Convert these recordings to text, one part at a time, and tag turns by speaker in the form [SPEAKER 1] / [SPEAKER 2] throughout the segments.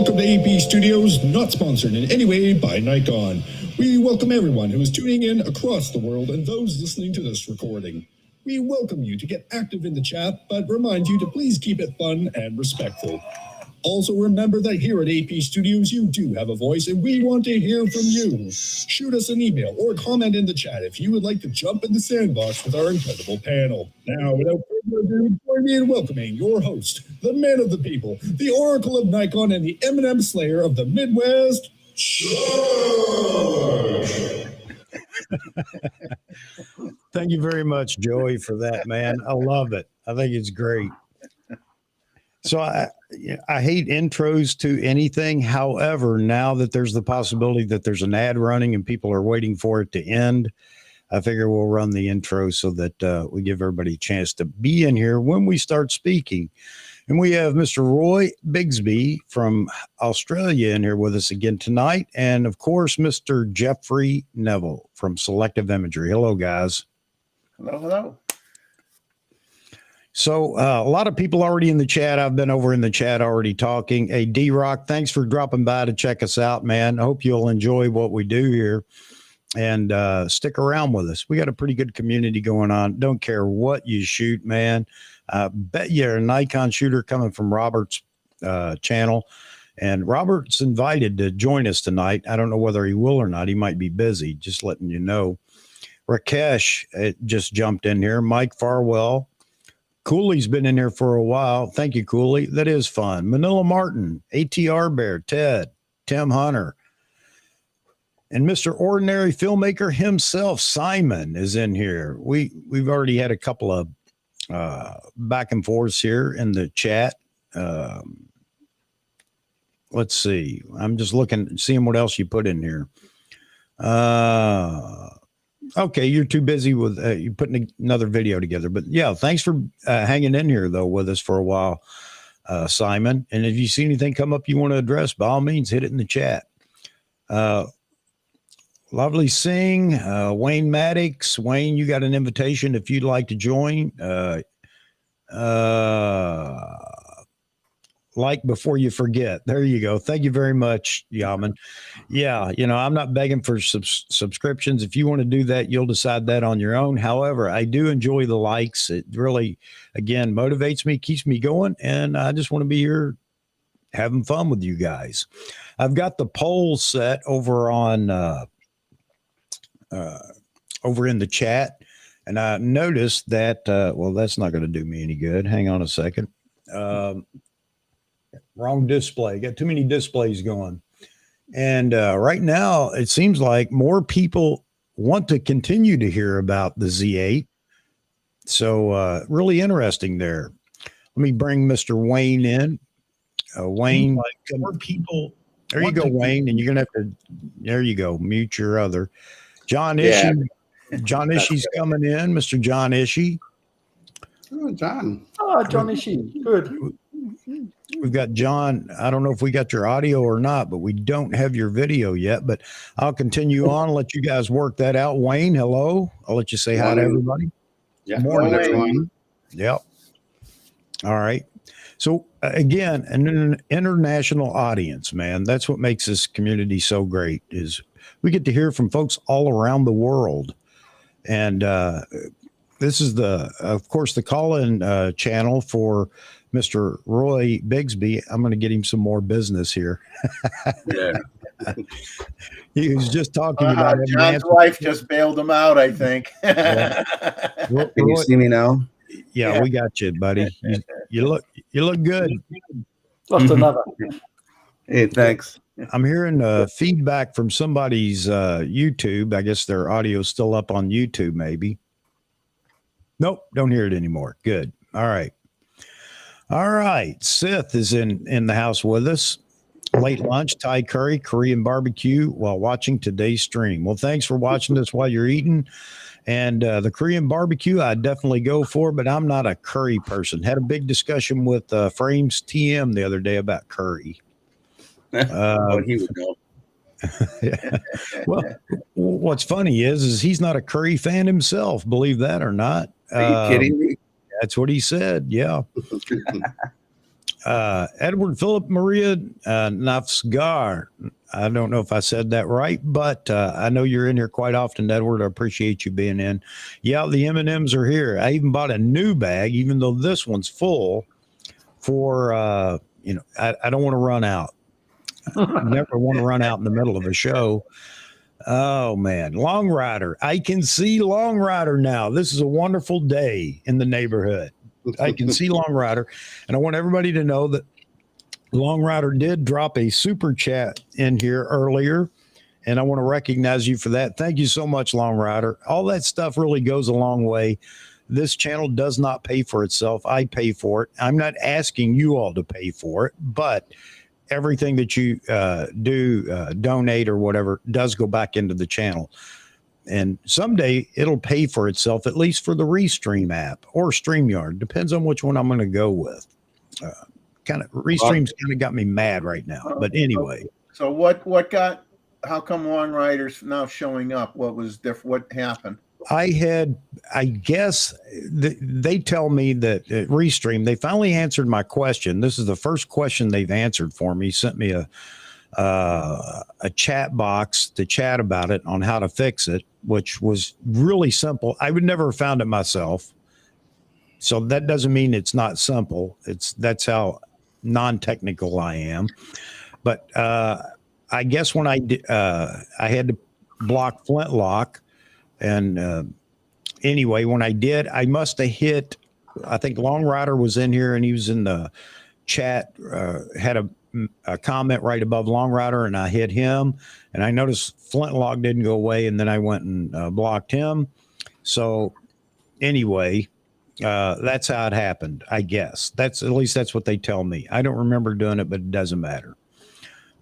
[SPEAKER 1] Welcome to AP Studios, not sponsored in any way by Nikon. We welcome everyone who is tuning in across the world and those listening to this recording. We welcome you to get active in the chat, but remind you to please keep it fun and respectful. Also remember that here at AP Studios, you do have a voice and we want to hear from you. Shoot us an email or comment in the chat if you would like to jump in the sandbox with our incredible panel. Now, without further ado, join me in welcoming your host, the man of the people, the oracle of Nikon, and the Eminem slayer of the Midwest, George.
[SPEAKER 2] Thank you very much, Joey, for that, man. I love it. I think it's great. So I hate intros to anything. However, now that there's the possibility that there's an ad running and people are waiting for it to end, I figure we'll run the intro so that we give everybody a chance to be in here when we start speaking. And we have Mr. Roy Bigsby from Australia in here with us again tonight. And, of course, Mr. Jeffrey Neville from Selective Imagery. Hello, guys.
[SPEAKER 3] Hello, hello.
[SPEAKER 2] So a lot of people already in the chat. I've been over in the chat already talking. Hey, D-Rock, thanks for dropping by to check us out, man. I hope you'll enjoy what we do here and stick around with us. We got a pretty good community going on. Don't care what you shoot, man. Bet you're a Nikon shooter coming from Robert's channel. And Robert's invited to join us tonight. I don't know whether he will or not. He might be busy, just letting you know. Rakesh just jumped in here. Mike Farwell. Cooley's been in here for a while. Thank you, Cooley. That is fun. Manila Martin, ATR Bear, Ted, Tim Hunter, and Mr. Ordinary Filmmaker himself, Simon, is in here. We've already had a couple of back and forths here in the chat. Let's see. I'm just seeing what else you put in here. Okay, you're too busy with you putting another video together. But yeah, thanks for hanging in here though with us for a while, Simon. And if you see anything come up you want to address, by all means, hit it in the chat. Lovely Singh, Wayne Maddox. Wayne, you got an invitation if you'd like to join. Like before you forget. There you go. Thank you very much, Yaman. Yeah, I'm not begging for subscriptions. If you want to do that, you'll decide that on your own. However, I do enjoy the likes. It really, again, motivates me, keeps me going, and I just want to be here having fun with you guys. I've got the poll set over on over in the chat, and I noticed that, well, that's not going to do me any good. Hang on a second. Wrong display. Got too many displays going. And right now, it seems like more people want to continue to hear about the Z8. So really interesting there. Let me bring Mr. Wayne in. Wayne, more people. There you go, Wayne. And you're going to have to, there you go, mute your other. John Ishii. Yeah. John Ishii's coming in. Mr. John Ishii.
[SPEAKER 3] Oh, John.
[SPEAKER 4] Oh, John Ishii. Good.
[SPEAKER 2] We've got John. I don't know if we got your audio or not, but we don't have your video yet. But I'll continue on, let you guys work that out. Wayne, hello. I'll let you say hi to everybody.
[SPEAKER 3] Yeah.
[SPEAKER 2] Morning, everyone. Yep. All right. So again, an international audience, man. That's what makes this community so great is we get to hear from folks all around the world. And this is of course, the call-in channel for Mr. Roy Bigsby. I'm going to get him some more business here.
[SPEAKER 3] Yeah.
[SPEAKER 2] He was just talking about it.
[SPEAKER 3] John's wife just bailed him out, I think.
[SPEAKER 2] Yeah.
[SPEAKER 5] Can you see me now?
[SPEAKER 2] Yeah, we got you, buddy. You look good.
[SPEAKER 4] Lost another.
[SPEAKER 5] Hey, thanks.
[SPEAKER 2] I'm hearing feedback from somebody's YouTube. I guess their audio's still up on YouTube, maybe. Nope, don't hear it anymore. Good. All right. All right. Sith is in the house with us. Late lunch, Thai curry, Korean barbecue while watching today's stream. Well, thanks for watching this while you're eating. And the Korean barbecue, I definitely go for, but I'm not a curry person. Had a big discussion with Frames TM the other day about curry.
[SPEAKER 3] He would go.
[SPEAKER 2] Yeah. Well, what's funny is he's not a curry fan himself, believe that or not.
[SPEAKER 5] Are you kidding me?
[SPEAKER 2] That's what he said. Yeah. Edward Philip Maria Nafsgar. I don't know if I said that right, but I know you're in here quite often, Edward. I appreciate you being in. Yeah, the M&Ms are here. I even bought a new bag, even though this one's full. For I don't want to run out. I never want to run out in the middle of a show. Oh man, Long Rider. I can see Long Rider now. This is a wonderful day in the neighborhood. I can see Long Rider, and I want everybody to know that Long Rider did drop a super chat in here earlier, and I want to recognize you for that. Thank you so much, Long Rider. All that stuff really goes a long way. This channel does not pay for itself. I pay for it. I'm not asking you all to pay for it, but everything that you donate or whatever does go back into the channel. And someday it'll pay for itself, at least for the Restream app or StreamYard. Depends on which one I'm going to go with. Restream's kind of got me mad right now. But anyway.
[SPEAKER 3] So how come Long Rider's now showing up? What was different? What happened?
[SPEAKER 2] I guess they tell me that at Restream, they finally answered my question. This is the first question they've answered for me. He sent me a chat box to chat about it on how to fix it, which was really simple. I would never have found it myself. So that doesn't mean it's not simple. That's how non-technical I am. But I guess when I had to block Flintlock. And anyway, when I did, I must have hit, I think Long Rider was in here and he was in the chat, had a comment right above Long Rider, and I hit him. And I noticed Flintlock didn't go away, and then I went and blocked him. So anyway, that's how it happened, I guess. At least that's what they tell me. I don't remember doing it, but it doesn't matter.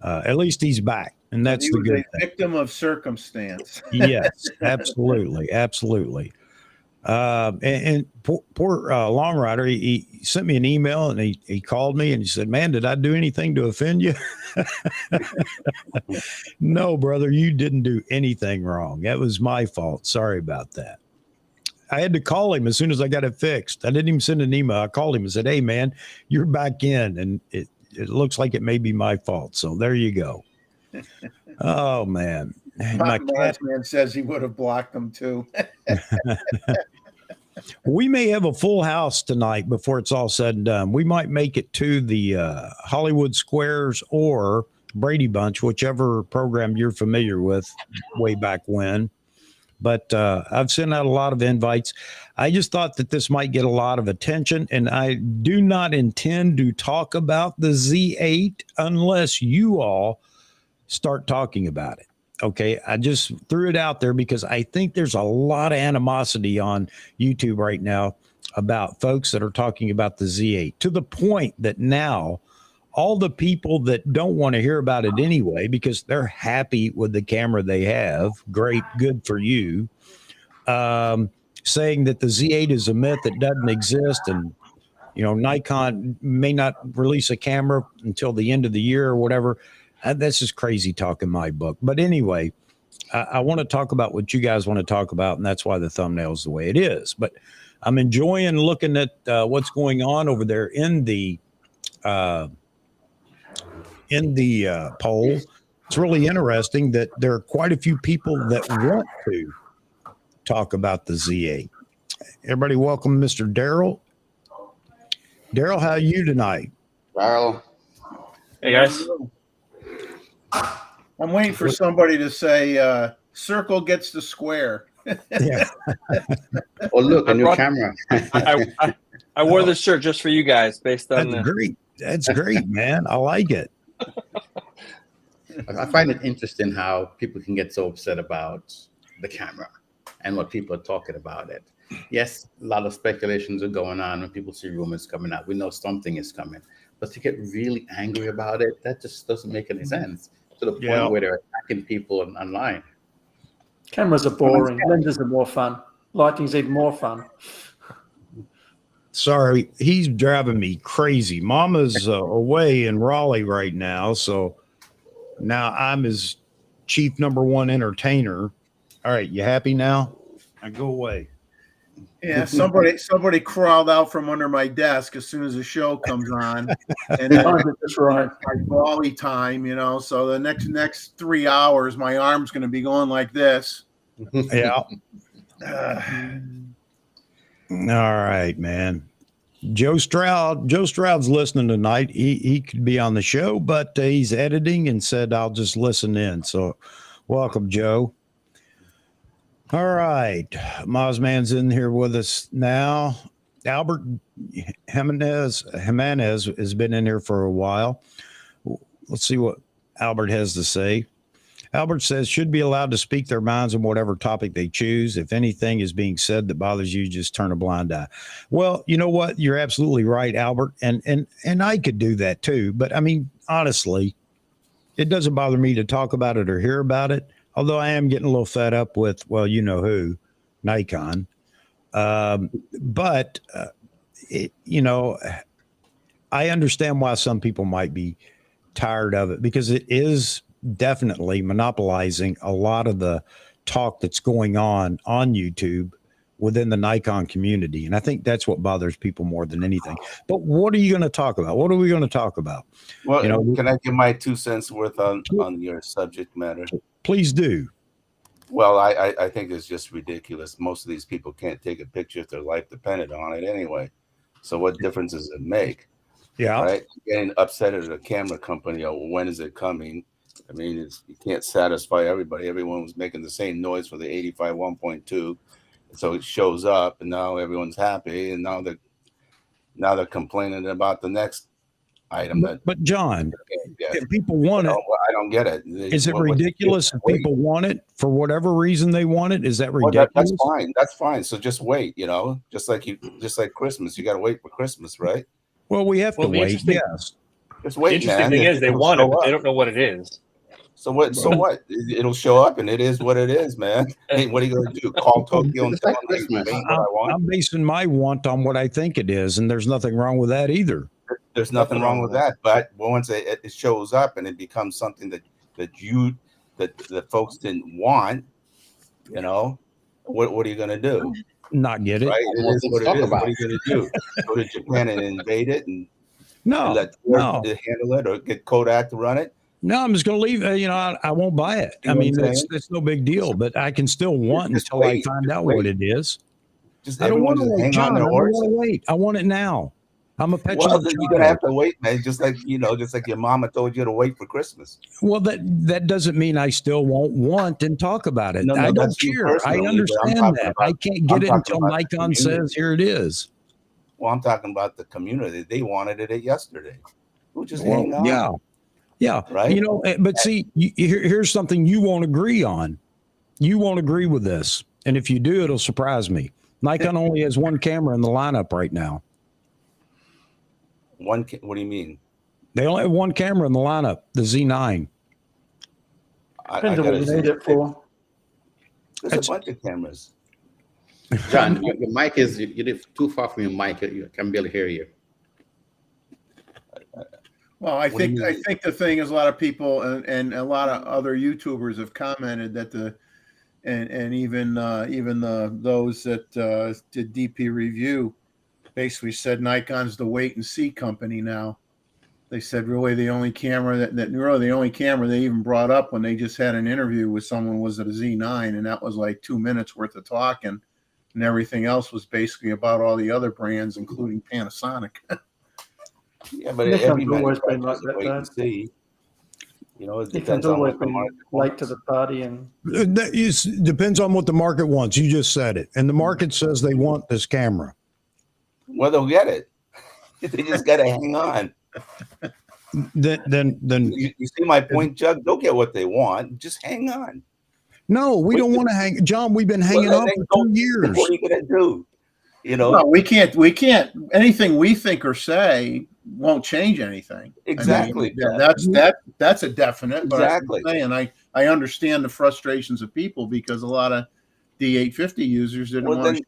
[SPEAKER 2] At least he's back. And that's the good thing.
[SPEAKER 3] Victim of circumstance.
[SPEAKER 2] Yes, absolutely. Absolutely. And poor Long Rider, he sent me an email and he called me and he said, man, did I do anything to offend you? No, brother, you didn't do anything wrong. That was my fault. Sorry about that. I had to call him as soon as I got it fixed. I didn't even send an email. I called him and said, hey, man, you're back in. And it looks like it may be my fault. So there you go. Oh man,
[SPEAKER 3] my man says he would have blocked them too.
[SPEAKER 2] We may have a full house tonight before it's all said and done. We might make it to the Hollywood Squares or Brady Bunch, whichever program you're familiar with way back when. But I've sent out a lot of invites. I just thought that this might get a lot of attention, and I do not intend to talk about the Z8 unless you all start talking about it. Okay. I just threw it out there because I think there's a lot of animosity on YouTube right now about folks that are talking about the Z8, to the point that now all the people that don't want to hear about it anyway, because they're happy with the camera they have, great, good for you, saying that the Z8 is a myth that doesn't exist. And, Nikon may not release a camera until the end of the year or whatever. This is crazy talk in my book. But anyway, I want to talk about what you guys want to talk about, and that's why the thumbnail is the way it is. But I'm enjoying looking at what's going on over there in the poll. It's really interesting that there are quite a few people that want to talk about the Z8. Everybody welcome Mr. Daryl. Daryl, how are you tonight?
[SPEAKER 5] Daryl.
[SPEAKER 6] Hey, guys.
[SPEAKER 3] I'm waiting for somebody to say circle gets the square.
[SPEAKER 2] Yeah.
[SPEAKER 5] Oh, look, a new camera.
[SPEAKER 6] I wore this shirt just for you guys based on
[SPEAKER 2] That's great. That's great, man. I like it.
[SPEAKER 5] I find it interesting how people can get so upset about the camera and what people are talking about it. Yes, a lot of speculations are going on when people see rumors coming out. We know something is coming. But to get really angry about it, that just doesn't make any sense, to the point where they're attacking people online.
[SPEAKER 4] Cameras are boring. Lenses are more fun. Lighting's even more fun.
[SPEAKER 2] Sorry, he's driving me crazy. Mama's away in Raleigh right now, so now I'm his chief number one entertainer. All right, you happy now? Now go away.
[SPEAKER 3] Yeah, somebody crawled out from under my desk as soon as the show comes on, and then
[SPEAKER 4] That's right.
[SPEAKER 3] my volley time, So the next 3 hours, my arm's going to be going like this.
[SPEAKER 2] Yeah. All right, man. Joe Stroud's listening tonight. He could be on the show, but he's editing and said I'll just listen in. So, welcome, Joe. All right, Mozman's in here with us now. Albert Jimenez has been in here for a while. Let's see what Albert has to say. Albert says, should be allowed to speak their minds on whatever topic they choose. If anything is being said that bothers you, just turn a blind eye. Well, you know what? You're absolutely right, Albert. And I could do that too. But I mean, honestly, it doesn't bother me to talk about it or hear about it. Although I am getting a little fed up with, well, you know who, Nikon. But I understand why some people might be tired of it, because it is definitely monopolizing a lot of the talk that's going on YouTube within the Nikon community. And I think that's what bothers people more than anything. But what are you going to talk about? What are we going to talk about?
[SPEAKER 7] Well, can I give my 2 cents worth on your subject matter?
[SPEAKER 2] Please do.
[SPEAKER 7] Well, I think it's just ridiculous. Most of these people can't take a picture if their life depended on it anyway. So what difference does it make?
[SPEAKER 2] Yeah.
[SPEAKER 7] Right. Getting upset at a camera company. Oh, when is it coming? I mean, you can't satisfy everybody. Everyone was making the same noise for the 85 1.2. So it shows up and now everyone's happy. And now they're complaining about the next item.
[SPEAKER 2] But John, if people want it,
[SPEAKER 7] I don't get it.
[SPEAKER 2] Is it ridiculous if people want it for whatever reason they want it? Is that ridiculous?
[SPEAKER 7] That's fine. That's fine. So just wait, just like Christmas, you got to wait for Christmas, right?
[SPEAKER 2] Well, we have to wait. Yes.
[SPEAKER 7] Just wait.
[SPEAKER 6] The interesting thing is they want it, but they don't know what it is.
[SPEAKER 7] So what? So what? It'll show up, and it is what it is, man. Hey, what are you going to do? Call Tokyo and tell them what I want?
[SPEAKER 2] I'm basing my want on what I think it is, and there's nothing wrong with that either.
[SPEAKER 7] There's nothing wrong with that, but once it shows up and it becomes something that the folks didn't want, what are you going to do?
[SPEAKER 2] Not get it.
[SPEAKER 7] Right? It is what it is. What are you going to do? Go to Japan and invade it and let Ford handle it, or get Kodak to run it?
[SPEAKER 2] No, I'm just going to leave. I won't buy it. I mean, that's no big deal, but I can still want until I find out what it is.
[SPEAKER 7] I don't want to wait, John. I don't want
[SPEAKER 2] to wait. I want it now. I'm a petulant.
[SPEAKER 7] Well, then you're gonna have to wait, man. Just like your mama told you to wait for Christmas.
[SPEAKER 2] Well, that doesn't mean I still won't want and talk about it.
[SPEAKER 7] No,
[SPEAKER 2] I don't care. I understand that. I can't get it until Nikon says here it is.
[SPEAKER 7] Well, I'm talking about the community. They wanted it yesterday. We'll just hang on.
[SPEAKER 2] Yeah.
[SPEAKER 7] Right.
[SPEAKER 2] But see, here's something you won't agree on. You won't agree with this, and if you do, it'll surprise me. Nikon only has one camera in the lineup right now.
[SPEAKER 7] What do you mean?
[SPEAKER 2] They only have one camera in the lineup, the Z9.
[SPEAKER 4] Depends on what you need it for.
[SPEAKER 7] There's a bunch of cameras.
[SPEAKER 5] John, your mic is you're too far from your mic. You can barely hear you.
[SPEAKER 3] Well, I think the thing is a lot of people and a lot of other YouTubers have commented that even those that did DP review basically said Nikon's the wait and see company now. They said really the only camera they even brought up when they just had an interview with someone was at a Z9, and that was like 2 minutes worth of talking, and everything else was basically about all the other brands, including Panasonic.
[SPEAKER 7] Yeah, but every manufacturer like wait and see. It depends on what the market
[SPEAKER 4] late to the party, and
[SPEAKER 2] that depends on what the market wants. You just said it, and the market says they want this camera.
[SPEAKER 7] Well, they'll get it. They just got to hang on.
[SPEAKER 2] Then
[SPEAKER 7] you see my point, Jug? They'll get what they want. Just hang on.
[SPEAKER 2] No, we don't want to hang. John, we've been hanging on for 2 years.
[SPEAKER 7] What are you going to do?
[SPEAKER 3] No, we can't. Anything we think or say won't change anything.
[SPEAKER 7] Exactly.
[SPEAKER 3] I mean, that's a definite.
[SPEAKER 7] Exactly.
[SPEAKER 3] But I understand the frustrations of people because a lot of D850 users didn't want to.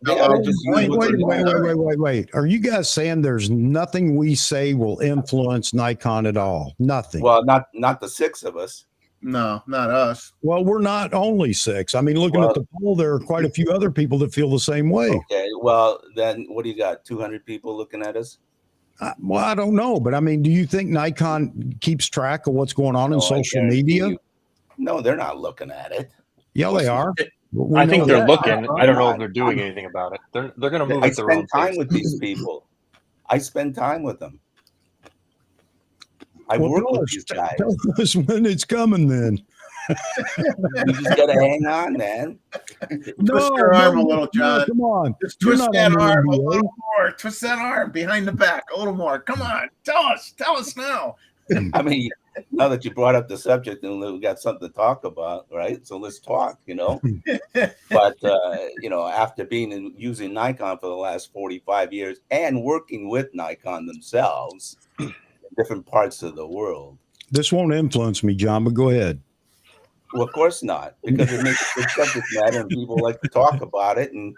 [SPEAKER 2] Wait. Are you guys saying there's nothing we say will influence Nikon at all? Nothing.
[SPEAKER 7] Well, not the 6 of us.
[SPEAKER 3] No, not us.
[SPEAKER 2] Well, we're not only 6. I mean, looking at the poll, there are quite a few other people that feel the same way.
[SPEAKER 7] Okay, well then, what do you got? 200 people looking at us?
[SPEAKER 2] Well, I don't know, but I mean, do you think Nikon keeps track of what's going on in social media?
[SPEAKER 7] No, they're not looking at it.
[SPEAKER 2] Yeah, they are.
[SPEAKER 6] I think they're looking. I don't know if they're doing anything about it. They're going to move at their own pace.
[SPEAKER 7] I spend time with these people. I spend time with them. I work with these guys.
[SPEAKER 2] Tell us when it's coming, then.
[SPEAKER 7] You just got to hang on, man.
[SPEAKER 3] Twist your arm a little, John.
[SPEAKER 2] Come on.
[SPEAKER 3] Just twist that arm a little more. Twist that arm behind the back a little more. Come on. Tell us now.
[SPEAKER 7] I mean, now that you brought up the subject and we got something to talk about, right? So let's talk, But, after using Nikon for the last 45 years and working with Nikon themselves in different parts of the world.
[SPEAKER 2] This won't influence me, John, but go ahead.
[SPEAKER 7] Well, of course not, because it makes a good subject matter and people like to talk about it and,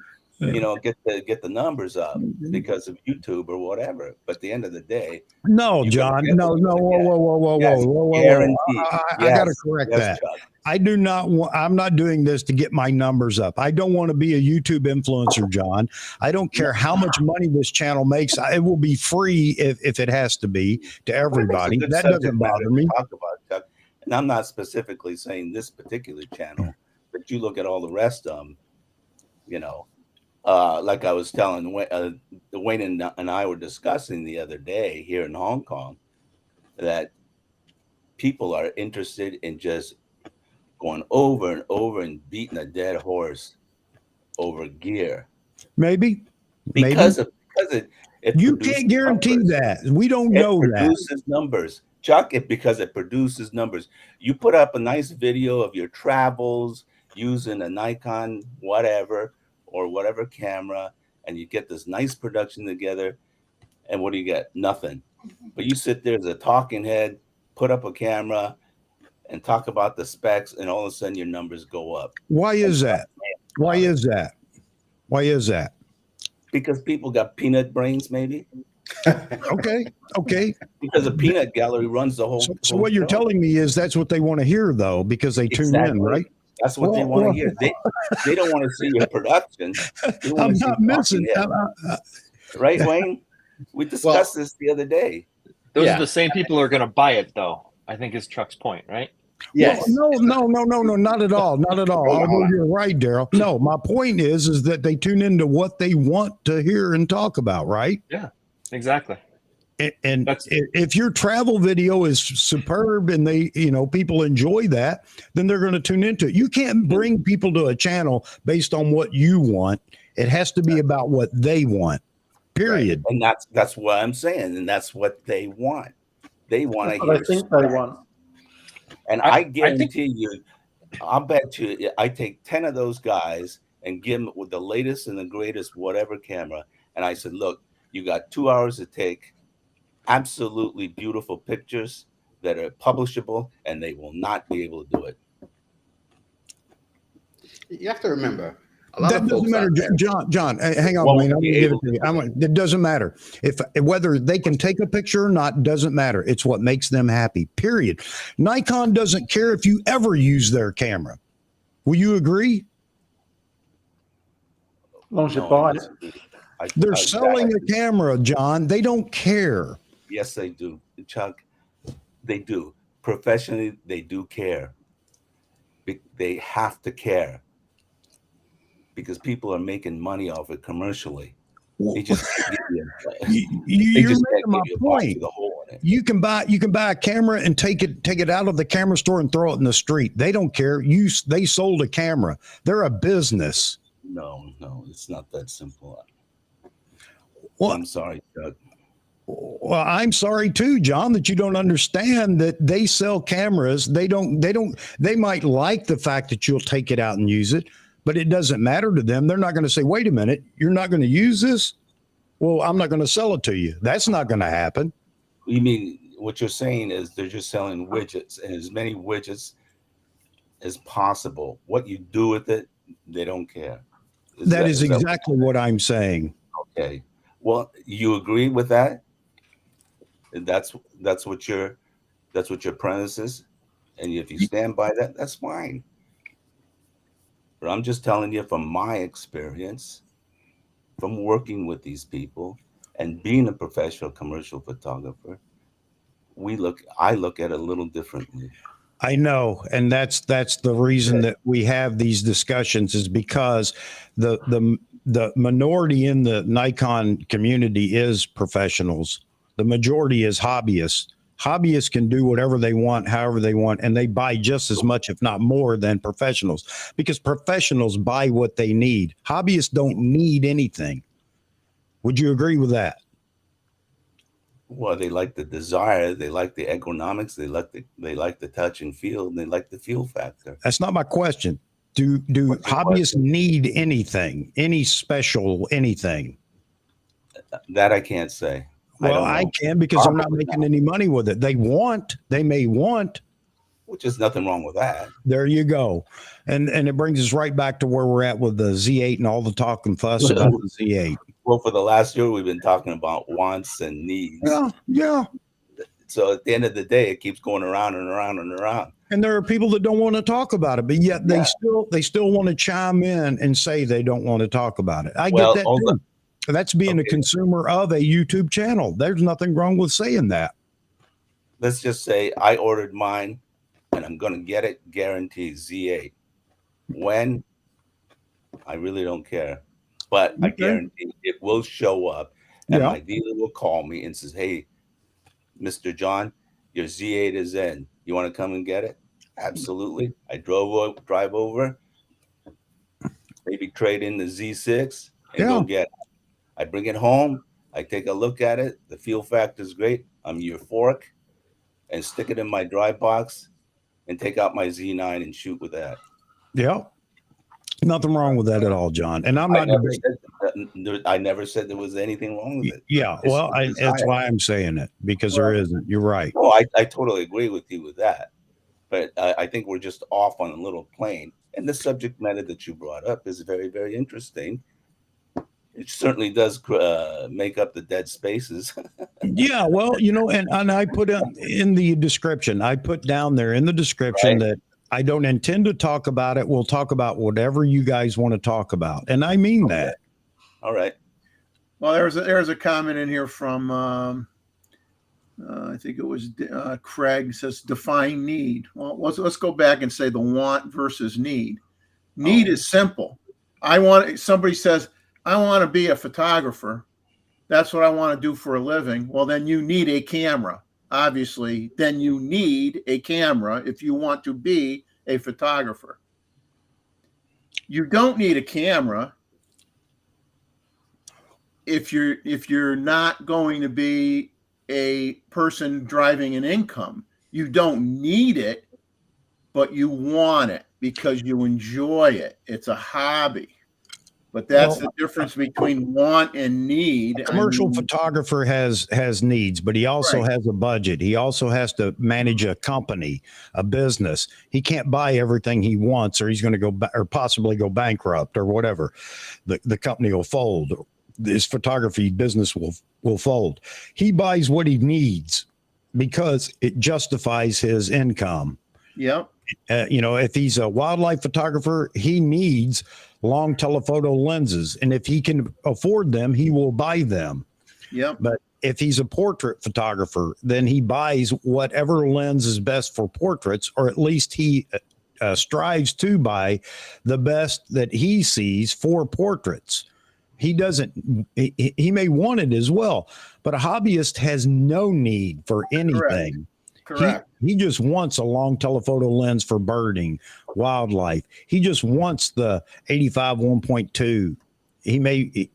[SPEAKER 7] get the numbers up because of YouTube or whatever. But at the end of the day.
[SPEAKER 2] No, John. No. Whoa. I got to correct that. Chuck. I do not want, I'm not doing this to get my numbers up. I don't want to be a YouTube influencer, John. I don't care how much money this channel makes. It will be free if it has to be to everybody. That doesn't bother me.
[SPEAKER 7] Talk about, Chuck. And I'm not specifically saying this particular channel, but you look at all the rest of them, like I was telling Wayne and I were discussing the other day here in Hong Kong, that people are interested in just going over and over and beating a dead horse over gear.
[SPEAKER 2] Maybe.
[SPEAKER 7] Because it
[SPEAKER 2] you can't guarantee that. We don't know that.
[SPEAKER 7] It produces numbers. Chuck, because it produces numbers. You put up a nice video of your travels using a Nikon whatever camera, and you get this nice production together, and what do you get? Nothing. But you sit there as a talking head, put up a camera, and talk about the specs, and all of a sudden your numbers go up.
[SPEAKER 2] Why is that? Why is that? Why is that?
[SPEAKER 7] Because people got peanut brains, maybe.
[SPEAKER 2] Okay.
[SPEAKER 7] Because a peanut gallery runs the whole.
[SPEAKER 2] So what you're telling me is that's what they want to hear, though, because they tune in, right?
[SPEAKER 7] That's what they want to hear. They don't want to see your production.
[SPEAKER 2] I'm not missing.
[SPEAKER 7] Right, Wayne? We discussed this the other day.
[SPEAKER 6] Those are the same people who are going to buy it, though. I think is Chuck's point, right?
[SPEAKER 2] Yes. Well, no, not at all. Not at all. Although you're right, Daryl. No, my point is that they tune into what they want to hear and talk about, right?
[SPEAKER 6] Yeah, exactly.
[SPEAKER 2] And if your travel video is superb and they, people enjoy that, then they're going to tune into it. You can't bring people to a channel based on what you want. It has to be about what they want, period.
[SPEAKER 7] Right. And that's what I'm saying. And that's what they want. They want to hear.
[SPEAKER 4] I think they want.
[SPEAKER 7] And I guarantee you, I'll bet you, I take 10 of those guys and give them with the latest and the greatest whatever camera. And I said, look, you got 2 hours to take absolutely beautiful pictures that are publishable, and they will not be able to do it.
[SPEAKER 5] You have to remember.
[SPEAKER 2] That doesn't matter, John. Hang on, Wayne. I'm gonna give it to you. It doesn't matter if whether they can take a picture or not. Doesn't matter. It's what makes them happy. Period. Nikon doesn't care if you ever use their camera. Will you agree?
[SPEAKER 4] As long as you buy it.
[SPEAKER 2] They're selling a camera, John. They don't care.
[SPEAKER 7] Yes, they do, Chuck. They do. Professionally, they do care. They have to care. Because people are making money off it commercially. They just
[SPEAKER 2] you're making my point. You can buy a camera and take it out of the camera store and throw it in the street. They don't care. They sold a camera. They're a business.
[SPEAKER 7] No, it's not that simple.
[SPEAKER 2] Well,
[SPEAKER 7] I'm sorry, Doug.
[SPEAKER 2] Well, I'm sorry too, John, that you don't understand that they sell cameras. They might like the fact that you'll take it out and use it, but it doesn't matter to them. They're not going to say, wait a minute, you're not going to use this? Well, I'm not going to sell it to you. That's not going to happen.
[SPEAKER 7] You mean what you're saying is they're just selling widgets, and as many widgets as possible. What you do with it, they don't care.
[SPEAKER 2] That is exactly what I'm saying.
[SPEAKER 7] Okay. Well, you agree with that? And that's what your premise is? And if you stand by that, that's fine. But I'm just telling you from my experience, from working with these people and being a professional commercial photographer, I look at it a little differently.
[SPEAKER 2] I know, and that's the reason that we have these discussions, is because the minority in the Nikon community is professionals. The majority is hobbyists. Hobbyists can do whatever they want, however they want, and they buy just as much, if not more, than professionals, because professionals buy what they need. Hobbyists don't need anything. Would you agree with that?
[SPEAKER 7] Well, they like the desire, they like the ergonomics, they like the touch and feel, and they like the feel factor.
[SPEAKER 2] That's not my question. Do hobbyists need anything, any special anything?
[SPEAKER 7] That I can't say.
[SPEAKER 2] Well, I can, because they're not making any money with it. They may want.
[SPEAKER 7] Which is nothing wrong with that.
[SPEAKER 2] There you go. And it brings us right back to where we're at with the Z8 and all the talk and fuss about the Z8.
[SPEAKER 7] Well, for the last year, we've been talking about wants and needs.
[SPEAKER 2] Yeah.
[SPEAKER 7] So at the end of the day, it keeps going around and around and around.
[SPEAKER 2] And there are people that don't want to talk about it, but yet they still want to chime in and say they don't want to talk about it. I get that too. That's being a consumer of a YouTube channel. There's nothing wrong with saying that.
[SPEAKER 7] Let's just say I ordered mine and I'm going to get it guaranteed Z8. When? I really don't care. But I guarantee it will show up, and my dealer will call me and says, "Hey, Mr. John, your Z8 is in. You want to come and get it?" Absolutely. I drive over, maybe trade in the Z6 and go get it. I bring it home. I take a look at it. The feel factor is great. I'm euphoric, and stick it in my dry box and take out my Z9 and shoot with that.
[SPEAKER 2] Yeah. Nothing wrong with that at all, John. And I'm not.
[SPEAKER 7] I never said there was anything wrong with it.
[SPEAKER 2] Yeah. Well, that's why I'm saying it, because there isn't. You're right.
[SPEAKER 7] Oh, I totally agree with you with that. But I think we're just off on a little plane. And the subject matter that you brought up is very, very interesting. It certainly does make up the dead spaces.
[SPEAKER 2] Yeah. Well, and I put in the description, I put down there in the description that I don't intend to talk about it. We'll talk about whatever you guys want to talk about. And I mean that.
[SPEAKER 7] All right.
[SPEAKER 3] Well, there's a comment in here from, I think it was Craig, says define need. Well, let's go back and say the want versus need. Need is simple. Somebody says, I want to be a photographer. That's what I want to do for a living. Well, then you need a camera. Obviously, then you need a camera if you want to be a photographer. You don't need a camera if you're not going to be a person driving an income. You don't need it, but you want it because you enjoy it. It's a hobby. But that's the difference between want and need.
[SPEAKER 2] A commercial photographer has needs, but he also has a budget. He also has to manage a company, a business. He can't buy everything he wants, or he's going to go or possibly go bankrupt or whatever. The company will fold. His photography business will fold. He buys what he needs because it justifies his income.
[SPEAKER 3] Yep.
[SPEAKER 2] If he's a wildlife photographer, he needs long telephoto lenses, and if he can afford them, he will buy them.
[SPEAKER 3] Yep.
[SPEAKER 2] But if he's a portrait photographer, then he buys whatever lens is best for portraits, or at least he strives to buy the best that he sees for portraits. He he may want it as well, but a hobbyist has no need for anything.
[SPEAKER 3] Correct.
[SPEAKER 2] He just wants a long telephoto lens for birding, wildlife. He just wants the 85 1.2. He may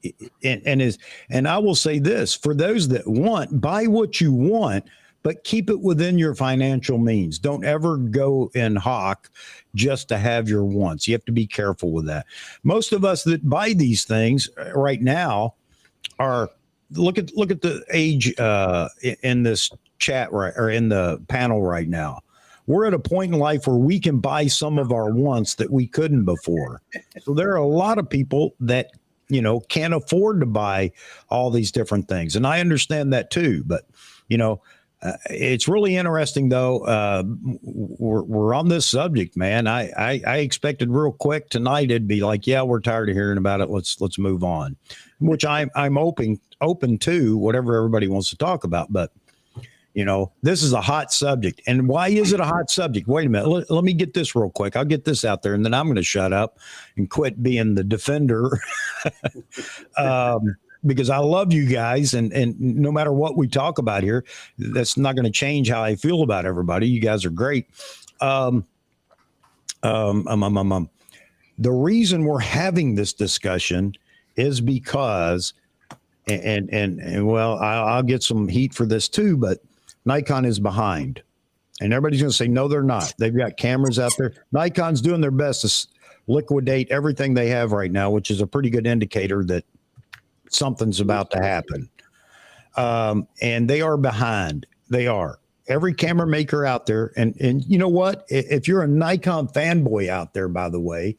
[SPEAKER 2] and I will say this, for those that want, buy what you want, but keep it within your financial means. Don't ever go and hawk just to have your wants. You have to be careful with that. Most of us that buy these things right now are look at the age in this chat or in the panel right now. We're at a point in life where we can buy some of our wants that we couldn't before. So there are a lot of people that can't afford to buy all these different things, and I understand that too. But It's really interesting, though. We're on this subject, man. I expected real quick tonight it'd be like, yeah, we're tired of hearing about it. Let's move on. Which I'm open to whatever everybody wants to talk about. But this is a hot subject. And why is it a hot subject? Wait a minute. Let me get this real quick. I'll get this out there, and then I'm going to shut up and quit being the defender. Because I love you guys, and no matter what we talk about here, that's not going to change how I feel about everybody. You guys are great. The reason we're having this discussion is because, and well, I'll get some heat for this too, but Nikon is behind, and everybody's going to say, no, they're not. They've got cameras out there. Nikon's doing their best to liquidate everything they have right now, which is a pretty good indicator that something's about to happen. And they are behind. They are. Every camera maker out there. And you know what? If you're a Nikon fanboy out there, by the way,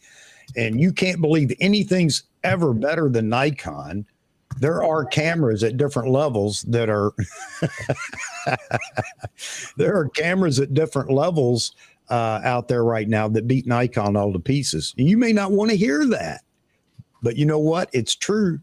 [SPEAKER 2] and you can't believe anything's ever better than Nikon, there are cameras at different levels that are there are cameras at different levels out there right now that beat Nikon all to pieces. You may not want to hear that, but you know what? It's true.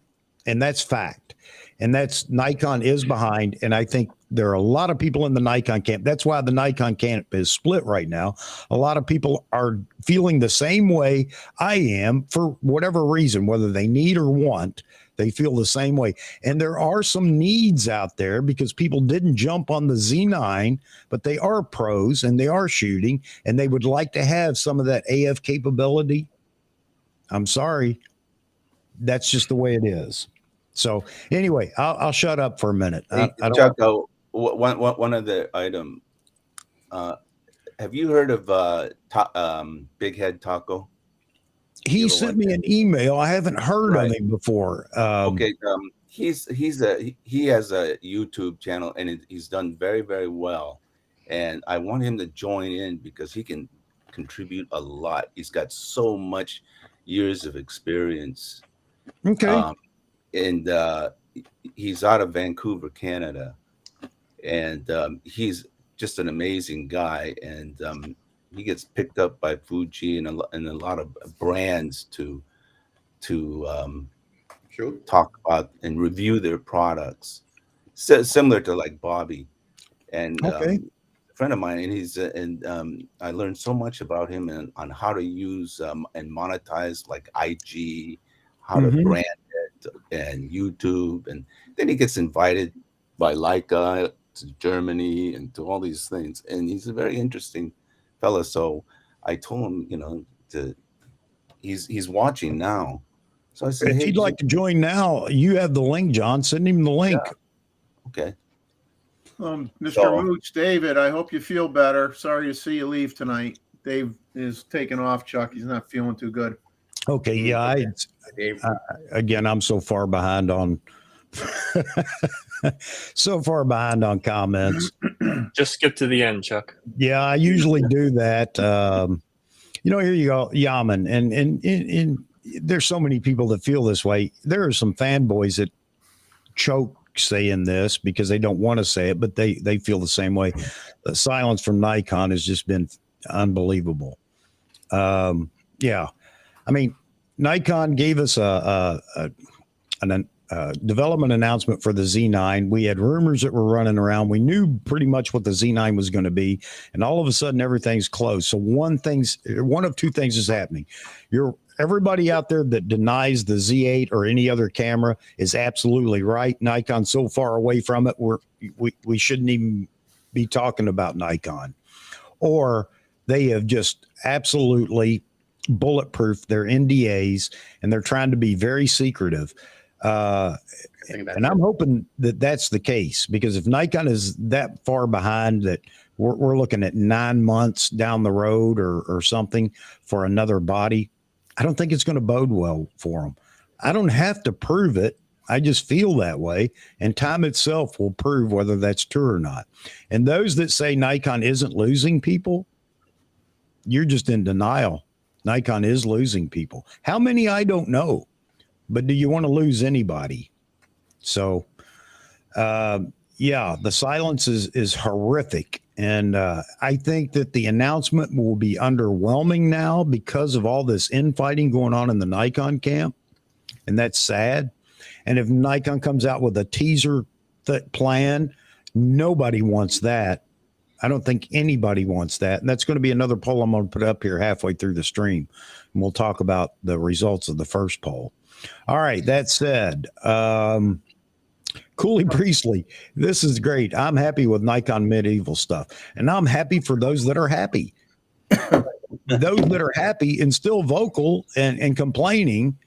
[SPEAKER 2] And that's fact. And that's Nikon is behind. And I think there are a lot of people in the Nikon camp. That's why the Nikon camp is split right now. A lot of people are feeling the same way I am for whatever reason, whether they need or want, they feel the same way. And there are some needs out there because people didn't jump on the Z9, but they are pros and they are shooting and they would like to have some of that AF capability. I'm sorry. That's just the way it is. So anyway, I'll shut up for a minute.
[SPEAKER 7] Hey, Chuck, one other item. Have you heard of Big Head Taco?
[SPEAKER 2] He sent me an email. I haven't heard of him before.
[SPEAKER 7] Okay, he has a YouTube channel and he's done very, very well. And I want him to join in because he can contribute a lot. He's got so much years of experience.
[SPEAKER 2] Okay.
[SPEAKER 7] And he's out of Vancouver, Canada, and he's just an amazing guy. And he gets picked up by Fuji and a lot of brands to talk about and review their products, similar to like Bobby. And a friend of mine, and he's I learned so much about him and on how to use and monetize like IG, how to brand it, and YouTube. And then he gets invited by Leica to Germany and to all these things. And he's a very interesting fella. So I told him, he's watching now. So I said,
[SPEAKER 2] if
[SPEAKER 7] hey,
[SPEAKER 2] you'd like to join now, you have the link, John. Send him the link.
[SPEAKER 7] Yeah. Okay.
[SPEAKER 3] Mr. Mooch, David, I hope you feel better. Sorry to see you leave tonight. Dave is taking off, Chuck. He's not feeling too good.
[SPEAKER 2] Okay, yeah. Again, I'm so far behind on comments.
[SPEAKER 6] Just skip to the end, Chuck.
[SPEAKER 2] Yeah, I usually do that. Here you go, Yaman, and there's so many people that feel this way. There are some fanboys that choke saying this because they don't want to say it, but they feel the same way. The silence from Nikon has just been unbelievable. Yeah. I mean, Nikon gave us a development announcement for the Z9. We had rumors that were running around. We knew pretty much what the Z9 was going to be, and all of a sudden everything's closed. So one of two things is happening. Everybody out there that denies the Z8 or any other camera is absolutely right. Nikon's so far away from it, we shouldn't even be talking about Nikon. Or they have just absolutely bulletproof their NDAs, and they're trying to be very secretive. And I'm hoping that that's the case, because if Nikon is that far behind that we're looking at 9 months down the road or something for another body, I don't think it's going to bode well for them. I don't have to prove it. I just feel that way, and time itself will prove whether that's true or not. And those that say Nikon isn't losing people, you're just in denial. Nikon is losing people. How many, I don't know, but do you want to lose anybody? So, Yeah, the silence is horrific. And I think that the announcement will be underwhelming now because of all this infighting going on in the Nikon camp. And that's sad. And if Nikon comes out with a teaser plan, nobody wants that. I don't think anybody wants that. And that's going to be another poll I'm going to put up here halfway through the stream. And we'll talk about the results of the first poll. All right. That said, Cooley Priestley, this is great. I'm happy with Nikon medieval stuff. And I'm happy for those that are happy. Those that are happy and still vocal and complaining,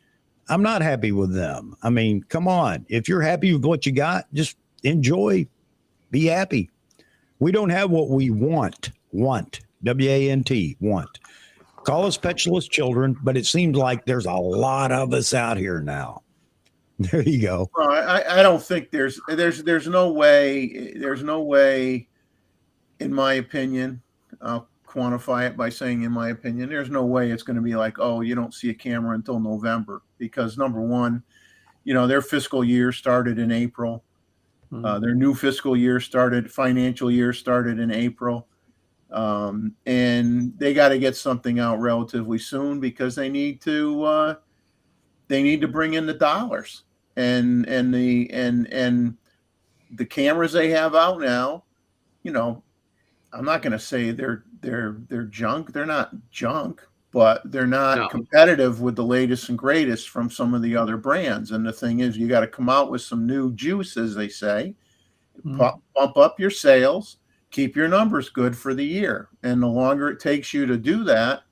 [SPEAKER 2] I'm not happy with them. I mean, come on. If you're happy with what you got, just enjoy. Be happy. We don't have what we want. W-A-N-T, want. Call us petulant children, but it seems like there's a lot of us out here now. There you go.
[SPEAKER 3] Well, I don't think there's no way, in my opinion, I'll quantify it by saying in my opinion, there's no way it's going to be like, oh, you don't see a camera until November, because number one, their fiscal year started in April. Their new fiscal year financial year started in April. And they got to get something out relatively soon because they need to bring in the dollars. And the cameras they have out now, I'm not going to say they're junk. They're not junk, but they're not competitive with the latest and greatest from some of the other brands. And the thing is, you got to come out with some new juice, as they say, bump up your sales, keep your numbers good for the year. And the longer it takes you to do that,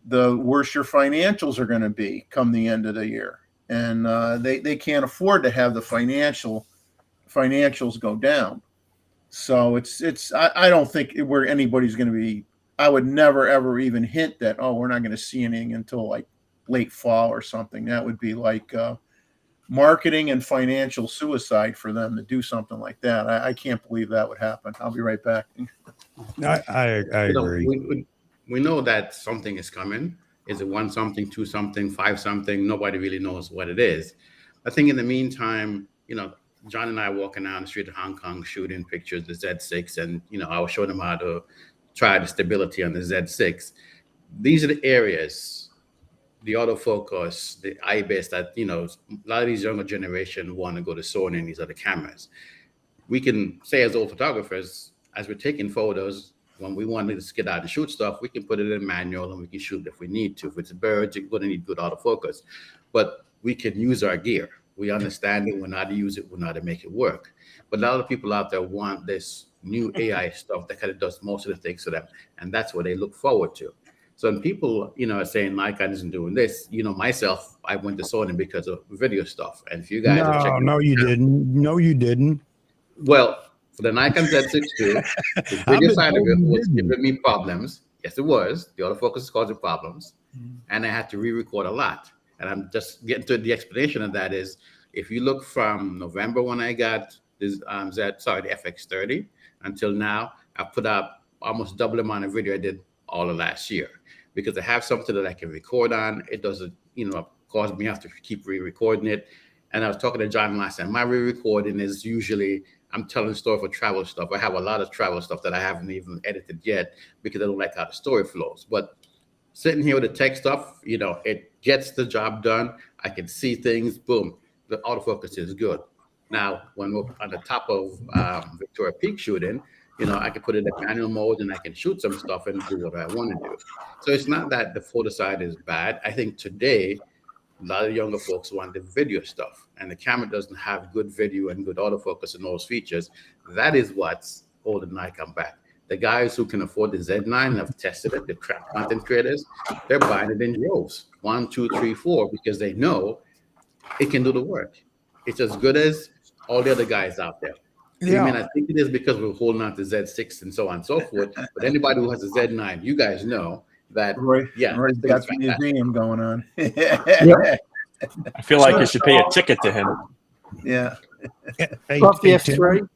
[SPEAKER 3] the worse your financials are going to be come the end of the year. And they can't afford to have the financials go down. So I don't think where anybody's going to be. I would never ever even hint that, oh, we're not going to see anything until like late fall or something. That would be like marketing and financial suicide for them to do something like that. I can't believe that would happen. I'll be right back.
[SPEAKER 2] I agree.
[SPEAKER 5] We know that something is coming. Is it 1 something, 2 something, 5 something? Nobody really knows what it is. I think in the meantime, John and I walking down the street of Hong Kong shooting pictures of the Z6, and I was showing them how to try the stability on the Z6. These are the areas, the autofocus, the IBIS that a lot of these younger generation want to go to Sony and these other cameras. We can say as old photographers, as we're taking photos, when we want to get out and shoot stuff, we can put it in manual and we can shoot if we need to. If it's birds, you're going to need good autofocus. But we can use our gear. We understand it. We know how to use it. We know how to make it work. But a lot of people out there want this new AI stuff that kind of does most of the things for them. And that's what they look forward to. So when people, are saying Nikon isn't doing this, myself, I went to Sony because of video stuff. And if you guys are checking
[SPEAKER 2] No, you didn't.
[SPEAKER 5] Well, for the Nikon Z6 II, the video side of it was giving me problems. Yes, it was. The autofocus is causing problems. And I had to re-record a lot. And I'm just getting to the explanation of that is, if you look from November when I got this the FX30 until now, I've put out almost double the amount of video I did all of last year, because I have something that I can record on. It doesn't, cause me have to keep re-recording it. And I was talking to John last time. My re-recording is usually I'm telling a story for travel stuff. I have a lot of travel stuff that I haven't even edited yet because I don't like how the story flows. But sitting here with the tech stuff, it gets the job done. I can see things. Boom. The autofocus is good. Now, when we're on the top of Victoria Peak shooting, I can put it in manual mode and I can shoot some stuff and do what I want to do. So it's not that the photo side is bad. I think today, a lot of younger folks want the video stuff, and the camera doesn't have good video and good autofocus and those features. That is what's holding Nikon back. The guys who can afford the Z9 and have tested it, the content creators, they're buying it in droves, 1, 2, 3, 4, because they know it can do the work. It's as good as all the other guys out there.
[SPEAKER 2] Yeah.
[SPEAKER 5] I mean, I think it is because we're holding on to Z6 and so on and so forth. But anybody who has a Z9, you guys know that.
[SPEAKER 3] Roy's got the museum going on.
[SPEAKER 6] I feel like you should pay a ticket to him.
[SPEAKER 3] Yeah.
[SPEAKER 2] Hey,
[SPEAKER 4] Love the F3.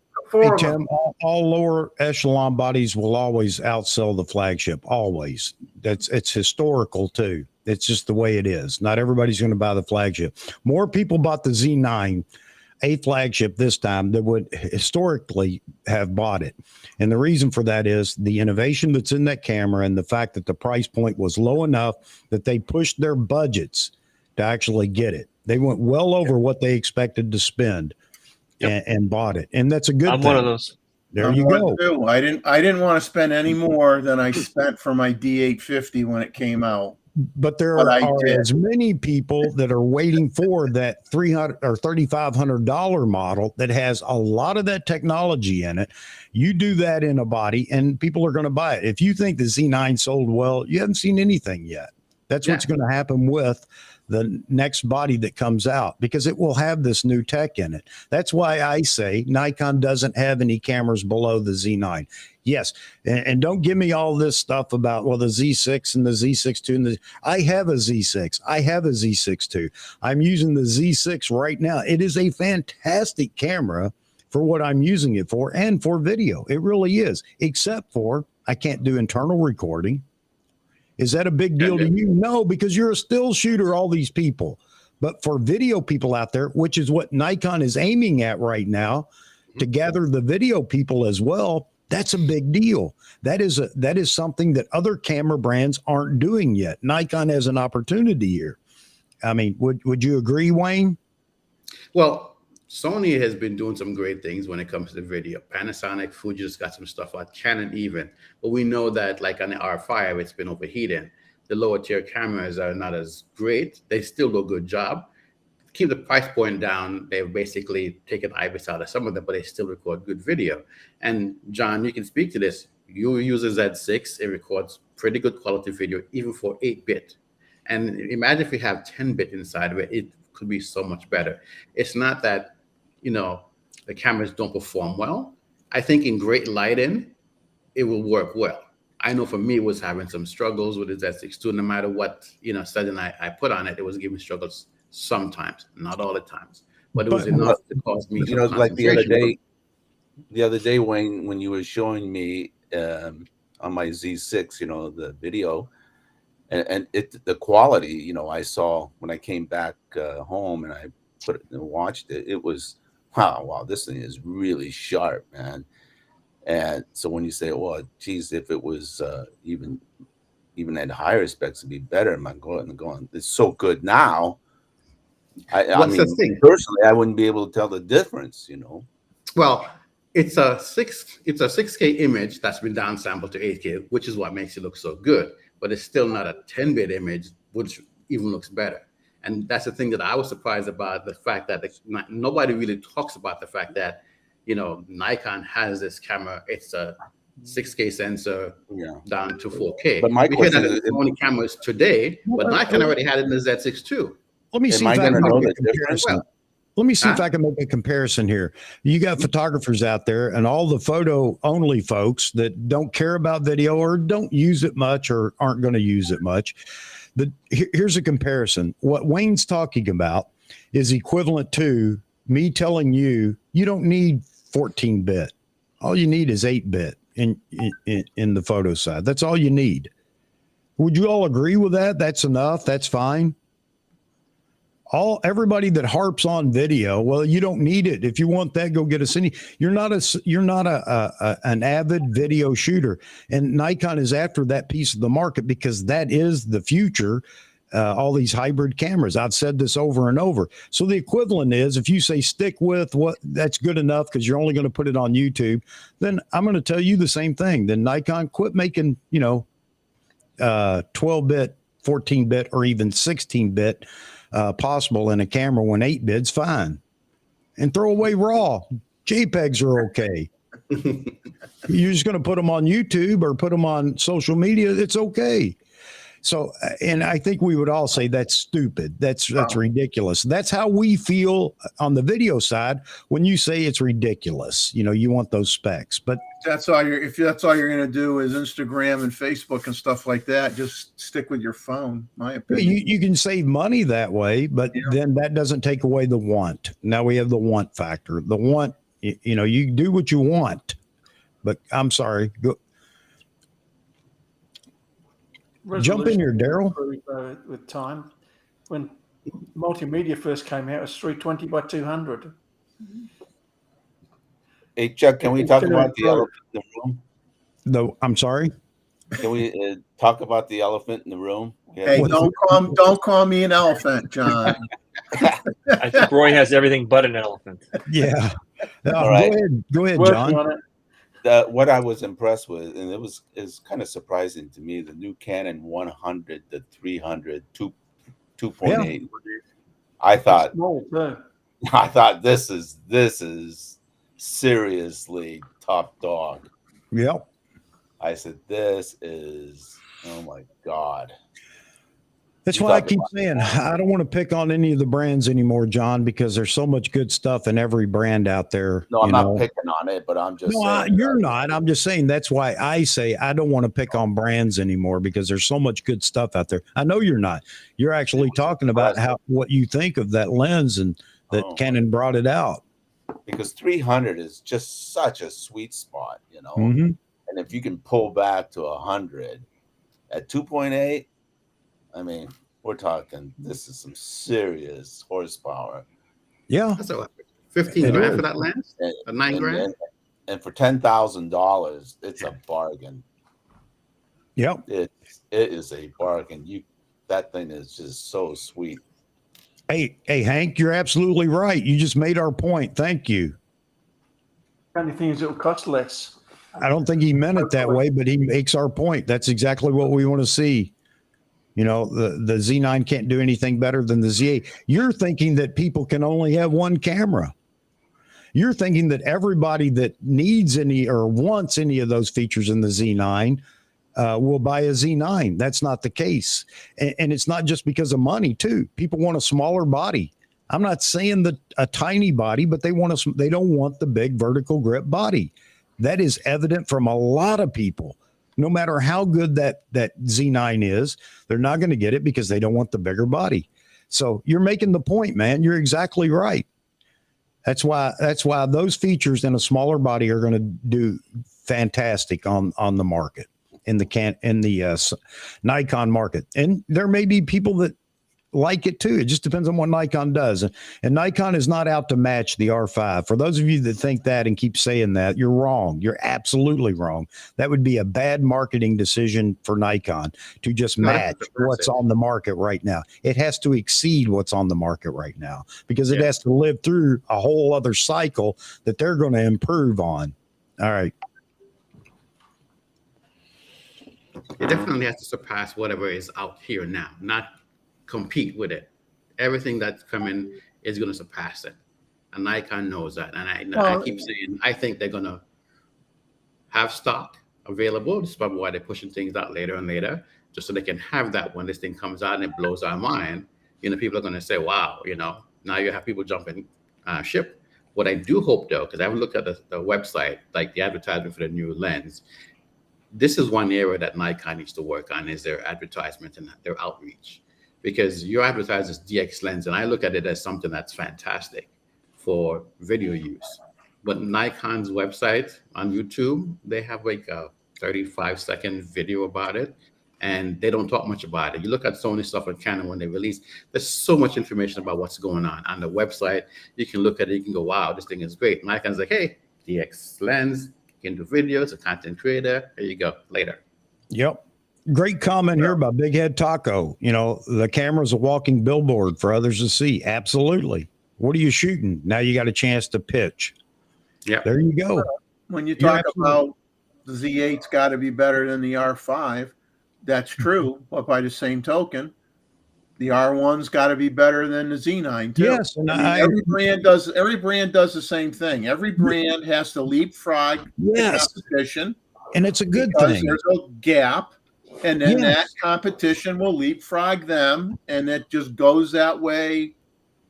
[SPEAKER 2] Tim, all lower echelon bodies will always outsell the flagship. Always. It's historical too. It's just the way it is. Not everybody's going to buy the flagship. More people bought the Z9 a flagship this time that would historically have bought it. And the reason for that is the innovation that's in that camera and the fact that the price point was low enough that they pushed their budgets to actually get it. They went well over what they expected to spend and bought it. And that's a good thing.
[SPEAKER 6] I'm one of those.
[SPEAKER 2] There you go.
[SPEAKER 3] Too. I didn't want to spend any more than I spent for my D850 when it came out.
[SPEAKER 2] But there are as many people that are waiting for that $300 or $3,500 model that has a lot of that technology in it. You do that in a body and people are going to buy it. If you think the Z9 sold well, you haven't seen anything yet. That's what's going to happen with the next body that comes out, because it will have this new tech in it. That's why I say Nikon doesn't have any cameras below the Z9. Yes. And don't give me all this stuff about, well, the Z6 and the Z6 II. And I have a Z6. I have a Z6 II. I'm using the Z6 right now. It is a fantastic camera for what I'm using it for and for video. It really is, except for I can't do internal recording. Is that a big deal to you? No, because you're a still shooter, all these people. But for video people out there, which is what Nikon is aiming at right now, to gather the video people as well, that's a big deal. That is something that other camera brands aren't doing yet. Nikon has an opportunity here. I mean, would you agree, Wayne?
[SPEAKER 5] Well, Sony has been doing some great things when it comes to the video. Panasonic, Fuji just got some stuff out, Canon even. But we know that like on the R5, it's been overheating. The lower tier cameras are not as great. They still do a good job. Keep the price point down. They've basically taken IBIS out of some of them, but they still record good video. And John, you can speak to this. You use a Z6, it records pretty good quality video, even for 8-bit. And imagine if you have 10-bit inside of it, it could be so much better. It's not that, the cameras don't perform well. I think in great lighting, it will work well. I know for me, it was having some struggles with the Z6 II. No matter what, setting I put on it, it was giving struggles sometimes, not all the times. But it was enough to cause me some
[SPEAKER 7] like the other day, Wayne, when you were showing me on my Z6, the video, and the quality, I saw when I came back home and I put it and watched it, it was, wow, this thing is really sharp, man. And so when you say, well, geez, if it was even at higher specs, it'd be better. I'm going, it's so good now. I mean, personally, I wouldn't be able to tell the difference,
[SPEAKER 5] Well, it's a 6K image that's been downsampled to 8K, which is what makes it look so good. But it's still not a 10-bit image, which even looks better. And that's the thing that I was surprised about, the fact that nobody really talks about the fact that, Nikon has this camera. It's a 6K sensor down to 4K.
[SPEAKER 7] But my question is,
[SPEAKER 5] the only cameras today, but Nikon already had it in the Z6 II.
[SPEAKER 2] Let me see if I can make a comparison. Let me see if I can make a comparison here. You got photographers out there and all the photo only folks that don't care about video or don't use it much or aren't going to use it much. Here's a comparison. What Wayne's talking about is equivalent to me telling you, you don't need 14-bit. All you need is 8-bit in the photo side. That's all you need. Would you all agree with that? That's enough. That's fine. Everybody that harps on video, well, you don't need it. If you want that, go get a cine. You're not an avid video shooter, and Nikon is after that piece of the market because that is the future. All these hybrid cameras. I've said this over and over. So the equivalent is if you say stick with what that's good enough because you're only going to put it on YouTube, then I'm going to tell you the same thing. Then Nikon, quit making 12-bit, 14-bit, or even 16-bit. Possible in a camera when 8-bit's fine, and throw away RAW. JPEGs are okay. You're just going to put them on YouTube or put them on social media. It's okay. So, and I think we would all say that's stupid. That's ridiculous. That's how we feel on the video side when you say it's ridiculous. You want those specs, but
[SPEAKER 3] if that's all you're going to do is Instagram and Facebook and stuff like that, just stick with your phone. My opinion.
[SPEAKER 2] You can save money that way, but then that doesn't take away the want. Now we have the want factor. The want, you do what you want, but I'm sorry. Go. Jump in here, Daryl.
[SPEAKER 4] With time, when multimedia first came out, it was 320 by 200.
[SPEAKER 7] Hey, Chuck, can we talk about the elephant in the room?
[SPEAKER 2] I'm sorry.
[SPEAKER 7] Can we talk about the elephant in the room?
[SPEAKER 3] Hey, don't call me an elephant, John.
[SPEAKER 6] I think Roy has everything but an elephant.
[SPEAKER 2] Yeah.
[SPEAKER 7] All right.
[SPEAKER 2] Go ahead,
[SPEAKER 4] Working
[SPEAKER 2] John.
[SPEAKER 4] on it.
[SPEAKER 7] What I was impressed with, and is kind of surprising to me, the new Canon 100, the 300, 2.8. I thought this is seriously top dog.
[SPEAKER 2] Yep.
[SPEAKER 7] I said, this is, oh my God.
[SPEAKER 2] That's why I keep saying I don't want to pick on any of the brands anymore, John, because there's so much good stuff in every brand out there.
[SPEAKER 7] No, I'm not picking on it, but I'm just saying.
[SPEAKER 2] You're not. I'm just saying that's why I say I don't want to pick on brands anymore, because there's so much good stuff out there. I know you're not. You're actually talking about what you think of that lens and that Canon brought it out.
[SPEAKER 7] Because 300 is just such a sweet spot, you know.
[SPEAKER 2] Mm-hmm.
[SPEAKER 7] And if you can pull back to 100 at 2.8, I mean, we're talking, this is some serious horsepower.
[SPEAKER 2] Yeah.
[SPEAKER 5] That's a 15 grand for that lens? Or 9 grand?
[SPEAKER 7] And for $10,000, it's a bargain.
[SPEAKER 2] Yep.
[SPEAKER 7] It is a bargain. That thing is just so sweet.
[SPEAKER 2] Hey, Hank, you're absolutely right. You just made our point. Thank you.
[SPEAKER 4] Only thing is, it will cost less.
[SPEAKER 2] I don't think he meant it that way, but he makes our point. That's exactly what we want to see. You know, the Z9 can't do anything better than the Z8. You're thinking that people can only have one camera. You're thinking that everybody that needs any or wants any of those features in the Z9 will buy a Z9. That's not the case. And it's not just because of money, too. People want a smaller body. I'm not saying that a tiny body, but they don't want the big vertical grip body. That is evident from a lot of people. No matter how good that Z9 is, they're not going to get it because they don't want the bigger body. So you're making the point, man. You're exactly right. That's why those features in a smaller body are going to do fantastic on the market, in the Nikon market. And there may be people that like it too. It just depends on what Nikon does. And Nikon is not out to match the R5. For those of you that think that and keep saying that, you're wrong. You're absolutely wrong. That would be a bad marketing decision for Nikon to just match what's on the market right now. It has to exceed what's on the market right now, because it has to live through a whole other cycle that they're going to improve on. All right.
[SPEAKER 5] It definitely has to surpass whatever is out here now, not compete with it. Everything that's coming is going to surpass it, and Nikon knows that. And I keep saying, I think they're going to have stock available. This is probably why they're pushing things out later and later, just so they can have that when this thing comes out and it blows our mind. You know, people are going to say, wow, you know, now you have people jumping ship. What I do hope, though, because I haven't looked at the website, like the advertisement for the new lens, this is one area that Nikon needs to work on, is their advertisement and their outreach. Because your advertise as DX lens, and I look at it as something that's fantastic for video use. But Nikon's website on YouTube, they have like a 35-second video about it, and they don't talk much about it. You look at Sony stuff and Canon when they release, there's so much information about what's going on the website. You can look at it, you can go, wow, this thing is great. Nikon's like, hey, DX lens, you can do videos, a content creator. There you go, later.
[SPEAKER 2] Yep. Great comment here by Big Head Taco. You know, the camera's a walking billboard for others to see. Absolutely. What are you shooting? Now you got a chance to pitch.
[SPEAKER 5] Yeah.
[SPEAKER 2] There you go.
[SPEAKER 3] When you talk about the Z8's got to be better than the R5, that's true. But by the same token, the R1's got to be better than the Z9 too.
[SPEAKER 2] Yes, and
[SPEAKER 3] every brand does the same thing. Every brand has to leapfrog the competition,
[SPEAKER 2] and it's a good thing.
[SPEAKER 3] There's a gap. And then that competition will leapfrog them, and it just goes that way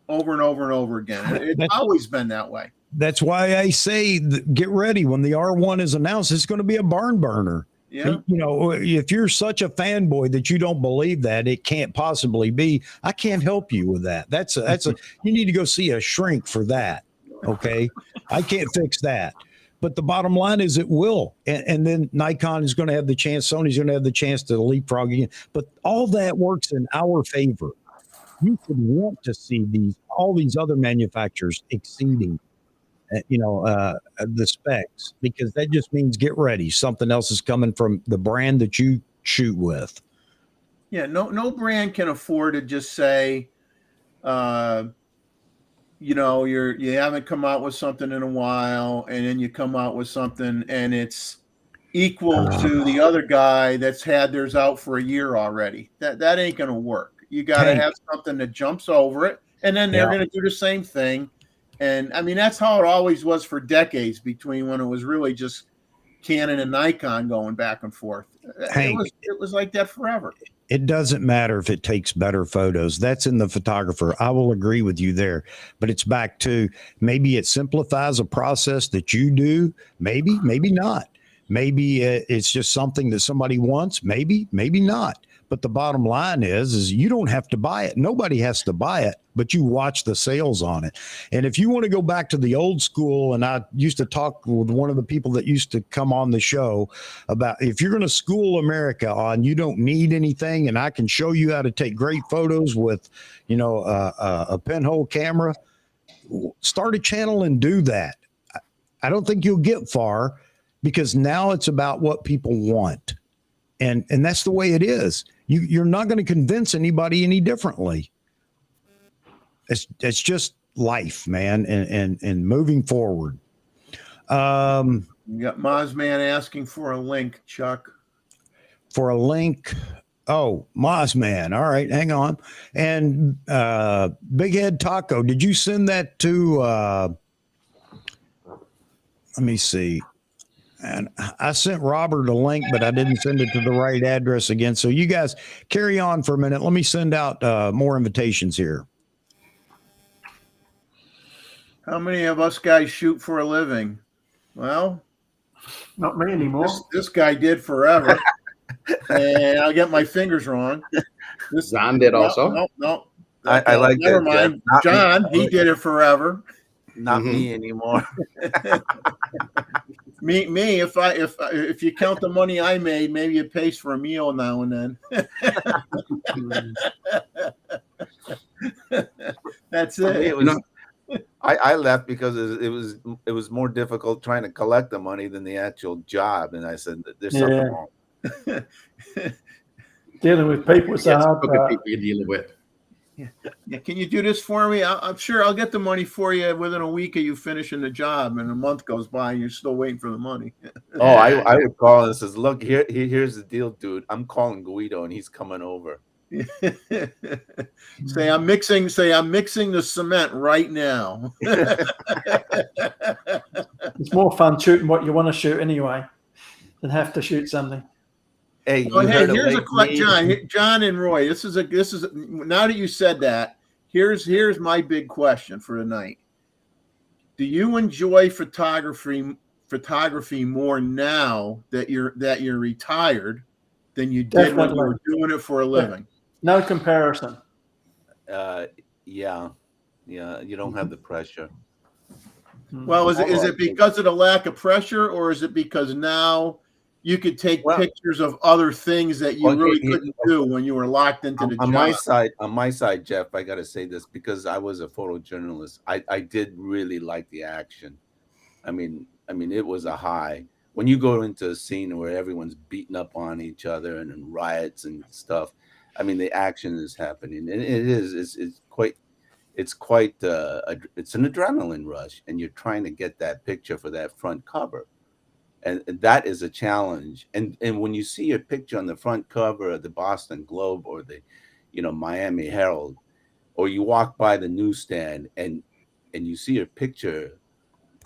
[SPEAKER 3] over and over and over again. It's always been that way.
[SPEAKER 2] That's why I say, get ready. When the R1 is announced, it's going to be a barn burner.
[SPEAKER 3] Yeah.
[SPEAKER 2] You know, if you're such a fanboy that you don't believe that it can't possibly be, I can't help you with that. That's you need to go see a shrink for that. Okay. I can't fix that. But the bottom line is it will. And then Nikon is going to have the chance. Sony's going to have the chance to leapfrog again. But all that works in our favor. You could want to see all these other manufacturers exceeding the specs, because that just means get ready. Something else is coming from the brand that you shoot with.
[SPEAKER 3] Yeah, no brand can afford to just say, you haven't come out with something in a while, and then you come out with something and it's equal to the other guy that's had theirs out for a year already. That ain't gonna work. You got to have something that jumps over it, and then they're gonna do the same thing. And I mean, that's how it always was for decades, between when it was really just Canon and Nikon going back and forth. It was like that forever.
[SPEAKER 2] It doesn't matter if it takes better photos. That's in the photographer. I will agree with you there. But it's back to, maybe it simplifies a process that you do. Maybe not. Maybe it's just something that somebody wants. Maybe not. But the bottom line is you don't have to buy it. Nobody has to buy it, but you watch the sales on it. And if you want to go back to the old school, and I used to talk with one of the people that used to come on the show about, if you're going to school America on, you don't need anything, and I can show you how to take great photos with, a pinhole camera, start a channel and do that. I don't think you'll get far, because now it's about what people want. And that's the way it is. You're not going to convince anybody any differently. It's just life, man, and moving forward.
[SPEAKER 3] You got Mozman asking for a link, Chuck.
[SPEAKER 2] For a link. Oh, Mozman. All right, hang on. And Big Head Taco, did you send that to let me see. And I sent Robert a link, but I didn't send it to the right address again. So you guys carry on for a minute. Let me send out more invitations here.
[SPEAKER 3] How many of us guys shoot for a living? Well,
[SPEAKER 4] not me anymore.
[SPEAKER 3] This guy did forever. And I'll get my fingers wrong.
[SPEAKER 5] John did also.
[SPEAKER 3] No.
[SPEAKER 7] I like
[SPEAKER 3] never
[SPEAKER 7] that.
[SPEAKER 3] mind. John, he did it forever.
[SPEAKER 7] Not me anymore.
[SPEAKER 3] Me, if you count the money I made, maybe it pays for a meal now and then. That's it.
[SPEAKER 7] I left because it was more difficult trying to collect the money than the actual job, and I said there's something wrong.
[SPEAKER 4] Dealing with people is hard.
[SPEAKER 5] People you're dealing with.
[SPEAKER 3] Yeah. Can you do this for me? I'm sure I'll get the money for you within a week of you finishing the job, and a month goes by and you're still waiting for the money.
[SPEAKER 7] Oh, I would call and says, look, here's the deal, dude. I'm calling Guido and he's coming over.
[SPEAKER 3] Say I'm mixing the cement right now.
[SPEAKER 4] It's more fun shooting what you want to shoot anyway than have to shoot something.
[SPEAKER 7] Hey,
[SPEAKER 3] here's a question, John and Roy. This is now that you said that, here's my big question for tonight. Do you enjoy photography more now that you're retired than you did when you were doing it for a living?
[SPEAKER 4] No comparison.
[SPEAKER 7] Yeah. You don't have the pressure.
[SPEAKER 3] Well, is it because of the lack of pressure, or is it because now you could take pictures of other things that you really couldn't do when you were locked into the job?
[SPEAKER 7] On my side, Jeff, I got to say this, because I was a photojournalist. I did really like the action. I mean, it was a high. When you go into a scene where everyone's beating up on each other and riots and stuff, I mean, the action is happening, and it's an adrenaline rush, and you're trying to get that picture for that front cover. And that is a challenge. And when you see your picture on the front cover of the Boston Globe or the, Miami Herald, or you walk by the newsstand and you see your picture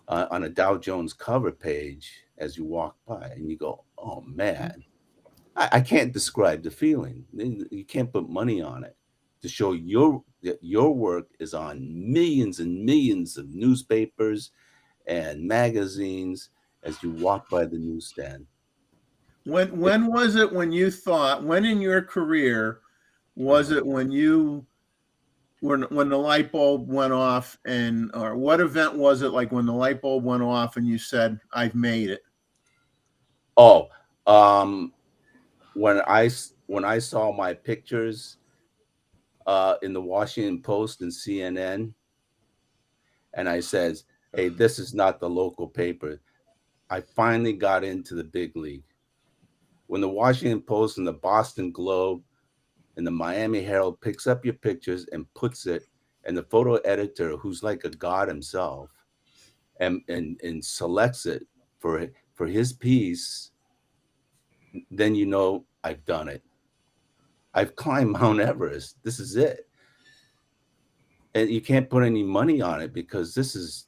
[SPEAKER 7] on a Dow Jones cover page as you walk by, and you go, oh man, I can't describe the feeling. You can't put money on it to show that your work is on millions and millions of newspapers and magazines as you walk by the newsstand.
[SPEAKER 3] When was it when you thought, when in your career was it when the light bulb went off, or what event was it like when the light bulb went off and you said, I've made it?
[SPEAKER 7] Oh, when I saw my pictures in the Washington Post and CNN, and I says, hey, this is not the local paper. I finally got into the big league. When the Washington Post and the Boston Globe and the Miami Herald picks up your pictures and puts it, and the photo editor, who's like a god himself, and selects it for his piece, then you know I've done it. I've climbed Mount Everest. This is it. And you can't put any money on it because this is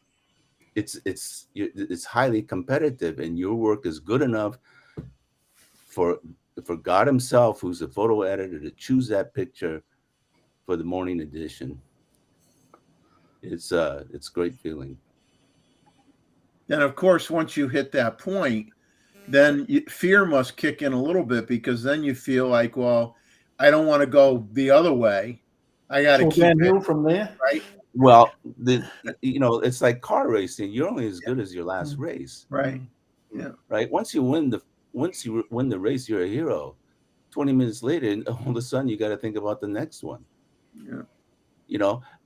[SPEAKER 7] it's highly competitive, and your work is good enough for God himself, who's a photo editor, to choose that picture for the morning edition. It's a great feeling.
[SPEAKER 3] And of course, once you hit that point, then fear must kick in a little bit, because then you feel like, well, I don't want to go the other way. I got to keep
[SPEAKER 4] downhill from there,
[SPEAKER 3] right?
[SPEAKER 7] Well, it's like car racing. You're only as good as your last race,
[SPEAKER 3] right? Yeah,
[SPEAKER 7] right. Once you win the race, you're a hero. 20 minutes later, and all of a sudden, you got to think about the next one.
[SPEAKER 3] Yeah.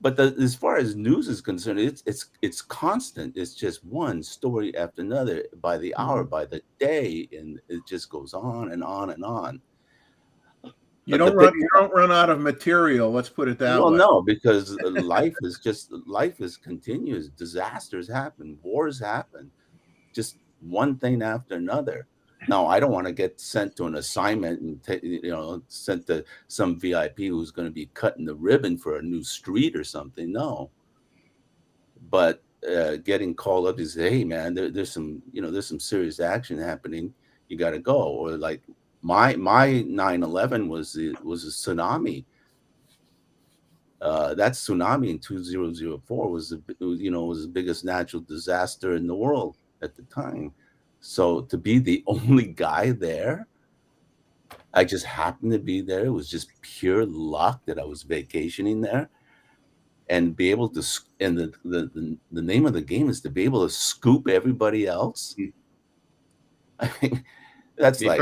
[SPEAKER 7] But as far as news is concerned, it's constant. It's just one story after another, by the hour, by the day, and it just goes on and on and on.
[SPEAKER 3] You don't run out of material. Let's put it that way.
[SPEAKER 7] Well, no, because life is continuous. Disasters happen, wars happen, just one thing after another. Now, I don't want to get sent to an assignment and sent to some VIP who's going to be cutting the ribbon for a new street or something. No, but getting called up to say, "Hey, man, there's some serious action happening. You got to go." Or like my 9/11 was a tsunami. That tsunami in 2004 was the biggest natural disaster in the world at the time. So to be the only guy there, I just happened to be there. It was just pure luck that I was vacationing there, and be able to. And the name of the game is to be able to scoop everybody else. I mean, that's like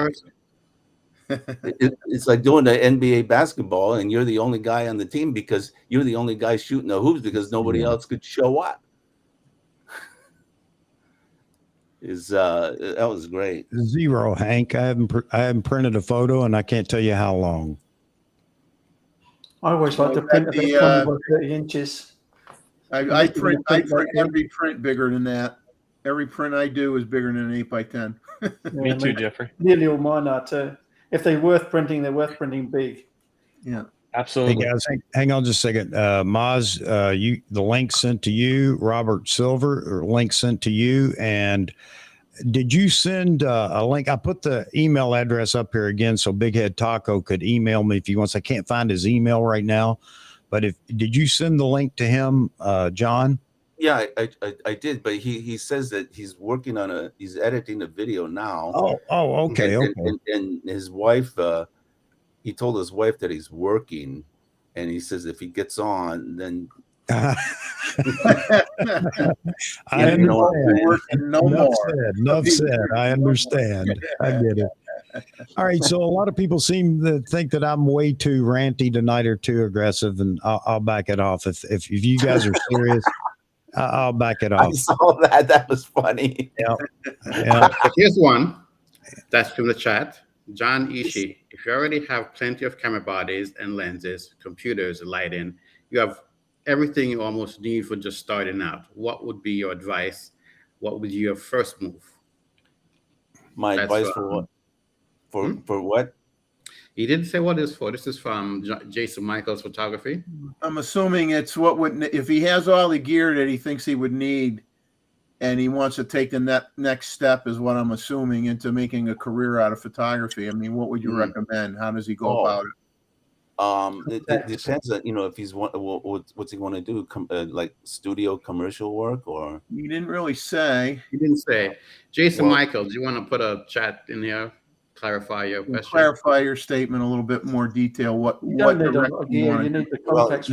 [SPEAKER 7] it's like doing the NBA basketball, and you're the only guy on the team because you're the only guy shooting the hoops because nobody else could show up. That was great.
[SPEAKER 2] Zero, Hank. I haven't printed a photo, and I can't tell you how long.
[SPEAKER 4] I always like to print about 20 by 30 inches.
[SPEAKER 3] I print every print bigger than that. Every print I do is bigger than an 8x10.
[SPEAKER 6] Me too, Jeffrey.
[SPEAKER 4] Nearly all mine are too. If they're worth printing, they're worth printing big.
[SPEAKER 3] Yeah,
[SPEAKER 2] Hey
[SPEAKER 6] absolutely.
[SPEAKER 2] guys, hang on just a second. Maz, the link sent to you. Robert Silver, link sent to you. And did you send a link? I put the email address up here again so Big Head Taco could email me if he wants. I can't find his email right now, but did you send the link to him, John?
[SPEAKER 7] Yeah, I did, but he says that he's editing a video now.
[SPEAKER 2] Oh, okay,
[SPEAKER 7] and his wife, he told his wife that he's working, and he says if he gets on, then
[SPEAKER 2] I understand. Enough said. I understand. I get it. All right. So a lot of people seem to think that I'm way too ranty tonight or too aggressive, and I'll back it off. If you guys are serious, I'll back it off.
[SPEAKER 7] I saw that. That was funny.
[SPEAKER 2] Yeah.
[SPEAKER 5] Here's one that's from the chat. John Ishii, if you already have plenty of camera bodies and lenses, computers, lighting, you have everything you almost need for just starting out, what would be your advice? What would be your first move?
[SPEAKER 7] My advice for what? For what?
[SPEAKER 5] He didn't say what it's for. This is from Jason Michaels Photography.
[SPEAKER 3] I'm assuming it's if he has all the gear that he thinks he would need, and he wants to take the next step, is what I'm assuming, into making a career out of photography. I mean, what would you recommend? How does he go about it?
[SPEAKER 7] It depends on, if he's what's he want to do, like studio commercial work, or
[SPEAKER 3] he didn't really say.
[SPEAKER 5] He didn't say. Jason Michaels, you want to put a chat in here? Clarify your question.
[SPEAKER 3] Clarify your statement a little bit more detail.
[SPEAKER 4] You need the context.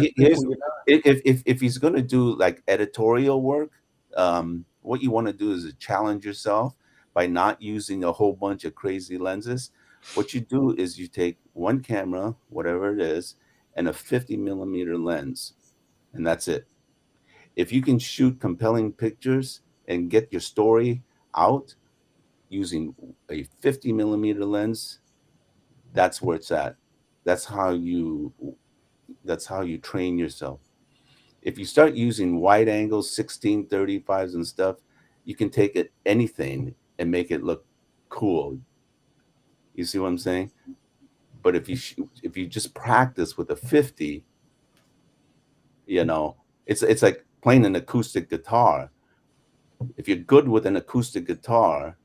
[SPEAKER 7] If he's going to do like editorial work, what you want to do is challenge yourself by not using a whole bunch of crazy lenses. What you do is you take one camera, whatever it is, and a 50 millimeter lens, and that's it. if you can shoot compelling pictures and get your story out using a 50 millimeter lens, that's where it's at. That's how you train yourself. If you start using wide angles, 16-35s and stuff, you can take it anything and make it look cool. You see what I'm saying? But if you just practice with a 50, you know, it's like playing an acoustic guitar. If you're good with an acoustic guitar,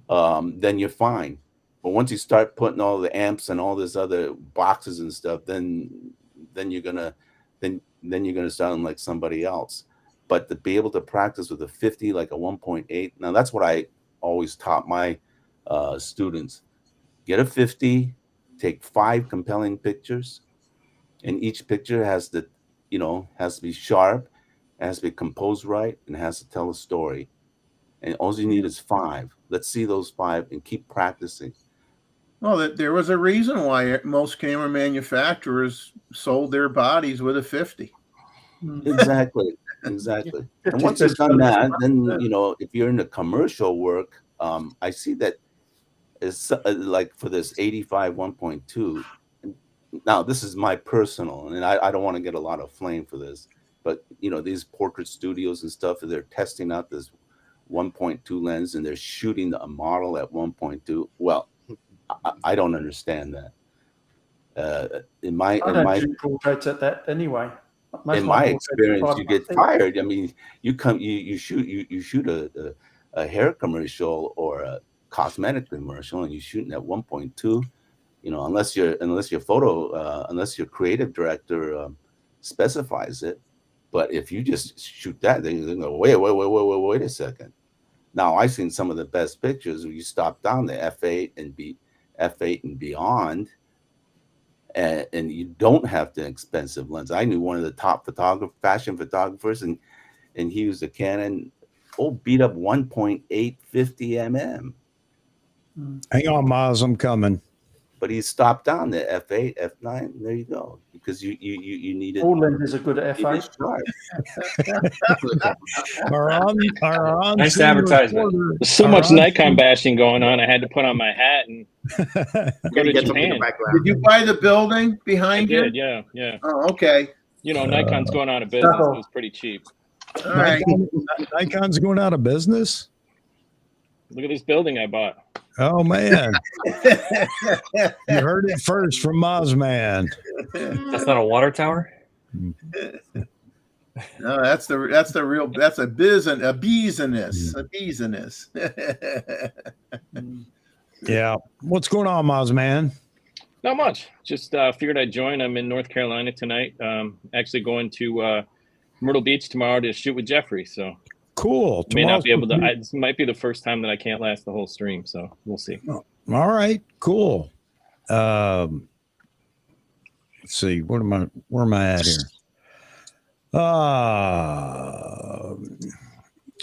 [SPEAKER 7] then you're fine. But once you start putting all the amps and all this other boxes and stuff, then you're gonna sound like somebody else. But to be able to practice with a 50, like a 1.8, now that's what I always taught my students. Get a 50, take 5 compelling pictures, and each picture has to be sharp, it has to be composed right, and it has to tell a story. And all you need is 5. Let's see those 5 and keep practicing.
[SPEAKER 3] Well, there was a reason why most camera manufacturers sold their bodies with a 50.
[SPEAKER 7] Exactly. And once you've done that, then if you're in the commercial work, I see that is like for this 85 1.2. Now this is my personal, and I don't want to get a lot of flame for this, but these portrait studios and stuff, they're testing out this 1.2 lens and they're shooting a model at 1.2. Well, I don't understand that. In my
[SPEAKER 4] portraits at that anyway.
[SPEAKER 7] In my experience, you get tired. I mean, you shoot a hair commercial or a cosmetic commercial, and you're shooting at 1.2. Unless your creative director specifies it. But if you just shoot that, then you go, wait a second. Now I've seen some of the best pictures where you stop down the F8 and beyond, and you don't have the expensive lens. I knew one of the top fashion photographers, and he used a Canon beat up 1.8 50 mm.
[SPEAKER 2] Hang on, Miles, I'm coming.
[SPEAKER 7] But he stopped down the F8, F9. There you go, because you need it.
[SPEAKER 4] All lenses are good at F8.
[SPEAKER 6] Nice advertisement.
[SPEAKER 8] There's so much Nikon bashing going on. I had to put on my hat and go to Japan.
[SPEAKER 3] Did you buy the building behind you?
[SPEAKER 8] I did, yeah.
[SPEAKER 3] Oh, okay.
[SPEAKER 8] Nikon's going out of business. It was pretty cheap.
[SPEAKER 3] All right.
[SPEAKER 2] Nikon's going out of business?
[SPEAKER 8] Look at this building I bought.
[SPEAKER 2] Oh, man. You heard it first from Mozman.
[SPEAKER 6] That's not a water tower?
[SPEAKER 3] No, that's a business.
[SPEAKER 2] Yeah. What's going on, Mozman?
[SPEAKER 8] Not much. Just figured I'd join. I'm in North Carolina tonight. Actually going to Myrtle Beach tomorrow to shoot with Jeffrey. So
[SPEAKER 2] cool.
[SPEAKER 8] May not be able to. This might be the first time that I can't last the whole stream. So we'll see.
[SPEAKER 2] All right. Cool. Let's see. Where am I at here?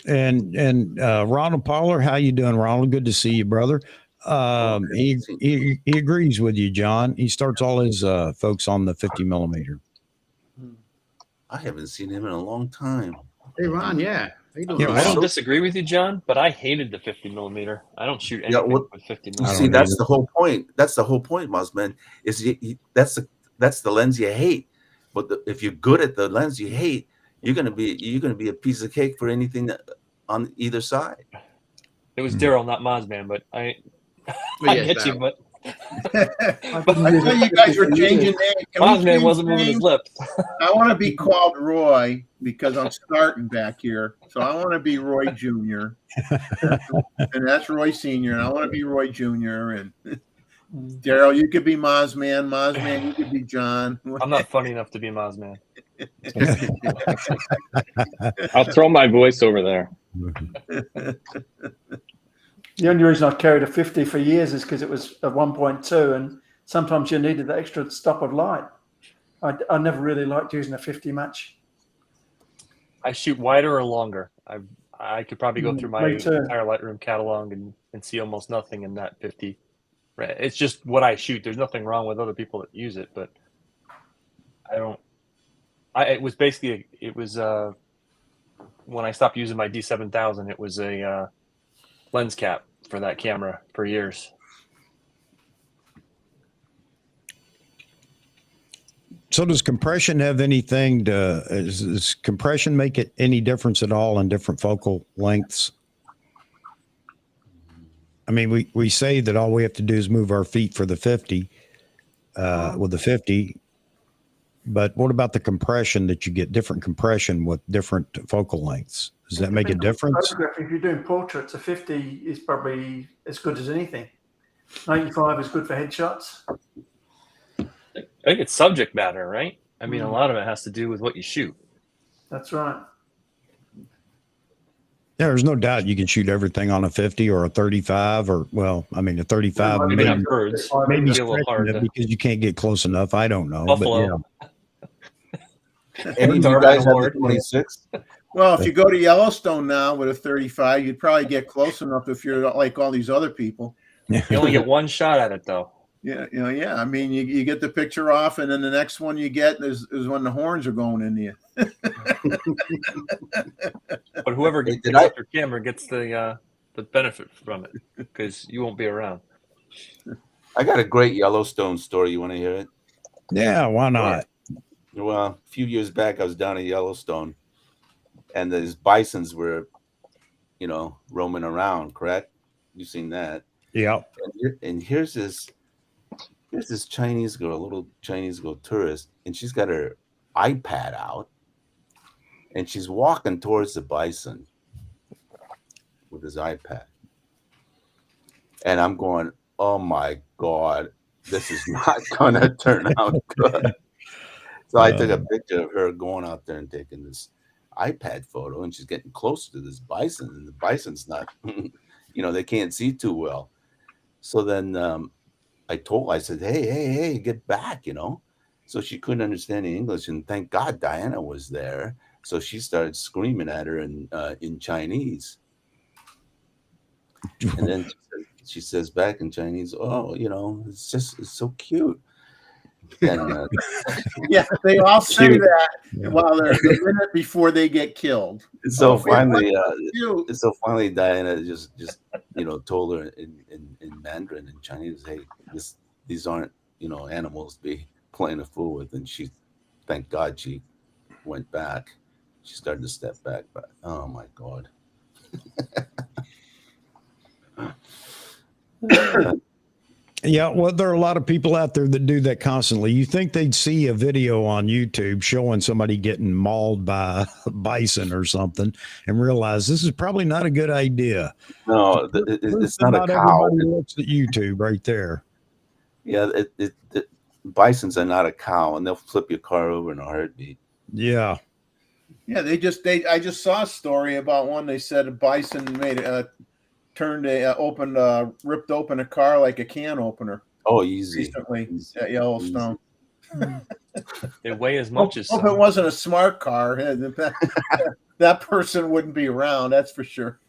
[SPEAKER 2] And Ronald Pollard, how you doing, Ronald? Good to see you, brother. He agrees with you, John. He starts all his folks on the 50 millimeter.
[SPEAKER 7] I haven't seen him in a long time.
[SPEAKER 5] Hey, Ron, yeah.
[SPEAKER 6] I don't disagree with you, John, but I hated the 50 millimeter. I don't shoot anything with 50 millimeter.
[SPEAKER 7] See, that's the whole point. That's the whole point, Mozman. Is that's the lens you hate. But if you're good at the lens you hate, you're gonna be a piece of cake for anything on either side.
[SPEAKER 6] It was Daryl, not Mozman, but I get you, but
[SPEAKER 3] I thought you guys were changing names.
[SPEAKER 6] Mozman wasn't moving his lips.
[SPEAKER 3] I want to be called Roy because I'm starting back here. So I want to be Roy Jr. and that's Roy Sr. And I want to be Roy Jr. And Daryl, you could be Mozman. Mozman, you could be John.
[SPEAKER 6] I'm not funny enough to be Mozman.
[SPEAKER 8] I'll throw my voice over there.
[SPEAKER 4] The only reason I carried a 50 for years is because it was a 1.2, and sometimes you needed the extra stop of light. I never really liked using a 50 much.
[SPEAKER 6] I shoot wider or longer. I could probably go through my entire Lightroom catalog and see almost nothing in that 50. It's just what I shoot. There's nothing wrong with other people that use it, but I don't. It was basically when I stopped using my D7000, it was a lens cap for that camera for years.
[SPEAKER 2] So does compression have anything does compression make it any difference at all in different focal lengths? I mean, we say that all we have to do is move our feet for the 50 with the 50, but what about the compression that you get different compression with different focal lengths? Does that make a difference?
[SPEAKER 4] If you're doing portraits, a 50 is probably as good as anything. 95 is good for headshots.
[SPEAKER 6] I think it's subject matter, right? I mean, a lot of it has to do with what you shoot.
[SPEAKER 4] That's right.
[SPEAKER 2] Yeah, there's no doubt you can shoot everything on a 50 or a 35 or, well, I mean, a 35
[SPEAKER 6] Maybe not birds.
[SPEAKER 2] maybe
[SPEAKER 6] a little hard
[SPEAKER 2] because you can't get close enough. I don't know.
[SPEAKER 6] Buffalo.
[SPEAKER 2] But yeah.
[SPEAKER 7] Any of you guys have the 26?
[SPEAKER 3] Well, if you go to Yellowstone now with a 35, you'd probably get close enough if you're like all these other people.
[SPEAKER 6] You only get one shot at it, though.
[SPEAKER 3] Yeah, yeah. I mean, you get the picture off, and then the next one you get is when the horns are going into you.
[SPEAKER 6] But whoever gets your camera gets the benefit from it because you won't be around.
[SPEAKER 7] I got a great Yellowstone story. You want to hear it?
[SPEAKER 2] Yeah, why not?
[SPEAKER 7] Well, a few years back, I was down at Yellowstone, and these bisons were, roaming around. Correct? You've seen that?
[SPEAKER 2] Yeah.
[SPEAKER 7] And here's this Chinese girl, a little Chinese girl tourist, and she's got her iPad out, and she's walking towards the bison with his iPad. And I'm going, oh my God, this is not going to turn out good. So I took a picture of her going out there and taking this iPad photo, and she's getting closer to this bison, and the bison's not, they can't see too well. So then I said, hey, get back, So she couldn't understand the English, and thank God Diana was there. So she started screaming at her in Chinese. And then she says back in Chinese, oh, it's so cute. And,
[SPEAKER 3] yeah, they all say that while they're the minute before they get killed.
[SPEAKER 7] So finally, Diana just told her in Mandarin and Chinese, hey, these aren't animals to be playing a fool with. And thank God she went back. She started to step back, but oh my God.
[SPEAKER 2] Yeah, well, there are a lot of people out there that do that constantly. You think they'd see a video on YouTube showing somebody getting mauled by a bison or something and realize this is probably not a good idea.
[SPEAKER 7] No, it's not a cow.
[SPEAKER 2] Everybody looks at YouTube right there.
[SPEAKER 7] Yeah, bisons are not a cow, and they'll flip your car over in a heartbeat.
[SPEAKER 2] Yeah.
[SPEAKER 3] Yeah, I just saw a story about one. They said a bison ripped open a car like a can opener.
[SPEAKER 7] Oh, easy.
[SPEAKER 3] Recently at Yellowstone.
[SPEAKER 6] They weigh as much as.
[SPEAKER 3] If it wasn't a smart car, that person wouldn't be around. That's for sure.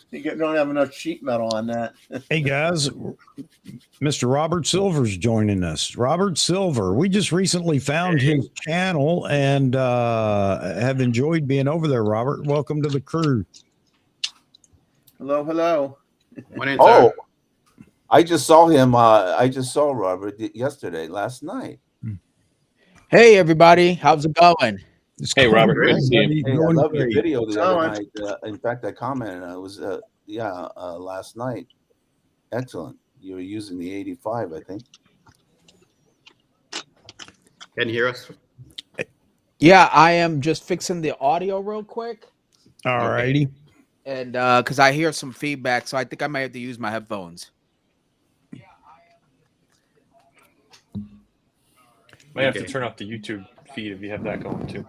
[SPEAKER 3] You don't have enough sheet metal on that.
[SPEAKER 2] Hey guys, Mr. Robert Silver's joining us. Robert Silver, we just recently found his channel and have enjoyed being over there. Robert, welcome to the crew.
[SPEAKER 3] Hello.
[SPEAKER 7] I just saw him. I just saw Robert last night.
[SPEAKER 9] Hey everybody, how's it going?
[SPEAKER 8] Hey Robert, great to see you.
[SPEAKER 7] Hey, I love your video the other night. In fact, I commented. I was last night. Excellent. You were using the 85, I think.
[SPEAKER 5] Can you hear us?
[SPEAKER 9] Yeah, I am just fixing the audio real quick.
[SPEAKER 2] All righty.
[SPEAKER 9] And because I hear some feedback, so I think I might have to use my headphones.
[SPEAKER 6] Might have to turn off the YouTube feed if you have that going too.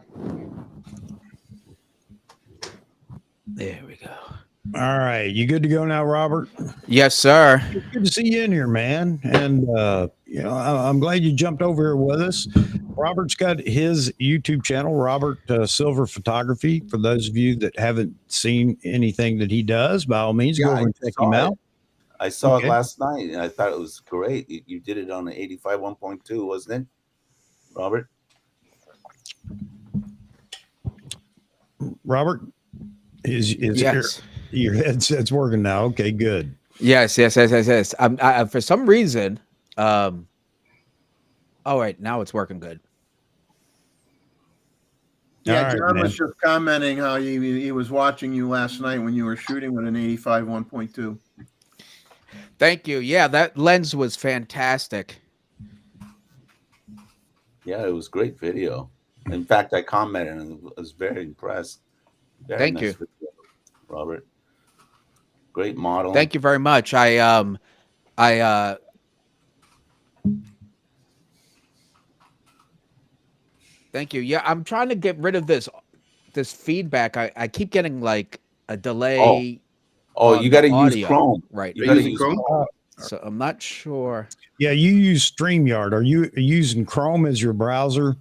[SPEAKER 9] There we go.
[SPEAKER 2] All right. You good to go now, Robert?
[SPEAKER 9] Yes, sir.
[SPEAKER 2] Good to see you in here, man. And, I'm glad you jumped over here with us. Robert's got his YouTube channel, Robert Silver Photography. For those of you that haven't seen anything that he does, by all means, go over and check him out.
[SPEAKER 7] I saw it last night, and I thought it was great. You did it on the 85 1.2, wasn't it, Robert?
[SPEAKER 2] Robert, is
[SPEAKER 9] Yes.
[SPEAKER 2] your headset's working now? Okay, good.
[SPEAKER 9] Yes. For some reason, oh wait, now it's working good.
[SPEAKER 3] Yeah,
[SPEAKER 2] All right,
[SPEAKER 3] John
[SPEAKER 2] man.
[SPEAKER 3] was just commenting how he was watching you last night when you were shooting with an 85 1.2.
[SPEAKER 9] Thank you. Yeah, that lens was fantastic.
[SPEAKER 7] Yeah, it was great video. In fact, I commented and was very impressed. Very
[SPEAKER 9] Thank
[SPEAKER 7] nice
[SPEAKER 9] you.
[SPEAKER 7] video, Robert. Great model.
[SPEAKER 9] Thank you very much. Thank you. Yeah, I'm trying to get rid of this feedback. I keep getting like a delay.
[SPEAKER 7] Oh,
[SPEAKER 9] on
[SPEAKER 7] you got to
[SPEAKER 9] the
[SPEAKER 7] use
[SPEAKER 9] audio
[SPEAKER 7] Chrome.
[SPEAKER 9] right
[SPEAKER 7] You
[SPEAKER 9] now.
[SPEAKER 7] got to use Chrome.
[SPEAKER 9] So I'm not sure.
[SPEAKER 2] Yeah, you use StreamYard. Are you using Chrome as your browser?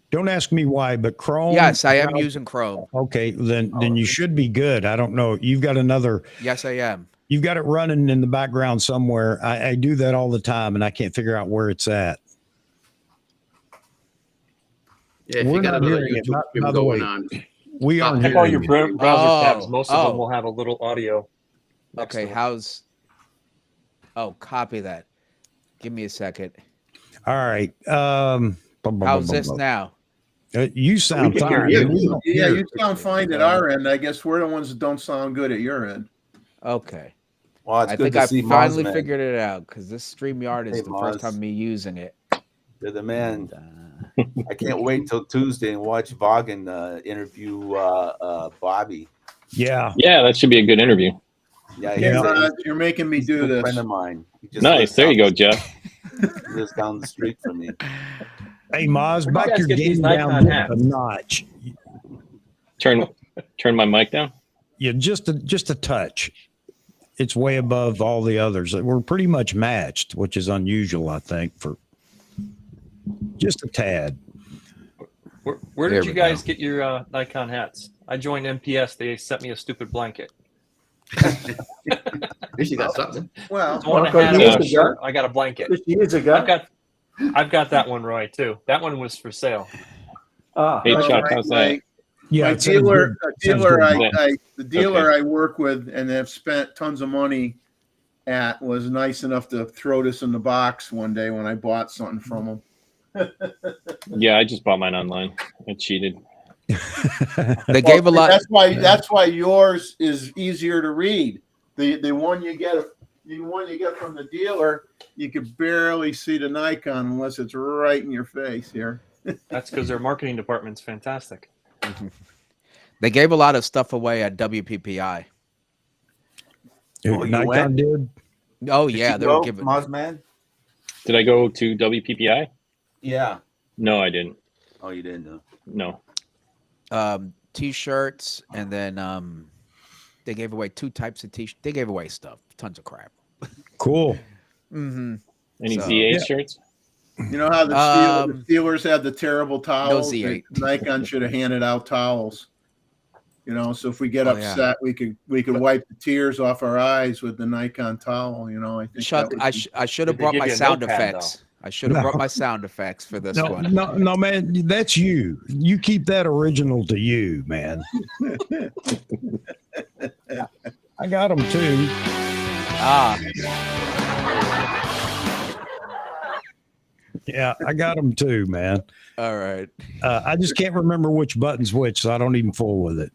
[SPEAKER 2] Don't ask me why, but Chrome.
[SPEAKER 9] Yes, I am using Chrome.
[SPEAKER 2] Okay, then you should be good. I don't know. You've got another.
[SPEAKER 9] Yes, I am.
[SPEAKER 2] You've got it running in the background somewhere. I do that all the time, and I can't figure out where it's at.
[SPEAKER 5] Yeah, if
[SPEAKER 2] We're
[SPEAKER 5] you got
[SPEAKER 2] not
[SPEAKER 5] another
[SPEAKER 2] hearing it,
[SPEAKER 5] YouTube
[SPEAKER 2] by
[SPEAKER 5] stream
[SPEAKER 2] the
[SPEAKER 5] going
[SPEAKER 2] way.
[SPEAKER 5] on.
[SPEAKER 2] We aren't
[SPEAKER 6] Check all
[SPEAKER 2] hearing
[SPEAKER 6] your
[SPEAKER 2] you.
[SPEAKER 6] browser tabs. Most of
[SPEAKER 9] Oh.
[SPEAKER 6] them will have a little audio. next
[SPEAKER 9] Okay,
[SPEAKER 6] to it.
[SPEAKER 9] how's? Oh, copy that. Give me a second.
[SPEAKER 2] All right.
[SPEAKER 9] How's this now?
[SPEAKER 2] You sound
[SPEAKER 5] We can hear
[SPEAKER 2] fine.
[SPEAKER 5] you.
[SPEAKER 2] We don't
[SPEAKER 3] Yeah,
[SPEAKER 2] hear
[SPEAKER 3] you sound fine at our end. I guess we're the ones that don't sound good at your end.
[SPEAKER 9] Okay.
[SPEAKER 7] Well, it's
[SPEAKER 9] I
[SPEAKER 7] good
[SPEAKER 9] think
[SPEAKER 7] to
[SPEAKER 9] I
[SPEAKER 7] see
[SPEAKER 9] finally
[SPEAKER 7] Moz, man.
[SPEAKER 9] figured it out because this StreamYard is
[SPEAKER 7] Hey,
[SPEAKER 9] the first
[SPEAKER 7] Moz.
[SPEAKER 9] time me using it.
[SPEAKER 7] You're the man. I can't wait till Tuesday and watch Vaughan interview Bobby.
[SPEAKER 2] Yeah.
[SPEAKER 8] Yeah, that should be a good interview.
[SPEAKER 7] Yeah,
[SPEAKER 3] Hey,
[SPEAKER 7] he's
[SPEAKER 3] Rod, you're making me
[SPEAKER 7] he's a
[SPEAKER 3] do
[SPEAKER 7] good
[SPEAKER 3] this.
[SPEAKER 7] friend of mine. He just
[SPEAKER 8] Nice.
[SPEAKER 7] lives
[SPEAKER 8] There you
[SPEAKER 7] down
[SPEAKER 8] go,
[SPEAKER 7] the-
[SPEAKER 8] Jeff.
[SPEAKER 7] He lives down the street from me.
[SPEAKER 2] Hey, Maz,
[SPEAKER 6] Where'd you
[SPEAKER 2] back
[SPEAKER 6] guys
[SPEAKER 2] your
[SPEAKER 6] get these
[SPEAKER 2] game down
[SPEAKER 6] Nikon
[SPEAKER 2] just
[SPEAKER 6] hats?
[SPEAKER 2] a notch.
[SPEAKER 8] Turn my mic down.
[SPEAKER 2] Yeah, just a touch. It's way above all the others. We're pretty much matched, which is unusual, I think, for just a tad.
[SPEAKER 6] Where
[SPEAKER 9] There
[SPEAKER 6] did you
[SPEAKER 9] we
[SPEAKER 6] guys
[SPEAKER 9] go.
[SPEAKER 6] get your Nikon hats? I joined MPS. They sent me a stupid blanket.
[SPEAKER 5] At least you got something.
[SPEAKER 3] Well,
[SPEAKER 6] I want a
[SPEAKER 4] Well,
[SPEAKER 6] hat
[SPEAKER 4] years
[SPEAKER 6] and a
[SPEAKER 4] ago.
[SPEAKER 6] shirt. I got a blanket.
[SPEAKER 4] 50 years ago.
[SPEAKER 6] I've got that one, Roy, too. That one was for sale.
[SPEAKER 8] Hey,
[SPEAKER 3] no,
[SPEAKER 8] Chuck,
[SPEAKER 3] my-
[SPEAKER 8] how's
[SPEAKER 3] my-
[SPEAKER 8] that?
[SPEAKER 2] Yeah,
[SPEAKER 3] My
[SPEAKER 2] it sounds
[SPEAKER 3] dealer,
[SPEAKER 2] good.
[SPEAKER 3] a
[SPEAKER 2] Sounds
[SPEAKER 3] dealer,
[SPEAKER 2] good.
[SPEAKER 3] the dealer I work with and have spent tons of money at was nice enough to throw this in the box one day when I bought something from him.
[SPEAKER 8] Yeah, I just bought mine online. I cheated.
[SPEAKER 9] They gave a lot.
[SPEAKER 3] That's why yours is easier to read. The one you get from the dealer, you could barely see the Nikon unless it's right in your face here.
[SPEAKER 6] That's because their marketing department's fantastic.
[SPEAKER 9] They gave a lot of stuff away at WPPI.
[SPEAKER 7] Oh, you
[SPEAKER 2] Nikon
[SPEAKER 7] went?
[SPEAKER 2] did.
[SPEAKER 9] Oh
[SPEAKER 7] Did
[SPEAKER 9] yeah,
[SPEAKER 7] you
[SPEAKER 9] they were
[SPEAKER 7] go,
[SPEAKER 9] giving.
[SPEAKER 7] Moz man?
[SPEAKER 8] Did I go to WPPI?
[SPEAKER 7] Yeah.
[SPEAKER 8] No, I didn't.
[SPEAKER 7] Oh, you didn't know.
[SPEAKER 8] No.
[SPEAKER 9] T-shirts, and then they gave away 2 types of t-shirts. They gave away stuff, tons of crap.
[SPEAKER 2] Cool.
[SPEAKER 9] Mm-hmm.
[SPEAKER 8] Any
[SPEAKER 9] So-
[SPEAKER 8] ZA
[SPEAKER 2] Yeah.
[SPEAKER 8] shirts?
[SPEAKER 3] You know how the Steelers had the terrible towels?
[SPEAKER 9] Z8.
[SPEAKER 3] Nikon should have handed out towels. You know, so if we get
[SPEAKER 9] Oh, yeah.
[SPEAKER 3] upset, we could wipe the tears off our eyes with the Nikon towel. You know, I think
[SPEAKER 9] Chuck,
[SPEAKER 3] that would
[SPEAKER 9] I
[SPEAKER 3] be-
[SPEAKER 9] should have
[SPEAKER 6] Did they
[SPEAKER 9] brought
[SPEAKER 6] give
[SPEAKER 9] my
[SPEAKER 6] you a
[SPEAKER 9] sound
[SPEAKER 6] notepad,
[SPEAKER 9] effects. I should have
[SPEAKER 2] No.
[SPEAKER 9] brought my sound effects for this
[SPEAKER 2] No,
[SPEAKER 9] one.
[SPEAKER 2] no, man. That's you. You keep that original to you, man. I got them too.
[SPEAKER 9] Ah,
[SPEAKER 2] Yeah, I got them too, man.
[SPEAKER 9] all right.
[SPEAKER 2] I just can't remember which button's which, so I don't even fool with it.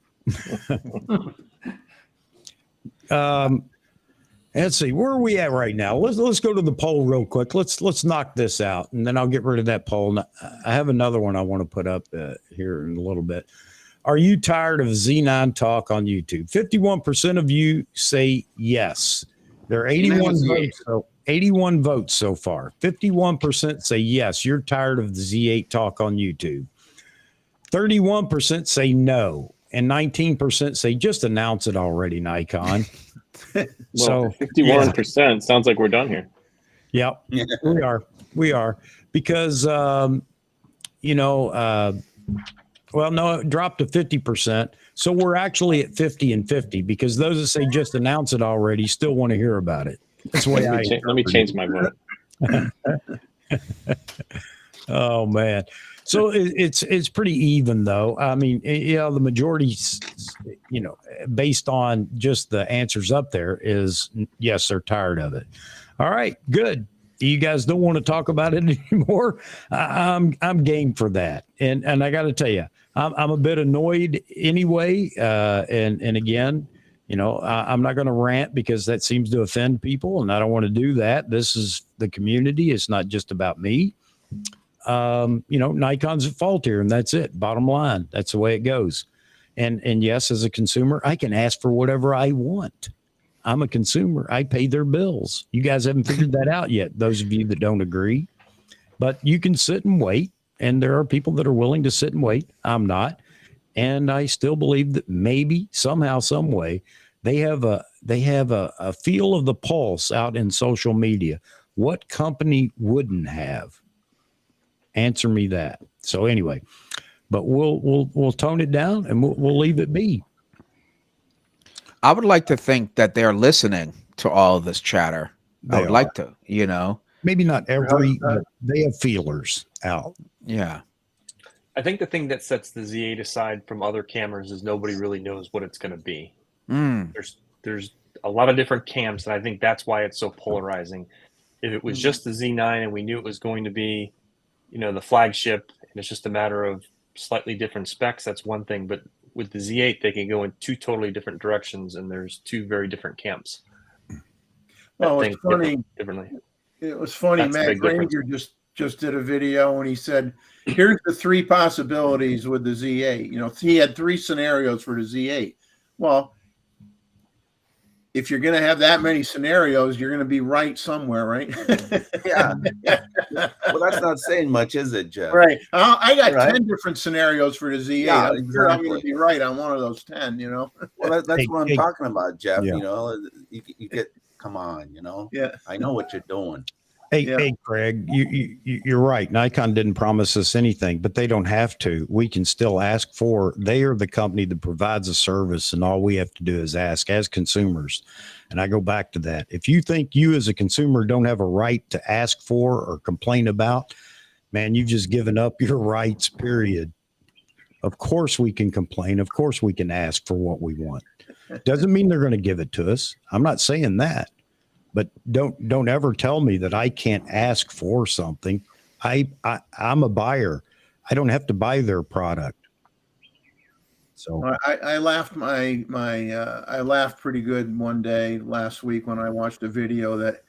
[SPEAKER 2] Let's see, where are we at right now? Let's go to the poll real quick. Let's knock this out, and then I'll get rid of that poll. I have another one I want to put up here in a little bit. Are you tired of Z9 talk on YouTube? 51% of you say yes. There are 81 votes. So 81 votes so far. 51% say yes, you're tired of the Z8 talk on YouTube. 31% say no, and 19% say just announce it already, Nikon.
[SPEAKER 8] Well,
[SPEAKER 2] So
[SPEAKER 8] 51% sounds like we're done here.
[SPEAKER 2] Yep, we are because well, no, it dropped to 50%. So we're actually at 50 and 50 because those that say just announce it already still want to hear about it. That's the way
[SPEAKER 8] Let me change my vote.
[SPEAKER 2] Oh man. So it's pretty even though. I mean, the majority, based on just the answers up there is yes, they're tired of it. All right, good. You guys don't want to talk about it anymore. I'm game for that. And I got to tell you, I'm a bit annoyed anyway. And again, I'm not going to rant because that seems to offend people, and I don't want to do that. This is the community. It's not just about me. Nikon's at fault here, and that's it. Bottom line, that's the way it goes. And yes, as a consumer, I can ask for whatever I want. I'm a consumer. I pay their bills. You guys haven't figured that out yet, those of you that don't agree. But you can sit and wait, and there are people that are willing to sit and wait. I'm not. And I still believe that maybe somehow, some way, they have a feel of the pulse out in social media. What company wouldn't have? Answer me that. So anyway, but we'll tone it down and we'll leave it be.
[SPEAKER 9] I would like to think that they're listening to all of this chatter. I would like to,
[SPEAKER 2] maybe not every, but they have feelers out.
[SPEAKER 9] Yeah.
[SPEAKER 6] I think the thing that sets the Z8 aside from other cameras is nobody really knows what it's going to be. There's a lot of different cams, and I think that's why it's so polarizing. If it was just the Z9 and we knew it was going to be, the flagship, and it's just a matter of slightly different specs, that's one thing. But with the Z8, they can go in two totally different directions, and there's two very different camps.
[SPEAKER 3] Well, it's funny.
[SPEAKER 6] Differently.
[SPEAKER 3] It was funny. Matt Granger just did a video, and he said, "Here's the three possibilities with the Z8." He had three scenarios for the Z8. Well, if you're going to have that many scenarios, you're going to be right somewhere, right?
[SPEAKER 7] Yeah. Well, that's not saying much, is it, Jeff?
[SPEAKER 3] Right. I got 10 different scenarios for the Z8.
[SPEAKER 7] Yeah,
[SPEAKER 3] I'm sure I'm going to be right on one of those 10,
[SPEAKER 7] Well, that's what I'm talking about, Jeff. Yeah. You get, come on,
[SPEAKER 3] Yeah.
[SPEAKER 7] I know what you're doing.
[SPEAKER 2] Hey, Gregg, you're right. Nikon didn't promise us anything, but they don't have to. We can still ask for. They are the company that provides a service, and all we have to do is ask as consumers. And I go back to that. If you think you as a consumer don't have a right to ask for or complain about, man, you've just given up your rights, period. Of course we can complain. Of course we can ask for what we want. Doesn't mean they're going to give it to us. I'm not saying that. But don't ever tell me that I can't ask for something. I'm a buyer. I don't have to buy their product. So
[SPEAKER 3] I laughed I laughed pretty good one day last week when I watched a video that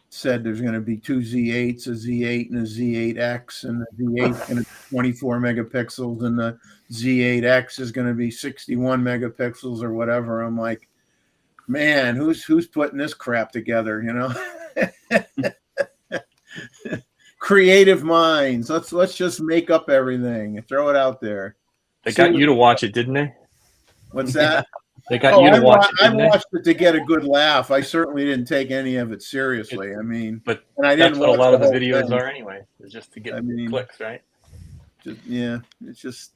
[SPEAKER 3] said there's going to be two Z8s, a Z8 and a Z8X, and the Z8 is going to be 24 megapixels, and the Z8X is going to be 61 megapixels or whatever. I'm like, man, who's putting this crap together? Creative minds. Let's just make up everything and throw it out there.
[SPEAKER 6] They got you to watch it, didn't they?
[SPEAKER 3] What's that?
[SPEAKER 6] They got you to watch it.
[SPEAKER 3] I watched it to get a good laugh. I certainly didn't take any of it seriously. I didn't.
[SPEAKER 6] That's what a lot of the videos are anyway. It's just to get clicks, right?
[SPEAKER 3] It's just.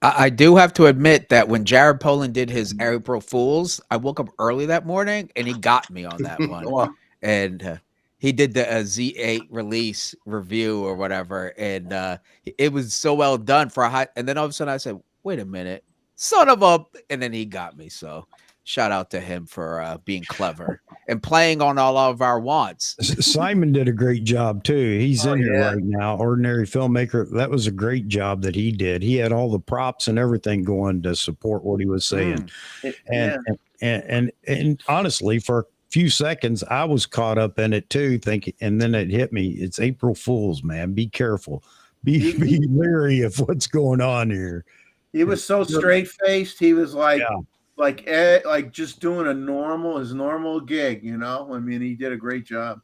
[SPEAKER 9] I do have to admit that when Jared Polin did his April Fools, I woke up early that morning and he got me on that one. And he did the Z8 release review or whatever. And it was so well done for a high. And then all of a sudden I said, wait a minute, son of a. And then he got me. So shout out to him for being clever and playing on all of our wants.
[SPEAKER 2] Simon did a great job too. He's in here right now. Ordinary Filmmaker. That was a great job that he did. He had all the props and everything going to support what he was saying. And honestly, for a few seconds, I was caught up in it too, thinking, and then it hit me. It's April Fool's, man. Be careful. Be leery of what's going on here.
[SPEAKER 3] He was so straight faced. He was like just doing his normal gig, I mean, he did a great job.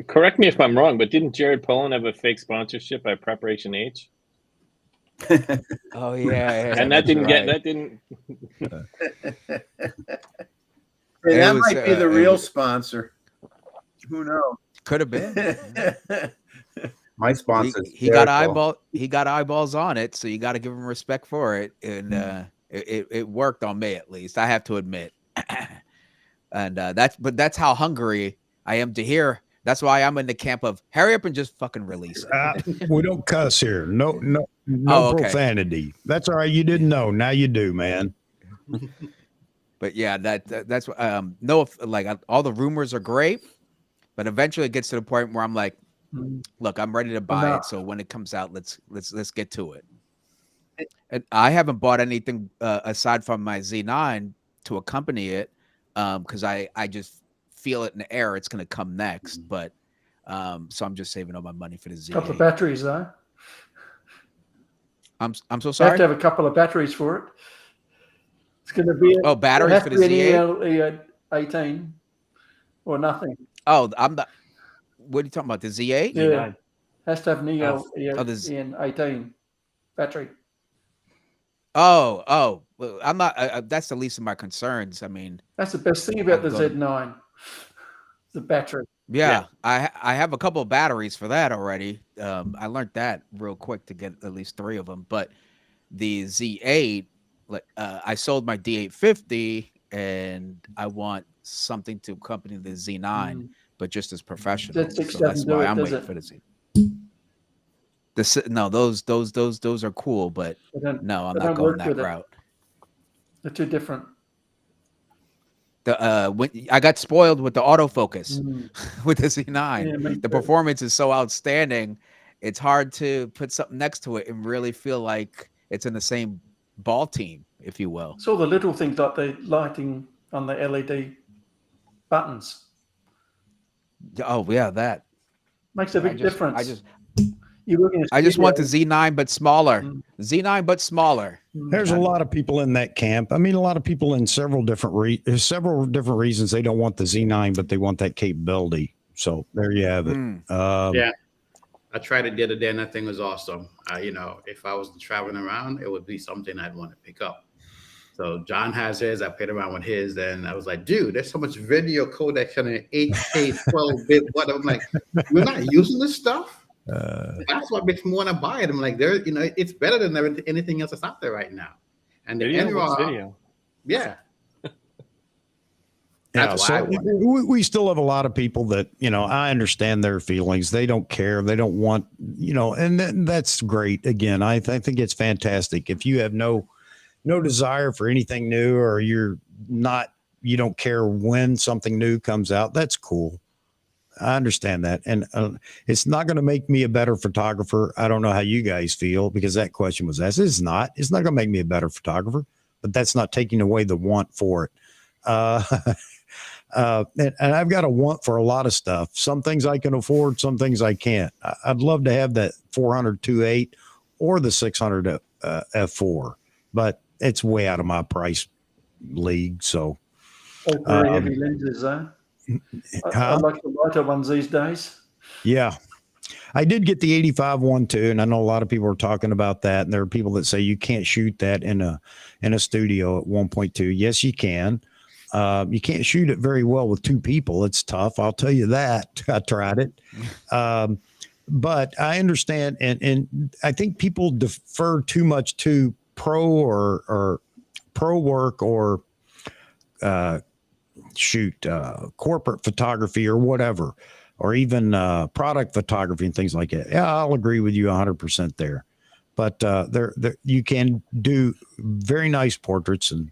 [SPEAKER 8] Correct me if I'm wrong, but didn't Jared Polin have a fake sponsorship by Preparation H?
[SPEAKER 9] Oh yeah,
[SPEAKER 8] and that didn't that didn't.
[SPEAKER 3] That might be the real sponsor. Who knows?
[SPEAKER 9] Could have been.
[SPEAKER 7] My sponsor.
[SPEAKER 9] He got eyeballs on it, so you got to give him respect for it, and. It worked on me, at least I have to admit. And that's how hungry I am to hear That's why I'm in the camp of hurry up and just fucking release it.
[SPEAKER 2] We don't cuss here. No
[SPEAKER 9] Oh, okay.
[SPEAKER 2] profanity. That's all right. You didn't know. Now you do, man.
[SPEAKER 9] But yeah, that's what no, like all the rumors are great, but eventually it gets to the point where I'm like, look, I'm ready to buy it. So when it comes out, let's get to it. And I haven't bought anything aside from my Z9 to accompany it, because I just feel it in the air. It's going to come next, but so I'm just saving all my money for the Z8.
[SPEAKER 4] Couple of batteries though.
[SPEAKER 9] I'm so
[SPEAKER 4] You
[SPEAKER 9] sorry.
[SPEAKER 4] have to have a couple of batteries for it. It's going to be
[SPEAKER 9] batteries for the
[SPEAKER 4] Z8 18 or nothing.
[SPEAKER 9] Oh, what are you talking about? The Z8?
[SPEAKER 4] Yeah, has to have an
[SPEAKER 9] the
[SPEAKER 4] 18 battery.
[SPEAKER 9] Well, I'm not. That's the least of my concerns. I mean,
[SPEAKER 4] that's the best thing about the Z9, the battery.
[SPEAKER 9] Yeah, I have a couple of batteries for that already. I learned that real quick to get at least 3 of them. But the Z8, I sold my D850, and I want something to accompany the Z9, but just as professional. So that's why I'm waiting for the Z. No, those are cool, but no, I'm not going that route.
[SPEAKER 4] They're too different.
[SPEAKER 9] When I got spoiled with the autofocus with the Z9, the performance is so outstanding. It's hard to put something next to it and really feel like it's in the same ball team, if you will.
[SPEAKER 4] It's all the little things like the lighting on the LED buttons.
[SPEAKER 9] Oh yeah, that
[SPEAKER 4] makes a big difference.
[SPEAKER 9] I just want the Z9 but smaller. Z9 but smaller.
[SPEAKER 2] There's a lot of people in that camp. I mean, a lot of people in several different reasons they don't want the Z9, but they want that capability. So there you have it.
[SPEAKER 5] Yeah, I tried it the other day, and that thing was awesome. If I was traveling around, it would be something I'd want to pick up. So John has his. I played around with his, and I was like, dude, there's so much video codec on an 8K 12-bit. What I'm like, we're not using this stuff. That's what makes me want to buy it. I'm like, it's better than anything else that's out there right now. And the video, yeah. That's why
[SPEAKER 2] we still have a lot of people that, I understand their feelings. They don't care. They don't want, and that's great. Again, I think it's fantastic. If you have no desire for anything new, or you don't care when something new comes out, that's cool. I understand that. And it's not going to make me a better photographer. I don't know how you guys feel, because that question was asked. It's not going to make me a better photographer, but that's not taking away the want for it. And I've got a want for a lot of stuff. Some things I can afford, some things I can't. I'd love to have that 400 2.8 or the 600 f4, but it's way out of my price league. So
[SPEAKER 4] very heavy lenses, huh? I like the lighter ones these days.
[SPEAKER 2] Yeah. I did get the 85 one too, and I know a lot of people are talking about that, and there are people that say you can't shoot that in a studio at 1.2. Yes, you can. You can't shoot it very well with 2 people. It's tough. I'll tell you that. I tried it. But I understand, and I think people defer too much to pro or pro work or corporate photography or whatever, or even product photography and things like that. Yeah, I'll agree with you 100% there. But there you can do very nice portraits and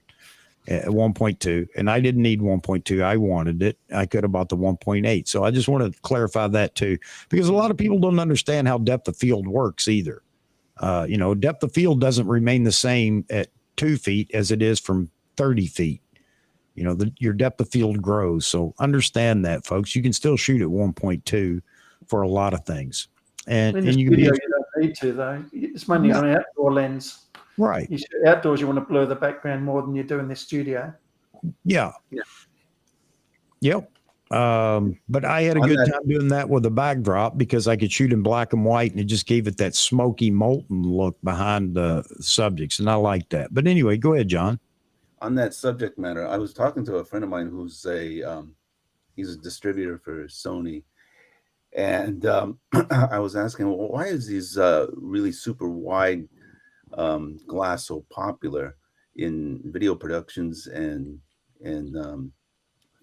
[SPEAKER 2] at 1.2, and I didn't need 1.2. I wanted it. I could have bought the 1.8. So I just want to clarify that too, because a lot of people don't understand how depth of field works either. Depth of field doesn't remain the same at 2 feet as it is from 30 feet. Your depth of field grows. So understand that, folks. You can still shoot at 1.2 for a lot of things. And you can
[SPEAKER 4] you don't need to, though. It's mainly on an outdoor lens.
[SPEAKER 2] Right.
[SPEAKER 4] You shoot outdoors, you want to blur the background more than you do in the studio.
[SPEAKER 2] Yeah. Yep. But I had a good time doing that with a backdrop, because I could shoot in black and white, and it just gave it that smoky, molten look behind the subjects. And I like that. But anyway, go ahead, John.
[SPEAKER 7] On that subject matter, I was talking to a friend of mine who's he's a distributor for Sony, and I was asking, well, why is these really super wide glass so popular in video productions and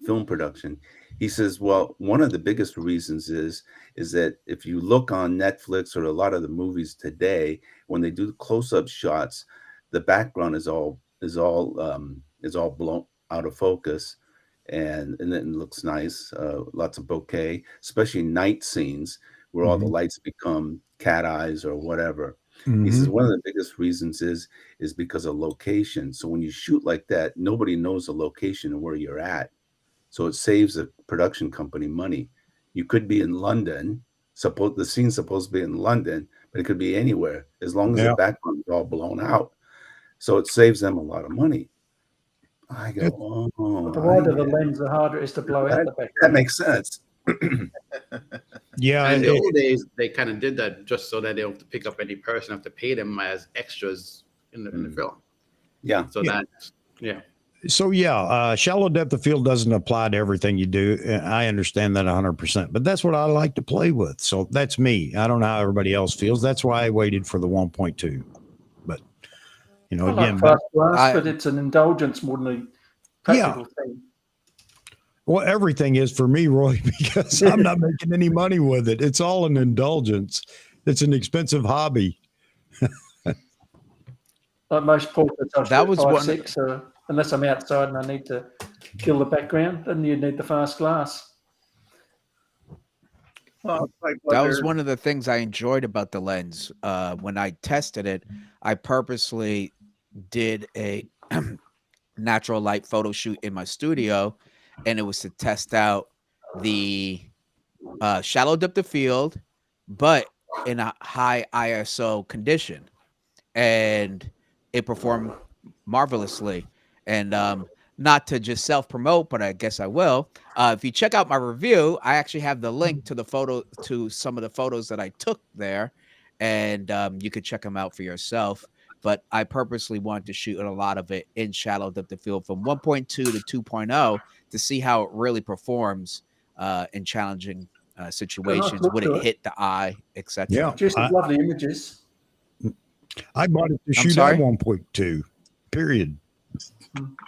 [SPEAKER 7] film production. He says, well, one of the biggest reasons is that if you look on Netflix or a lot of the movies today, when they do close-up shots, the background is all blown out of focus, and then it looks nice. Lots of bokeh, especially night scenes where all the lights become cat eyes or whatever. He says one of the biggest reasons is because of location. So when you shoot like that, nobody knows the location and where you're at. So it saves the production company money. You could be in London. The scene's supposed to be in London, but it could be anywhere as long as the background is all blown out. So it saves them a lot of money. I go,
[SPEAKER 4] But the wider the lens, the harder it is to blow out the background.
[SPEAKER 7] That makes sense.
[SPEAKER 5] Yeah, in the old days, they kind of did that just so that they don't have to pick up any person, have to pay them as extras in the film.
[SPEAKER 7] Yeah.
[SPEAKER 5] So
[SPEAKER 2] So shallow depth of field doesn't apply to everything you do. I understand that 100%, but that's what I like to play with. So that's me. I don't know how everybody else feels. That's why I waited for the 1.2. But again,
[SPEAKER 4] but it's an indulgence more than a practical thing.
[SPEAKER 2] Well, everything is for me, Roy, because I'm not making any money with it. It's all an indulgence. It's an expensive hobby.
[SPEAKER 4] Like most portraits, that was 5.6. Unless I'm outside and I need to kill the background, then you need the fast glass.
[SPEAKER 9] Well, that was one of the things I enjoyed about the lens. When I tested it, I purposely did a natural light photo shoot in my studio, and it was to test out the shallow depth of field, but in a high ISO condition, and it performed marvelously. And not to just self-promote, but I guess I will. If you check out my review, I actually have the link to some of the photos that I took there, and you could check them out for yourself. But I purposely wanted to shoot a lot of it in shallow depth of field from 1.2 to 2.0 to see how it really performs in challenging situations. Would it hit the eye, etc.?
[SPEAKER 2] Yeah,
[SPEAKER 4] just lovely images.
[SPEAKER 2] I bought it to shoot at 1.2. Period.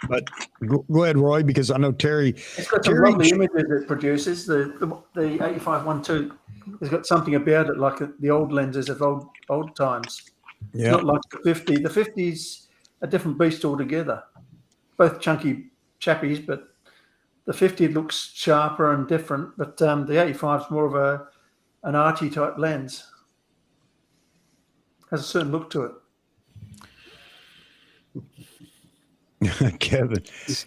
[SPEAKER 2] But go ahead, Roy, because I know Terry.
[SPEAKER 4] It's got some lovely images it produces. The 85-1.2 has got something about it like the old lenses of old times. Yeah. It's not like the 50. The 50's a different beast altogether. Both chunky chappies, but the 50 looks sharper and different. But the 85 is more of an arty type lens. Has a certain look to it.
[SPEAKER 2] Kevin's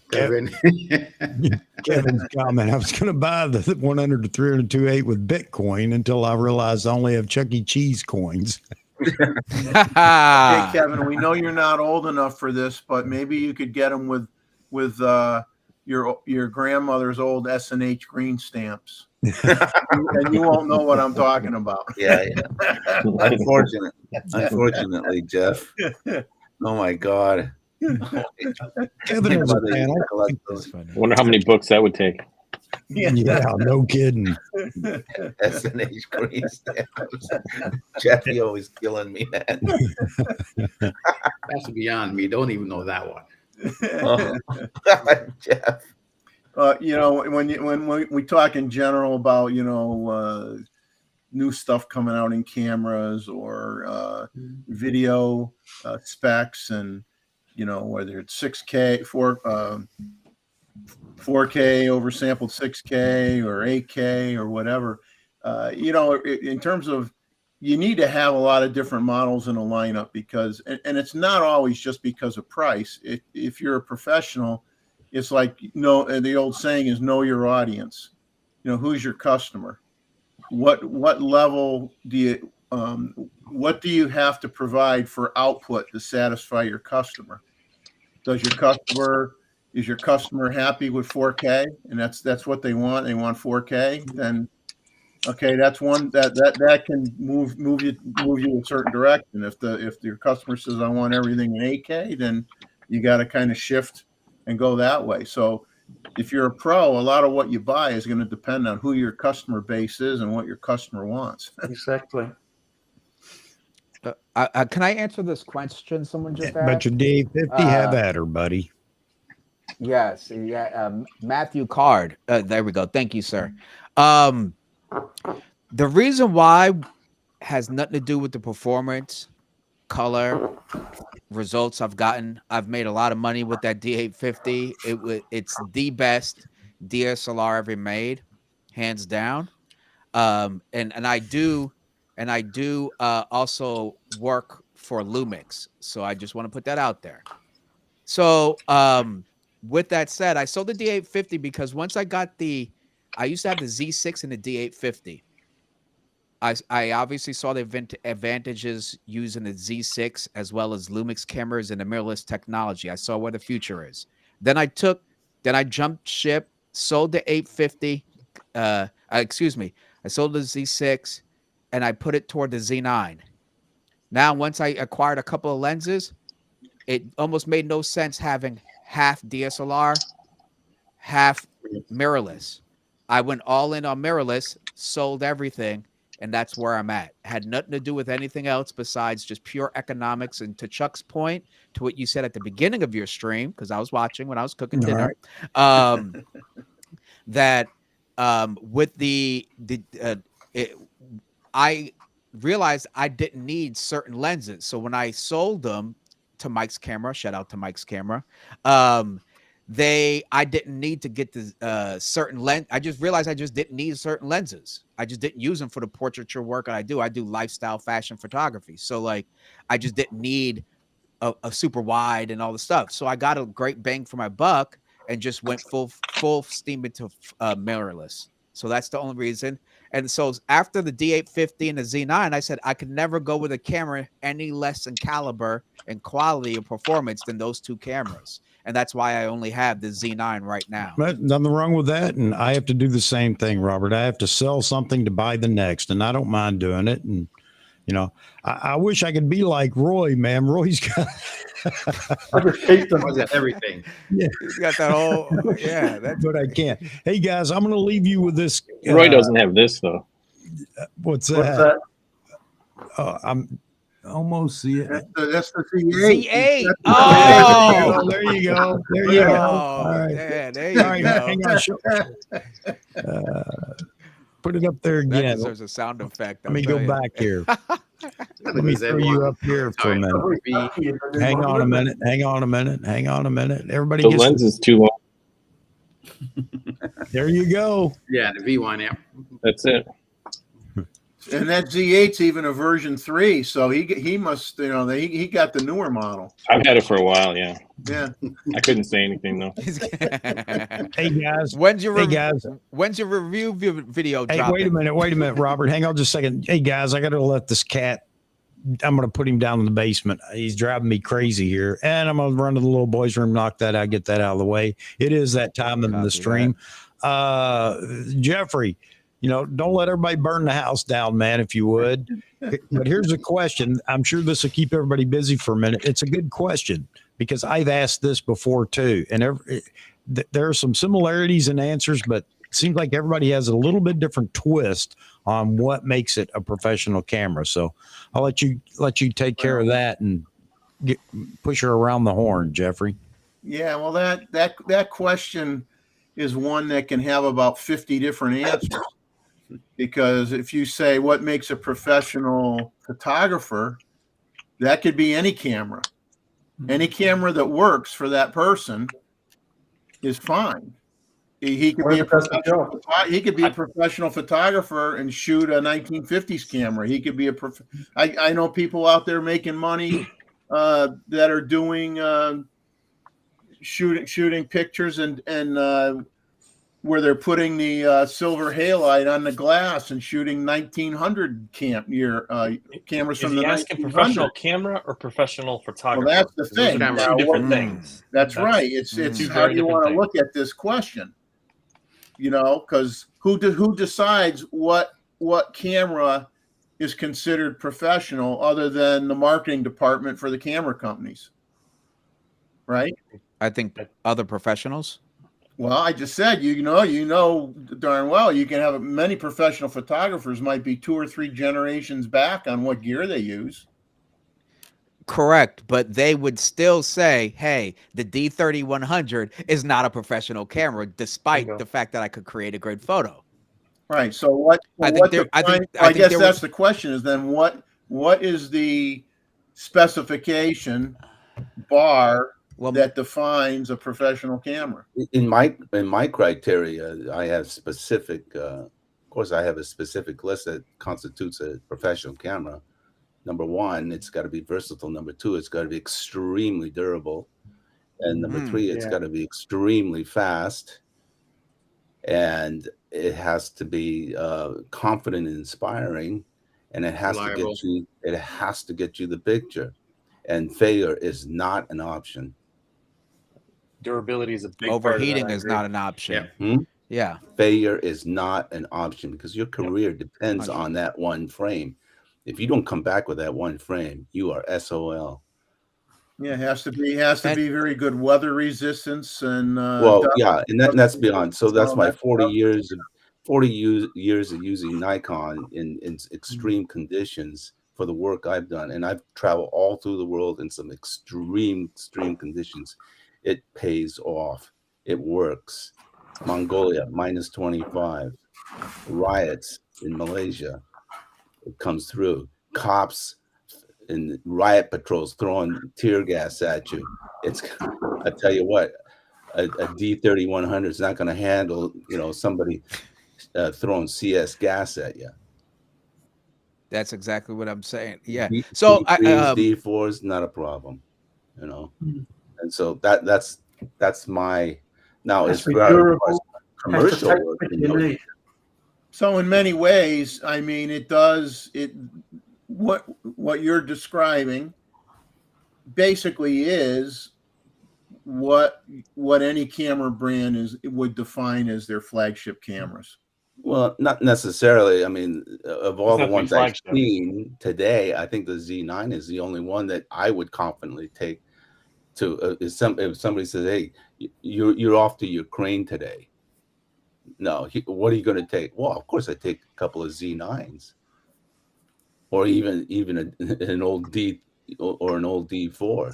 [SPEAKER 2] comment. I was going to buy the 100 to 302.8 with Bitcoin until I realized I only have Chuck E. Cheese coins.
[SPEAKER 3] Hey, Kevin, we know you're not old enough for this, but maybe you could get them with your grandmother's old S&H green stamps. And you won't know what I'm talking about.
[SPEAKER 7] Yeah. Unfortunately, Jeff. Oh my God.
[SPEAKER 2] Kevin is a fan.
[SPEAKER 8] I wonder how many books that would take.
[SPEAKER 2] Yeah, no kidding.
[SPEAKER 7] S&H green stamps. Jeffy always killing me, man.
[SPEAKER 5] That's beyond me. Don't even know that one.
[SPEAKER 7] Jeff.
[SPEAKER 3] When we talk in general about new stuff coming out in cameras or video specs, and whether it's 6K, 4K oversampled 6K or 8K or whatever, in terms of, you need to have a lot of different models in a lineup because, and it's not always just because of price. If you're a professional, it's like, the old saying is know your audience. Who's your customer? What level do you, what do you have to provide for output to satisfy your customer? Is your customer happy with 4K? And that's what they want. They want 4K. Then, okay, that's one that can move you a certain direction. If your customer says I want everything in 8K, then you got to kind of shift and go that way. So if you're a pro, a lot of what you buy is going to depend on who your customer base is and what your customer wants.
[SPEAKER 4] Exactly.
[SPEAKER 9] Can I answer this question someone just asked?
[SPEAKER 2] But your D50 have at her, buddy.
[SPEAKER 9] Yes, yeah. Matthew Card. There we go. Thank you, sir. The reason why has nothing to do with the performance, color, results I've gotten. I've made a lot of money with that D850. It's the best DSLR ever made, hands down. And I do also work for Lumix, so I just want to put that out there. So with that said, I sold the D850 because once I used to have the Z6 and the D850. I obviously saw the advantages using the Z6 as well as Lumix cameras and the mirrorless technology. I saw where the future is. Then I jumped ship, sold the 850. Excuse me. I sold the Z6 and I put it toward the Z9. Now, once I acquired a couple of lenses, it almost made no sense having half DSLR, half mirrorless. I went all in on mirrorless, sold everything, and that's where I'm at. Had nothing to do with anything else besides just pure economics. And to Chuck's point, to what you said at the beginning of your stream, because I was watching when I was cooking dinner, that with I realized I didn't need certain lenses. So when I sold them to Mike's Camera, shout out to Mike's Camera, I didn't need to get the certain lens. I just realized I just didn't need certain lenses. I just didn't use them for the portraiture work that I do. I do lifestyle fashion photography. So like, I just didn't need a super wide and all the stuff. So I got a great bang for my buck and just went full steam into mirrorless. So that's the only reason. And so after the D850 and the Z9, I said I could never go with a camera any less in caliber and quality of performance than those two cameras. And that's why I only have the Z9 right now.
[SPEAKER 2] But nothing wrong with that. And I have to do the same thing, Robert. I have to sell something to buy the next, and I don't mind doing it. And, you know, I wish I could be like Roy, man. Roy's got
[SPEAKER 5] everything.
[SPEAKER 2] Yeah.
[SPEAKER 9] He's got that whole, yeah.
[SPEAKER 2] That's what I can't. Hey, guys, I'm going to leave you with this.
[SPEAKER 8] Roy doesn't have this, though.
[SPEAKER 2] What's that? I'm almost see it.
[SPEAKER 3] That's the Z8.
[SPEAKER 9] Z8.
[SPEAKER 2] Oh, there you go. There you go.
[SPEAKER 9] All
[SPEAKER 2] right.
[SPEAKER 9] Yeah, there you go.
[SPEAKER 2] Hang on. Put it up there
[SPEAKER 9] That
[SPEAKER 2] again.
[SPEAKER 9] deserves a sound effect.
[SPEAKER 2] Let me go back here. Let me throw you up here for a minute. Hang on a minute. Hang on a minute. Hang on a minute. Everybody
[SPEAKER 8] The
[SPEAKER 2] gets
[SPEAKER 8] lens is too long.
[SPEAKER 2] There you go.
[SPEAKER 5] Yeah, the V1. Yeah,
[SPEAKER 8] that's it.
[SPEAKER 3] And that Z8's even a version 3, so he must, you know, he got the newer model.
[SPEAKER 8] I've had it for a while. Yeah.
[SPEAKER 3] Yeah.
[SPEAKER 8] I couldn't say anything though.
[SPEAKER 2] Hey guys.
[SPEAKER 9] When's your
[SPEAKER 2] guys.
[SPEAKER 9] When's your review video
[SPEAKER 2] Hey,
[SPEAKER 9] dropping?
[SPEAKER 2] wait a minute, Robert. Hang on just a second. Hey guys, I got to let this cat. I'm going to put him down in the basement. He's driving me crazy here, and I'm going to run to the little boys' room, knock that out, get that out of the way. It is that time in the stream. Jeffrey, you know, don't let everybody burn the house down, man, if you would. But here's a question. I'm sure this will keep everybody busy for a minute. It's a good question because I've asked this before too. And there are some similarities in answers, but it seems like everybody has a little bit different twist on what makes it a professional camera. So I'll let you take care of that and push her around the horn, Jeffrey.
[SPEAKER 3] Yeah, well, that question is one that can have about 50 different answers. Because if you say what makes a professional photographer, that could be any camera. Any camera that works for that person is fine. He could be a professional photographer and shoot a 1950s camera. He could be I know people out there making money that are doing shooting pictures and where they're putting the silver halide on the glass and shooting 1900 cameras from the 1900s.
[SPEAKER 6] Professional camera or professional photographer?
[SPEAKER 3] Well, that's the thing.
[SPEAKER 6] Two different things.
[SPEAKER 3] That's right. It's how do you want to look at this question? You know, because who decides what camera is considered professional other than the marketing department for the camera companies, right?
[SPEAKER 9] I think other professionals.
[SPEAKER 3] Well, I just said, you know darn well, you can have many professional photographers might be 2 or 3 generations back on what gear they use.
[SPEAKER 9] Correct, but they would still say, "Hey, the D3100 is not a professional camera, despite
[SPEAKER 6] Bingo.
[SPEAKER 9] the fact that I could create a great photo."
[SPEAKER 3] Right. So what?
[SPEAKER 9] I think
[SPEAKER 3] What
[SPEAKER 9] there. I think.
[SPEAKER 3] I
[SPEAKER 9] I think
[SPEAKER 3] guess
[SPEAKER 9] there
[SPEAKER 3] that's
[SPEAKER 9] would.
[SPEAKER 3] the question. Is then what is the specification bar
[SPEAKER 9] Well,
[SPEAKER 3] that defines a professional camera?
[SPEAKER 7] In my criteria, I have specific. Of course, I have a specific list that constitutes a professional camera. Number one, it's got to be versatile. Number two, it's got to be extremely durable. And number three, it's got to be extremely fast. And it has to be confident and inspiring. And it has to get you. It has to get you the picture. And failure is not an option.
[SPEAKER 6] Durability is a big
[SPEAKER 9] overheating
[SPEAKER 6] part of that,
[SPEAKER 9] is not an option. Yeah.
[SPEAKER 7] Failure is not an option because your career depends on that one frame. If you don't come back with that one frame, you are SOL.
[SPEAKER 3] Yeah, it has to be very good weather resistance and
[SPEAKER 7] and that's beyond. So that's my 40 years of using Nikon in extreme conditions for the work I've done, and I've traveled all through the world in some extreme conditions. It pays off. It works. Mongolia -25, riots in Malaysia. It comes through. Cops and riot patrols throwing tear gas at you. I tell you what, a D3100 is not going to handle, somebody throwing CS gas at you.
[SPEAKER 9] That's exactly what I'm saying. Yeah.
[SPEAKER 7] So D4 is not a problem, and so that's my now as far as commercial work.
[SPEAKER 3] So in many ways, I mean, what you're describing basically is what any camera brand would define as their flagship cameras.
[SPEAKER 7] Well, not necessarily. I mean, of all the ones I've seen today, I think the Z9 is the only one that I would confidently take to. If somebody says, "Hey, you're off to Ukraine today," no, what are you going to take? Well, of course, I take a couple of Z9s, or even an old D or an old D4,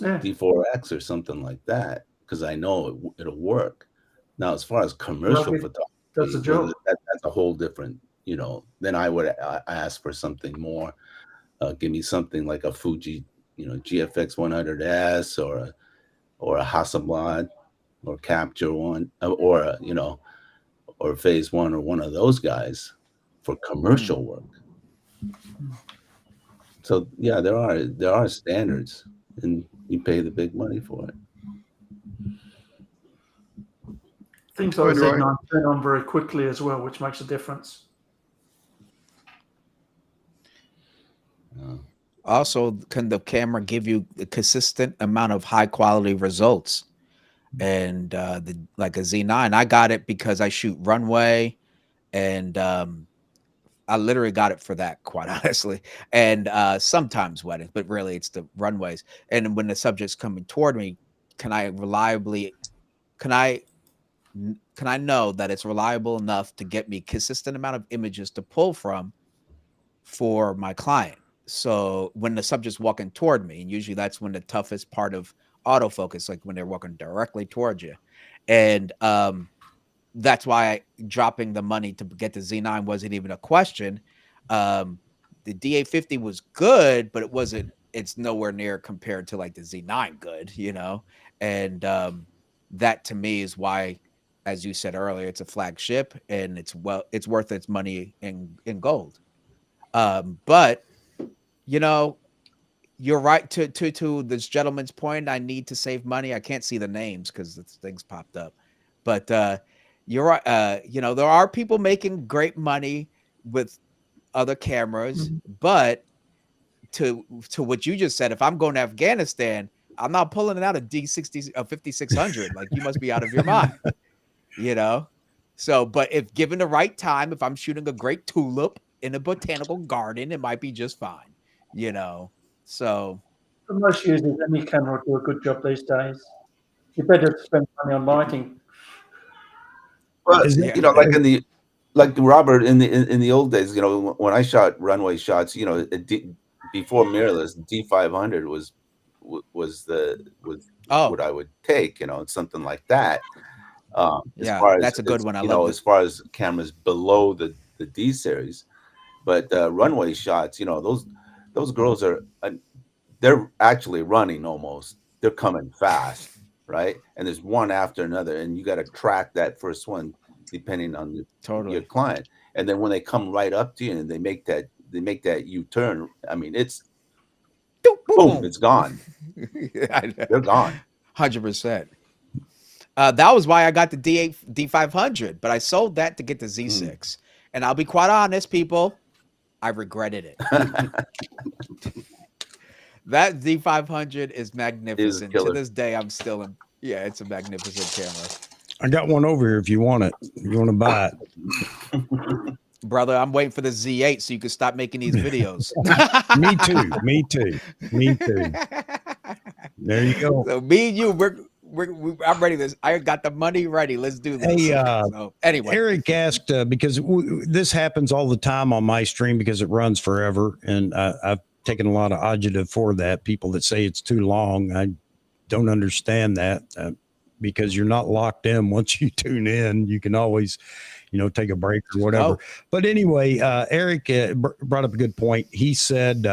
[SPEAKER 7] D4X or something like that, because I know it'll work. Now, as far as commercial photography, that's a whole different, then I would ask for something more. Give me something like a Fuji, GFX 100S or a Hasselblad or Capture One or or Phase One or one of those guys for commercial work. So yeah, there are standards, and you pay the big money for it.
[SPEAKER 4] Things like Z9 turn on very quickly as well, which makes a difference.
[SPEAKER 9] Also, can the camera give you a consistent amount of high quality results? And like a Z9, I got it because I shoot runway, and I literally got it for that, quite honestly. And sometimes weddings, but really it's the runways. And when the subject's coming toward me, can I know that it's reliable enough to get me consistent amount of images to pull from for my client? So when the subject's walking toward me, and usually that's when the toughest part of autofocus, like when they're walking directly towards you. And that's why dropping the money to get the Z9 wasn't even a question. The D850 was good, but it's nowhere near compared to like the Z9 good, and that to me is why, as you said earlier, it's a flagship and it's worth its money in gold. But you're right to this gentleman's point. I need to save money. I can't see the names because things popped up, but you're right. There are people making great money with other cameras, but to what you just said, if I'm going to Afghanistan, I'm not pulling it out a D60, a 5600. Like, you must be out of your mind, So, but if given the right time, if I'm shooting a great tulip in a botanical garden, it might be just fine, So,
[SPEAKER 4] for most users, any camera will do a good job these days. You better spend money on lighting.
[SPEAKER 7] Well, like Robert in the old days, when I shot runway shots, before mirrorless, D500 was
[SPEAKER 9] Oh,
[SPEAKER 7] what I would take. It's something like that. As
[SPEAKER 9] yeah,
[SPEAKER 7] far as
[SPEAKER 9] that's a good one. I
[SPEAKER 7] you
[SPEAKER 9] love
[SPEAKER 7] know,
[SPEAKER 9] it.
[SPEAKER 7] as far as cameras below the D series, but runway shots, those girls are they're actually running almost. They're coming fast, right? And there's one after another, and you got to track that first one depending on your
[SPEAKER 9] Totally.
[SPEAKER 7] client. And then when they come right up to you and they make that U-turn, I mean, it's boom, it's gone. They're gone.
[SPEAKER 9] 100%. That was why I got the D500, but I sold that to get the Z6. And I'll be quite honest, people, I regretted it. That D500 is magnificent. To this day, I'm still in. Yeah, it's a magnificent camera.
[SPEAKER 2] I got one over here if you want it. If you want to buy
[SPEAKER 9] it. Brother, I'm waiting for the Z8 so you can stop making these videos.
[SPEAKER 2] Me too. Me too. Me too. There you go.
[SPEAKER 9] So me and you, I'm ready. I got the money ready. Let's do this.
[SPEAKER 2] Hey,
[SPEAKER 9] so, anyway,
[SPEAKER 2] Eric asked because this happens all the time on my stream because it runs forever, and I've taken a lot of adjective for that. People that say it's too long, I don't understand that because you're not locked in. Once you tune in, you can always, take a break or whatever. Oh. But anyway, Eric brought up a good point. He said,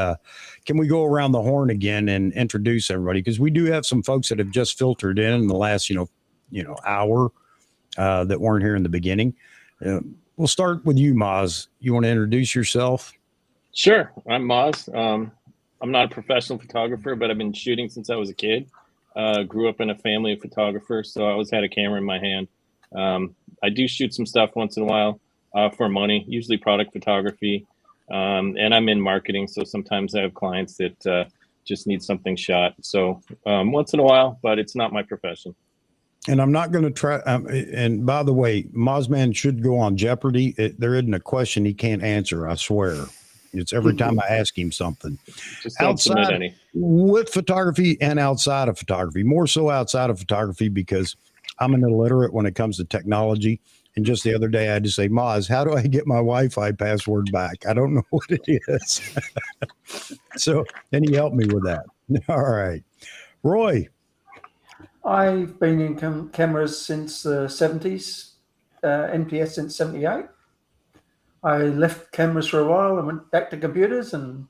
[SPEAKER 2] can we go around the horn again and introduce everybody? Because we do have some folks that have just filtered in the last, hour that weren't here in the beginning. We'll start with you, Maz. You want to introduce yourself?
[SPEAKER 8] Sure. I'm Maz. I'm not a professional photographer, but I've been shooting since I was a kid. Grew up in a family of photographers, so I always had a camera in my hand. I do shoot some stuff once in a while for money, usually product photography. And I'm in marketing, so sometimes I have clients that just need something shot. So once in a while, but it's not my profession.
[SPEAKER 2] And I'm not going to try. And by the way, Mozman should go on Jeopardy. There isn't a question he can't answer, I swear. It's every time I ask him something.
[SPEAKER 8] Just don't submit any.
[SPEAKER 2] With photography and outside of photography, more so outside of photography because I'm an illiterate when it comes to technology. And just the other day, I had to say, Maz, how do I get my Wi-Fi password back? I don't know what it is. So then he helped me with that. All right. Roy.
[SPEAKER 4] I've been in cameras since the 70s, NPS since 78. I left cameras for a while and went back to computers and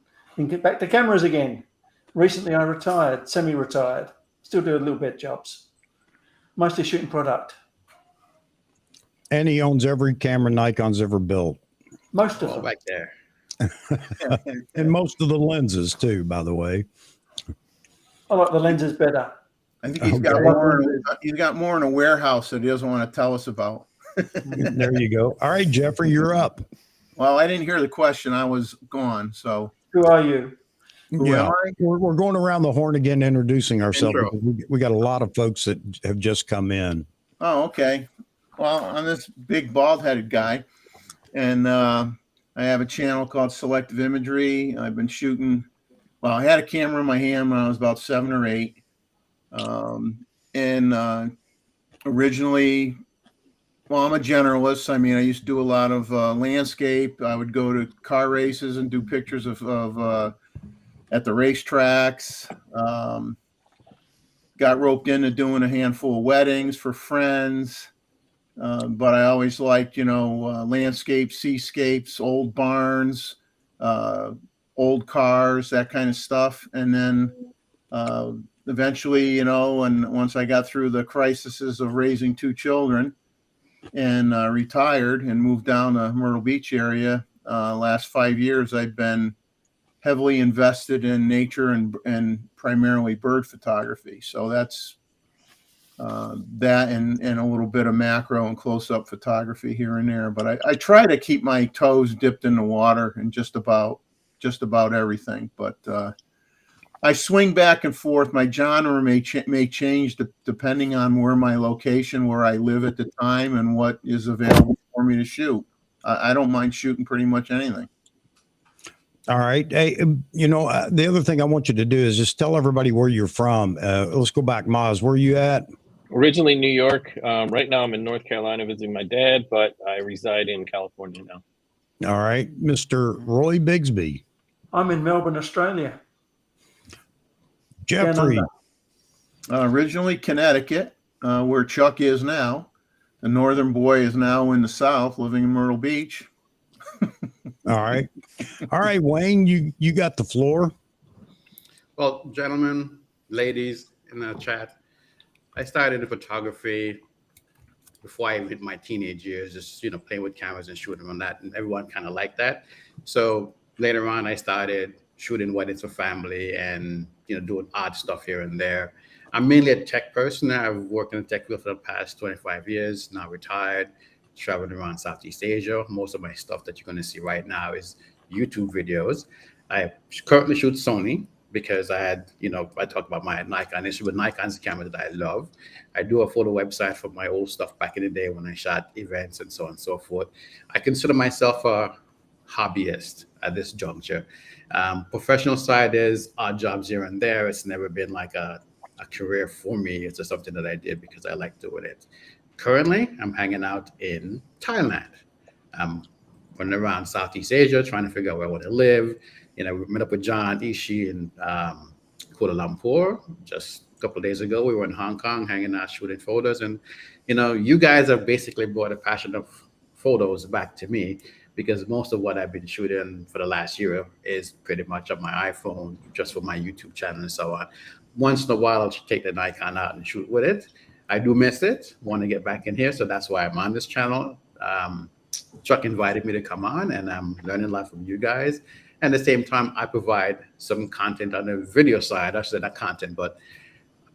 [SPEAKER 4] get back to cameras again. Recently, I retired, semi-retired. Still do a little bit of jobs. Mostly shooting product.
[SPEAKER 2] And he owns every camera Nikon's ever built.
[SPEAKER 4] Most of them.
[SPEAKER 5] Back there.
[SPEAKER 2] And most of the lenses, too, by the way.
[SPEAKER 4] I like the lenses better.
[SPEAKER 3] I think he's got more in a warehouse that he doesn't want to tell us about.
[SPEAKER 2] There you go. All right, Jeffrey, you're up.
[SPEAKER 3] Well, I didn't hear the question. I was gone. So
[SPEAKER 4] who are you?
[SPEAKER 2] Yeah, we're going around the horn again, introducing ourselves. We got a lot of folks that have just come in.
[SPEAKER 3] Oh, okay. Well, I'm this big bald-headed guy, and I have a channel called Selective Imagery. I've been shooting. Well, I had a camera in my hand when I was about 7 or 8, and originally. Well, I'm a generalist. I mean, I used to do a lot of landscape. I would go to car races and do pictures of at the racetracks. Got roped into doing a handful of weddings for friends. But I always liked, landscapes, seascapes, old barns, old cars, that kind of stuff. And then eventually, and once I got through the crises of raising 2 children, and retired and moved down to Myrtle Beach area. Last 5 years, I've been heavily invested in nature and primarily bird photography. So that's that and a little bit of macro and close-up photography here and there. But I try to keep my toes dipped in the water and just about everything. But I swing back and forth. My genre may change depending on where my location, where I live at the time, and what is available for me to shoot. I don't mind shooting pretty much anything.
[SPEAKER 2] All right. Hey, the other thing I want you to do is just tell everybody where you're from. Let's go back, Maz. Where are you at?
[SPEAKER 8] Originally New York. Right now I'm in North Carolina visiting my dad, but I reside in California now.
[SPEAKER 2] All right. Mr. Roy Bigsby.
[SPEAKER 4] I'm in Melbourne, Australia.
[SPEAKER 2] Jeffrey.
[SPEAKER 3] Originally Connecticut, where Chuck is now. The northern boy is now in the South, living in Myrtle Beach.
[SPEAKER 2] All right. All right, Wayne, you got the floor.
[SPEAKER 5] Well, gentlemen, ladies in the chat, I started in photography before I hit my teenage years, just playing with cameras and shooting on that, and everyone kind of liked that. So later on, I started shooting weddings for family and doing odd stuff here and there. I'm mainly a tech person. I've worked in the tech field for the past 25 years. Now retired, traveling around Southeast Asia. Most of my stuff that you're going to see right now is YouTube videos. I currently shoot Sony because I had, I talked about my Nikon issue, but Nikon's a camera that I love. I do a photo website for my old stuff back in the day when I shot events and so on and so forth. I consider myself a hobbyist at this juncture. Professional side is odd jobs here and there. It's never been like a career for me. It's just something that I did because I like doing it. Currently, I'm hanging out in Thailand. I'm running around Southeast Asia, trying to figure out where I want to live. We met up with John Ishii in Kuala Lumpur just a couple of days ago. We were in Hong Kong hanging out, shooting photos. And, you guys have basically brought a passion of photos back to me because most of what I've been shooting for the last year is pretty much on my iPhone, just for my YouTube channel and so on. Once in a while, I'll take the Nikon out and shoot with it. I do miss it, want to get back in here. So that's why I'm on this channel. Chuck invited me to come on, and I'm learning a lot from you guys. And at the same time, I provide some content on the video side. I should say not content, but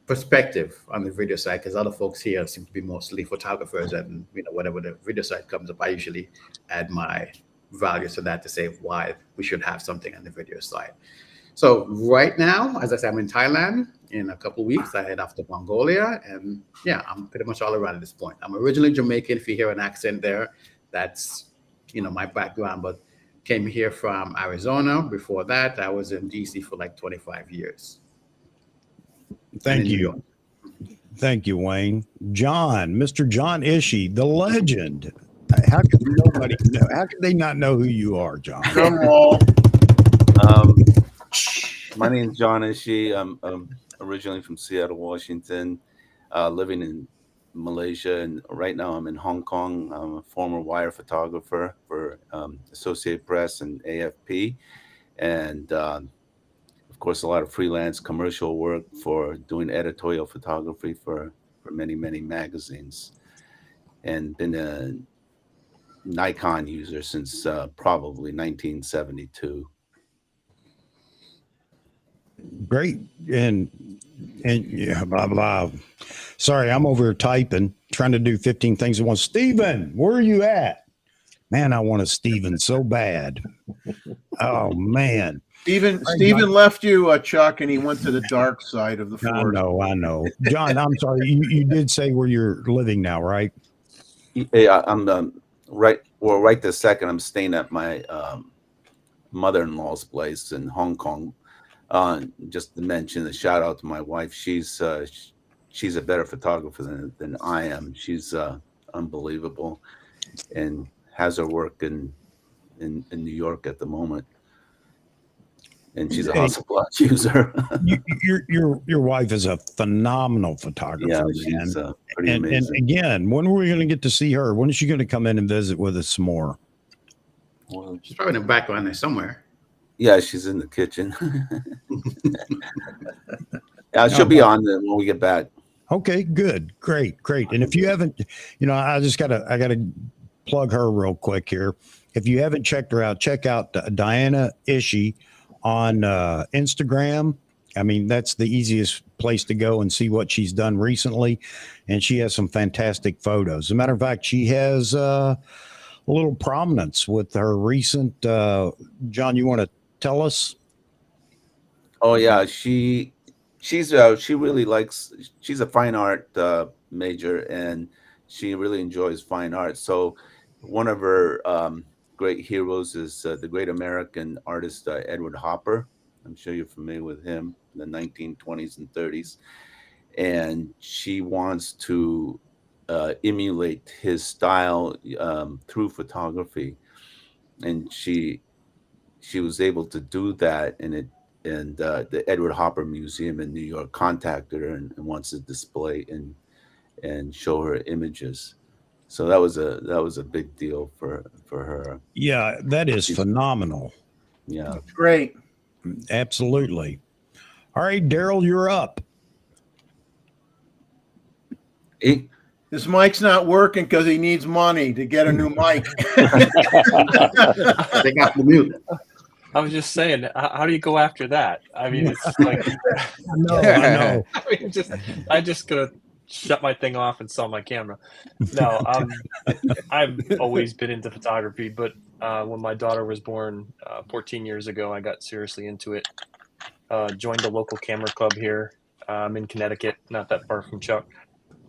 [SPEAKER 5] perspective on the video side, because other folks here seem to be mostly photographers, and whatever the video side comes up, I usually add my values to that to say why we should have something on the video side. So right now, as I said, I'm in Thailand. In a couple of weeks, I head off to Mongolia, and yeah, I'm pretty much all around at this point. I'm originally Jamaican. If you hear an accent there, that's my background, but came here from Arizona. Before that, I was in DC for like 25 years.
[SPEAKER 2] Thank you. Thank you, Wayne. John, Mr. John Ishii, the legend. How could nobody know? How could they not know who you are, John?
[SPEAKER 3] Come on.
[SPEAKER 7] My name is John Ishii. I'm originally from Seattle, Washington, living in Malaysia, and right now I'm in Hong Kong. I'm a former wire photographer for Associated Press and AFP, and of course a lot of freelance commercial work for doing editorial photography for many magazines, and been a Nikon user since probably 1972.
[SPEAKER 2] Great. And yeah, blah, blah. Sorry, I'm over here typing, trying to do 15 things at once. Steven, where are you at? Man, I want a Steven so bad. Oh, man.
[SPEAKER 3] Steven left you, Chuck, and he went to the dark side of the forest.
[SPEAKER 2] I know. John, I'm sorry. You did say where you're living now, right?
[SPEAKER 7] Yeah, I'm right this second. I'm staying at my mother-in-law's place in Hong Kong. Just to mention a shout out to my wife. She's a better photographer than I am. She's unbelievable, and has her work in New York at the moment. And she's a Hasselblad user.
[SPEAKER 2] your wife is a phenomenal photographer.
[SPEAKER 7] Yeah, she's pretty amazing.
[SPEAKER 2] And again, when are we going to get to see her? When is she going to come in and visit with us some more?
[SPEAKER 5] Well, she's probably in the background there somewhere.
[SPEAKER 7] Yeah, she's in the kitchen. Yeah, she'll be on when we get back.
[SPEAKER 2] Okay, good, great. And if you haven't, I gotta plug her real quick here. If you haven't checked her out, check out Diana Ishii on Instagram. I mean, that's the easiest place to go and see what she's done recently, and she has some fantastic photos. As a matter of fact, she has a little prominence with her recent. John, you want to tell us?
[SPEAKER 7] Oh yeah, she really likes. She's a fine art major, and she really enjoys fine art. So one of her great heroes is the great American artist Edward Hopper. I'm sure you're familiar with him, in the 1920s and 30s, and she wants to emulate his style through photography, and she she was able to do that, and the Edward Hopper Museum in New York contacted her and wants to display and show her images. So that was a big deal for her.
[SPEAKER 2] Yeah, that is phenomenal.
[SPEAKER 7] Yeah,
[SPEAKER 3] That's great.
[SPEAKER 2] Absolutely. All right, Daryl, you're up.
[SPEAKER 3] His mic's not working because he needs money to get a new mic.
[SPEAKER 7] They got the mute.
[SPEAKER 6] I was just saying, how do you go after that? I mean, it's like,
[SPEAKER 2] No, I know.
[SPEAKER 6] I mean, I just gonna shut my thing off and sell my camera. No, I've always been into photography, but when my daughter was born 14 years ago, I got seriously into it. Joined a local camera club here. I'm in Connecticut, not that far from Chuck.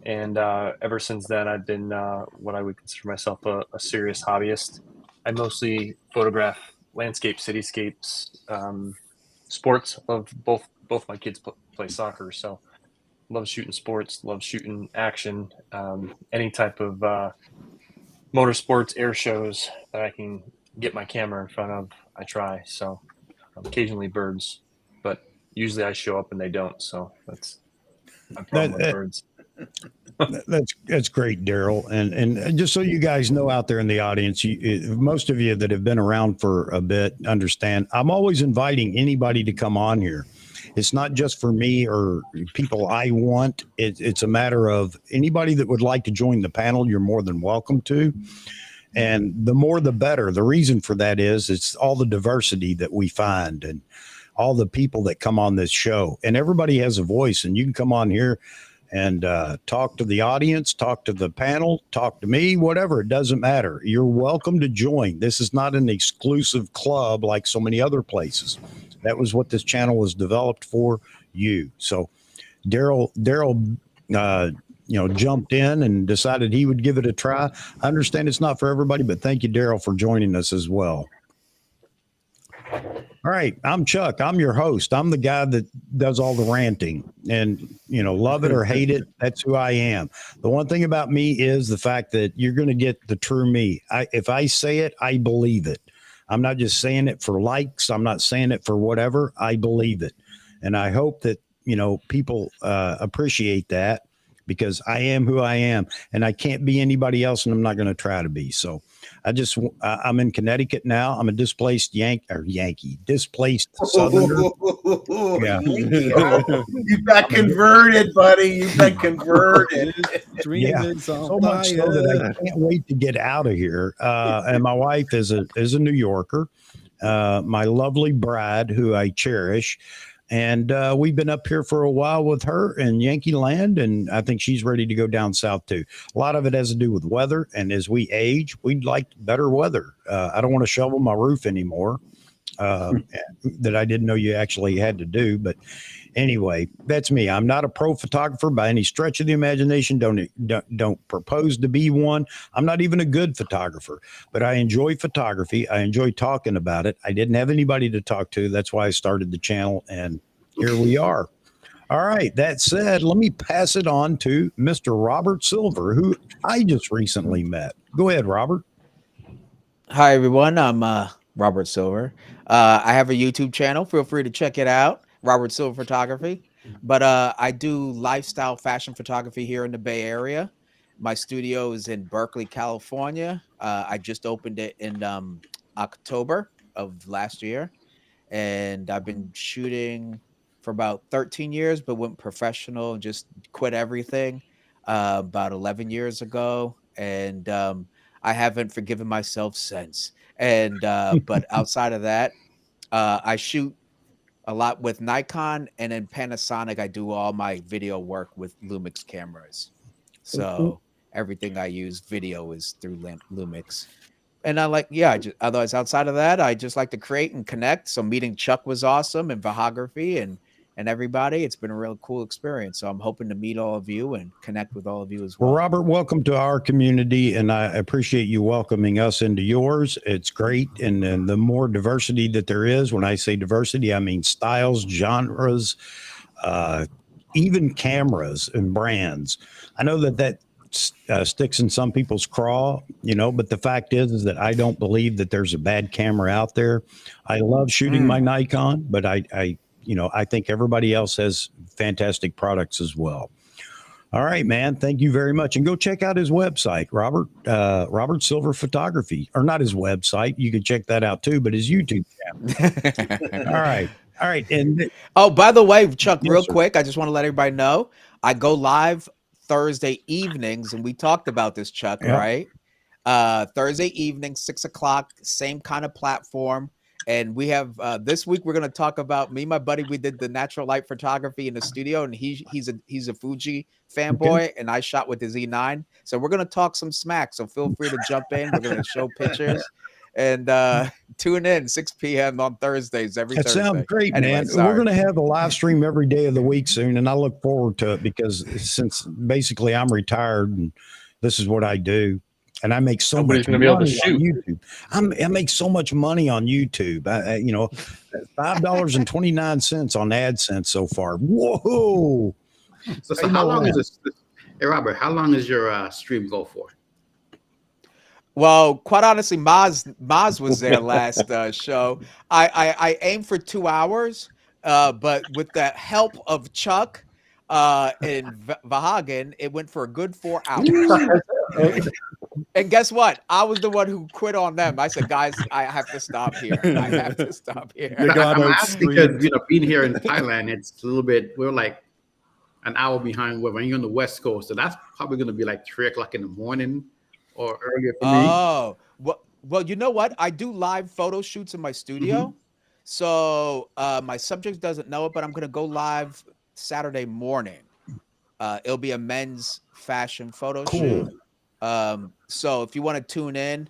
[SPEAKER 6] And ever since then, I've been what I would consider myself a serious hobbyist. I mostly photograph landscape, cityscapes, sports. Love both my kids play soccer, so love shooting sports, love shooting action, any type of motorsports, air shows that I can get my camera in front of. I try. So occasionally birds, but usually I show up and they don't. So that's my problem with birds.
[SPEAKER 2] That's great, Daryl. And just so you guys know out there in the audience, most of you that have been around for a bit understand I'm always inviting anybody to come on here. It's not just for me or people I want. It's a matter of anybody that would like to join the panel, you're more than welcome to. And the more the better. The reason for that is it's all the diversity that we find and all the people that come on this show. And everybody has a voice, and you can come on here and talk to the audience, talk to the panel, talk to me, whatever. It doesn't matter. You're welcome to join. This is not an exclusive club like so many other places. That was what this channel was developed for, you. So Daryl, jumped in and decided he would give it a try. I understand it's not for everybody, but thank you, Daryl, for joining us as well. All right, I'm Chuck. I'm your host. I'm the guy that does all the ranting, and love it or hate it, that's who I am. The one thing about me is the fact that you're going to get the true me. If I say it, I believe it. I'm not just saying it for likes. I'm not saying it for whatever. I believe it, and I hope that people appreciate that, because I am who I am, and I can't be anybody else, and I'm not going to try to be. So I'm in Connecticut now. I'm a displaced displaced Southerner. Yeah.
[SPEAKER 3] You got converted, buddy. You've been converted.
[SPEAKER 2] Yeah. So much so that I can't wait to get out of here. And my wife is a New Yorker. My lovely bride, who I cherish. And we've been up here for a while with her in Yankee Land, and I think she's ready to go down south too. A lot of it has to do with weather, and as we age, we'd like better weather. I don't want to shovel my roof anymore, that I didn't know you actually had to do. But anyway, that's me. I'm not a pro photographer by any stretch of the imagination. Don't propose to be one. I'm not even a good photographer, but I enjoy photography. I enjoy talking about it. I didn't have anybody to talk to. That's why I started the channel, and here we are. All right. That said, let me pass it on to Mr. Robert Silver, who I just recently met. Go ahead, Robert.
[SPEAKER 9] Hi, everyone. I'm Robert Silver. I have a YouTube channel. Feel free to check it out. Robert Silver Photography. But I do lifestyle fashion photography here in the Bay Area. My studio is in Berkeley, California. I just opened it in October of last year. And I've been shooting for about 13 years, but went professional and just quit everything about 11 years ago. And I haven't forgiven myself since. And but outside of that, I shoot a lot with Nikon, and then Panasonic. I do all my video work with Lumix cameras. So everything I use video is through Lumix. And I like, otherwise outside of that, I just like to create and connect. So meeting Chuck was awesome, and Vahography and everybody. It's been a real cool experience. So I'm hoping to meet all of you and connect with all of you as well.
[SPEAKER 2] Well, Robert, welcome to our community, and I appreciate you welcoming us into yours. It's great. And the more diversity that there is, when I say diversity, I mean styles, genres, even cameras and brands. I know that sticks in some people's craw, but the fact is that I don't believe that there's a bad camera out there. I love shooting my Nikon, but I think everybody else has fantastic products as well. All right, man. Thank you very much. And go check out his website, Robert Silver Photography, or not his website. You can check that out too, but his YouTube channel. All right. All right. And
[SPEAKER 9] by the way, Chuck,
[SPEAKER 2] Yes,
[SPEAKER 9] real
[SPEAKER 2] sir.
[SPEAKER 9] quick, I just want to let everybody know I go live Thursday evenings, and we talked about this, Chuck,
[SPEAKER 2] Yep.
[SPEAKER 9] right? Thursday evening, 6:00, same kind of platform. And we have this week we're going to talk about me and my buddy. We did the natural light photography in the studio, and he's a Fuji fanboy, and I shot with his E9. So we're going to talk some smack. So feel free to jump in. We're going to show pictures, and tune in 6 p.m. on Thursdays every
[SPEAKER 2] That
[SPEAKER 9] Thursday.
[SPEAKER 2] sounds great,
[SPEAKER 9] Anyway,
[SPEAKER 2] man.
[SPEAKER 9] sorry.
[SPEAKER 2] We're going to have a live stream every day of the week soon, and I look forward to it because since basically I'm retired and this is what I do, and I make so
[SPEAKER 6] Nobody's
[SPEAKER 2] much
[SPEAKER 6] gonna be able to
[SPEAKER 2] money on
[SPEAKER 6] shoot.
[SPEAKER 2] YouTube. I make so much money on YouTube. $5.29 on AdSense so far. Whoa!
[SPEAKER 5] So how long is this? Hey, Robert, how long is your stream go for?
[SPEAKER 9] Well, quite honestly, Maz was there last show. I aimed for 2 hours, but with the help of Chuck and Vahagan, it went for a good 4 hours. And guess what? I was the one who quit on them. I said, guys, I have to stop here. I have to stop here.
[SPEAKER 10] You got
[SPEAKER 5] I'm asking
[SPEAKER 10] outscreened.
[SPEAKER 5] because being here in Thailand, it's a little bit. We're like an hour behind when you're on the West Coast, so that's probably going to be like 3:00 in the morning or earlier for me.
[SPEAKER 9] Oh, well, you know what? I do live photo shoots in my studio. So my subject doesn't know it, but I'm going to go live Saturday morning. It'll be a men's fashion photo shoot. So if you want to tune in,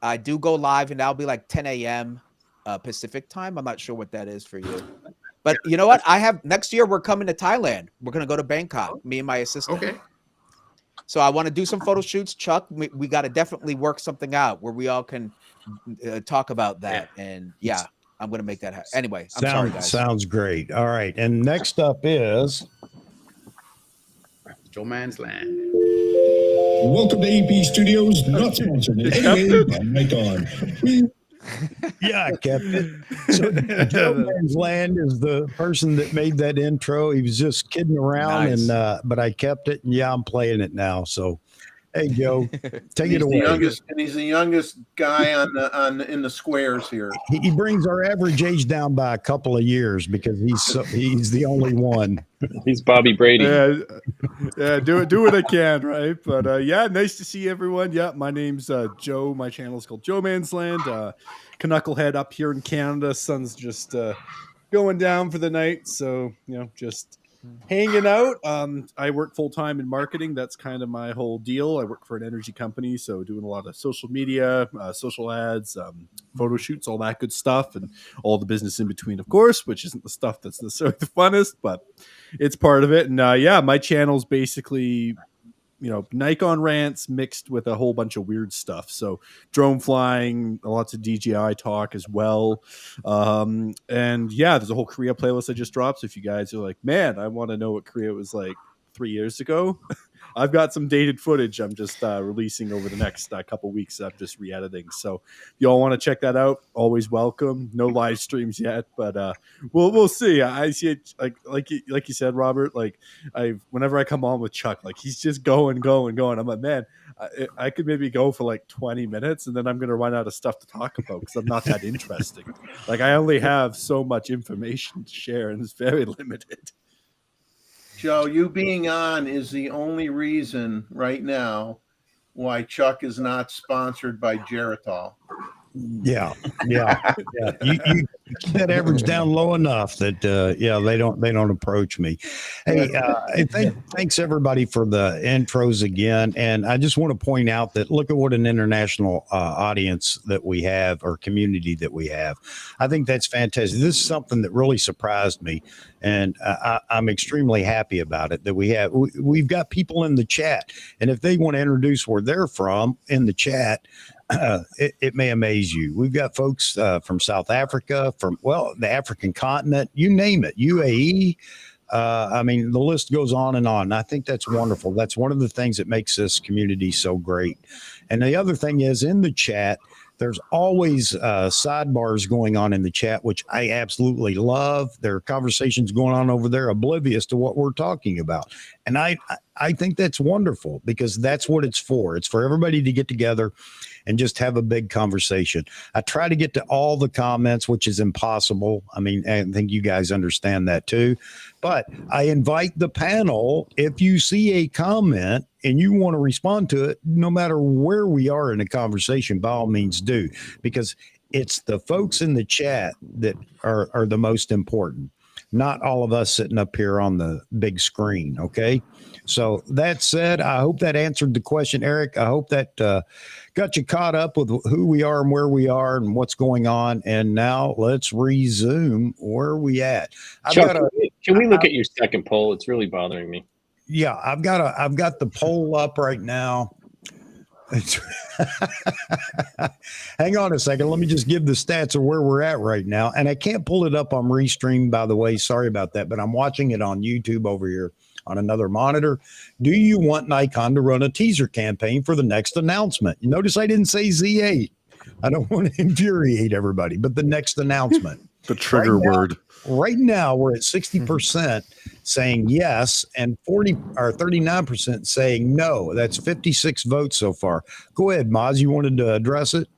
[SPEAKER 9] I do go live, and that'll be like 10 a.m. Pacific time. I'm not sure what that is for you. But you know what? Next year we're coming to Thailand. We're going to go to Bangkok, me and my assistant.
[SPEAKER 5] Okay.
[SPEAKER 9] So I want to do some photo shoots. Chuck, we got to definitely work something out where we all can talk about that. And yeah, I'm going to make that happen. Anyway, I'm sorry, guys.
[SPEAKER 2] Sounds great. All right. And next up is
[SPEAKER 5] Joe Man's Land.
[SPEAKER 1] Welcome to AP Studios, not sponsored in any way by Nikon.
[SPEAKER 2] I kept it. So Joe Man's Land is the person that made that intro. He was just kidding around,
[SPEAKER 9] Nice.
[SPEAKER 2] but I kept it, and I'm playing it now. So, hey, Joe, take it away.
[SPEAKER 3] He's the youngest guy in the squares here.
[SPEAKER 2] He brings our average age down by a couple of years because he's the only one.
[SPEAKER 8] He's Bobby Brady.
[SPEAKER 10] Yeah, do what I can, right? But yeah, nice to see everyone. Yeah, my name's Joe. My channel is called Joe Man's Land. Knucklehead up here in Canada. Sun's just going down for the night, so just hanging out. I work full time in marketing. That's kind of my whole deal. I work for an energy company, so doing a lot of social media, social ads, photo shoots, all that good stuff, and all the business in between, of course, which isn't the stuff that's necessarily the funnest, but it's part of it. And yeah, my channel's basically Nikon rants mixed with a whole bunch of weird stuff. So drone flying, lots of DJI talk as well. And yeah, there's a whole Korea playlist I just dropped. So if you guys are like, man, I want to know what Korea was like 3 years ago, I've got some dated footage I'm just releasing over the next couple weeks. I'm just re-editing. So if y'all want to check that out, always welcome. No live streams yet, but we'll see. I see it like you said, Robert. Like whenever I come on with Chuck, like he's just going. I'm like, man, I could maybe go for like 20 minutes, and then I'm gonna run out of stuff to talk about because I'm not that interesting. Like I only have so much information to share, and it's very limited.
[SPEAKER 3] Joe, you being on is the only reason right now why Chuck is not sponsored by Geritol.
[SPEAKER 2] Yeah. You keep that average down low enough that they don't approach me. Hey, thanks everybody for the intros again, and I just want to point out that look at what an international audience that we have, or community that we have. I think that's fantastic. This is something that really surprised me, and I'm extremely happy about it. That we've got people in the chat, and if they want to introduce where they're from in the chat. It may amaze you. We've got folks from South Africa, from the African continent, you name it, UAE, I mean, the list goes on and on. I think that's wonderful. That's one of the things that makes this community so great. And the other thing is, in the chat, there's always sidebars going on in the chat, which I absolutely love. There are conversations going on over there oblivious to what we're talking about. And I think that's wonderful, because that's what it's for. It's for everybody to get together and just have a big conversation. I try to get to all the comments, which is impossible. I mean, I think you guys understand that too. But I invite the panel, if you see a comment and you want to respond to it, no matter where we are in the conversation, by all means do, because it's the folks in the chat that are the most important, not all of us sitting up here on the big screen. Okay. So that said, I hope that answered the question, Eric. I hope that got you caught up with who we are and where we are and what's going on. And now let's resume. Where are we at?
[SPEAKER 8] Chuck, can we look at your second poll? It's really bothering me.
[SPEAKER 2] Yeah, I've got the poll up right now. Hang on a second. Let me just give the stats of where we're at right now. And I can't pull it up on Restream, by the way. Sorry about that, but I'm watching it on YouTube over here on another monitor. Do you want Nikon to run a teaser campaign for the next announcement? You notice I didn't say Z8. I don't want to infuriate everybody, but the next announcement.
[SPEAKER 10] The trigger word.
[SPEAKER 2] Right now, we're at 60% saying yes and 39% saying no. That's 56 votes so far. Go ahead, Maz. You wanted to address it?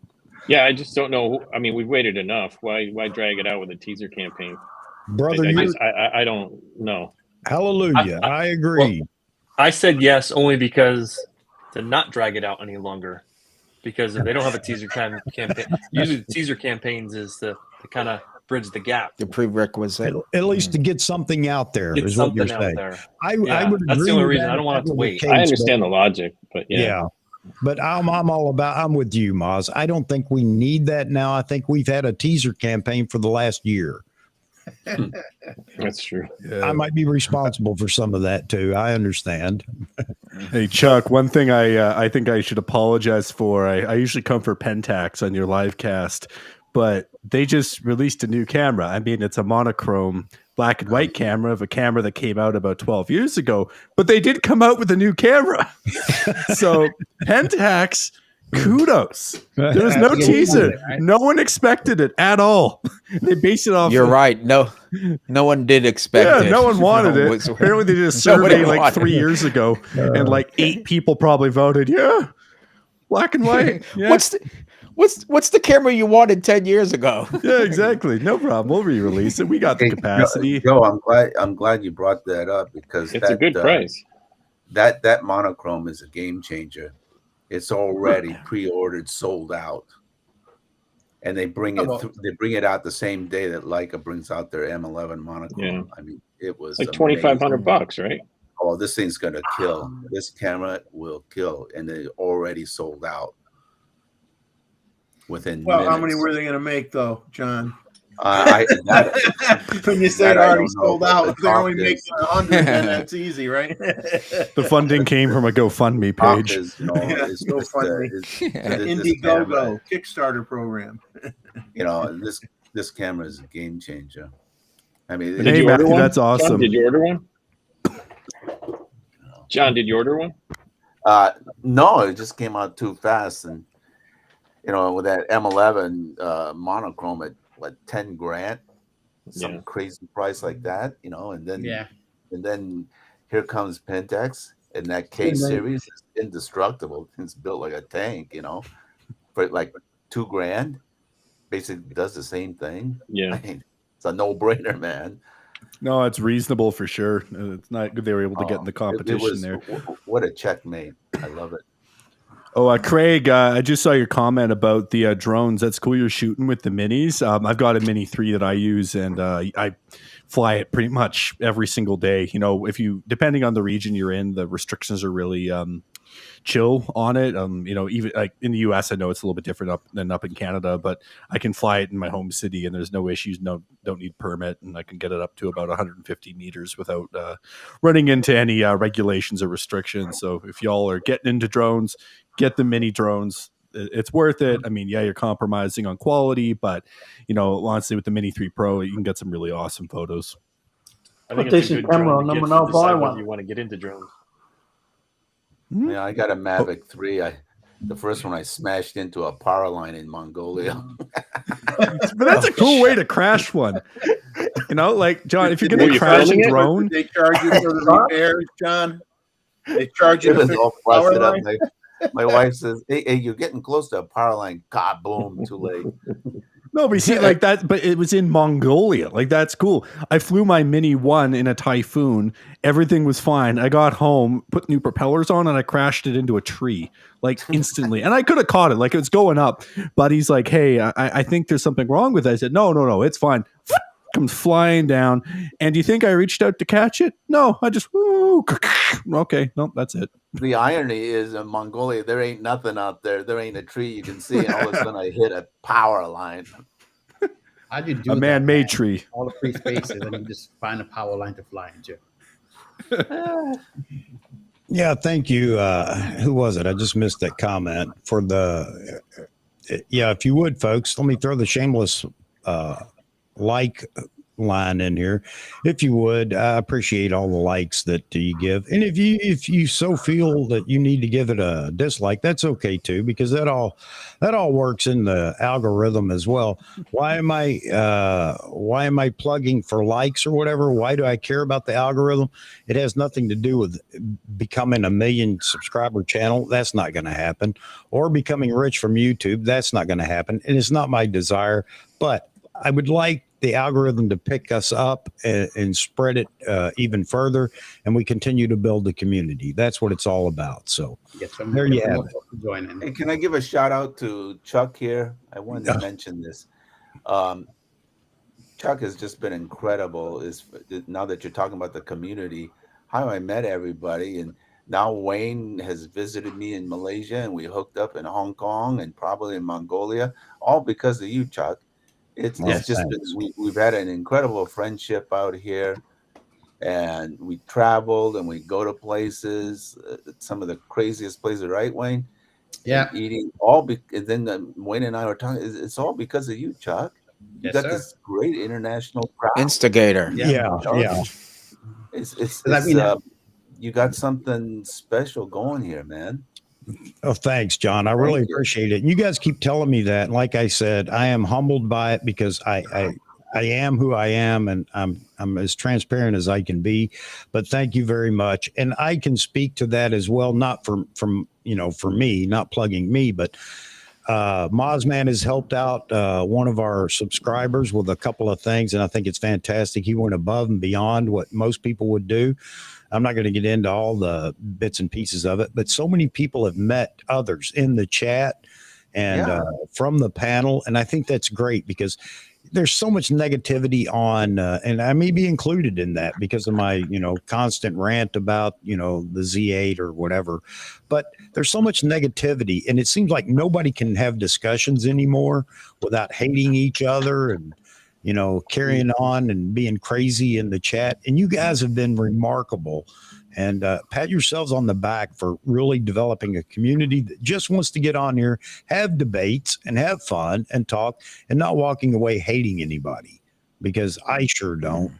[SPEAKER 8] Yeah, I just don't know. I mean, we've waited enough. Why drag it out with a teaser campaign?
[SPEAKER 2] Brother,
[SPEAKER 8] I don't know.
[SPEAKER 2] Hallelujah. I agree.
[SPEAKER 6] Well, I said yes only because to not drag it out any longer. Because if they don't have a teaser campaign, usually the teaser campaigns is to kind of bridge the gap.
[SPEAKER 9] The prerequisite.
[SPEAKER 2] At least to get something out there
[SPEAKER 6] Get
[SPEAKER 2] is what you're
[SPEAKER 6] something out
[SPEAKER 2] saying.
[SPEAKER 6] there.
[SPEAKER 2] I
[SPEAKER 6] That's
[SPEAKER 2] would
[SPEAKER 6] the
[SPEAKER 2] agree
[SPEAKER 6] only
[SPEAKER 2] with
[SPEAKER 6] reason.
[SPEAKER 2] that
[SPEAKER 6] I don't want it to wait.
[SPEAKER 8] I understand the logic, but
[SPEAKER 2] yeah. But I'm with you, Maz. I don't think we need that now. I think we've had a teaser campaign for the last year.
[SPEAKER 8] That's true.
[SPEAKER 10] Yeah.
[SPEAKER 2] I might be responsible for some of that too. I understand.
[SPEAKER 10] Hey, Chuck, one thing I think I should apologize for. I usually come for Pentax on your live cast, but they just released a new camera. I mean, it's a monochrome black and white camera of a camera that came out about 12 years ago, but they did come out with a new camera. So Pentax, kudos. There was no teaser. No one expected it at all. They based it off.
[SPEAKER 9] You're right. No one did expect it.
[SPEAKER 10] No one wanted it. Apparently, they did a survey like 3 years ago, and like 8 people probably voted. Yeah, black and white. Yeah.
[SPEAKER 9] What's the camera you wanted 10 years ago?
[SPEAKER 10] Yeah, exactly. No problem. We'll re-release it. We got the capacity.
[SPEAKER 7] Joe, I'm glad you brought that up, because
[SPEAKER 8] it's a good price.
[SPEAKER 7] That monochrome is a game changer. It's already pre-ordered, sold out, and they bring it out the same day that Leica brings out their M11 monochrome.
[SPEAKER 8] Yeah.
[SPEAKER 7] I mean, it was
[SPEAKER 8] like $2,500, right?
[SPEAKER 7] Oh, this thing's gonna kill. This camera will kill, and they already sold out within.
[SPEAKER 3] Well,
[SPEAKER 7] minutes.
[SPEAKER 3] how many were they going to make though, John?
[SPEAKER 7] When
[SPEAKER 3] you say already sold out, they're only making 100, then that's easy, right?
[SPEAKER 10] The funding came from a GoFundMe page.
[SPEAKER 3] GoFundMe, Indiegogo, Kickstarter program.
[SPEAKER 7] This camera is a game changer. I mean,
[SPEAKER 10] hey, Matthew, that's awesome.
[SPEAKER 8] John, did you order one? John, did you order one?
[SPEAKER 7] No, it just came out too fast, and with that M11 monochrome at what, 10 grand, some crazy price like that, and then here comes Pentax, and that K series is indestructible. It's built like a tank, for like 2 grand, basically does the same thing.
[SPEAKER 8] Yeah,
[SPEAKER 7] I mean, it's a no-brainer, man.
[SPEAKER 10] No, it's reasonable for sure. It's not good they were able to get in the competition there.
[SPEAKER 7] What a checkmate! I love it.
[SPEAKER 10] Oh, Craig, I just saw your comment about the drones. That's cool. You're shooting with the minis. I've got a Mini 3 that I use, and I fly it pretty much every single day. If you, depending on the region you're in, the restrictions are really chill on it. Even like in the US, I know it's a little bit different than up in Canada, but I can fly it in my home city and there's no issues. Don't need permit, and I can get it up to about 150 meters without running into any regulations or restrictions. So if y'all are getting into drones, get the mini drones. It's worth it. I mean, yeah, you're compromising on quality, but honestly, with the Mini 3 Pro, you can get some really awesome photos.
[SPEAKER 6] I think
[SPEAKER 4] Put
[SPEAKER 6] it's a
[SPEAKER 4] decent
[SPEAKER 6] good drone
[SPEAKER 4] camera
[SPEAKER 6] to
[SPEAKER 4] on them
[SPEAKER 6] get
[SPEAKER 4] and
[SPEAKER 6] to
[SPEAKER 4] I'll
[SPEAKER 6] decide
[SPEAKER 4] buy
[SPEAKER 6] whether
[SPEAKER 4] one.
[SPEAKER 6] you want to get into drones.
[SPEAKER 7] Yeah, I got a Mavic 3. The first one I smashed into a power line in Mongolia.
[SPEAKER 10] But that's a cool way to crash one. You know, like John, if you're
[SPEAKER 8] Were
[SPEAKER 10] gonna
[SPEAKER 8] you
[SPEAKER 10] crash a
[SPEAKER 8] filming it?
[SPEAKER 10] drone,
[SPEAKER 3] They charge you for the repairs, John. They charge you
[SPEAKER 7] It
[SPEAKER 3] to
[SPEAKER 7] was
[SPEAKER 3] fix
[SPEAKER 7] all
[SPEAKER 3] the power
[SPEAKER 7] busted up.
[SPEAKER 3] line.
[SPEAKER 7] My wife says, hey, you're getting close to a power line. God, boom, too late.
[SPEAKER 10] no, but you see, like that, but it was in Mongolia. Like that's cool. I flew my Mini 1 in a typhoon. Everything was fine. I got home, put new propellers on, and I crashed it into a tree like instantly. And I could have caught it, like it was going up. But he's like, "Hey, I think there's something wrong with it." I said, "No, it's fine." Comes flying down. And do you think I reached out to catch it? No, I just woo. Okay, no, that's it.
[SPEAKER 7] The irony is in Mongolia, there ain't nothing out there. There ain't a tree you can see, and all of a sudden I hit a power line.
[SPEAKER 5] How'd you do
[SPEAKER 10] A
[SPEAKER 5] that,
[SPEAKER 10] man-made
[SPEAKER 5] man?
[SPEAKER 10] tree.
[SPEAKER 5] All the free spaces, and you just find a power line to fly into.
[SPEAKER 2] Yeah, thank you. Who was it? I just missed that comment for the. Yeah, if you would, folks, let me throw the shameless like line in here, if you would. I appreciate all the likes that you give, and if you so feel that you need to give it a dislike, that's okay too, because that all works in the algorithm as well. Why am I plugging for likes or whatever? Why do I care about the algorithm? It has nothing to do with becoming a 1 million subscriber channel. That's not going to happen. Or becoming rich from YouTube. That's not going to happen, and it's not my desire. But I would like the algorithm to pick us up and spread it even further, and we continue to build the community. That's what it's all about. So
[SPEAKER 5] Yes,
[SPEAKER 2] there you have it.
[SPEAKER 5] Joining.
[SPEAKER 7] Hey, can I give a shout out to Chuck here? I wanted to mention this. Chuck has just been incredible. Now that you're talking about the community, how I met everybody, and now Wayne has visited me in Malaysia, and we hooked up in Hong Kong and probably in Mongolia, all because of you, Chuck. It's just been, we've had an incredible friendship out here, and we traveled and we go to places, some of the craziest places, right, Wayne?
[SPEAKER 5] Yeah,
[SPEAKER 7] and eating and then Wayne and I were talking. It's all because of you, Chuck. You got this great international crowd.
[SPEAKER 9] Instigator.
[SPEAKER 2] Yeah.
[SPEAKER 7] It's
[SPEAKER 5] I mean,
[SPEAKER 7] you got something special going here, man.
[SPEAKER 2] Oh, thanks, John. I really appreciate it. And you guys keep telling me that. And like I said, I am humbled by it, because I am who I am, and I'm as transparent as I can be. But thank you very much. And I can speak to that as well, not from for me, not plugging me, but Mozman has helped out one of our subscribers with a couple of things, and I think it's fantastic. He went above and beyond what most people would do. I'm not going to get into all the bits and pieces of it, but so many people have met others in the chat and from the panel. And I think that's great, because there's so much negativity on, and I may be included in that because of my, constant rant about, the Z8 or whatever, but there's so much negativity, and it seems like nobody can have discussions anymore without hating each other and, carrying on and being crazy in the chat. And you guys have been remarkable, and pat yourselves on the back for really developing a community that just wants to get on here, have debates and have fun and talk, and not walking away hating anybody, because I sure don't.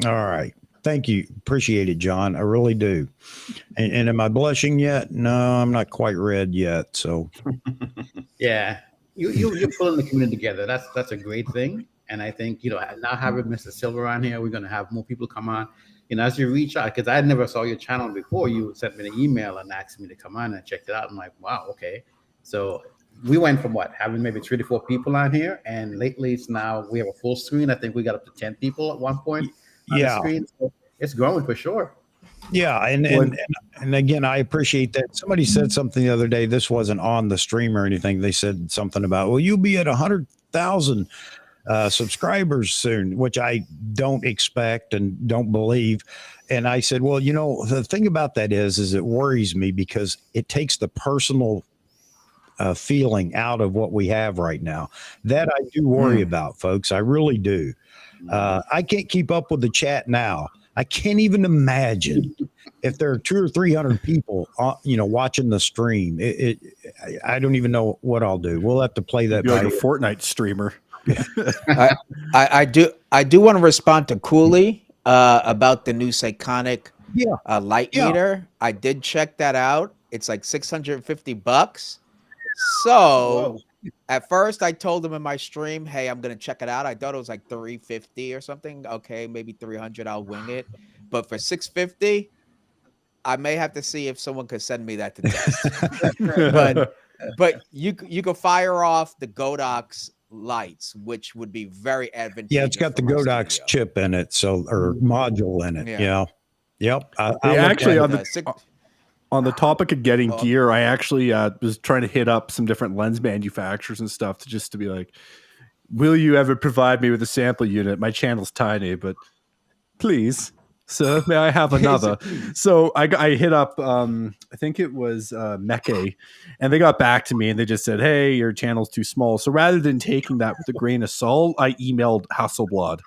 [SPEAKER 2] All right. Thank you. Appreciate it, John. I really do. And am I blushing yet? No, I'm not quite red yet. So
[SPEAKER 5] yeah. You're pulling the community together. That's a great thing. And I think, now having Mr. Silver on here, we're going to have more people come on. As you reach out, because I never saw your channel before, you sent me an email and asked me to come on and check it out. I'm like, wow, okay. So we went from having maybe 3 to 4 people on here, and lately it's now we have a full screen. I think we got up to 10 people at one point on the screen. So it's growing for sure.
[SPEAKER 2] Yeah, and again, I appreciate that. Somebody said something the other day. This wasn't on the stream or anything. They said something about, well, you'll be at 100,000 subscribers soon, which I don't expect and don't believe. And I said, well, the thing about that is it worries me, because it takes the personal feeling out of what we have right now. That I do worry about, folks. I really do. I can't keep up with the chat now. I can't even imagine if there are 200 or 300 people, watching the stream. I don't even know what I'll do. We'll have to play that.
[SPEAKER 10] You're like a Fortnite streamer.
[SPEAKER 9] I do want to respond to Cooley about the new Psychonic light meter. I did check that out. It's like $650. So at first I told him in my stream, hey, I'm gonna check it out. I thought it was like $350 or something. Okay, maybe $300. I'll wing it. But for $650, I may have to see if someone could send me that to test. but you could fire off the Godox lights, which would be very advantageous.
[SPEAKER 2] Yeah, it's got the Godox chip in it, or module in it. Yeah. Yep.
[SPEAKER 10] Actually, on the topic of getting gear, I actually was trying to hit up some different lens manufacturers and stuff to be like, will you ever provide me with a sample unit? My channel's tiny, but please, sir, may I have another? So I hit up, I think it was Meke, and they got back to me and they just said, hey, your channel's too small. So rather than taking that with a grain of salt, I emailed Hasselblad.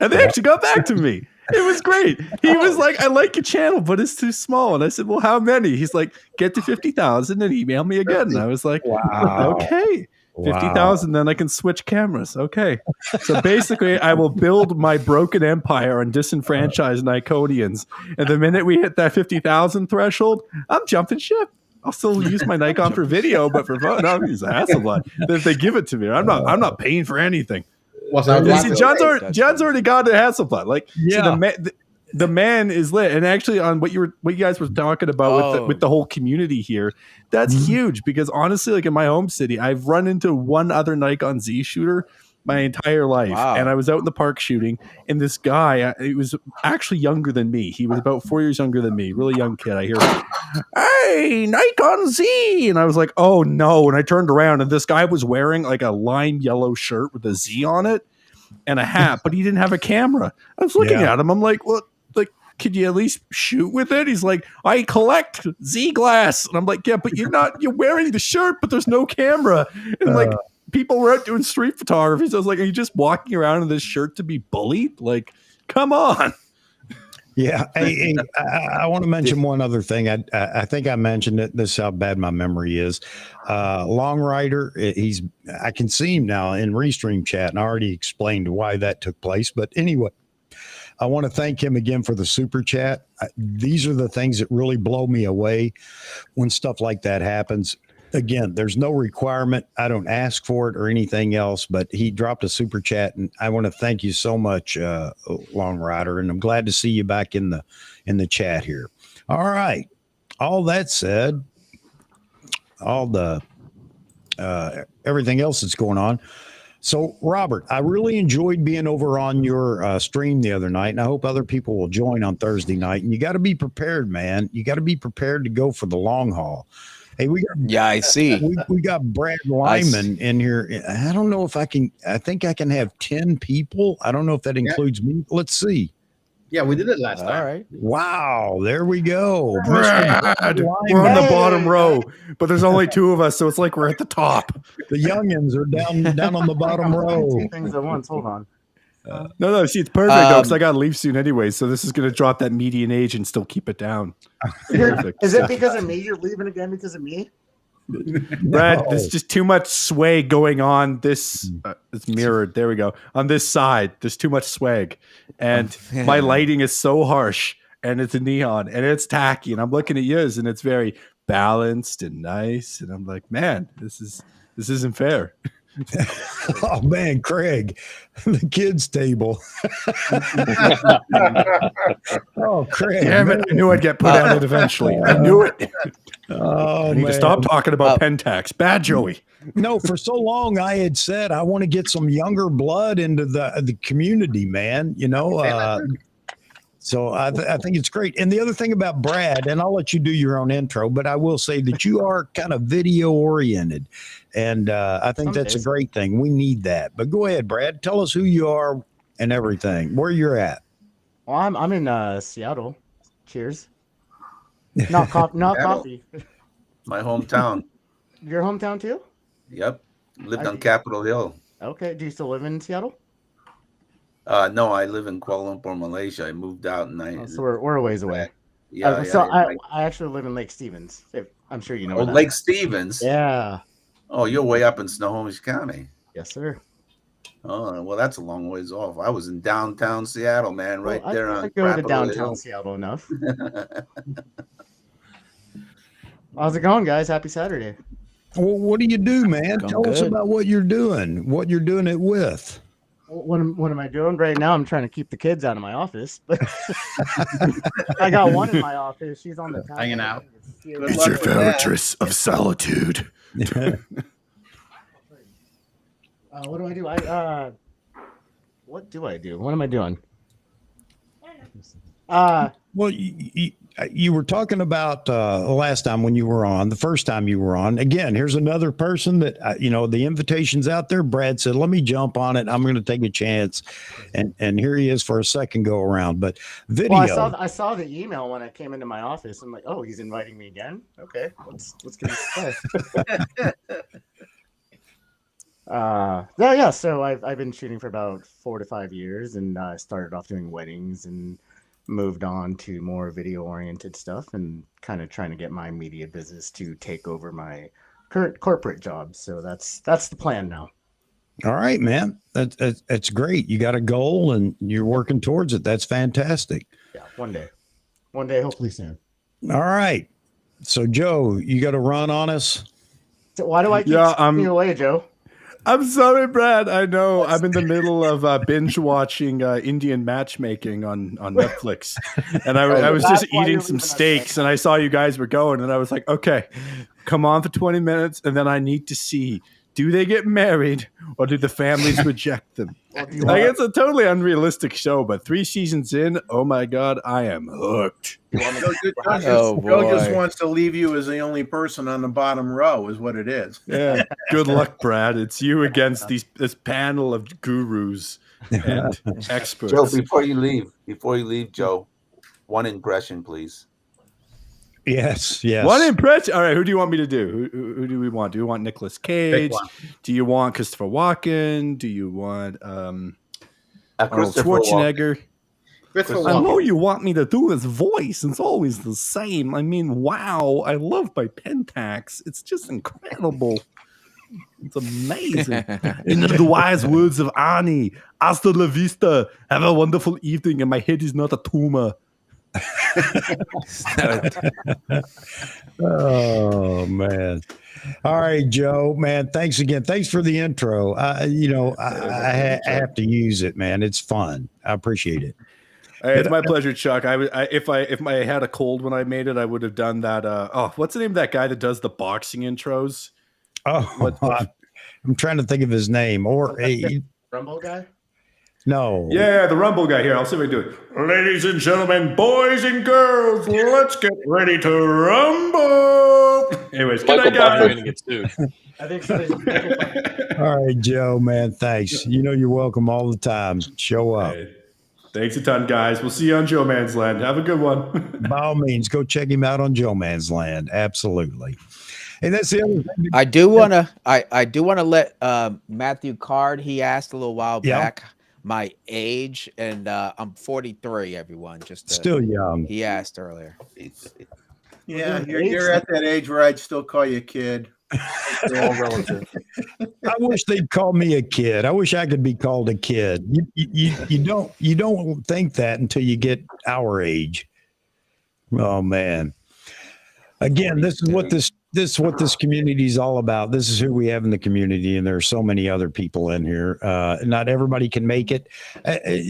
[SPEAKER 10] And they actually got back to me. It was great. He was like, I like your channel, but it's too small. And I said, well, how many? He's like, get to 50,000 and email me again. And I was like, wow. Okay. 50,000, then I can switch cameras. Okay. So basically, I will build my broken empire on disenfranchised Nikonians. And the minute we hit that 50,000 threshold, I'm jumping ship. I'll still use my Nikon for video, but for photo, I'll use a Hasselblad. If they give it to me, I'm not paying for anything. See, John's already got a Hasselblad. Like, yeah. The man is lit. And actually, on what you guys were talking about with the whole community here, that's huge. Because honestly, like in my home city, I've run into one other Nikon Z shooter my entire life. Wow. And I was out in the park shooting, and this guy, he was actually younger than me. He was about 4 years younger than me. Really young kid. I hear, hey, Nikon Z. And I was like, oh no. And I turned around, and this guy was wearing like a lime yellow shirt with a Z on it and a hat, but he didn't have a camera. I was looking at him. I'm like, well, like, could you at least shoot with it? He's like, I collect Z glass. And I'm like, yeah, but you're wearing the shirt, but there's no camera. And like, people were out doing street photography. So I was like, are you just walking around in this shirt to be bullied? Like, come on.
[SPEAKER 2] Yeah. Hey, I want to mention one other thing. I think I mentioned it. This is how bad my memory is. Long Rider, I can see him now in Restream chat, and I already explained why that took place. But anyway, I want to thank him again for the super chat. These are the things that really blow me away when stuff like that happens. Again, there's no requirement. I don't ask for it or anything else, but he dropped a super chat, and I want to thank you so much, Long Rider, and I'm glad to see you back in the chat here. All right. All that said, all the everything else that's going on. So, Robert, I really enjoyed being over on your stream the other night, and I hope other people will join on Thursday night. And you got to be prepared, man. You got to be prepared to go for the long haul. Hey,
[SPEAKER 9] I see.
[SPEAKER 2] We got Brad Lyman in here. I don't know if I think I can have 10 people. I don't know if that includes me. Let's see.
[SPEAKER 5] Yeah, we did it last time.
[SPEAKER 9] All right.
[SPEAKER 2] Wow, there we go.
[SPEAKER 10] Brad, we're on the bottom row, but there's only two of us, so it's like we're at the top.
[SPEAKER 2] The youngins are down on the bottom row.
[SPEAKER 11] Two things at once. Hold on.
[SPEAKER 10] No, see, it's perfect though, because I got to leave soon anyway, so this is going to drop that median age and still keep it down. Perfect.
[SPEAKER 11] Is it because of me? You're leaving again because of me?
[SPEAKER 10] Brad, there's just too much swag going on. This it's mirrored. There we go. On this side, there's too much swag, and my lighting is so harsh, and it's a neon, and it's tacky, and I'm looking at yours, and it's very balanced and nice, and I'm like, man, this isn't fair.
[SPEAKER 2] Oh man, Craig, the kids' table. Oh, Craig!
[SPEAKER 10] Damn it! I knew I'd get put at it eventually. I knew it.
[SPEAKER 2] Oh,
[SPEAKER 10] I need to stop talking about Pentax. Bad Joey.
[SPEAKER 2] No, for so long I had said I want to get some younger blood into the community, man. You know, so I think it's great. And the other thing about Brad, and I'll let you do your own intro, but I will say that you are kind of video oriented. And I think that's a great thing. We need that. But go ahead, Brad. Tell us who you are and everything, where you're at.
[SPEAKER 11] Well, I'm in Seattle. Cheers. Not coffee.
[SPEAKER 7] My hometown.
[SPEAKER 11] Your hometown too?
[SPEAKER 7] Yep. Lived on Capitol Hill.
[SPEAKER 11] Okay. Do you still live in Seattle?
[SPEAKER 7] No, I live in Kuala Lumpur, Malaysia. I moved out in
[SPEAKER 11] so we're a ways away.
[SPEAKER 7] Yeah.
[SPEAKER 11] I actually live in Lake Stevens. I'm sure you know.
[SPEAKER 7] Lake Stevens.
[SPEAKER 11] Yeah.
[SPEAKER 7] Oh, you're way up in Snohomish County.
[SPEAKER 11] Yes, sir.
[SPEAKER 7] Oh, well, that's a long ways off. I was in downtown Seattle, man, right
[SPEAKER 11] Well,
[SPEAKER 7] there
[SPEAKER 11] I
[SPEAKER 7] on
[SPEAKER 11] go to
[SPEAKER 7] Capitol
[SPEAKER 11] downtown
[SPEAKER 7] Hill.
[SPEAKER 11] Seattle enough. How's it going, guys? Happy Saturday.
[SPEAKER 2] Well, what do you do, man?
[SPEAKER 9] Going
[SPEAKER 2] Tell us
[SPEAKER 9] good.
[SPEAKER 2] about what you're doing, what you're doing it with.
[SPEAKER 11] What am I doing right now? I'm trying to keep the kids out of my office, but I got one in my office. She's on the couch.
[SPEAKER 5] Hanging out.
[SPEAKER 3] Good luck with that.
[SPEAKER 10] of solitude.
[SPEAKER 11] What do I do? What do I do? What am I doing?
[SPEAKER 2] Well, you were talking about last time when you were on, the first time you were on. Again, here's another person that, the invitation's out there. Brad said, let me jump on it. I'm going to take a chance. And here he is for a second go around. But video.
[SPEAKER 11] Well, I saw the email when I came into my office. I'm like, oh, he's inviting me again. Okay, let's get this started. Yeah. So I've been shooting for about 4 to 5 years, and I started off doing weddings and moved on to more video oriented stuff, and kind of trying to get my media business to take over my current corporate job. So that's the plan now.
[SPEAKER 2] All right, man. That's great. You got a goal and you're working towards it. That's fantastic.
[SPEAKER 11] Yeah, one day, hopefully soon.
[SPEAKER 2] All right. So Joe, you got to run on us.
[SPEAKER 11] So why do I keep stepping you away, Joe?
[SPEAKER 10] I'm sorry, Brad. I know I'm in the middle of binge watching Indian matchmaking on Netflix, and I was just eating some steaks, and I saw you guys were going, and I was like, okay, come on for 20 minutes, and then I need to see, do they get married or do the families reject them? It's a totally unrealistic show, but 3 seasons in, oh my God, I am hooked.
[SPEAKER 3] Joe just wants to leave you as the only person on the bottom row, is what it is.
[SPEAKER 10] Yeah, good luck, Brad. It's you against this panel of gurus and experts.
[SPEAKER 7] Joe, before you leave, Joe, one impression, please.
[SPEAKER 2] Yes.
[SPEAKER 10] One impression. All right, who do you want me to do? Who do we want? Do you want Nicolas Cage? Do you want Christopher Walken? Do you want Arnold Schwarzenegger? I know you want me to do his voice. It's always the same. I mean, wow. I love my Pentax. It's just incredible. It's amazing. In the wise words of Arnie, hasta la vista. Have a wonderful evening, and my head is not a tumor.
[SPEAKER 2] Oh man. All right, Joe, man, thanks again. Thanks for the intro. I have to use it, man. It's fun. I appreciate it.
[SPEAKER 10] Hey, it's my pleasure, Chuck. If I had a cold when I made it, I would have done that. What's the name of that guy that does the boxing intros?
[SPEAKER 2] I'm trying to think of his name. Or
[SPEAKER 11] Rumble guy?
[SPEAKER 2] No.
[SPEAKER 10] Yeah, the Rumble guy. Here, I'll see if I can do it. Ladies and gentlemen, boys and girls, let's get ready to rumble. Anyways,
[SPEAKER 6] Michael Buffer going to get sued.
[SPEAKER 11] I think so.
[SPEAKER 2] All right, Joe, man, thanks. You're welcome all the time. Show up.
[SPEAKER 10] Hey, thanks a ton, guys. We'll see you on Joe Man's Land. Have a good one.
[SPEAKER 2] By all means, go check him out on Joe Man's Land. Absolutely. And that's the other thing.
[SPEAKER 9] I do want to let Matthew Card. He asked a little while back my age, and I'm 43. Everyone, just
[SPEAKER 2] still young.
[SPEAKER 9] He asked earlier.
[SPEAKER 3] Yeah, you're at that age where I'd still call you a kid.
[SPEAKER 6] They're all relative.
[SPEAKER 2] I wish they'd call me a kid. I wish I could be called a kid. You don't think that until you get our age. Oh man. Again, this is what this community is all about. This is who we have in the community, and there are so many other people in here. Not everybody can make it.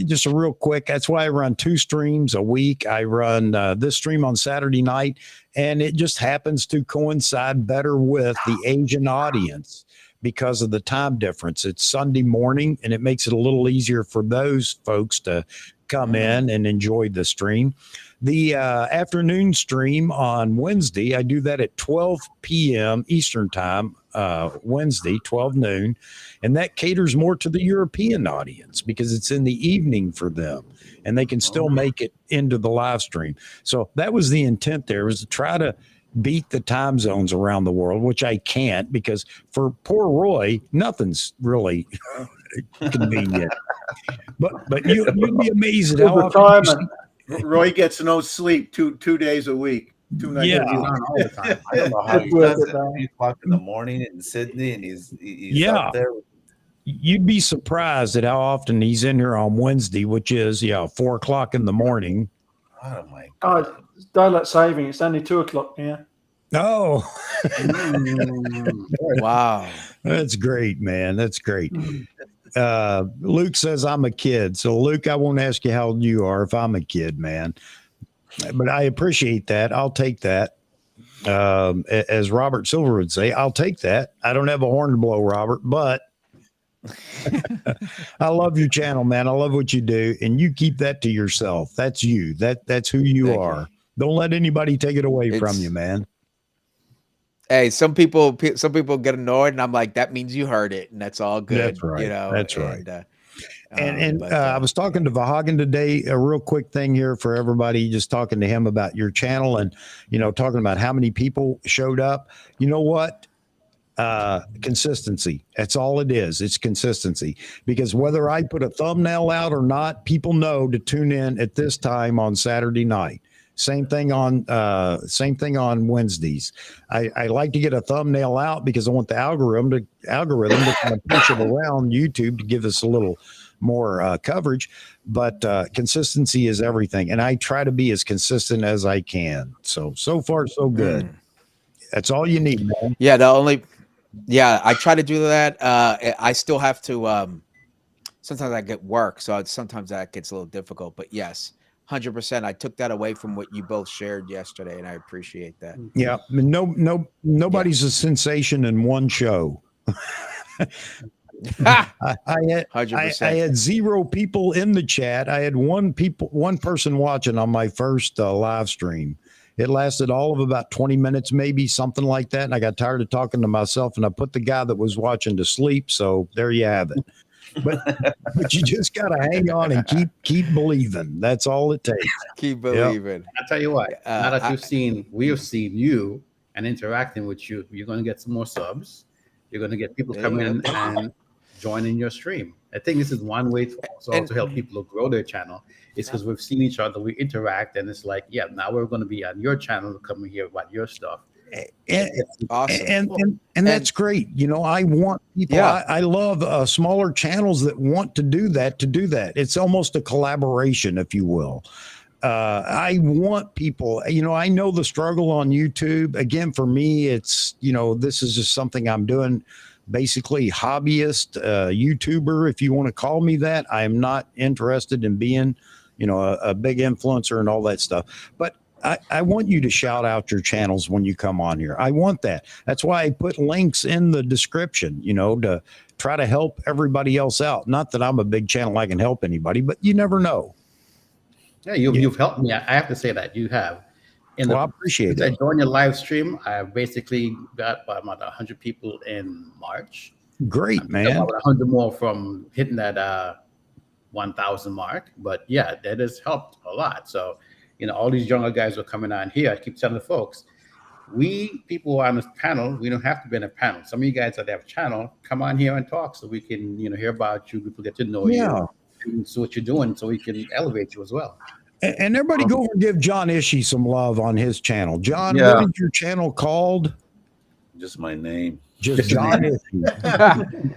[SPEAKER 2] Just a real quick, that's why I run 2 streams a week. I run this stream on Saturday night, and it just happens to coincide better with the Asian audience because of the time difference. It's Sunday morning, and it makes it a little easier for those folks to come in and enjoy the stream. The afternoon stream on Wednesday, I do that at 12 p.m. Eastern time, Wednesday, 12 noon. And that caters more to the European audience because it's in the evening for them and they can still make it into the live stream. So that was the intent there, was to try to beat the time zones around the world, which I can't because for poor Roy, nothing's really convenient. But you'd be amazed at how often
[SPEAKER 3] Roy gets no sleep two days a week. 2 nights a week.
[SPEAKER 7] He's on all the time. I don't know how he does it. 3 o'clock in the morning in Sydney, and he's up there.
[SPEAKER 2] You'd be surprised at how often he's in here on Wednesday, which is 4:00 in the morning.
[SPEAKER 7] Oh my
[SPEAKER 4] Oh,
[SPEAKER 7] god!
[SPEAKER 4] it's daylight saving. It's only 2:00 now.
[SPEAKER 2] Oh,
[SPEAKER 9] Wow.
[SPEAKER 2] that's great, man. That's great. Luke says I'm a kid. So Luke, I won't ask you how old you are if I'm a kid, man. But I appreciate that. I'll take that. As Robert Silver would say, I'll take that. I don't have a horn to blow, Robert, but I love your channel, man. I love what you do, and you keep that to yourself. That's you. That's who you
[SPEAKER 9] Thank
[SPEAKER 2] are. Don't let anybody take it away from
[SPEAKER 9] It's-
[SPEAKER 2] you, man.
[SPEAKER 9] Hey, some people get annoyed, and I'm like, that means you heard it, and that's all good.
[SPEAKER 2] That's right.
[SPEAKER 9] You know,
[SPEAKER 2] That's right.
[SPEAKER 9] And
[SPEAKER 2] I was talking to Vahagen today, a real quick thing here for everybody, just talking to him about your channel and, talking about how many people showed up. You know what? Consistency. That's all it is. It's consistency, because whether I put a thumbnail out or not, people know to tune in at this time on Saturday night. Same thing on Wednesdays. I like to get a thumbnail out because I want the algorithm to kind of push it around YouTube to give us a little more coverage. But consistency is everything, and I try to be as consistent as I can. So far so good. That's all you need, man.
[SPEAKER 9] Yeah, I try to do that. I still have to. Sometimes I get work, so sometimes that gets a little difficult. But yes, 100%. I took that away from what you both shared yesterday, and I appreciate that.
[SPEAKER 2] Yeah, nobody's a sensation in one show. I had 0 people in the chat. I had one person watching on my first live stream. It lasted all of about 20 minutes, maybe something like that. And I got tired of talking to myself, and I put the guy that was watching to sleep. So there you have it. But you just got to hang on and keep believing. That's all it takes.
[SPEAKER 9] Keep believing.
[SPEAKER 5] I'll tell you what, now that we have seen you and interacting with you, you're going to get some more subs. You're going to get people coming in and joining your stream. I think this is one way to help people grow their channel. It's because we've seen each other, we interact, and it's like, now we're going to be on your channel to come and hear about your stuff.
[SPEAKER 2] Awesome. And that's great. I want people, I love smaller channels that want to do that. It's almost a collaboration, if you will. I want people, I know the struggle on YouTube. Again, for me, it's, this is just something I'm doing, basically hobbyist YouTuber, if you want to call me that. I am not interested in being, a big influencer and all that stuff. But I want you to shout out your channels when you come on here. I want that. That's why I put links in the description, to try to help everybody else out. Not that I'm a big channel, I can help anybody, but you never know.
[SPEAKER 5] Yeah, you've helped me. I have to say that you have.
[SPEAKER 2] I appreciate it.
[SPEAKER 5] I joined your live stream. I basically got about 100 people in March.
[SPEAKER 2] Great, man.
[SPEAKER 5] About 100 more from hitting that 1,000 mark. But yeah, that has helped a lot. So, all these younger guys are coming on here. I keep telling the folks, we people who are on this panel, we don't have to be in a panel. Some of you guys that have a channel, come on here and talk so we can, hear about you. People get to know you and see what you're doing so we can elevate you as well.
[SPEAKER 2] And everybody go over and give John Ishii some love on his channel. John, what is your channel called?
[SPEAKER 7] Just my name.
[SPEAKER 2] Just John Ishii.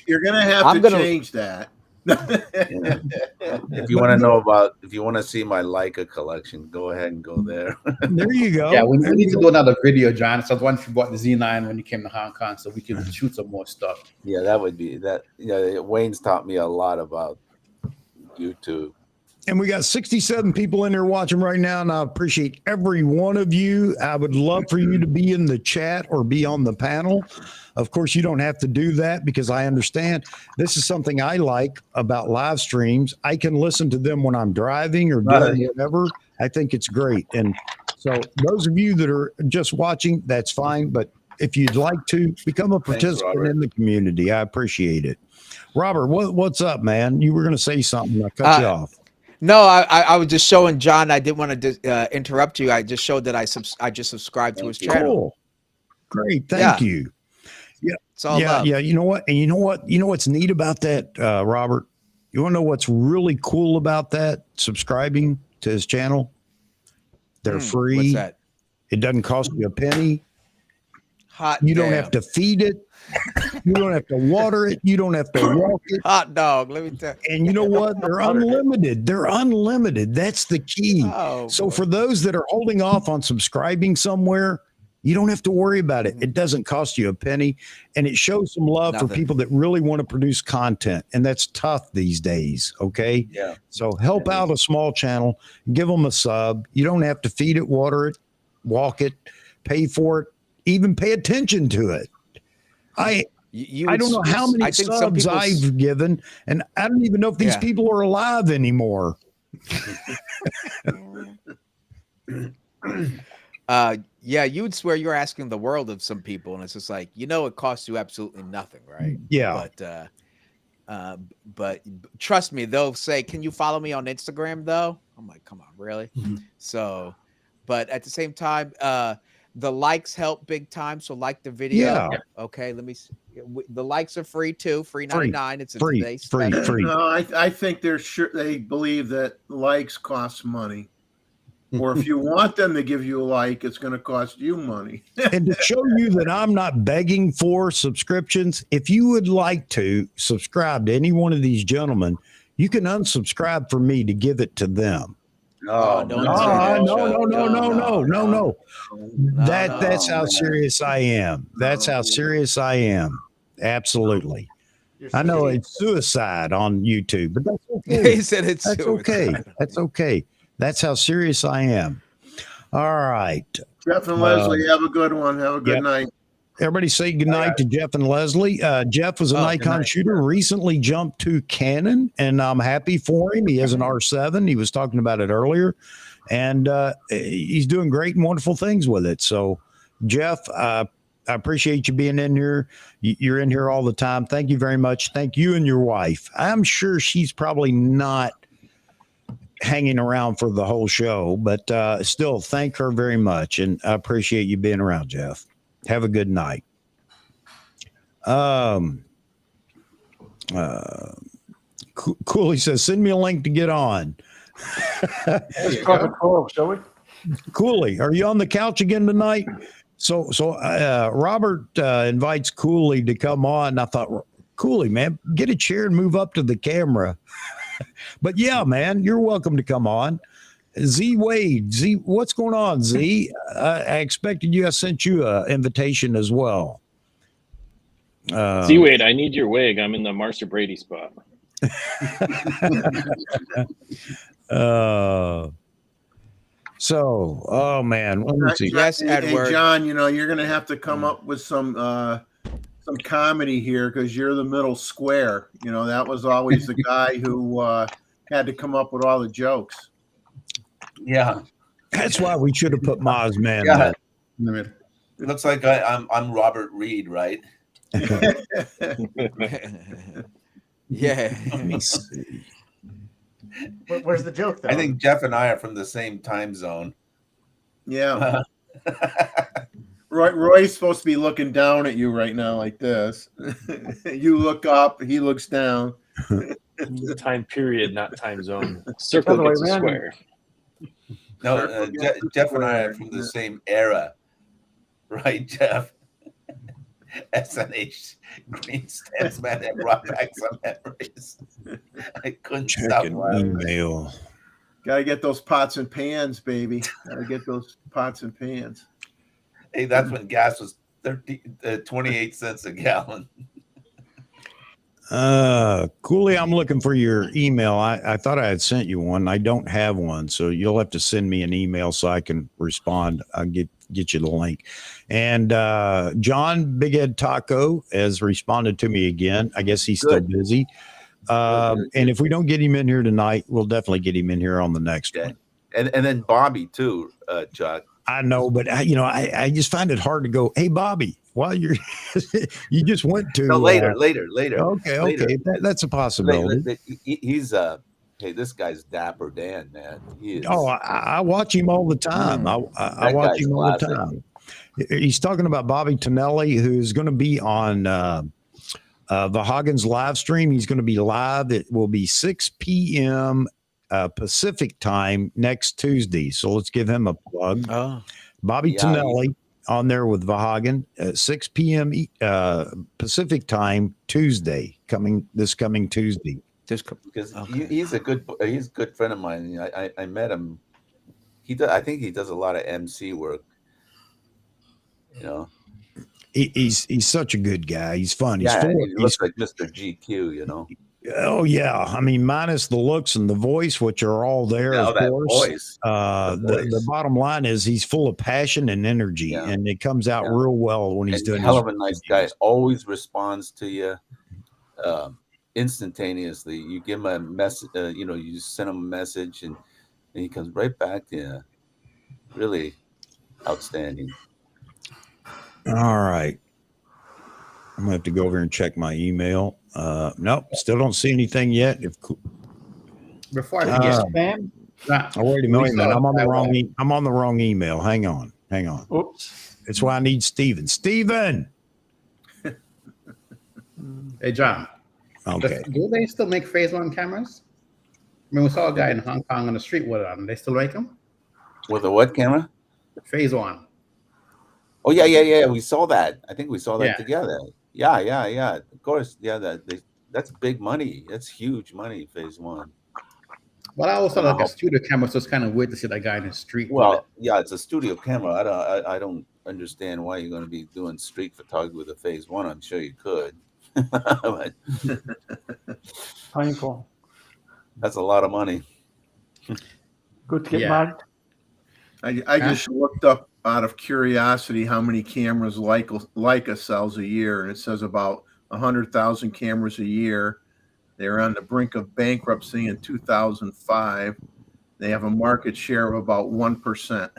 [SPEAKER 3] You're gonna have to change that.
[SPEAKER 7] If you want to see my Leica collection, go ahead and go there.
[SPEAKER 2] There you go.
[SPEAKER 5] Yeah, we need to do another video, John. So once you bought the Z9 when you came to Hong Kong, so we can shoot some more stuff.
[SPEAKER 7] Yeah, that would be that. Yeah, Wayne's taught me a lot about YouTube.
[SPEAKER 2] And we got 67 people in there watching right now, and I appreciate every one of you. I would love for you to be in the chat or be on the panel. Of course, you don't have to do that because I understand this is something I like about live streams. I can listen to them when I'm driving or doing whatever. I think it's great. And so those of you that are just watching, that's fine. But if you'd like to become a participant in the community, I appreciate it. Robert, what's up, man? You were going to say something. I cut you off.
[SPEAKER 9] No, I was just showing John. I didn't want to interrupt you. I just showed that I just subscribed to his channel.
[SPEAKER 2] Cool. Great. Thank you. Yeah.
[SPEAKER 9] It's all love.
[SPEAKER 2] Yeah. You know what? And you know what's neat about that, Robert? You want to know what's really cool about that? Subscribing to his channel. They're free.
[SPEAKER 9] What's that?
[SPEAKER 2] It doesn't cost you a penny.
[SPEAKER 9] Hot
[SPEAKER 2] you
[SPEAKER 9] damn.
[SPEAKER 2] don't have to feed it. You don't have to water it. You don't have to walk it.
[SPEAKER 9] Hot dog. Let me tell you.
[SPEAKER 2] And you know what? They're unlimited. They're unlimited. That's the key.
[SPEAKER 9] Oh,
[SPEAKER 2] so
[SPEAKER 9] boy.
[SPEAKER 2] for those that are holding off on subscribing somewhere, you don't have to worry about it. It doesn't cost you a penny. And it shows some love for
[SPEAKER 9] Nothing.
[SPEAKER 2] people that really want to produce content. And that's tough these days. Okay.
[SPEAKER 7] Yeah.
[SPEAKER 2] So help out a small channel, give them a sub. You don't have to feed it, water it, walk it, pay for it, even pay attention to it. I don't know how many subs I've given, and I don't even know if these people are alive anymore.
[SPEAKER 9] Yeah, you would swear you're asking the world of some people, and it's just like, it costs you absolutely nothing, right?
[SPEAKER 2] Yeah.
[SPEAKER 9] But trust me, they'll say, "Can you follow me on Instagram?" Though I'm like, "Come on, really?" So, but at the same time, the likes help big time. So like the video.
[SPEAKER 2] Yeah.
[SPEAKER 9] Okay, let me see. The likes are free too. Free 99. It's a
[SPEAKER 2] free.
[SPEAKER 3] No, I think they believe that likes cost money. Or if you want them to give you a like, it's going to cost you money.
[SPEAKER 2] And to show you that I'm not begging for subscriptions, if you would like to subscribe to any one of these gentlemen, you can unsubscribe for me to give it to them.
[SPEAKER 7] No,
[SPEAKER 2] No. That's how serious I am. That's how serious I am. Absolutely. I know it's suicide on YouTube, but that's okay.
[SPEAKER 9] He said it's
[SPEAKER 2] That's
[SPEAKER 9] suicide.
[SPEAKER 2] okay. That's okay. That's how serious I am. All right.
[SPEAKER 3] Jeff and Leslie, have a good one. Have a good night.
[SPEAKER 2] Everybody say good night to Jeff and Leslie. Jeff was a Nikon shooter, recently jumped to Canon, and I'm happy for him. He has an R7. He was talking about it earlier, and he's doing great and wonderful things with it. So, Jeff, I appreciate you being in here. You're in here all the time. Thank you very much. Thank you and your wife. I'm sure she's probably not hanging around for the whole show, but still thank her very much. And I appreciate you being around, Jeff. Have a good night. Cooley says, send me a link to get on.
[SPEAKER 4] Let's crack a call, shall we?
[SPEAKER 2] Cooley, are you on the couch again tonight? So Robert invites Cooley to come on. I thought, Cooley, man, get a chair and move up to the camera. But yeah, man, you're welcome to come on. Z Wade, Z, what's going on, Z? I expected you. I sent you an invitation as well.
[SPEAKER 8] Z Wade, I need your wig. I'm in the Marcia Brady spot.
[SPEAKER 2] Oh man, let me see.
[SPEAKER 9] Yes, Edward.
[SPEAKER 3] Hey, John, you're going to have to come up with some comedy here because you're the middle square. That was always the guy who had to come up with all the jokes.
[SPEAKER 7] Yeah,
[SPEAKER 2] that's why we should have put Maz Man.
[SPEAKER 7] Yeah. It looks like I'm Robert Reed, right?
[SPEAKER 9] Yeah.
[SPEAKER 2] Let me see.
[SPEAKER 11] Where's the joke, though?
[SPEAKER 7] I think Jeff and I are from the same time zone.
[SPEAKER 3] Yeah. Roy's supposed to be looking down at you right now like this. You look up, he looks down.
[SPEAKER 6] Time period, not time zone.
[SPEAKER 8] Circle
[SPEAKER 4] Other way
[SPEAKER 8] gets a
[SPEAKER 4] around.
[SPEAKER 8] square.
[SPEAKER 7] No, Jeff and I are from the same era, right, Jeff? SNH Green Stamps, man, that brought back some memories. I couldn't stop
[SPEAKER 2] Checking
[SPEAKER 7] laughing.
[SPEAKER 2] email.
[SPEAKER 3] Gotta get those pots and pans, baby. Gotta get those pots and pans.
[SPEAKER 7] Hey, that's when gas was 28 cents a gallon.
[SPEAKER 2] Cooley, I'm looking for your email. I thought I had sent you one. I don't have one, so you'll have to send me an email so I can respond. I'll get you the link. And John Big Ed Taco has responded to me again. I guess he's still busy. And if we don't get him in here tonight, we'll definitely get him in here on the next one.
[SPEAKER 7] And then Bobby too, Chuck.
[SPEAKER 2] I know, but I just find it hard to go, hey, Bobby, while you're you just went to
[SPEAKER 7] later.
[SPEAKER 2] Okay. That's a possibility.
[SPEAKER 7] He's hey, this guy's Dapper Dan, man. He is,
[SPEAKER 2] I watch him all the time. I watch him all the time. He's talking about Bobby Tonelli, who's going to be on the Hoggins live stream. He's going to be live. It will be 6 p.m. Pacific time next Tuesday. So let's give him a plug.
[SPEAKER 9] Oh,
[SPEAKER 2] Bobby Tonelli. on there with Vahagan at 6 p.m. Pacific time, Tuesday, this coming Tuesday.
[SPEAKER 7] Because he's a good friend of mine. I met him. I think he does a lot of MC work. You know,
[SPEAKER 2] he's such a good guy. He's fun.
[SPEAKER 7] He looks like Mr. GQ. You know.
[SPEAKER 2] Oh yeah, I mean, minus the looks and the voice, which are all there, of course.
[SPEAKER 7] Voice.
[SPEAKER 2] The bottom line is he's full of passion and energy, and it comes out real well when he's doing.
[SPEAKER 7] Hell of a nice guy. Always responds to you instantaneously. You give him a message. You just send him a message, and he comes right back to you. Really outstanding.
[SPEAKER 2] All right. I'm gonna have to go over and check my email. Nope, still don't see anything yet.
[SPEAKER 5] Before I forget, spam.
[SPEAKER 2] Wait a minute. I'm on the wrong email. Hang on.
[SPEAKER 4] Oops.
[SPEAKER 2] That's why I need Steven. Steven!
[SPEAKER 5] Hey, John.
[SPEAKER 2] Okay.
[SPEAKER 5] Do they still make phase 1 cameras? I mean, we saw a guy in Hong Kong on the street with them. They still make them?
[SPEAKER 7] With a what camera?
[SPEAKER 5] Phase 1.
[SPEAKER 7] Oh yeah. We saw that. I think we saw that together. Yeah. Of course. Yeah, that's big money. That's huge money. Phase 1.
[SPEAKER 5] Well, I always thought like a studio camera, so it's kind of weird to see that guy in the street.
[SPEAKER 7] Well, yeah, it's a studio camera. I don't understand why you're going to be doing street photography with a phase 1. I'm sure you could. But
[SPEAKER 4] Painful.
[SPEAKER 7] That's a lot of money.
[SPEAKER 4] Good to get mugged.
[SPEAKER 3] I just looked up out of curiosity how many cameras Leica sells a year, and it says about 100,000 cameras a year. They're on the brink of bankruptcy in 2005. They have a market share of about 1%.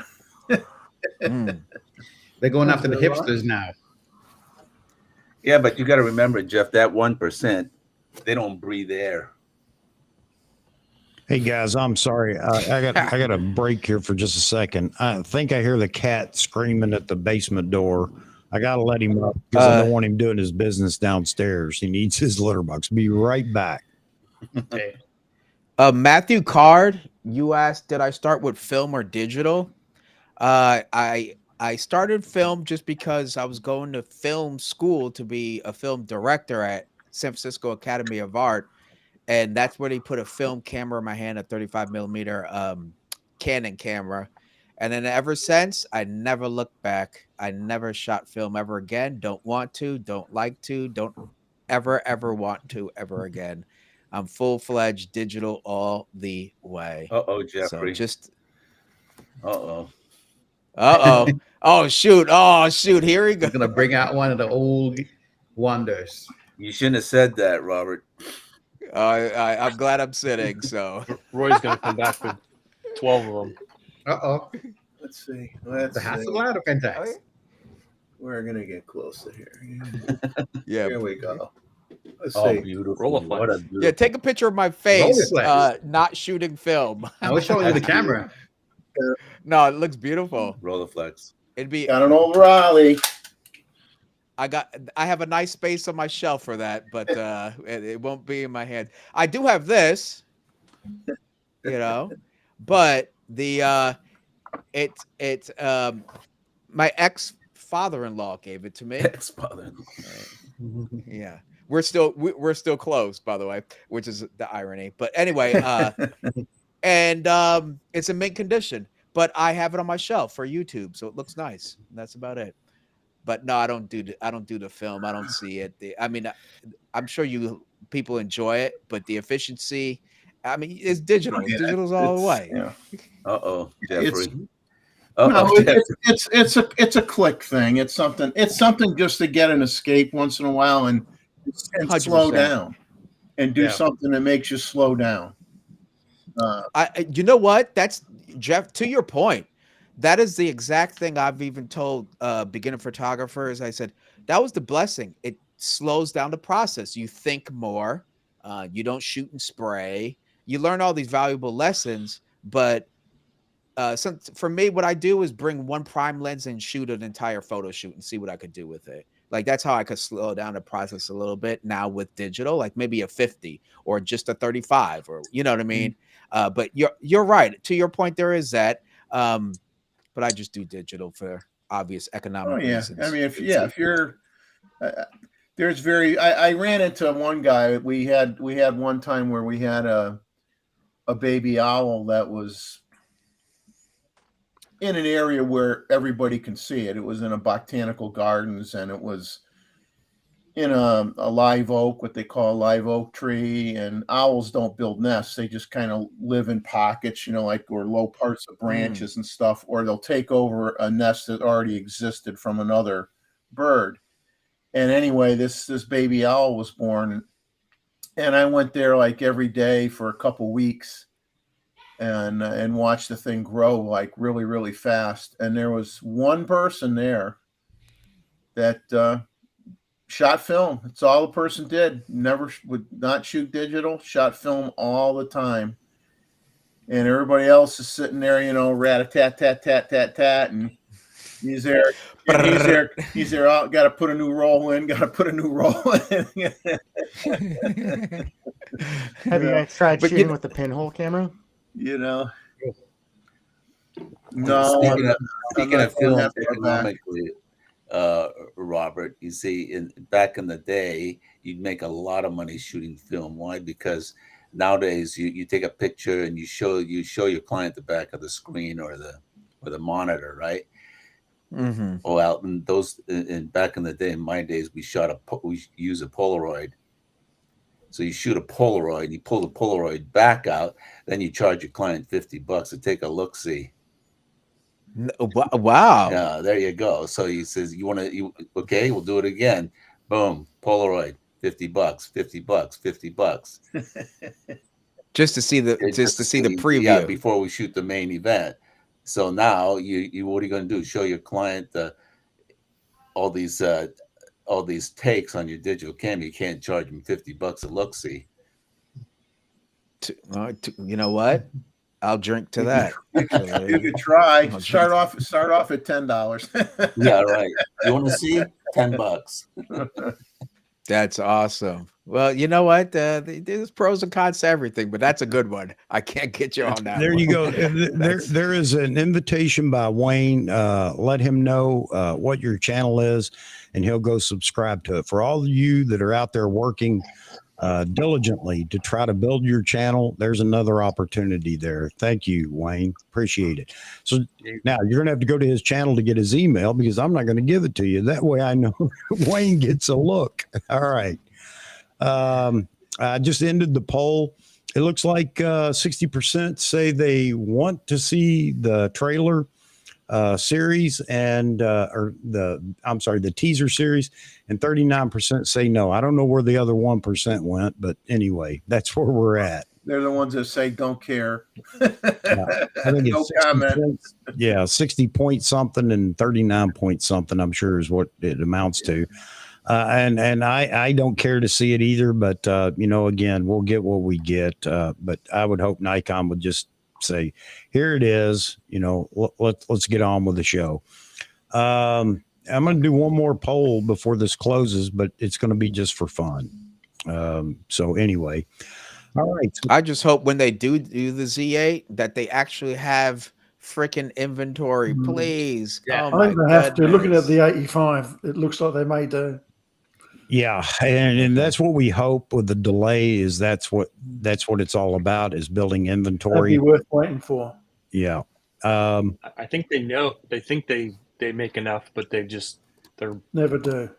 [SPEAKER 5] They're going after the hipsters now.
[SPEAKER 7] Yeah, but you got to remember, Jeff, that 1%, they don't breathe air.
[SPEAKER 2] Hey guys, I'm sorry. I got a break here for just a second. I think I hear the cat screaming at the basement door. I got to let him up because I don't want him doing his business downstairs. He needs his litter box. Be right back.
[SPEAKER 5] Okay.
[SPEAKER 9] Matthew Card, you asked, did I start with film or digital? I started film just because I was going to film school to be a film director at San Francisco Academy of Art. And that's where they put a film camera in my hand, a 35 millimeter Canon camera. And then ever since, I never looked back. I never shot film ever again. Don't want to, don't like to, don't ever want to ever again. I'm full-fledged digital all the way.
[SPEAKER 7] Uh-oh, Jeffrey.
[SPEAKER 9] So just
[SPEAKER 7] Uh-oh.
[SPEAKER 9] Oh, shoot. Here we go.
[SPEAKER 5] He's going to bring out one of the old wonders.
[SPEAKER 7] You shouldn't have said that, Robert.
[SPEAKER 9] I'm glad I'm sitting, so.
[SPEAKER 6] Roy's going to come back with 12 of them.
[SPEAKER 5] Uh-oh.
[SPEAKER 3] Let's see.
[SPEAKER 5] The Hasselblad or Pentax?
[SPEAKER 3] We're going to get closer here.
[SPEAKER 9] Yeah.
[SPEAKER 3] Here we go. Let's
[SPEAKER 7] Oh,
[SPEAKER 3] see.
[SPEAKER 7] beautiful.
[SPEAKER 6] Rolleiflex.
[SPEAKER 7] What a beautiful.
[SPEAKER 9] Yeah, take a picture of my face,
[SPEAKER 5] Rolleiflex.
[SPEAKER 9] not shooting film.
[SPEAKER 5] I was showing you the camera.
[SPEAKER 9] No, it looks beautiful.
[SPEAKER 7] Rolleiflex.
[SPEAKER 9] It'd be.
[SPEAKER 3] Got an old Raleigh.
[SPEAKER 9] I have a nice space on my shelf for that, but it won't be in my hand. I do have this, but the my ex-father-in-law gave it to me.
[SPEAKER 7] Ex-father-in-law.
[SPEAKER 9] Yeah. We're still close, by the way, which is the irony. But anyway, and it's in mint condition, but I have it on my shelf for YouTube, so it looks nice. That's about it. But no, I don't do the film. I don't see it. I'm sure people enjoy it, but the efficiency, it's digital.
[SPEAKER 3] Yeah,
[SPEAKER 9] Digital's all the way.
[SPEAKER 3] Yeah.
[SPEAKER 7] Uh-oh, Jeffrey.
[SPEAKER 3] It's a click thing. It's something just to get an escape once in a while and slow down and do something that makes you slow down.
[SPEAKER 9] You know what? That's Jeff, to your point. That is the exact thing I've even told beginner photographers. I said, that was the blessing. It slows down the process. You think more. You don't shoot and spray. You learn all these valuable lessons. But for me, what I do is bring one prime lens and shoot an entire photo shoot and see what I could do with it. Like, that's how I could slow down the process a little bit now with digital, like maybe a 50 or just a 35, or you know what I mean? But you're right. To your point, there is that. But I just do digital obvious economic
[SPEAKER 3] Oh yeah,
[SPEAKER 9] reasons.
[SPEAKER 3] I mean, if you're I ran into one guy. We had one time where we had a baby owl that was in an area where everybody can see it. It was in a botanical gardens, and it was in a live oak, what they call a live oak tree. And owls don't build nests; they just kind of live in pockets, like or low parts of branches and stuff, or they'll take over a nest that already existed from another bird. And anyway, this baby owl was born, and I went there like every day for a couple weeks, and watched the thing grow like really, really fast. And there was one person there that shot film. That's all the person did. Never would not shoot digital. Shot film all the time. And everybody else is sitting there, rat-a-tat-tat-tat-tat-tat, and he's there. He's there. Oh, got to put a new roll in. Got to put a new roll in.
[SPEAKER 11] Have you guys tried shooting with the pinhole camera?
[SPEAKER 3] No.
[SPEAKER 7] Speaking of film economically, Robert, you see, back in the day, you'd make a lot of money shooting film. Why? Because nowadays you take a picture and you show your client the back of the screen or the monitor, right?
[SPEAKER 9] Mm-hmm.
[SPEAKER 7] Well, and back in the day, in my days, we use a Polaroid. So you shoot a Polaroid, you pull the Polaroid back out, then you charge your client $50 to take a look-see.
[SPEAKER 9] Wow.
[SPEAKER 7] Yeah, there you go. So he says, okay, we'll do it again. Boom, Polaroid, $50, $50.
[SPEAKER 9] Just to see the preview.
[SPEAKER 7] Yeah, before we shoot the main event. So now you what are you going to do? Show your client all these takes on your digital camera. You can't charge them $50 a look-see.
[SPEAKER 9] You know what? I'll drink to that.
[SPEAKER 3] You could try. Start off at $10.
[SPEAKER 7] Yeah, right. You want to see $10?
[SPEAKER 9] That's awesome. Well, you know what? There's pros and cons to everything, but that's a good one. I can't get you on that.
[SPEAKER 2] There you go. There is an invitation by Wayne. Let him know what your channel is, and he'll go subscribe to it. For all of you that are out there working diligently to try to build your channel, there's another opportunity there. Thank you, Wayne. Appreciate it. So now you're going to have to go to his channel to get his email, because I'm not going to give it to you. That way I know Wayne gets a look. All right. I just ended the poll. It looks like 60% say they want to see the trailer series and the teaser series, and 39% say no. I don't know where the other 1% went, but anyway, that's where we're at.
[SPEAKER 3] They're the ones that say don't care.
[SPEAKER 2] I think
[SPEAKER 3] No comment.
[SPEAKER 2] 60 point something and 39 point something, I'm sure, is what it amounts to. And I don't care to see it either, but again, we'll get what we get. But I would hope Nikon would just say, here it is, let's get on with the show. I'm going to do one more poll before this closes, but it's going to be just for fun. So anyway, all right.
[SPEAKER 9] I just hope when they do the Z8 that they actually have freaking inventory, please.
[SPEAKER 6] Yeah.
[SPEAKER 9] Oh,
[SPEAKER 4] I think they have to. Looking at the 85, it looks like they may do.
[SPEAKER 2] Yeah, and that's what we hope with the delay. Is that's what it's all about, is building inventory.
[SPEAKER 4] That'd be worth waiting for.
[SPEAKER 2] Yeah.
[SPEAKER 6] I think they know. They think they make enough, but they're
[SPEAKER 4] Never do.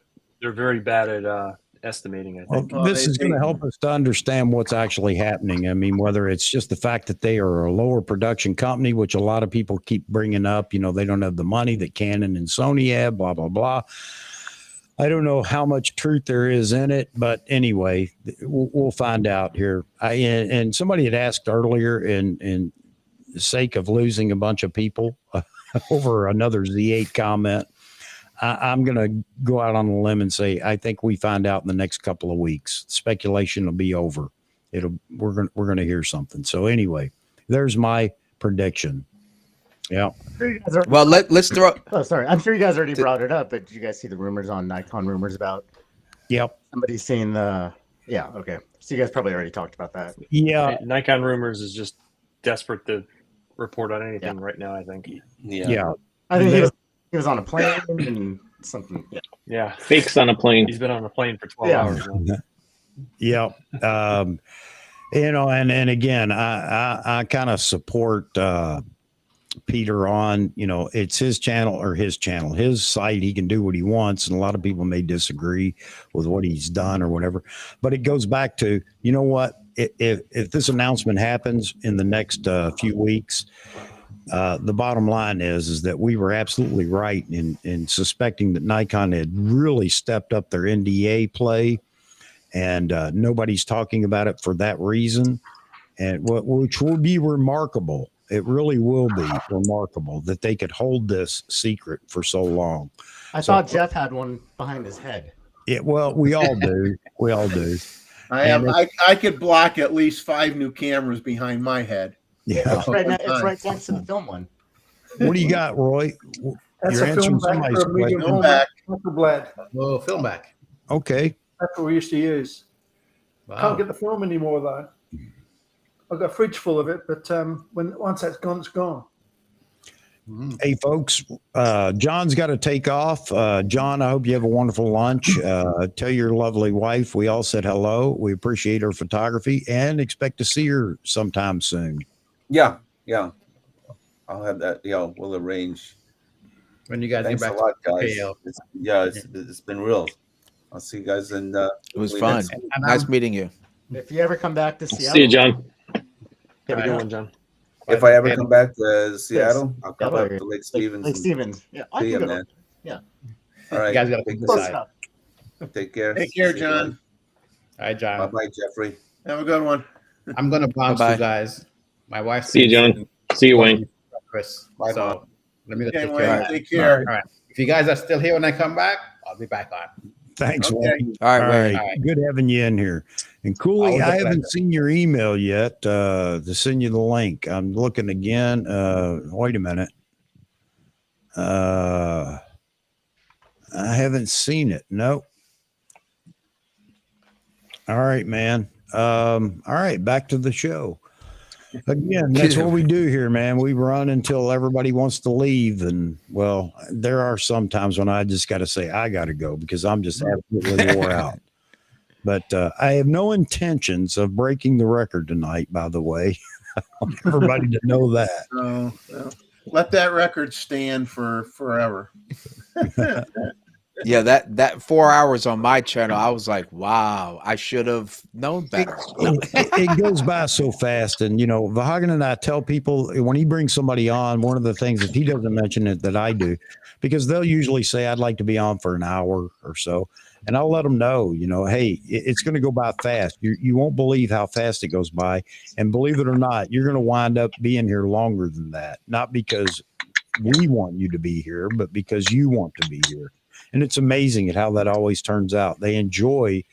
[SPEAKER 6] They're very bad at estimating, I think.
[SPEAKER 2] Well, this is going to help us to understand what's actually happening. I mean, whether it's just the fact that they are a lower production company, which a lot of people keep bringing up, they don't have the money that Canon and Sony have, blah, blah, blah. I don't know how much truth there is in it, but anyway, we'll find out here. And somebody had asked earlier, in the sake of losing a bunch of people over another Z8 comment, I'm going to go out on a limb and say I think we find out in the next couple of weeks. Speculation will be over. We're going to hear something. So anyway, there's my prediction. Yeah.
[SPEAKER 9] Well, let's throw.
[SPEAKER 11] Oh, sorry. I'm sure you guys already brought it up, but did you guys see the rumors on Nikon rumors about?
[SPEAKER 2] Yep.
[SPEAKER 11] Somebody seeing the. Yeah. Okay. So you guys probably already talked about that.
[SPEAKER 2] Yeah.
[SPEAKER 6] Nikon rumors is just desperate to report on anything right now, I think.
[SPEAKER 7] Yeah.
[SPEAKER 11] I think He was on a plane and something. Yeah.
[SPEAKER 6] Yeah,
[SPEAKER 8] Fakes on a plane.
[SPEAKER 6] he's been on a plane for 12 hours now.
[SPEAKER 2] Yep. And again, I kind of support Peter on, it's his channel, his site. He can do what he wants. And a lot of people may disagree with what he's done or whatever, but it goes back to, you know what, if this announcement happens in the next few weeks, the bottom line is that we were absolutely right in suspecting that Nikon had really stepped up their NDA play, and nobody's talking about it for that reason, and which will be remarkable. It really will be remarkable that they could hold this secret for so long.
[SPEAKER 11] I thought Jeff had one behind his head.
[SPEAKER 2] Yeah, well, we all do. We all do.
[SPEAKER 3] I could block at least 5 new cameras behind my head.
[SPEAKER 2] Yeah,
[SPEAKER 11] It's right next to the film one.
[SPEAKER 2] What do you got, Roy?
[SPEAKER 4] That's
[SPEAKER 2] You're
[SPEAKER 4] a
[SPEAKER 2] answering
[SPEAKER 4] film back
[SPEAKER 2] somebody's
[SPEAKER 4] for a medium
[SPEAKER 3] question.
[SPEAKER 4] format blade.
[SPEAKER 5] Whoa, film back.
[SPEAKER 2] Okay.
[SPEAKER 4] That's what we used to use.
[SPEAKER 5] Wow.
[SPEAKER 4] Can't get the film anymore though. I've got a fridge full of it, but once that's gone, it's gone.
[SPEAKER 2] Hey, folks, John's got to take off. John, I hope you have a wonderful lunch. Tell your lovely wife we all said hello. We appreciate her photography and expect to see her sometime soon.
[SPEAKER 7] Yeah. I'll have that. Yeah, we'll arrange.
[SPEAKER 5] When you guys
[SPEAKER 7] Thanks
[SPEAKER 5] get
[SPEAKER 7] a
[SPEAKER 5] back
[SPEAKER 7] lot,
[SPEAKER 5] to
[SPEAKER 7] guys.
[SPEAKER 5] KL.
[SPEAKER 7] It's been real. I'll see you guys in.
[SPEAKER 9] It was fun. Nice meeting you.
[SPEAKER 11] If you ever come back to Seattle,
[SPEAKER 8] See you, John.
[SPEAKER 6] Have a good one, John.
[SPEAKER 7] If I ever come back to Seattle, I'll come
[SPEAKER 11] Yeah,
[SPEAKER 7] up to Lake Stevens.
[SPEAKER 11] Lake Stevens. Yeah, I
[SPEAKER 7] See
[SPEAKER 11] can
[SPEAKER 7] you,
[SPEAKER 11] go.
[SPEAKER 7] man.
[SPEAKER 11] Yeah.
[SPEAKER 7] All right.
[SPEAKER 5] You guys got to pick
[SPEAKER 7] Take
[SPEAKER 5] the
[SPEAKER 11] Close
[SPEAKER 5] side.
[SPEAKER 11] enough.
[SPEAKER 7] Take care.
[SPEAKER 3] Take care, John.
[SPEAKER 5] All right, John.
[SPEAKER 7] Bye, Jeffrey.
[SPEAKER 3] Have a good one.
[SPEAKER 5] I'm gonna bounce,
[SPEAKER 9] Bye-bye.
[SPEAKER 5] you guys. My wife.
[SPEAKER 8] See you, John. See you, Wayne.
[SPEAKER 5] Chris.
[SPEAKER 7] Bye,
[SPEAKER 5] So
[SPEAKER 7] Mom.
[SPEAKER 5] let me go
[SPEAKER 3] Okay,
[SPEAKER 5] take
[SPEAKER 3] Wayne,
[SPEAKER 5] care. Of
[SPEAKER 3] take care.
[SPEAKER 5] All right. If you guys are still here when I come back, I'll be back on.
[SPEAKER 2] Thanks,
[SPEAKER 3] Okay.
[SPEAKER 2] Wayne.
[SPEAKER 9] All right,
[SPEAKER 2] All
[SPEAKER 9] Wayne.
[SPEAKER 2] right.
[SPEAKER 5] All right.
[SPEAKER 2] Good having you in here. And Cooley,
[SPEAKER 5] Always a
[SPEAKER 2] I haven't
[SPEAKER 5] pleasure.
[SPEAKER 2] seen your email yet to send you the link. I'm looking again. Wait a minute. I haven't seen it. Nope. All right, man. All right, back to the show. Again, that's what we do here, man. We run until everybody wants to leave. And well, there are some times when I just got to say, I got to go because I'm just absolutely wore out. But I have no intentions of breaking the record tonight, by the way. I want everybody to know that.
[SPEAKER 3] So, let that record stand for forever.
[SPEAKER 9] Yeah, that 4 hours on my channel, I was like, wow, I should have known better.
[SPEAKER 2] It goes by so fast. And, Vahagan and I tell people when he brings somebody on, one of the things that he doesn't mention it that I do, because they'll usually say, I'd like to be on for an hour or so. And I'll let them know, hey, it's going to go by fast. You won't believe how fast it goes by. And believe it or not, you're going to wind up being here longer than that. Not because we want you to be here, but because you want to be here. And it's amazing at how that always turns out. They enjoy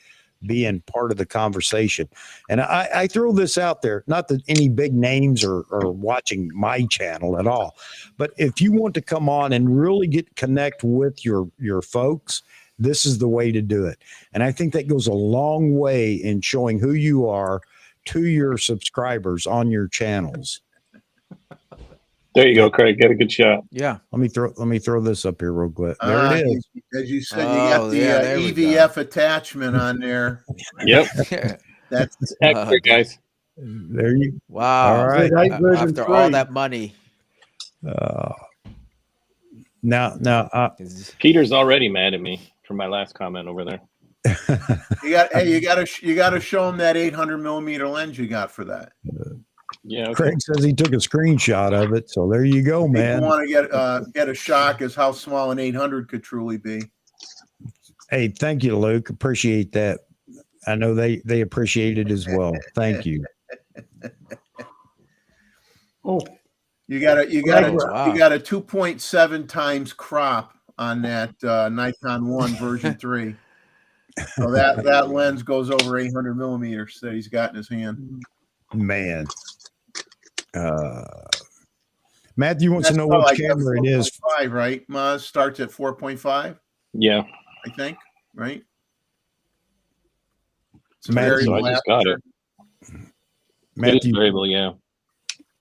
[SPEAKER 2] being part of the conversation. And I throw this out there, not that any big names are watching my channel at all, but if you want to come on and really connect with your folks, this is the way to do it. And I think that goes a long way in showing who you are to your subscribers on your channels.
[SPEAKER 8] There you go, Craig. Get a good shot.
[SPEAKER 9] Yeah.
[SPEAKER 2] Let me throw this up here real quick. There it is.
[SPEAKER 3] As you said, you got the
[SPEAKER 9] there we go.
[SPEAKER 3] EVF attachment on there.
[SPEAKER 8] Yep.
[SPEAKER 3] That's
[SPEAKER 8] Extra, guys.
[SPEAKER 2] There you
[SPEAKER 9] Wow.
[SPEAKER 2] All right.
[SPEAKER 9] After all that money.
[SPEAKER 2] Now,
[SPEAKER 8] Peter's already mad at me for my last comment over there.
[SPEAKER 3] you got to show them that 800 millimeter lens you got for that.
[SPEAKER 8] Yeah. Okay.
[SPEAKER 2] Craig says he took a screenshot of it, so there you go, man.
[SPEAKER 3] People want to get a shock as how small an 800 could truly be.
[SPEAKER 2] Hey, thank you, Luke. Appreciate that. I know they appreciate it as well. Thank you.
[SPEAKER 4] Oh,
[SPEAKER 3] You got a 2.7 times crop on that Nikon 1 version 3. So that lens goes over 800 millimeters that he's got in his hand.
[SPEAKER 2] Man. Matthew wants to know which camera it is.
[SPEAKER 3] 4.5, right? Maz starts at 4.5.
[SPEAKER 8] Yeah.
[SPEAKER 3] I think, right?
[SPEAKER 2] Matthew,
[SPEAKER 8] So I just got it.
[SPEAKER 2] Matthew,
[SPEAKER 8] Variable, yeah.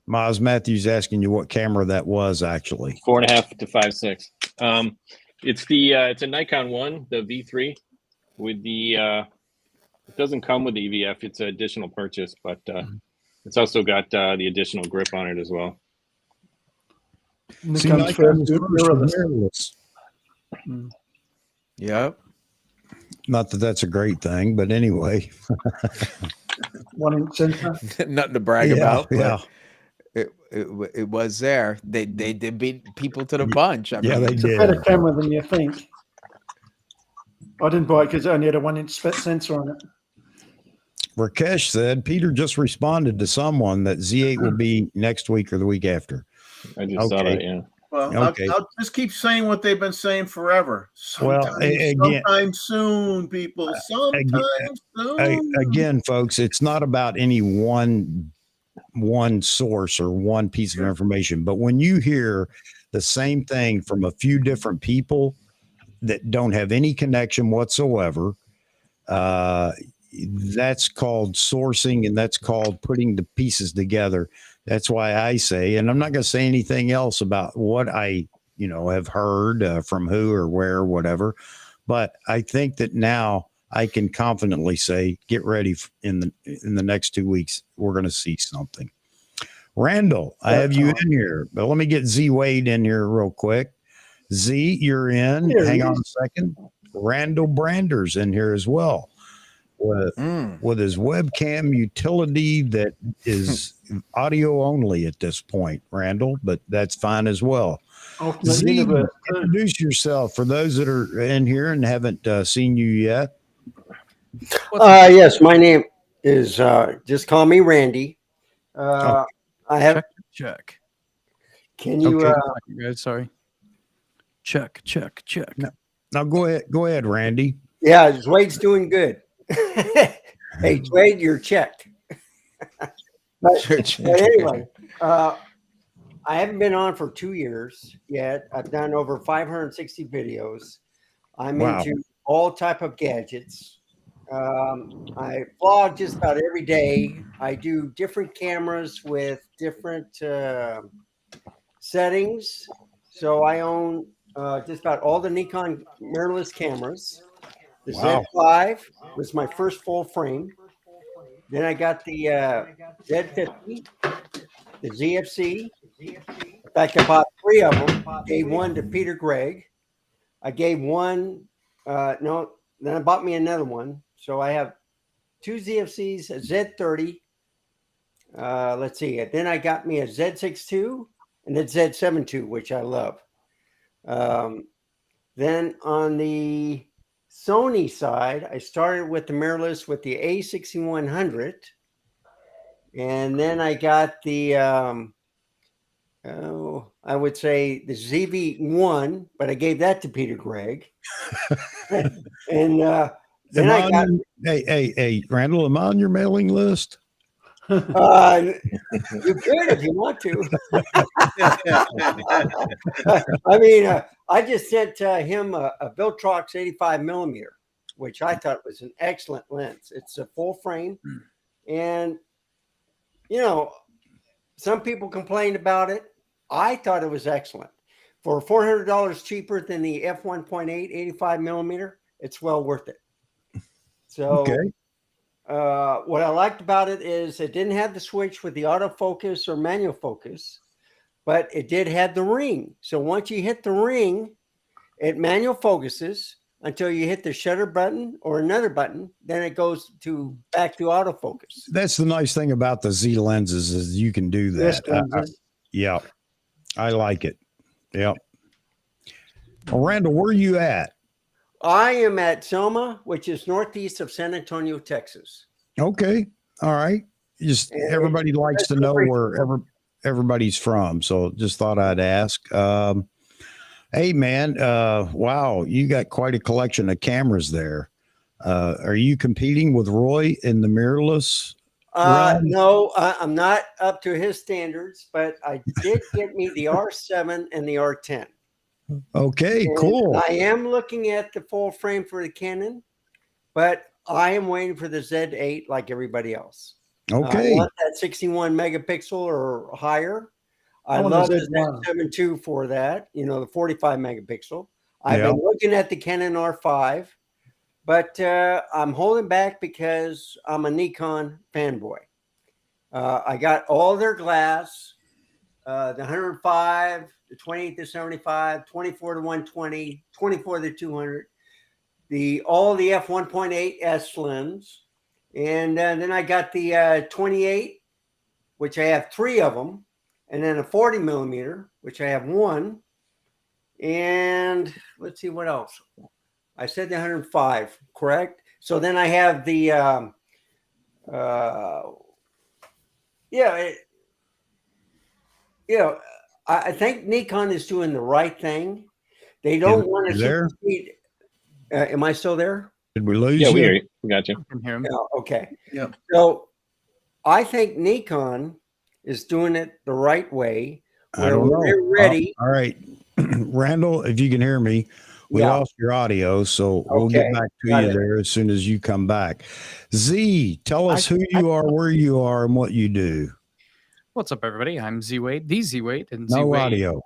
[SPEAKER 2] Maz, Matthew's asking you what camera that was actually.
[SPEAKER 8] 4.5 to 5.6. It's a Nikon One, the V3, with the it doesn't come with the EVF. It's an additional purchase, but it's also got the additional grip on it as well.
[SPEAKER 2] See,
[SPEAKER 4] Nikon's
[SPEAKER 2] Nikon's
[SPEAKER 4] first
[SPEAKER 2] first was
[SPEAKER 4] mirrorless.
[SPEAKER 2] mirrorless.
[SPEAKER 9] Yep.
[SPEAKER 2] Not that that's a great thing, but anyway.
[SPEAKER 4] 1 inch sensor.
[SPEAKER 9] Nothing to brag
[SPEAKER 2] Yeah,
[SPEAKER 9] about,
[SPEAKER 2] yeah.
[SPEAKER 9] but it was there. They did beat people to the punch. I
[SPEAKER 2] Yeah,
[SPEAKER 9] mean,
[SPEAKER 2] they
[SPEAKER 4] It's a
[SPEAKER 2] did.
[SPEAKER 4] better camera than you think. I didn't buy it because it only had a 1 inch sensor on it.
[SPEAKER 2] Rakesh said Peter just responded to someone that Z8 will be next week or the week after.
[SPEAKER 8] I just saw that. Yeah.
[SPEAKER 3] Well,
[SPEAKER 2] Okay.
[SPEAKER 3] I'll just keep saying what they've been saying forever.
[SPEAKER 2] Well,
[SPEAKER 3] Sometime soon, people. Sometime soon.
[SPEAKER 2] Again, folks, it's not about any one source or one piece of information, but when you hear the same thing from a few different people that don't have any connection whatsoever, that's called sourcing, and that's called putting the pieces together. That's why I say, and I'm not going to say anything else about what I, have heard from who or where, or whatever. But I think that now I can confidently say, get ready in the next 2 weeks. We're going to see something. Randall, I have you in here, but let me get Z Wade in here real quick. Z, you're in. Hang on a second. Randall Brander's in here as well with his webcam utility that is audio only at this point, Randall, but that's fine as well. Z, introduce yourself for those that are in here and haven't seen you yet.
[SPEAKER 12] Yes, my name is just call me Randy. I have
[SPEAKER 13] check.
[SPEAKER 12] Can you
[SPEAKER 13] guys, sorry. Check.
[SPEAKER 2] Now go ahead, Randy.
[SPEAKER 12] Yeah, Wade's doing good. Hey, Wade, you're checked. but anyway, I haven't been on for 2 years yet. I've done over 560 videos. I'm into all type of gadgets. I vlog just about every day. I do different cameras with different settings. So I own just about all the Nikon mirrorless cameras. The Z5 was my first full frame. Then I got the Z50, the ZFC. In fact, I bought 3 of them. Gave one to Peter Gregg. I gave one, then I bought me another one. So I have 2 ZFCs, a Z30. Let's see. Then I got me a Z6 II and a Z7 II, which I love. Then on the Sony side, I started with the mirrorless with the A6100. And then I got the, I would say the ZV1, but I gave that to Peter Gregg. And then I got...
[SPEAKER 2] Hey, Randall, am I on your mailing list?
[SPEAKER 12] You could if you want to. I mean, I just sent him a Viltrox 85 millimeter, which I thought was an excellent lens. It's a full frame, and some people complained about it. I thought it was excellent. For $400 cheaper than the f1.8 85 millimeter, it's well worth it. So. Okay. What I liked about it is it didn't have the switch with the autofocus or manual focus, but it did have the ring. So once you hit the ring, it manual focuses until you hit the shutter button or another button. Then it goes back to autofocus.
[SPEAKER 2] That's the nice thing about the Z lenses is you can do that. Yeah, I like it. Yep. Well, Randall, where are you at?
[SPEAKER 12] I am at Selma, which is northeast of San Antonio, Texas.
[SPEAKER 2] Okay. All right. Just everybody likes to know where everybody's from. So just thought I'd ask. Hey, man. Wow. You got quite a collection of cameras there. Are you competing with Roy in the mirrorless?
[SPEAKER 12] No, I'm not up to his standards, but I did get me the R7 and the R10.
[SPEAKER 2] Okay, cool.
[SPEAKER 12] I am looking at the full frame for the Canon, but I am waiting for the Z8 like everybody else.
[SPEAKER 2] Okay.
[SPEAKER 12] I want that 61 megapixel or higher. I
[SPEAKER 4] want
[SPEAKER 12] love
[SPEAKER 4] the
[SPEAKER 12] the
[SPEAKER 4] Z1.
[SPEAKER 12] Z7 II for that. You know, the 45 megapixel. I've been looking at the Canon R5, but I'm holding back because I'm a Nikon fanboy. I got all their glass, the 105, the 28 to 75, 24 to 120, 24 to 200, all the f1.8 S limbs, and then I got the 28, which I have 3 of them, and then a 40 millimeter, which I have 1, and let's see what else. I said the 105, correct? So then I have the I think Nikon is doing the right thing. They don't want to supersede. Am I still there?
[SPEAKER 2] Did we lose
[SPEAKER 8] Yeah,
[SPEAKER 2] you?
[SPEAKER 8] we hear you. We got you.
[SPEAKER 13] I can hear him.
[SPEAKER 12] Yeah, okay.
[SPEAKER 3] Yep.
[SPEAKER 12] So I think Nikon is doing it the right way.
[SPEAKER 2] I don't know.
[SPEAKER 12] We're ready.
[SPEAKER 2] All right. Randall, if you can hear me, we lost your audio, so we'll get back to you there as soon as you come back. Z, tell us who you are, where you are, and what you do.
[SPEAKER 13] What's up, everybody? I'm Z Wade, the Z Wade, and
[SPEAKER 2] No
[SPEAKER 13] Z Wade.
[SPEAKER 2] audio.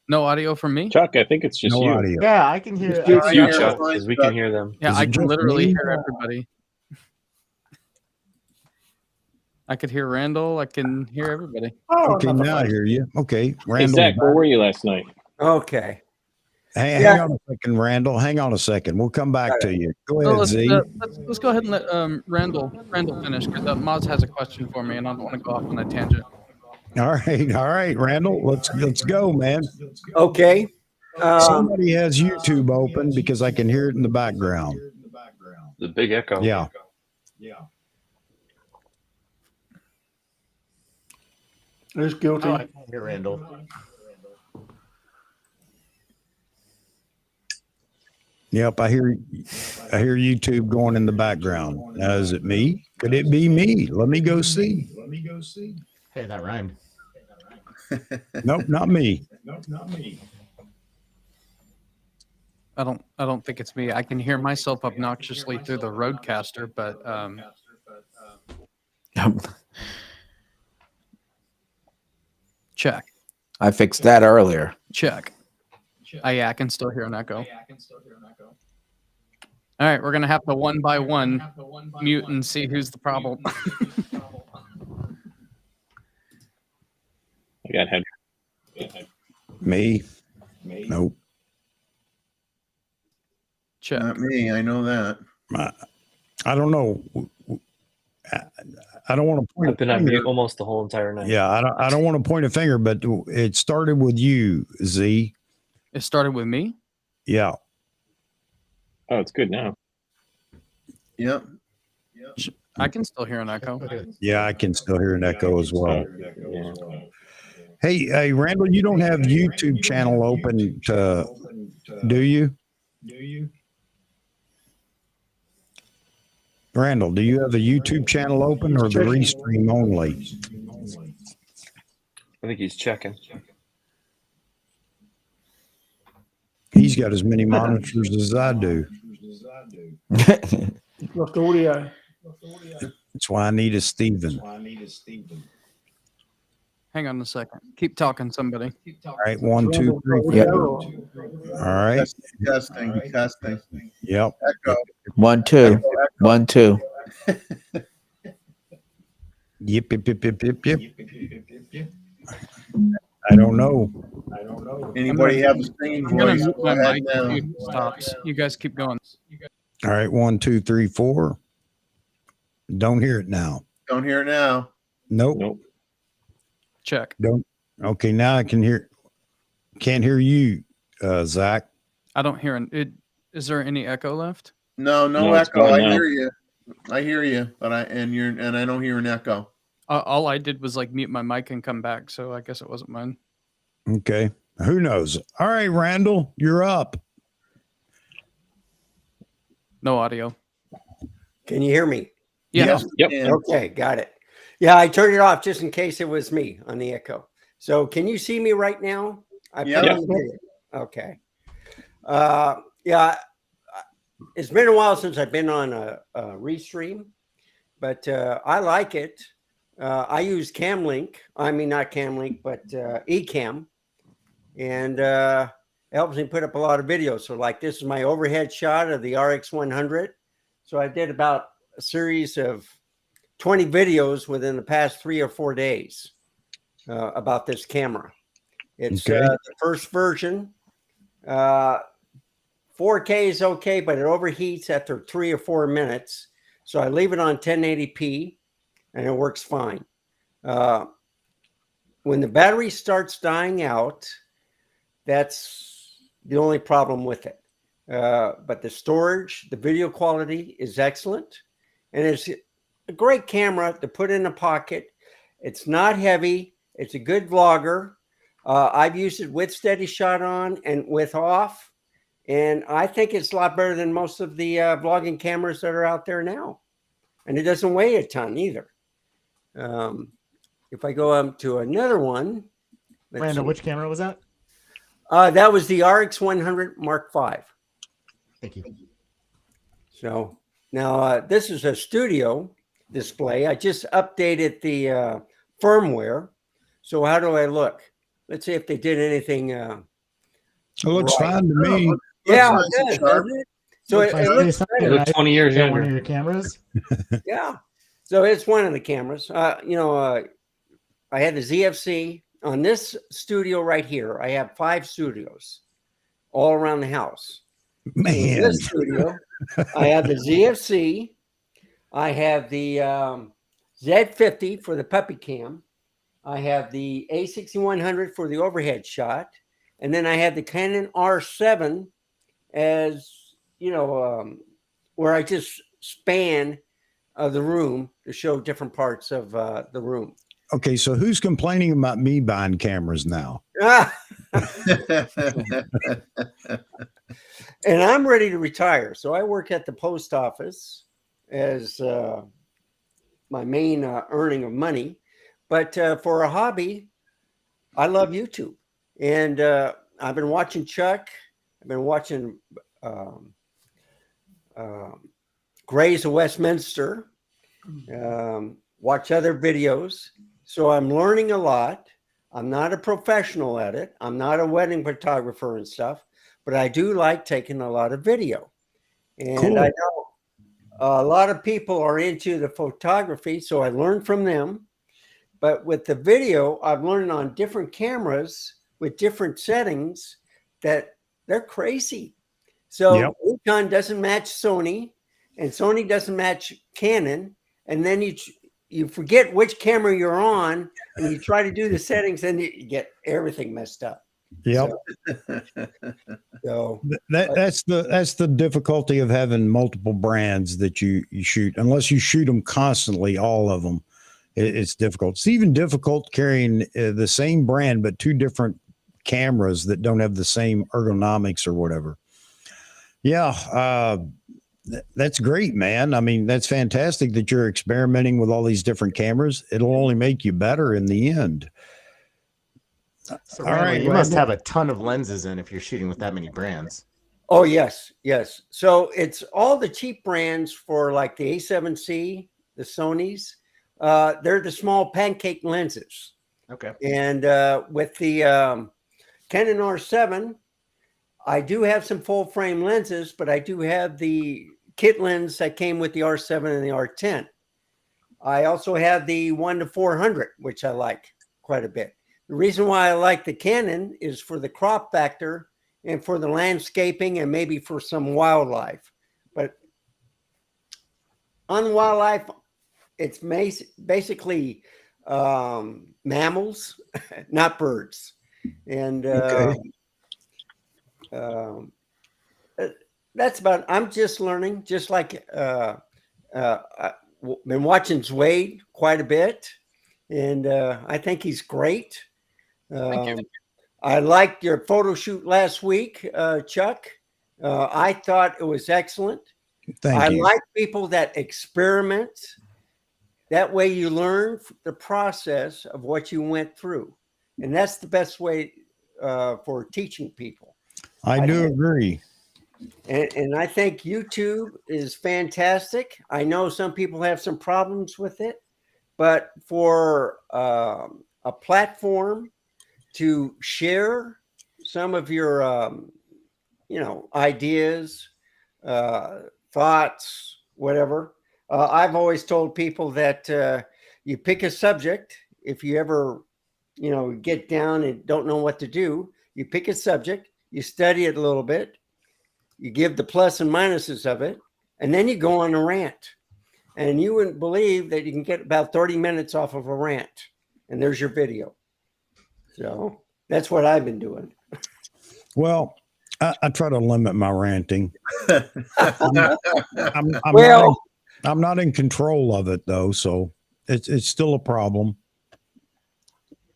[SPEAKER 13] No audio from me.
[SPEAKER 8] Chuck, I think it's just
[SPEAKER 2] No
[SPEAKER 8] you.
[SPEAKER 2] audio.
[SPEAKER 11] Yeah, I can hear.
[SPEAKER 6] It's you, Chuck, because we can hear them.
[SPEAKER 13] Yeah,
[SPEAKER 2] Is
[SPEAKER 13] I
[SPEAKER 2] it
[SPEAKER 13] can
[SPEAKER 2] just
[SPEAKER 13] literally
[SPEAKER 2] me?
[SPEAKER 13] hear everybody. I could hear Randall. I can hear everybody.
[SPEAKER 4] Oh,
[SPEAKER 2] Okay, now I hear you. Okay,
[SPEAKER 8] Hey,
[SPEAKER 2] Randall.
[SPEAKER 8] Zach, where were you last night?
[SPEAKER 12] Okay.
[SPEAKER 2] Hang on a second, Randall. Hang on a second. We'll come back to you. Go
[SPEAKER 13] So
[SPEAKER 2] ahead, Z.
[SPEAKER 13] let's go ahead and let Randall finish because Maz has a question for me, and I don't want to go off on a tangent.
[SPEAKER 2] All right, Randall. Let's go, man.
[SPEAKER 12] Okay.
[SPEAKER 2] Somebody has YouTube open because I can hear it in the background.
[SPEAKER 6] The big echo.
[SPEAKER 2] Yeah.
[SPEAKER 4] Who's guilty?
[SPEAKER 11] Oh, I can hear Randall.
[SPEAKER 2] Yep, I hear YouTube going in the background. Now, is it me? Could it be me? Let me go see.
[SPEAKER 11] Hey, that rhymed.
[SPEAKER 2] Nope, not me.
[SPEAKER 13] I don't think it's me. I can hear myself obnoxiously through the Roadcaster, but check.
[SPEAKER 9] I fixed that earlier.
[SPEAKER 13] Check. Yeah, I can still hear an echo. All right, we're gonna have to one by one mute and see who's the problem.
[SPEAKER 8] I got head.
[SPEAKER 2] Me? Nope.
[SPEAKER 13] Check.
[SPEAKER 3] Not me. I know that.
[SPEAKER 2] I don't know. I don't want to point
[SPEAKER 6] I've been on mute almost the whole entire night.
[SPEAKER 2] Yeah, I don't want to point a finger, but it started with you, Z.
[SPEAKER 13] It started with me?
[SPEAKER 2] Yeah.
[SPEAKER 8] Oh, it's good now.
[SPEAKER 3] Yep.
[SPEAKER 13] I can still hear an echo.
[SPEAKER 2] Yeah, I can still hear an echo as well. Hey, Randall, you don't have YouTube channel open do you? Randall, do you have a YouTube channel open or the restream only?
[SPEAKER 6] I think he's checking.
[SPEAKER 2] He's got as many monitors as I do.
[SPEAKER 4] Lost audio.
[SPEAKER 2] That's why I need a Steven.
[SPEAKER 13] Hang on a second. Keep talking, somebody.
[SPEAKER 2] All right, 1, 2, 3, 4.
[SPEAKER 9] Yep.
[SPEAKER 2] All right.
[SPEAKER 3] Testing.
[SPEAKER 2] Yep.
[SPEAKER 3] Echo.
[SPEAKER 9] 1, 2. 1, 2.
[SPEAKER 2] Yep. I don't know.
[SPEAKER 3] Anybody have a singing
[SPEAKER 13] I'm gonna
[SPEAKER 3] voice?
[SPEAKER 13] mute
[SPEAKER 3] Go
[SPEAKER 13] my
[SPEAKER 3] ahead
[SPEAKER 13] mic
[SPEAKER 3] now.
[SPEAKER 13] if it stops. You guys keep going.
[SPEAKER 2] All right, 1, 2, 3, 4. Don't hear it now.
[SPEAKER 3] Don't hear it now.
[SPEAKER 2] Nope.
[SPEAKER 13] Check.
[SPEAKER 2] Don't. Okay, now I can hear. Can't hear you, Zach.
[SPEAKER 13] I don't hear it. Is there any echo left?
[SPEAKER 3] No
[SPEAKER 8] it's
[SPEAKER 3] echo.
[SPEAKER 8] gone
[SPEAKER 3] I
[SPEAKER 8] now.
[SPEAKER 3] hear you, but I don't hear an echo.
[SPEAKER 13] All I did was like mute my mic and come back, so I guess it wasn't mine.
[SPEAKER 2] Okay. Who knows? All right, Randall, you're up.
[SPEAKER 13] No audio.
[SPEAKER 12] Can you hear me?
[SPEAKER 13] Yeah.
[SPEAKER 3] Yes,
[SPEAKER 8] Yep.
[SPEAKER 3] and
[SPEAKER 12] Okay, got it. Yeah, I turned it off just in case it was me on the echo. So can you see me right now? I put
[SPEAKER 3] Yeah.
[SPEAKER 12] on the video. Okay. Yeah, it's been a while since I've been on a restream, but I like it. I use Camlink. I mean, not Camlink, but Ecamm. And it helps me put up a lot of videos. So like this is my overhead shot of the RX100. So I did about a series of 20 videos within the past 3 or 4 days about this camera. It's the first version. 4K is okay, but it overheats after 3 or 4 minutes. So I leave it on 1080p and it works fine. When the battery starts dying out, that's the only problem with it. But the storage, the video quality is excellent. And it's a great camera to put in a pocket. It's not heavy. It's a good vlogger. I've used it with steady shot on and with off. And I think it's a lot better than most of the vlogging cameras that are out there now. And it doesn't weigh a ton either. If I go up to another one.
[SPEAKER 11] Randall, which camera was that?
[SPEAKER 12] That was the RX100 Mark V.
[SPEAKER 11] Thank you.
[SPEAKER 12] So now this is a studio display. I just updated the firmware. So how do I look? Let's see if they did anything.
[SPEAKER 2] It looks fine to me.
[SPEAKER 12] Yeah,
[SPEAKER 3] nice and
[SPEAKER 12] it
[SPEAKER 3] sharp.
[SPEAKER 12] does. So it looks
[SPEAKER 6] You look 20 years
[SPEAKER 11] One
[SPEAKER 6] younger.
[SPEAKER 11] of your cameras.
[SPEAKER 12] yeah. So it's one of the cameras. I had the ZFC on this studio right here. I have 5 studios all around the house.
[SPEAKER 2] Man.
[SPEAKER 12] In this studio, I have the ZFC. I have the Z50 for the puppy cam. I have the A6100 for the overhead shot. And then I have the Canon R7 as, where I just span the room to show different parts of the room.
[SPEAKER 2] Okay, so who's complaining about me buying cameras now?
[SPEAKER 12] And I'm ready to retire. So I work at the post office as my main earning of money. But for a hobby, I love YouTube. And I've been watching Chuck. I've been watching Gray's of Westminster. Watch other videos. So I'm learning a lot. I'm not a professional at it. I'm not a wedding photographer and stuff, but I do like taking a lot of video. And
[SPEAKER 2] Cool.
[SPEAKER 12] I know a lot of people are into the photography, so I learned from them. But with the video, I've learned on different cameras with different settings that they're crazy. So Nikon doesn't match Sony, and Sony doesn't match Canon, and then you forget which camera you're on, and you try to do the settings, and you get everything messed up.
[SPEAKER 2] Yep.
[SPEAKER 12] So
[SPEAKER 2] that's the difficulty of having multiple brands that you shoot. Unless you shoot them constantly, all of them, it's difficult. It's even difficult carrying the same brand but 2 different cameras that don't have the same ergonomics or whatever. Yeah. That's great, man. I mean, that's fantastic that you're experimenting with all these different cameras. It'll only make you better in the end.
[SPEAKER 11] So Randall, you must have a ton of lenses in if you're shooting with that many brands.
[SPEAKER 12] Oh, yes. So it's all the cheap brands for like the A7C, the Sonys. They're the small pancake lenses.
[SPEAKER 11] Okay.
[SPEAKER 12] And with the Canon R7, I do have some full frame lenses, but I do have the kit lens that came with the R7 and the R10. I also have the 1:400, which I like quite a bit. The reason why I like the Canon is for the crop factor and for the landscaping and maybe for some wildlife. But on wildlife, it's basically mammals, not birds. And that's about, I'm just learning, just like I've been watching Zwade quite a bit, and I think he's great.
[SPEAKER 8] Thank you.
[SPEAKER 12] I liked your photo shoot last week, Chuck. I thought it was excellent.
[SPEAKER 2] Thank you.
[SPEAKER 12] I like people that experiment. That way you learn the process of what you went through. And that's the best way for teaching people.
[SPEAKER 2] I do agree.
[SPEAKER 12] And I think YouTube is fantastic. I know some people have some problems with it, but for a platform to share some of your, ideas, thoughts, whatever. I've always told people that you pick a subject. If you ever, get down and don't know what to do, you pick a subject, you study it a little bit, you give the plus and minuses of it, and then you go on a rant. And you wouldn't believe that you can get about 30 minutes off of a rant, and there's your video. So that's what I've been doing.
[SPEAKER 2] Well, I try to limit my ranting. I'm not in control of it though, so it's still a problem.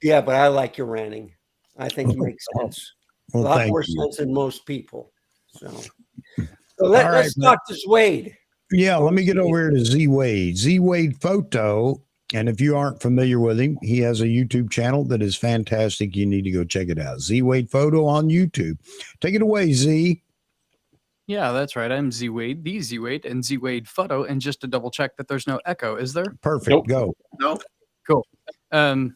[SPEAKER 12] Yeah, but I like your ranting. I think it makes sense.
[SPEAKER 2] Well,
[SPEAKER 12] a lot more sense than most people. So let's talk to Wade.
[SPEAKER 2] Yeah, let me get over here to Z Wade. Z Wade Photo. And if you aren't familiar with him, he has a YouTube channel that is fantastic. You need to go check it out. Z Wade Photo on YouTube. Take it away, Z.
[SPEAKER 13] Yeah, that's right. I'm Z Wade, the Z Wade, and Z Wade Photo. And just to double check that there's no echo, is there?
[SPEAKER 2] Perfect.
[SPEAKER 8] Nope.
[SPEAKER 2] Go.
[SPEAKER 3] No.
[SPEAKER 13] Cool. I'm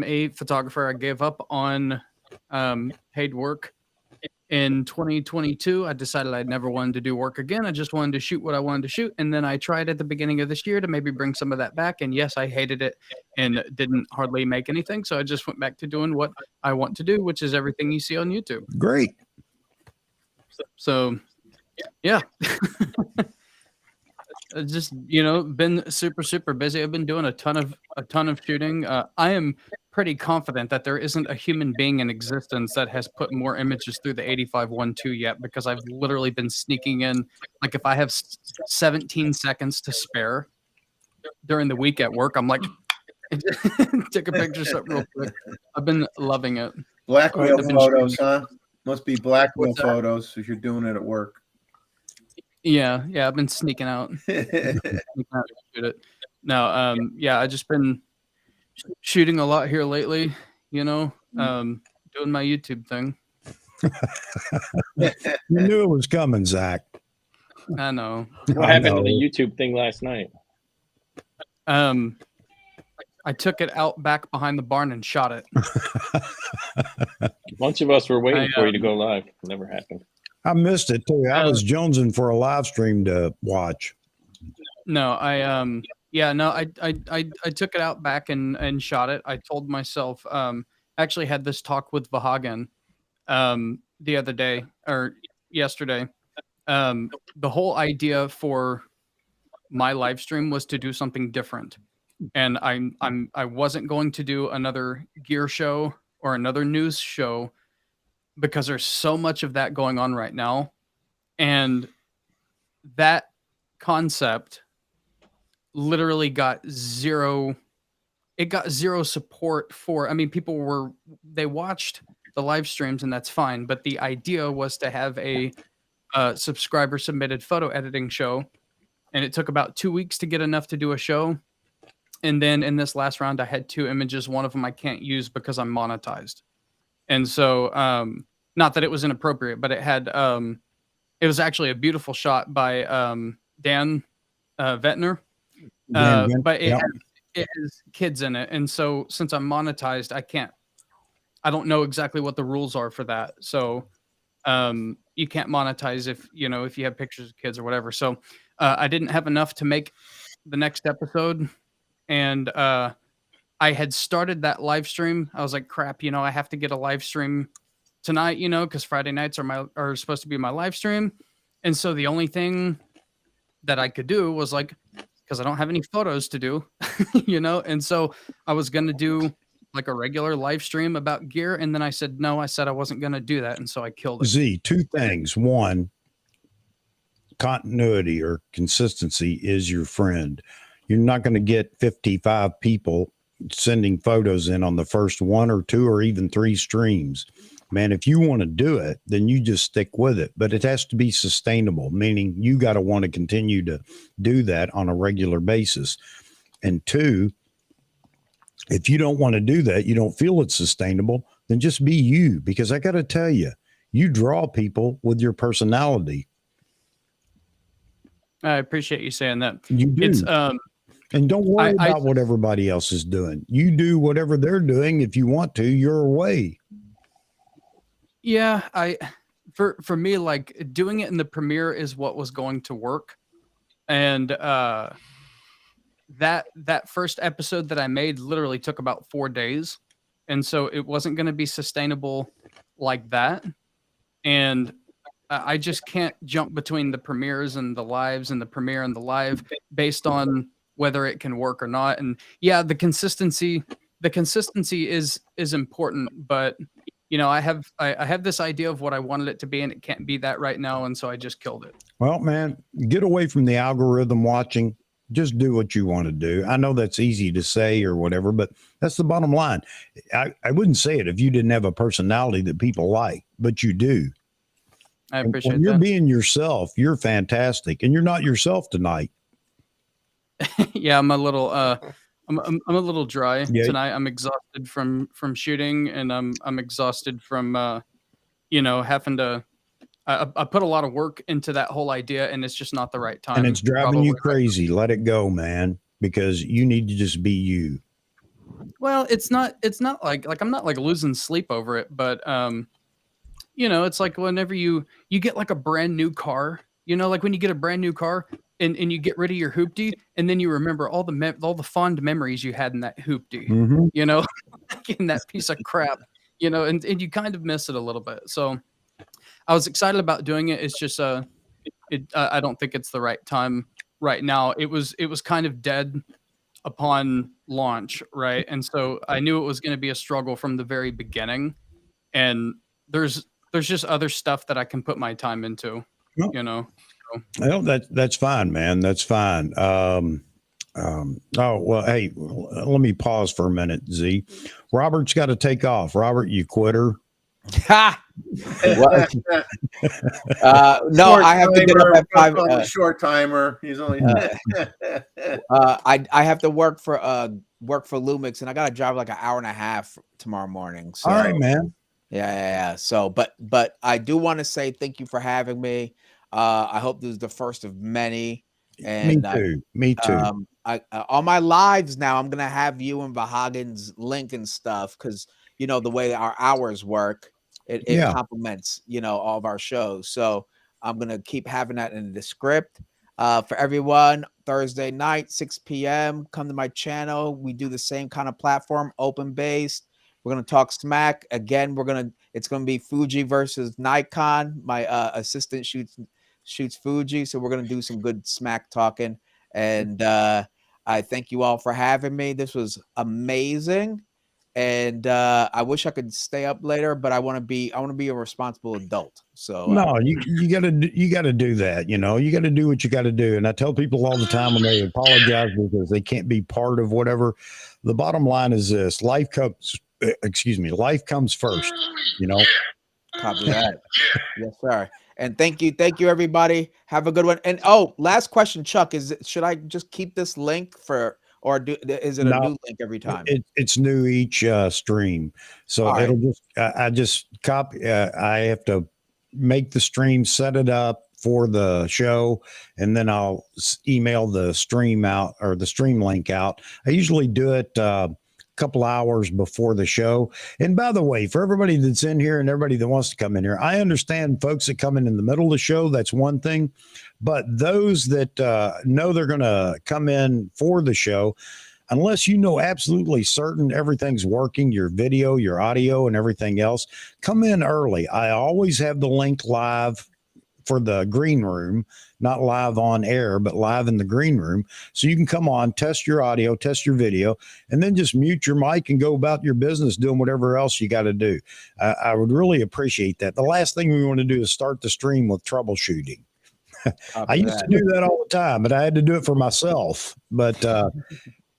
[SPEAKER 13] a photographer. I gave up on paid work in 2022. I decided I never wanted to do work again. I just wanted to shoot what I wanted to shoot. And then I tried at the beginning of this year to maybe bring some of that back. And yes, I hated it and didn't hardly make anything. So I just went back to doing what I want to do, which is everything you see on YouTube.
[SPEAKER 2] Great.
[SPEAKER 13] So yeah. Just, been super busy. I've been doing a ton of shooting. I am pretty confident that there isn't a human being in existence that has put more images through the 8512 yet, because I've literally been sneaking in. Like if I have 17 seconds to spare during the week at work, I'm like, take a picture something real quick. I've been loving it.
[SPEAKER 3] Blackmail photos, huh? Must be blackmail photos if you're doing it at work.
[SPEAKER 13] Yeah, I've been sneaking out. No, I just been shooting a lot here lately, doing my YouTube thing.
[SPEAKER 2] You knew it was coming, Zach.
[SPEAKER 13] I know.
[SPEAKER 8] What happened to the YouTube thing last night?
[SPEAKER 13] I took it out back behind the barn and shot it.
[SPEAKER 8] A bunch of us were waiting for you to go live. Never happened.
[SPEAKER 2] I missed it too. I was jonesing for a live stream to watch.
[SPEAKER 13] No, I took it out back and shot it. I told myself, actually had this talk with Vahagan the other day or yesterday. The whole idea for my live stream was to do something different. And I wasn't going to do another gear show or another news show, because there's so much of that going on right now. And that concept literally got zero support for, people they watched the live streams and that's fine. But the idea was to have a subscriber submitted photo editing show. And it took about 2 weeks to get enough to do a show. And then in this last round, I had 2 images. One of them I can't use because I'm monetized. And so, not that it was inappropriate, but it had, it was actually a beautiful shot by Dan Vettner. But it has kids in it. And so since I'm monetized, I don't know exactly what the rules are for that. So you can't monetize if you have pictures of kids or whatever. So I didn't have enough to make the next episode. And I had started that live stream. I was like, crap, I have to get a live stream tonight, because Friday nights are supposed to be my live stream. And so the only thing that I could do was because I don't have any photos to do, and so I was going to do like a regular live stream about gear. And then I said, no, I wasn't going to do that. And so I killed it.
[SPEAKER 2] Z, 2 things. One, continuity or consistency is your friend. You're not going to get 55 people sending photos in on the first 1 or 2 or even 3 streams. Man, if you want to do it, then you just stick with it. But it has to be sustainable, meaning you got to want to continue to do that on a regular basis. And 2, if you don't want to do that, you don't feel it's sustainable, then just be you. Because I got to tell you, you draw people with your personality.
[SPEAKER 13] I appreciate you saying that.
[SPEAKER 2] You do. And don't worry about what everybody else is doing. You do whatever they're doing. If you want to, your way.
[SPEAKER 13] Yeah, for me, like doing it in the premiere is what was going to work. And that first episode that I made literally took about 4 days. And so it wasn't going to be sustainable like that. And I just can't jump between the premieres and the lives and the premiere and the live based on whether it can work or not. And yeah, the consistency is important, but you know, I have this idea of what I wanted it to be, and it can't be that right now. And so I just killed it.
[SPEAKER 2] Well, man, get away from the algorithm watching. Just do what you want to do. I know that's easy to say or whatever, but that's the bottom line. I wouldn't say it if you didn't have a personality that people like, but you do.
[SPEAKER 13] I appreciate
[SPEAKER 2] when you're
[SPEAKER 13] that.
[SPEAKER 2] being yourself, you're fantastic, and you're not yourself tonight.
[SPEAKER 13] Yeah, I'm a little I'm a little dry tonight. I'm exhausted from shooting, and I'm exhausted from you know, having to I put a lot of work into that whole idea, and it's just not the right time.
[SPEAKER 2] And it's driving you crazy. Let it go, man, because you need to just be you.
[SPEAKER 13] Well, it's not like I'm not like losing sleep over it, but you know, it's like whenever you get like a brand new car, you know, like when you get a brand new car and you get rid of your hoopty, and then you remember all the fond memories you had in that hoopty, you know, in that piece of crap, you know, and you kind of miss it a little bit. So I was excited about doing it. It's just I don't think it's the right time right now. It was kind of dead upon launch, right? And so I knew it was going to be a struggle from the very beginning. And there's just other stuff that I can put my time into, you know. So.
[SPEAKER 2] Well, that's fine, man. That's fine. Oh well, hey, let me pause for a minute, Z. Robert's got to take off. Robert, you quitter.
[SPEAKER 9] Ha! No, I have to get up at 5.
[SPEAKER 3] Short timer. He's only.
[SPEAKER 9] I have to work for Lumix, and I got to drive like an hour and a half tomorrow morning. So.
[SPEAKER 2] All right, man.
[SPEAKER 9] Yeah. So, but I do want to say thank you for having me. I hope this is the first of many. And
[SPEAKER 2] me too.
[SPEAKER 9] On my lives now, I'm gonna have you and Vahagan's link and stuff because you know the way our hours work. It complements, you know, all of our shows. So I'm going to keep having that in the script. For everyone, Thursday night, 6 p.m., come to my channel. We do the same kind of platform, open-based. We're going to talk smack. Again, it's going to be Fuji versus Nikon. My assistant shoots Fuji. So we're going to do some good smack talking. And I thank you all for having me. This was amazing. And I wish I could stay up later, but I want to be a responsible adult. So
[SPEAKER 2] no, you gotta do that. You know, you got to do what you got to do. And I tell people all the time when they apologize because they can't be part of whatever. The bottom line is this: life comes first. You know.
[SPEAKER 9] Copy that. Yes, sir. And thank you, everybody. Have a good one. And last question, Chuck, should I just keep this link for? Or is it a new link every time?
[SPEAKER 2] It's new each stream. So it'll just, I just copy, I have to make the stream, set it up for the show, and then I'll email the stream out or the stream link out. I usually do it a couple hours before the show. And by the way, for everybody that's in here and everybody that wants to come in here, I understand folks that come in the middle of the show, that's one thing. But those that know they're going to come in for the show, unless you know absolutely certain everything's working, your video, your audio, and everything else, come in early. I always have the link live for the green room, not live on air, but live in the green room. So you can come on, test your audio, test your video, and then just mute your mic and go about your business doing whatever else you got to do. I would really appreciate that. The last thing we want to do is start the stream with troubleshooting. I used to do that all the time, but I had to do it for myself. But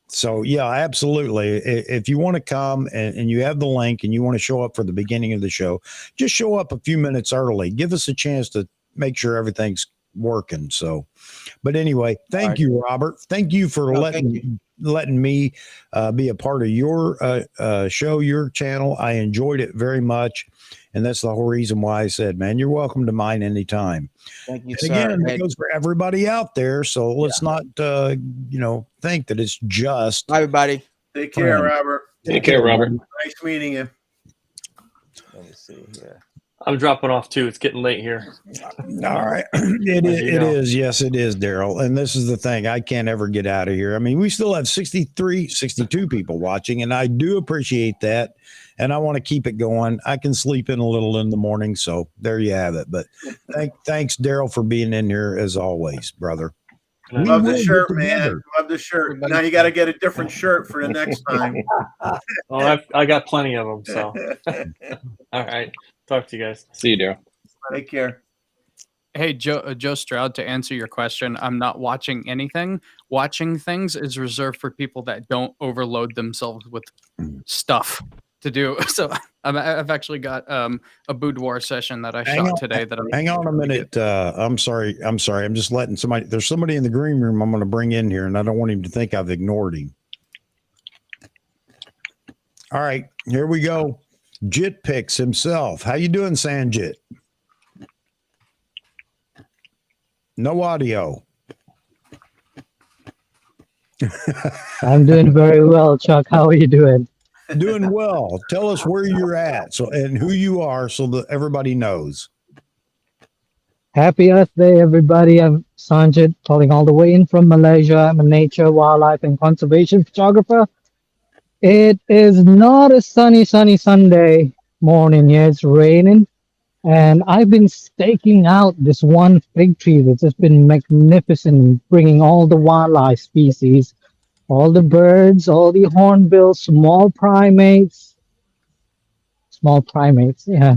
[SPEAKER 2] so, yeah, absolutely. If you want to come and you have the link and you want to show up for the beginning of the show, just show up a few minutes early. Give us a chance to make sure everything's working. So, but anyway, thank you, Robert. Thank you for letting me be a part of your show, your channel. I enjoyed it very much. And that's the whole reason why I said, man, you're welcome to mine anytime.
[SPEAKER 9] Thank you,
[SPEAKER 2] And
[SPEAKER 9] sir.
[SPEAKER 2] again, that goes for everybody out there. So let's not, think that it's just.
[SPEAKER 9] Bye, everybody.
[SPEAKER 3] Take care, Robert.
[SPEAKER 8] Take care, Robert.
[SPEAKER 3] Nice meeting you.
[SPEAKER 5] Let me see here.
[SPEAKER 6] I'm dropping off too. It's getting late here.
[SPEAKER 2] All right. It is. Yes, it is, Daryl. And this is the thing. I can't ever get out of here. I mean, we still have 62 people watching, and I do appreciate that. And I want to keep it going. I can sleep in a little in the morning. So there you have it. But thanks, Daryl, for being in here as always, brother.
[SPEAKER 3] Love the shirt, man. Love the shirt. Now you got to get a different shirt for the next time.
[SPEAKER 6] Oh, I got plenty of them. So, all right. Talk to you guys.
[SPEAKER 8] See you, Daryl.
[SPEAKER 3] Take care.
[SPEAKER 13] Hey, Joe Stroud, to answer your question, I'm not watching anything. Watching things is reserved for people that don't overload themselves with stuff to do. So I've actually got a boudoir session that I shot today.
[SPEAKER 2] Hang on a minute. I'm sorry. I'm just letting somebody. There's somebody in the green room I'm going to bring in here, and I don't want him to think I've ignored him. All right, here we go. Jit Picks himself. How you doing, Sanjit? No audio.
[SPEAKER 14] I'm doing very well, Chuck. How are you doing?
[SPEAKER 2] Doing well. Tell us where you're at and who you are so that everybody knows.
[SPEAKER 14] Happy Earth Day, everybody. I'm Sanjit, calling all the way in from Malaysia. I'm a nature, wildlife, and conservation photographer. It is not a sunny Sunday morning here. It's raining. And I've been staking out this one fig tree that's just been magnificent, bringing all the wildlife species, all the birds, all the hornbills, small primates, yeah.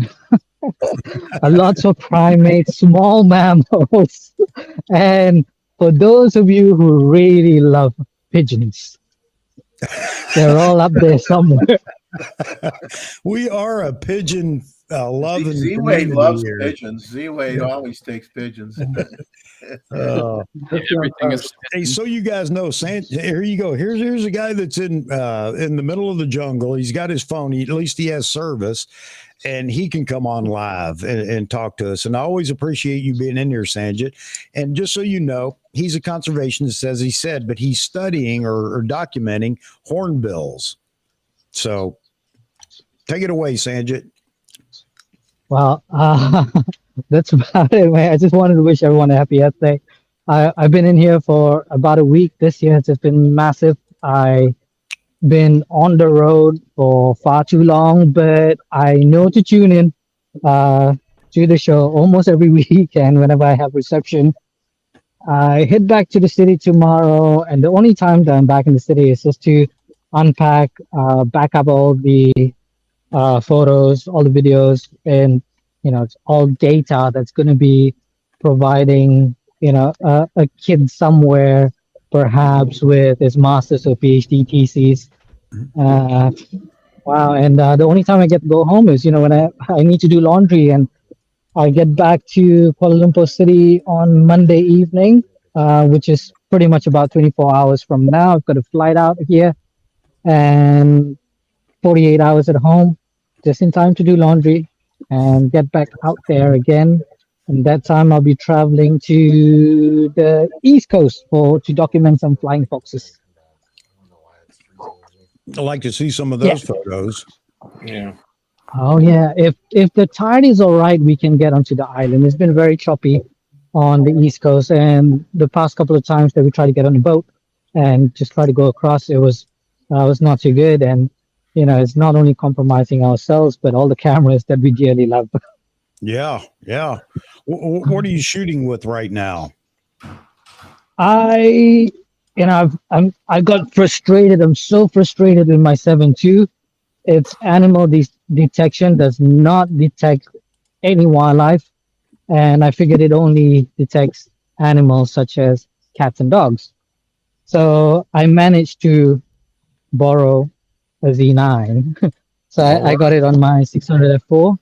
[SPEAKER 14] Lots of primates, small mammals. And for those of you who really love pigeons, they're all up there somewhere.
[SPEAKER 2] We are a pigeon loving
[SPEAKER 3] Z-Wade loves pigeons. Z-Wade always takes pigeons.
[SPEAKER 13] Everything is.
[SPEAKER 2] Hey, so you guys know, here you go. Here's a guy that's in the middle of the jungle. He's got his phone. At least he has service, and he can come on live and talk to us. And I always appreciate you being in here, Sanjit. And just so you know, he's a conservationist, as he said, but he's studying or documenting hornbills. So take it away, Sanjit.
[SPEAKER 14] Well, that's about it, man. I just wanted to wish everyone a happy Earth Day. I've been in here for about a week. This year has just been massive. I've been on the road for far too long, but I know to tune in to the show almost every week. And whenever I have reception, I head back to the city tomorrow. And the only time that I'm back in the city is just to unpack, back up all the photos, all the videos, and it's all data that's going to be providing a kid somewhere, perhaps with his master's or PhD thesis. Wow! And the only time I get to go home is when I need to do laundry, and I get back to Kuala Lumpur City on Monday evening, which is pretty much about 24 hours from now. I've got a flight out here, and 48 hours at home, just in time to do laundry and get back out there again. And that time I'll be traveling to the East Coast to document some flying foxes.
[SPEAKER 2] I'd like to see some of those photos.
[SPEAKER 8] Yeah.
[SPEAKER 14] Oh yeah. If the tide is all right, we can get onto the island. It's been very choppy on the East Coast, and the past couple of times that we tried to get on a boat and just try to go across, it was not too good. And it's not only compromising ourselves, but all the cameras that we dearly love.
[SPEAKER 2] Yeah. What are you shooting with right now?
[SPEAKER 14] I got frustrated. I'm so frustrated with my 7.2. Its animal detection does not detect any wildlife, and I figured it only detects animals such as cats and dogs. So I managed to borrow a Z9. So I got it on my 600 f4,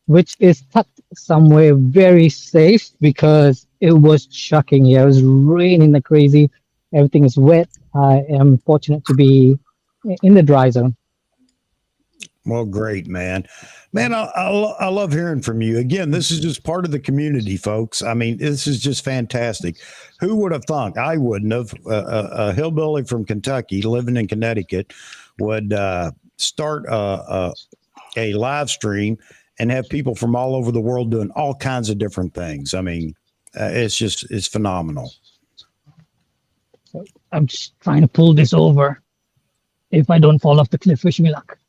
[SPEAKER 14] which is tucked somewhere very safe because it was chucking. Yeah, it was raining like crazy. Everything is wet. I am fortunate to be in the dry zone.
[SPEAKER 2] Well, great, man. Man, I love hearing from you. Again, this is just part of the community, folks. I mean, this is just fantastic. Who would have thunk? I wouldn't have. A hillbilly from Kentucky living in Connecticut would start a live stream and have people from all over the world doing all kinds of different things. I mean, it's phenomenal.
[SPEAKER 14] So I'm just trying to pull this over. If I don't fall off the cliff, wish me luck.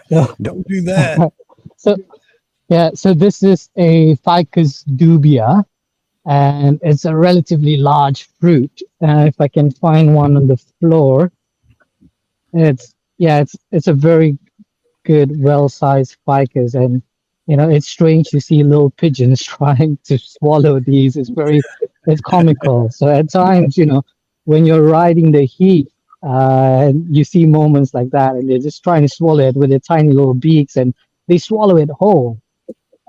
[SPEAKER 14] So,
[SPEAKER 2] don't do that.
[SPEAKER 14] So this is a Ficus dubia, and it's a relatively large fruit. If I can find one on the floor, it's a very good, well-sized ficus, and it's strange to see little pigeons trying to swallow these. It's comical. So at times, when you're riding the heat, you see moments like that, and they're just trying to swallow it with their tiny little beaks, and they swallow it whole.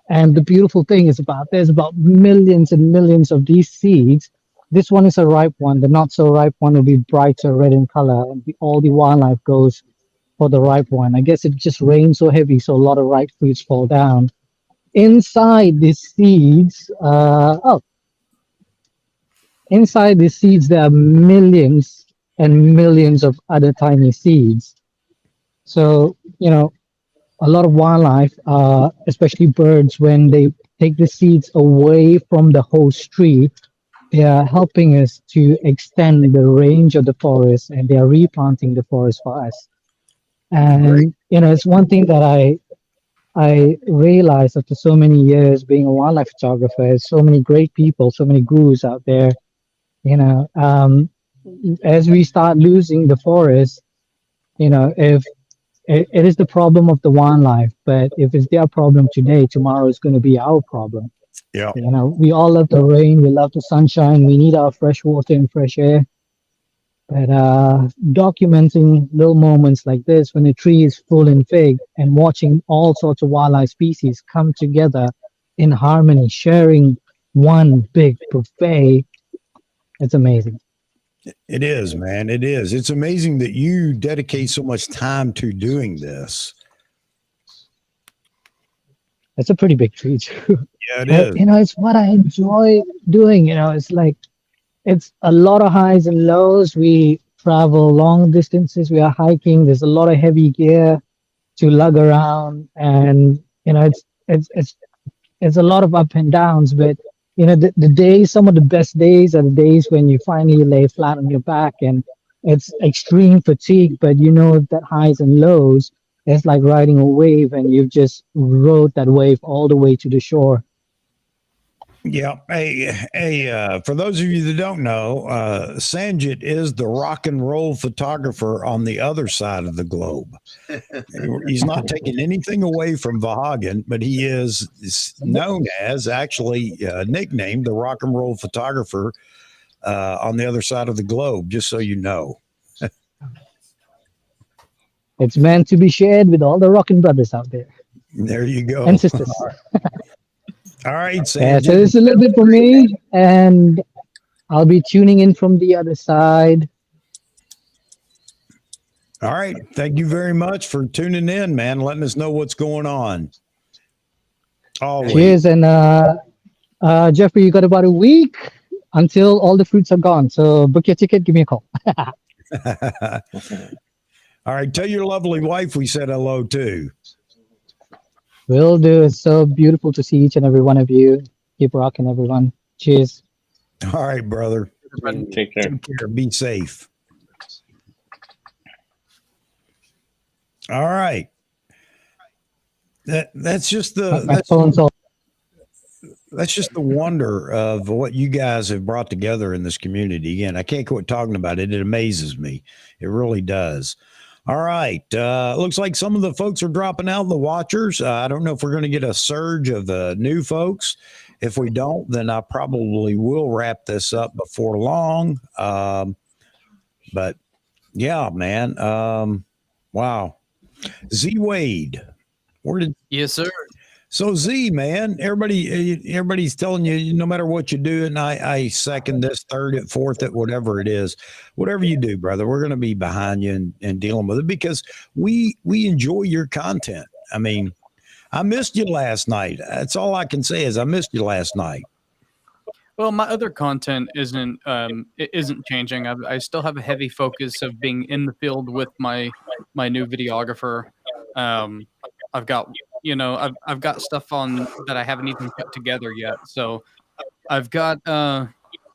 [SPEAKER 14] And the beautiful thing is there's about millions and millions of these seeds. This one is a ripe one. The not so ripe one will be brighter red in color, and all the wildlife goes for the ripe one. I guess it just rains so heavy, so a lot of ripe fruits fall down. Inside these seeds, there are millions and millions of other tiny seeds. So, a lot of wildlife, especially birds, when they take the seeds away from the host tree, they are helping us to extend the range of the forest, and they are replanting the forest for us. And it's one thing that I realized after so many years being a wildlife photographer. So many great people, so many gurus out there. As we start losing the forest, if it is the problem of the wildlife, but if it's their problem today, tomorrow is going to be our problem.
[SPEAKER 2] Yeah.
[SPEAKER 14] We all love the rain, we love the sunshine, we need our fresh water and fresh air. But documenting little moments like this when a tree is full and big, and watching all sorts of wildlife species come together in harmony, sharing one big buffet, it's amazing.
[SPEAKER 2] It is, man. It is. It's amazing that you dedicate so much time to doing this.
[SPEAKER 14] It's a pretty big tree too.
[SPEAKER 2] Yeah, it is.
[SPEAKER 14] It's what I enjoy doing. It's like, it's a lot of highs and lows. We travel long distances. We are hiking. There's a lot of heavy gear to lug around, and it's a lot of up and downs. But the days, some of the best days are the days when you finally lay flat on your back, and it's extreme fatigue. But that highs and lows, it's like riding a wave, and you've just rode that wave all the way to the shore.
[SPEAKER 2] Yeah. Hey, for those of you that don't know, Sanjit is the rock and roll photographer on the other side of the globe. He's not taking anything away from Vahagan, but he is known as, actually nicknamed, the rock and roll photographer on the other side of the globe, just so you know.
[SPEAKER 14] It's meant to be shared with all the rockin' brothers out there.
[SPEAKER 2] There you go.
[SPEAKER 14] And sisters.
[SPEAKER 2] All right, Sanjit.
[SPEAKER 14] Yeah, so this is a little bit for me, and I'll be tuning in from the other side.
[SPEAKER 2] All right. Thank you very much for tuning in, man, letting us know what's going on. Always.
[SPEAKER 14] Cheers. And Jeffrey, you got about a week until all the fruits are gone. So book your ticket, give me a call.
[SPEAKER 2] All right. Tell your lovely wife we said hello too.
[SPEAKER 14] Will do. It's so beautiful to see each and every one of you. Keep rocking, everyone. Cheers.
[SPEAKER 2] All right, brother.
[SPEAKER 8] Take care.
[SPEAKER 2] Take care. Be safe. All right. That's just the wonder of what you guys have brought together in this community. Again, I can't quit talking about it. It amazes me. It really does. All right. Looks like some of the folks are dropping out, the watchers. I don't know if we're going to get a surge of new folks. If we don't, then I probably will wrap this up before long. But yeah, man. Wow. Z Wade.
[SPEAKER 13] Yes, sir.
[SPEAKER 2] So Z, man, everybody's telling you no matter what you do, and I second this, third it, fourth it, whatever it is, whatever you do, brother, we're going to be behind you and dealing with it because we enjoy your content. I mean, I missed you last night. That's all I can say is I missed you last night.
[SPEAKER 13] Well, my other content isn't changing. I still have a heavy focus of being in the field with my new videographer. I've got I've got stuff on that I haven't even put together yet. So I've got all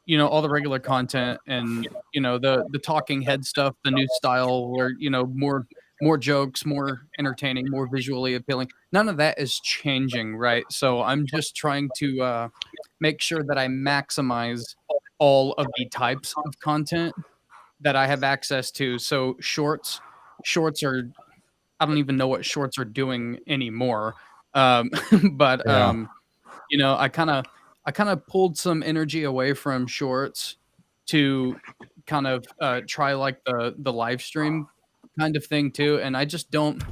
[SPEAKER 13] the regular content and the talking head stuff, the new style where more jokes, more entertaining, more visually appealing. None of that is changing, right? So I'm just trying to make sure that I maximize all of the types of content that I have access to. So shorts are, I don't even know what shorts are doing anymore. But
[SPEAKER 2] Yeah.
[SPEAKER 13] I kind of pulled some energy away from shorts to kind of try like the live stream kind of thing too. And I just don't,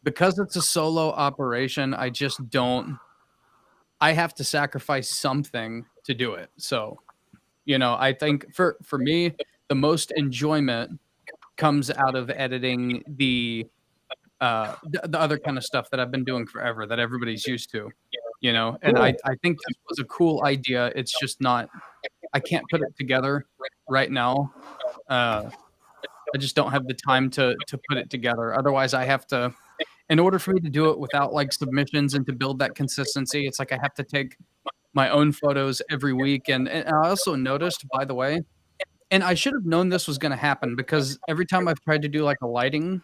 [SPEAKER 13] because it's a solo operation, I have to sacrifice something to do it. So, I think for me, the most enjoyment comes out of editing the other kind of stuff that I've been doing forever that everybody's used to, and I think this was a cool idea. It's just not, I can't put it together right now. I just don't have the time to put it together. Otherwise I have to, in order for me to do it without like submissions and to build that consistency, it's like I have to take my own photos every week. And I also noticed, by the way, and I should have known this was going to happen because every time I've tried to do like a lighting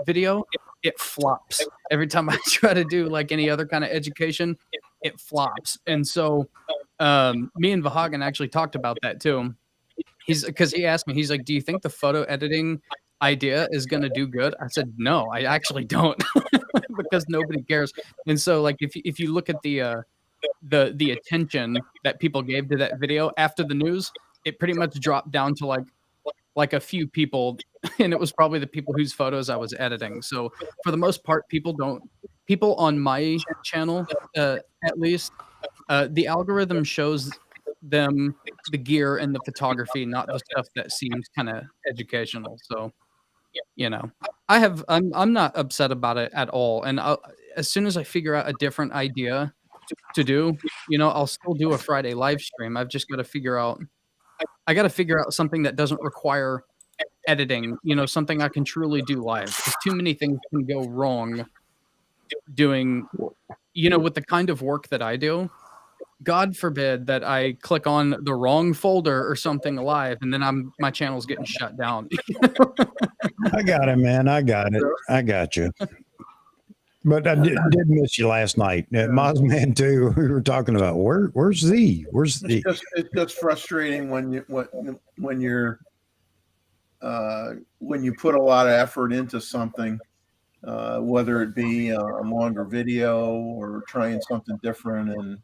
[SPEAKER 13] video, it flops. Every time I try to do like any other kind of education, it flops. And so me and Vahagan actually talked about that too. Because he asked me, he's like, do you think the photo editing idea is going to do good? I said, no, I actually don't, because nobody cares. And so like, if you look at the attention that people gave to that video after the news, it pretty much dropped down to like a few people, and it was probably the people whose photos I was editing. So for the most part, people on my channel, at least, the algorithm shows them the gear and the photography, not the stuff that seems kind of educational. So, I'm not upset about it at all. And as soon as I figure out a different idea to do, I'll still do a Friday live stream. I've just got to figure out something that doesn't require editing, something I can truly do live. Because too many things can go wrong doing, with the kind of work that I do. God forbid that I click on the wrong folder or something live, and then my channel's getting shut down.
[SPEAKER 2] I got it, man. I got it. I got you. But I did miss you last night. Mozman too. We were talking about where's Z? Where's Z?
[SPEAKER 3] It's just frustrating when you when you put a lot of effort into something, whether it be a longer video or trying something different, and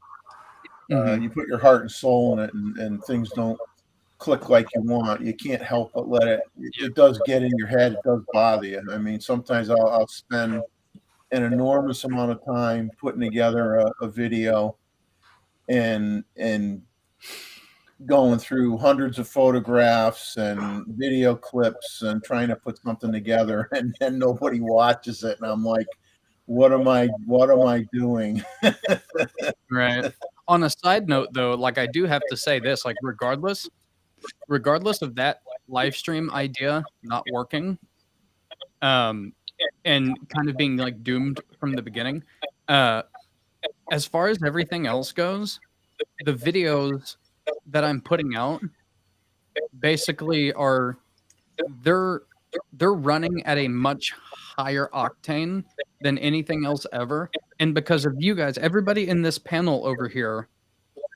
[SPEAKER 3] you put your heart and soul in it, and things don't click like you want. You can't help but let it does get in your head. It does bother you. I mean, sometimes I'll spend an enormous amount of time putting together a video and going through hundreds of photographs and video clips and trying to put something together, and nobody watches it, and I'm like, what am I doing?
[SPEAKER 13] Right. On a side note though, like I do have to say this, like regardless of that live stream idea not working, and kind of being like doomed from the beginning, as far as everything else goes, the videos that I'm putting out basically they're running at a much higher octane than anything else ever. And because of you guys, everybody in this panel over here,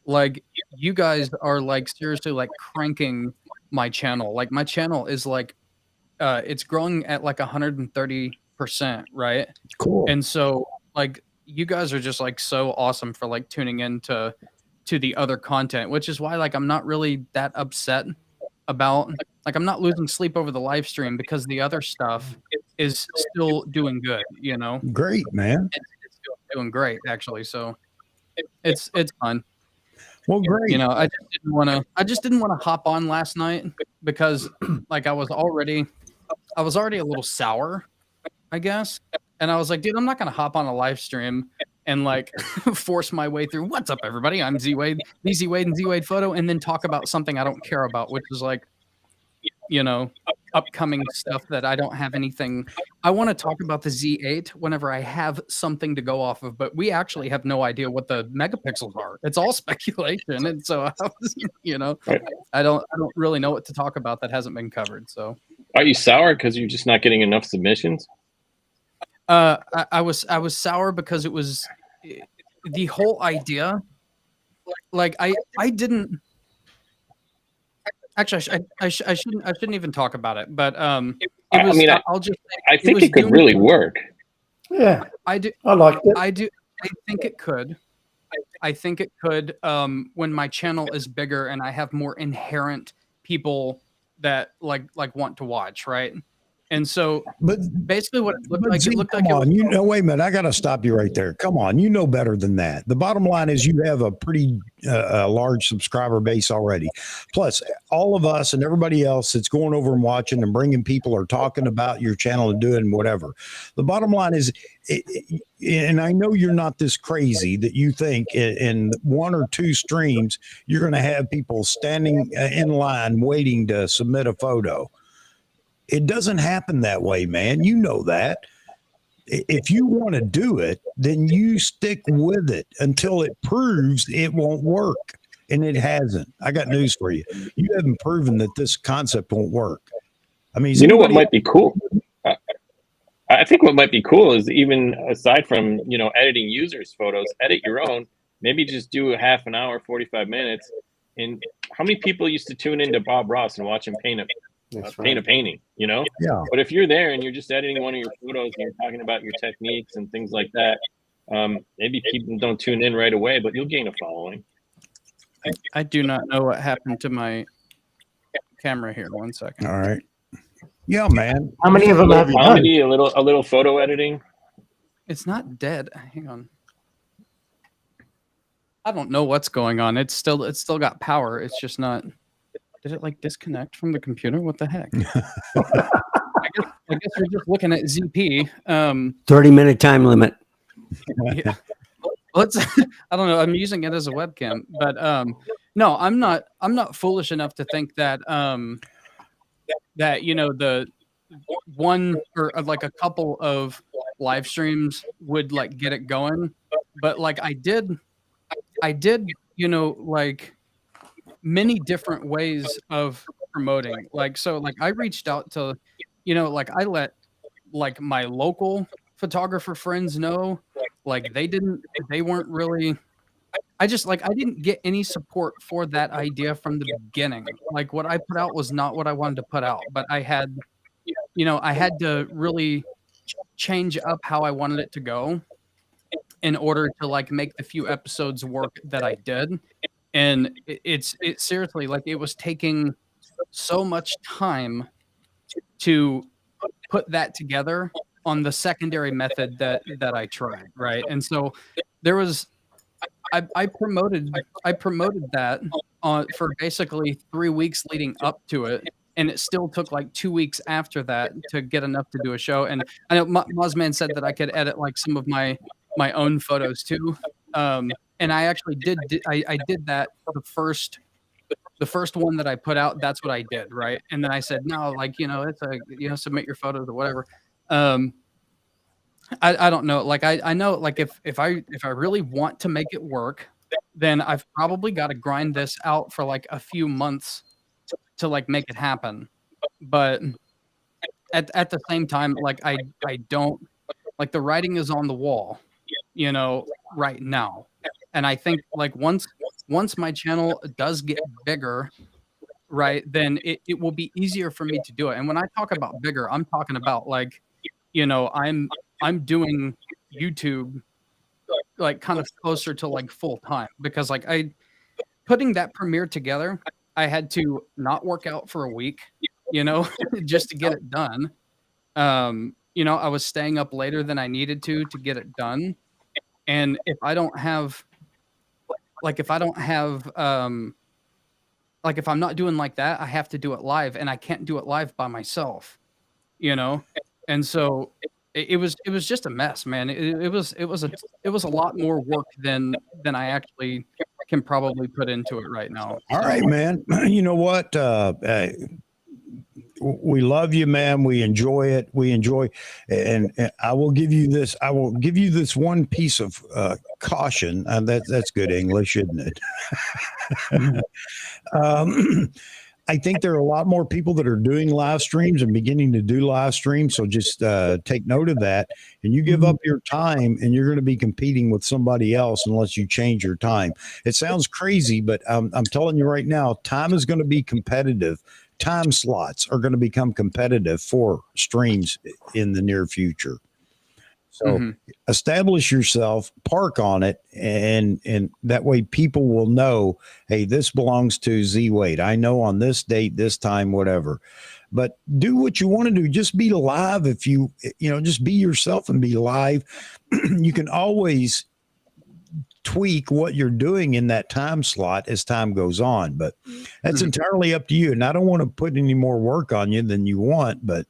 [SPEAKER 13] like you guys are like seriously like cranking my channel. Like my channel is like it's growing at like 130%, right?
[SPEAKER 2] Cool.
[SPEAKER 13] And so like you guys are just like so awesome for like tuning into the other content, which is why like I'm not really that upset about, like I'm not losing sleep over the live stream because the other stuff is still doing good,
[SPEAKER 2] Great, man.
[SPEAKER 13] doing great actually. So it's fun.
[SPEAKER 2] Well, great.
[SPEAKER 13] You know, I just didn't want to hop on last night because like I was already a little sour, I guess. And I was like, dude, I'm not gonna hop on a live stream and like force my way through. What's up, everybody? I'm Z Wade, Z Wade, and Z Wade Photo, and then talk about something I don't care about, which is like, you know, upcoming stuff that I don't have anything. I want to talk about the Z8 whenever I have something to go off of, but we actually have no idea what the megapixels are. It's all speculation, and so I was, you know, I don't really know what to talk about that hasn't been covered. So,
[SPEAKER 8] are you sour because you're just not getting enough submissions?
[SPEAKER 13] I was sour because it was the whole idea. Like I didn't. Actually, I shouldn't even talk about it. But it was. I mean,
[SPEAKER 8] I'll just. I think it could really work.
[SPEAKER 4] Yeah,
[SPEAKER 13] I do.
[SPEAKER 4] I liked it.
[SPEAKER 13] I do. I think it could. I think it could. When my channel is bigger and I have more inherent people that like want to watch, right? And so,
[SPEAKER 2] but
[SPEAKER 13] basically, what it looked like,
[SPEAKER 2] Z,
[SPEAKER 13] it looked
[SPEAKER 2] come
[SPEAKER 13] like.
[SPEAKER 2] on, you know, wait a minute, I got to stop you right there. Come on, you know better than that. The bottom line is you have a pretty large subscriber base already. Plus, all of us and everybody else that's going over and watching and bringing people or talking about your channel and doing whatever. The bottom line is, and I know you're not this crazy that you think in one or two streams you're going to have people standing in line waiting to submit a photo. It doesn't happen that way, man. You know that. If you want to do it, then you stick with it until it proves it won't work. And it hasn't. I got news for you. You haven't proven that this concept won't work. I mean,
[SPEAKER 8] you know what might be cool? I think what might be cool is, even aside from, you know, editing users' photos, edit your own. Maybe just do a half an hour, 45 minutes. And how many people used to tune into Bob Ross and watch him paint a painting, you know?
[SPEAKER 2] Yeah.
[SPEAKER 8] But if you're there and you're just editing one of your photos and you're talking about your techniques and things like that, maybe people don't tune in right away, but you'll gain a following.
[SPEAKER 13] I do not know what happened to my camera here. 1 second.
[SPEAKER 2] All right. Yeah, man.
[SPEAKER 4] How many of them have you done?
[SPEAKER 8] Comedy, a little photo editing.
[SPEAKER 13] It's not dead. Hang on. I don't know what's going on. It's still got power. It's just not. Did it like disconnect from the computer? What the heck? I guess we're just looking at ZP.
[SPEAKER 12] 30-minute time limit.
[SPEAKER 13] Yeah. Let's. I don't know. I'm using it as a webcam, but no, I'm not foolish enough to think that that, you know, the one or like a couple of live streams would like get it going, but like I did, you know, like many different ways of promoting. Like, so like I reached out to, you know, like I let like my local photographer friends know, like they weren't really, I didn't get any support for that idea from the beginning. Like what I put out was not what I wanted to put out, but I had, you know, I had to really change up how I wanted it to go in order to like make the few episodes work that I did. And it's seriously, like, it was taking so much time to put that together on the secondary method that I tried, right? And so there was, I promoted that for basically 3 weeks leading up to it, and it still took like 2 weeks after that to get enough to do a show. And I know Mozzman said that I could edit like some of my own photos too. And I actually did that the first one that I put out. That's what I did, right? And then I said, no, like, you know, it's submit your photos or whatever. I don't know. Like I know, like if I really want to make it work, then I've probably got to grind this out for like a few months to like make it happen. But at the same time, like I don't, like, the writing is on the wall, you know, right now. And I think like once my channel does get bigger, right, then it will be easier for me to do it. And when I talk about bigger, I'm talking about like, you know, I'm doing YouTube like kind of closer to like full time, because like putting that premiere together, I had to not work out for a week, you know, just to get it done. You know, I was staying up later than I needed to get it done. And if I don't have, like, if I'm not doing like that, I have to do it live, and I can't do it live by myself, you know? And so it was just a mess, man. It was a lot more work than I actually can probably put into it right now.
[SPEAKER 2] All right, man. You know what? We love you, man. We enjoy it. And I will give you this. I will give you this one piece of caution. That's good English, isn't it? I think there are a lot more people that are doing live streams and beginning to do live streams. So just take note of that. And you give up your time, and you're going to be competing with somebody else unless you change your time. It sounds crazy, but I'm telling you right now, time is going to be competitive. Time slots are going to become competitive for streams in the near future. So establish yourself, park on it, and that way people will know, hey, this belongs to Z Wade. I know on this date, this time, whatever. But do what you want to do. Just be live. If you just be yourself and be live. You can always tweak what you're doing in that time slot as time goes on, but that's entirely up to you. And I don't want to put any more work on you than you want, but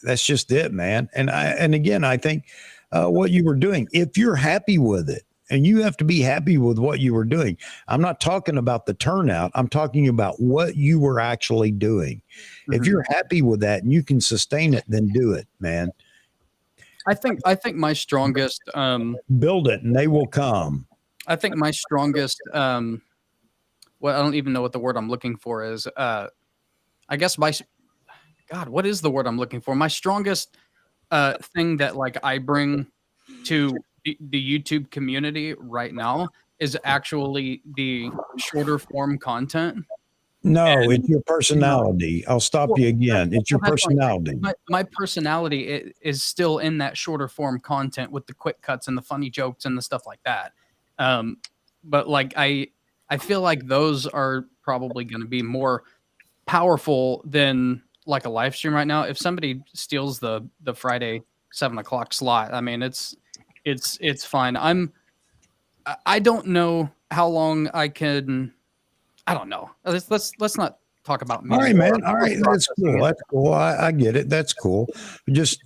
[SPEAKER 2] that's just it, man. And again, I think what you were doing, if you're happy with it, and you have to be happy with what you were doing. I'm not talking about the turnout. I'm talking about what you were actually doing. If you're happy with that and you can sustain it, then do it, man.
[SPEAKER 13] I think my strongest
[SPEAKER 2] build it and they will come.
[SPEAKER 13] I think my strongest well, I don't even know what the word I'm looking for is. I guess what is the word I'm looking for? My strongest thing that like I bring to the YouTube community right now is actually the shorter form content.
[SPEAKER 2] No, it's your personality. I'll stop you again. It's your personality.
[SPEAKER 13] My personality is still in that shorter form content with the quick cuts and the funny jokes and the stuff like that. But like I feel like those are probably going to be more powerful than like a live stream right now. If somebody steals the Friday 7:00 slot, I mean it's fine. I don't know how long I can. I don't know. Let's not talk about me.
[SPEAKER 2] All right, man. All right, that's cool. That's cool. I get it. That's cool. Just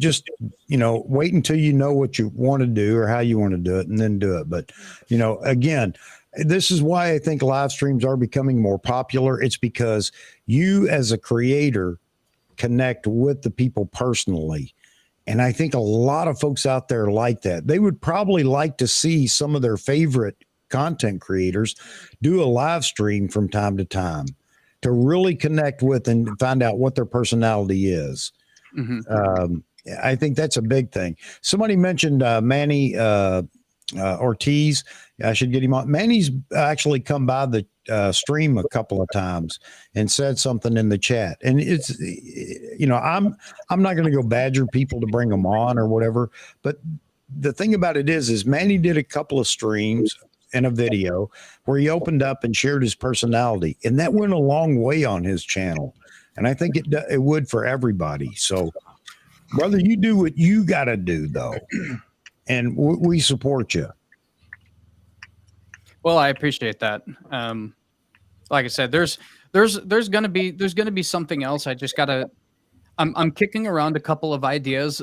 [SPEAKER 2] wait until you know what you want to do or how you want to do it, and then do it. But again, this is why I think live streams are becoming more popular. It's because you, as a creator, connect with the people personally. And I think a lot of folks out there like that. They would probably like to see some of their favorite content creators do a live stream from time to time to really connect with and find out what their personality is. I think that's a big thing. Somebody mentioned Manny Ortiz. I should get him on. Manny's actually come by the stream a couple of times and said something in the chat. And it's, I'm not going to go badger people to bring them on or whatever. But the thing about it is Manny did a couple of streams and a video where he opened up and shared his personality. And that went a long way on his channel. And I think it would for everybody. So, brother, you do what you got to do, though. And we support you.
[SPEAKER 13] Well, I appreciate that. Like I said, there's gonna be something else. I just gotta. I'm kicking around a couple of ideas.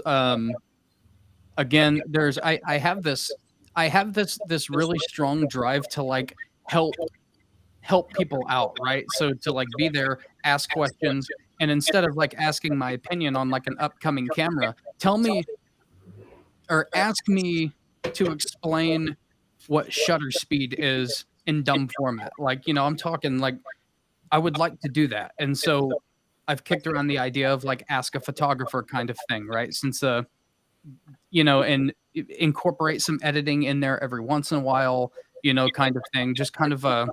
[SPEAKER 13] Again, I have this really strong drive to like help people out, right? So to like be there, ask questions, and instead of like asking my opinion on like an upcoming camera, tell me or ask me to explain what shutter speed is in dumb format. Like, I'm talking like I would like to do that. And so I've kicked around the idea of like ask a photographer kind of thing, right? Since and incorporate some editing in there every once in a while, kind of thing. Just kind of a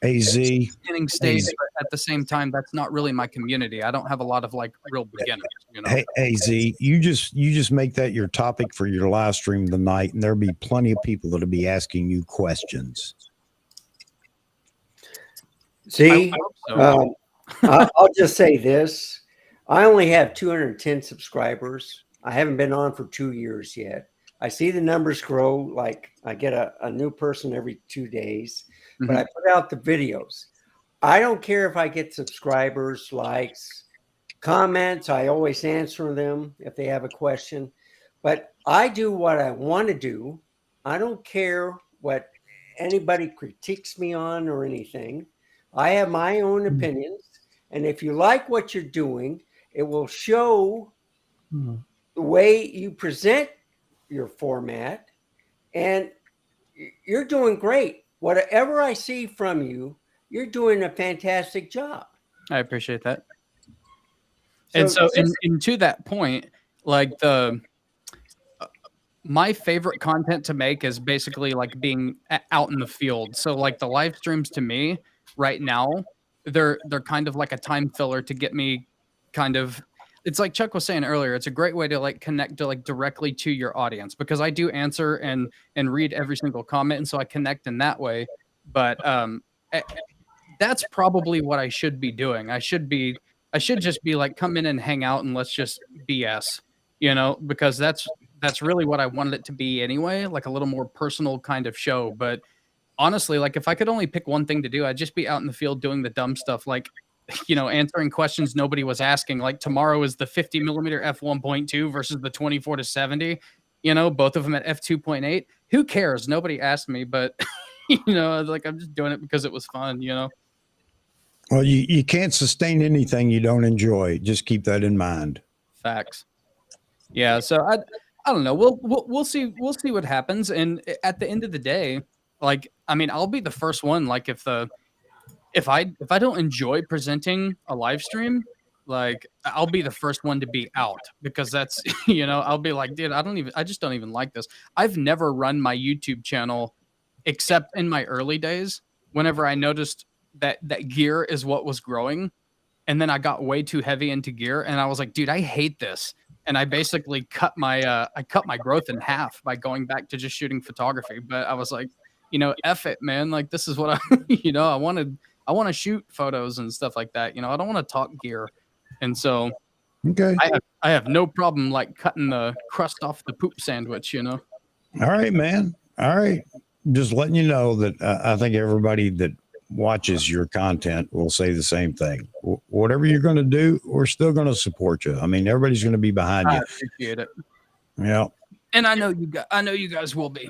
[SPEAKER 2] AZ
[SPEAKER 13] beginning stage, but at the same time, that's not really my community. I don't have a lot of like real beginners.
[SPEAKER 2] Hey, AZ, you just make that your topic for your live stream tonight, and there'll be plenty of people that'll be asking you questions.
[SPEAKER 12] See, I'll just say this: I only have 210 subscribers. I haven't been on for 2 years yet. I see the numbers grow. Like I get a new person every 2 days, but I put out the videos. I don't care if I get subscribers, likes, comments. I always answer them if they have a question, but I do what I want to do. I don't care what anybody critiques me on or anything. I have my own opinions. And if you like what you're doing, it will show the way you present your format, and you're doing great. Whatever I see from you, you're doing a fantastic job.
[SPEAKER 13] I appreciate that. And so, and to that point, like my favorite content to make is basically like being out in the field. So like the live streams to me right now, they're kind of like a time filler to get me kind of, it's like Chuck was saying earlier, it's a great way to like connect to like directly to your audience, because I do answer and read every single comment. And so I connect in that way. But that's probably what I should be doing. I should just be like, come in and hang out and let's just BS, because that's really what I wanted it to be anyway, like a little more personal kind of show. But honestly, like if I could only pick one thing to do, I'd just be out in the field doing the dumb stuff, like, answering questions nobody was asking. Like tomorrow is the 50 millimeter f1.2 versus the 24-70, both of them at f2.8. Who cares? Nobody asked me, but like I'm just doing it because it was fun,
[SPEAKER 2] Well, you can't sustain anything you don't enjoy. Just keep that in mind. Facts.
[SPEAKER 13] Yeah. So I don't know. We'll see what happens. And at the end of the day, like, I mean, I'll be the first one. Like if I don't enjoy presenting a live stream, like I'll be the first one to be out, because that's, I'll be like, dude, I just don't even like this. I've never run my YouTube channel except in my early days, whenever I noticed that gear is what was growing. And then I got way too heavy into gear and I was like, dude, I hate this. And I basically cut my growth in half by going back to just shooting photography. But I was like, F it, man. Like, this is what I I want to shoot photos and stuff like that. I don't want to talk gear. And so
[SPEAKER 2] okay,
[SPEAKER 13] I have no problem like cutting the crust off the poop sandwich,
[SPEAKER 2] All right, man. All right. Just letting you know that I think everybody that watches your content will say the same thing. Whatever you're going to do, we're still going to support you. I mean, everybody's going to be behind you.
[SPEAKER 13] I appreciate it.
[SPEAKER 2] Yeah.
[SPEAKER 13] And I know you guys will be.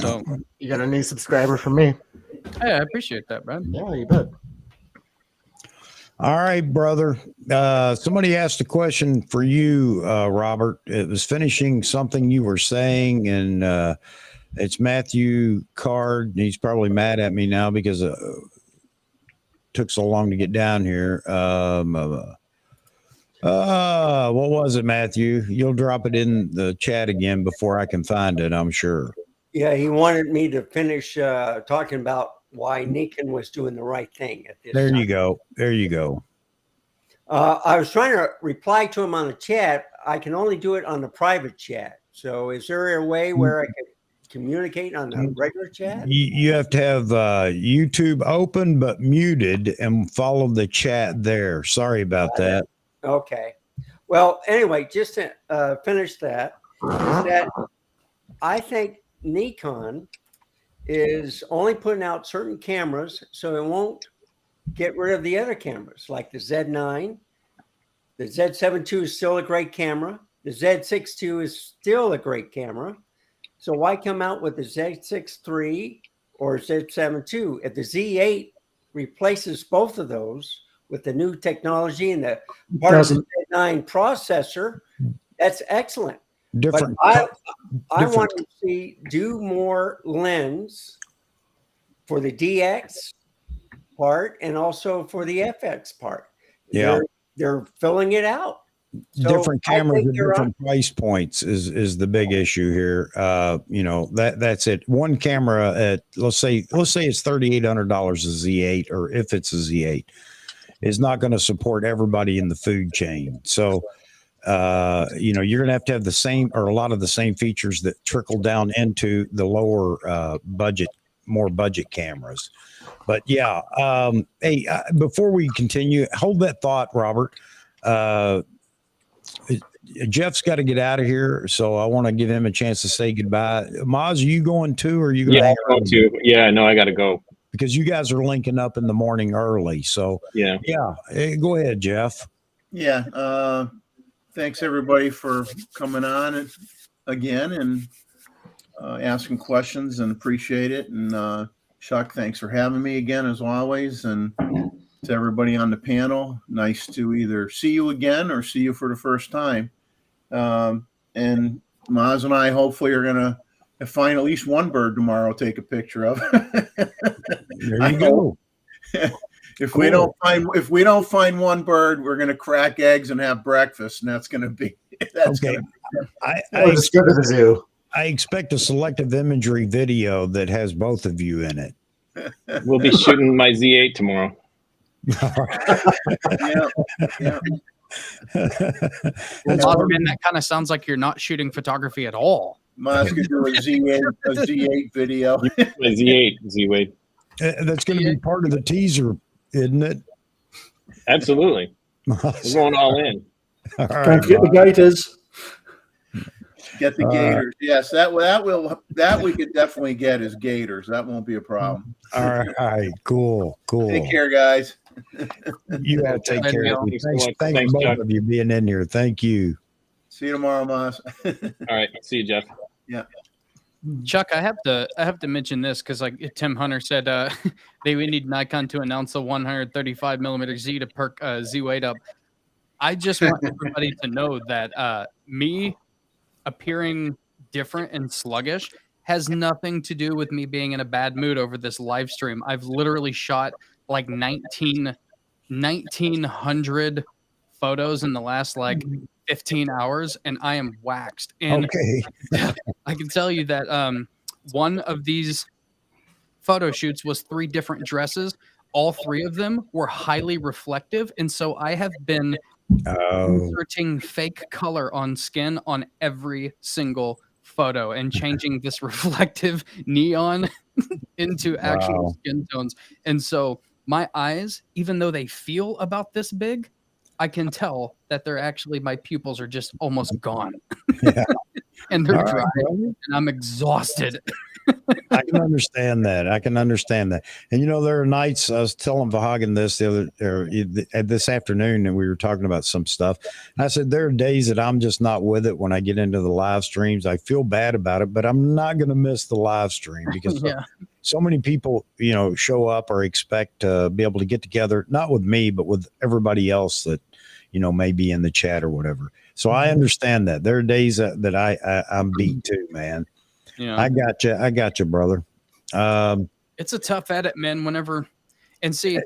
[SPEAKER 13] So
[SPEAKER 11] you got a new subscriber from me.
[SPEAKER 13] Hey, I appreciate that, man.
[SPEAKER 11] Yeah, you bet.
[SPEAKER 2] All right, brother. Somebody asked a question for you, Robert. It was finishing something you were saying, and it's Matthew Card. He's probably mad at me now because it took so long to get down here. What was it, Matthew? You'll drop it in the chat again before I can find it, I'm sure.
[SPEAKER 12] Yeah, he wanted me to finish talking about why Nikon was doing the right thing at this
[SPEAKER 2] There
[SPEAKER 12] time.
[SPEAKER 2] you go. There you go.
[SPEAKER 12] I was trying to reply to him on the chat. I can only do it on the private chat. So is there a way where I can communicate on the regular chat?
[SPEAKER 2] You have to have YouTube open but muted and follow the chat there. Sorry about that.
[SPEAKER 12] Okay. Well, anyway, just to finish that, is that I think Nikon is only putting out certain cameras, so it won't get rid of the other cameras, like the Z9. The Z7 II is still a great camera. The Z6 II is still a great camera. So why come out with the Z6 III or Z7 II? If the Z8 replaces both of those with the new technology and the part of the Z9 processor, that's excellent.
[SPEAKER 2] Different.
[SPEAKER 12] But I want to see do more lens for the DX part and also for the FX part.
[SPEAKER 2] Yeah,
[SPEAKER 12] they're filling it out. So
[SPEAKER 2] different cameras at different price points is the big issue here. That's it. One camera at let's say it's $3,800 a Z8, or if it's a Z8, is not going to support everybody in the food chain. So you're going to have the same or a lot of the same features that trickle down into the lower more budget cameras. But yeah, before we continue, hold that thought, Robert. Jeff's got to get out of here, so I want to give him a chance to say goodbye. Maz, are you going too, or are you going
[SPEAKER 8] Yeah,
[SPEAKER 2] to hang
[SPEAKER 8] I'm going to. Yeah, no, I got to go.
[SPEAKER 2] Because you guys are linking up in the morning early. So,
[SPEAKER 8] yeah.
[SPEAKER 2] Hey, go ahead, Jeff.
[SPEAKER 3] Yeah. Thanks, everybody, for coming on again and asking questions, and appreciate it. And Chuck, thanks for having me again, as always. And to everybody on the panel, nice to either see you again or see you for the first time. And Maz and I hopefully are going to find at least one bird tomorrow to take a picture of.
[SPEAKER 2] There you go.
[SPEAKER 3] If we don't find one bird, we're going to crack eggs and have breakfast, and that's going to be
[SPEAKER 2] okay. I expect a selective imagery video that has both of you in it.
[SPEAKER 8] We'll be shooting my Z8 tomorrow.
[SPEAKER 3] Yeah.
[SPEAKER 13] That kind of sounds like you're not shooting photography at all.
[SPEAKER 3] Maz could do a Z8 video.
[SPEAKER 8] My Z8, Z-Wade.
[SPEAKER 2] That's going to be part of the teaser, isn't it?
[SPEAKER 8] Absolutely. We're going all in.
[SPEAKER 2] All
[SPEAKER 4] Can't get the gators.
[SPEAKER 3] Get the gators. Yes, that we could definitely get is gators. That won't be a problem.
[SPEAKER 2] All right. Cool.
[SPEAKER 3] Take care, guys.
[SPEAKER 2] You all take care. Thanks both of you being in here. Thank you.
[SPEAKER 3] See you tomorrow, Maz.
[SPEAKER 8] All right. See you, Jeff.
[SPEAKER 3] Yeah.
[SPEAKER 13] Chuck, I have to mention this because like Tim Hunter said, we need Nikon to announce a 135 millimeter Z to perk Z-Wade up. I just want everybody to know that me appearing different and sluggish has nothing to do with me being in a bad mood over this live stream. I've literally shot like 1900 photos in the last like 15 hours, and I am waxed. And
[SPEAKER 2] okay.
[SPEAKER 13] I can tell you that one of these photo shoots was 3 different dresses. All 3 of them were highly reflective, and so I have been inserting fake color on skin on every single photo and changing this reflective neon into actual skin tones. And so my eyes, even though they feel about this big, I can tell that they're actually, my pupils are just almost gone.
[SPEAKER 2] Yeah.
[SPEAKER 13] And they're dry, and I'm exhausted.
[SPEAKER 2] I can understand that. And there are nights, I was telling Vahagan this this afternoon, and we were talking about some stuff. And I said, there are days that I'm just not with it when I get into the live streams. I feel bad about it, but I'm not going to miss the live stream because so many people, show up or expect to be able to get together, not with me, but with everybody else that, may be in the chat or whatever. So I understand that. There are days that I'm beat too, man.
[SPEAKER 13] Yeah.
[SPEAKER 2] I got you, brother.
[SPEAKER 13] It's a tough edit, man. And see,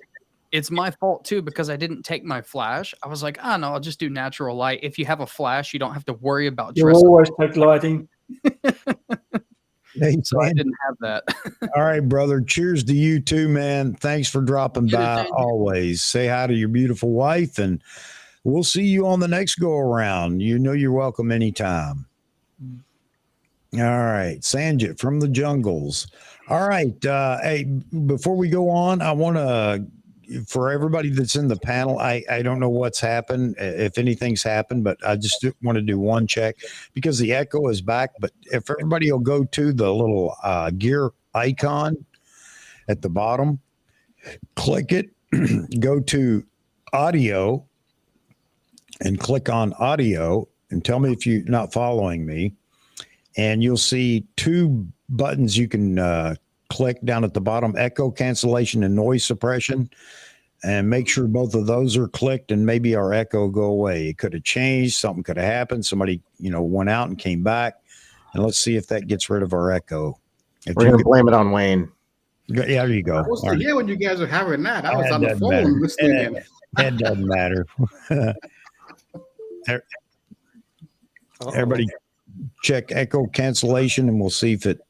[SPEAKER 13] it's my fault too, because I didn't take my flash. I was like, no, I'll just do natural light. If you have a flash, you don't have to worry about
[SPEAKER 4] You
[SPEAKER 13] dressing.
[SPEAKER 4] always take lighting.
[SPEAKER 13] So I didn't have that.
[SPEAKER 2] All right, brother. Cheers to you too, man. Thanks for dropping by always. Say hi to your beautiful wife, and we'll see you on the next go around. You're welcome anytime. All right. Sanjit from the jungles. All right. Hey, before we go on, I want to, for everybody that's in the panel, I don't know what's happened, if anything's happened, but I just want to do one check because the echo is back. But if everybody will go to the little gear icon at the bottom, click it, go to audio and click on audio and tell me if you're not following me. And you'll see 2 buttons you can click down at the bottom, echo cancellation and noise suppression, and make sure both of those are clicked and maybe our echo go away. It could have changed. Something could have happened. Somebody, went out and came back, and let's see if that gets rid of our echo.
[SPEAKER 11] We're going to blame it on Wayne.
[SPEAKER 2] Yeah, there you go.
[SPEAKER 15] I was to hear when you guys are having that. I was
[SPEAKER 2] That
[SPEAKER 15] on the
[SPEAKER 2] doesn't
[SPEAKER 15] phone
[SPEAKER 2] matter.
[SPEAKER 15] listening in.
[SPEAKER 2] That doesn't matter. Everybody check echo cancellation and we'll see if it.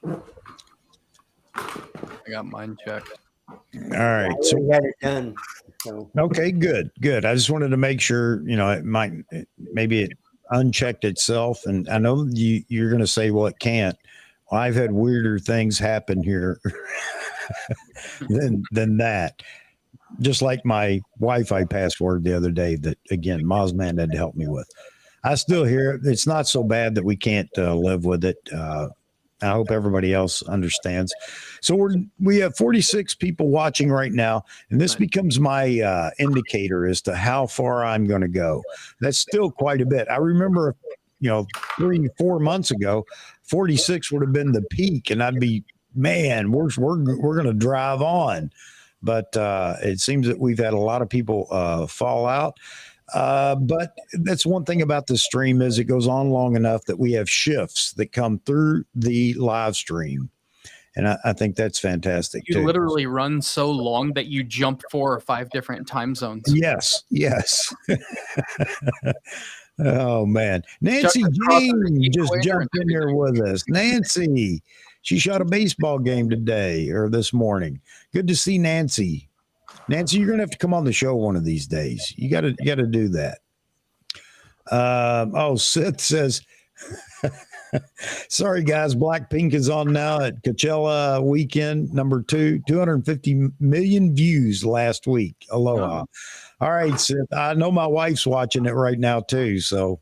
[SPEAKER 13] I got mine checked.
[SPEAKER 2] All right.
[SPEAKER 12] So we had it done. So.
[SPEAKER 2] Okay, good. I just wanted to make sure, maybe it unchecked itself. And I know you're going to say, well, it can't. Well, I've had weirder things happen here than that. just like my Wi-Fi password the other day that, again, Mozman had to help me with. I still hear it. It's not so bad that we can't live with it. I hope everybody else understands. So we have 46 people watching right now, and this becomes my indicator as to how far I'm going to go. That's still quite a bit. I remember, 3-4 months ago, 46 would have been the peak, and I'd be, man, we're going to drive on. But it seems that we've had a lot of people fall out. But that's one thing about the stream is it goes on long enough that we have shifts that come through the live stream. And I think that's fantastic.
[SPEAKER 13] You literally run so long that you jump 4 or 5 different time zones.
[SPEAKER 2] Yes. Oh, man. Nancy Jean just jumped in here with us. Nancy, she shot a baseball game today or this morning. Good to see Nancy. Nancy, you're going to have to come on the show one of these days. You got to do that. Seth says, sorry, guys. Blackpink is on now at Coachella weekend, number 2, 250 million views last week. Aloha. All right, Seth. I know my wife's watching it right now, too. So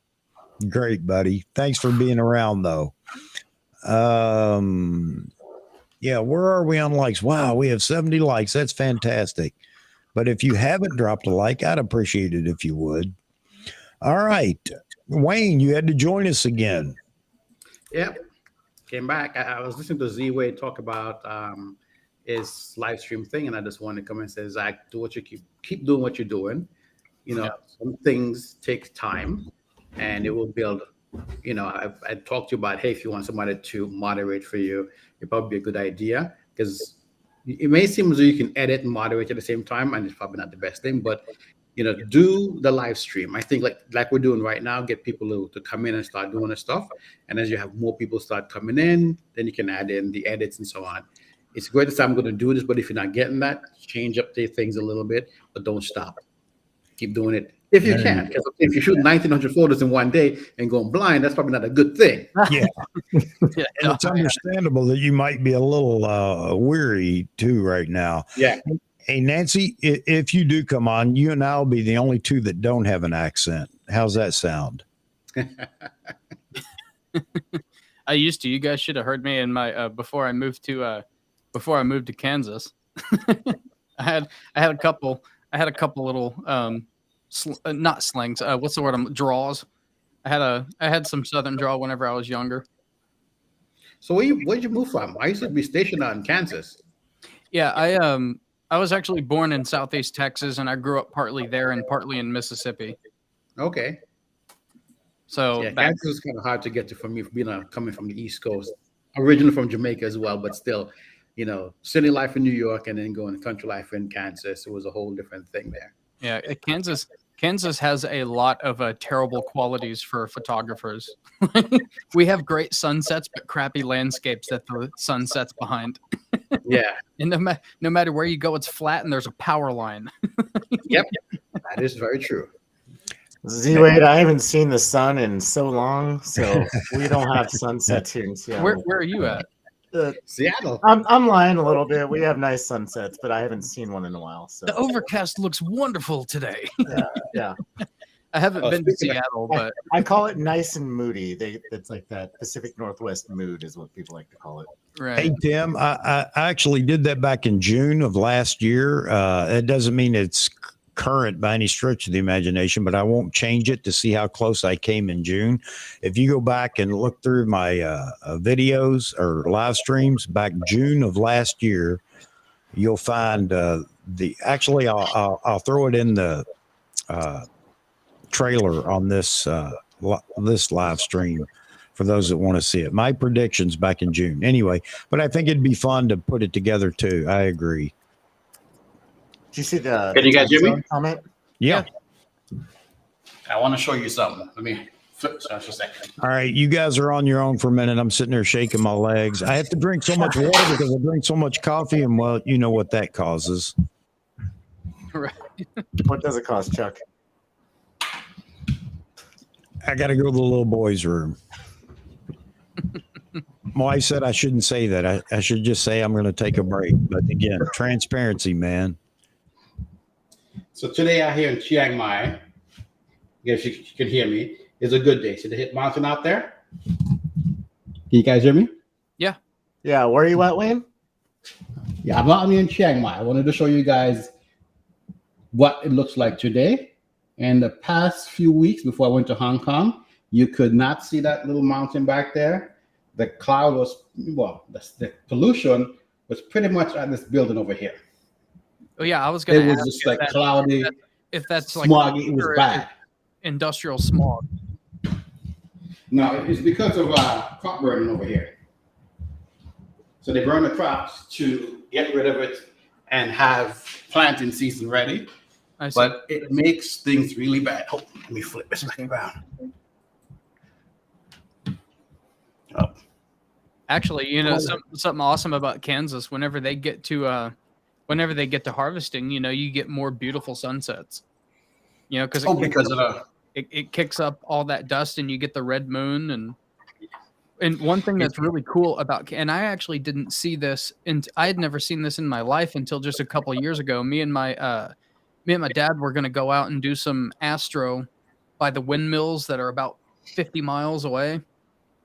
[SPEAKER 2] great, buddy. Thanks for being around, though. Yeah, where are we on likes? Wow, we have 70 likes. That's fantastic. But if you haven't dropped a like, I'd appreciate it if you would. All right. Wayne, you had to join us again.
[SPEAKER 16] Yep. Came back. I was listening to Z-Way talk about his live stream thing, and I just wanted to come and say, Zach, do what you keep doing what you're doing. Some things take time, and it will build. I talked to you about, hey, if you want somebody to moderate for you, it'd probably be a good idea, because it may seem as though you can edit and moderate at the same time, and it's probably not the best thing, but do the live stream. I think like we're doing right now, get people to come in and start doing the stuff. And as you have more people start coming in, then you can add in the edits and so on. It's great to say I'm going to do this, but if you're not getting that, change up the things a little bit, but don't stop. Keep doing it if you can. Because if you shoot 1,900 photos in one day and going blind, that's probably not a good thing.
[SPEAKER 2] Yeah. And it's understandable that you might be a little weary too right now.
[SPEAKER 16] Yeah.
[SPEAKER 2] Hey, Nancy, if you do come on, you and I will be the only two that don't have an accent. How's that sound?
[SPEAKER 13] I used to. You guys should have heard me in my before I moved to Kansas. I had a couple little not slangs. What's the word? Draws. I had some Southern draw whenever I was younger.
[SPEAKER 16] So where'd you move from? I used to be stationed out in Kansas.
[SPEAKER 13] Yeah, I was actually born in Southeast Texas, and I grew up partly there and partly in Mississippi.
[SPEAKER 16] Okay.
[SPEAKER 13] So
[SPEAKER 16] yeah, Kansas is kind of hard to get to for me, coming from the East Coast. Originally from Jamaica as well, but still, city life in New York and then going to country life in Kansas. It was a whole different thing there.
[SPEAKER 13] Yeah, Kansas has a lot of terrible qualities for photographers. We have great sunsets, but crappy landscapes that the sun sets behind.
[SPEAKER 16] Yeah.
[SPEAKER 13] And no matter where you go, it's flat and there's a power line.
[SPEAKER 16] Yep. That is very true.
[SPEAKER 11] Z-Wade, I haven't seen the sun in so long, so we don't have sunsets here in Seattle.
[SPEAKER 13] Where are you at?
[SPEAKER 16] Seattle.
[SPEAKER 11] I'm lying a little bit. We have nice sunsets, but I haven't seen one in a while. So
[SPEAKER 13] the overcast looks wonderful today.
[SPEAKER 11] Yeah.
[SPEAKER 13] I haven't been to Seattle, but
[SPEAKER 11] I call it nice and moody. It's like that Pacific Northwest mood is what people like to call it.
[SPEAKER 13] Right.
[SPEAKER 2] Hey, Tim, I actually did that back in June of last year. It doesn't mean it's current by any stretch of the imagination, but I won't change it to see how close I came in June. If you go back and look through my videos or live streams back June of last year, you'll find I'll throw it in the trailer on this live stream for those that want to see it. My predictions back in June anyway, but I think it'd be fun to put it together too. I agree.
[SPEAKER 11] Did you see the
[SPEAKER 16] Can you guys hear me?
[SPEAKER 11] comment?
[SPEAKER 2] Yeah.
[SPEAKER 16] I want to show you something. Let me flip this just a second.
[SPEAKER 2] All right, you guys are on your own for a minute. I'm sitting there shaking my legs. I have to drink so much water because I drink so much coffee, and well, you know what that causes.
[SPEAKER 13] Right.
[SPEAKER 11] What does it cost, Chuck?
[SPEAKER 2] I got to go to the little boy's room. My wife said I shouldn't say that. I should just say I'm going to take a break. But again, transparency, man.
[SPEAKER 16] So today out here in Chiang Mai, if you can hear me, is a good day. See the hit mountain out there? Can you guys hear me?
[SPEAKER 13] Yeah.
[SPEAKER 11] Yeah, where are you at, Wayne?
[SPEAKER 16] Yeah, I'm out here in Chiang Mai. I wanted to show you guys what it looks like today. And the past few weeks before I went to Hong Kong, you could not see that little mountain back there. The cloud was, well, the pollution was pretty much at this building over here.
[SPEAKER 13] Oh yeah, I was gonna.
[SPEAKER 16] It was
[SPEAKER 13] ask
[SPEAKER 16] just
[SPEAKER 13] if
[SPEAKER 16] like cloudy,
[SPEAKER 13] if that's like
[SPEAKER 16] smoggy. It was
[SPEAKER 13] or
[SPEAKER 16] bad.
[SPEAKER 13] industrial smog.
[SPEAKER 16] No, it's because of crop burning over here. So they burn the crops to get rid of it and have planting season ready.
[SPEAKER 13] I see.
[SPEAKER 16] But it makes things really bad. Oh, let me flip this back around. Oh.
[SPEAKER 13] Actually, you know, something awesome about Kansas. Whenever they get to harvesting, you know, you get more beautiful sunsets. You know, because it kicks up all that dust, and you get the red moon. And one thing that's really cool about, and I actually didn't see this, and I had never seen this in my life until just a couple of years ago. Me and my dad were going to go out and do some astro by the windmills that are about 50 miles away.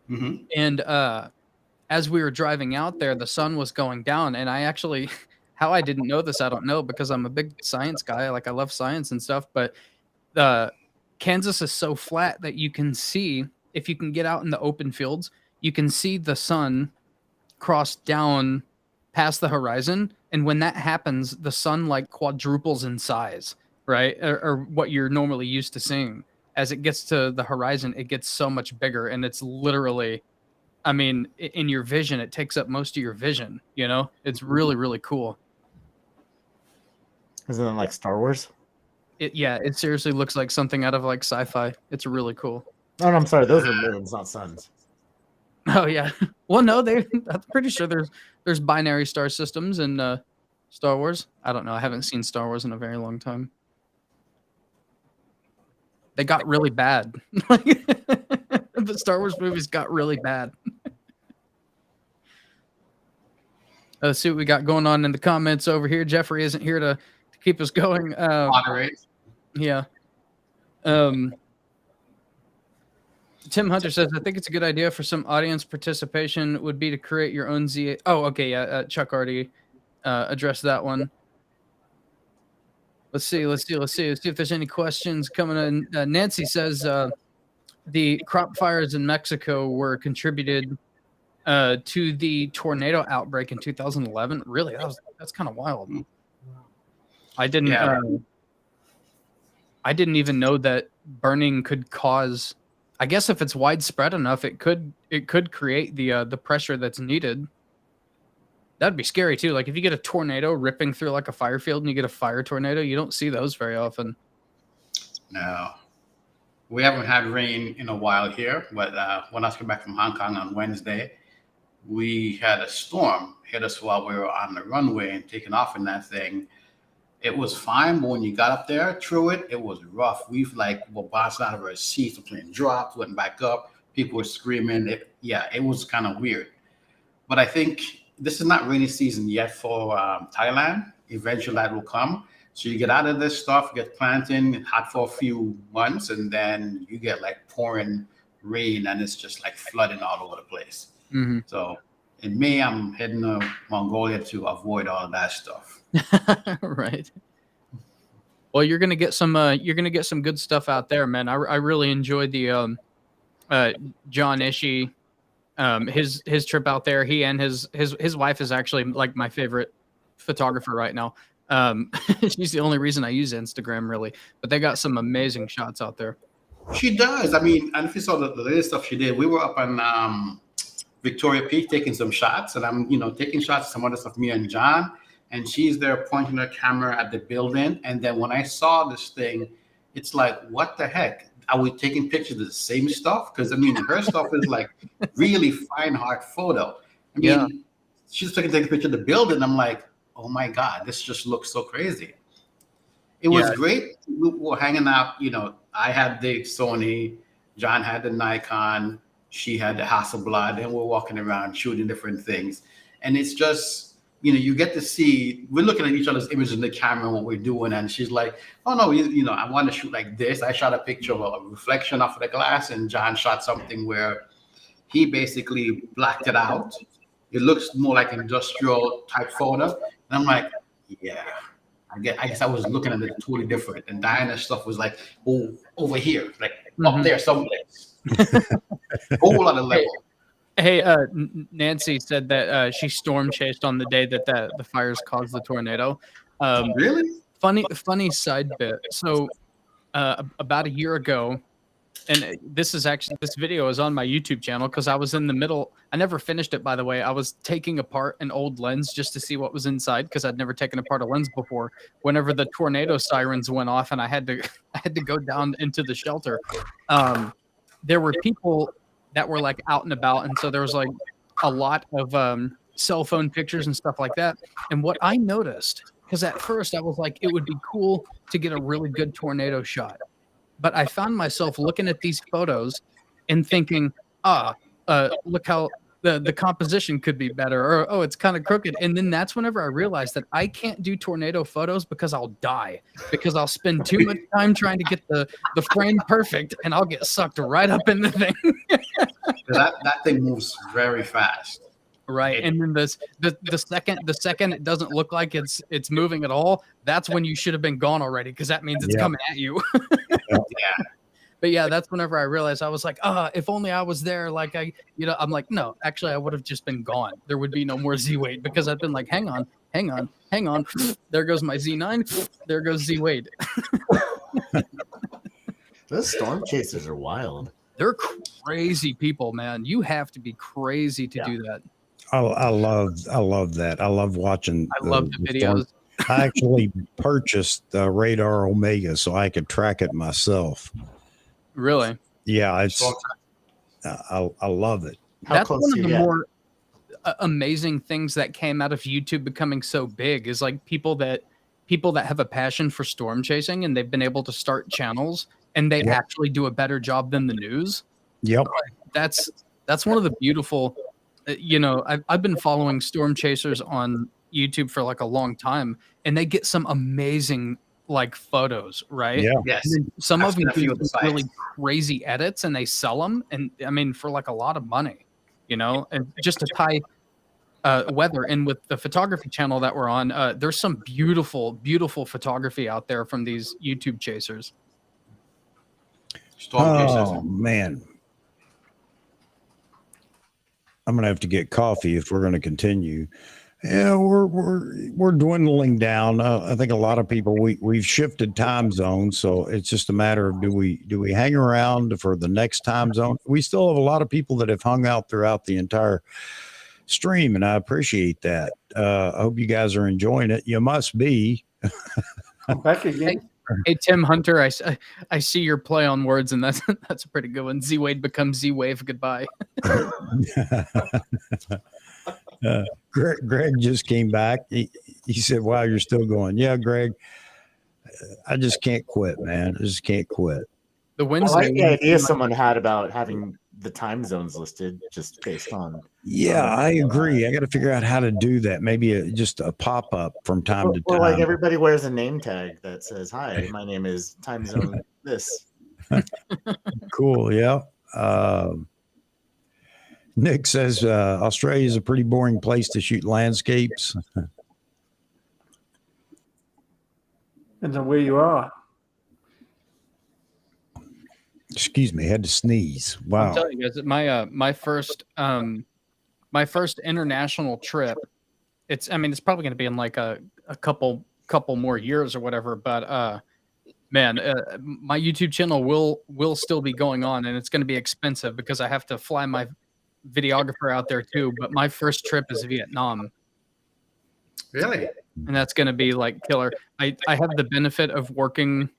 [SPEAKER 16] Mm-hmm.
[SPEAKER 13] And as we were driving out there, the sun was going down, and I actually, how I didn't know this, I don't know, because I'm a big science guy. Like, I love science and stuff, but Kansas is so flat that you can see, if you can get out in the open fields, you can see the sun cross down past the horizon. And when that happens, the sun like quadruples in size, right? Or what you're normally used to seeing. As it gets to the horizon, it gets so much bigger, and it's literally, I mean, in your vision, it takes up most of your vision, you know? It's really, really cool.
[SPEAKER 11] Isn't it like Star Wars?
[SPEAKER 13] It seriously looks like something out of like sci-fi. It's really cool.
[SPEAKER 11] Oh, no, I'm sorry. Those are moons, not suns.
[SPEAKER 13] Oh yeah. Well, no, I'm pretty sure there's binary star systems in Star Wars. I don't know. I haven't seen Star Wars in a very long time. They got really bad. The Star Wars movies got really bad. Let's see what we got going on in the comments over here. Jeffrey isn't here to keep us going.
[SPEAKER 16] Moderate.
[SPEAKER 13] Yeah. Tim Hunter says, I think it's a good idea for some audience participation would be to create your own Z. Oh, okay. Yeah. Chuck already addressed that one. Let's see if there's any questions coming in. Nancy says the crop fires in Mexico were contributed to the tornado outbreak in 2011. Really? That's kind of wild. I didn't even know that burning could cause. I guess if it's widespread enough, it could create the pressure that's needed. That'd be scary too. Like if you get a tornado ripping through like a fire field and you get a fire tornado, you don't see those very often.
[SPEAKER 16] No, we haven't had rain in a while here. But when I came back from Hong Kong on Wednesday, we had a storm hit us while we were on the runway and taking off in that thing. It was fine, but when you got up there through it, it was rough. We've were bouncing out of our seats, the plane dropped, went back up. People were screaming. It was kind of weird. But I think this is not rainy season yet for Thailand. Eventually that will come. So you get out of this stuff, get planting, hot for a few months, and then you get like pouring rain, and it's just like flooding all over the place.
[SPEAKER 13] Mm-hmm.
[SPEAKER 16] So in May, I'm heading to Mongolia to avoid all of that stuff.
[SPEAKER 13] Right. Well, you're gonna get some good stuff out there, man. I really enjoyed the John Ishii, his trip out there. He and his wife is actually like my favorite photographer right now. She's the only reason I use Instagram really, but they got some amazing shots out there.
[SPEAKER 16] She does. I mean, and if you saw the latest stuff she did, we were up on Victoria Peak taking some shots, and I'm taking shots of some other stuff, me and John. And she's there pointing her camera at the building. And then when I saw this thing, it's like, what the heck? Are we taking pictures of the same stuff? Because, I mean, her stuff is like really fine, hard photo. I mean, she's taking a picture of the building. I'm like, oh, my God, this just looks so crazy. It was great. We were hanging out. I had the Sony. John had the Nikon. She had the Hasselblad. And we're walking around shooting different things. And it's just you get to see, we're looking at each other's images in the camera and what we're doing. And she's like, oh no, I want to shoot like this. I shot a picture of a reflection off of the glass, and John shot something where he basically blacked it out. It looks more like industrial type photo. And I'm like, yeah, I guess I was looking at it totally different. And Diana's stuff was like, oh, over here, like up there someplace. Whole other level.
[SPEAKER 13] Hey, Nancy said that she storm chased on the day that the fires caused the tornado.
[SPEAKER 16] Really?
[SPEAKER 13] Funny side bit. So about a year ago, and this video is on my YouTube channel because I was in the middle. I never finished it, by the way. I was taking apart an old lens just to see what was inside because I'd never taken apart a lens before. Whenever the tornado sirens went off and I had to go down into the shelter, there were people that were like out and about, and so there was like a lot of cell phone pictures and stuff like that. And what I noticed, because at first I was like, it would be cool to get a really good tornado shot, but I found myself looking at these photos and thinking, look how the composition could be better, or oh, it's kind of crooked. And then that's whenever I realized that I can't do tornado photos because I'll die, because I'll spend too much time trying to get the frame perfect and I'll get sucked right up in the thing.
[SPEAKER 16] that thing moves very fast.
[SPEAKER 13] Right. And then the second it doesn't look like it's moving at all, that's when you should have been gone already, because that means it's coming at you.
[SPEAKER 16] Yeah.
[SPEAKER 13] But yeah, that's whenever I realized, I was like, if only I was there. Like I'm like, no, actually I would have just been gone. There would be no more Z Wade, because I've been like, hang on. There goes my Z9. There goes Z Wade.
[SPEAKER 11] Those storm chasers are wild.
[SPEAKER 13] They're crazy people, man. You have to be crazy to do that.
[SPEAKER 2] Oh, I love that. I love watching.
[SPEAKER 13] I love the videos.
[SPEAKER 2] I actually purchased the Radar Omega so I could track it myself.
[SPEAKER 13] Really?
[SPEAKER 2] Yeah, it's. I love it.
[SPEAKER 13] That's one of the more amazing things that came out of YouTube becoming so big, is like people that have a passion for storm chasing, and they've been able to start channels, and they actually do a better job than the news.
[SPEAKER 2] Yep.
[SPEAKER 13] That's one of the beautiful. I've been following storm chasers on YouTube for like a long time, and they get some amazing like photos, right?
[SPEAKER 2] Yeah.
[SPEAKER 16] Yes.
[SPEAKER 13] Some of them do really crazy edits, and they sell them, and I mean for like a lot of money, and just to tie weather in with the photography channel that we're on, there's some beautiful photography out there from these YouTube chasers.
[SPEAKER 2] Oh man, I'm gonna have to get coffee if we're gonna continue. Yeah, we're dwindling down. I think a lot of people we've shifted time zones, so it's just a matter of do we hang around for the next time zone? We still have a lot of people that have hung out throughout the entire stream, and I appreciate that. I hope you guys are enjoying it. You must be.
[SPEAKER 4] I'm back again.
[SPEAKER 13] Hey Tim Hunter, I see your play on words, and that's a pretty good one. Z Wade becomes Z Wave. Goodbye.
[SPEAKER 2] Greg just came back. He said, "Wow, you're still going." Yeah, Greg. I just can't quit, man. I just can't quit.
[SPEAKER 13] The
[SPEAKER 11] I
[SPEAKER 13] Wednesday.
[SPEAKER 11] like the idea someone had about having the time zones listed just based on.
[SPEAKER 2] Yeah, I agree. I got to figure out how to do that. Maybe just a pop up from time to time.
[SPEAKER 11] Or like everybody wears a name tag that says, "Hi, my name is time zone this."
[SPEAKER 2] Cool. Yeah. Nick says Australia is a pretty boring place to shoot landscapes.
[SPEAKER 4] Depends on where you are.
[SPEAKER 2] Excuse me, I had to sneeze. Wow.
[SPEAKER 13] I'm telling you guys, my first international trip. It's probably going to be in like a couple more years or whatever. But man, my YouTube channel will still be going on, and it's going to be expensive because I have to fly my videographer out there too. But my first trip is Vietnam.
[SPEAKER 16] Really?
[SPEAKER 13] And that's going to be like killer. I have the benefit of working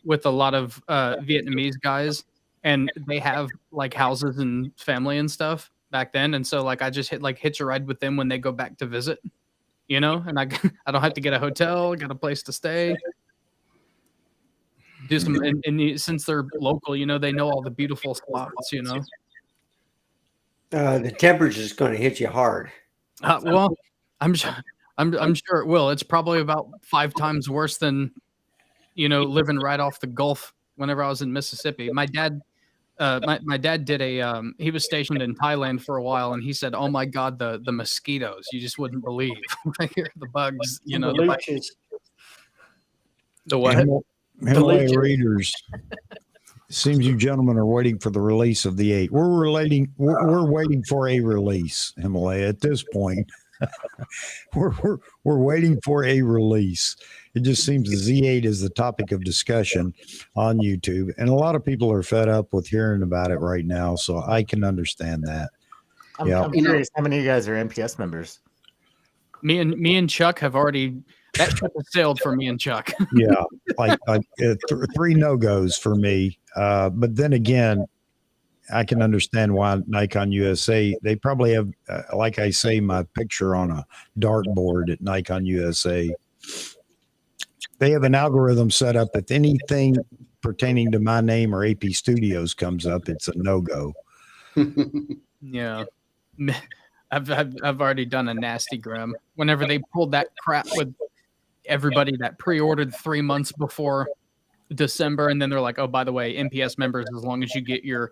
[SPEAKER 13] with a lot of Vietnamese guys, and they have like houses and family and stuff back then. And so like I just hitch a ride with them when they go back to visit, and I don't have to get a hotel, got a place to stay. Do some, and since they're local, they know all the beautiful spots,
[SPEAKER 12] The temperature is going to hit you hard.
[SPEAKER 13] Well, I'm sure. I'm sure it will. It's probably about 5 times worse than, living right off the Gulf. Whenever I was in Mississippi, my dad did he was stationed in Thailand for a while, and he said, "Oh my God, the mosquitoes! You just wouldn't believe the bugs.
[SPEAKER 4] The leeches.
[SPEAKER 13] The what?
[SPEAKER 2] Himalaya readers. Seems you gentlemen are waiting for the release of the 8. We're waiting for a release, Himalaya. At this point, we're waiting for a release. It just seems the Z8 is the topic of discussion on YouTube, and a lot of people are fed up with hearing about it right now. So I can understand that.
[SPEAKER 11] I'm curious, how many of you guys are NPS members?
[SPEAKER 13] Me and Chuck have already. That ship has sailed for me and Chuck.
[SPEAKER 2] Yeah, like 3 no-goes for me. But then again, I can understand why Nikon USA, they probably have, like I say, my picture on a dartboard at Nikon USA. They have an algorithm set up. If anything pertaining to my name or AP Studios comes up, it's a no-go.
[SPEAKER 13] Yeah. I've already done a nasty grim. Whenever they pulled that crap with everybody that pre-ordered 3 months before December, and then they're like, oh, by the way, NPS members, as long as you get your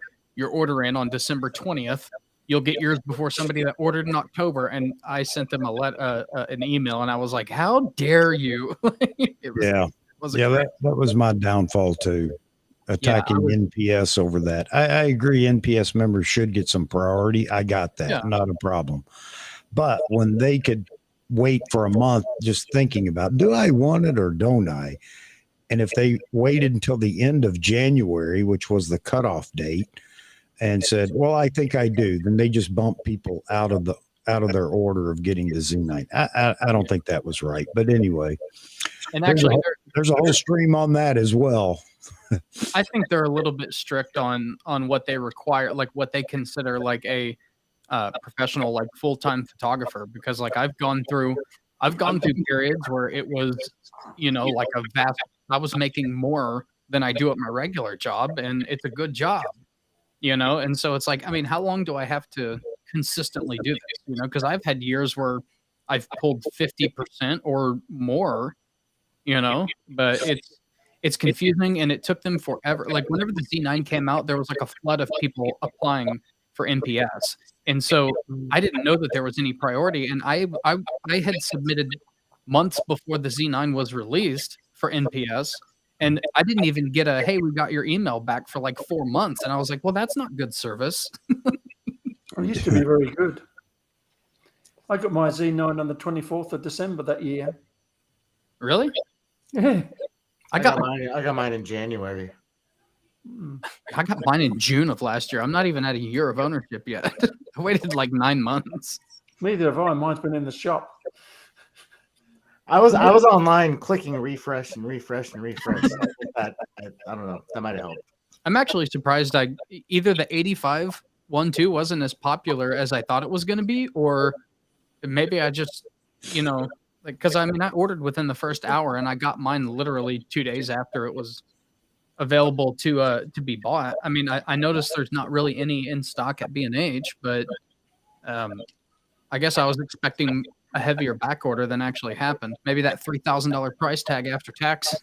[SPEAKER 13] order in on December 20th, you'll get yours before somebody that ordered in October. And I sent them an email, and I was like, how dare you?
[SPEAKER 2] That was my downfall too, attacking NPS over that. I agree, NPS members should get some priority. I got that, not a problem. But when they could wait for a month just thinking about, do I want it or don't I? And if they waited until the end of January, which was the cutoff date, and said, well, I think I do, then they just bump people out of their order of getting the Z9. I don't think that was right. But anyway,
[SPEAKER 13] and actually
[SPEAKER 2] there's a whole stream on that as well.
[SPEAKER 13] I think they're a little bit strict on what they require, like what they consider like a professional, like full-time photographer, because like I've gone through periods where it was, like I was making more than I do at my regular job, and it's a good job, and so it's like, I mean, how long do I have to consistently do this? Because I've had years where I've pulled 50% or more, but it's confusing, and it took them forever. Like whenever the Z9 came out, there was like a flood of people applying for NPS. And so I didn't know that there was any priority. And I had submitted months before the Z9 was released for NPS. And I didn't even get hey, we got your email back for like 4 months. And I was like, well, that's not good service.
[SPEAKER 4] It used to be very good. I got my Z9 on the 24th of December that year.
[SPEAKER 13] Really?
[SPEAKER 4] Yeah.
[SPEAKER 11] I got mine in January.
[SPEAKER 13] I got mine in June of last year. I'm not even at a year of ownership yet. I waited like 9 months.
[SPEAKER 4] Neither have I. Mine's been in the shop.
[SPEAKER 11] I was online clicking refresh and refresh and refresh. I don't know. That might have helped.
[SPEAKER 13] I'm actually surprised either the 85-1.2 wasn't as popular as I thought it was going to be, or maybe I just, because I ordered within the first hour, and I got mine literally 2 days after it was available to be bought. I mean, I noticed there's not really any in stock at B&H, but I guess I was expecting a heavier back order than actually happened. Maybe that $3,000 price tag after tax.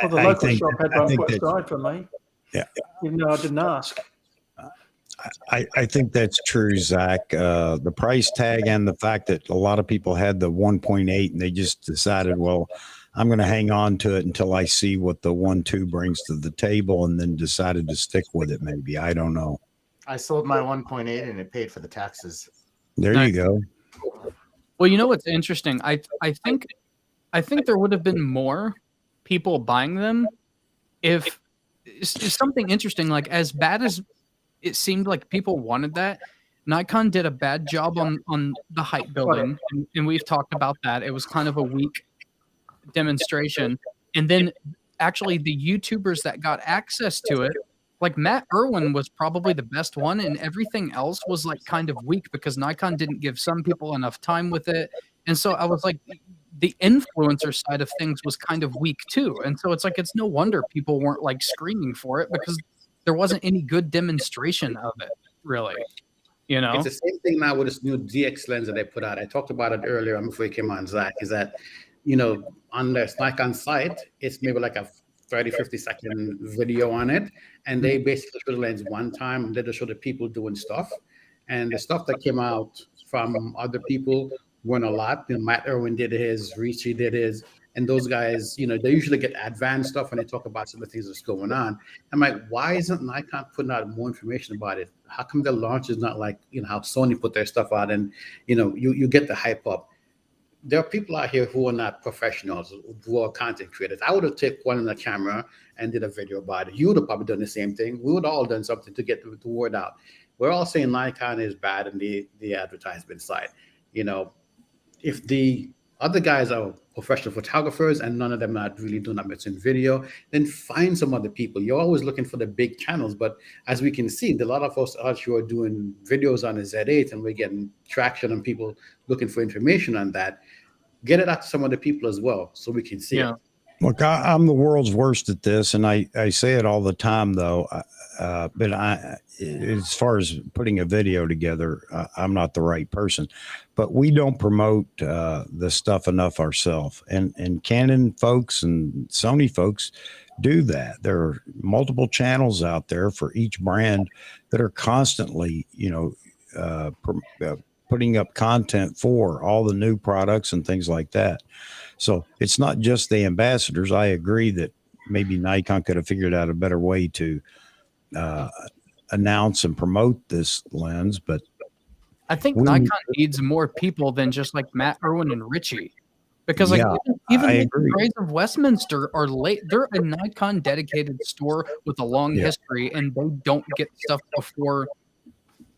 [SPEAKER 4] Well, the local shop had one quite died for me.
[SPEAKER 2] Yeah.
[SPEAKER 4] Even though I didn't ask.
[SPEAKER 2] I think that's true, Zach. The price tag and the fact that a lot of people had the 1.8 and they just decided, well, I'm going to hang on to it until I see what the 1.2 brings to the table, and then decided to stick with it. Maybe, I don't know.
[SPEAKER 11] I sold my 1.8 and it paid for the taxes.
[SPEAKER 2] There you go.
[SPEAKER 13] Well, what's interesting? I think there would have been more people buying them if it's something interesting. Like, as bad as it seemed like people wanted that, Nikon did a bad job on the height building, and we've talked about that. It was kind of a weak demonstration. And then actually the YouTubers that got access to it, like Matt Irwin was probably the best one, and everything else was like kind of weak because Nikon didn't give some people enough time with it. And so I was like, the influencer side of things was kind of weak too. And so it's like, it's no wonder people weren't like screaming for it, because there wasn't any good demonstration of it, really. You know,
[SPEAKER 16] it's the same thing now with this new DX lens that they put out. I talked about it earlier before you came on, Zach, is that, on the Nikon site, it's maybe like a 30, 50-second video on it. And they basically show the lens one time, and they just show the people doing stuff. And the stuff that came out from other people weren't a lot. Matt Irwin did his, Ricci did his, and those guys, they usually get advanced stuff when they talk about some of the things that's going on. I'm like, why isn't Nikon putting out more information about it? How come their launch is not like, how Sony put their stuff out and, you get the hype up? There are people out here who are not professionals, who are content creators. I would have taken one in the camera and did a video about it. You would have probably done the same thing. We would have all done something to get the word out. We're all saying Nikon is bad in the advertisement side. If the other guys are professional photographers and none of them are really doing that much in video, then find some other people. You're always looking for the big channels, but as we can see, a lot of us out here are doing videos on the Z8 and we're getting traction and people looking for information on that. Get it out to some other people as well so we can see it.
[SPEAKER 2] Look, I'm the world's worst at this, and I say it all the time, though. But as far as putting a video together, I'm not the right person. But we don't promote the stuff enough ourselves. And Canon folks and Sony folks do that. There are multiple channels out there for each brand that are constantly, putting up content for all the new products and things like that. So it's not just the ambassadors. I agree that maybe Nikon could have figured out a better way to announce and promote this lens, but
[SPEAKER 13] I think Nikon needs more people than just like Matt Irwin and Richie, because even the Grays of Westminster are late. They're a Nikon dedicated store with a long history, and they don't get stuff before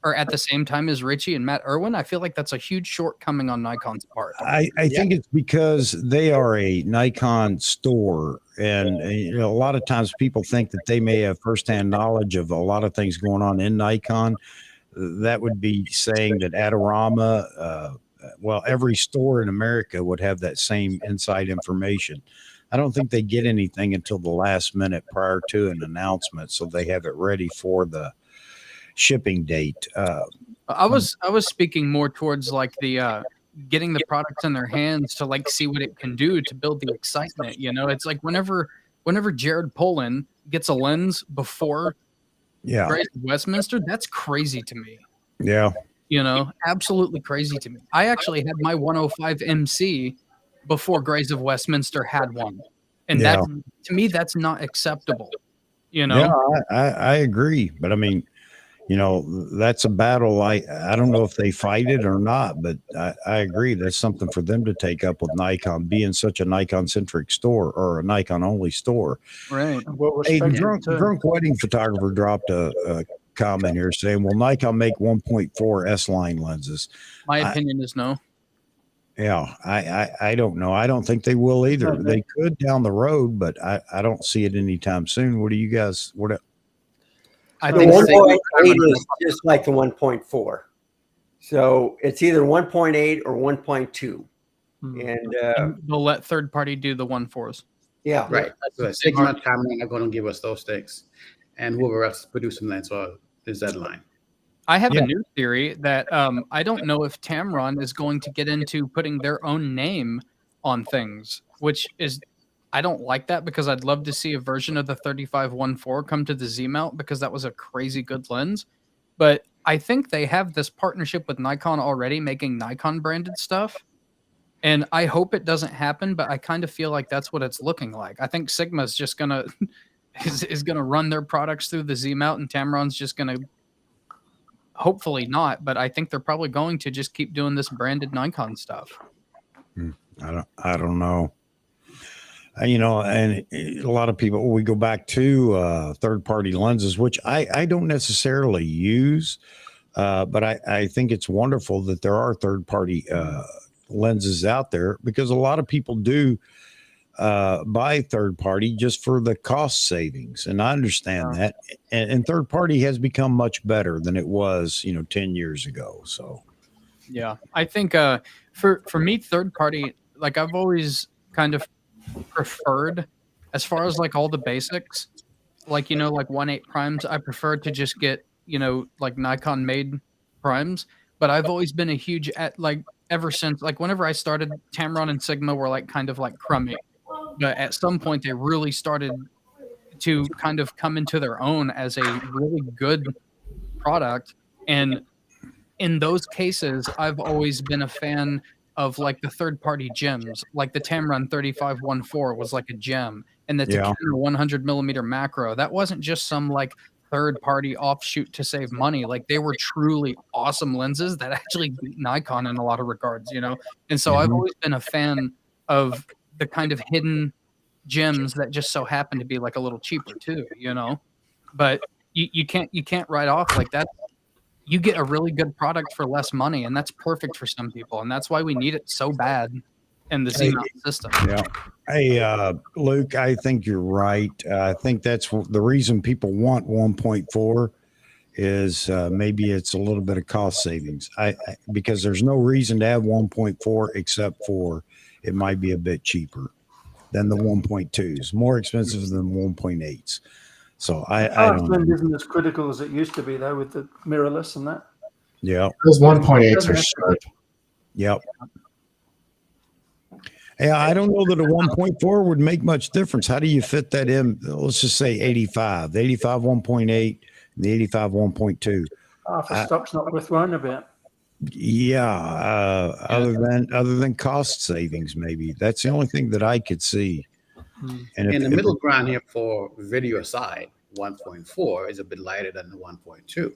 [SPEAKER 13] or at the same time as Richie and Matt Irwin. I feel like that's a huge shortcoming on Nikon's part.
[SPEAKER 2] I think it's because they are a Nikon store, and a lot of times people think that they may have firsthand knowledge of a lot of things going on in Nikon. That would be saying that Adorama, every store in America would have that same inside information. I don't think they get anything until the last minute prior to an announcement, so they have it ready for the shipping date.
[SPEAKER 13] I was speaking more towards like the getting the products in their hands to like see what it can do to build the excitement. It's like whenever Jared Polin gets a lens before Grace of Westminster, that's crazy to me. Absolutely crazy to me. I actually had my 105 MC before Grace of Westminster had one, and that to me that's not acceptable.
[SPEAKER 2] I agree, but I mean, that's a battle. I don't know if they fight it or not, but I agree. That's something for them to take up with Nikon being such a Nikon centric store or a Nikon only store.
[SPEAKER 13] Right.
[SPEAKER 2] Hey, drunk wedding photographer dropped a comment here saying, will Nikon make 1.4 S-line lenses?
[SPEAKER 13] My opinion is no.
[SPEAKER 2] Yeah, I don't know. I don't think they will either. They could down the road, but I don't see it anytime soon. What do you guys,
[SPEAKER 12] I think 1.8 is just like the 1.4. So it's either 1.8 or 1.2. And
[SPEAKER 13] they'll let third party do the 1.4s.
[SPEAKER 12] Yeah.
[SPEAKER 16] Right. So Sigma camera are going to give us those sticks. And whoever else producing that is that line.
[SPEAKER 13] I have a new theory that I don't know if Tamron is going to get into putting their own name on things, which is I don't like that because I'd love to see a version of the 35-1.4 come to the Z mount because that was a crazy good lens. But I think they have this partnership with Nikon already making Nikon branded stuff. And I hope it doesn't happen, but I kind of feel like that's what it's looking like. I think Sigma's just gonna is gonna run their products through the Z mount and Tamron's just gonna hopefully not, but I think they're probably going to just keep doing this branded Nikon stuff.
[SPEAKER 2] I don't know. And a lot of people, we go back to third-party lenses, which I don't necessarily use, but I think it's wonderful that there are third-party lenses out there because a lot of people do buy third-party just for the cost savings, and I understand that. And third-party has become much better than it was, 10 years ago. So,
[SPEAKER 13] yeah, I think for me, third-party, like I've always kind of preferred as far as like all the basics, like like 1.8 primes, I prefer to just get like Nikon made primes, but I've always been a huge ever since whenever I started, Tamron and Sigma were kind of crummy, but at some point they really started to kind of come into their own as a really good product. And in those cases, I've always been a fan of the third party gems. Like the Tamron 3514 was like a gem, and the
[SPEAKER 2] Yeah.
[SPEAKER 13] Takeda 100 millimeter macro, that wasn't just some third party offshoot to save money. They were truly awesome lenses that actually beat Nikon in a lot of regards, And so I've always been a fan of the kind of hidden gems that just so happen to be a little cheaper too, But you can't write off that. You get a really good product for less money, and that's perfect for some people, and that's why we need it so bad in the Z-mount system.
[SPEAKER 2] Yeah. Hey, Luke, I think you're right. I think that's the reason people want 1.4 is maybe it's a little bit of cost savings. Because there's no reason to have 1.4 except for it might be a bit cheaper than the 1.2s, more expensive than 1.8s. So I don't know.
[SPEAKER 4] Isn't as critical as it used to be though with the mirrorless and that.
[SPEAKER 2] Yeah.
[SPEAKER 17] Those 1.8s are sharp.
[SPEAKER 2] Yep. Yeah, I don't know that a 1.4 would make much difference. How do you fit that in? Let's just say 85, the 85 1.8, and the 85 1.2.
[SPEAKER 4] Half a stock's not worth worrying about.
[SPEAKER 2] Yeah, other than cost savings, maybe that's the only thing that I could see.
[SPEAKER 16] And in the middle ground here for video side, 1.4 is a bit lighter than the 1.2.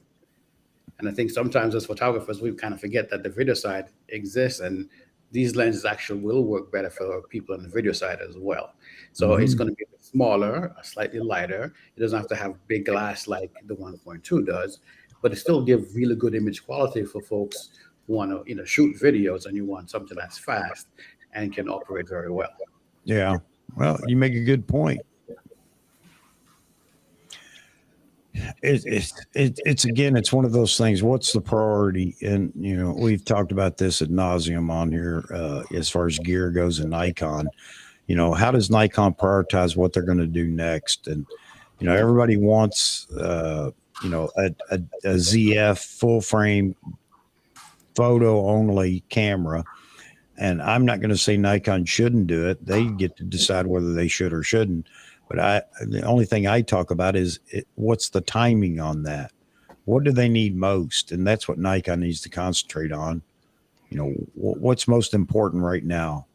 [SPEAKER 16] And I think sometimes as photographers, we kind of forget that the video side exists, and these lenses actually will work better for people on the video side as well. So it's going to be a bit smaller, slightly lighter. It doesn't have to have big glass like the 1.2 does, but it still gives really good image quality for folks who want to, shoot videos and you want something that's fast and can operate very well.
[SPEAKER 2] Yeah. Well, you make a good point. It's again, it's one of those things. What's the priority? And we've talked about this ad nauseum on here as far as gear goes and Nikon. How does Nikon prioritize what they're going to do next? And everybody wants a ZF full frame photo only camera. And I'm not going to say Nikon shouldn't do it. They get to decide whether they should or shouldn't. But the only thing I talk about is what's the timing on that? What do they need most? And that's what Nikon needs to concentrate on. What's most important right now?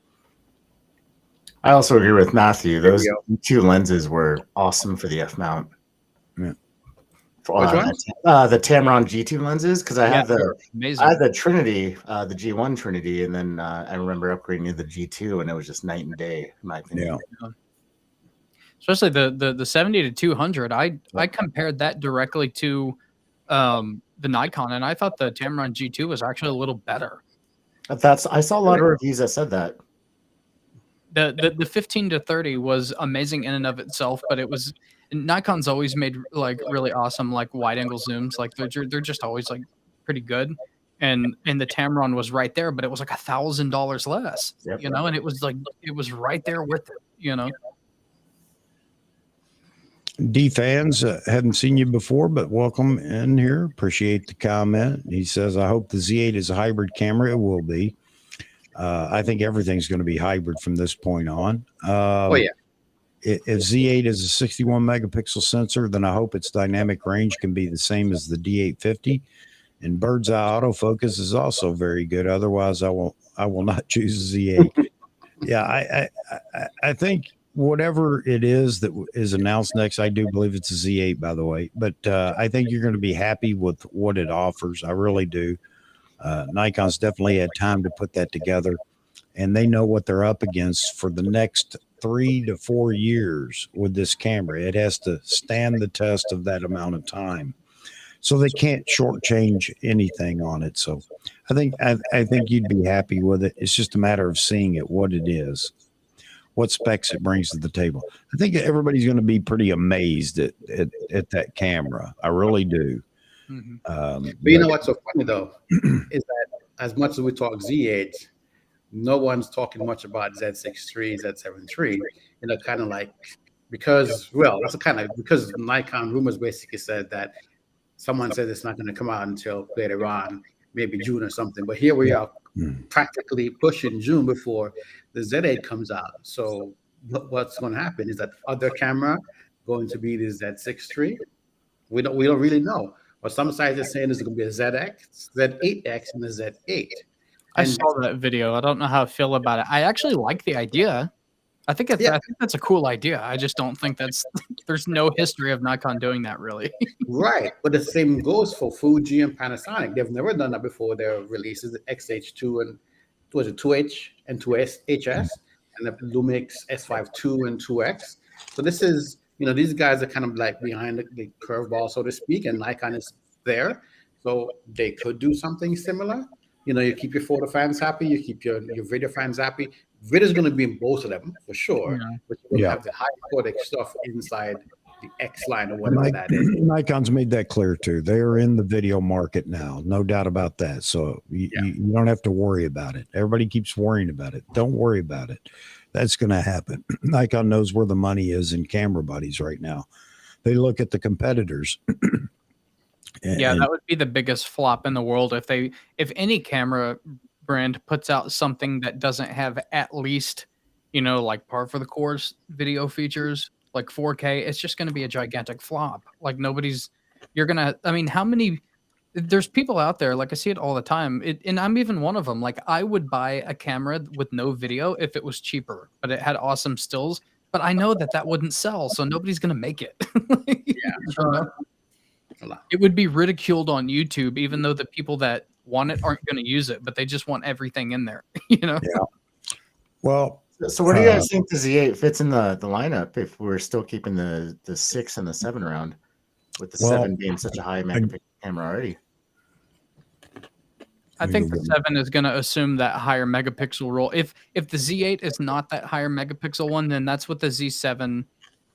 [SPEAKER 17] I also agree with Matthew. Those two lenses were awesome for the F mount.
[SPEAKER 2] Yeah.
[SPEAKER 16] Which one?
[SPEAKER 17] The Tamron G2 lenses, because I had the Trinity, the G1 Trinity, and then I remember upgrading to the G2, and it was just night and day, in my opinion.
[SPEAKER 2] Yeah.
[SPEAKER 13] Especially the 70 to 200, I compared that directly to the Nikon, and I thought the Tamron G2 was actually a little better.
[SPEAKER 17] I saw a lot of reviews that said that.
[SPEAKER 13] The 15 to 30 was amazing in and of itself, but Nikon's always made really awesome wide angle zooms. They're just always pretty good. And the Tamron was right there, but it was $1,000 less.
[SPEAKER 17] Yep.
[SPEAKER 13] And it was right there with it,
[SPEAKER 2] D fans, haven't seen you before, but welcome in here. Appreciate the comment. He says, I hope the Z8 is a hybrid camera. It will be. I think everything's going to be hybrid from this point on. If Z8 is a 61 megapixel sensor, then I hope its dynamic range can be the same as the D850. And bird's eye autofocus is also very good. Otherwise, I will not choose a Z8. Yeah, I think whatever it is that is announced next, I do believe it's a Z8, by the way. But I think you're going to be happy with what it offers. I really do. Nikon's definitely had time to put that together, and they know what they're up against for the next 3 to 4 years with this camera. It has to stand the test of that amount of time. So they can't shortchange anything on it. So I think you'd be happy with it. It's just a matter of seeing it, what it is, what specs it brings to the table. I think everybody's going to be pretty amazed at that camera. I really do.
[SPEAKER 16] Mm-hmm. But you know what's so funny though is that as much as we talk Z8, no one's talking much about Z6 III, Z7 III. Kind of because Nikon rumors basically said that someone says it's not going to come out until later on, maybe June or something. But here we are practically pushing June before the Z8 comes out. So what's going to happen? Is that other camera going to be the Z6 III? We don't really know. But some sites are saying there's going to be a ZX, Z8X, and a Z8.
[SPEAKER 13] I saw that video. I don't know how I feel about it. I actually like the idea. I think that's a cool idea. I just don't think there's no history of Nikon doing that really.
[SPEAKER 16] Right, but the same goes for Fuji and Panasonic. They've never done that before. Their releases, the XH2 and was it 2H and 2HS, and the Lumix S5 II and 2X. So this is, these guys are kind of like behind the curveball, so to speak, and Nikon is there, so they could do something similar. You keep your photo fans happy, you keep your video fans happy. Video is going to be in both of them for sure, but you're going to have the high codec stuff inside the X line or whatever that is.
[SPEAKER 2] Nikon's made that clear too. They're in the video market now, no doubt about that. So you don't have to worry about it. Everybody keeps worrying about it. Don't worry about it. That's going to happen. Nikon knows where the money is in camera buddies right now. They look at the competitors.
[SPEAKER 13] That would be the biggest flop in the world if any camera brand puts out something that doesn't have at least, like par for the course video features, like 4K. It's just going to be a gigantic flop. Like there's people out there, like I see it all the time, and I'm even one of them. Like I would buy a camera with no video if it was cheaper, but it had awesome stills. But I know that wouldn't sell, so nobody's going to make it. It would be ridiculed on YouTube, even though the people that want it aren't going to use it, but they just want everything in there. Yeah.
[SPEAKER 2] Well,
[SPEAKER 17] so where do you guys think the Z8 fits in the lineup if we're still keeping the 6 and the 7 around, with the 7 being such a high megapixel camera already?
[SPEAKER 13] I think the 7 is going to assume that higher megapixel role. If the Z8 is not that higher megapixel one, then that's what the Z7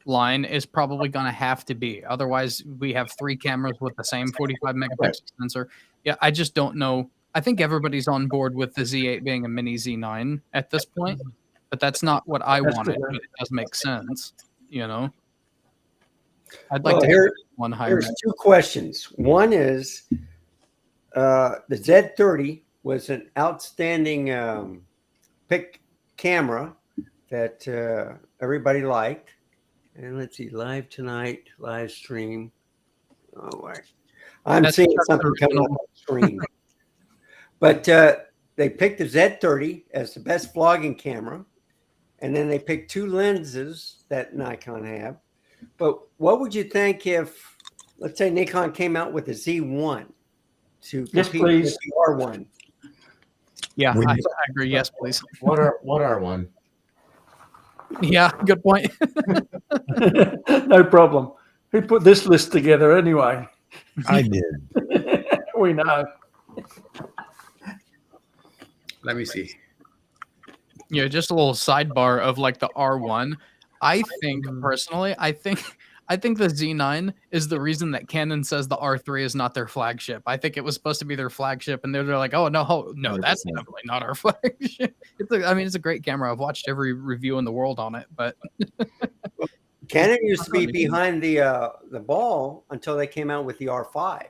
[SPEAKER 13] line is probably going to have to be. Otherwise, we have 3 cameras with the same 45 megapixel sensor. Yeah, I just don't know. I think everybody's on board with the Z8 being a mini Z9 at this point, but that's not what I wanted. But it does make sense, I'd like to hear one higher.
[SPEAKER 12] There's 2 questions. One is the Z30 was an outstanding pick camera that everybody liked. And let's see, live tonight, live stream. Oh, my. I'm seeing something coming up on the screen. But they picked the Z30 as the best vlogging camera. And then they picked 2 lenses that Nikon have. But what would you think if, let's say, Nikon came out with a Z1 to compete with the R1?
[SPEAKER 13] Yeah, I agree. Yes, please.
[SPEAKER 17] What R1?
[SPEAKER 13] Yeah, good point.
[SPEAKER 4] No problem. Who put this list together anyway?
[SPEAKER 2] I did.
[SPEAKER 4] We know.
[SPEAKER 16] Let me see.
[SPEAKER 13] Just a little sidebar of like the R1. I think personally, I think the Z9 is the reason that Canon says the R3 is not their flagship. I think it was supposed to be their flagship, and they're like, oh no, that's definitely not our flagship. It's a great camera. I've watched every review in the world on it, but
[SPEAKER 12] Canon used to be behind the ball until they came out with the R5,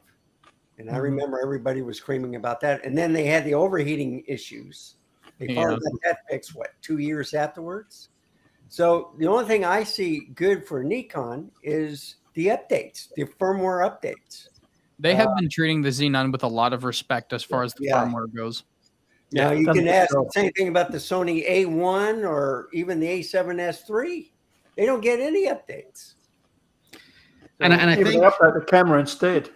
[SPEAKER 12] and I remember everybody was screaming about that. And then they had the overheating issues. They finally got that fixed 2 years afterwards. So the only thing I see good for Nikon is the updates, the firmware updates.
[SPEAKER 13] They have been treating the Z9 with a lot of respect as far as the firmware goes.
[SPEAKER 12] Now you can ask the same thing about the Sony A1 or even the A7S III. They don't get any updates.
[SPEAKER 16] And I think
[SPEAKER 4] they update the camera instead.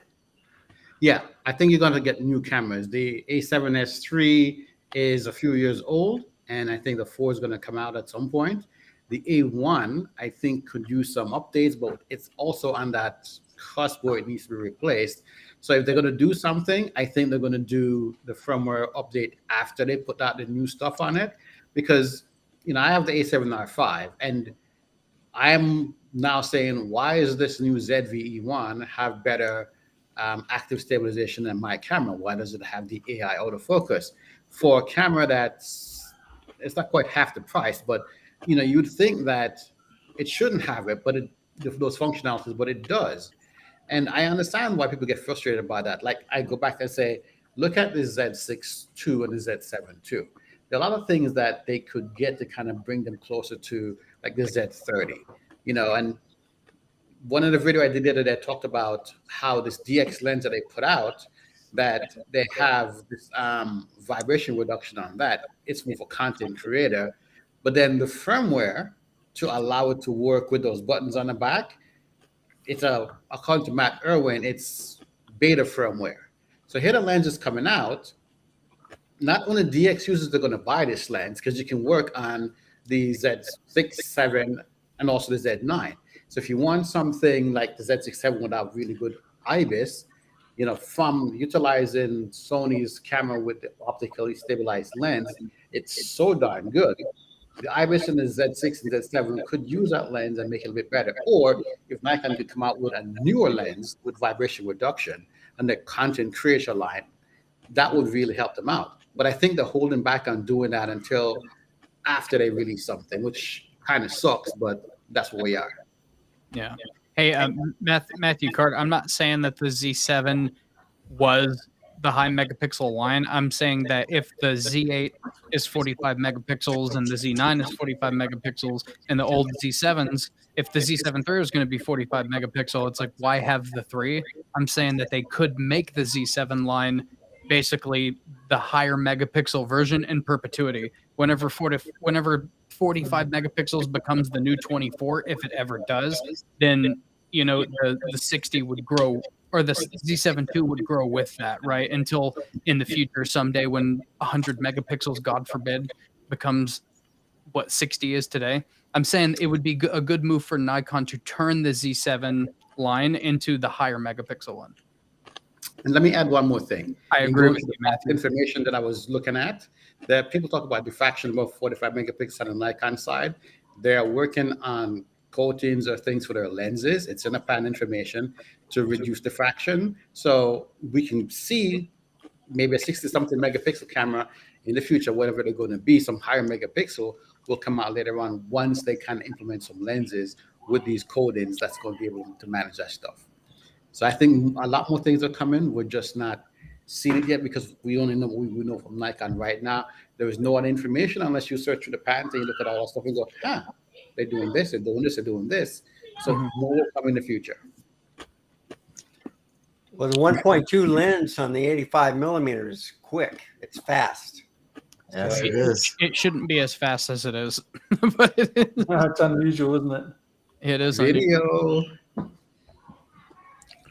[SPEAKER 16] Yeah, I think you're going to get new cameras. The A7S III is a few years old, and I think the 4 is going to come out at some point. The A1, I think, could use some updates, but it's also on that cusp where it needs to be replaced. So if they're going to do something, I think they're going to do the firmware update after they put out the new stuff on it. Because, I have the A7R5, and I'm now saying, why is this new ZVE1 have better active stabilization than my camera? Why does it have the AI autofocus? For a camera it's not quite half the price, but you'd think that it shouldn't have it, but those functionalities, but it does. And I understand why people get frustrated by that. Like I go back and say, look at the Z6 II and the Z7 II. There are a lot of things that they could get to kind of bring them closer to like the Z30, and one of the video I did the other day talked about how this DX lens that they put out, that they have this vibration reduction on that. It's more for content creator, but then the firmware to allow it to work with those buttons on the back, it's according to Matt Irwin, it's beta firmware. So here the lens is coming out. Not only DX users are going to buy this lens because you can work on the Z6, 7, and also the Z9. So if you want something like the Z6, 7 without really good IBIS, from utilizing Sony's camera with the optically stabilized lens, it's so darn good. The IBIS in the Z6 and Z7 could use that lens and make it a bit better. Or if Nikon could come out with a newer lens with vibration reduction and the content creation line, that would really help them out. But I think they're holding back on doing that until after they release something, which kind of sucks, but that's where we are.
[SPEAKER 13] Yeah. Hey, Matthew Card, I'm not saying that the Z7 was the high megapixel line. I'm saying that if the Z8 is 45 megapixels and the Z9 is 45 megapixels and the old Z7s, if the Z7 III is going to be 45 megapixel, it's like, why have the 3? I'm saying that they could make the Z7 line basically the higher megapixel version in perpetuity. Whenever 45 megapixels becomes the new 24, if it ever does, then the 60 would grow, or the Z7 II would grow with that, right? Until in the future, someday when 100 megapixels, God forbid, becomes what 60 is today. I'm saying it would be a good move for Nikon to turn the Z7 line into the higher megapixel one.
[SPEAKER 16] And let me add one more thing.
[SPEAKER 13] I agree with you, Matthew.
[SPEAKER 16] Information that I was looking at, that people talk about diffraction above 45 megapixels on the Nikon side. They're working on coatings or things for their lenses. It's in the patent information to reduce diffraction. So we can see maybe a 60-something megapixel camera in the future, whatever they're going to be, some higher megapixel will come out later on once they kind of implement some lenses with these coatings that's going to be able to manage that stuff. So I think a lot more things are coming. We're just not seeing it yet because we only know what we know from Nikon right now. There is no other information unless you search through the patent and you look at all that stuff and go, they're doing this, they're doing this, they're doing this. So more will come in the future.
[SPEAKER 12] Well, the 1.2 lens on the 85 millimeter is quick. It's fast.
[SPEAKER 17] Yes, it is.
[SPEAKER 13] It shouldn't be as fast as it is, but it is.
[SPEAKER 4] It's unusual, isn't it?
[SPEAKER 13] It is
[SPEAKER 16] Video.
[SPEAKER 13] unusual.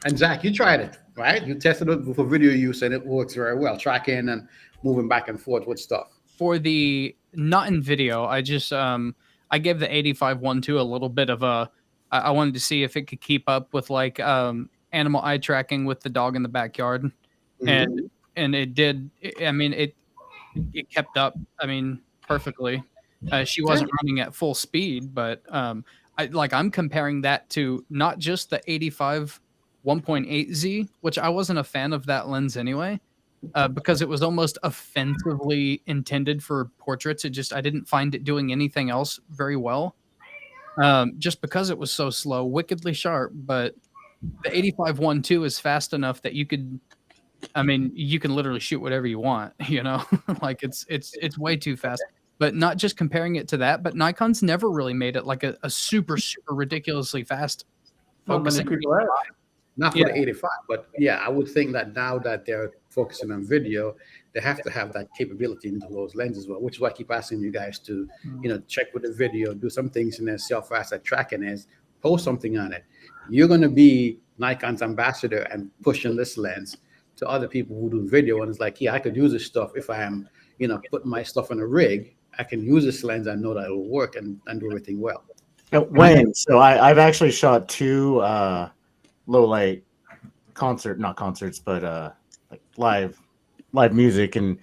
[SPEAKER 16] And Zach, you tried it, right? You tested it for video use and it works very well, tracking and moving back and forth with stuff.
[SPEAKER 13] For the not in video, I just I gave the 85-1.2 a little bit of a. I wanted to see if it could keep up with like animal eye tracking with the dog in the backyard, and it did. It kept up. I mean, perfectly. She wasn't running at full speed, but I'm comparing that to not just the 85 1.8Z, which I wasn't a fan of that lens anyway, because it was almost offensively intended for portraits. I didn't find it doing anything else very well, just because it was so slow, wickedly sharp. But the 85-1.2 is fast enough that you can literally shoot whatever you want, like it's way too fast. But not just comparing it to that, but Nikon's never really made it like a super, super ridiculously fast focusing.
[SPEAKER 16] Not for the 85, but I would think that now that they're focusing on video, they have to have that capability into those lenses as well, which is why I keep asking you guys to, check with the video, do some things in there, see how fast that tracking is, post something on it. You're going to be Nikon's ambassador and pushing this lens to other people who do video. And it's like, I could use this stuff if I am, putting my stuff in a rig. I can use this lens. I know that it'll work and do everything well.
[SPEAKER 17] Wayne, so I've actually shot 2 low light not concerts, but like live music, and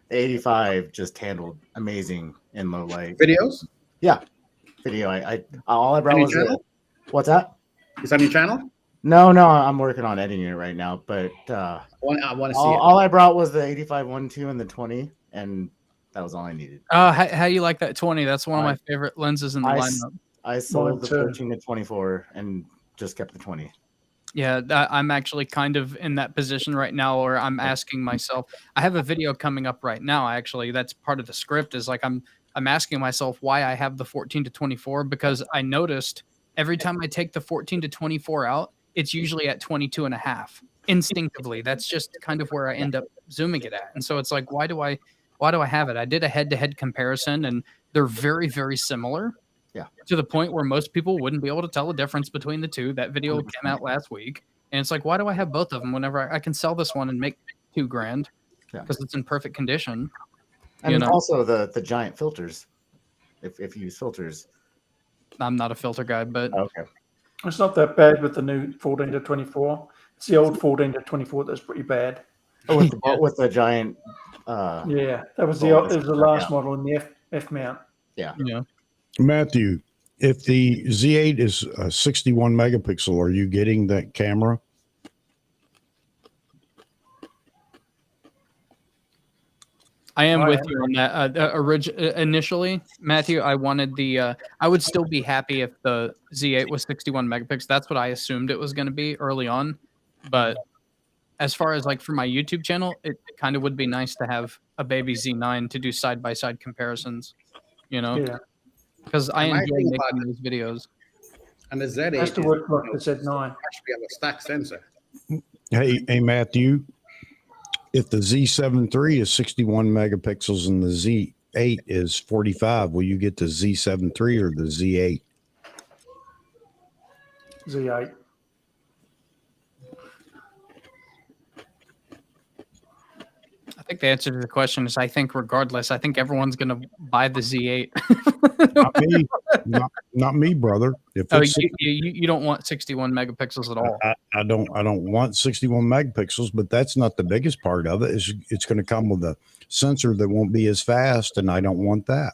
[SPEAKER 17] the 85 just handled amazing in low light
[SPEAKER 16] videos.
[SPEAKER 17] Yeah, video. All I brought was what's that?
[SPEAKER 16] Is that on your channel?
[SPEAKER 17] No, I'm working on editing it right now, but
[SPEAKER 16] I want to see
[SPEAKER 17] all I brought was the 85-1.2 and the 20, and that was all I needed.
[SPEAKER 13] How you like that 20? That's one of my favorite lenses in the lineup.
[SPEAKER 17] I sold the 13 to 24 and just kept the 20.
[SPEAKER 13] Yeah, I'm actually kind of in that position right now where I'm asking myself. I have a video coming up right now. Actually, that's part of the script. Is like I'm asking myself why I have the 14 to 24 because I noticed every time I take the 14 to 24 out, it's usually at 22 and a half. Instinctively, that's just kind of where I end up zooming it at. And so it's like, why do I have it? I did a head-to-head comparison, and they're very, very similar.
[SPEAKER 17] Yeah.
[SPEAKER 13] To the point where most people wouldn't be able to tell the difference between the two. That video came out last week, and it's like, why do I have both of them whenever I can sell this one and make $2,000 because it's in perfect condition?
[SPEAKER 17] And also the giant filters. If you use filters,
[SPEAKER 13] I'm not a filter guy, but
[SPEAKER 17] okay,
[SPEAKER 4] it's not that bad with the new 14 to 24. It's the old 14 to 24 that's pretty bad.
[SPEAKER 17] Oh, with the giant.
[SPEAKER 4] Yeah, that was the last model in the F mount.
[SPEAKER 17] Yeah.
[SPEAKER 2] Matthew, if the Z8 is 61 megapixel, are you getting that camera?
[SPEAKER 13] I am with you on that. Initially, Matthew, I wanted the. I would still be happy if the Z8 was 61 megapixels. That's what I assumed it was going to be early on. But as far as like for my YouTube channel, it kind of would be nice to have a baby Z9 to do side by side comparisons.
[SPEAKER 4] Yeah.
[SPEAKER 13] Because I
[SPEAKER 16] My
[SPEAKER 13] enjoy
[SPEAKER 16] thing
[SPEAKER 13] making
[SPEAKER 16] about
[SPEAKER 13] those videos.
[SPEAKER 16] And the Z8
[SPEAKER 4] Has to work like the Z9.
[SPEAKER 16] Actually, have a stack sensor.
[SPEAKER 2] Hey, Matthew, if the Z7 III is 61 megapixels and the Z8 is 45, will you get the Z7 III or the Z8?
[SPEAKER 4] Z8.
[SPEAKER 13] I think the answer to the question is I think regardless, I think everyone's going to buy the Z8.
[SPEAKER 2] Not me, not me, brother. If it's
[SPEAKER 13] you don't want 61 megapixels at all.
[SPEAKER 2] I don't want 61 megapixels, but that's not the biggest part of it. It's going to come with a sensor that won't be as fast, and I don't want that.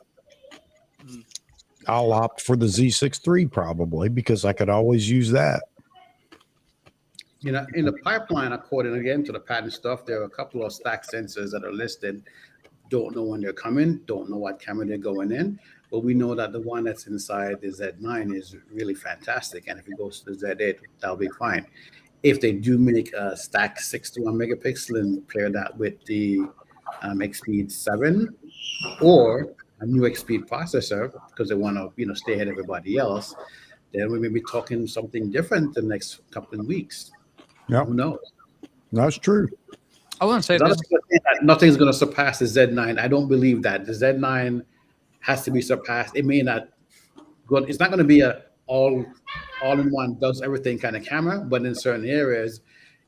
[SPEAKER 2] I'll opt for the Z6 III probably because I could always use that.
[SPEAKER 16] In the pipeline, according again to the patent stuff, there are a couple of stack sensors that are listed. Don't know when they're coming, don't know what camera they're going in, but we know that the one that's inside the Z9 is really fantastic. And if it goes to the Z8, that'll be fine. If they do make a stack 61 megapixel and pair that with the X-Speed 7 or a new X-Speed processor, because they want to stay ahead of everybody else, then we may be talking something different the next couple of weeks.
[SPEAKER 2] Yeah,
[SPEAKER 16] who knows?
[SPEAKER 2] That's true.
[SPEAKER 13] I wouldn't say this.
[SPEAKER 16] Nothing's going to surpass the Z9. I don't believe that the Z9 has to be surpassed. It may not. It's not going to be a all-in-one does everything kind of camera, but in certain areas,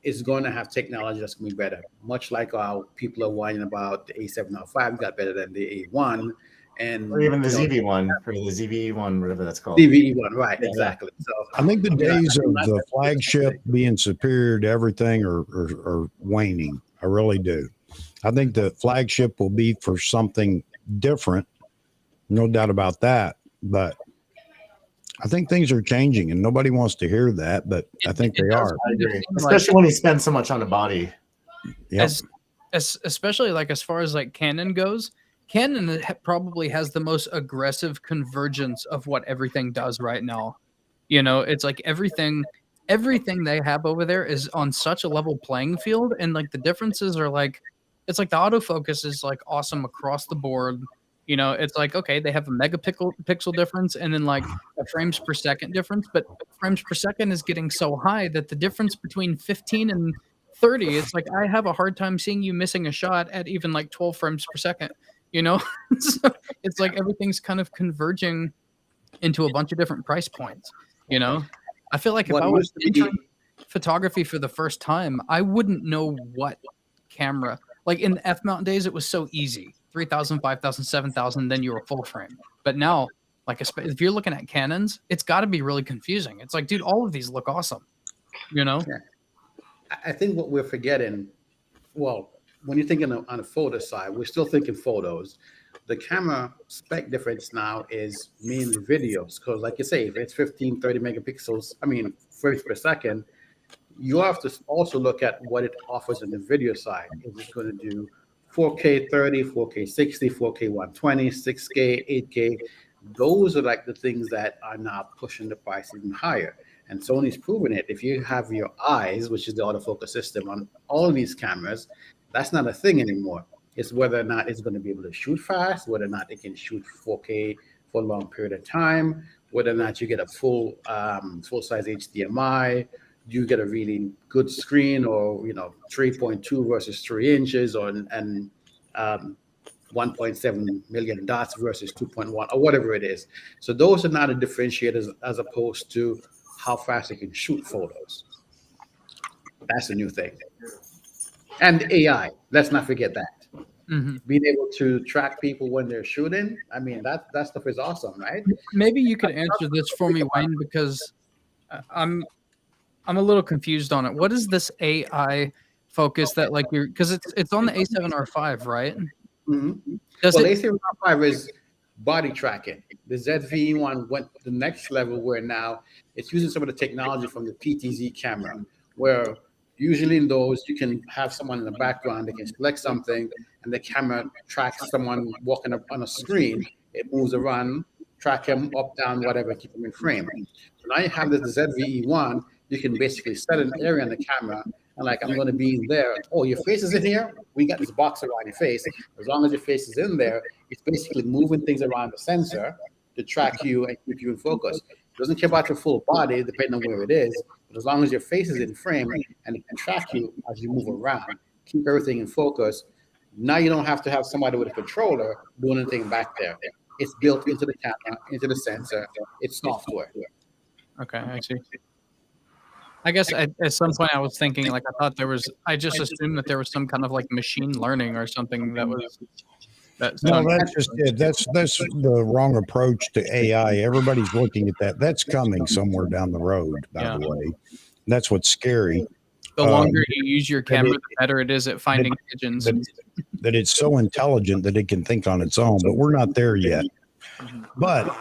[SPEAKER 16] it's going to have technology that's going to be better. Much like how people are whining about the A7R5 got better than the A1, and
[SPEAKER 17] or even the ZV1 or the ZV1, whatever that's called.
[SPEAKER 16] ZV1, right? Exactly. So
[SPEAKER 2] I think the days of the flagship being superior to everything are waning. I really do. I think the flagship will be for something different, no doubt about that. But I think things are changing, and nobody wants to hear that, but I think they are.
[SPEAKER 17] I agree. Especially when you spend so much on the body.
[SPEAKER 2] Yeah.
[SPEAKER 13] Especially like as far as like Canon goes, Canon probably has the most aggressive convergence of what everything does right now. It's like everything they have over there is on such a level playing field, and like the differences are like, it's like the autofocus is like awesome across the board. It's like, okay, they have a megapixel difference and then like a frames per second difference, but frames per second is getting so high that the difference between 15 and 30, it's like I have a hard time seeing you missing a shot at even like 12 frames per second. So it's like everything's kind of converging into a bunch of different price points. I feel like if I was entering photography for the first time, I wouldn't know what camera. Like in the F mount days, it was so easy. 3,000, 5,000, 7,000, then you were full frame. But now, like if you're looking at Canons, it's got to be really confusing. It's like, dude, all of these look awesome.
[SPEAKER 16] Yeah. I think what we're forgetting, well, when you're thinking on the photo side, we're still thinking photos. The camera spec difference now is mainly videos, because like you say, if it's 15, 30 megapixels, frames per second, you have to also look at what it offers on the video side. Is it going to do 4K 30, 4K 60, 4K 120, 6K, 8K? Those are like the things that are now pushing the price even higher. And Sony's proven it. If you have your eyes, which is the autofocus system on all of these cameras, that's not a thing anymore. It's whether or not it's going to be able to shoot fast, whether or not it can shoot 4K for a long period of time, whether or not you get a full size HDMI, you get a really good screen, or 3.2 versus 3 inches, or 1.7 million dots versus 2.1, or whatever it is. So those are not the differentiators, as opposed to how fast you can shoot photos. That's a new thing. And AI, let's not forget that.
[SPEAKER 13] Mm-hmm.
[SPEAKER 16] Being able to track people when they're shooting, I mean, that stuff is awesome, right?
[SPEAKER 13] Maybe you could answer this for me, Wayne, because I'm a little confused on it. What is this AI focus that because it's on the A7R5, right?
[SPEAKER 16] Mm-hmm. Well, the A7R5 is body tracking. The ZV-E1 went to the next level, where now it's using some of the technology from the PTZ camera, where usually in those you can have someone in the background, they can select something, and the camera tracks someone walking up on a screen. It moves around, track him up, down, whatever, keep him in frame. So now you have this ZV-E1. You can basically set an area on the camera, and like, I'm going to be in there. Oh, your face is in here? We got this box around your face. As long as your face is in there, it's basically moving things around the sensor to track you and keep you in focus. It doesn't care about your full body, depending on where it is. But as long as your face is in frame, and it can track you as you move around, keep everything in focus. Now you don't have to have somebody with a controller doing anything back there. It's built into the camera, into the sensor. It's software.
[SPEAKER 13] Okay, I see. I guess at some point I was thinking, like, I just assumed that there was some kind of like machine learning or something that was.
[SPEAKER 2] No, that's just it. That's the wrong approach to AI. Everybody's looking at that. That's coming somewhere down the road, by the way. That's what's scary.
[SPEAKER 13] The longer you use your camera, the better it is at finding pigeons.
[SPEAKER 2] That it's so intelligent that it can think on its own, but we're not there yet. But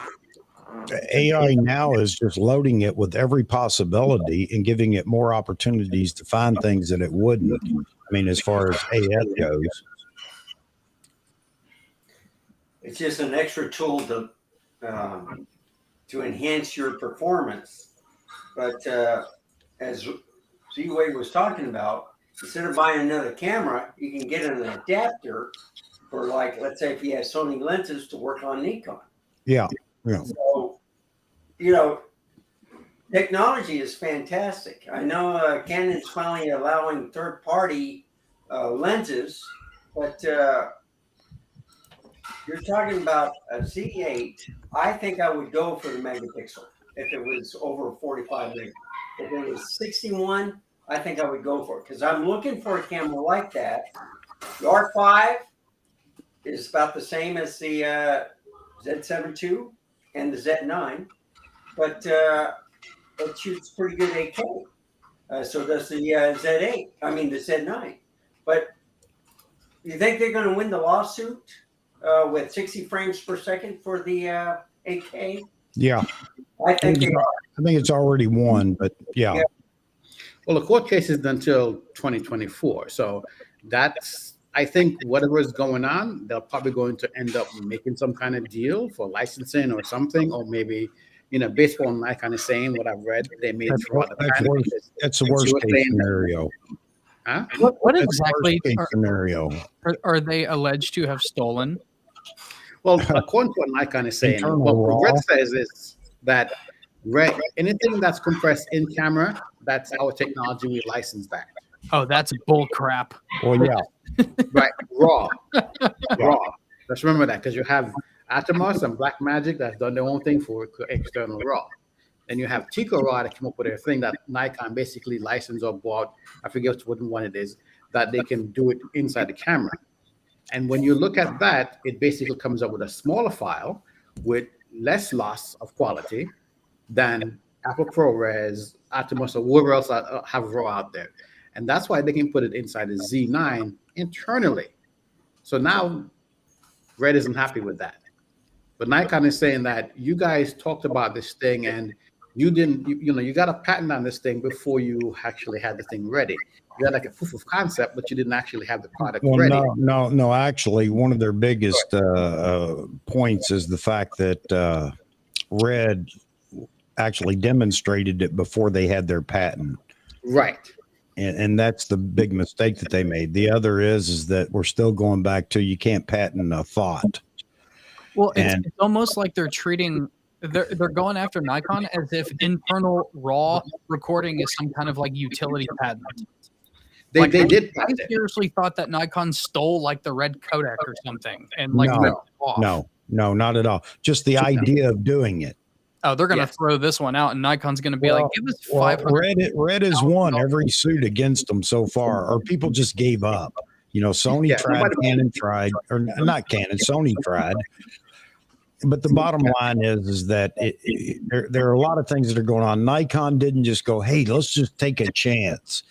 [SPEAKER 2] AI now is just loading it with every possibility and giving it more opportunities to find things that it wouldn't. I mean, as far as AF goes.
[SPEAKER 12] It's just an extra tool to enhance your performance. But as Z-Way was talking about, instead of buying another camera, you can get an adapter for, like, let's say if you have Sony lenses to work on Nikon.
[SPEAKER 2] Yeah. Yeah.
[SPEAKER 12] So, technology is fantastic. I know Canon's finally allowing third-party lenses, but you're talking about a Z8. I think I would go for the megapixel if it was over 45 meg. If it was 61, I think I would go for it, because I'm looking for a camera like that. The R5 is about the same as the Z7 II and the Z9, but it shoots pretty good 8K. So does the Z8. I mean the Z9. But you think they're going to win the lawsuit with 60 frames per second for the 8K?
[SPEAKER 2] Yeah.
[SPEAKER 12] I think
[SPEAKER 2] it's already won, but yeah.
[SPEAKER 16] Well, the court case is until 2024. So that's, I think, whatever is going on, they're probably going to end up making some kind of deal for licensing or something, or maybe, based on my kind of saying what I've read, they may throw out
[SPEAKER 2] that's the worst case scenario.
[SPEAKER 16] Huh?
[SPEAKER 13] What
[SPEAKER 2] That's
[SPEAKER 13] exactly
[SPEAKER 2] worst case scenario.
[SPEAKER 13] are they alleged to have stolen?
[SPEAKER 16] Well, according to what Nikon is saying, what Gregg says is that anything that's compressed in camera, that's our technology. We license that.
[SPEAKER 13] Oh, that's bull crap.
[SPEAKER 2] Well, yeah.
[SPEAKER 16] Right, raw. Let's remember that, because you have Atomos and Blackmagic that's done their own thing for external raw. Then you have Tico Raw that came up with their thing that Nikon basically licensed or bought. I forget what one it is, that they can do it inside the camera. And when you look at that, it basically comes up with a smaller file with less loss of quality than Apple ProRes, Atomos, or whoever else have RAW out there. And that's why they can put it inside the Z9 internally. So now Red isn't happy with that. But Nikon is saying that you guys talked about this thing and You didn't, you got a patent on this thing before you actually had the thing ready. You had like a proof of concept, but you didn't actually have the product
[SPEAKER 2] Well,
[SPEAKER 16] ready.
[SPEAKER 2] no. Actually, one of their biggest points is the fact that Red actually demonstrated it before they had their patent.
[SPEAKER 16] Right.
[SPEAKER 2] And that's the big mistake that they made. The other is that we're still going back to you can't patent a thought.
[SPEAKER 13] Well, it's almost like they're going after Nikon as if internal raw recording is some kind of like utility patent.
[SPEAKER 16] They did.
[SPEAKER 13] I seriously thought that Nikon stole like the red Kodak or something and like ripped it off.
[SPEAKER 2] No, not at all. Just the idea of doing it.
[SPEAKER 13] Oh, they're going to throw this one out, and Nikon's going to be like, give us 500.
[SPEAKER 2] Red has won every suit against them so far, or people just gave up. Sony tried, Canon tried, or not Canon, Sony tried. But the bottom line is that there are a lot of things that are going on. Nikon didn't just go, hey, let's just take a chance.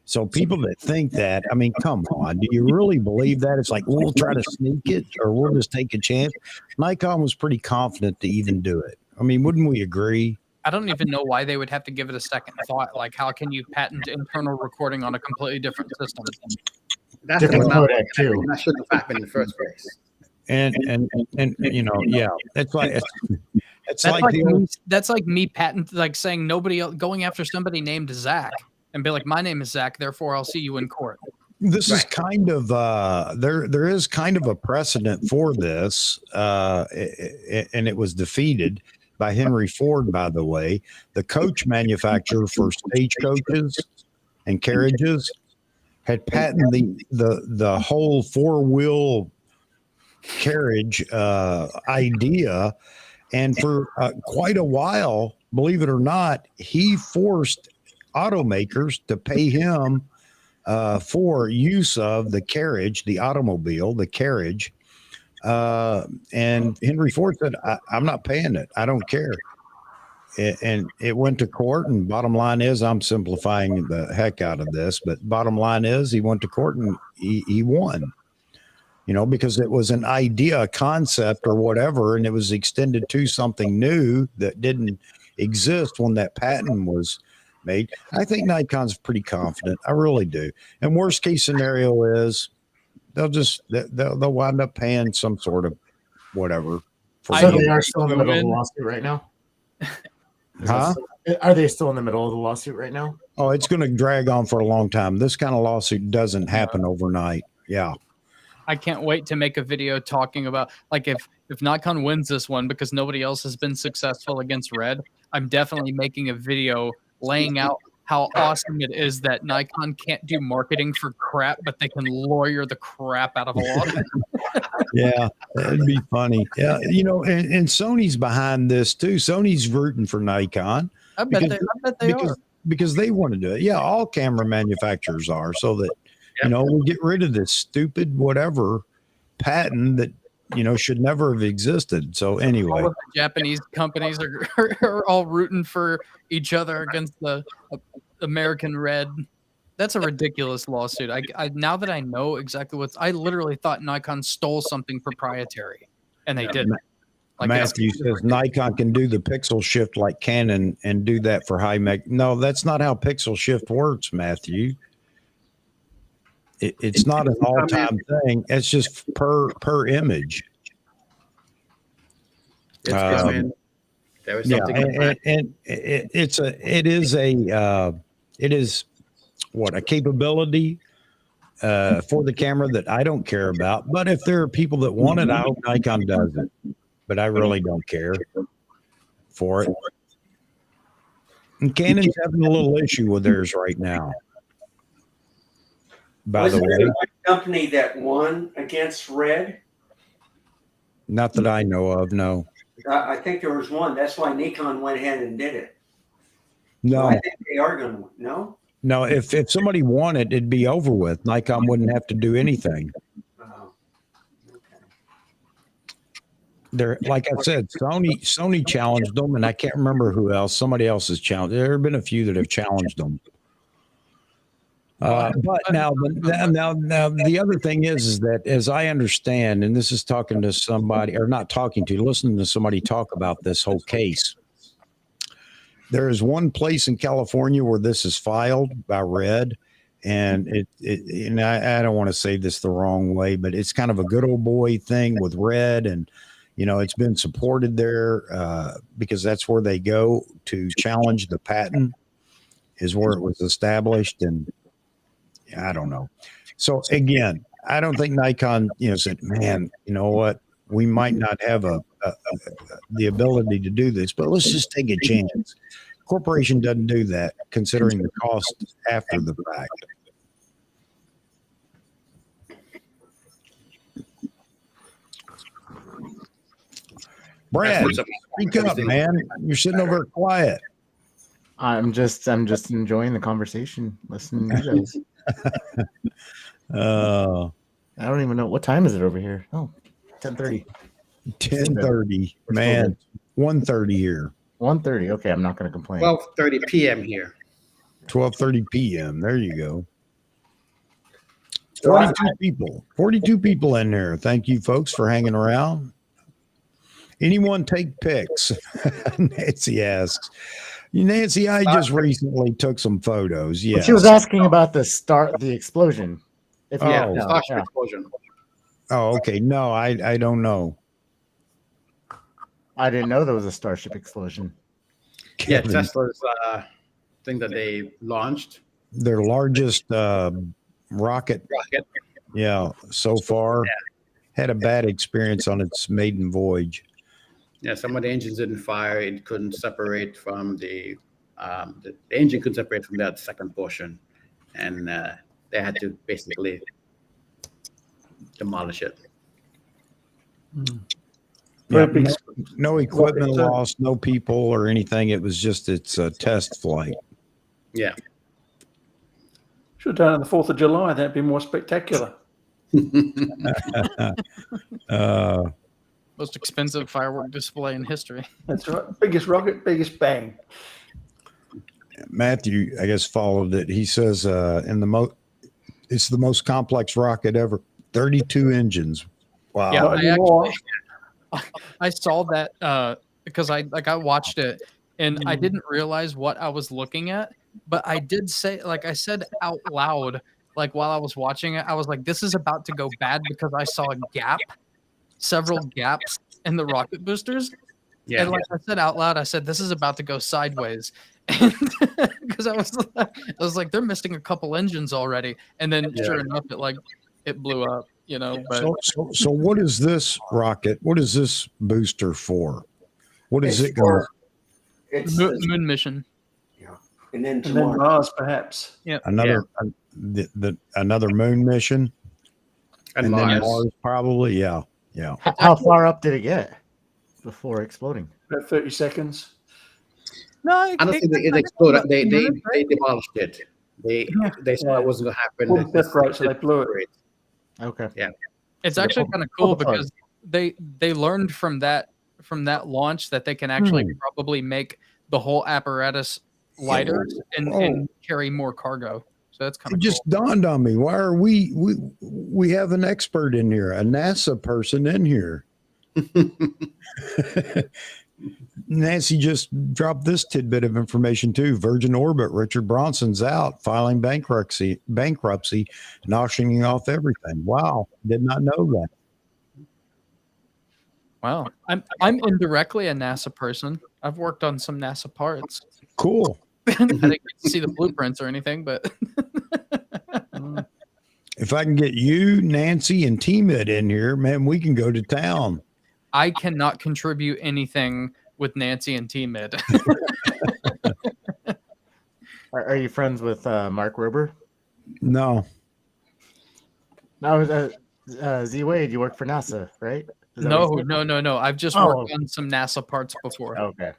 [SPEAKER 2] So people that think that, I mean, come on, do you really believe that? It's like, we'll try to sneak it or we'll just take a chance. Nikon was pretty confident to even do it. I mean, wouldn't we agree?
[SPEAKER 13] I don't even know why they would have to give it a second thought. Like, how can you patent internal recording on a completely different system?
[SPEAKER 16] That's different Kodak too. That shouldn't have happened in the first place.
[SPEAKER 2] And it's like
[SPEAKER 13] that's like me saying nobody else, going after somebody named Zach and be like, my name is Zach, therefore I'll see you in court.
[SPEAKER 2] This is kind of there is kind of a precedent for this, and it was defeated by Henry Ford, by the way, the coach manufacturer for stagecoaches and carriages, had patented the whole four-wheel carriage idea, and for quite a while, believe it or not, he forced automakers to pay him for use of the carriage, the automobile, the carriage. And Henry Ford said, I'm not paying it. I don't care. And it went to court. And bottom line is, I'm simplifying the heck out of this, but bottom line is he went to court and he won, because it was an idea, a concept or whatever. And it was extended to something new that didn't exist when that patent was made. I think Nikon's pretty confident. I really do. And worst case scenario is they'll wind up paying some sort of whatever.
[SPEAKER 17] So they are still in the middle of the lawsuit right now?
[SPEAKER 2] Huh?
[SPEAKER 17] Are they still in the middle of the lawsuit right now?
[SPEAKER 2] Oh, it's going to drag on for a long time. This kind of lawsuit doesn't happen overnight. Yeah.
[SPEAKER 13] I can't wait to make a video talking about, like, if Nikon wins this one because nobody else has been successful against Red, I'm definitely making a video laying out how awesome it is that Nikon can't do marketing for crap, but they can lawyer the crap out of a lawsuit.
[SPEAKER 2] Yeah, that'd be funny. Yeah, and Sony's behind this too. Sony's rooting for Nikon.
[SPEAKER 13] I bet they are.
[SPEAKER 2] Because they want to do it. Yeah, all camera manufacturers are, so that we get rid of this stupid whatever patent that should never have existed. So anyway,
[SPEAKER 13] all of the Japanese companies are all rooting for each other against the American Red. That's a ridiculous lawsuit. I now that I know exactly I literally thought Nikon stole something proprietary, and they didn't. Like,
[SPEAKER 2] Matthew says Nikon can do the pixel shift like Canon and do that for high mag. No, that's not how pixel shift works, Matthew. It's not an all-time thing. It's just per image.
[SPEAKER 16] There was something
[SPEAKER 2] it is a capability for the camera that I don't care about. But if there are people that want it, I hope Nikon does it. But I really don't care for it. And Canon's having a little issue with theirs right now. By the way,
[SPEAKER 12] company that won against Red?
[SPEAKER 2] Not that I know of, no.
[SPEAKER 12] I think there was one. That's why Nikon went ahead and did it.
[SPEAKER 2] No,
[SPEAKER 12] so I think they are going to. No.
[SPEAKER 2] No, if somebody won it, it'd be over with. Nikon wouldn't have to do anything. They're, like I said, Sony challenged them, and I can't remember who else. Somebody else has challenged. There have been a few that have challenged them. But now the other thing is that, as I understand, and this is talking to somebody, or not talking to, listening to somebody talk about this whole case, There is one place in California where this is filed by Red, and and I don't want to say this the wrong way, but it's kind of a good old boy thing with Red, and it's been supported there because that's where they go to challenge the patent, is where it was established, and I don't know. So again, I don't think Nikon, said, man, you know what, we might not have the ability to do this, but let's just take a chance. Corporation doesn't do that, considering the cost after the fact. Brad, speak up, man. You're sitting over quiet.
[SPEAKER 17] I'm just enjoying the conversation, listening to you guys. I don't even know what time is it over here. Oh, 10:30.
[SPEAKER 2] 10:30, man. 1:30 here.
[SPEAKER 17] 1:30. Okay, I'm not going to complain.
[SPEAKER 16] 12:30 p.m. here.
[SPEAKER 2] 12:30 p.m. There you go. 42 people in there. Thank you, folks, for hanging around. Anyone take pics? Nancy asks. Nancy, I just recently took some photos. Yeah.
[SPEAKER 17] She was asking about the explosion.
[SPEAKER 16] Starship explosion.
[SPEAKER 2] Oh, okay. No, I don't know.
[SPEAKER 17] I didn't know there was a Starship explosion.
[SPEAKER 16] Yeah, Tesla's thing that they launched.
[SPEAKER 2] Their largest rocket. Yeah, so far. Had a bad experience on its maiden voyage.
[SPEAKER 16] Yeah, some of the engines didn't fire. It couldn't separate from the engine couldn't separate from that second portion, and they had to basically demolish it.
[SPEAKER 2] Yeah, no equipment lost, no people or anything. It was just its test flight.
[SPEAKER 16] Yeah.
[SPEAKER 4] Should have done it on the 4th of July. That'd be more spectacular.
[SPEAKER 13] Most expensive firework display in history.
[SPEAKER 4] That's right. Biggest rocket, biggest bang.
[SPEAKER 2] Matthew, I guess, followed it. He says it's the most complex rocket ever. 32 engines. Wow.
[SPEAKER 13] Yeah, I saw that because I watched it and I didn't realize what I was looking at, but I did say, like I said out loud, like while I was watching it, I was like, this is about to go bad because I saw several gaps in the rocket boosters. Yeah. And like I said out loud, I said, this is about to go sideways. Because I was like, they're missing a couple engines already. And then sure enough, it blew up, But
[SPEAKER 2] so what is this rocket? What is this booster for? What is it going?
[SPEAKER 12] It's
[SPEAKER 13] moon mission.
[SPEAKER 12] Yeah, and then
[SPEAKER 4] Mars, perhaps.
[SPEAKER 13] Yeah,
[SPEAKER 2] another another moon mission,
[SPEAKER 16] and
[SPEAKER 2] then
[SPEAKER 16] Mars
[SPEAKER 2] probably. Yeah.
[SPEAKER 17] How far up did it get before exploding?
[SPEAKER 4] About 30 seconds.
[SPEAKER 13] No,
[SPEAKER 16] I don't think it exploded. They demolished it. They saw it wasn't going to happen.
[SPEAKER 4] That's right. So they blew it.
[SPEAKER 17] Okay.
[SPEAKER 16] Yeah.
[SPEAKER 13] It's actually kind of cool because they learned from that launch that they can actually probably make the whole apparatus lighter and carry more cargo. So that's kind of
[SPEAKER 2] cool. Just dawned on me. Why are we have an expert in here, a NASA person in here. Nancy just dropped this tidbit of information too. Virgin Orbit, Richard Branson's out, filing bankruptcy, and auctioning off everything. Wow, did not know that.
[SPEAKER 13] Wow, I'm indirectly a NASA person. I've worked on some NASA parts.
[SPEAKER 2] Cool.
[SPEAKER 13] I didn't get to see the blueprints or anything, but
[SPEAKER 2] if I can get you, Nancy, and T-Mid in here, man, we can go to town.
[SPEAKER 13] I cannot contribute anything with Nancy and T-Mid.
[SPEAKER 17] Are you friends with Mark Rober?
[SPEAKER 2] No.
[SPEAKER 17] No, Z-Wade, you work for NASA, right?
[SPEAKER 13] No. I've just worked on some NASA parts before.
[SPEAKER 17] Okay.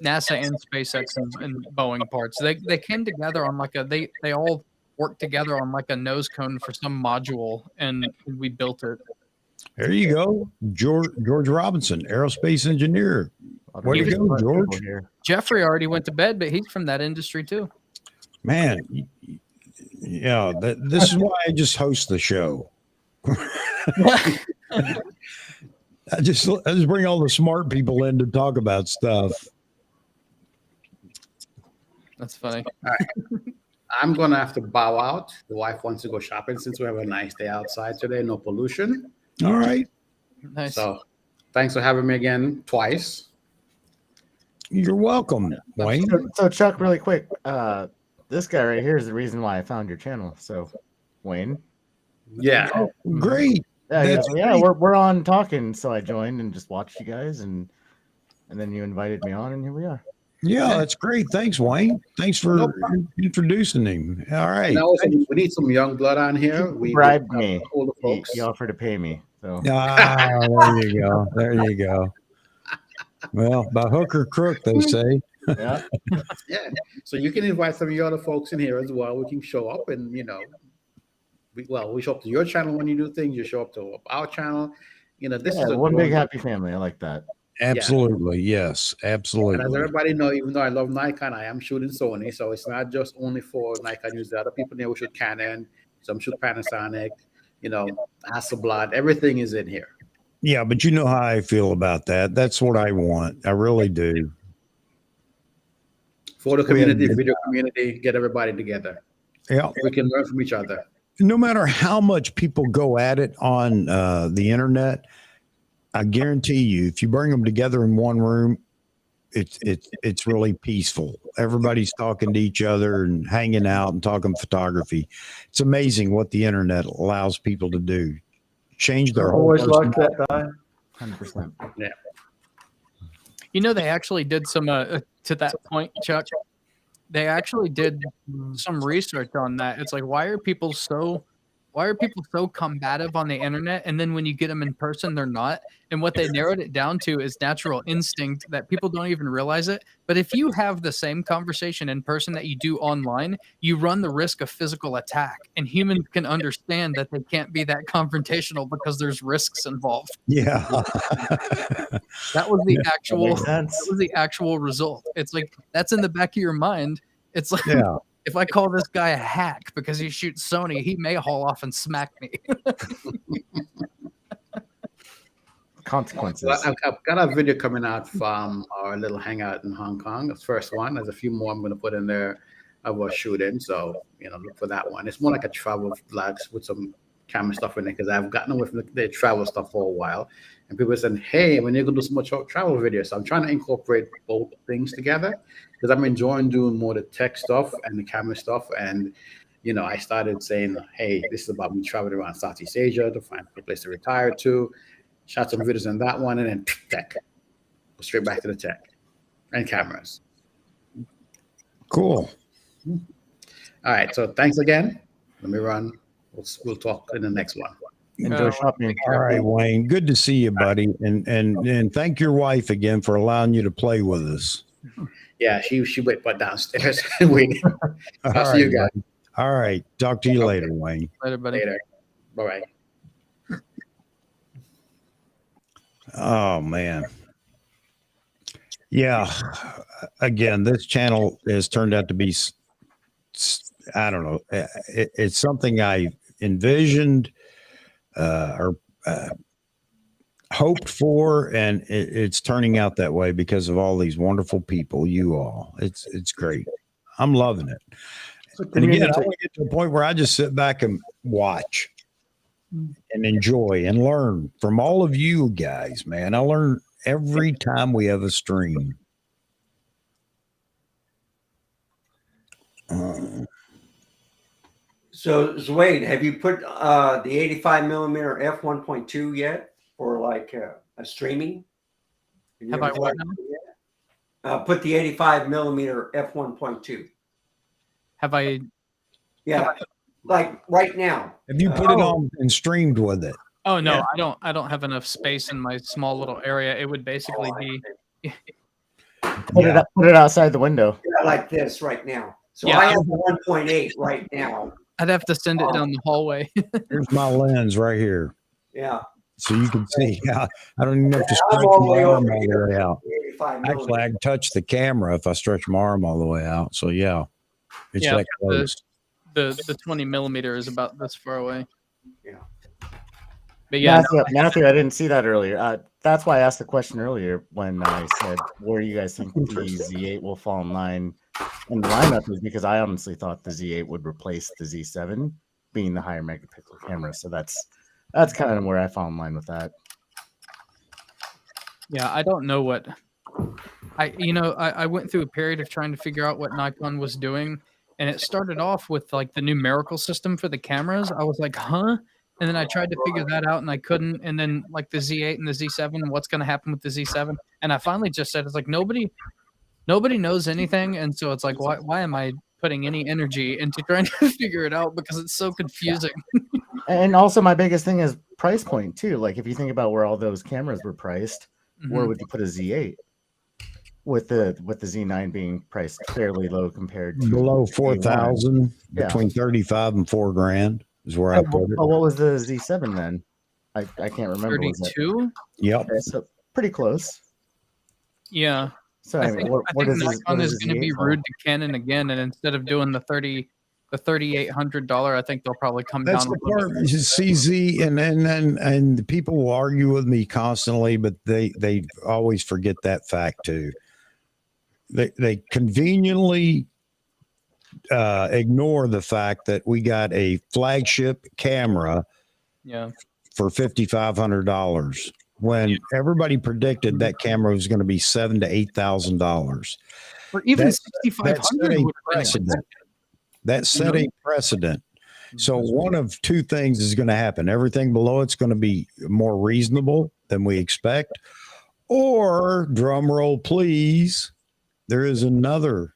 [SPEAKER 13] NASA and SpaceX and Boeing parts. They came together on they all worked together on like a nose cone for some module, and we built it.
[SPEAKER 2] There you go. George Robinson, aerospace engineer. Way to go, George.
[SPEAKER 13] Jeffrey already went to bed, but he's from that industry too.
[SPEAKER 2] Man, yeah, this is why I just host the show. I just bring all the smart people in to talk about stuff.
[SPEAKER 13] That's funny.
[SPEAKER 16] All right. I'm gonna have to bow out. The wife wants to go shopping since we have a nice day outside today, no pollution.
[SPEAKER 2] All right.
[SPEAKER 13] Nice.
[SPEAKER 16] So, thanks for having me again twice.
[SPEAKER 2] You're welcome, Wayne.
[SPEAKER 17] So Chuck, really quick, this guy right here is the reason why I found your channel. So, Wayne.
[SPEAKER 16] Yeah.
[SPEAKER 2] Oh, great.
[SPEAKER 17] Yeah, he
[SPEAKER 2] That's
[SPEAKER 17] goes, yeah,
[SPEAKER 2] great.
[SPEAKER 17] we're on talking. So I joined and just watched you guys, and then you invited me on, and here we are.
[SPEAKER 2] Yeah, that's great. Thanks, Wayne. Thanks for introducing him. All right.
[SPEAKER 16] And also, we need some young blood on here.
[SPEAKER 17] He
[SPEAKER 16] We
[SPEAKER 17] bribed
[SPEAKER 16] have
[SPEAKER 17] me.
[SPEAKER 16] older
[SPEAKER 17] He,
[SPEAKER 16] folks.
[SPEAKER 17] he offered to pay me. So
[SPEAKER 2] There you go. There you go. Well, by hook or crook, they say.
[SPEAKER 17] Yeah.
[SPEAKER 16] Yeah. So you can invite some of your other folks in here as well. We can show up and, we show up to your channel when you do things. You show up to our channel. This is
[SPEAKER 17] one big happy family. I like that.
[SPEAKER 2] Absolutely. Yes, absolutely.
[SPEAKER 16] And as everybody know, even though I love Nikon, I am shooting Sony. So it's not just only for Nikon use. The other people there will shoot Canon. Some shoot Panasonic, Hasselblad. Everything is in here.
[SPEAKER 2] Yeah, but you know how I feel about that. That's what I want. I really do.
[SPEAKER 16] For the community, video community, get everybody together.
[SPEAKER 2] Yeah.
[SPEAKER 16] We can learn from each other.
[SPEAKER 2] No matter how much people go at it on the internet, I guarantee you, if you bring them together in one room, it's really peaceful. Everybody's talking to each other and hanging out and talking photography. It's amazing what the internet allows people to do. Change their whole
[SPEAKER 4] Always like
[SPEAKER 2] personality.
[SPEAKER 4] that guy.
[SPEAKER 17] 100%.
[SPEAKER 16] Yeah.
[SPEAKER 13] They actually did some to that point, Chuck. They actually did some research on that. It's like, why are people so combative on the internet, and then when you get them in person, they're not? And what they narrowed it down to is natural instinct, that people don't even realize it. But if you have the same conversation in person that you do online, you run the risk of physical attack, and humans can understand that they can't be that confrontational because there's risks involved.
[SPEAKER 2] Yeah.
[SPEAKER 13] That was the
[SPEAKER 17] makes
[SPEAKER 13] actual result. It's like, that's in the back of your mind. It's like,
[SPEAKER 2] Yeah.
[SPEAKER 13] if I call this guy a hack because he shoots Sony, he may haul off and smack me.
[SPEAKER 17] Consequences.
[SPEAKER 16] Well, I've got a video coming out from our little hangout in Hong Kong. That's the first one. There's a few more I'm going to put in there of us shooting. So, look for that one. It's more like a travel vlog with some camera stuff in it, because I've gotten away from the travel stuff for a while. And people are saying, hey, when you're going to do so much travel videos. So I'm trying to incorporate both things together, because I'm enjoying doing more the tech stuff and the camera stuff. And, I started saying, hey, this is about me traveling around Southeast Asia to find a place to retire to. Shot some videos on that one, and then tech. Go straight back to the tech and cameras.
[SPEAKER 2] Cool.
[SPEAKER 16] All right. So thanks again. Let me run. We'll talk in the next one.
[SPEAKER 17] Enjoy shopping.
[SPEAKER 2] All right, Wayne. Good to see you, buddy. And thank your wife again for allowing you to play with us.
[SPEAKER 16] Yeah, she went but downstairs and waited. I'll see you guys.
[SPEAKER 2] Buddy. All right. Talk to you later, Wayne.
[SPEAKER 13] Later, buddy.
[SPEAKER 16] Later. Bye-bye.
[SPEAKER 2] Oh, man. Yeah. Again, this channel has turned out to be, I don't know, it's something I envisioned or hoped for, and it's turning out that way because of all these wonderful people, you all. It's great. I'm loving it. And again, I want to get to a point where I just sit back and watch and enjoy and learn from all of you guys, man. I learn every time we have a stream.
[SPEAKER 12] So, Zwade, have you put the 85 millimeter f1.2 yet for like a streaming?
[SPEAKER 13] Have I what now?
[SPEAKER 12] Put the 85 millimeter f1.2.
[SPEAKER 13] Have I?
[SPEAKER 12] Yeah, like right now.
[SPEAKER 2] Have you put it on and streamed with it?
[SPEAKER 13] Oh no, I don't have enough space in my small little area. It would basically be
[SPEAKER 17] Put it outside the window.
[SPEAKER 12] Yeah, like this right now. So
[SPEAKER 13] Yeah.
[SPEAKER 12] I have the 1.8 right now.
[SPEAKER 13] I'd have to send it down the hallway.
[SPEAKER 2] Here's my lens right here.
[SPEAKER 12] Yeah.
[SPEAKER 2] So you can see. I don't even have to
[SPEAKER 12] I'm
[SPEAKER 2] stretch
[SPEAKER 12] all the
[SPEAKER 2] my
[SPEAKER 12] way
[SPEAKER 2] arm
[SPEAKER 12] over
[SPEAKER 2] all the
[SPEAKER 12] here.
[SPEAKER 2] way out.
[SPEAKER 12] 85
[SPEAKER 2] Actually, I
[SPEAKER 12] millimeter.
[SPEAKER 2] can touch the camera if I stretch my arm all the way out. So yeah, it's that close.
[SPEAKER 13] The 20 millimeter is about this far away.
[SPEAKER 12] Yeah.
[SPEAKER 13] But yeah,
[SPEAKER 17] Matthew, I didn't see that earlier. That's why I asked the question earlier when I said, where do you guys think the Z8 will fall in line in the lineup is because I honestly thought the Z8 would replace the Z7 being the higher megapixel camera. So that's kind of where I fall in line with that.
[SPEAKER 13] Yeah, I don't know what I went through a period of trying to figure out what Nikon was doing, and it started off with like the numerical system for the cameras. I was like, huh? And then I tried to figure that out and I couldn't. And then like the Z8 and the Z7 and what's going to happen with the Z7. And I finally just said, it's like nobody knows anything. And so it's like, why am I putting any energy into trying to figure it out? Because it's so confusing.
[SPEAKER 17] And also my biggest thing is price point too. Like if you think about where all those cameras were priced, where would you put a Z8? With the Z9 being priced fairly low compared to
[SPEAKER 2] below 4,000,
[SPEAKER 17] Yeah.
[SPEAKER 2] between 35 and $4,000 is where I put it.
[SPEAKER 17] Oh, what was the Z7 then? I can't remember.
[SPEAKER 13] 32?
[SPEAKER 2] Yep.
[SPEAKER 17] Okay, so pretty close.
[SPEAKER 13] Yeah.
[SPEAKER 17] So
[SPEAKER 13] I
[SPEAKER 17] I mean,
[SPEAKER 13] think,
[SPEAKER 17] what
[SPEAKER 13] Nikon
[SPEAKER 17] does
[SPEAKER 13] is
[SPEAKER 17] the
[SPEAKER 13] going to be
[SPEAKER 17] Z8
[SPEAKER 13] rude to Canon again, and instead of doing the $3,800, I think they'll probably come
[SPEAKER 2] That's
[SPEAKER 13] down
[SPEAKER 2] the
[SPEAKER 13] a little
[SPEAKER 2] part.
[SPEAKER 13] bit.
[SPEAKER 2] CZ and the people will argue with me constantly, but they always forget that fact too. They conveniently ignore the fact that we got a flagship camera
[SPEAKER 13] Yeah.
[SPEAKER 2] for $5,500 when everybody predicted that camera was going to be $7,000 to $8,000.
[SPEAKER 13] Or even
[SPEAKER 2] That set
[SPEAKER 13] 6,500
[SPEAKER 2] a
[SPEAKER 13] would have been
[SPEAKER 2] precedent. That set a precedent. So one of two things is going to happen. Everything below it's going to be more reasonable than we expect, or drum roll, please. There is another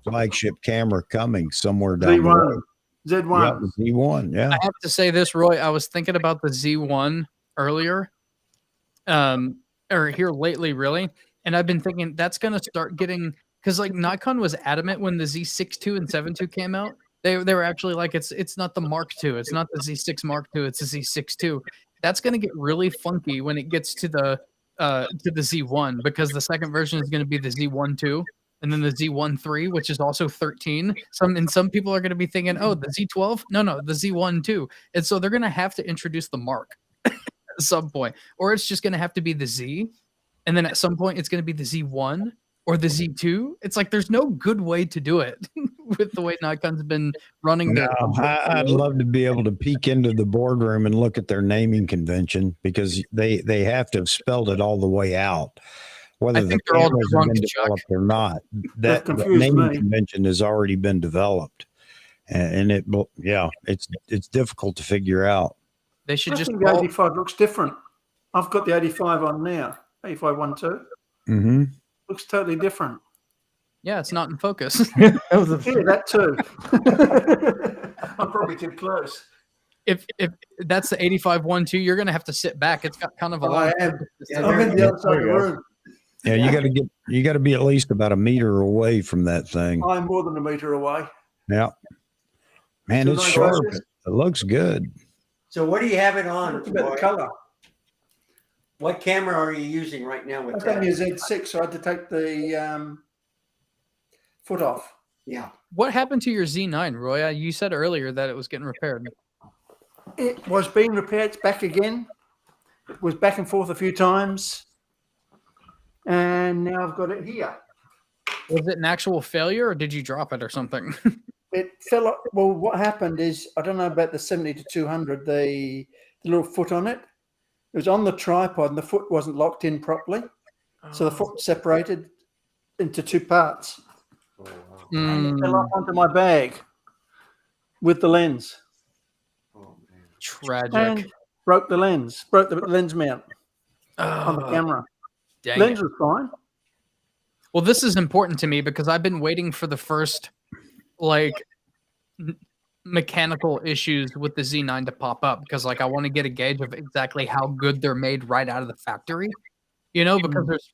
[SPEAKER 2] flagship camera coming somewhere down the road.
[SPEAKER 4] Z1.
[SPEAKER 2] Yeah, the Z1. Yeah.
[SPEAKER 13] I have to say this, Roy. I was thinking about the Z1 earlier, or here lately, really, and I've been thinking that's going to start getting, because like Nikon was adamant when the Z6 II and 7 II came out. They were actually like, it's not the Mark II, it's not the Z6 Mark II, it's the Z6 II. That's going to get really funky when it gets to the Z1, because the second version is going to be the Z1 II, and then the Z1 III, which is also 13. Some people are going to be thinking, oh, the Z12? No, the Z1 II. And so they're going to have to introduce the Mark at some point, or it's just going to have to be the Z, and then at some point it's going to be the Z1 or the Z2. It's like there's no good way to do it with the way Nikon's been running their.
[SPEAKER 2] I'd love to be able to peek into the boardroom and look at their naming convention, because they have to have spelled it all the way out, whether the
[SPEAKER 13] they're all
[SPEAKER 2] cameras have
[SPEAKER 13] drunk,
[SPEAKER 2] been
[SPEAKER 13] Chuck.
[SPEAKER 2] developed or not. That
[SPEAKER 4] confused
[SPEAKER 2] naming
[SPEAKER 4] me.
[SPEAKER 2] convention has already been developed, and it's difficult to figure out.
[SPEAKER 13] They should
[SPEAKER 4] I
[SPEAKER 13] just
[SPEAKER 4] think the 85 looks different. I've got the 85 on now. 85 1.2.
[SPEAKER 2] Mm-hmm.
[SPEAKER 4] Looks totally different.
[SPEAKER 13] Yeah, it's not in focus.
[SPEAKER 4] Yeah, that too. I'm probably too close.
[SPEAKER 13] If that's the 85 1.2, you're going to have to sit back. It's got kind of a
[SPEAKER 4] Oh,
[SPEAKER 13] long.
[SPEAKER 4] I am. I'm in the other side of the room.
[SPEAKER 2] Yeah, you got to be at least about a meter away from that thing.
[SPEAKER 4] I'm more than a meter away.
[SPEAKER 2] Yeah, man,
[SPEAKER 12] So
[SPEAKER 2] it's
[SPEAKER 12] my
[SPEAKER 2] sharp.
[SPEAKER 12] question-
[SPEAKER 2] It looks good.
[SPEAKER 12] So what do you have it on?
[SPEAKER 4] Look at the
[SPEAKER 12] Roy?
[SPEAKER 4] color.
[SPEAKER 12] What camera are you using right now with
[SPEAKER 4] I've got
[SPEAKER 12] that?
[SPEAKER 4] me a Z6, so I had to take the foot off.
[SPEAKER 12] Yeah.
[SPEAKER 13] What happened to your Z9, Roy? You said earlier that it was getting repaired.
[SPEAKER 4] It was being repaired. It's back again. It was back and forth a few times. And now I've got it here.
[SPEAKER 13] Was it an actual failure, or did you drop it or something?
[SPEAKER 4] It fell off. Well, what happened is, I don't know about the 70 to 200, the little foot on it. It was on the tripod and the foot wasn't locked in properly. So the foot separated into two parts. And it fell off onto my bag with the lens.
[SPEAKER 13] Tragic.
[SPEAKER 4] And broke the lens mount on the camera.
[SPEAKER 13] Dang
[SPEAKER 4] Lens
[SPEAKER 13] it.
[SPEAKER 4] was fine.
[SPEAKER 13] Well, this is important to me because I've been waiting for the first mechanical issues with the Z9 to pop up, because I want to get a gauge of exactly how good they're made right out of the factory, because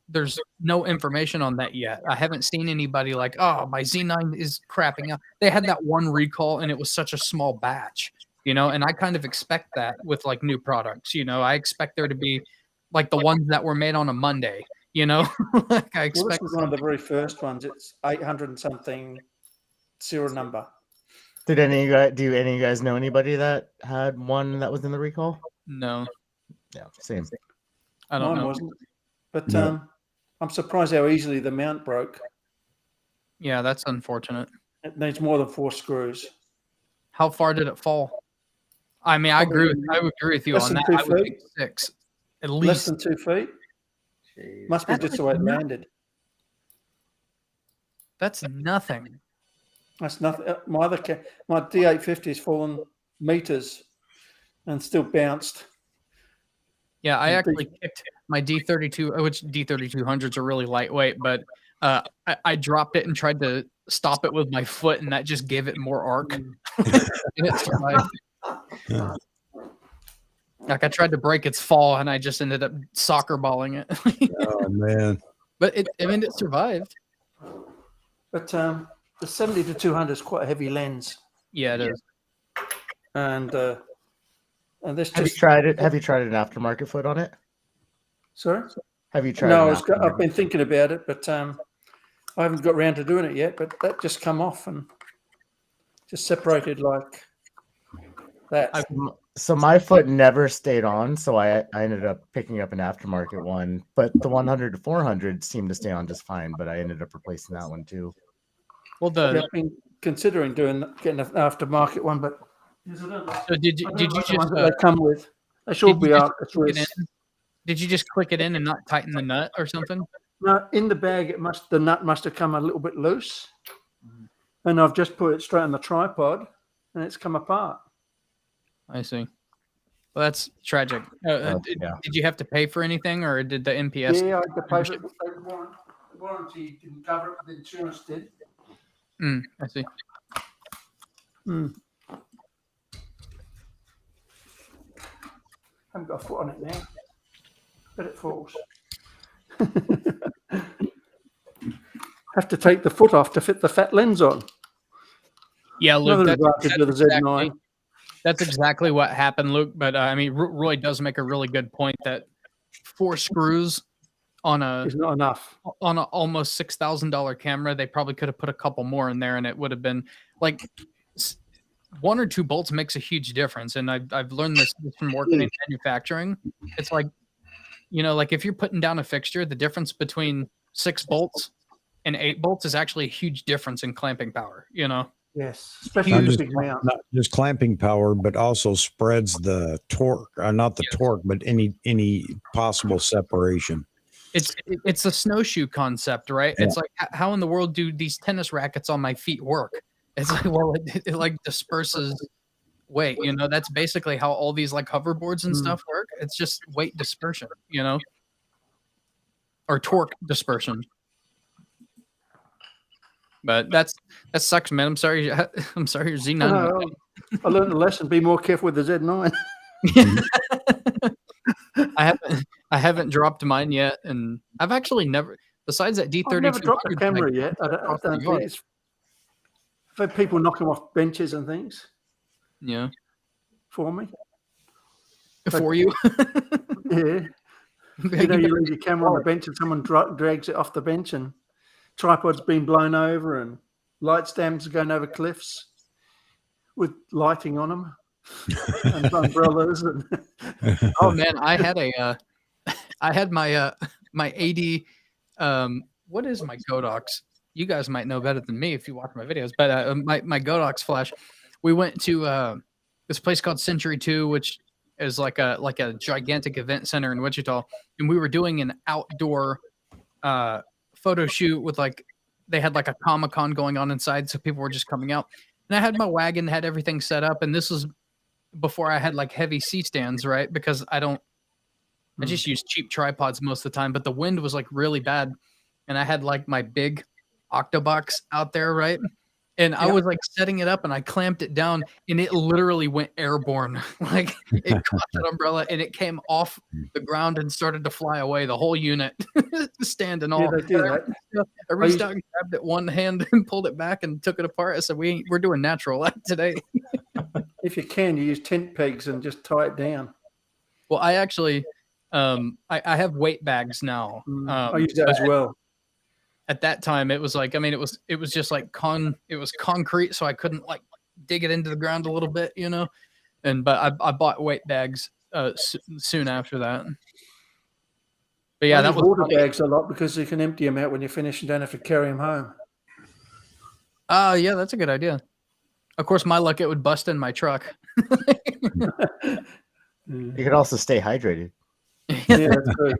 [SPEAKER 13] there's no information on that yet. I haven't seen anybody like, oh, my Z9 is crapping out. They had that one recall and it was such a small batch, and I kind of expect that with new products. I expect there to be like the ones that were made on a Monday, I expect.
[SPEAKER 4] Well, this was one of the very first ones. It's 800 and something serial number.
[SPEAKER 17] Do any of you guys know anybody that had one that was in the recall?
[SPEAKER 13] No.
[SPEAKER 17] Yeah, same.
[SPEAKER 13] I don't
[SPEAKER 4] Mine
[SPEAKER 13] know.
[SPEAKER 4] wasn't. But
[SPEAKER 2] No.
[SPEAKER 4] I'm surprised how easily the mount broke.
[SPEAKER 13] Yeah, that's unfortunate.
[SPEAKER 4] It needs more than 4 screws.
[SPEAKER 13] How far did it fall? I mean, I would agree with you
[SPEAKER 4] Less
[SPEAKER 13] on
[SPEAKER 4] than
[SPEAKER 13] that.
[SPEAKER 4] 2
[SPEAKER 13] I would
[SPEAKER 4] feet.
[SPEAKER 13] think 6, at
[SPEAKER 4] Less
[SPEAKER 13] least.
[SPEAKER 4] than 2 feet. Must be
[SPEAKER 13] That's
[SPEAKER 4] just the
[SPEAKER 13] like
[SPEAKER 4] way it landed.
[SPEAKER 13] That's nothing.
[SPEAKER 4] That's nothing. My D850 has fallen meters and still bounced.
[SPEAKER 13] Yeah, I actually kicked my D32, which D3200s are really lightweight, but I dropped it and tried to stop it with my foot, and that just gave it more arc. And it survived. Like I tried to break its fall, and I just ended up soccer balling it.
[SPEAKER 2] Oh man!
[SPEAKER 13] But it survived.
[SPEAKER 4] But the 70 to 200 is quite a heavy lens.
[SPEAKER 13] Yeah, it is.
[SPEAKER 4] And this
[SPEAKER 17] Have
[SPEAKER 4] just
[SPEAKER 17] you tried it? Have you tried an aftermarket foot on it?
[SPEAKER 4] Sorry?
[SPEAKER 17] Have you tried?
[SPEAKER 4] No,
[SPEAKER 17] an
[SPEAKER 4] I've been thinking about it, but I haven't got around to doing it yet. But that just come off and just separated like that.
[SPEAKER 17] So my foot never stayed on, so I ended up picking up an aftermarket one. But the 100 to 400 seemed to stay on just fine. But I ended up replacing that one too.
[SPEAKER 13] Well,
[SPEAKER 4] I've been considering getting an aftermarket one, but
[SPEAKER 13] so did you just
[SPEAKER 4] they come with? They should be out.
[SPEAKER 13] Did you just click it in and not tighten the nut or something?
[SPEAKER 4] No, in the bag, the nut must have come a little bit loose, and I've just put it straight on the tripod, and it's come apart.
[SPEAKER 13] I see. Well, that's tragic. Did you have to pay for anything, or did the MPS?
[SPEAKER 4] Yeah, I had to pay for it. The warranty didn't cover it, the insurance did.
[SPEAKER 13] I see.
[SPEAKER 4] Haven't got a foot on it now, but it falls. Have to take the foot off to fit the fat lens on.
[SPEAKER 13] Yeah, Luke,
[SPEAKER 4] that's
[SPEAKER 13] exactly what happened, Luke. But I mean, Roy does make a really good point that 4 screws on
[SPEAKER 4] is not enough.
[SPEAKER 13] On a almost $6,000 camera, they probably could have put a couple more in there, and it would have been like 1 or 2 bolts makes a huge difference. And I've learned this from working in manufacturing. It's like, like if you're putting down a fixture, the difference between 6 bolts and 8 bolts is actually a huge difference in clamping power.
[SPEAKER 4] Yes, especially
[SPEAKER 2] not just clamping power, but also spreads the torque, not the torque, but any possible separation.
[SPEAKER 13] It's a snowshoe concept, right? Yeah. It's like, how in the world do these tennis rackets on my feet work? It's like, well, it like disperses weight. That's basically how all these like hoverboards and stuff work. It's just weight dispersion, or torque dispersion. But that sucks, man. I'm sorry your Z9.
[SPEAKER 4] I learned a lesson. Be more careful with the Z9.
[SPEAKER 13] I haven't dropped mine yet, and I've actually never. Besides that D32,
[SPEAKER 4] I've never dropped a camera yet. I don't think it's. I've had people knock them off benches and things.
[SPEAKER 13] Yeah.
[SPEAKER 4] For me.
[SPEAKER 13] For you.
[SPEAKER 4] Yeah. You leave your camera on the bench and someone drags it off the bench and tripod's been blown over and light stands going over cliffs with lighting on them and umbrellas.
[SPEAKER 13] Oh man, I had my my 80. What is my Godox? You guys might know better than me if you watch my videos, but my Godox flash. We went to this place called Century 2, which is like a gigantic event center in Wichita, and we were doing an outdoor photo shoot with they had like a Comic-Con going on inside, so people were just coming out. And I had my wagon, had everything set up, and this was before I had like heavy C-stands, right? Because I just use cheap tripods most of the time, but the wind was like really bad, and I had like my big Octobox out there, right? And I was like setting it up, and I clamped it down, and it literally went airborne. Like it caught that umbrella, and it came off the ground and started to fly away. The whole unit, stand and all.
[SPEAKER 4] Yeah, they do that.
[SPEAKER 13] I reached out and grabbed it one hand and pulled it back and took it apart. I said, "We're doing natural today."
[SPEAKER 4] If you can, you use tent pegs and just tie it down.
[SPEAKER 13] Well, I actually, I have weight bags now.
[SPEAKER 4] I use that as well.
[SPEAKER 13] At that time, it was like, I mean, it was just like it was concrete, so I couldn't like dig it into the ground a little bit, but I bought weight bags soon after that. But yeah, that was
[SPEAKER 4] water bags a lot because you can empty them out when you finish and don't have to carry them home.
[SPEAKER 13] Yeah, that's a good idea. Of course, my luck, it would bust in my truck.
[SPEAKER 17] You could also stay hydrated.
[SPEAKER 4] Yeah, that's good.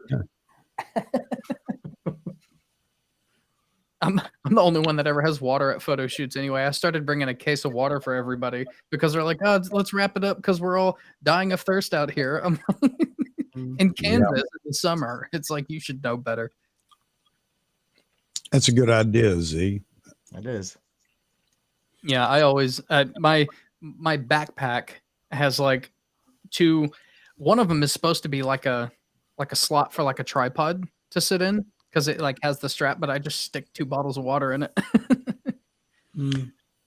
[SPEAKER 13] I'm the only one that ever has water at photo shoots anyway. I started bringing a case of water for everybody because they're like, oh, let's wrap it up because we're all dying of thirst out here. In Kansas in the summer. It's like, you should know better.
[SPEAKER 2] That's a good idea, Z.
[SPEAKER 17] It is.
[SPEAKER 13] Yeah, I always my backpack has like two. One of them is supposed to be like a slot for like a tripod to sit in because it like has the strap, but I just stick 2 bottles of water in it.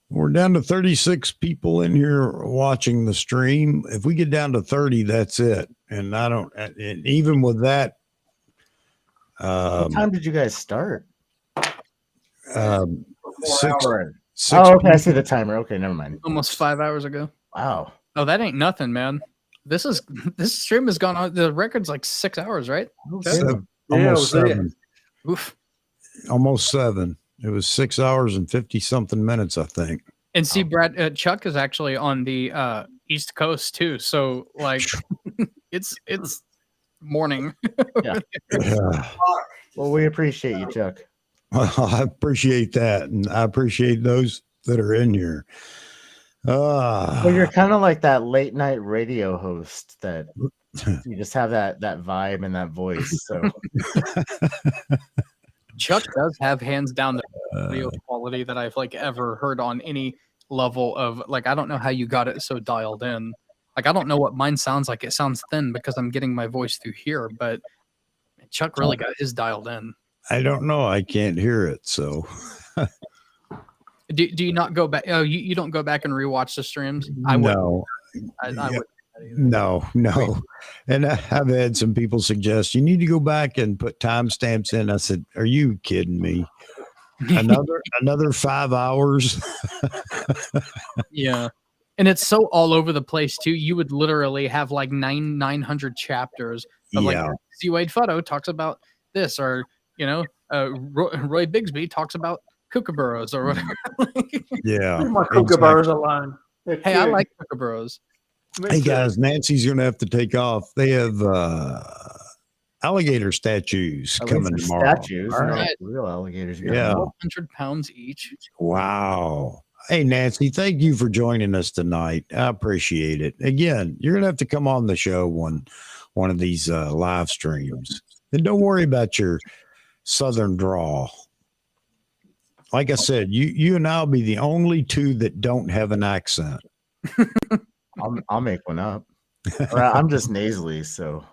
[SPEAKER 2] We're down to 36 people in here watching the stream. If we get down to 30, that's it. And and even with that,
[SPEAKER 17] what time did you guys start?
[SPEAKER 2] 6
[SPEAKER 17] Oh, okay. I see the timer. Okay, never mind.
[SPEAKER 13] Almost 5 hours ago.
[SPEAKER 17] Wow.
[SPEAKER 13] Oh, that ain't nothing, man. This stream has gone on. The record's like 6 hours, right?
[SPEAKER 2] Almost 7.
[SPEAKER 13] Oof.
[SPEAKER 2] Almost 7. It was 6 hours and 50 something minutes, I think.
[SPEAKER 13] And see, Brad, Chuck is actually on the East Coast too. So like, it's morning.
[SPEAKER 2] Yeah.
[SPEAKER 17] Well, we appreciate you, Chuck.
[SPEAKER 2] Well, I appreciate that, and I appreciate those that are in here.
[SPEAKER 17] Well, you're kind of like that late night radio host that you just have that vibe and that voice. So
[SPEAKER 13] Chuck does have hands down the audio quality that I've like ever heard on any level of like. I don't know how you got it so dialed in. Like, I don't know what mine sounds like. It sounds thin because I'm getting my voice through here, but Chuck really got his dialed in.
[SPEAKER 2] I don't know. I can't hear it. So
[SPEAKER 13] do you not go back? Oh, you don't go back and rewatch the streams? I
[SPEAKER 2] no.
[SPEAKER 13] would.
[SPEAKER 2] No. And I've had some people suggest you need to go back and put timestamps in. I said, are you kidding me? Another 5 hours?
[SPEAKER 13] Yeah. And it's so all over the place too. You would literally have like 900 chapters of like Z Wade photo talks about this, or Roy Bigsby talks about kookaburras or whatever.
[SPEAKER 2] Yeah.
[SPEAKER 4] Leave my kookaburras alone.
[SPEAKER 13] Hey, I like kookaburras.
[SPEAKER 2] Hey guys, Nancy's gonna have to take off. They have alligator statues coming tomorrow.
[SPEAKER 17] Statues, real alligators.
[SPEAKER 2] Yeah,
[SPEAKER 13] 100 pounds each.
[SPEAKER 2] Wow. Hey Nancy, thank you for joining us tonight. I appreciate it. Again, you're gonna have to come on the show one of these live streams. And don't worry about your southern drawl. Like I said, you and I'll be the only two that don't have an accent.
[SPEAKER 17] I'll make one up. I'm just nasally, so.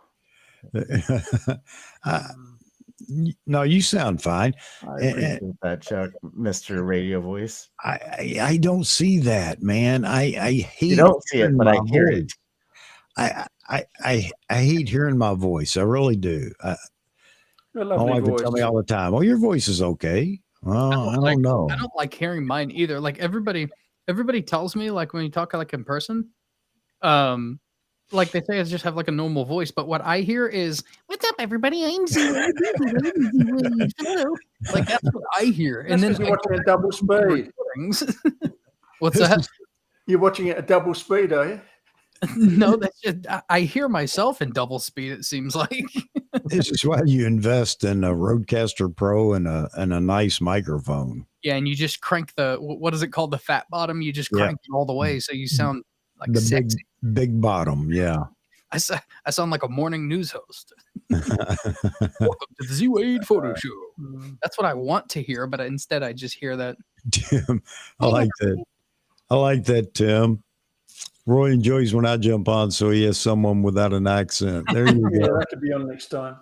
[SPEAKER 2] No, you sound fine.
[SPEAKER 17] I appreciate that, Chuck, Mr. Radio Voice.
[SPEAKER 2] I don't see that, man. I hate.
[SPEAKER 17] You don't see it, but I hear it.
[SPEAKER 2] I hate hearing my voice. I really do.
[SPEAKER 4] Your
[SPEAKER 2] My
[SPEAKER 4] lovely
[SPEAKER 2] wife would
[SPEAKER 4] voice.
[SPEAKER 2] tell me all the time, "Oh, your voice is okay." Well, I don't know.
[SPEAKER 13] I don't like hearing mine either. Like everybody tells me, like when you talk like in person, like they say I just have like a normal voice, but what I hear is, "What's up, everybody? I'm Z-Wade. Hello." Like that's what I hear. And then
[SPEAKER 4] you're watching at double speed.
[SPEAKER 13] What's that?
[SPEAKER 4] You're watching it at double speed, are you?
[SPEAKER 13] No, that's just I hear myself in double speed. It seems like.
[SPEAKER 2] This is why you invest in a Rodecaster Pro and a nice microphone.
[SPEAKER 13] Yeah, and you just crank what is it called? The fat bottom. You just crank it all the way, so you sound like
[SPEAKER 2] The
[SPEAKER 13] sexy.
[SPEAKER 2] big bottom. Yeah.
[SPEAKER 13] I sound like a morning news host. Welcome to the Z Wade Photo Show. That's what I want to hear, but instead I just hear that.
[SPEAKER 2] Tim, I like that. I like that, Tim. Roy enjoys when I jump on, so he has someone without an accent. There you
[SPEAKER 4] Yeah,
[SPEAKER 2] go.
[SPEAKER 4] that could be on next time.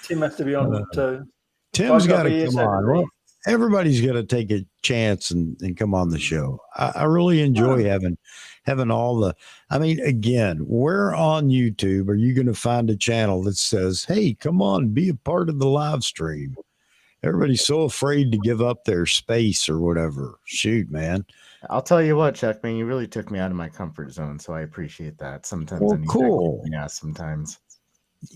[SPEAKER 4] Tim has to be on too.
[SPEAKER 2] Tim's
[SPEAKER 4] I've
[SPEAKER 2] got to
[SPEAKER 4] be here
[SPEAKER 2] come on.
[SPEAKER 4] Saturday.
[SPEAKER 2] Well, everybody's got to take a chance and come on the show. I really enjoy having all the. I mean, again, where on YouTube are you going to find a channel that says, "Hey, come on, be a part of the live stream"? Everybody's so afraid to give up their space or whatever. Shoot, man.
[SPEAKER 17] I'll tell you what, Chuck, man, you really took me out of my comfort zone, so I appreciate that. Sometimes
[SPEAKER 2] Well,
[SPEAKER 17] I need
[SPEAKER 2] cool.
[SPEAKER 17] that. Yeah, sometimes.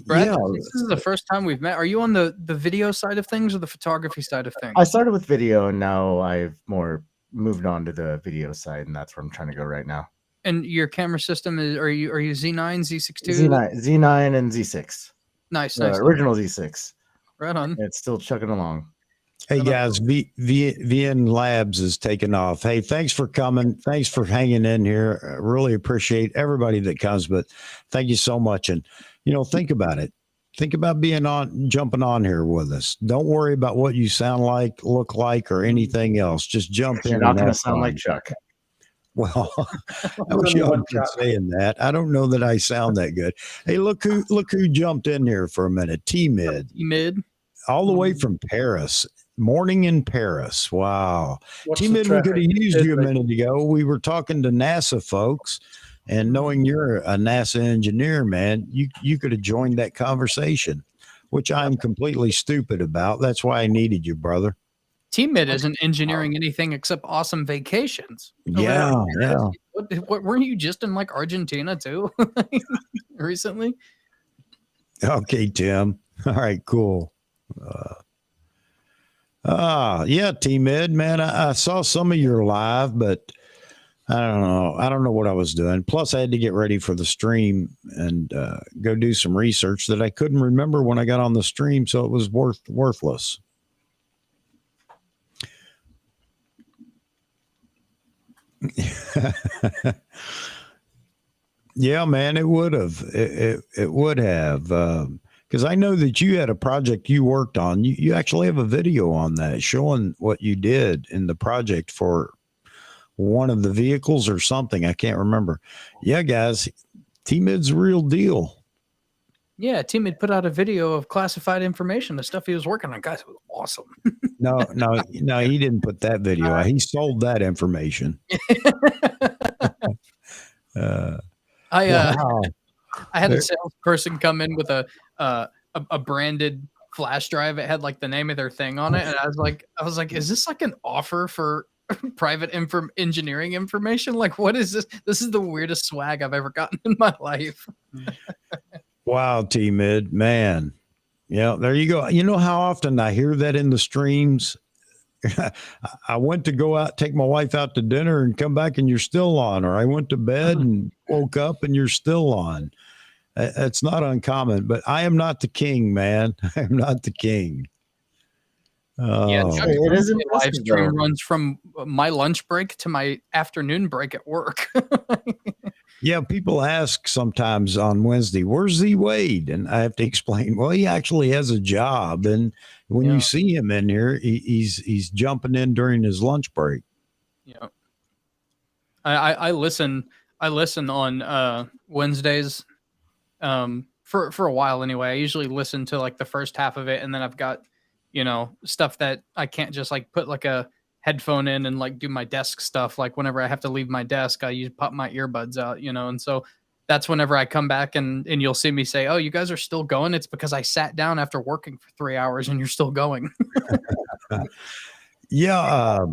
[SPEAKER 13] Brad,
[SPEAKER 2] Yeah.
[SPEAKER 13] this is the first time we've met. Are you on the video side of things or the photography side of things?
[SPEAKER 17] I started with video, and now I've more moved on to the video side, and that's where I'm trying to go right now.
[SPEAKER 13] And your camera system is are you Z9, Z6 II?
[SPEAKER 17] Z9 and Z6.
[SPEAKER 13] Nice.
[SPEAKER 17] Original Z6.
[SPEAKER 13] Right on.
[SPEAKER 17] It's still chugging along.
[SPEAKER 2] Hey guys, VN Labs is taking off. Hey, thanks for coming. Thanks for hanging in here. I really appreciate everybody that comes, but thank you so much. And think about it. Think about jumping on here with us. Don't worry about what you sound like, look like, or anything else. Just jump in.
[SPEAKER 17] You're not going to sound like Chuck.
[SPEAKER 2] Well, I wish you had been saying that. I don't know that I sound that good. Hey, look who jumped in here for a minute. T-Mid. All the way from Paris. Morning in Paris. Wow. T-Mid, we could have used you a minute ago. We were talking to NASA folks, and knowing you're a NASA engineer, man, you could have joined that conversation, which I'm completely stupid about. That's why I needed you, brother.
[SPEAKER 13] T-Mid isn't engineering anything except awesome vacations.
[SPEAKER 2] Yeah.
[SPEAKER 13] What weren't you just in like Argentina too recently?
[SPEAKER 2] Okay, Tim. All right, cool. Yeah, T-Mid, man. I saw some of your live, but I don't know. I don't know what I was doing. Plus, I had to get ready for the stream and go do some research that I couldn't remember when I got on the stream, so it was worthless. Yeah, man, it would have. It would have. Because I know that you had a project you worked on. You actually have a video on that showing what you did in the project for one of the vehicles or something. I can't remember. Yeah, guys, T-Mid's real deal.
[SPEAKER 13] Yeah, T-Mid put out a video of classified information, the stuff he was working on. Guys, it was awesome.
[SPEAKER 2] No, he didn't put that video out. He sold that information.
[SPEAKER 13] I had a salesperson come in with a branded flash drive. It had like the name of their thing on it, and I was like, is this like an offer for private engineering information? Like, what is this? This is the weirdest swag I've ever gotten in my life.
[SPEAKER 2] Wow, T-Mid, man. Yeah, there you go. You know how often I hear that in the streams? I went to go out, take my wife out to dinner and come back and you're still on, or I went to bed and woke up and you're still on. It's not uncommon, but I am not the king, man. I am not the king.
[SPEAKER 13] Yeah, it isn't. Live stream runs from my lunch break to my afternoon break at work.
[SPEAKER 2] Yeah, people ask sometimes on Wednesday, where's Z Wade? And I have to explain, well, he actually has a job. And when you see him in here, he's jumping in during his lunch break.
[SPEAKER 13] Yeah. I listen on Wednesdays for a while anyway. I usually listen to like the first half of it, and then I've got, stuff that I can't just like put like a headphone in and like do my desk stuff. Like whenever I have to leave my desk, I pop my earbuds out, and so that's whenever I come back and you'll see me say, oh, you guys are still going. It's because I sat down after working for 3 hours and you're still going.
[SPEAKER 2] Yeah.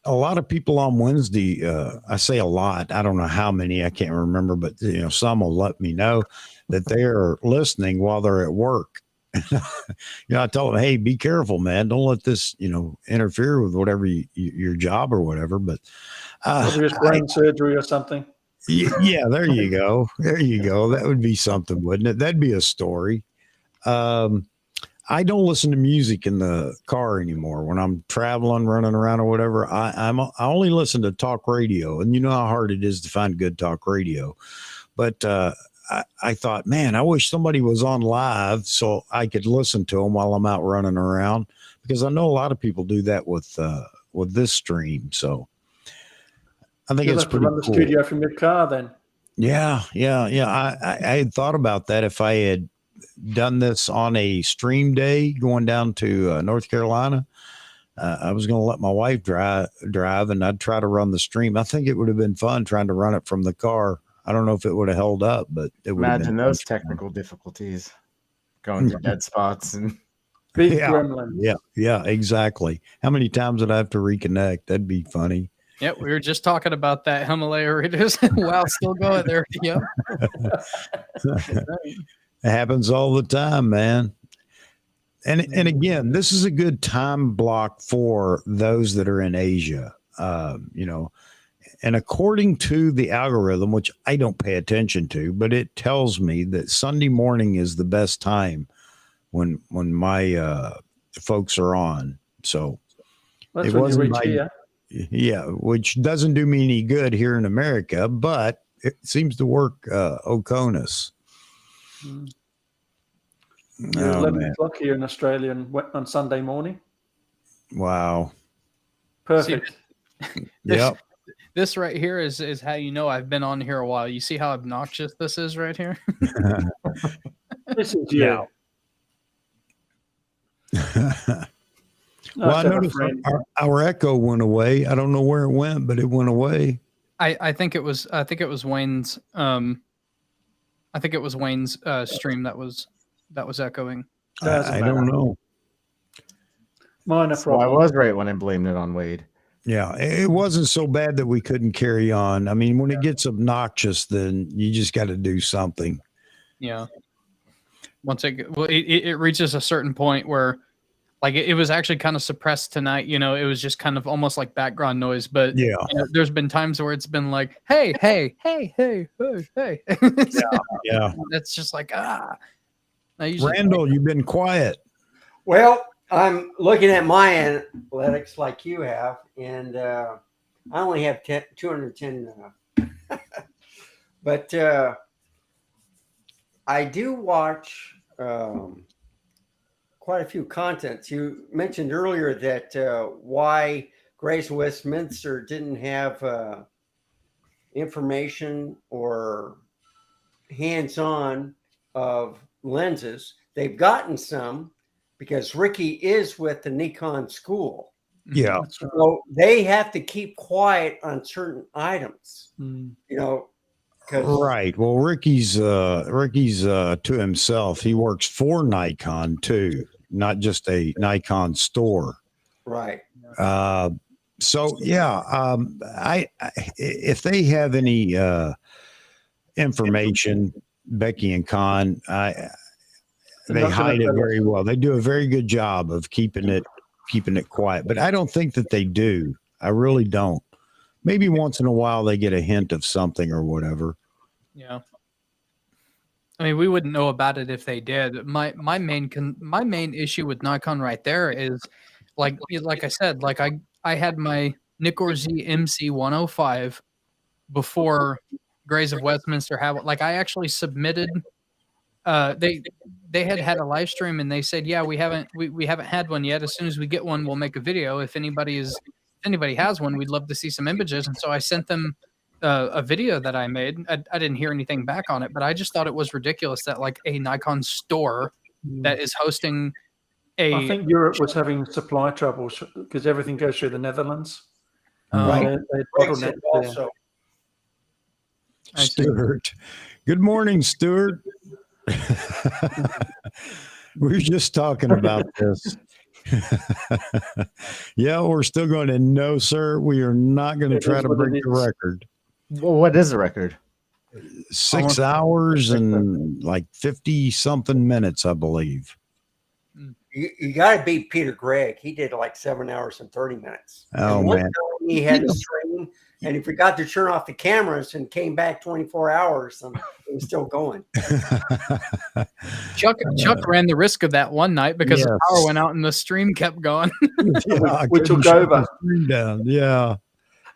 [SPEAKER 2] A lot of people on Wednesday, I say a lot, I don't know how many, I can't remember, but some will let me know that they're listening while they're at work. I tell them, hey, be careful, man. Don't let this, interfere with whatever your job or whatever. But
[SPEAKER 4] brain surgery or something.
[SPEAKER 2] Yeah, there you go. There you go. That would be something, wouldn't it? That'd be a story. I don't listen to music in the car anymore when I'm traveling, running around or whatever. I only listen to talk radio, and you know how hard it is to find good talk radio. But I thought, man, I wish somebody was on live so I could listen to them while I'm out running around, because I know a lot of people do that with this stream. So I think it's pretty
[SPEAKER 4] run the
[SPEAKER 2] cool.
[SPEAKER 4] studio from your car then.
[SPEAKER 2] Yeah. I had thought about that if I had done this on a stream day going down to North Carolina. I was going to let my wife drive and I'd try to run the stream. I think it would have been fun trying to run it from the car. I don't know if it would have held up, but it would
[SPEAKER 17] imagine those technical difficulties going to dead spots and
[SPEAKER 2] yeah, exactly. How many times would I have to reconnect? That'd be funny.
[SPEAKER 13] Yeah, we were just talking about that Himalaya Raiders. Wow, still going there. Yeah.
[SPEAKER 2] It happens all the time, man. And again, this is a good time block for those that are in Asia. You know, and according to the algorithm, which I don't pay attention to, but it tells me that Sunday morning is the best time when my folks are on. So
[SPEAKER 4] That's
[SPEAKER 2] it
[SPEAKER 4] when you
[SPEAKER 2] wasn't
[SPEAKER 4] reach
[SPEAKER 2] my,
[SPEAKER 4] here.
[SPEAKER 2] yeah, which doesn't do me any good here in America, but it seems to work Oconus.
[SPEAKER 4] You're
[SPEAKER 2] Oh,
[SPEAKER 4] 11
[SPEAKER 2] man.
[SPEAKER 4] o'clock here in Australia on Sunday morning.
[SPEAKER 2] Wow.
[SPEAKER 4] Perfect.
[SPEAKER 2] Yep.
[SPEAKER 13] This right here is how you know I've been on here a while. You see how obnoxious this is right here?
[SPEAKER 4] This is you.
[SPEAKER 2] Well, I noticed our echo went away. I don't know where it went, but it went away.
[SPEAKER 13] I think it was Wayne's I think it was Wayne's stream that was echoing.
[SPEAKER 2] I don't know.
[SPEAKER 4] Minor
[SPEAKER 17] So I
[SPEAKER 4] problem.
[SPEAKER 17] was right when I blamed it on Wade.
[SPEAKER 2] Yeah, it wasn't so bad that we couldn't carry on. I mean, when it gets obnoxious, then you just got to do something.
[SPEAKER 13] Yeah. Once it reaches a certain point where, like, it was actually kind of suppressed tonight. You know, it was just kind of almost like background noise. But
[SPEAKER 2] yeah,
[SPEAKER 13] you know, there's been times where it's been like, hey, hey, hey, hey, hey, hey.
[SPEAKER 2] Yeah.
[SPEAKER 13] That's just like
[SPEAKER 2] Randall, you've been quiet.
[SPEAKER 12] Well, I'm looking at my analytics like you have, and I only have 210. But I do watch quite a few contents. You mentioned earlier that why Grace Westminster didn't have information or hands-on of lenses. They've gotten some because Ricky is with the Nikon school.
[SPEAKER 2] Yeah.
[SPEAKER 12] So they have to keep quiet on certain items, you know.
[SPEAKER 2] Right. Well, Ricky's to himself. He works for Nikon too, not just a Nikon store.
[SPEAKER 12] Right.
[SPEAKER 2] So yeah, I if they have any information, Becky and Con, they hide it very well. They do a very good job of keeping it quiet, but I don't think that they do. I really don't. Maybe once in a while they get a hint of something or whatever.
[SPEAKER 13] Yeah. I mean, we wouldn't know about it if they did. My main issue with Nikon right there is like I said, like I had my Nikkor Z MC 105 before Grays of Westminster have it. Like I actually submitted. They had a live stream and they said, yeah, we haven't had one yet. As soon as we get one, we'll make a video. If anybody has one, we'd love to see some images. And so I sent them a video that I made. I didn't hear anything back on it, but I just thought it was ridiculous that like a Nikon store that is hosting
[SPEAKER 4] I think Europe was having supply troubles because everything goes through the Netherlands.
[SPEAKER 12] Right.
[SPEAKER 4] They
[SPEAKER 12] Brexit also.
[SPEAKER 2] Stuart. Good morning, Stuart. We were just talking about this. Yeah, we're still going to no, sir. We are not going to try to break the record.
[SPEAKER 17] Well, what is the record?
[SPEAKER 2] 6 hours and like 50 something minutes, I believe.
[SPEAKER 12] You got to beat Peter Gregg. He did like 7 hours and 30 minutes.
[SPEAKER 2] Oh,
[SPEAKER 12] and
[SPEAKER 2] man.
[SPEAKER 12] He had a stream, and he forgot to turn off the cameras and came back 24 hours, and it was still going.
[SPEAKER 13] Chuck ran the risk of that one night because the power went out and the stream kept going.
[SPEAKER 4] we took over.
[SPEAKER 2] Down. Yeah.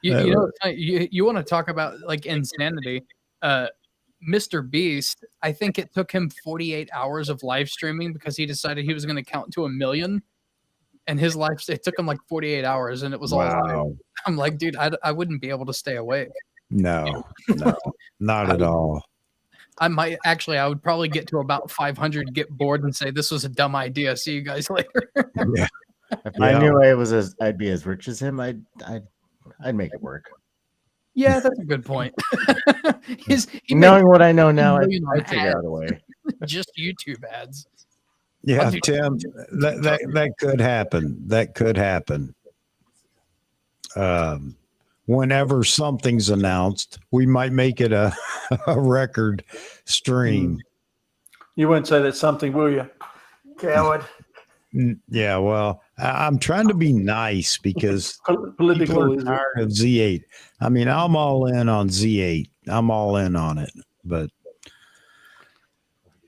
[SPEAKER 13] You want to talk about like insanity. Mr. Beast, I think it took him 48 hours of live streaming because he decided he was going to count to 1 million. And his life, it took him like 48 hours and it was all live. I'm like, dude, I wouldn't be able to stay awake.
[SPEAKER 2] No, not at all.
[SPEAKER 13] I would probably get to about 500, get bored and say, this was a dumb idea. See you guys later.
[SPEAKER 2] Yeah.
[SPEAKER 17] If I knew I'd be as rich as him, I'd make it work.
[SPEAKER 13] Yeah, that's a good point.
[SPEAKER 17] Knowing what I know now, I'd figure out a way.
[SPEAKER 13] Just YouTube ads.
[SPEAKER 2] Yeah, Tim, that could happen. That could happen. Whenever something's announced, we might make it a record stream.
[SPEAKER 4] You won't say that something, will you? Coward.
[SPEAKER 2] Yeah, well, I'm trying to be nice because
[SPEAKER 4] Political
[SPEAKER 2] people are
[SPEAKER 4] is it?
[SPEAKER 2] tired of Z8. I mean, I'm all in on Z8. I'm all in on it, but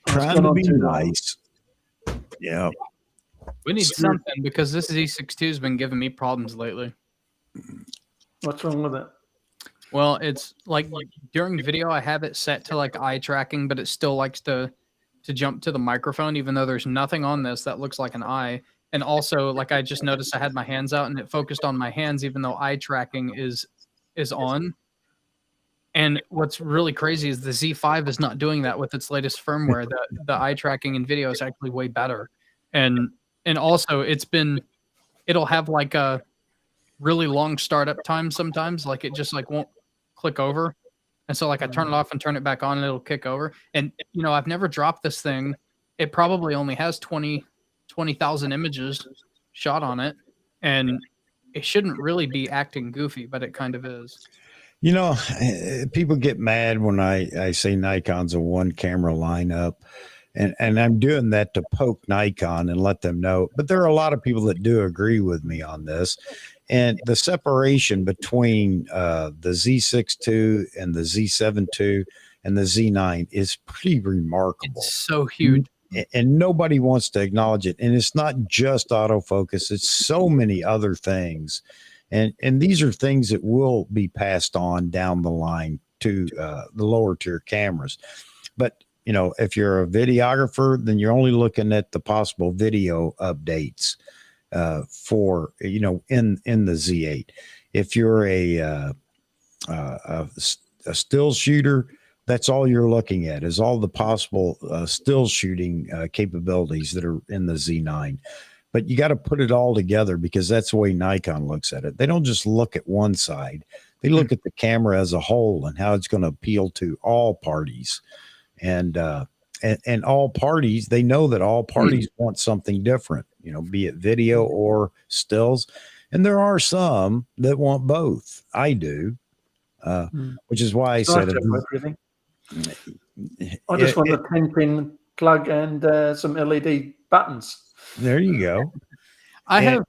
[SPEAKER 2] trying to be nice. Yeah.
[SPEAKER 13] We need something because this Z6II has been giving me problems lately.
[SPEAKER 4] What's wrong with it?
[SPEAKER 13] Well, it's like during video, I have it set to like eye tracking, but it still likes to jump to the microphone, even though there's nothing on this that looks like an eye. And also, like I just noticed I had my hands out and it focused on my hands, even though eye tracking is on. And what's really crazy is the Z5 is not doing that with its latest firmware. The eye tracking in video is actually way better. And also it'll have like a really long startup time sometimes. Like it just like won't click over. And so like I turn it off and turn it back on and it'll kick over. And I've never dropped this thing. It probably only has 20,000 images shot on it. And it shouldn't really be acting goofy, but it kind of is.
[SPEAKER 2] People get mad when I say Nikon's a one camera lineup. And I'm doing that to poke Nikon and let them know. But there are a lot of people that do agree with me on this. And the separation between the Z6 II and the Z7 II and the Z9 is pretty remarkable.
[SPEAKER 13] It's so huge.
[SPEAKER 2] And nobody wants to acknowledge it. And it's not just autofocus. It's so many other things. And these are things that will be passed on down the line to the lower tier cameras. But if you're a videographer, then you're only looking at the possible video updates for in the Z8. If you're a still shooter, that's all you're looking at is all the possible still shooting capabilities that are in the Z9. But you got to put it all together because that's the way Nikon looks at it. They don't just look at one side; they look at the camera as a whole and how it's going to appeal to all parties. And all parties, they know that all parties want something different, be it video or stills. And there are some that want both. I do, which is why I said
[SPEAKER 4] I just want a 10-pin plug and some LED buttons.
[SPEAKER 2] There you go. And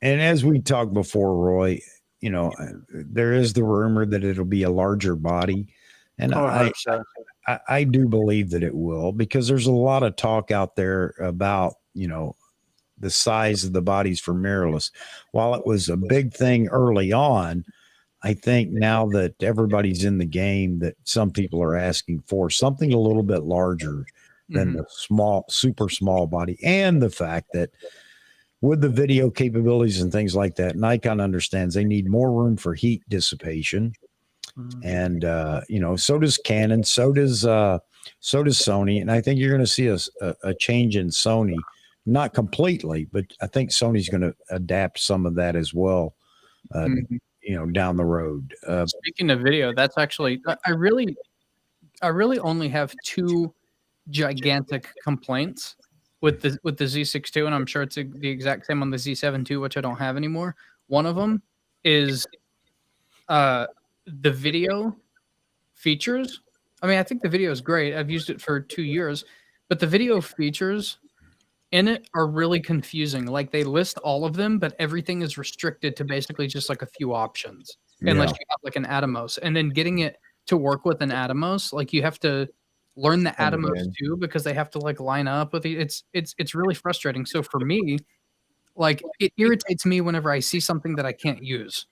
[SPEAKER 2] as we talked before, Roy, there is the rumor that it'll be a larger body. And I hope so. I do believe that it will, because there's a lot of talk out there about, the size of the bodies for mirrorless. While it was a big thing early on, I think now that everybody's in the game, that some people are asking for something a little bit larger than the super small body. And the fact that with the video capabilities and things like that, Nikon understands they need more room for heat dissipation. And so does Canon, so does Sony, and I think you're going to see a change in Sony, not completely, but I think Sony's going to adapt some of that as well, down the road.
[SPEAKER 13] Speaking of video, that's actually I really only have two gigantic complaints with the Z6 II, and I'm sure it's the exact same on the Z7 II, which I don't have anymore. One of them is the video features. I mean, I think the video is great. I've used it for 2 years, but the video features in it are really confusing. Like they list all of them, but everything is restricted to basically just like a few options, unless you have like an Atomos. And then getting it to work with an Atomos, like you have to learn the Atomos too, because they have to like line up with it. It's really frustrating. So for me, like it irritates me whenever I see something that I can't use.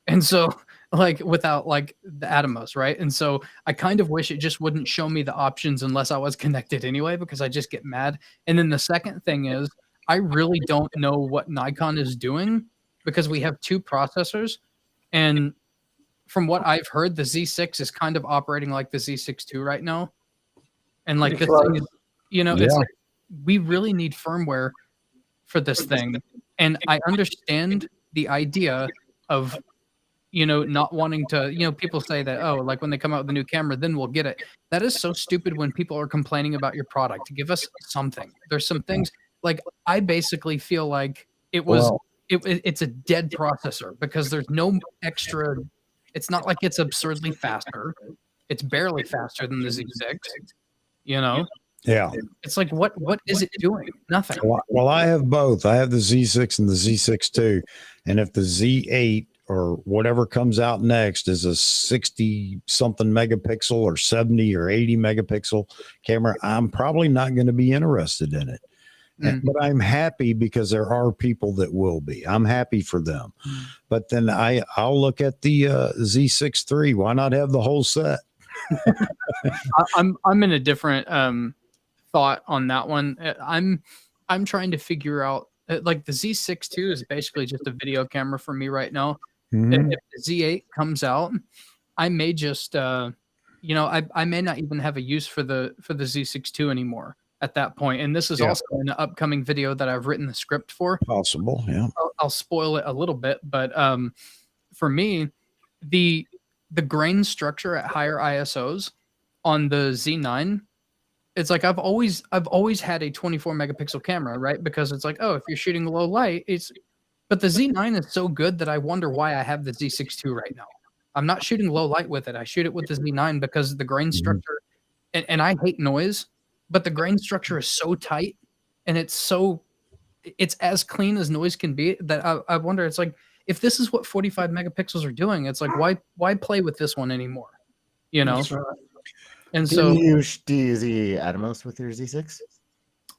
[SPEAKER 13] And so like without like the Atomos, right? And so I kind of wish it just wouldn't show me the options unless I was connected anyway, because I just get mad. And then the second thing is I really don't know what Nikon is doing, because we have two processors. And from what I've heard, the Z6 is kind of operating like the Z6 II right now. And like this thing is, it's like we really need firmware for this thing. And I understand the idea of not wanting to, people say that, oh, like when they come out with a new camera, then we'll get it. That is so stupid when people are complaining about your product. Give us something. There's some things like I basically feel like it's a dead processor, because there's no extra. It's not like it's absurdly faster. It's barely faster than the Z6,
[SPEAKER 2] Yeah.
[SPEAKER 13] It's like, what is it doing? Nothing.
[SPEAKER 2] Well, I have both. I have the Z6 and the Z6 II. And if the Z8 or whatever comes out next is a 60 something megapixel or 70 or 80 megapixel camera, I'm probably not going to be interested in it. But I'm happy because there are people that will be. I'm happy for them. But then I'll look at the Z6 III. Why not have the whole set?
[SPEAKER 13] I'm in a different thought on that one. I'm trying to figure out, like, the Z6 II is basically just a video camera for me right now.
[SPEAKER 2] Mhm.
[SPEAKER 13] If the Z8 comes out, I may just I may not even have a use for the Z6 II anymore at that point. And this is
[SPEAKER 2] Yeah.
[SPEAKER 13] also an upcoming video that I've written the script for.
[SPEAKER 2] Possible, yeah.
[SPEAKER 13] I'll spoil it a little bit, but for me, the grain structure at higher ISOs on the Z9, it's like I've always had a 24 megapixel camera, right? Because it's like, oh, if you're shooting low light, but the Z9 is so good that I wonder why I have the Z6 II right now. I'm not shooting low light with it. I shoot it with the Z9 because the grain structure, and I hate noise, but the grain structure is so tight and it's as clean as noise can be that I wonder, it's like, if this is what 45 megapixels are doing, it's like, why play with this one anymore? You know?
[SPEAKER 4] That's right.
[SPEAKER 13] And
[SPEAKER 17] Do
[SPEAKER 13] so
[SPEAKER 17] you use the Atomos with your Z6?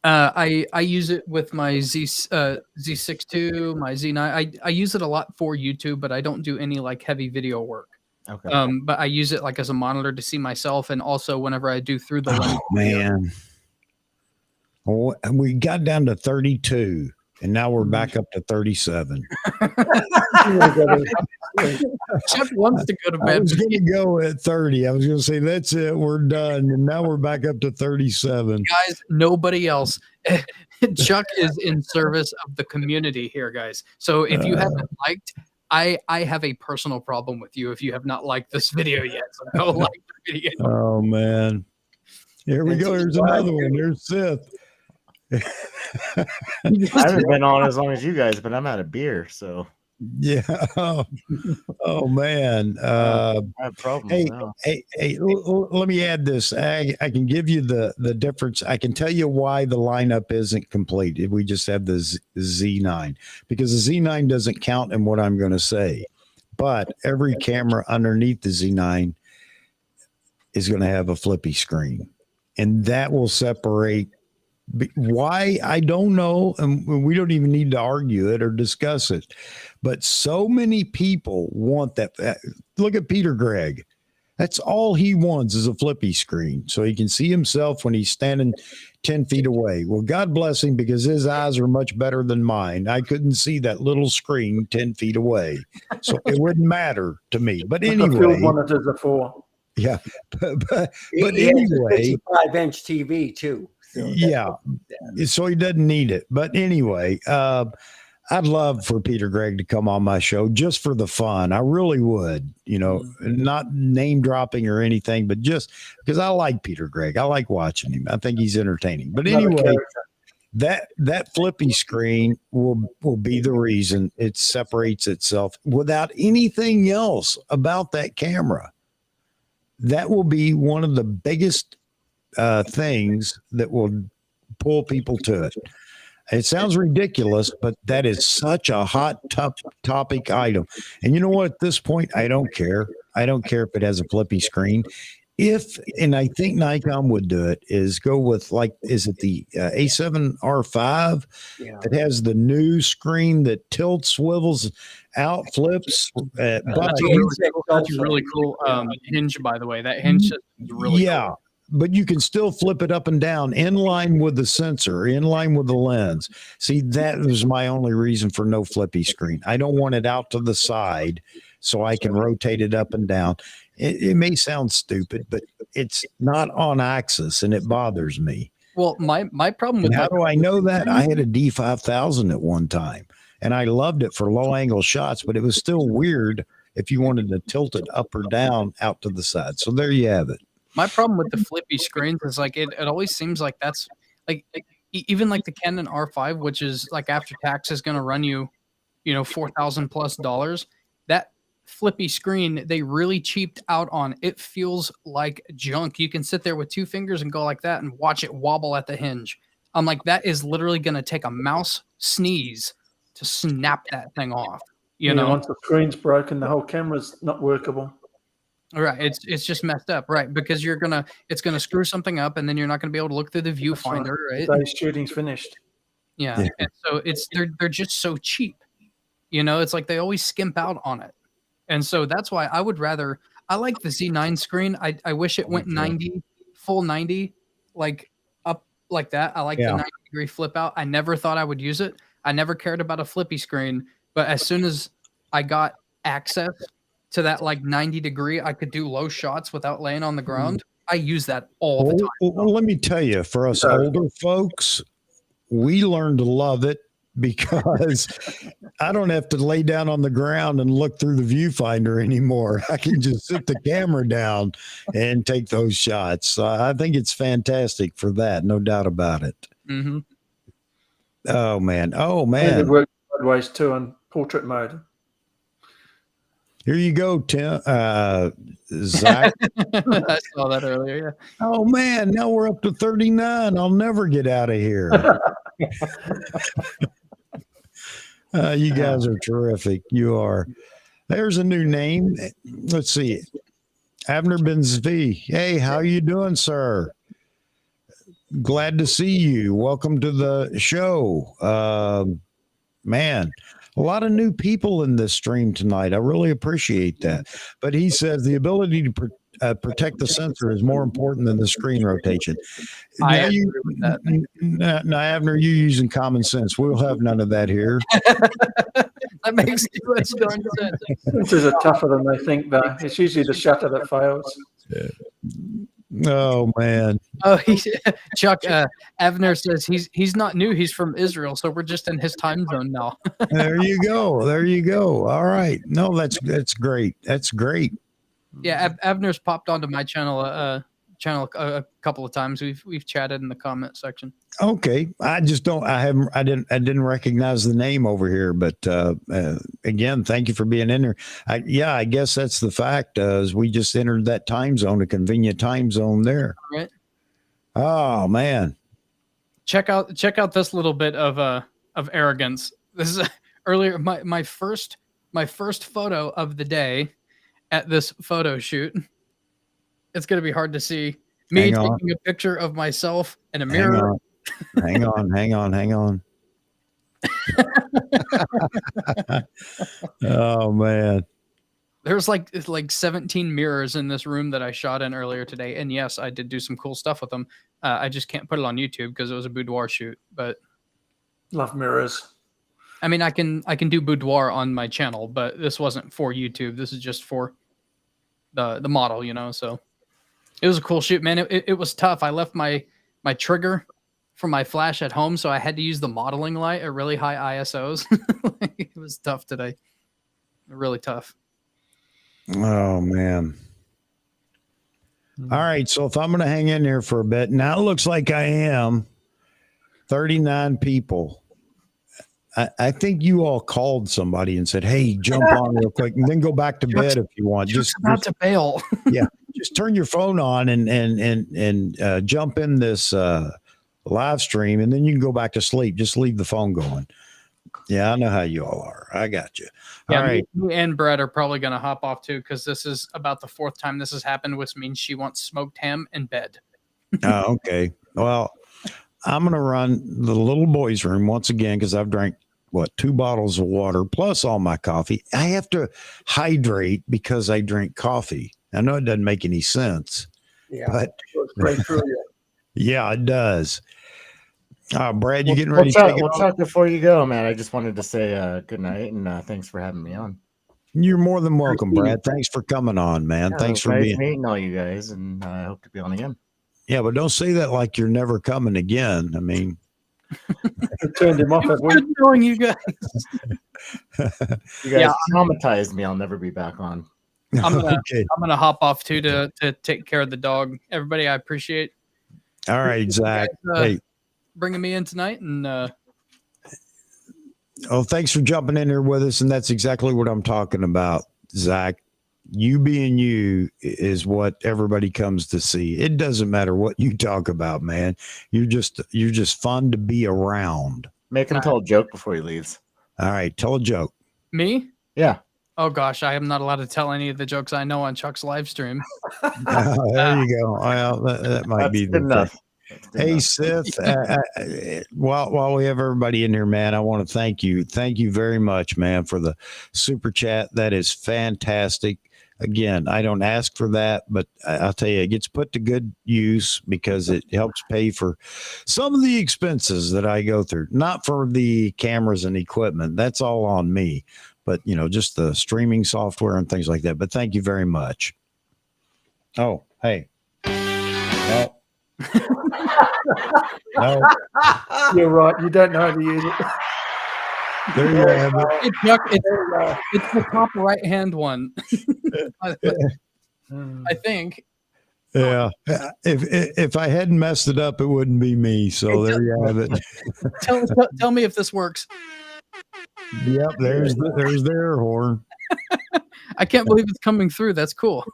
[SPEAKER 13] I use it with my Z6 II, my Z9. I use it a lot for YouTube, but I don't do any like heavy video work.
[SPEAKER 17] Okay.
[SPEAKER 13] But I use it like as a monitor to see myself, and also whenever I do through the lens.
[SPEAKER 2] Man. Well, we got down to 32, and now we're back up to 37.
[SPEAKER 13] Chuck wants to go to bed.
[SPEAKER 2] I was going to go at 30. I was going to say, that's it. We're done. And now we're back up to 37.
[SPEAKER 13] Guys, nobody else. Chuck is in service of the community here, guys. So if you haven't liked, I have a personal problem with you if you have not liked this video yet. So go like the video.
[SPEAKER 2] Oh, man. Here we go. Here's another one. Here's Sith.
[SPEAKER 17] I haven't been on as long as you guys, but I'm out of beer, so
[SPEAKER 2] yeah. Oh man.
[SPEAKER 17] I have problems now.
[SPEAKER 2] Hey, let me add this. I can give you the difference. I can tell you why the lineup isn't complete if we just have the Z9, because the Z9 doesn't count in what I'm going to say. But every camera underneath the Z9 is going to have a flippy screen, and that will separate. Why, I don't know, and we don't even need to argue it or discuss it, but so many people want that. Look at Peter Gregg. That's all he wants is a flippy screen so he can see himself when he's standing 10 feet away. Well, God bless him, because his eyes are much better than mine. I couldn't see that little screen 10 feet away, so it wouldn't matter to me. But anyway,
[SPEAKER 4] the field monitors are for.
[SPEAKER 2] Yeah, but
[SPEAKER 12] He
[SPEAKER 2] anyway,
[SPEAKER 12] has a 55-inch TV too. So
[SPEAKER 2] yeah, so he doesn't need it. But anyway, I'd love for Peter Gregg to come on my show just for the fun. I really would, not name dropping or anything, but just because I like Peter Gregg. I like watching him. I think he's entertaining. But anyway, that flippy screen will be the reason it separates itself without anything else about that camera. That will be one of the biggest things that will pull people to it. It sounds ridiculous, but that is such a hot topic item. And you know what? At this point, I don't care. I don't care if it has a flippy screen. And I think Nikon would do it, is go with, like, is it the A7R5 that has the new screen that tilts, swivels out, flips?
[SPEAKER 13] That's a really cool hinge, by the way. That hinge is really cool.
[SPEAKER 2] But you can still flip it up and down in line with the sensor, in line with the lens. See, that was my only reason for no flippy screen. I don't want it out to the side so I can rotate it up and down. It may sound stupid, but it's not on axis, and it bothers me.
[SPEAKER 13] Well, my problem with
[SPEAKER 2] how do I know that? I had a D5000 at one time, and I loved it for low angle shots, but it was still weird if you wanted to tilt it up or down out to the side. So there you have it.
[SPEAKER 13] My problem with the flippy screens is like it always seems like that's like even like the Canon R5, which is like after tax is going to run you, $4,000+ plus. flippy screen they really cheaped out on. It feels like junk. You can sit there with 2 fingers and go like that and watch it wobble at the hinge. I'm like, that is literally going to take a mouse sneeze to snap that thing off. You know,
[SPEAKER 4] once the screen's broken, the whole camera's not workable.
[SPEAKER 13] Right. It's just messed up, right? Because it's gonna screw something up, and then you're not gonna be able to look through the viewfinder, right?
[SPEAKER 4] The shooting's finished.
[SPEAKER 13] Yeah. And so they're just so cheap. You know, it's like they always skimp out on it. And so that's why I like the Z9 screen. I wish it went 90, full 90, like up like that. I like the 90-degree flip out. I never thought I would use it. I never cared about a flippy screen, but as soon as I got access to that like 90-degree, I could do low shots without laying on the ground. I use that all the time.
[SPEAKER 2] Well, let me tell you, for us older folks, we learned to love it because I don't have to lay down on the ground and look through the viewfinder anymore. I can just sit the camera down and take those shots. So I think it's fantastic for that. No doubt about it.
[SPEAKER 13] Mm-hmm.
[SPEAKER 2] Oh, man.
[SPEAKER 4] And it works sideways too on portrait mode.
[SPEAKER 2] Here you go, Tim. Zach.
[SPEAKER 13] I saw that earlier. Yeah.
[SPEAKER 2] Oh man, now we're up to 39. I'll never get out of here. You guys are terrific. You are. There's a new name. Let's see. Avner Benzvi. Hey, how you doing, sir? Glad to see you. Welcome to the show. Man. A lot of new people in this stream tonight. I really appreciate that. But he says the ability to protect the sensor is more important than the screen rotation.
[SPEAKER 13] I agree with that.
[SPEAKER 2] Now, Avner, you're using common sense. We'll have none of that here.
[SPEAKER 13] That makes too much darn sense.
[SPEAKER 4] Sensors are tougher than they think, though. It's usually the shutter that fails.
[SPEAKER 2] Oh man.
[SPEAKER 13] Oh, Chuck Avner says he's not new. He's from Israel, so we're just in his time zone now.
[SPEAKER 2] There you go. There you go. All right. No, that's great. That's great.
[SPEAKER 13] Yeah, Avner's popped onto my channel a couple of times. We've chatted in the comment section.
[SPEAKER 2] Okay. I didn't recognize the name over here, but again, thank you for being in there. I guess that's the fact, as we just entered that time zone, a convenient time zone there.
[SPEAKER 13] All right.
[SPEAKER 2] Oh man.
[SPEAKER 13] Check out this little bit of arrogance. This is earlier my first photo of the day at this photo shoot. It's going to be hard to see me taking a picture of myself in a mirror.
[SPEAKER 2] Hang on. Oh man.
[SPEAKER 13] There's like 17 mirrors in this room that I shot in earlier today. And yes, I did do some cool stuff with them. I just can't put it on YouTube because it was a boudoir shoot, but
[SPEAKER 4] love mirrors.
[SPEAKER 13] I mean, I can do boudoir on my channel, but this wasn't for YouTube. This is just for the model, you know? So it was a cool shoot, man. It was tough. I left my trigger for my flash at home, so I had to use the modeling light at really high ISOs. It was tough today. Really tough.
[SPEAKER 2] Oh man. All right. So if I'm going to hang in there for a bit, now it looks like I am 39 people. I think you all called somebody and said, "Hey, jump on real quick," and then go back to bed if you want.
[SPEAKER 13] Just about to bail.
[SPEAKER 2] Yeah, just turn your phone on and jump in this live stream, and then you can go back to sleep. Just leave the phone going. Yeah, I know how you all are. I got you.
[SPEAKER 13] Yeah,
[SPEAKER 2] all right.
[SPEAKER 13] Me and Brett are probably going to hop off too, because this is about the 4th time this has happened, which means she wants smoked ham in bed.
[SPEAKER 2] Oh, okay. Well, I'm going to run the little boys' room once again because I've drank 2 bottles of water plus all my coffee. I have to hydrate because I drink coffee. I know it doesn't make any sense.
[SPEAKER 12] Yeah,
[SPEAKER 2] but
[SPEAKER 12] it's great for you.
[SPEAKER 2] Yeah, it does. Brad, you getting ready to take it
[SPEAKER 17] We'll
[SPEAKER 2] off?
[SPEAKER 17] talk before you go, man. I just wanted to say good night and thanks for having me on.
[SPEAKER 2] You're more than welcome, Brad. Thanks for coming on, man.
[SPEAKER 17] Yeah,
[SPEAKER 2] Thanks
[SPEAKER 17] it was
[SPEAKER 2] for
[SPEAKER 17] nice
[SPEAKER 2] being.
[SPEAKER 17] meeting all you guys, and I hope to be on again.
[SPEAKER 2] Yeah, but don't say that like you're never coming again. I mean,
[SPEAKER 4] turned him off.
[SPEAKER 13] Good knowing you guys.
[SPEAKER 17] You guys traumatized me. I'll never be back on.
[SPEAKER 13] I'm gonna hop off too to take care of the dog. Everybody, I appreciate.
[SPEAKER 2] All right, Zach. Hey,
[SPEAKER 13] bringing me in tonight, and
[SPEAKER 2] thanks for jumping in here with us. And that's exactly what I'm talking about. Zach, you being you is what everybody comes to see. It doesn't matter what you talk about, man. You're just fun to be around.
[SPEAKER 17] Make him tell a joke before he leaves.
[SPEAKER 2] All right, tell a joke.
[SPEAKER 13] Me?
[SPEAKER 17] Yeah.
[SPEAKER 13] Oh gosh, I am not allowed to tell any of the jokes I know on Chuck's live stream.
[SPEAKER 2] There you go. Well, that might be
[SPEAKER 17] good enough.
[SPEAKER 2] Hey, Sith, while we have everybody in here, man, I want to thank you. Thank you very much, man, for the super chat. That is fantastic. Again, I don't ask for that, but I'll tell you, it gets put to good use because it helps pay for some of the expenses that I go through. Not for the cameras and equipment. That's all on me. But, just the streaming software and things like that. But thank you very much. Oh, hey. Well, no.
[SPEAKER 4] You're right. You don't know how to use it.
[SPEAKER 2] There you have it.
[SPEAKER 13] Hey, Chuck, it's the top right-hand one. I think.
[SPEAKER 2] Yeah. If I hadn't messed it up, it wouldn't be me. So there you have it.
[SPEAKER 13] Tell me if this works.
[SPEAKER 2] Yep. There's the air horn.
[SPEAKER 13] I can't believe it's coming through. That's cool.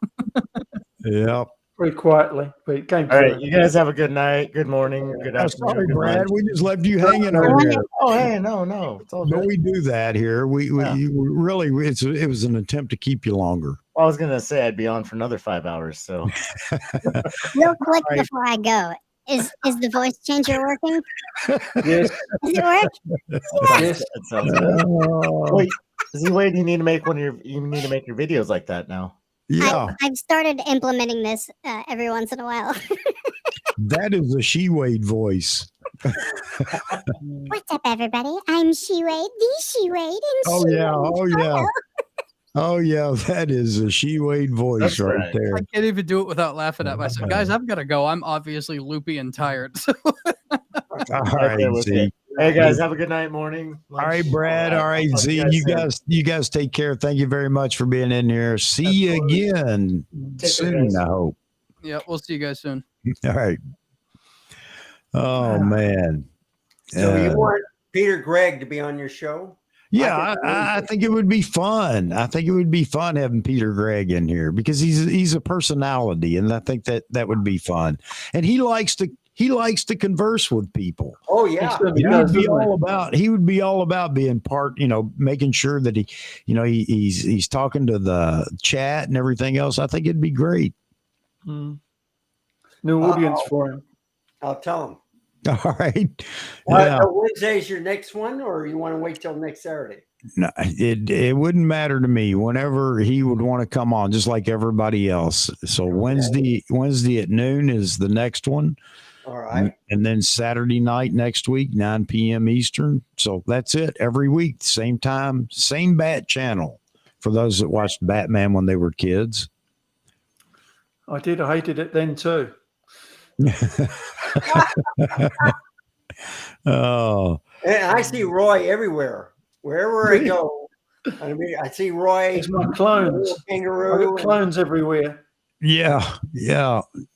[SPEAKER 2] Yep.
[SPEAKER 4] Pretty quietly, but it came
[SPEAKER 17] All
[SPEAKER 4] through.
[SPEAKER 17] right, you guys have a good night, good morning, good afternoon.
[SPEAKER 2] Sorry,
[SPEAKER 17] good
[SPEAKER 2] Brad.
[SPEAKER 17] lunch.
[SPEAKER 2] We just left you hanging over here.
[SPEAKER 17] Oh, hey, no. It's all
[SPEAKER 2] No,
[SPEAKER 17] good.
[SPEAKER 2] we do that here. We really, it was an attempt to keep you longer.
[SPEAKER 17] Well, I was gonna say I'd be on for another 5 hours. So
[SPEAKER 18] Real quick before I go, is the voice changer working?
[SPEAKER 4] Yes.
[SPEAKER 18] Does it work?
[SPEAKER 4] Yes.
[SPEAKER 17] it sounds good. Wait, Z-Wade, you need to make your videos like that now.
[SPEAKER 2] Yeah,
[SPEAKER 18] I've started implementing this every once in a while.
[SPEAKER 2] that is a She-Wade voice.
[SPEAKER 18] What's up, everybody? I'm She-Wade, the She-Wade. And
[SPEAKER 2] Oh yeah,
[SPEAKER 18] She-Wade.
[SPEAKER 2] oh yeah. Oh yeah, that is a She-Wade voice.
[SPEAKER 17] That's
[SPEAKER 2] right
[SPEAKER 17] right.
[SPEAKER 2] there.
[SPEAKER 13] I can't even do it without laughing at myself. Guys, I've got to go. I'm obviously loopy and tired. So.
[SPEAKER 2] All right, Z.
[SPEAKER 17] Hey guys, have a good night, morning.
[SPEAKER 2] All right, Brad. All right, Z. You guys take care. Thank you very much for being in here. See you again soon, I hope.
[SPEAKER 13] Yeah, we'll see you guys soon.
[SPEAKER 2] All right. Oh man.
[SPEAKER 12] So you want Peter Gregg to be on your show?
[SPEAKER 2] Yeah, I think it would be fun. I think it would be fun having Peter Gregg in here because he's a personality, and I think that would be fun. And he likes to converse with people.
[SPEAKER 12] Oh yeah,
[SPEAKER 2] He would be all about being part, making sure that he's talking to the chat and everything else. I think it'd be great.
[SPEAKER 4] New audience for him.
[SPEAKER 12] I'll tell him.
[SPEAKER 2] All right. Yeah.
[SPEAKER 12] Wednesday is your next one, or you want to wait till next Saturday?
[SPEAKER 2] No, it wouldn't matter to me. Whenever he would want to come on, just like everybody else. So Wednesday at noon is the next one.
[SPEAKER 12] All right.
[SPEAKER 2] And then Saturday night next week, 9 p.m. Eastern. So that's it. Every week, same time, same Bat channel. For those that watched Batman when they were kids.
[SPEAKER 4] I did. I hated it then too.
[SPEAKER 2] Oh.
[SPEAKER 12] And I see Roy everywhere. Wherever I go, I see Roy.
[SPEAKER 4] It's my clones.
[SPEAKER 12] Kangaroo.
[SPEAKER 4] I've got clones everywhere.
[SPEAKER 2] Yeah.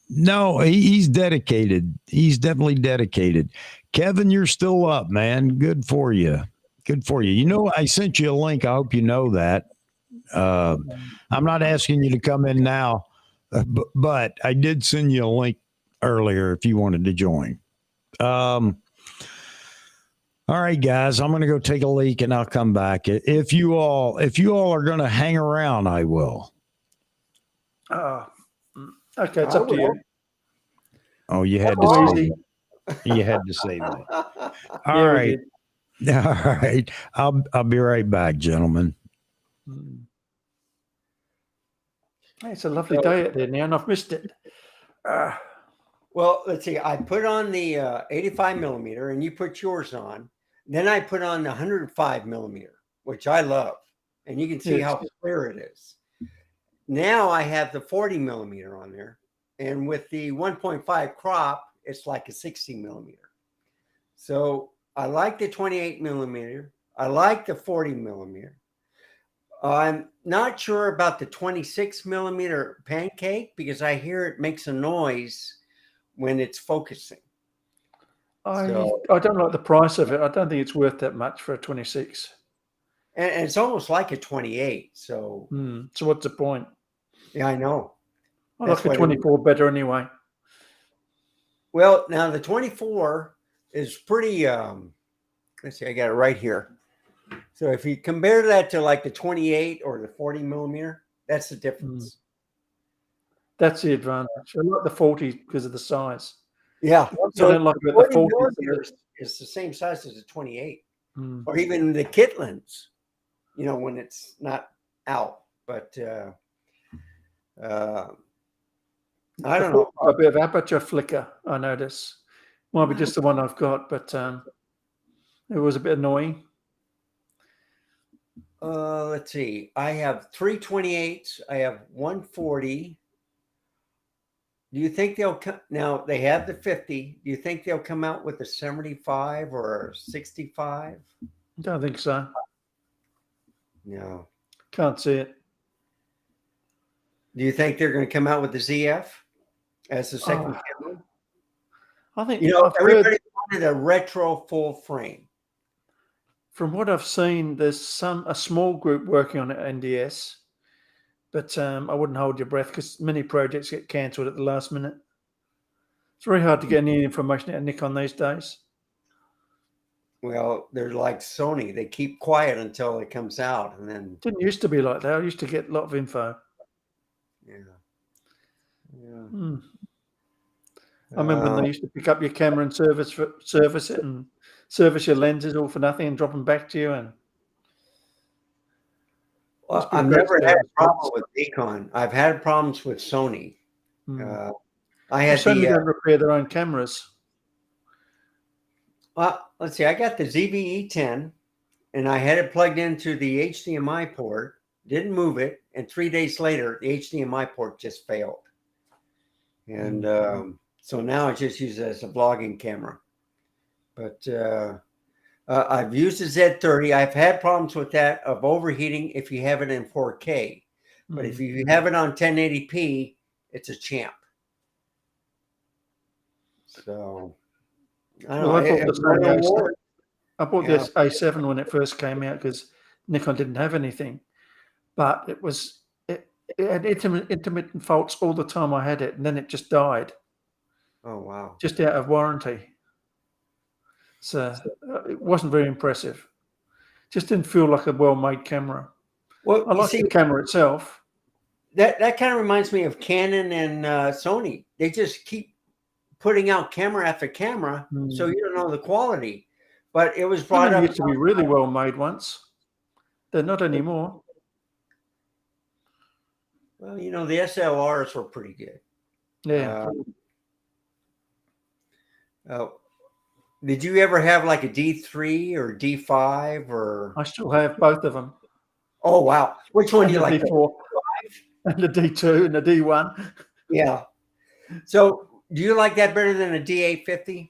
[SPEAKER 2] No, he's dedicated. He's definitely dedicated. Kevin, you're still up, man. Good for you. I sent you a link. I hope you know that. I'm not asking you to come in now, but I did send you a link earlier if you wanted to join. All right, guys, I'm going to go take a leak and I'll come back. If you all are going to hang around, I will.
[SPEAKER 4] Okay, it's up to you.
[SPEAKER 2] Oh, you had to say that. You had to say that. All right. All right. I'll be right back, gentlemen.
[SPEAKER 4] Hey, it's a lovely day out there now, and I've missed it.
[SPEAKER 12] Well, let's see. I put on the 85 millimeter, and you put yours on. Then I put on the 105 millimeter, which I love, and you can see how clear it is. Now I have the 40 millimeter on there, and with the 1.5 crop, it's like a 60 millimeter. So I like the 28 millimeter. I like the 40 millimeter. I'm not sure about the 26 millimeter pancake because I hear it makes a noise when it's focusing.
[SPEAKER 4] I don't like the price of it. I don't think it's worth that much for a 26.
[SPEAKER 12] and it's almost like a 28. So,
[SPEAKER 4] so what's the point?
[SPEAKER 12] Yeah, I know.
[SPEAKER 4] I like the 24 better anyway.
[SPEAKER 12] Well, now the 24 is pretty. Let's see, I got it right here. So if you compare that to like the 28 or the 40 millimeter, that's the difference.
[SPEAKER 4] That's the advantage. I like the 40 because of the size.
[SPEAKER 12] Yeah.
[SPEAKER 4] So I don't like
[SPEAKER 12] the
[SPEAKER 4] about the
[SPEAKER 12] 40
[SPEAKER 4] 40.
[SPEAKER 12] millimeters is the same size as the 28,
[SPEAKER 4] Hmm.
[SPEAKER 12] or even the kit lens. You know, when it's not out, but I don't know.
[SPEAKER 4] A bit of aperture flicker, I notice. Might be just the one I've got, but it was a bit annoying.
[SPEAKER 12] Let's see. I have 328s. I have 140. Do you think they'll come now? They have the 50. Do you think they'll come out with a 75 or a 65?
[SPEAKER 4] Don't think so.
[SPEAKER 12] No.
[SPEAKER 4] Can't see it.
[SPEAKER 12] Do you think they're going to come out with the ZF as the second camera?
[SPEAKER 4] I think
[SPEAKER 12] everybody wanted a retro full frame.
[SPEAKER 4] From what I've seen, there's a small group working on it at NDS, but I wouldn't hold your breath because many projects get cancelled at the last minute. It's very hard to get any information out of Nikon these days.
[SPEAKER 12] Well, they're like Sony. They keep quiet until it comes out, and then
[SPEAKER 4] Didn't used to be like that. I used to get a lot of info.
[SPEAKER 12] Yeah.
[SPEAKER 4] I remember when they used to pick up your camera and service it and service your lenses all for nothing and drop them back to you. And
[SPEAKER 12] well, I've never had a problem with Nikon. I've had problems with Sony. I had
[SPEAKER 4] Sony don't repair their own cameras.
[SPEAKER 12] Well, let's see. I got the ZVE10, and I had it plugged into the HDMI port. Didn't move it, and 3 days later, the HDMI port just failed. And so now I just use it as a vlogging camera. But I've used the Z30. I've had problems with that of overheating if you have it in 4K. But if you have it on 1080p, it's a champ. So I don't know.
[SPEAKER 4] I bought this A7 when it first came out because Nikon didn't have anything. But it had intermittent faults all the time I had it, and then it just died.
[SPEAKER 12] Oh, wow.
[SPEAKER 4] Just out of warranty. So it wasn't very impressive. Just didn't feel like a well-made camera.
[SPEAKER 12] Well,
[SPEAKER 4] I like the camera itself.
[SPEAKER 12] That kind of reminds me of Canon and Sony. They just keep putting out camera after camera, so you don't know the quality. But it was brought up.
[SPEAKER 4] It used to be really well made once. They're not anymore.
[SPEAKER 12] Well, you know, the SLRs were pretty good.
[SPEAKER 4] Yeah.
[SPEAKER 12] Did you ever have like a D3 or D5 or?
[SPEAKER 4] I still have both of them.
[SPEAKER 12] Oh, wow. Which one do you like?
[SPEAKER 4] D4 and the D2 and the D1.
[SPEAKER 12] Yeah. So do you like that better than a D850?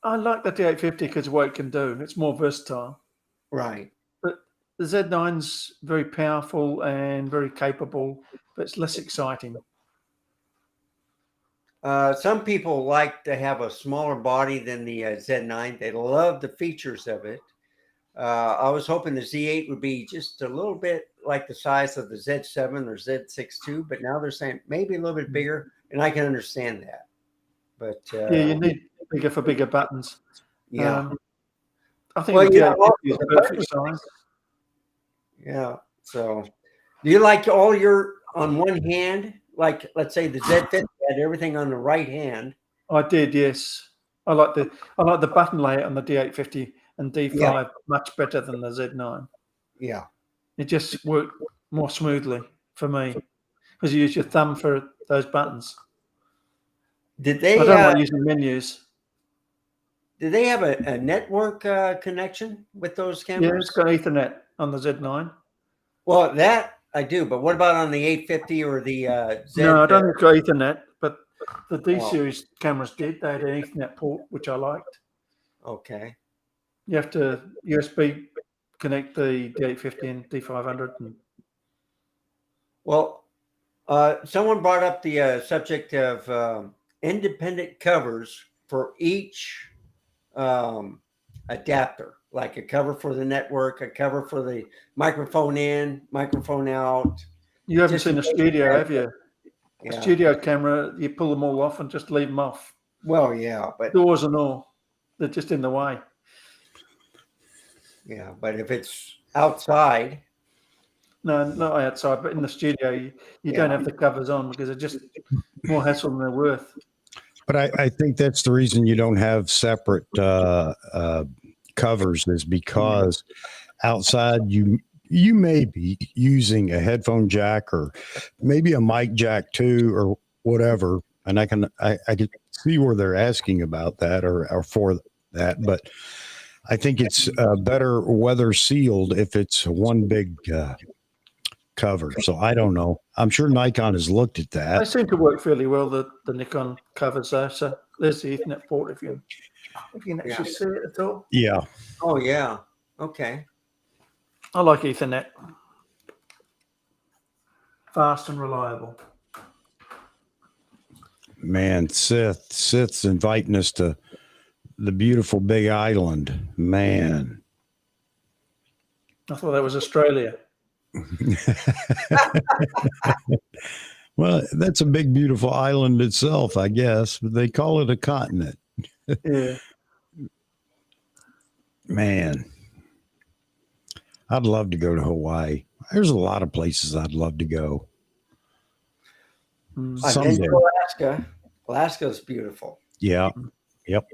[SPEAKER 13] I like the D850 because of what it can do. It's more versatile.
[SPEAKER 12] Right.
[SPEAKER 13] But the Z9's very powerful and very capable, but it's less exciting.
[SPEAKER 12] Some people like to have a smaller body than the Z9. They love the features of it. I was hoping the Z8 would be just a little bit like the size of the Z7 or Z6 II, but now they're saying maybe a little bit bigger, and I can understand that. But
[SPEAKER 13] yeah, you need bigger for bigger buttons.
[SPEAKER 12] Yeah.
[SPEAKER 13] I think the D850 is the perfect size.
[SPEAKER 12] Yeah. So do you like all your on one hand? Like, let's say the Z50 had everything on the right hand.
[SPEAKER 13] I did, yes. I like the button layout on the D850 and D5 much better than the Z9.
[SPEAKER 12] Yeah.
[SPEAKER 13] It just worked more smoothly for me because you use your thumb for those buttons.
[SPEAKER 12] Did they?
[SPEAKER 13] I don't like using menus.
[SPEAKER 12] Did they have a network connection with those cameras?
[SPEAKER 13] Yeah, it's got Ethernet on the Z9.
[SPEAKER 12] Well, that I do, but what about on the 850 or the Z?
[SPEAKER 13] No, I don't think it's got Ethernet, but the D series cameras did. They had an Ethernet port, which I liked.
[SPEAKER 12] Okay.
[SPEAKER 13] You have to USB connect the D850 and D500.
[SPEAKER 12] Well, someone brought up the subject of independent covers for each adapter, like a cover for the network, a cover for the microphone in, microphone out.
[SPEAKER 4] You haven't
[SPEAKER 12] Just
[SPEAKER 4] seen a studio, have you?
[SPEAKER 12] Yeah.
[SPEAKER 4] A studio camera, you pull them all off and just leave them off.
[SPEAKER 12] Well, yeah, but
[SPEAKER 4] doors and all, they're just in the way.
[SPEAKER 12] Yeah, but if it's outside,
[SPEAKER 4] no, not outside, but in the studio, you don't have the covers on because they're just more hassle than they're worth.
[SPEAKER 2] But I think that's the reason you don't have separate covers, is because outside you may be using a headphone jack or maybe a mic jack too, or whatever. And I can see where they're asking about that or for that, but I think it's better weather sealed if it's one big cover. So I don't know. I'm sure Nikon has looked at that.
[SPEAKER 4] They seem to work fairly well, the Nikon covers there. So there's the Ethernet port if you can actually see it at all.
[SPEAKER 2] Yeah.
[SPEAKER 12] Oh yeah. Okay.
[SPEAKER 4] I like Ethernet. Fast and reliable.
[SPEAKER 2] Man, Sith's inviting us to the beautiful Big Island. Man.
[SPEAKER 4] I thought that was Australia.
[SPEAKER 2] Well, that's a big, beautiful island itself, I guess, but they call it a continent.
[SPEAKER 4] Yeah.
[SPEAKER 2] Man, I'd love to go to Hawaii. There's a lot of places I'd love to go.
[SPEAKER 12] I've been
[SPEAKER 2] Someday.
[SPEAKER 12] to Alaska. Alaska's beautiful.
[SPEAKER 2] Yeah. Yep.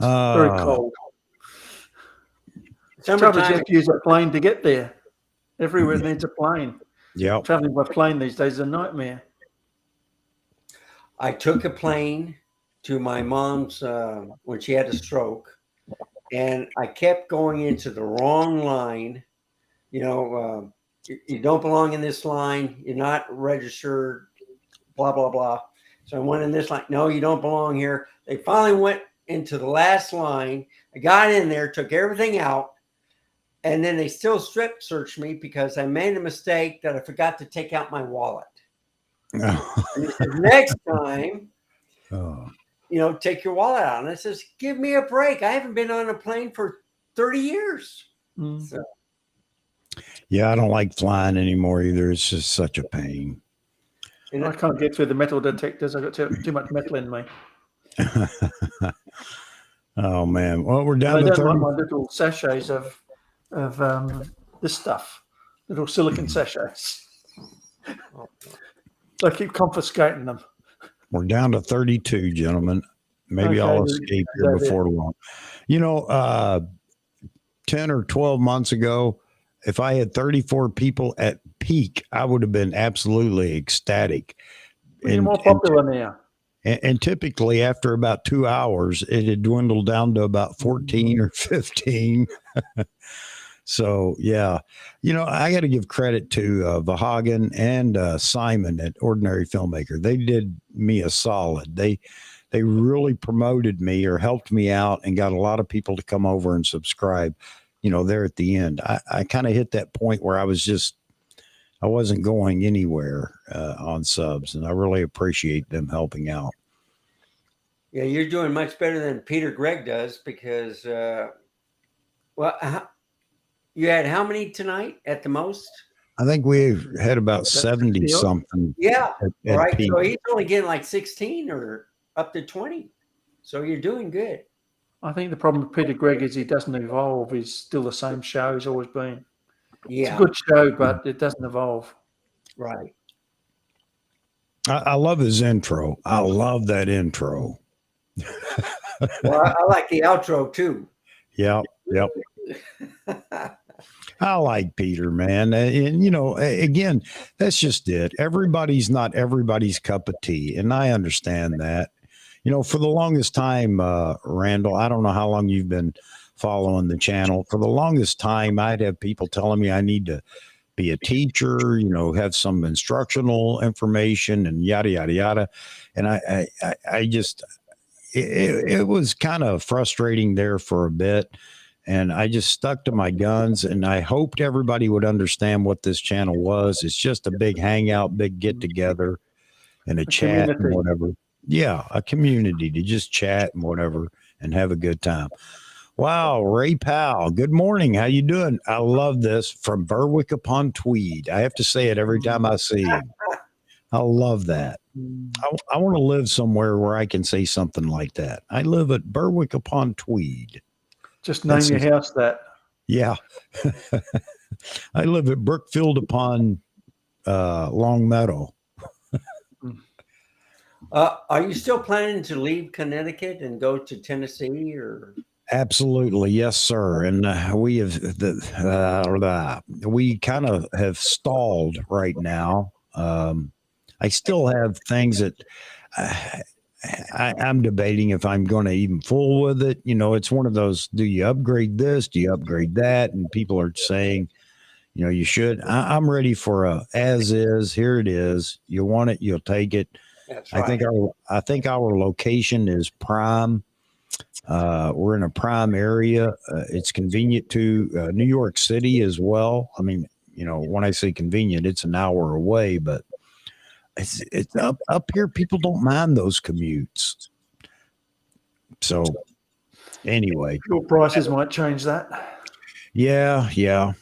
[SPEAKER 4] Very cold.
[SPEAKER 12] Summertime-
[SPEAKER 4] You have to use a plane to get there. Everywhere needs a plane.
[SPEAKER 2] Yeah.
[SPEAKER 4] Traveling by plane these days is a nightmare.
[SPEAKER 12] I took a plane to my mom's when she had a stroke, and I kept going into the wrong line. You know, you don't belong in this line. You're not registered. Blah blah blah. So I went in this line. No, you don't belong here. They finally went into the last line. I got in there, took everything out, and then they still strip searched me because I made a mistake that I forgot to take out my wallet. Next time, you know, take your wallet out. And I says, give me a break. I haven't been on a plane for 30 years. So,
[SPEAKER 2] Yeah, I don't like flying anymore either. It's just such a pain.
[SPEAKER 4] I can't get through the metal detectors. I've got too much metal in me.
[SPEAKER 2] Oh man. Well, we're down
[SPEAKER 4] I
[SPEAKER 2] to
[SPEAKER 4] don't
[SPEAKER 2] 30.
[SPEAKER 4] like my little sachets of this stuff, little silicon sachets. So I keep confiscating them.
[SPEAKER 2] We're down to 32, gentlemen. Maybe
[SPEAKER 4] Okay,
[SPEAKER 2] I'll escape here
[SPEAKER 4] that's it.
[SPEAKER 2] before long. You know, 10 or 12 months ago, if I had 34 people at peak, I would have been absolutely ecstatic.
[SPEAKER 4] You're more popular now.
[SPEAKER 2] And typically after about 2 hours, it had dwindled down to about 14 or 15. So, yeah, you know, I got to give credit to Vahagan and Simon at Ordinary Filmmaker. They did me a solid. They really promoted me or helped me out and got a lot of people to come over and subscribe, you know, there at the end. I kind of hit that point where I wasn't going anywhere on subs, and I really appreciate them helping out.
[SPEAKER 12] yeah, you're doing much better than Peter Gregg does because, you had how many tonight at the most?
[SPEAKER 2] I think we've had about 70 something.
[SPEAKER 12] Yeah,
[SPEAKER 2] at
[SPEAKER 12] right.
[SPEAKER 2] peak.
[SPEAKER 12] So he's only getting like 16 or up to 20. So you're doing good.
[SPEAKER 4] I think the problem with Peter Gregg is he doesn't evolve. He's still the same show he's always been.
[SPEAKER 12] Yeah.
[SPEAKER 4] It's a good show, but it doesn't evolve.
[SPEAKER 12] Right.
[SPEAKER 2] I love his intro. I love that intro.
[SPEAKER 12] Well, I like the outro too.
[SPEAKER 2] Yep. I like Peter, man. And, you know, again, that's just it. Everybody's not everybody's cup of tea. And I understand that. You know, for the longest time, Randall, I don't know how long you've been following the channel. For the longest time, I'd have people telling me I need to be a teacher, you know, have some instructional information and yada, yada, yada. And I just, it was kind of frustrating there for a bit. And I just stuck to my guns, and I hoped everybody would understand what this channel was. It's just a big hangout, big get together and a chat and
[SPEAKER 4] community.
[SPEAKER 2] whatever. Yeah, a community to just chat and whatever and have a good time. Wow, Ray Powell. Good morning. How you doing? I love this from Berwick upon Tweed. I have to say it every time I see him. I love that. I want to live somewhere where I can say something like that. I live at Berwick upon Tweed.
[SPEAKER 4] Just name your house that.
[SPEAKER 2] Yeah. I live at Brookfield upon Long Meadow.
[SPEAKER 12] Are you still planning to leave Connecticut and go to Tennessee or?
[SPEAKER 2] Absolutely, yes, sir. And we kind of have stalled right now. I still have things that I'm debating if I'm going to even fool with it. You know, it's one of those, do you upgrade this? Do you upgrade that? And people are saying, you know, you should. I'm ready for a as is. Here it is. You want it, you'll take it.
[SPEAKER 12] That's right.
[SPEAKER 2] I think our location is prime. We're in a prime area. It's convenient to New York City as well. I mean, you know, when I say convenient, it's an hour away, but it's up here. People don't mind those commutes. So anyway,
[SPEAKER 4] Fuel prices might change that.
[SPEAKER 2] Yeah.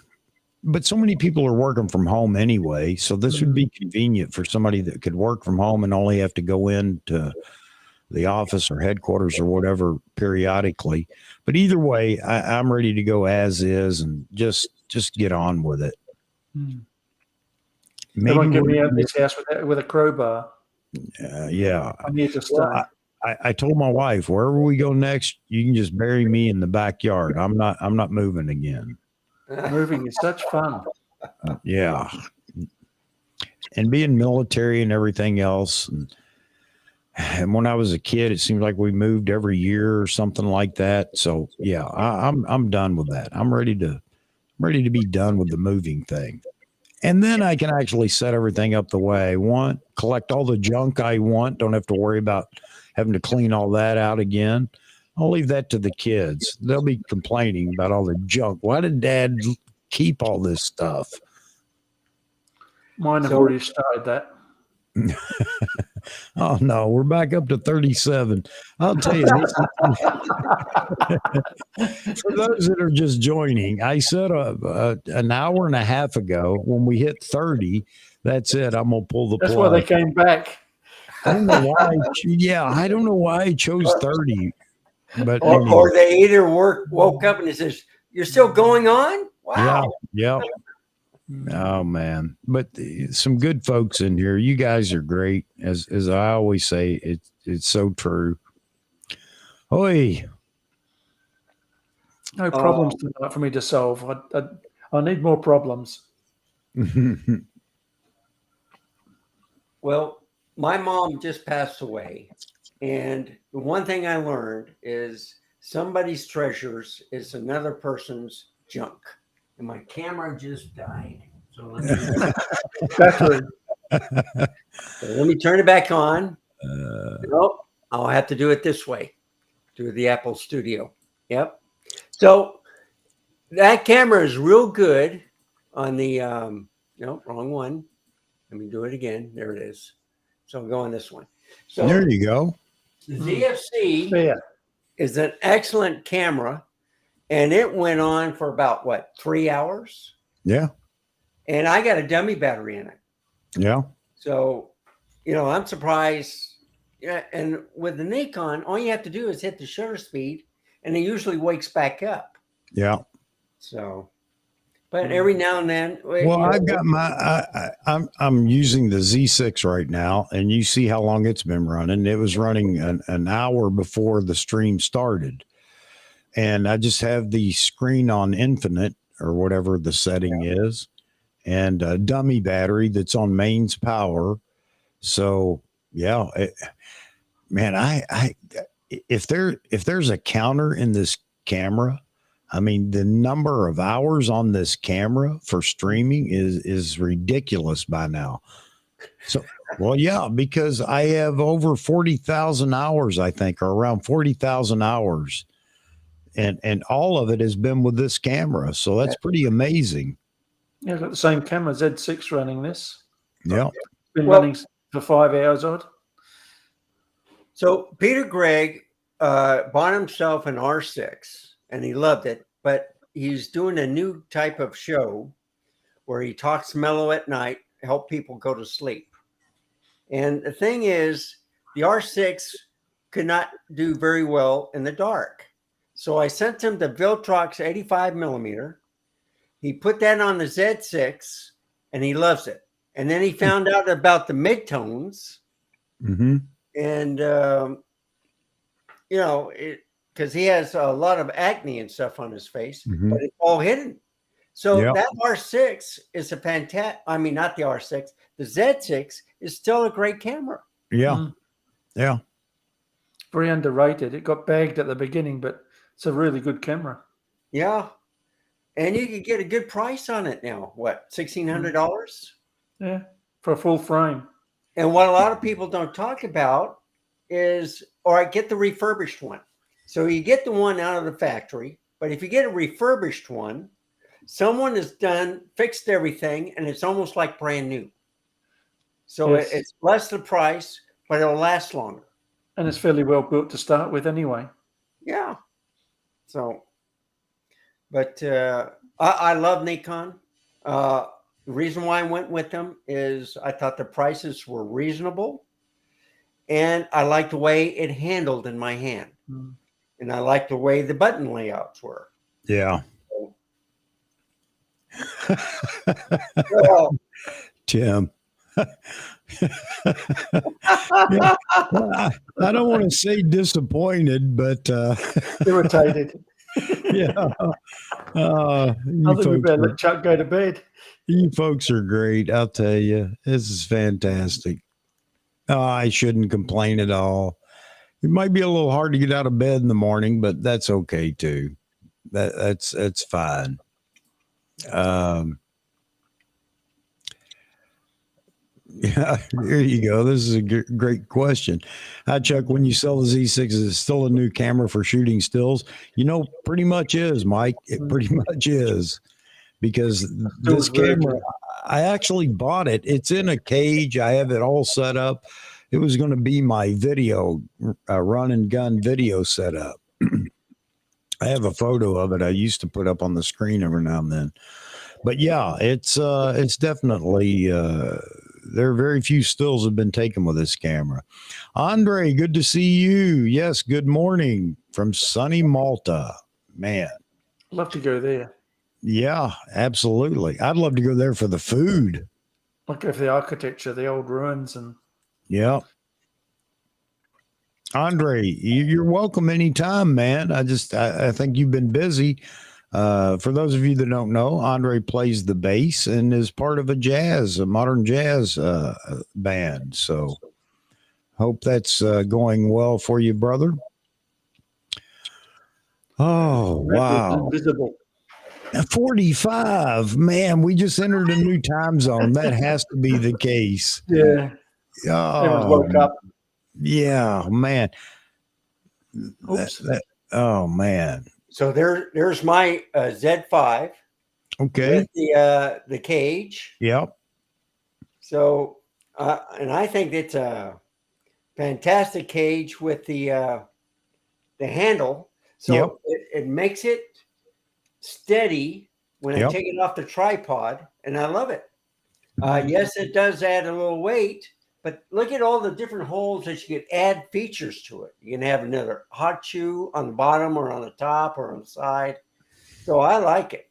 [SPEAKER 2] But so many people are working from home anyway. So this would be convenient for somebody that could work from home and only have to go into the office or headquarters or whatever periodically. But either way, I'm ready to go as is and just get on with it.
[SPEAKER 4] They won't get me out of this house with a crowbar.
[SPEAKER 2] Yeah.
[SPEAKER 4] I need to stay.
[SPEAKER 2] Well, I told my wife, wherever we go next, you can just bury me in the backyard. I'm not moving again.
[SPEAKER 4] Moving is such fun.
[SPEAKER 2] Yeah. And being military and everything else. And when I was a kid, it seemed like we moved every year or something like that. So yeah, I'm done with that. I'm ready to be done with the moving thing. And then I can actually set everything up the way I want, collect all the junk I want. Don't have to worry about having to clean all that out again. I'll leave that to the kids. They'll be complaining about all the junk. Why did Dad keep all this stuff?
[SPEAKER 4] Mine have already started that.
[SPEAKER 2] Oh no, we're back up to 37. I'll tell you this. For those that are just joining, I said an hour and a half ago when we hit 30, that's it. I'm gonna pull the plug.
[SPEAKER 4] That's why they came back.
[SPEAKER 2] I don't know why. I don't know why I chose 30. But
[SPEAKER 12] or the eater woke up and he says, "You're still going on?" Wow.
[SPEAKER 2] Yeah. Oh man, but some good folks in here. You guys are great, as I always say. It's so true. Oi.
[SPEAKER 4] No problems tonight for me to solve. I need more problems.
[SPEAKER 12] Well, my mom just passed away, and the one thing I learned is somebody's treasures is another person's junk. And my camera just died. So let me turn it back on. Nope. I'll have to do it this way. Do the Apple Studio. Yep. So that camera is real good on the no, wrong one. Let me do it again. There it is. So I'll go on this one. So
[SPEAKER 2] there you go.
[SPEAKER 12] The ZFC is an excellent camera. And it went on for about 3 hours?
[SPEAKER 2] Yeah.
[SPEAKER 12] And I got a dummy battery in it.
[SPEAKER 2] Yeah.
[SPEAKER 12] So, I'm surprised. Yeah. And with the Nikon, all you have to do is hit the shutter speed and it usually wakes back up.
[SPEAKER 2] Yeah.
[SPEAKER 12] So, but every now and then.
[SPEAKER 2] Well, I've got I'm using the Z6 right now, and you see how long it's been running. It was running an hour before the stream started. And I just have the screen on infinite or whatever the setting is, and a dummy battery that's on mains power. So yeah, if there's a counter in this camera, I mean, the number of hours on this camera for streaming is ridiculous by now. So, well, yeah, because I have over 40,000 hours, I think, or around 40,000 hours. And all of it has been with this camera. So that's pretty amazing.
[SPEAKER 4] Yeah, I've got the same camera, Z6, running this.
[SPEAKER 2] Yeah.
[SPEAKER 4] It's been running for 5 hours odd.
[SPEAKER 12] So Peter Gregg bought himself an R6 and he loved it, but he's doing a new type of show where he talks mellow at night, help people go to sleep. And the thing is, the R6 could not do very well in the dark. So I sent him the Viltrox 85 millimeter. He put that on the Z6 and he loves it. And then he found out about the midtones.
[SPEAKER 2] Mm-hmm.
[SPEAKER 12] And, you know, because he has a lot of acne and stuff on his face, but it's all hidden. So that R6 is a fantastic, I mean, not the R6, the Z6 is still a great camera.
[SPEAKER 2] Yeah. Yeah.
[SPEAKER 4] Very underrated. It got bagged at the beginning, but it's a really good camera.
[SPEAKER 12] Yeah. And you can get a good price on it now. What, $1,600?
[SPEAKER 4] Yeah, for a full frame.
[SPEAKER 12] And what a lot of people don't talk about is, all right, get the refurbished one. So you get the one out of the factory, but if you get a refurbished one, someone has fixed everything, and it's almost like brand new. So
[SPEAKER 4] Yes.
[SPEAKER 12] it's less the price, but it'll last longer.
[SPEAKER 4] And it's fairly well built to start with anyway.
[SPEAKER 12] Yeah. So, but I love Nikon. The reason why I went with them is I thought the prices were reasonable, and I liked the way it handled in my hand. And I liked the way the button layouts were.
[SPEAKER 2] Yeah.
[SPEAKER 12] Well,
[SPEAKER 2] Tim. Yeah. I don't want to say disappointed, but
[SPEAKER 4] irritated.
[SPEAKER 2] Yeah.
[SPEAKER 4] I think we better let Chuck go to bed.
[SPEAKER 2] You folks are great. I'll tell you, this is fantastic. I shouldn't complain at all. It might be a little hard to get out of bed in the morning, but that's okay too. That's fine. Yeah, here you go. This is a great question. Hi, Chuck. When you sell the Z6, is it still a new camera for shooting stills? You know, pretty much is, Mike. It pretty much is, because this camera, I actually bought it. It's in a cage. I have it all set up. It was going to be my video, run and gun video setup. I have a photo of it. I used to put up on the screen every now and then. But yeah, it's definitely, there are very few stills have been taken with this camera. Andre, good to see you. Yes, good morning from sunny Malta. Man.
[SPEAKER 4] Love to go there.
[SPEAKER 2] Yeah, absolutely. I'd love to go there for the food.
[SPEAKER 4] Like go for the architecture, the old ruins, and
[SPEAKER 2] yeah. Andre, you're welcome anytime, man. I think you've been busy. For those of you that don't know, Andre plays the bass and is part of a modern jazz band. So hope that's going well for you, brother. Oh, wow.
[SPEAKER 4] Invisible.
[SPEAKER 2] 45, man, we just entered a new time zone. That has to be the case.
[SPEAKER 4] Yeah. Everyone's woke up.
[SPEAKER 2] Yeah, man.
[SPEAKER 4] Oops.
[SPEAKER 2] Oh, man.
[SPEAKER 12] So there's my Z5.
[SPEAKER 2] Okay.
[SPEAKER 12] With the cage.
[SPEAKER 2] Yep.
[SPEAKER 12] So, and I think it's a fantastic cage with the handle. So it makes it steady when I take it off the tripod, and I love it. Yes, it does add a little weight, but look at all the different holes that you can add features to it. You can have another hot shoe on the bottom or on the top or on the side. So I like it.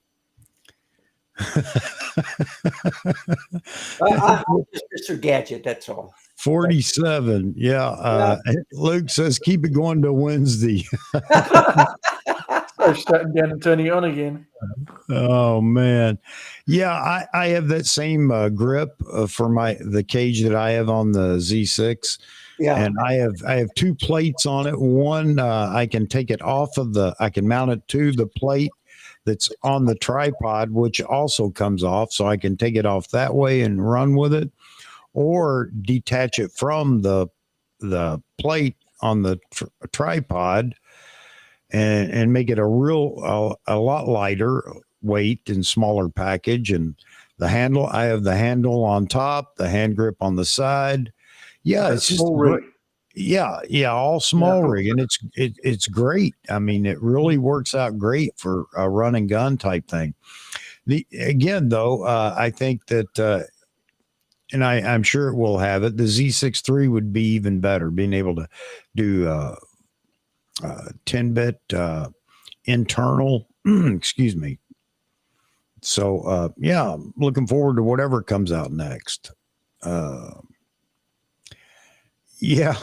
[SPEAKER 12] I'm just Mr. Gadget, that's all.
[SPEAKER 2] 47. Yeah. Luke says, keep it going till Wednesday.
[SPEAKER 4] Start shutting down and turning it on again.
[SPEAKER 2] Oh man. Yeah. I have that same grip for the cage that I have on the Z6.
[SPEAKER 12] Yeah.
[SPEAKER 2] And I have two plates on it. One, I can take it off of I can mount it to the plate that's on the tripod, which also comes off. So I can take it off that way and run with it, or detach it from the plate on the tripod and make it a lot lighter weight and smaller package. And the handle, I have the handle on top, the hand grip on the side. Yeah, it's just great. Yeah, all small rig, and it's great. I mean, it really works out great for a run and gun type thing. Again, though, I think that, and I'm sure it will have it. The Z6 III would be even better, being able to do 10-bit internal. Excuse me. So yeah, I'm looking forward to whatever comes out next. Yeah,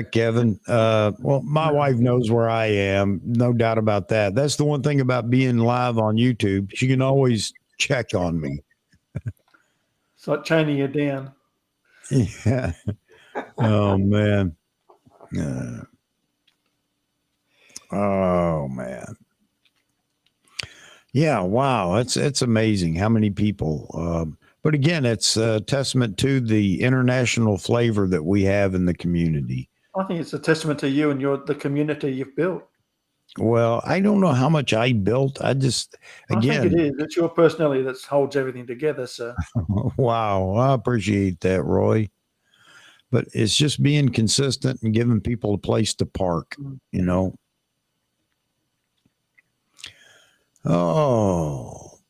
[SPEAKER 2] Kevin. Well, my wife knows where I am. No doubt about that. That's the one thing about being live on YouTube. She can always check on me.
[SPEAKER 4] It's like chaining you down.
[SPEAKER 2] Yeah. Oh, man. Oh, man. Yeah. Wow. It's amazing how many people. But again, it's a testament to the international flavor that we have in the community.
[SPEAKER 4] I think it's a testament to you and the community you've built.
[SPEAKER 2] Well, I don't know how much I built. I think it
[SPEAKER 4] is. It's your personality that holds everything together. So,
[SPEAKER 2] wow, I appreciate that, Roy. But it's just being consistent and giving people a place to park, you know. Oh,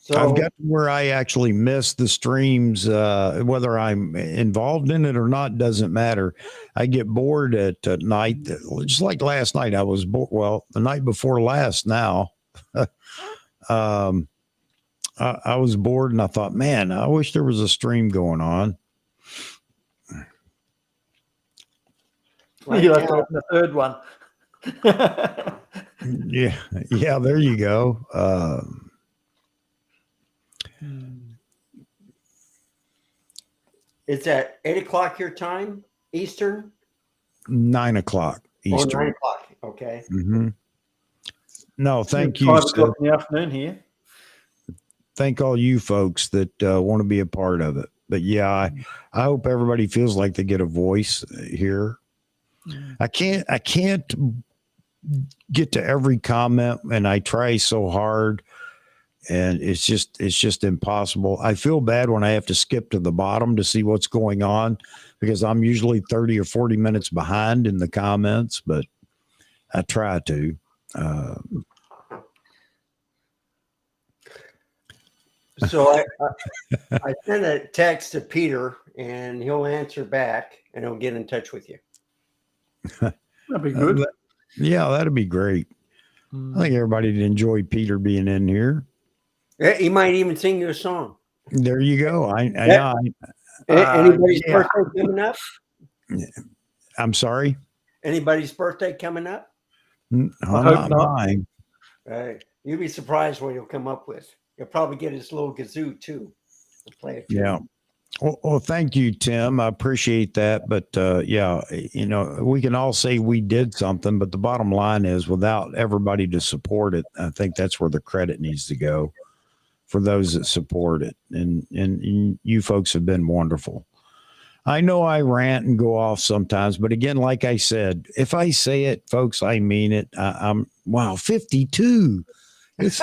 [SPEAKER 2] so I've got to where I actually miss the streams. Whether I'm involved in it or not doesn't matter. I get bored at night, just like last night. I was bored. Well, the night before last. Now, I was bored, and I thought, man, I wish there was a stream going on.
[SPEAKER 4] Well, you have to open the third one.
[SPEAKER 2] Yeah. There you go.
[SPEAKER 12] It's at 8 o'clock your time, Eastern?
[SPEAKER 2] 9 o'clock Eastern.
[SPEAKER 12] 9 o'clock, okay.
[SPEAKER 2] Mm-hmm. No, thank you.
[SPEAKER 4] 5 o'clock in the afternoon here.
[SPEAKER 2] Thank all you folks that want to be a part of it. But yeah, I hope everybody feels like they get a voice here. I can't get to every comment, and I try so hard, and it's just impossible. I feel bad when I have to skip to the bottom to see what's going on, because I'm usually 30 or 40 minutes behind in the comments, but I try to.
[SPEAKER 12] So I sent a text to Peter, and he'll answer back, and he'll get in touch with you.
[SPEAKER 4] That'd be good.
[SPEAKER 2] Yeah, that'd be great. I think everybody'd enjoy Peter being in here.
[SPEAKER 12] Yeah, he might even sing you a song.
[SPEAKER 2] There you go.
[SPEAKER 12] Anybody's birthday coming up?
[SPEAKER 2] I'm sorry?
[SPEAKER 12] Anybody's birthday coming up?
[SPEAKER 2] Not mine.
[SPEAKER 12] Right. You'd be surprised what he'll come up with. He'll probably get his little kazoo too. To play it.
[SPEAKER 2] Yeah. Well, thank you, Tim. I appreciate that. But yeah, you know, we can all say we did something, but the bottom line is, without everybody to support it, I think that's where the credit needs to go for those that support it. And you folks have been wonderful. I know I rant and go off sometimes, but again, like I said, if I say it, folks, I mean it. I'm 52. It's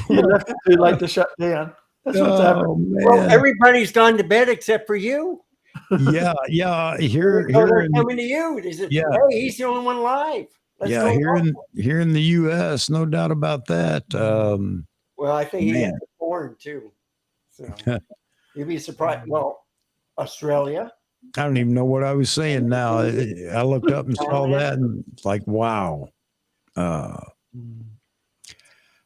[SPEAKER 4] You left it too late to shut down. That's what's happening.
[SPEAKER 12] Well, everybody's gone to bed except for you.
[SPEAKER 2] Yeah. Here
[SPEAKER 12] coming to you. Is it?
[SPEAKER 2] Yeah.
[SPEAKER 12] Hey, he's the only one live. Let's
[SPEAKER 2] yeah, here in the U.S., no doubt about that.
[SPEAKER 12] Well, I think he's foreign too. So you'd be surprised. Well, Australia.
[SPEAKER 2] I don't even know what I was saying now. I looked up and saw that, and it's like, wow.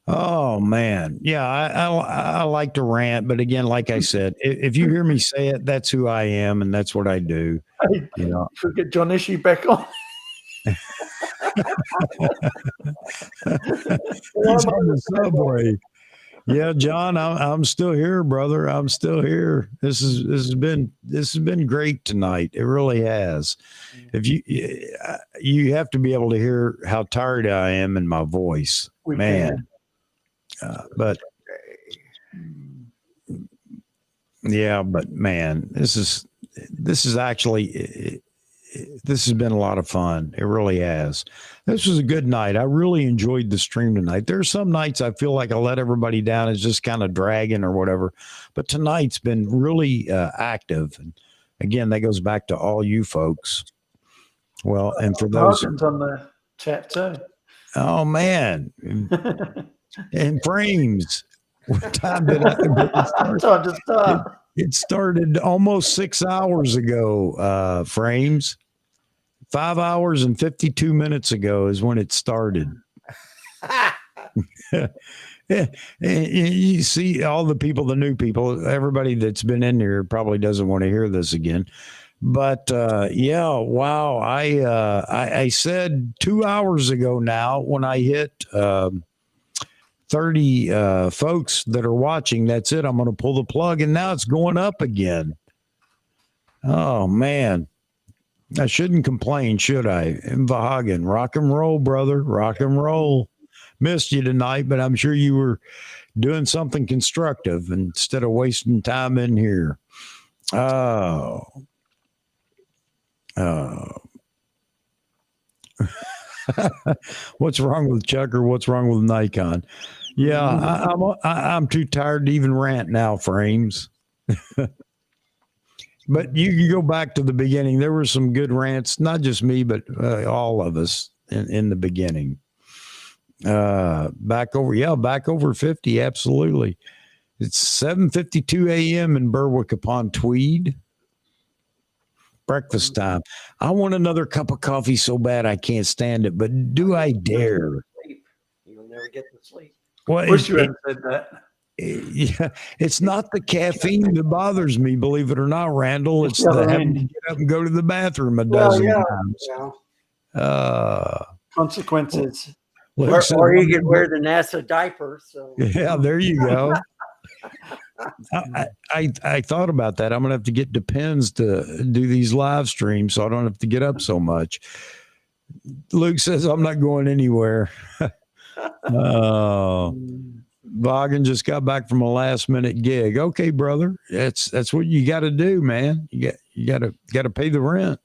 [SPEAKER 2] Oh man, yeah. I like to rant, but again, like I said, if you hear me say it, that's who I am, and that's what I do. You know,
[SPEAKER 4] should get John Ishii back on.
[SPEAKER 2] He's on the subway. Yeah, John, I'm still here, brother. I'm still here. This has been great tonight. It really has. If you have to be able to hear how tired I am in my voice, man. But yeah, but man, this has been a lot of fun. It really has. This was a good night. I really enjoyed the stream tonight. There's some nights I feel like I let everybody down. It's just kind of dragging or whatever. But tonight's been really active. And again, that goes back to all you folks. Well, and for those,
[SPEAKER 4] Morgan's on the chat too.
[SPEAKER 2] oh man, and frames. What time did I?
[SPEAKER 4] Time to start.
[SPEAKER 2] It started almost 6 hours ago. Frames, 5 hours and 52 minutes ago is when it started. You see all the people, the new people, everybody that's been in here probably doesn't want to hear this again. But yeah, wow. I said 2 hours ago now when I hit 30 folks that are watching, that's it. I'm going to pull the plug, and now it's going up again. Oh, man. I shouldn't complain, should I? In Vahagan, rock and roll, brother. Rock and roll. Missed you tonight, but I'm sure you were doing something constructive instead of wasting time in here. Oh. What's wrong with Chucker? What's wrong with Nikon? Yeah, I'm too tired to even rant now, Frames. But you can go back to the beginning. There were some good rants, not just me, but all of us in the beginning. Back over 50, absolutely. It's 7:52 a.m. in Berwick upon Tweed. Breakfast time. I want another cup of coffee so bad I can't stand it, but do I dare?
[SPEAKER 12] You'll never get to sleep.
[SPEAKER 2] Well,
[SPEAKER 4] Wish you hadn't said that.
[SPEAKER 2] Yeah, it's not the caffeine that bothers me, believe it or not, Randall. It's the having to get up and go to the bathroom a dozen times.
[SPEAKER 4] Consequences.
[SPEAKER 12] Or you could wear the NASA diaper. So
[SPEAKER 2] yeah, there you go. I thought about that. I'm gonna have to get Depends to do these live streams so I don't have to get up so much. Luke says I'm not going anywhere. Vaughan just got back from a last minute gig. Okay, brother. That's what you got to do, man. You got to pay the rent.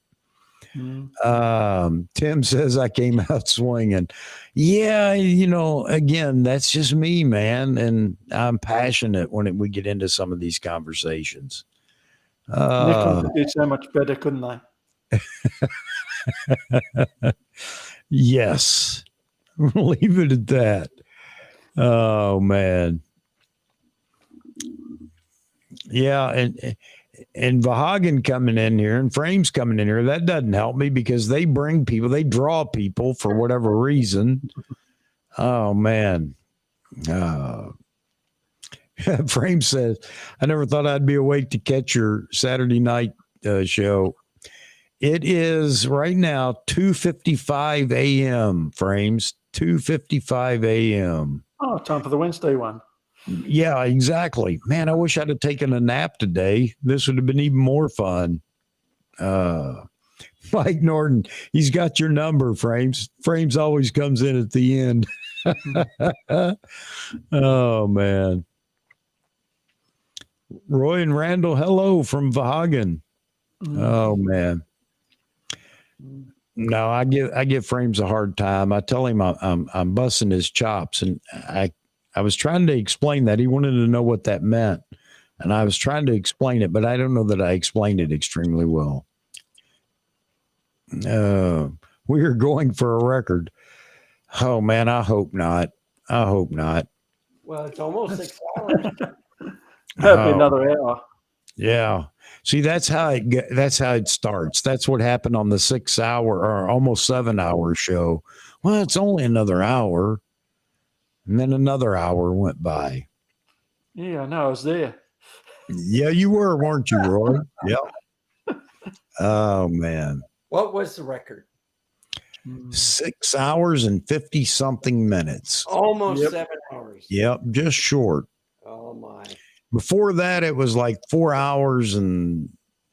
[SPEAKER 2] Tim says I came out swinging. Yeah, again, that's just me, man, and I'm passionate when we get into some of these conversations.
[SPEAKER 4] Nikon could do so much better, couldn't they?
[SPEAKER 2] Yes, leave it at that. Oh man, yeah, and Vahagan coming in here and Frames coming in here, that doesn't help me because they bring people, they draw people for whatever reason. Oh man. Frame says, I never thought I'd be awake to catch your Saturday night show. It is right now 2:55 a.m. Frames, 2:55 a.m.
[SPEAKER 4] Oh, time for the Wednesday one.
[SPEAKER 2] Yeah, exactly. Man, I wish I'd have taken a nap today. This would have been even more fun. Mike Norton, he's got your number, Frames. Frames always comes in at the end. Oh, man. Roy and Randall, hello from Vahagan. Oh, man. No, I give Frames a hard time. I tell him I'm busting his chops, and I was trying to explain that. He wanted to know what that meant, and I was trying to explain it, but I don't know that I explained it extremely well. We are going for a record. Oh man, I hope not. I hope not.
[SPEAKER 12] Well, it's almost 6 hours.
[SPEAKER 4] That'd be another hour.
[SPEAKER 2] Yeah. See, that's how it starts. That's what happened on the 6 hour or almost 7 hour show. Well, it's only another hour. And then another hour went by.
[SPEAKER 4] Yeah, I know. I was there.
[SPEAKER 2] Yeah, you were, weren't you, Roy? Yep. Oh, man.
[SPEAKER 12] What was the record?
[SPEAKER 2] 6 hours and 50 something minutes.
[SPEAKER 12] Almost 7 hours.
[SPEAKER 2] Yep, just short.
[SPEAKER 12] Oh, my.
[SPEAKER 2] Before that, it was like 4 hours it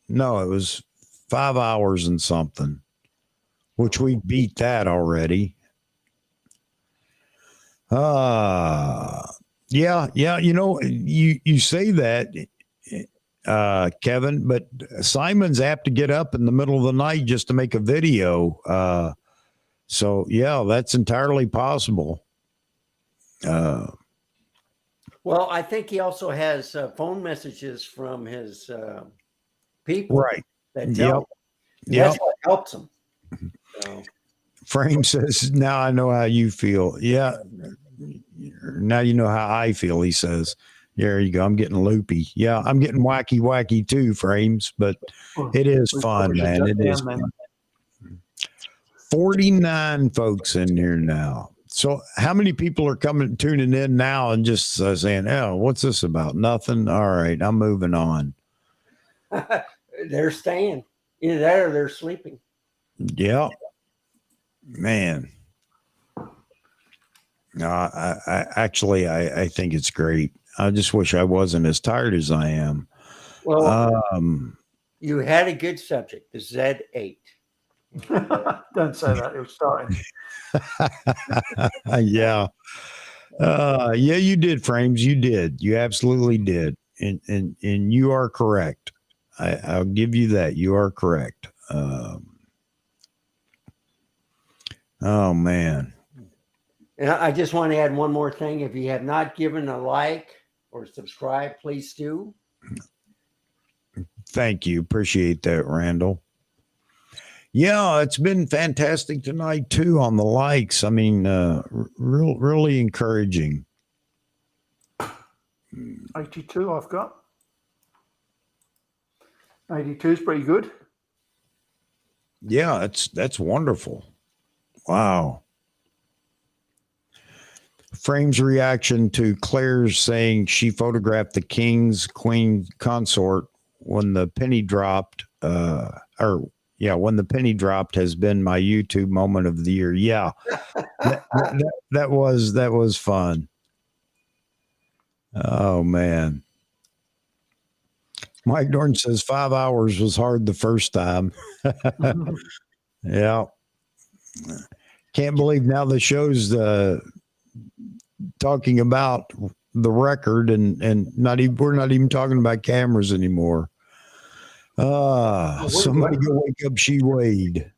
[SPEAKER 2] was 5 hours and something, which we beat that already. Yeah. You say that, Kevin, but Simon's apt to get up in the middle of the night just to make a video. So yeah, that's entirely possible.
[SPEAKER 12] Well, I think he also has phone messages from his people.
[SPEAKER 2] Right.
[SPEAKER 12] that tell you.
[SPEAKER 2] Yep.
[SPEAKER 12] That's what helps them. So.
[SPEAKER 2] Frame says, now I know how you feel. Yeah. Now you know how I feel, he says. There you go. I'm getting loopy. Yeah, I'm getting wacky too, Frames, but it is fun, man. It is fun. 49 folks in here now. So how many people are tuning in now and just saying, oh, what's this about? Nothing. All right, I'm moving on.
[SPEAKER 12] They're staying. Either that or they're sleeping.
[SPEAKER 2] Yeah. Man. No, I think it's great. I just wish I wasn't as tired as I am.
[SPEAKER 12] Well, you had a good subject, the Z8.
[SPEAKER 4] Don't say that. It was starting.
[SPEAKER 2] Yeah. Yeah, you did, Frames. You did. You absolutely did. And you are correct. I'll give you that. You are correct. Oh, man.
[SPEAKER 12] And I just want to add one more thing. If you have not given a like or subscribe, please do.
[SPEAKER 2] Thank you. Appreciate that, Randall. Yeah, it's been fantastic tonight too on the likes. I mean, really encouraging.
[SPEAKER 4] 82 I've got. 82 is pretty good.
[SPEAKER 2] Yeah, that's wonderful. Wow. Frame's reaction to Claire's saying she photographed the king's queen consort when the penny dropped, when the penny dropped has been my YouTube moment of the year. Yeah, that was fun. Oh man. Mike Norton says 5 hours was hard the first time. Yeah. Can't believe now the show's talking about the record and we're not even talking about cameras anymore. Somebody go wake up She Wade.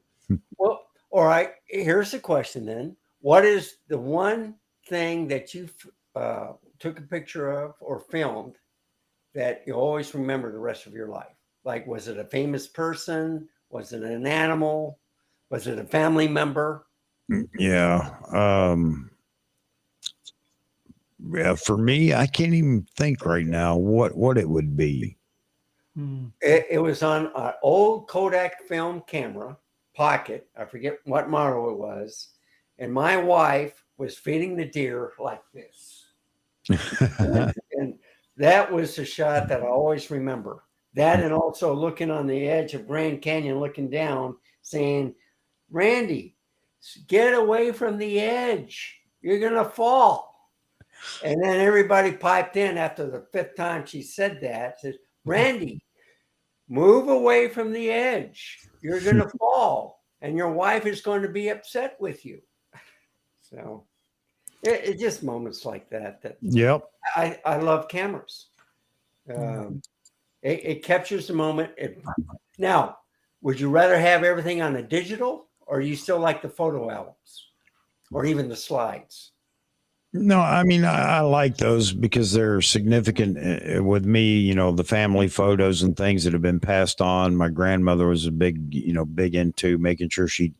[SPEAKER 12] Well, all right. Here's the question then. What is the one thing that you took a picture of or filmed that you always remember the rest of your life? Like, was it a famous person? Was it an animal? Was it a family member?
[SPEAKER 2] Yeah. Yeah, for me, I can't even think right now what it would be.
[SPEAKER 12] It was on an old Kodak film camera, pocket. I forget what model it was. And my wife was feeding the deer like this. and that was the shot that I always remember. That and also looking on the edge of Grand Canyon, looking down, saying, Randy, get away from the edge. You're going to fall. And then everybody piped in after the fifth time she said that, says, Randy, move away from the edge. You're going to fall, and your wife is going to be upset with you. So it's just moments like that.
[SPEAKER 2] Yep.
[SPEAKER 12] I love cameras. It captures the moment. Now, would you rather have everything on a digital, or you still like the photo albums or even the slides?
[SPEAKER 2] No, I mean, I like those because they're significant with me, you know, the family photos and things that have been passed on. My grandmother was big into making sure she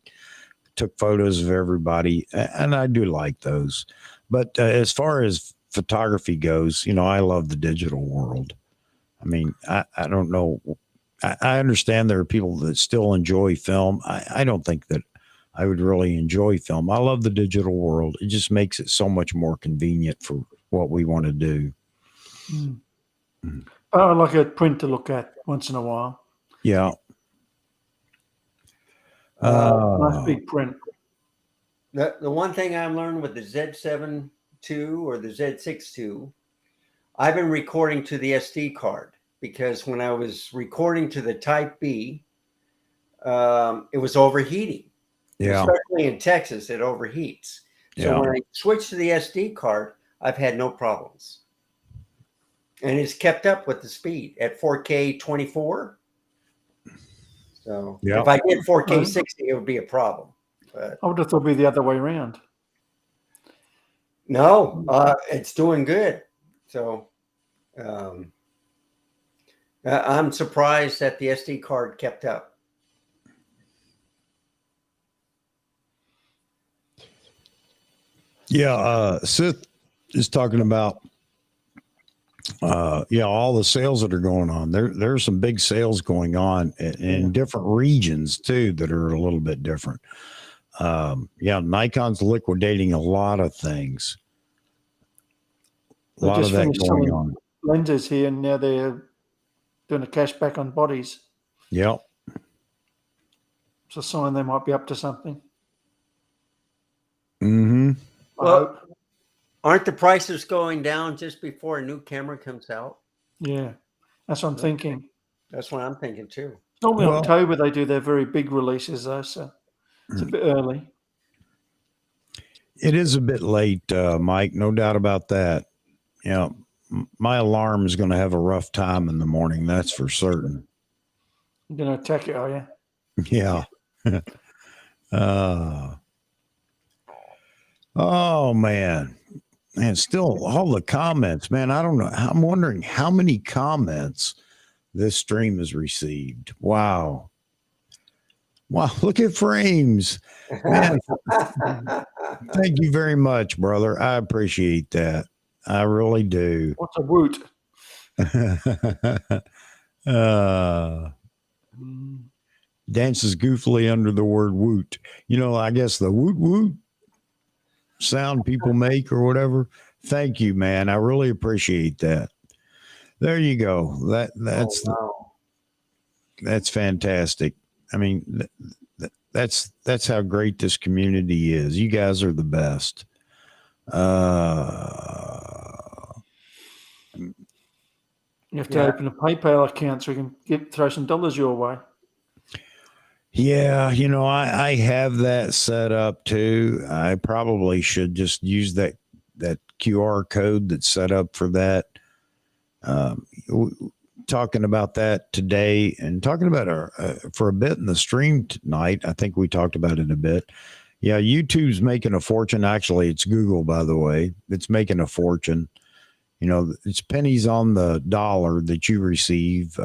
[SPEAKER 2] took photos of everybody. And I do like those. But as far as photography goes, you know, I love the digital world. I mean, I don't know. I understand there are people that still enjoy film. I don't think that I would really enjoy film. I love the digital world. It just makes it so much more convenient for what we want to do.
[SPEAKER 4] I like a print to look at once in a while.
[SPEAKER 2] Yeah.
[SPEAKER 4] Nice big print.
[SPEAKER 12] The one thing I learned with the Z7 II or the Z6 II, I've been recording to the SD card because when I was recording to the Type B, it was overheating.
[SPEAKER 2] Yeah.
[SPEAKER 12] Especially in Texas, it overheats. So when I switched to the SD card, I've had no problems. And it's kept up with the speed at 4K 24. So if I did 4K 60, it would be a problem. But
[SPEAKER 4] I would have thought it'd be the other way around.
[SPEAKER 12] No, it's doing good. So I'm surprised that the SD card kept up.
[SPEAKER 2] Yeah, Sith is talking about all the sales that are going on. There's some big sales going on in different regions too that are a little bit different. Nikon's liquidating a lot of things. A lot of that going on.
[SPEAKER 4] Lenses here, and now they're doing a cash back on bodies.
[SPEAKER 2] Yep.
[SPEAKER 4] It's a sign they might be up to something.
[SPEAKER 2] Mm-hmm.
[SPEAKER 12] Well, aren't the prices going down just before a new camera comes out?
[SPEAKER 4] Yeah, that's what I'm thinking.
[SPEAKER 12] That's what I'm thinking too.
[SPEAKER 4] Normally October they do their very big releases though, so it's a bit early.
[SPEAKER 2] It is a bit late, Mike. No doubt about that. Yeah, my alarm is going to have a rough time in the morning. That's for certain.
[SPEAKER 4] You're going to attack it, are you?
[SPEAKER 2] Yeah. Oh man. And still all the comments, man. I don't know. I'm wondering how many comments this stream has received. Wow. Wow. Look at Frames. Man. Thank you very much, brother. I appreciate that. I really do.
[SPEAKER 4] What's a woot?
[SPEAKER 2] Dances goofily under the word woot. I guess the woot woot sound people make or whatever. Thank you, man. I really appreciate that. There you go. That's fantastic. I mean, that's how great this community is. You guys are the best.
[SPEAKER 4] You have to open a PayPal account so we can throw some dollars your way.
[SPEAKER 2] Yeah, I have that set up too. I probably should just use that QR code that's set up for that. Talking about that today and talking about for a bit in the stream tonight. I think we talked about it a bit. Yeah, YouTube's making a fortune. Actually, it's Google, by the way. It's making a fortune. It's pennies on the dollar that you receive.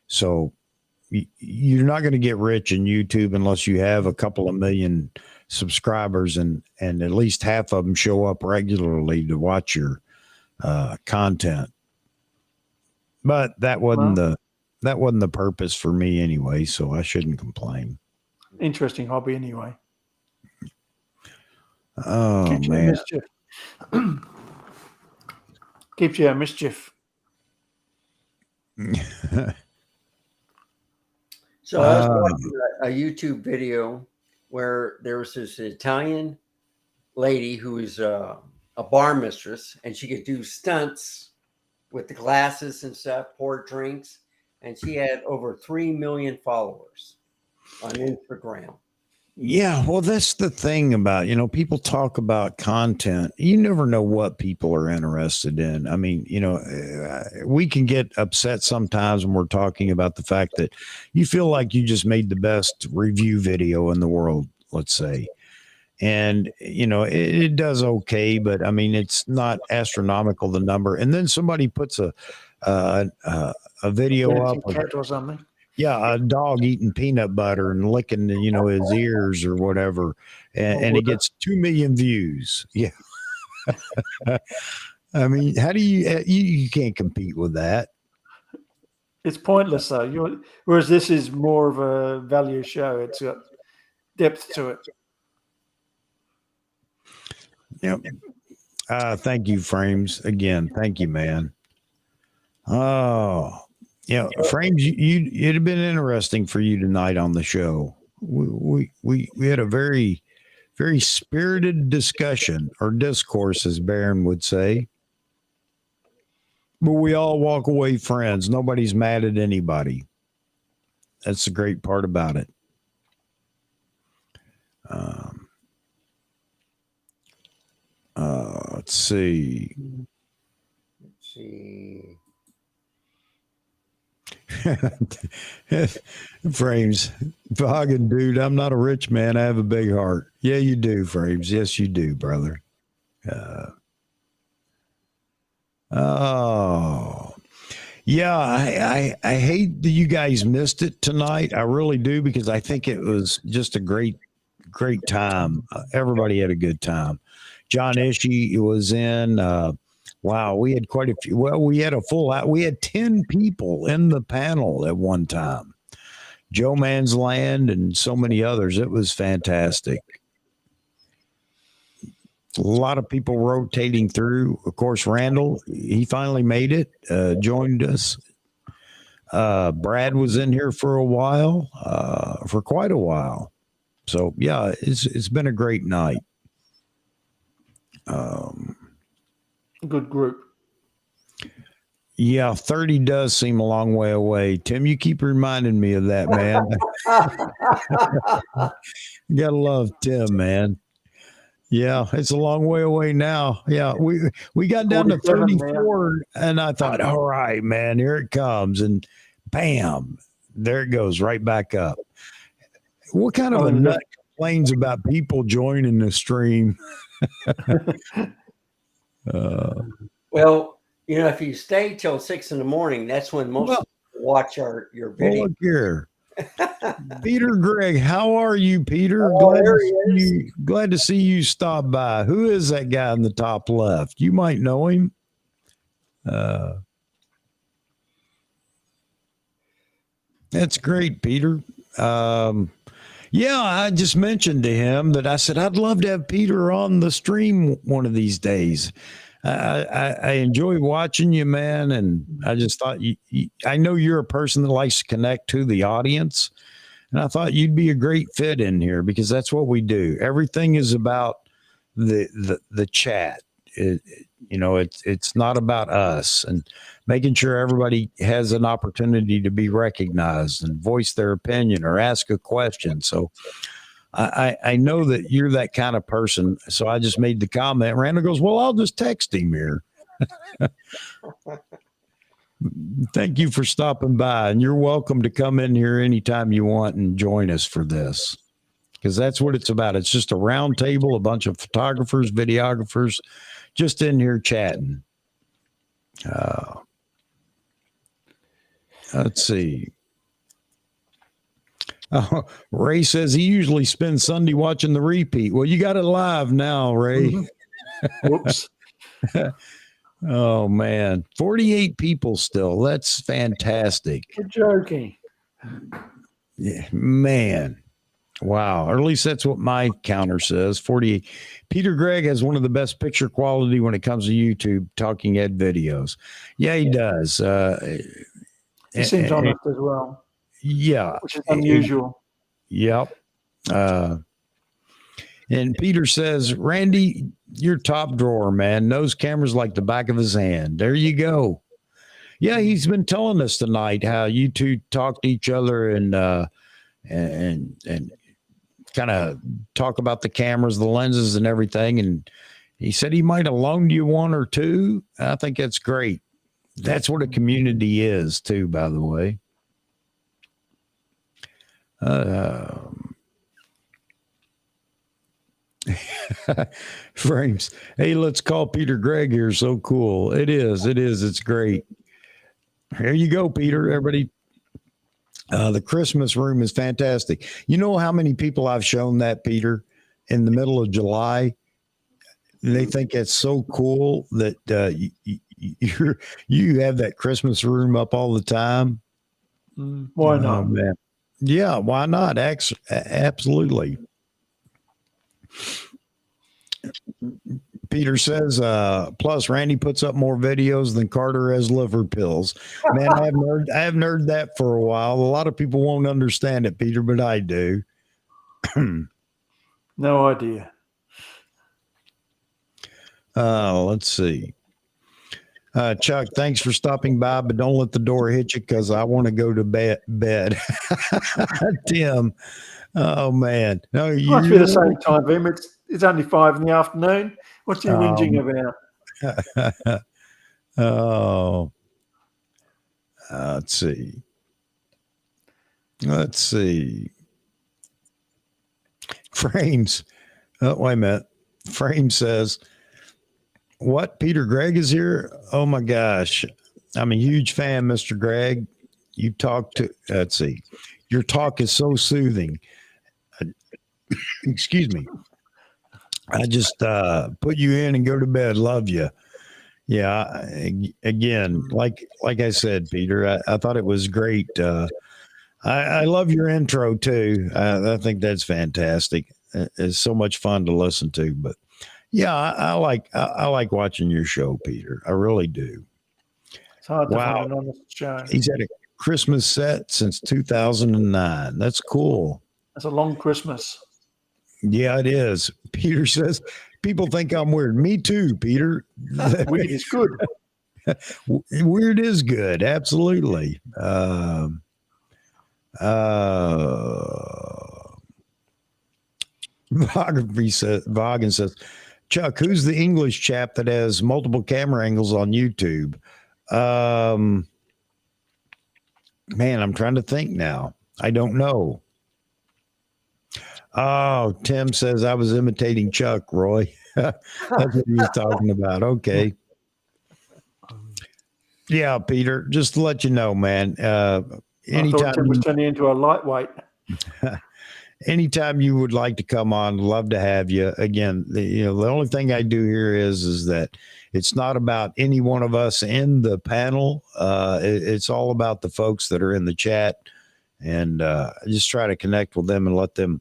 [SPEAKER 2] So you're not going to get rich in YouTube unless you have a couple of million subscribers and at least half of them show up regularly to watch your content. But that wasn't the purpose for me anyway, so I shouldn't complain.
[SPEAKER 4] Interesting hobby anyway.
[SPEAKER 2] Oh,
[SPEAKER 4] Keeps
[SPEAKER 2] man.
[SPEAKER 4] Keeps you out of mischief.
[SPEAKER 12] So I was watching a YouTube video where there was this Italian lady who was a bar mistress, and she could do stunts with the glasses and stuff, pour drinks, and she had over 3 million followers on Instagram.
[SPEAKER 2] Yeah, well, that's the thing about, people talk about content. You never know what people are interested in. I mean, we can get upset sometimes when we're talking about the fact that you feel like you just made the best review video in the world, let's say. And, it does okay, but I mean, it's not astronomical, the number. And then somebody puts a video up
[SPEAKER 4] or something.
[SPEAKER 2] Yeah, a dog eating peanut butter and licking, his ears or whatever, and it gets 2 million views. Yeah, I mean, how do you can't compete with that?
[SPEAKER 4] It's pointless though. Whereas this is more of a value show. It's got depth to it.
[SPEAKER 2] Yep. Thank you, Frames. Again, thank you, man. Oh. Yeah, Frames, it'd have been interesting for you tonight on the show. We had a very, very spirited discussion or discourse, as Barron would say. But we all walk away friends. Nobody's mad at anybody. That's the great part about it. Let's see. Frames, Foggin, dude, I'm not a rich man. I have a big heart. Yeah, you do, Frames. Yes, you do, brother. Yeah, I hate that you guys missed it tonight. I really do, because I think it was just a great time. Everybody had a good time. John Ishii was in. Wow, we had quite a few. Well, we had a full out. We had 10 people in the panel at one time. Joe Man's Land and so many others. It was fantastic. A lot of people rotating through. Of course, Randall, he finally made it, joined us. Brad was in here for a while, for quite a while. So yeah, it's been a great night.
[SPEAKER 4] Good group.
[SPEAKER 2] Yeah, 30 does seem a long way away. Tim, you keep reminding me of that, man. You gotta love Tim, man. Yeah, it's a long way away now. Yeah, we got down to 34, and I thought, all right, man, here it comes, and bam, there it goes, right back up. What kind of a nut complains about people joining the stream?
[SPEAKER 12] Well, you know, if you stay till 6 in-the-morning, that's when most people watch your video.
[SPEAKER 2] Well, look here. Peter Gregg, how are you, Peter? Glad to see you stop by. Who is that guy in the top left? You might know him. That's great, Peter. Yeah, I just mentioned to him that I said I'd love to have Peter on the stream one of these days. I enjoy watching you, man, and I just thought I know you're a person that likes to connect to the audience, and I thought you'd be a great fit in here, because that's what we do. Everything is about the chat. It's not about us, and making sure everybody has an opportunity to be recognized and voice their opinion or ask a question. So I know that you're that kind of person. So I just made the comment. Randall goes, well, I'll just text him here. Thank you for stopping by, and you're welcome to come in here anytime you want and join us for this, because that's what it's about. It's just a round table, a bunch of photographers, videographers, just in here chatting. Let's see. Oh, Ray says he usually spends Sunday watching the repeat. Well, you got it live now, Ray.
[SPEAKER 4] Whoops.
[SPEAKER 2] Oh, man. 48 people still. That's fantastic.
[SPEAKER 4] You're joking.
[SPEAKER 2] Yeah, man. Wow. Or at least that's what my counter says. 48. Peter Gregg has one of the best picture quality when it comes to YouTube talking head videos. Yeah, he does.
[SPEAKER 4] He seems honest as well.
[SPEAKER 2] Yeah.
[SPEAKER 4] Which is unusual.
[SPEAKER 2] Yep. And Peter says, Randy, you're top drawer, man. Knows cameras like the back of his hand. There you go. Yeah, he's been telling us tonight how you two talk to each other and kind of talk about the cameras, the lenses, and everything. And he said he might have loaned you one or two. I think that's great. That's what a community is, too, by the way. Frames. Hey, let's call Peter Gregg here. So cool. It is. It's great. Here you go, Peter. Everybody. The Christmas room is fantastic. You know how many people I've shown that, Peter, in the middle of July? They think it's so cool that you have that Christmas room up all the time.
[SPEAKER 4] Why not?
[SPEAKER 2] Man. Yeah, why not? Absolutely. Peter says, plus Randy puts up more videos than Carter has liver pills. Man, I haven't heard that for a while. A lot of people won't understand it, Peter, but I do.
[SPEAKER 4] No idea.
[SPEAKER 2] Let's see. Chuck, thanks for stopping by, but don't let the door hit you because I want to go to bed. Tim, oh man, no,
[SPEAKER 4] It must be the same time, Vim. It's only 5 PM. What's you whinging about?
[SPEAKER 2] Oh, let's see. Frames. Oh, wait a minute. Frame says, what? Peter Gregg is here? Oh my gosh. I'm a huge fan, Mr. Gregg. You talk to, let's see, your talk is so soothing. Excuse me. I just put you in and go to bed. Love you. Yeah. Again, like I said, Peter, I thought it was great. I love your intro too. I think that's fantastic. It's so much fun to listen to. But yeah, I like watching your show, Peter. I really do.
[SPEAKER 4] It's hard to
[SPEAKER 2] Wow.
[SPEAKER 4] find an honest show.
[SPEAKER 2] He's had a Christmas set since 2009. That's cool.
[SPEAKER 4] It's a long Christmas.
[SPEAKER 2] Yeah, it is. Peter says, people think I'm weird. Me too, Peter.
[SPEAKER 4] Weird is good.
[SPEAKER 2] Weird is good. Absolutely. Vaughan says, Chuck, who's the English chap that has multiple camera angles on YouTube? Man, I'm trying to think now. I don't know. Oh, Tim says I was imitating Chuck, Roy. That's what he was talking about. Okay. Yeah, Peter, just to let you know, man.
[SPEAKER 4] I
[SPEAKER 2] Anytime
[SPEAKER 4] thought Tim was turning into a lightweight.
[SPEAKER 2] anytime you would like to come on, love to have you. Again, the only thing I do here is that it's not about any one of us in the panel. It's all about the folks that are in the chat, and I just try to connect with them and let them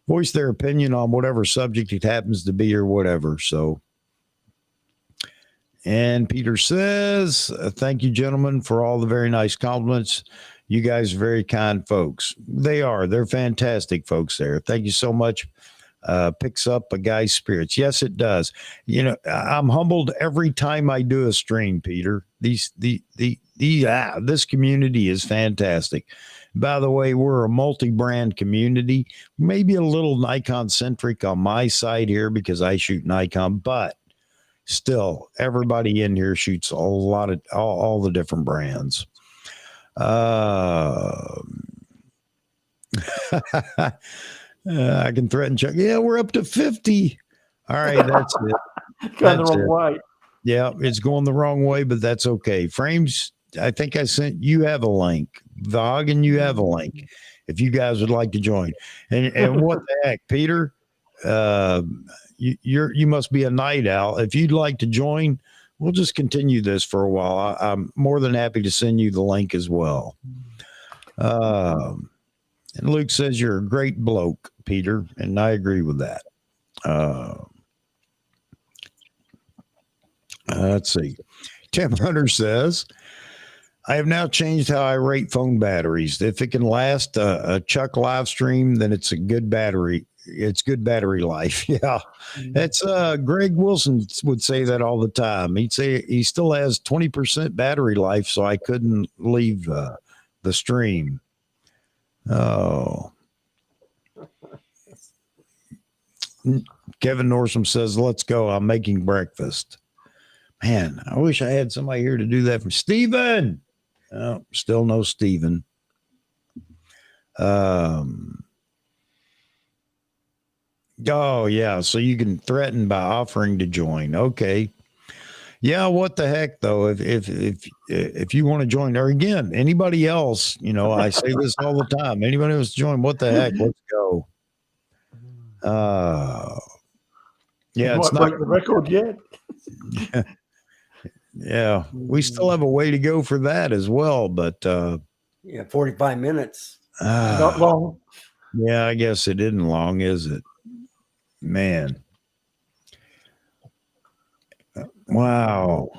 [SPEAKER 2] voice their opinion on whatever subject it happens to be or whatever. So, and Peter says, thank you, gentlemen, for all the very nice compliments. You guys are very kind folks. They're fantastic folks there. Thank you so much. Picks up a guy's spirits. Yes, it does. I'm humbled every time I do a stream, Peter. This community is fantastic. By the way, we're a multi-brand community, maybe a little Nikon centric on my side here because I shoot Nikon, but still everybody in here shoots a lot of all the different brands. I can threaten Chuck. Yeah, we're up to 50. All right, that's it.
[SPEAKER 4] Going the wrong way.
[SPEAKER 2] Yeah, it's going the wrong way, but that's okay. Frames, I think I sent you have a link. Vaughan, you have a link if you guys would like to join. And what the heck, Peter? You must be a night owl. If you'd like to join, we'll just continue this for a while. I'm more than happy to send you the link as well. And Luke says you're a great bloke, Peter, and I agree with that. Let's see. Tim Hunter says, I have now changed how I rate phone batteries. If it can last a Chuck live stream, then it's a good battery. It's good battery life. Yeah. That's Greg Wilson would say that all the time. He'd say he still has 20% battery life, so I couldn't leave the stream. Oh. Kevin Nordstrom says, let's go. I'm making breakfast. Man, I wish I had somebody here to do that for Steven. Oh, still no Steven. Oh, yeah. So you can threaten by offering to join. Okay. Yeah. What the heck, though? If you want to join, or again, anybody else, I say this all the time. Anybody wants to join, what the heck? Let's go. Yeah. It's not
[SPEAKER 4] break the record yet.
[SPEAKER 2] Yeah, we still have a way to go for that as well, but
[SPEAKER 12] 45 minutes.
[SPEAKER 4] Not long.
[SPEAKER 2] Yeah, I guess it isn't long, is it? Man. Wow.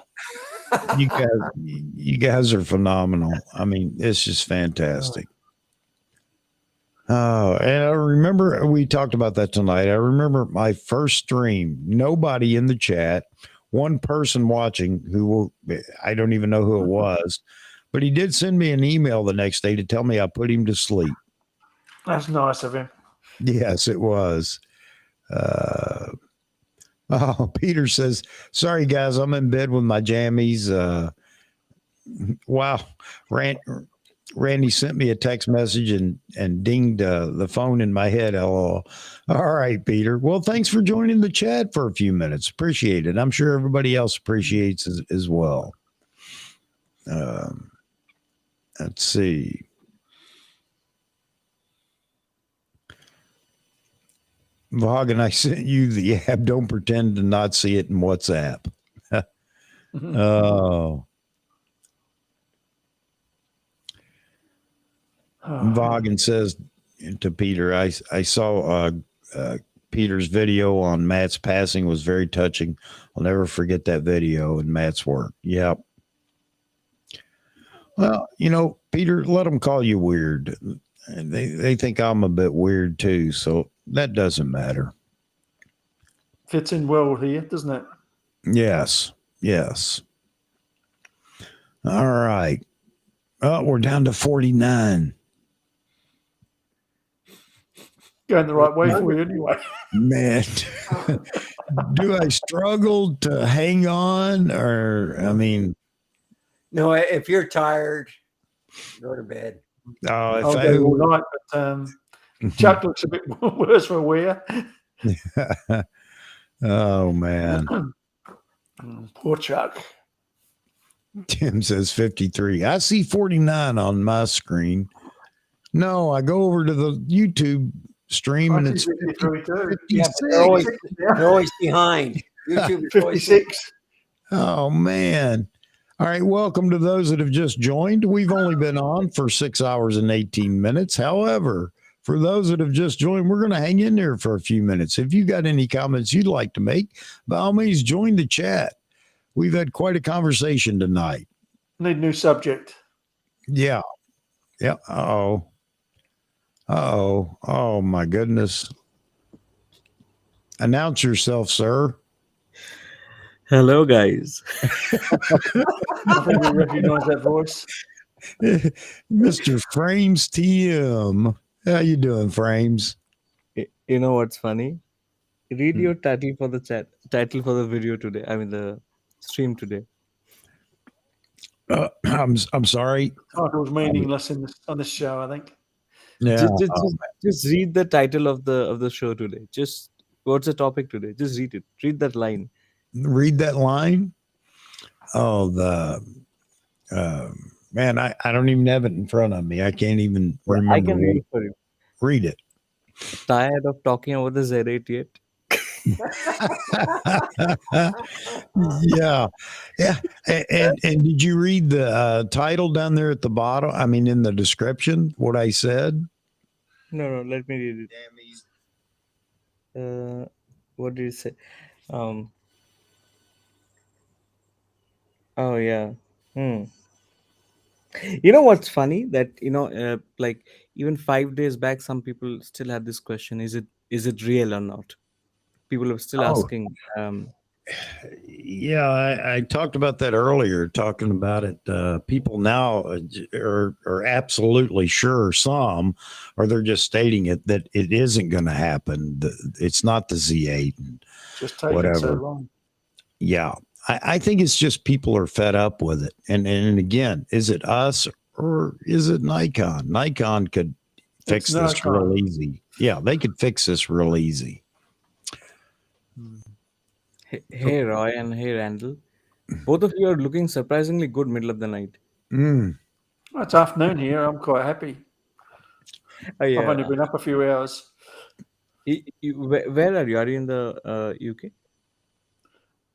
[SPEAKER 2] You guys are phenomenal. I mean, it's just fantastic. Oh, and I remember we talked about that tonight. I remember my first stream, nobody in the chat. One person watching I don't even know who it was, but he did send me an email the next day to tell me I put him to sleep.
[SPEAKER 4] That's nice of him.
[SPEAKER 2] Yes, it was. Peter says, sorry guys, I'm in bed with my jammies. Wow. Randy sent me a text message and dinged the phone in my head. LOL. All right, Peter. Well, thanks for joining the chat for a few minutes. Appreciate it. I'm sure everybody else appreciates as well. Let's see. Vaughan, I sent you the app. Don't pretend to not see it in WhatsApp. Oh. Vaughan says to Peter, I saw Peter's video on Matt's passing was very touching. I'll never forget that video and Matt's work. Yep. Well, Peter, let them call you weird. They think I'm a bit weird too, so that doesn't matter.
[SPEAKER 4] Fits in well here, doesn't it?
[SPEAKER 2] Yes. All right. Oh, we're down to 49.
[SPEAKER 4] Going the right way for you anyway.
[SPEAKER 2] Man, do I struggle to hang on, or
[SPEAKER 12] no, if you're tired, go to bed.
[SPEAKER 2] Oh, if
[SPEAKER 4] I'll go all night, but Chuck looks a bit worse for wear.
[SPEAKER 2] Oh man.
[SPEAKER 4] Poor Chuck.
[SPEAKER 2] Tim says 53. I see 49 on my screen. No, I go over to the YouTube stream and it's 56.
[SPEAKER 12] Yeah, they're always behind. YouTube is
[SPEAKER 4] 56.
[SPEAKER 2] Oh man. All right, welcome to those that have just joined. We've only been on for 6 hours and 18 minutes. However, for those that have just joined, we're going to hang in there for a few minutes. If you got any comments you'd like to make, by all means, join the chat. We've had quite a conversation tonight.
[SPEAKER 4] Need a new subject.
[SPEAKER 2] Yeah. Oh, my goodness. Announce yourself, sir.
[SPEAKER 19] Hello, guys.
[SPEAKER 4] I think we recognize that voice.
[SPEAKER 2] Mr. Frames TM. How you doing, Frames?
[SPEAKER 19] You know what's funny? Read your title for the video today. I mean the stream today.
[SPEAKER 2] I'm sorry.
[SPEAKER 4] Title's meaningless on this show, I think.
[SPEAKER 2] Yeah.
[SPEAKER 19] Just read the title of the show today. Just what's the topic today? Just read it. Read that line.
[SPEAKER 2] Read that line. Oh, man, I don't even have it in front of me. I can't even remember.
[SPEAKER 19] I can read it for you.
[SPEAKER 2] Read it.
[SPEAKER 19] Tired of talking about the Z8 yet?
[SPEAKER 2] Yeah. And did you read the title down there at the bottom? I mean, in the description, what I said?
[SPEAKER 19] No, let me read it. What did you say? Oh yeah. You know what's funny? That like even 5 days back, some people still had this question: is it real or not? People are still asking.
[SPEAKER 2] Yeah, I talked about that earlier, talking about it. People now are absolutely sure, some, or they're just stating it, that it isn't going to happen. It's not the Z8 and
[SPEAKER 4] just taking
[SPEAKER 2] whatever.
[SPEAKER 4] so long.
[SPEAKER 2] Yeah, I think it's just people are fed up with it. And again, is it us or is it Nikon? Nikon could fix this real easy. Yeah, they could fix this real easy.
[SPEAKER 19] Hey Roy and hey Randall, both of you are looking surprisingly good middle of the night.
[SPEAKER 4] Well, it's afternoon here. I'm quite happy.
[SPEAKER 19] Yeah.
[SPEAKER 4] I've only been up a few hours.
[SPEAKER 19] Where are you? Are you in the UK?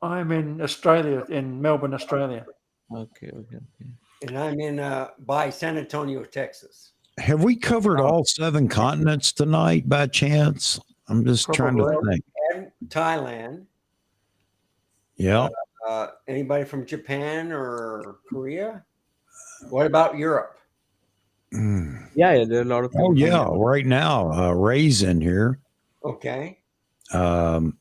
[SPEAKER 4] I'm in Australia, in Melbourne, Australia.
[SPEAKER 19] Okay.
[SPEAKER 12] And I'm in by San Antonio, Texas.
[SPEAKER 2] Have we covered all 7 continents tonight by chance? I'm just trying to think.
[SPEAKER 12] And Thailand.
[SPEAKER 2] Yeah.
[SPEAKER 12] Anybody from Japan or Korea? What about Europe?
[SPEAKER 19] Yeah, there are a lot of people.
[SPEAKER 2] Oh yeah, right now, Ray's in here.
[SPEAKER 12] Okay.
[SPEAKER 2] And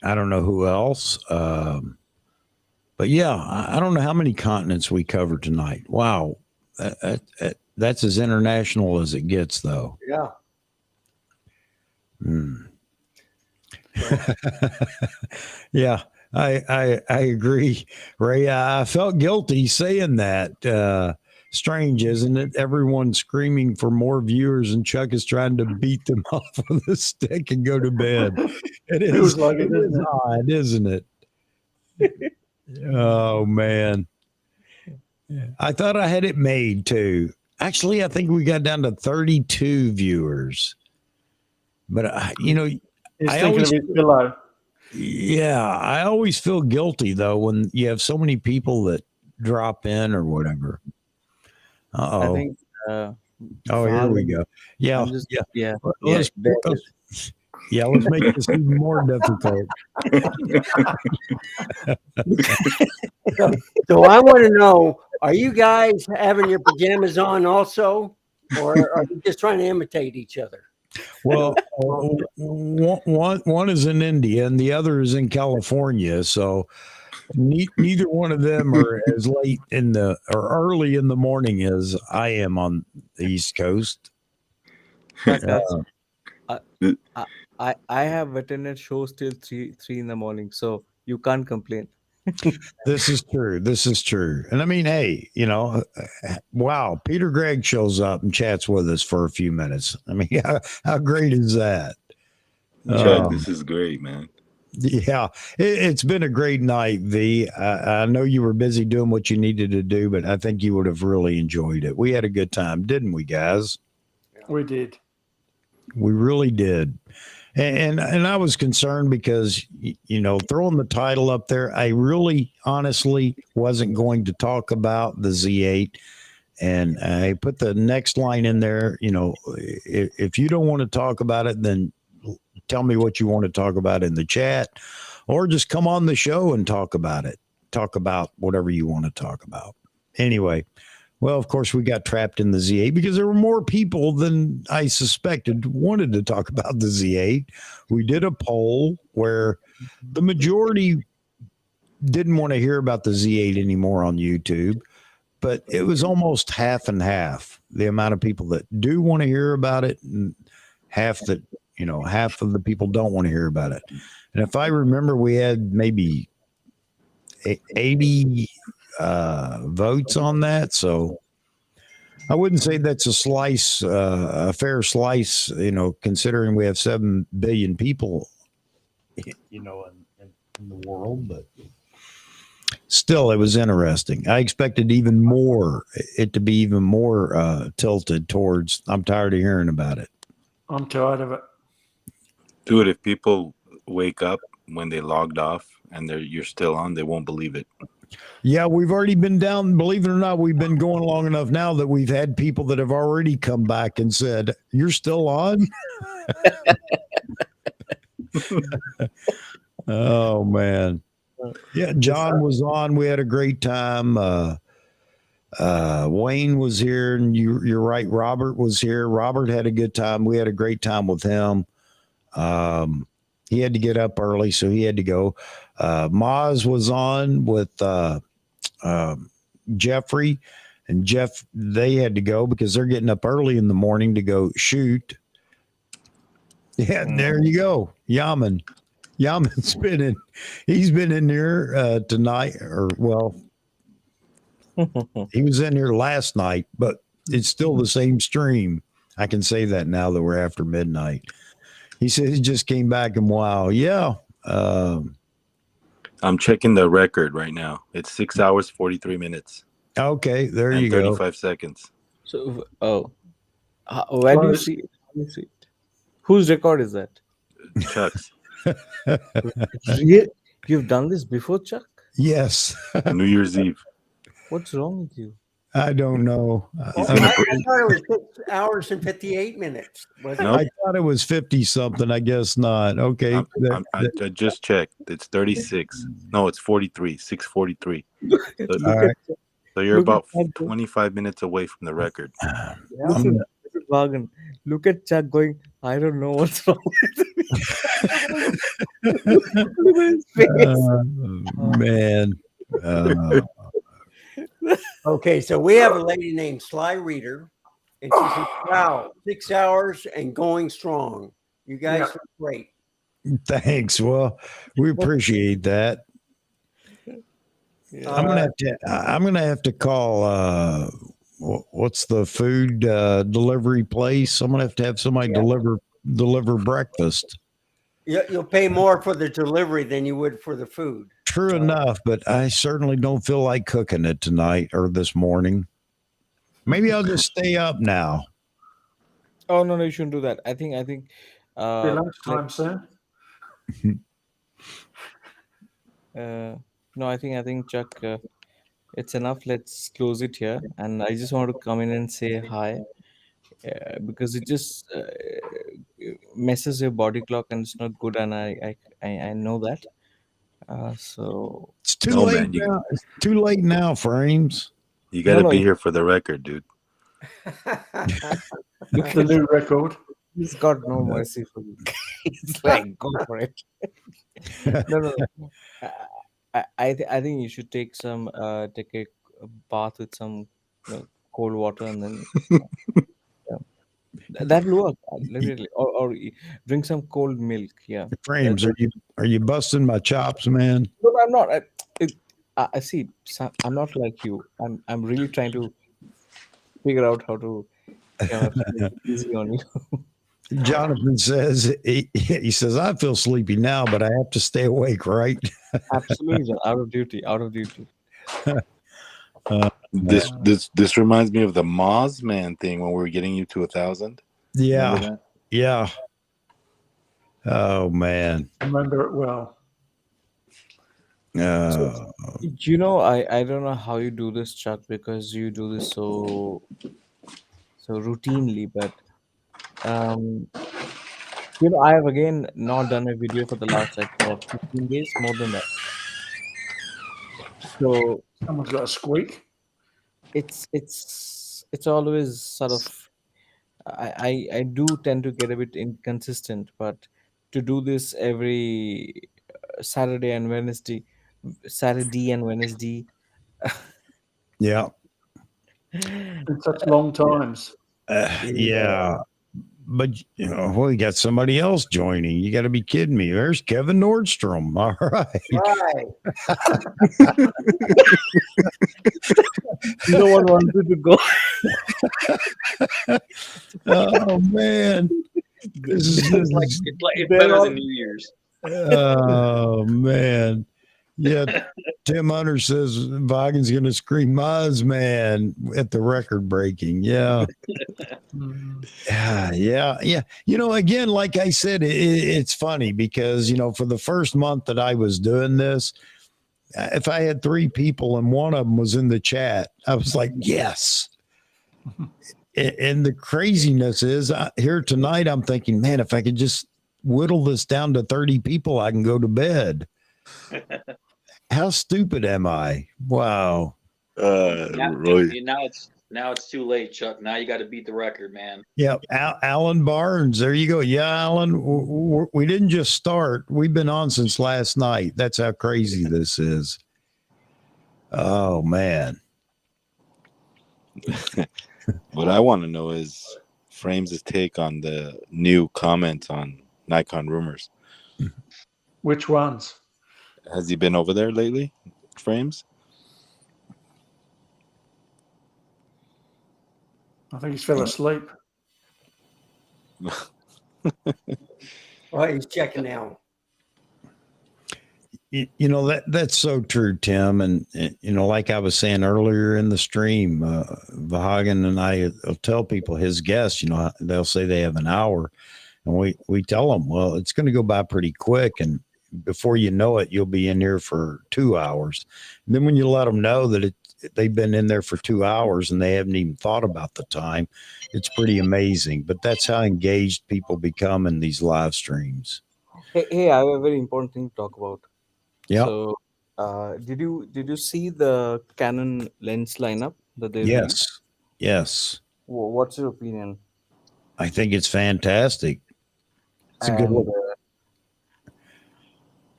[SPEAKER 2] I don't know who else. But yeah, I don't know how many continents we covered tonight. Wow. That's as international as it gets, though.
[SPEAKER 12] Yeah.
[SPEAKER 2] Yeah, I agree, Ray. I felt guilty saying that. Strange, isn't it? Everyone's screaming for more viewers, and Chuck is trying to beat them off with a stick and go to bed. It is like it is odd, isn't it? Oh man. I thought I had it made too. Actually, I think we got down to 32 viewers. But
[SPEAKER 4] He's
[SPEAKER 2] I
[SPEAKER 4] thinking
[SPEAKER 2] always,
[SPEAKER 4] of his pillow.
[SPEAKER 2] yeah, I always feel guilty though when you have so many people that drop in or whatever.
[SPEAKER 19] I
[SPEAKER 2] Uh-oh.
[SPEAKER 19] think.
[SPEAKER 2] Oh, here we
[SPEAKER 19] Father,
[SPEAKER 2] go. Yeah,
[SPEAKER 19] I'm just
[SPEAKER 2] yeah.
[SPEAKER 19] yeah.
[SPEAKER 2] Let's make this even more difficult.
[SPEAKER 12] So I want to know: are you guys having your pajamas on also, or are you just trying to imitate each other?
[SPEAKER 2] Well, one is in India and the other is in California. So neither one of them are as late in the or early in the morning as I am on the East Coast.
[SPEAKER 19] I have attended shows till three in the morning, so you can't complain.
[SPEAKER 2] This is true. This is true. And I mean, hey, wow, Peter Gregg shows up and chats with us for a few minutes. I mean, how great is that?
[SPEAKER 20] Chuck, this is great, man.
[SPEAKER 2] Yeah, it's been a great night, V. I know you were busy doing what you needed to do, but I think you would have really enjoyed it. We had a good time, didn't we, guys?
[SPEAKER 4] We did.
[SPEAKER 2] We really did. And I was concerned because, throwing the title up there, I really honestly wasn't going to talk about the Z8. And I put the next line in there, if you don't want to talk about it, then tell me what you want to talk about in the chat, or just come on the show and talk about it. Talk about whatever you want to talk about. Anyway, well, of course, we got trapped in the Z8 because there were more people than I suspected wanted to talk about the Z8. We did a poll where the majority didn't want to hear about the Z8 anymore on YouTube, but it was almost half and half, the amount of people that do want to hear about it and half that, half of the people don't want to hear about it. And if I remember, we had maybe 80 votes on that. So I wouldn't say that's a fair slice, considering we have 7 billion people, in the world, but still, it was interesting. I expected it to be even more tilted towards, I'm tired of hearing about it.
[SPEAKER 4] I'm tired of it.
[SPEAKER 20] Dude, if people wake up when they logged off and you're still on, they won't believe it.
[SPEAKER 2] Yeah, we've already been down. Believe it or not, we've been going long enough now that we've had people that have already come back and said, "You're still on?" Oh man, yeah. John was on. We had a great time. Wayne was here, and you're right. Robert was here. Robert had a good time. We had a great time with him. He had to get up early, so he had to go. Maz was on with Jeffrey, and Jeff, they had to go because they're getting up early in the morning to go shoot. Yeah, there you go. Yaman's he's been in here tonight, he was in here last night, but it's still the same stream. I can say that now that we're after midnight. He said he just came back and wow. Yeah.
[SPEAKER 20] I'm checking the record right now. It's 6 hours, 43 minutes.
[SPEAKER 2] Okay. There you
[SPEAKER 20] 35
[SPEAKER 2] go.
[SPEAKER 20] seconds.
[SPEAKER 19] So, where do you see it? Whose record is that?
[SPEAKER 20] Chuck's.
[SPEAKER 19] You've done this before, Chuck?
[SPEAKER 2] Yes.
[SPEAKER 20] New Year's Eve.
[SPEAKER 19] What's wrong with you?
[SPEAKER 2] I don't know.
[SPEAKER 12] I thought it was 6 hours and 58 minutes.
[SPEAKER 2] I thought it was 50 something. I guess not. Okay.
[SPEAKER 20] I just checked. It's 36. No, it's 43. 6:43.
[SPEAKER 2] All right.
[SPEAKER 20] So you're about 25 minutes away from the record.
[SPEAKER 19] This is a bargain. Look at Chuck going, I don't know what's wrong with me.
[SPEAKER 2] Man.
[SPEAKER 12] Okay, so we have a lady named Sly Reader, and she says, wow, 6 hours and going strong. You guys are great.
[SPEAKER 2] Thanks. Well, we appreciate that. I'm gonna have to call what's the food delivery place? I'm gonna have to have somebody deliver breakfast.
[SPEAKER 12] You'll pay more for the delivery than you would for the food.
[SPEAKER 2] True enough, but I certainly don't feel like cooking it tonight or this morning. Maybe I'll just stay up now.
[SPEAKER 19] Oh no, you shouldn't do that. I think
[SPEAKER 4] Be lunchtime soon.
[SPEAKER 19] No, I think Chuck, it's enough. Let's close it here. And I just want to come in and say hi, because it just messes your body clock and it's not good. And I know that. So
[SPEAKER 2] It's too late now. It's too late now, Frames.
[SPEAKER 20] You got to be here for the record, dude.
[SPEAKER 4] The new record.
[SPEAKER 19] He's got no mercy for you. He's like, go for it. No. I think you should take a bath with some cold water and then that will work literally, or drink some cold milk. Yeah.
[SPEAKER 2] Frames, are you busting my chops, man?
[SPEAKER 19] No, I'm not. I see. I'm not like you. I'm really trying to figure out how to make it easy on you.
[SPEAKER 2] Jonathan says he says I feel sleepy now, but I have to stay awake, right?
[SPEAKER 19] Absolutely, out of duty.
[SPEAKER 20] This reminds me of the Mothman thing when we were getting you to 1,000.
[SPEAKER 2] Yeah. Oh man,
[SPEAKER 4] Remember it well.
[SPEAKER 19] So, I don't know how you do this, Chuck, because you do this so routinely, but I have again not done a video for the last 15 days, more than that. So
[SPEAKER 4] Someone's got a squeak.
[SPEAKER 19] It's always sort of I do tend to get a bit inconsistent, but to do this every Saturday and Wednesday,
[SPEAKER 2] yeah,
[SPEAKER 4] in such long times.
[SPEAKER 2] Yeah. But we got somebody else joining. You got to be kidding me. There's Kevin Nordstrom. All right.
[SPEAKER 19] No one wanted to go.
[SPEAKER 2] Oh man,
[SPEAKER 21] it's better than New Year's.
[SPEAKER 2] Oh man, yeah. Tim Hunter says Vaughan's going to scream "Muzz Man" at the record breaking. Yeah. Yeah. Again, like I said, it's funny because for the first month that I was doing this, if I had 3 people and one of them was in the chat, I was like, yes. And the craziness is here tonight, I'm thinking, man, if I could just whittle this down to 30 people, I can go to bed. How stupid am I? Wow.
[SPEAKER 21] Now it's too late, Chuck. Now you got to beat the record, man.
[SPEAKER 2] Yeah, Alan Barnes. There you go. Yeah, Alan. We didn't just start. We've been on since last night. That's how crazy this is. Oh man.
[SPEAKER 20] What I want to know is Frames' take on the new comments on Nikon rumors.
[SPEAKER 4] Which ones?
[SPEAKER 20] Has he been over there lately, Frames?
[SPEAKER 4] I think he's fell asleep.
[SPEAKER 12] Oh, he's checking now.
[SPEAKER 2] That's so true, Tim. And like I was saying earlier in the stream, Vaughan and I will tell people, his guests, they'll say they have an hour, and we tell them, well, it's going to go by pretty quick, and before you know it, you'll be in here for 2 hours. And then when you let them know that they've been in there for 2 hours and they haven't even thought about the time, it's pretty amazing. But that's how engaged people become in these live streams.
[SPEAKER 19] Hey, I have a very important thing to talk about.
[SPEAKER 2] Yeah.
[SPEAKER 19] So, did you see the Canon lens lineup that they released?
[SPEAKER 2] Yes.
[SPEAKER 19] What's your opinion?
[SPEAKER 2] I think it's fantastic. It's a good look.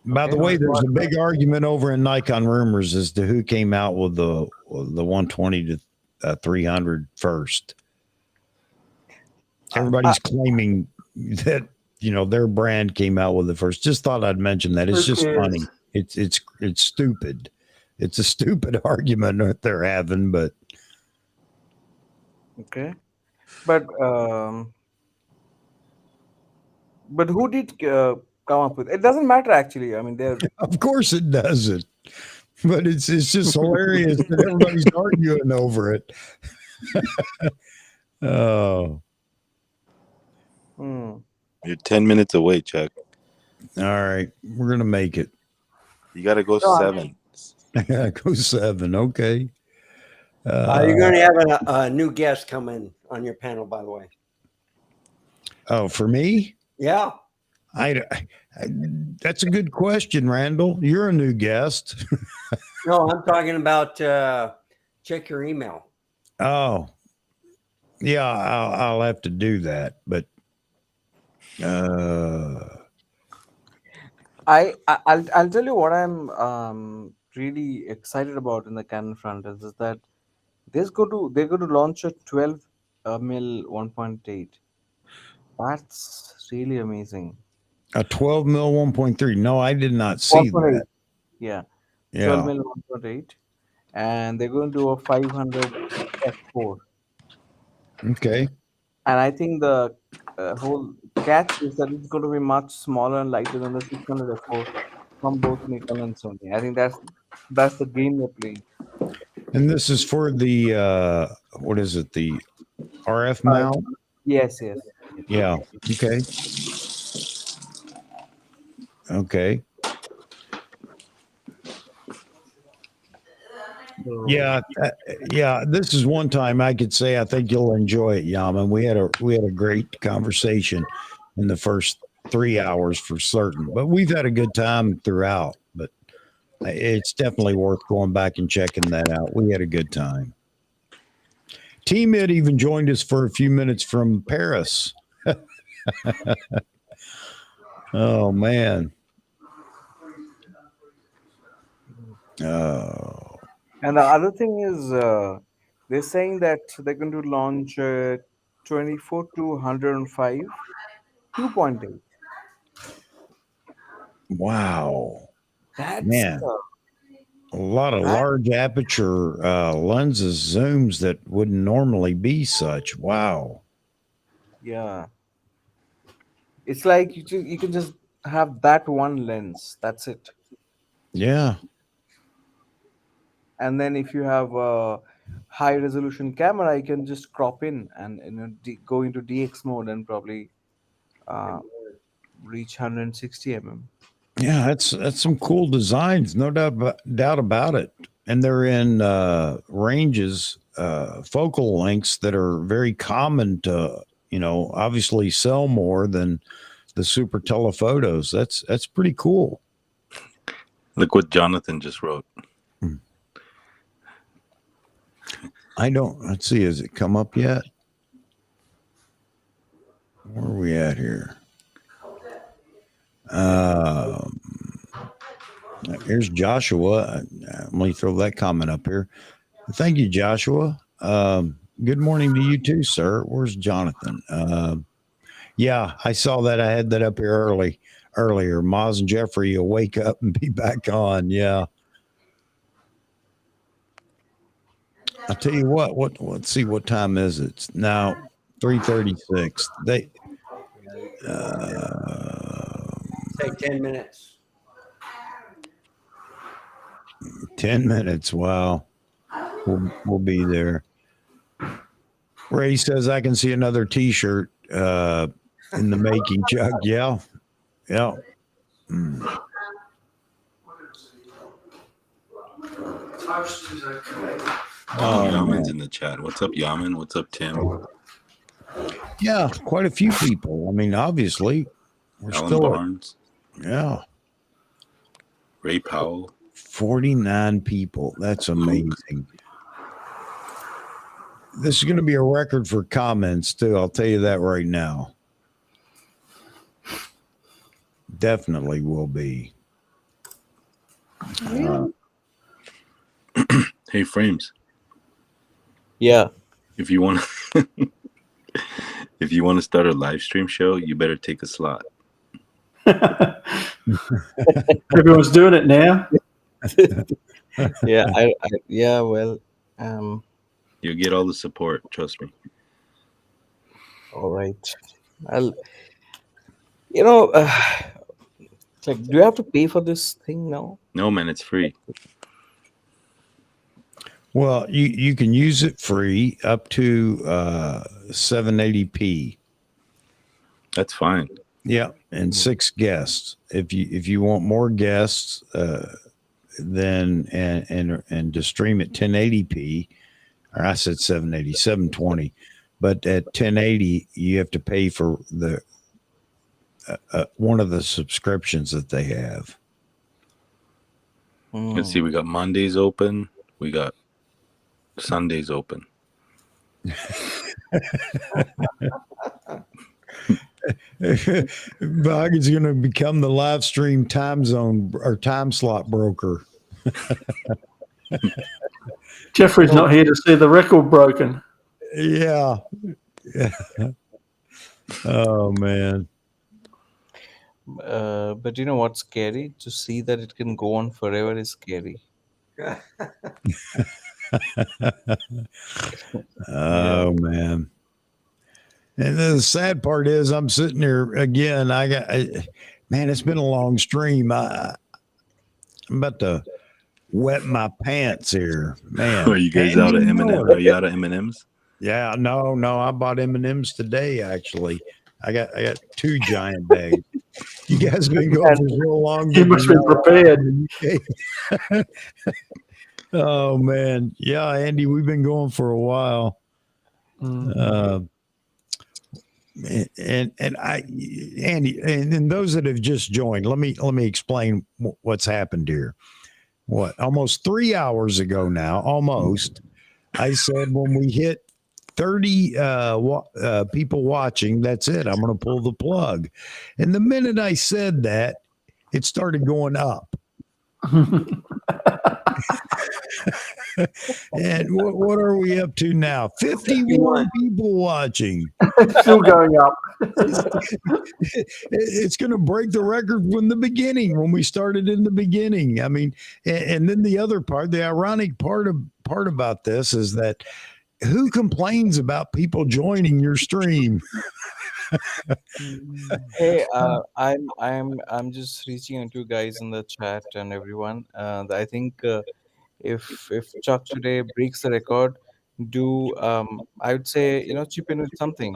[SPEAKER 2] By the way, there's a big argument over in Nikon rumors as to who came out with the 120 to 300 first. Everybody's claiming that their brand came out with it first. Just thought I'd mention that. It's just funny. It's stupid. It's a stupid argument that they're having, but
[SPEAKER 19] okay. But who did come up with. It doesn't matter actually. I mean, they're
[SPEAKER 2] Of course it doesn't. But it's just hilarious that everybody's arguing over it. Oh.
[SPEAKER 20] You're 10 minutes away, Chuck.
[SPEAKER 2] All right. We're going to make it.
[SPEAKER 20] You got to go
[SPEAKER 12] No,
[SPEAKER 20] 7.
[SPEAKER 2] I got to go 7. Okay.
[SPEAKER 12] You're going to have a new guest come in on your panel, by the way.
[SPEAKER 2] Oh, for me?
[SPEAKER 12] Yeah.
[SPEAKER 2] That's a good question, Randall. You're a new guest.
[SPEAKER 12] No, I'm talking about check your email.
[SPEAKER 2] Oh, yeah, I'll have to do that. But
[SPEAKER 19] I'll tell you what I'm really excited about in the Canon front is that they're going to launch a 12 mil 1.8. That's really amazing.
[SPEAKER 2] a 12 mil 1.3. No, I did not see
[SPEAKER 19] 1.8.
[SPEAKER 2] that.
[SPEAKER 19] Yeah.
[SPEAKER 2] Yeah.
[SPEAKER 19] 12 mil 1.8. And they're going to do a 500 f4.
[SPEAKER 2] Okay.
[SPEAKER 19] And I think the whole catch is that it's going to be much smaller and lighter than the 600 f4 from both Nikon and Sony. I think that's the game they're playing.
[SPEAKER 2] And this is for the what is it? The RF mount?
[SPEAKER 19] Yes.
[SPEAKER 2] Yeah. Okay. Okay. Yeah, yeah. This is one time I could say I think you'll enjoy it, Yaman. We had a great conversation in the first 3 hours for certain, but we've had a good time throughout. But it's definitely worth going back and checking that out. We had a good time. T-Mid even joined us for a few minutes from Paris. Oh man. Oh.
[SPEAKER 19] And the other thing is, they're saying that they're going to launch 24 to 105 2.8.
[SPEAKER 2] Wow.
[SPEAKER 19] That's
[SPEAKER 2] Man. A lot of large aperture lenses, zooms that wouldn't normally be such. Wow.
[SPEAKER 19] Yeah. It's like you can just have that one lens. That's it.
[SPEAKER 2] Yeah.
[SPEAKER 19] And then if you have a high resolution camera, you can just crop in and go into DX mode and probably reach 160 mm.
[SPEAKER 2] Yeah, that's some cool designs, no doubt about it. And they're in ranges, focal lengths that are very common to, obviously sell more than the super telephotos. That's pretty cool.
[SPEAKER 20] Look what Jonathan just wrote.
[SPEAKER 2] Let's see, has it come up yet? Where are we at here? Here's Joshua. Let me throw that comment up here. Thank you, Joshua. Good morning to you too, sir. Where's Jonathan? Yeah, I saw that. I had that up here earlier. Moz and Jeffrey, you'll wake up and be back on. Yeah. I'll tell you what, let's see, what time is it? It's now 3:36.
[SPEAKER 12] Take 10 minutes.
[SPEAKER 2] 10 minutes. Wow. We'll be there. Ray says I can see another t-shirt in the making, Chuck. Yeah. Yeah.
[SPEAKER 20] Oh, Yaman's in the chat. What's up, Yaman? What's up, Tim?
[SPEAKER 2] Yeah, quite a few people. I mean, obviously, we're
[SPEAKER 20] Alan
[SPEAKER 2] still
[SPEAKER 20] Barnes.
[SPEAKER 2] Yeah.
[SPEAKER 20] Ray Powell.
[SPEAKER 2] 49 people. That's amazing. This is going to be a record for comments, too. I'll tell you that right now. Definitely will be.
[SPEAKER 20] Hey, Frames.
[SPEAKER 19] Yeah.
[SPEAKER 20] If you want to start a live stream show, you better take a slot.
[SPEAKER 4] Everyone's doing it now.
[SPEAKER 19] Yeah, well,
[SPEAKER 20] you'll get all the support, trust me.
[SPEAKER 19] All right. Like, do you have to pay for this thing now?
[SPEAKER 20] No, man, it's free.
[SPEAKER 2] Well, you can use it free up to 780p.
[SPEAKER 20] That's fine.
[SPEAKER 2] Yeah, and 6 guests. If you want more guests, then and to stream at 1080p, or I said 780, 720, but at 1080 you have to pay for the one of the subscriptions that they have.
[SPEAKER 20] Let's see, we got Mondays open, we got Sundays open.
[SPEAKER 2] Bog is going to become the live stream time zone or time slot broker.
[SPEAKER 4] Jeffrey's not here to see the record broken.
[SPEAKER 2] Yeah. Oh man.
[SPEAKER 19] But you know what's scary? To see that it can go on forever is scary.
[SPEAKER 2] Oh man. And the sad part is I'm sitting here again. Man, it's been a long stream. I'm about to wet my pants here, man.
[SPEAKER 20] Are you guys out of M&M? Are you out of M&Ms?
[SPEAKER 2] Yeah, no. I bought M&Ms today. Actually, I got 2 giant bags. You guys have been going for so long.
[SPEAKER 4] You must be prepared.
[SPEAKER 2] Oh man, yeah, Andy, we've been going for a while. And I, Andy, and those that have just joined, let me explain what's happened here. Almost 3 hours ago now, almost, I said when we hit 30 people watching, that's it. I'm going to pull the plug. And the minute I said that, it started going up. And what are we up to now? 51 people watching.
[SPEAKER 4] Still going up.
[SPEAKER 2] It's going to break the record from the beginning, when we started in the beginning. I mean, and then the other part, the ironic part about this is that who complains about people joining your stream?
[SPEAKER 19] Hey, I'm just reaching out to you guys in the chat and everyone. I think if Chuck today breaks the record, I would say, chip in with something.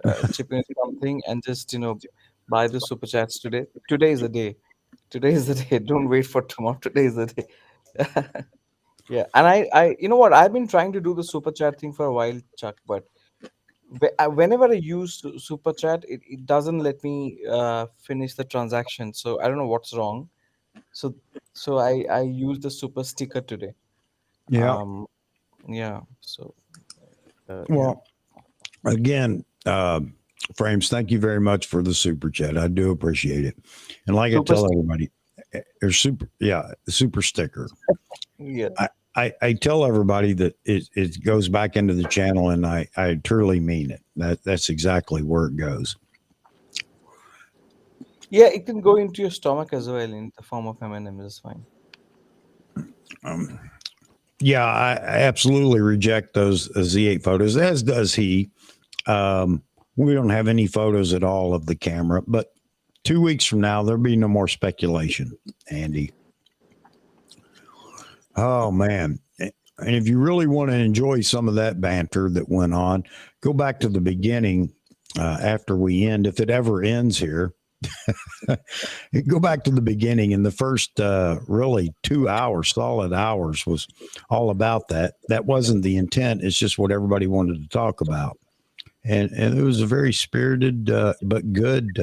[SPEAKER 19] And just buy the super chats today. Today is the day. Don't wait for tomorrow. Today is the day. Yeah, and I you know what, I've been trying to do the super chat thing for a while, Chuck, but whenever I use super chat, it doesn't let me finish the transaction. So I don't know what's wrong. So I used the super sticker today.
[SPEAKER 2] Yeah.
[SPEAKER 19] Yeah. So
[SPEAKER 2] Well, again, Frames, thank you very much for the super chat. I do appreciate it. And like I tell everybody, there's super sticker.
[SPEAKER 19] Yeah.
[SPEAKER 2] I tell everybody that it goes back into the channel, and I truly mean it. That's exactly where it goes.
[SPEAKER 19] Yeah, it can go into your stomach as well in the form of M&M. Is fine.
[SPEAKER 2] Yeah, I absolutely reject those Z8 photos, as does he. We don't have any photos at all of the camera, but 2 weeks from now, there'll be no more speculation, Andy. Oh, man. And if you really want to enjoy some of that banter that went on, go back to the beginning after we end, if it ever ends here. Go back to the beginning, and the first really 2 hours, solid hours, was all about that. That wasn't the intent. It's just what everybody wanted to talk about. And it was a very spirited but good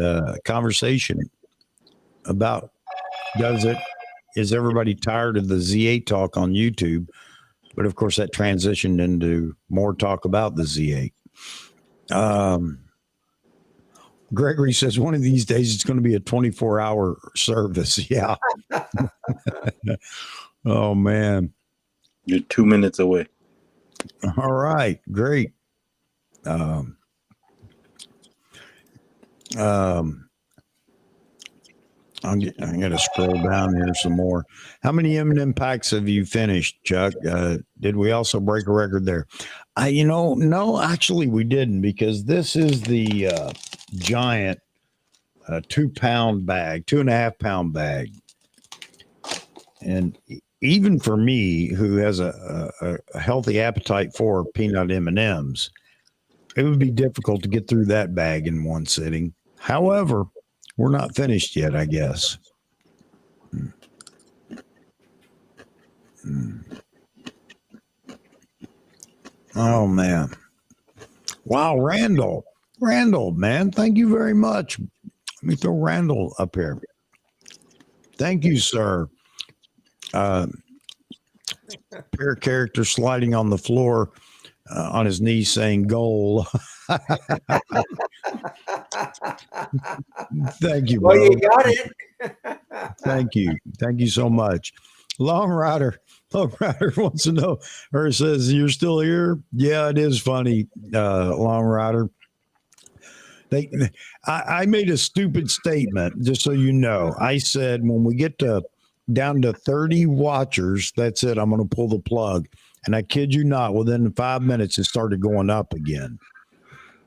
[SPEAKER 2] conversation about, is everybody tired of the Z8 talk on YouTube? But of course, that transitioned into more talk about the Z8. Gregory says one of these days it's going to be a 24-hour service. Yeah. Oh, man.
[SPEAKER 20] You're 2 minutes away.
[SPEAKER 2] All right. Great. I'm going to scroll down here some more. How many M&M packs have you finished, Chuck? Did we also break a record there? No, actually we didn't, because this is the giant a 2-pound bag, 2.5-pound bag. And even for me, who has a healthy appetite for peanut M&Ms, it would be difficult to get through that bag in one sitting. However, we're not finished yet, I guess. Oh, man. Wow, Randall, man, thank you very much. Let me throw Randall up here. Thank you, sir. Pair character sliding on the floor on his knees saying goal. Thank you, bro.
[SPEAKER 12] Well, you got it.
[SPEAKER 2] Thank you so much. Long Rider wants to know, or says, you're still here? Yeah, it is funny, Long Rider. I made a stupid statement, just so you know. I said, when we get down to 30 watchers, that's it. I'm going to pull the plug. And I kid you not, within 5 minutes, it started going up again.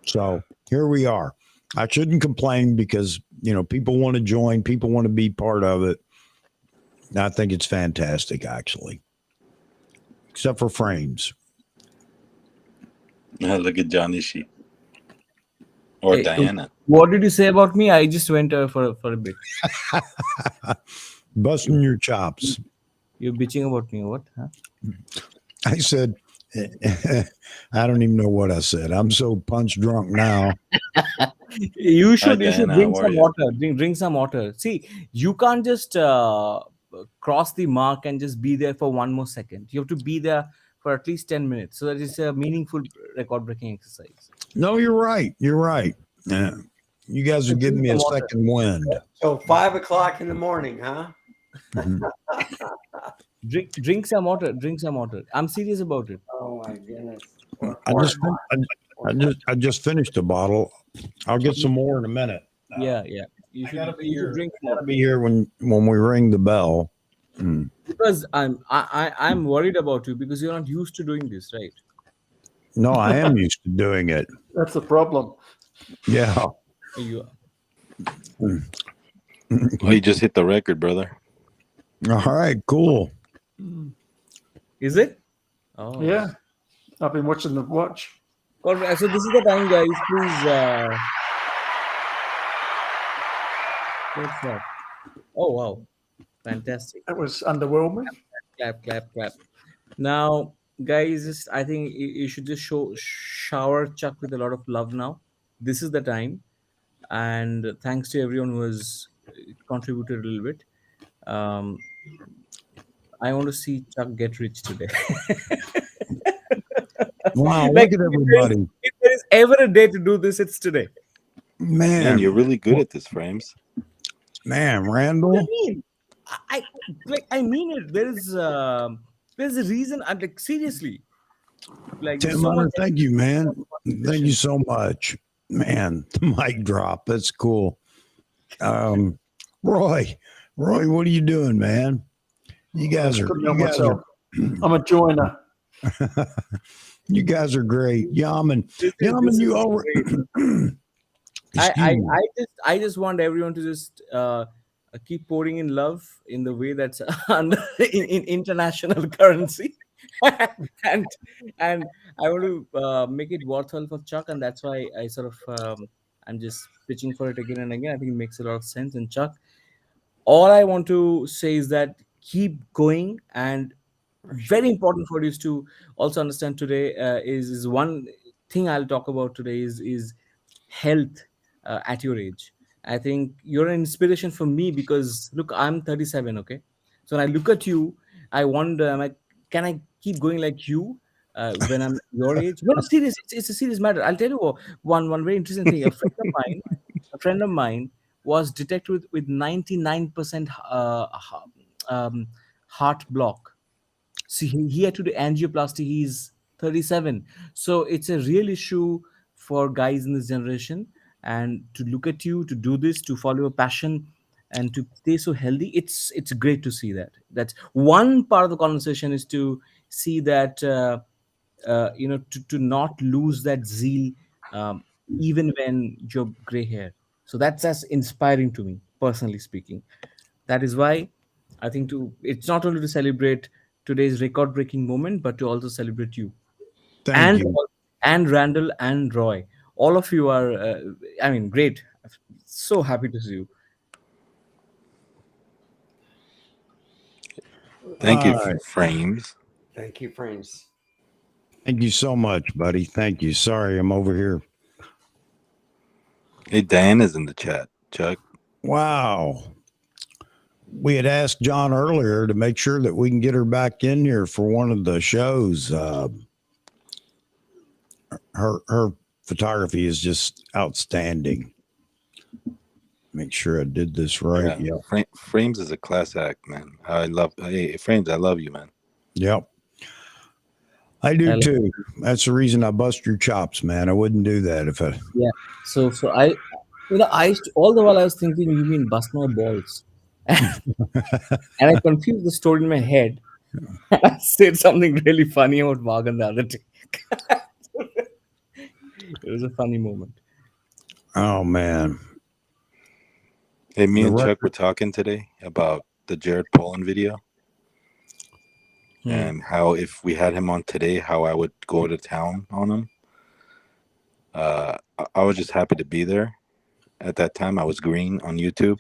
[SPEAKER 2] So here we are. I shouldn't complain because, people want to join. People want to be part of it. I think it's fantastic, actually. Except for frames.
[SPEAKER 20] Look at Johnny Sheep. Or
[SPEAKER 19] Hey,
[SPEAKER 20] Diana.
[SPEAKER 19] What did you say about me? I just went for a bit.
[SPEAKER 2] Busting your chops.
[SPEAKER 19] You're bitching about me. What? Huh?
[SPEAKER 2] I said, I don't even know what I said. I'm so punch drunk now.
[SPEAKER 19] You should
[SPEAKER 20] Diana,
[SPEAKER 19] drink
[SPEAKER 20] how are
[SPEAKER 19] some
[SPEAKER 20] you?
[SPEAKER 19] water. Drink some water. See, you can't just cross the mark and just be there for one more second. You have to be there for at least 10 minutes. So that is a meaningful record-breaking exercise.
[SPEAKER 2] No, you're right. You're right. Yeah. You guys are giving me a second wind.
[SPEAKER 12] So 5 o'clock in the morning, huh?
[SPEAKER 2] Mhm.
[SPEAKER 19] Drink some water. Drink some water. I'm serious about it.
[SPEAKER 12] Oh my goodness.
[SPEAKER 2] I just finished a bottle. I'll get some more in a minute.
[SPEAKER 19] Yeah. You should drink more.
[SPEAKER 2] Gotta be here when we ring the bell.
[SPEAKER 19] Because I'm worried about you because you're not used to doing this, right?
[SPEAKER 2] No, I am used to doing it.
[SPEAKER 4] That's the problem.
[SPEAKER 2] Yeah.
[SPEAKER 19] You
[SPEAKER 2] are.
[SPEAKER 20] Oh, you just hit the record, brother.
[SPEAKER 2] All right, cool.
[SPEAKER 19] Is it? Oh
[SPEAKER 4] yeah. I've been watching the watch.
[SPEAKER 19] So this is the time, guys. Please. What's that? Oh wow, fantastic!
[SPEAKER 4] That was underwhelming.
[SPEAKER 19] Clap. Now, guys, I think you should just shower Chuck with a lot of love now. This is the time, and thanks to everyone who has contributed a little bit. I want to see Chuck get rich today.
[SPEAKER 2] Wow,
[SPEAKER 19] Like,
[SPEAKER 2] look at everybody.
[SPEAKER 19] If there is ever a day to do this, it's today.
[SPEAKER 2] Man,
[SPEAKER 20] you're really good at this, Frames.
[SPEAKER 2] Man, Randall.
[SPEAKER 19] I mean it. There's a reason. I'm like, seriously. Like,
[SPEAKER 2] Tim,
[SPEAKER 19] so much-
[SPEAKER 2] thank you, man. Thank you so much. Man, the mic drop. That's cool. Roy, what are you doing, man? You guys are.
[SPEAKER 4] I'm a joiner.
[SPEAKER 2] You guys are great. Yaman, you already.
[SPEAKER 19] I just want everyone to just keep pouring in love in the way that's in international currency, and I want to make it worthwhile for Chuck, and that's why I sort of I'm just pitching for it again and again. I think it makes a lot of sense. And Chuck, all I want to say is that keep going, and very important for you to also understand today is one thing I'll talk about today is health at your age. I think you're an inspiration for me because look, I'm 37. Okay, so when I look at you, I wonder, can I keep going like you when I'm your age? No, serious. It's a serious matter. I'll tell you one very interesting thing. A friend of mine was detected with 99% heart block. See, he had to do angioplasty. He's 37. So it's a real issue for guys in this generation. And to look at you, to do this, to follow a passion, and to stay so healthy, it's great to see that. That's one part of the conversation, is to see that to not lose that zeal even when you're gray hair. So that's as inspiring to me, personally speaking. That is why I think it's not only to celebrate today's record-breaking moment, but to also celebrate you
[SPEAKER 2] Thank
[SPEAKER 19] and
[SPEAKER 2] you.
[SPEAKER 19] Randall and Roy. All of you are, great. So happy to see you.
[SPEAKER 20] Thank you,
[SPEAKER 2] All right.
[SPEAKER 20] Frames.
[SPEAKER 12] Thank you, Frames.
[SPEAKER 2] Thank you so much, buddy. Thank you. Sorry, I'm over here.
[SPEAKER 20] Hey, Diana's in the chat, Chuck.
[SPEAKER 2] Wow. We had asked John earlier to make sure that we can get her back in here for one of the shows. Her photography is just outstanding. Make sure I did this right.
[SPEAKER 20] Yeah.
[SPEAKER 2] Yep.
[SPEAKER 20] Frames is a class act, man. Hey, Frames, I love you, man.
[SPEAKER 2] Yep. I do too. That's the reason I bust your chops, man. I wouldn't do that if I.
[SPEAKER 19] Yeah. So I all the while I was thinking, you mean bust my balls, and I confused the story in my head. I said something really funny about Vagan the other day. It was a funny moment.
[SPEAKER 2] Oh man.
[SPEAKER 20] Hey, me and Chuck were talking today about the Jared Polin video. And how if we had him on today, how I would go to town on him. I was just happy to be there. At that time, I was green on YouTube.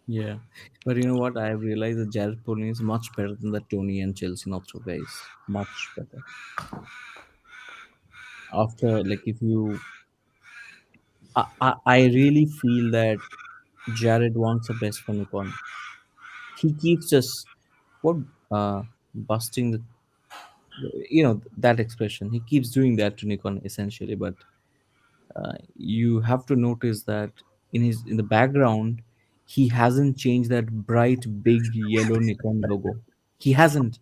[SPEAKER 19] Yeah, but you know what? I have realized that Jared Polin is much better than the Tony and Chelsea Nordstrom guys. Much better. After, like, if you, I really feel that Jared wants the best for Nikon. He keeps just busting the, that expression. He keeps doing that to Nikon essentially, but you have to notice that in the background, he hasn't changed that bright big yellow Nikon logo. He hasn't.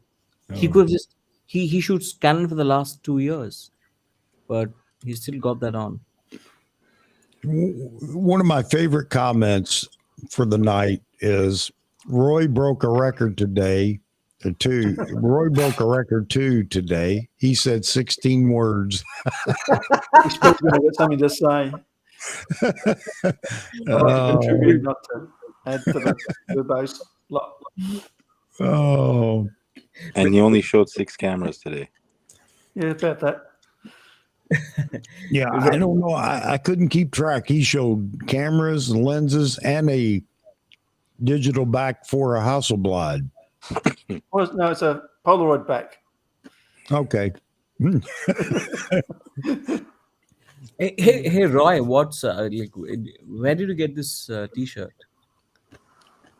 [SPEAKER 19] He could just he shoots Canon for the last 2 years, but he still got that on.
[SPEAKER 2] One of my favorite comments for the night is Roy broke a record today. Roy broke a record too today. He said 16 words.
[SPEAKER 4] He's probably going to get something to say. I'd like to contribute, not to add to the base.
[SPEAKER 2] Oh.
[SPEAKER 20] And he only showed 6 cameras today.
[SPEAKER 4] Yeah, about that.
[SPEAKER 2] Yeah, I don't know. I couldn't keep track. He showed cameras, lenses, and a digital back for a Hasselblad.
[SPEAKER 4] Well, no, it's a Polaroid back.
[SPEAKER 2] Okay.
[SPEAKER 19] Hey, Roy, what's where did you get this T-shirt?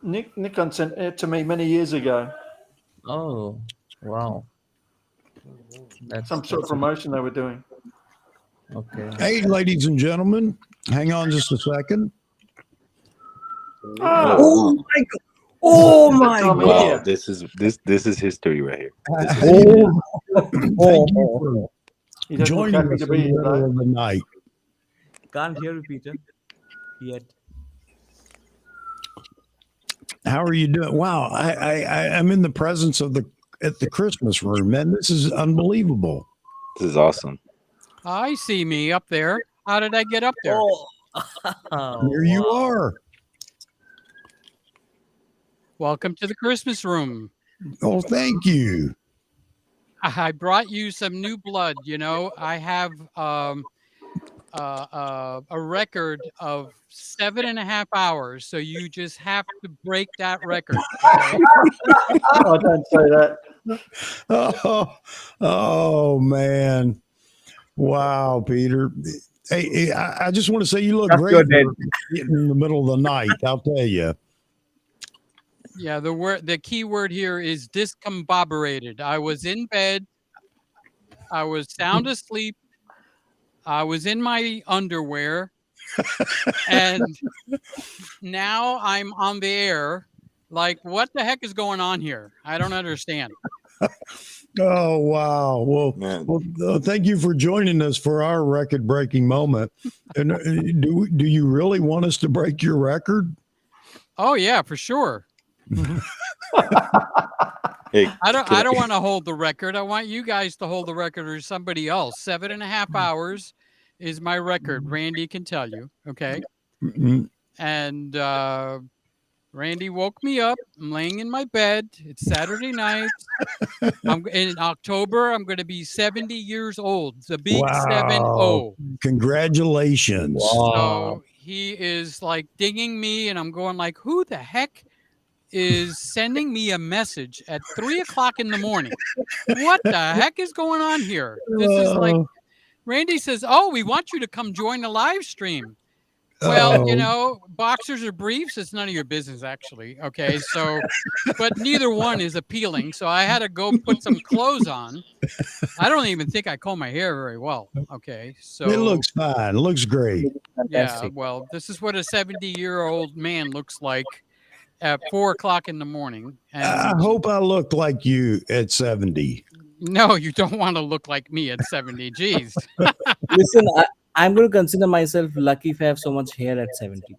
[SPEAKER 4] Nikon sent it to me many years ago.
[SPEAKER 19] Oh, wow! That's
[SPEAKER 4] some sort of promotion they were doing.
[SPEAKER 19] Okay.
[SPEAKER 2] Hey, ladies and gentlemen, hang on just a second.
[SPEAKER 19] Oh my God! Oh my God!
[SPEAKER 20] Wow, this is history right here.
[SPEAKER 2] Thank you for joining
[SPEAKER 4] happy
[SPEAKER 2] us
[SPEAKER 4] to
[SPEAKER 2] in
[SPEAKER 4] be
[SPEAKER 2] the
[SPEAKER 4] here,
[SPEAKER 2] middle of the night.
[SPEAKER 19] Can't hear you, Peter. Yet.
[SPEAKER 2] How are you doing? Wow, I'm in the presence of at the Christmas room, man. This is unbelievable.
[SPEAKER 20] This is awesome.
[SPEAKER 1] I see me up there. How did I get up there?
[SPEAKER 2] Here you are.
[SPEAKER 1] Welcome to the Christmas room.
[SPEAKER 2] Oh, thank you.
[SPEAKER 1] I brought you some new blood. You know, I have a record of 7.5 hours. So you just have to break that record. Okay?
[SPEAKER 4] Oh, don't say that.
[SPEAKER 2] Oh, man. Wow, Peter. Hey, I just want to say you look great in the middle of the night. I'll tell you.
[SPEAKER 1] Yeah, the key word here is discombobulated. I was in bed. I was sound asleep. I was in my underwear. And now I'm on the air. Like, what the heck is going on here? I don't understand.
[SPEAKER 2] Oh, wow. Well, thank you for joining us for our record-breaking moment. And do you really want us to break your record?
[SPEAKER 1] Oh, yeah, for sure.
[SPEAKER 20] Hey,
[SPEAKER 1] I don't want to hold the record. I want you guys to hold the record or somebody else. 7.5 hours. is my record. Randy can tell you. Okay.
[SPEAKER 2] Mhm.
[SPEAKER 1] And Randy woke me up. I'm laying in my bed. It's Saturday night. I'm in October. I'm going to be 70 years old. The big
[SPEAKER 2] Wow.
[SPEAKER 1] 7-0.
[SPEAKER 2] Congratulations.
[SPEAKER 1] So he is like dinging me, and I'm going like, who the heck is sending me a message at 3 o'clock in the morning? What the heck is going on here? This is like, Randy says, oh, we want you to come join the live stream. Well, boxers or briefs, it's none of your business, actually. Okay. So, but neither one is appealing. So I had to go put some clothes on. I don't even think I comb my hair very well. Okay. So
[SPEAKER 2] It looks fine. It looks great.
[SPEAKER 1] yeah. Well, this is what a 70-year-old man looks like at 4 o'clock in the morning.
[SPEAKER 2] I
[SPEAKER 1] And
[SPEAKER 2] hope I look like you at 70.
[SPEAKER 1] no, you don't want to look like me at 70. Jeez.
[SPEAKER 10] Listen, I'm going to consider myself lucky if I have so much hair at 70.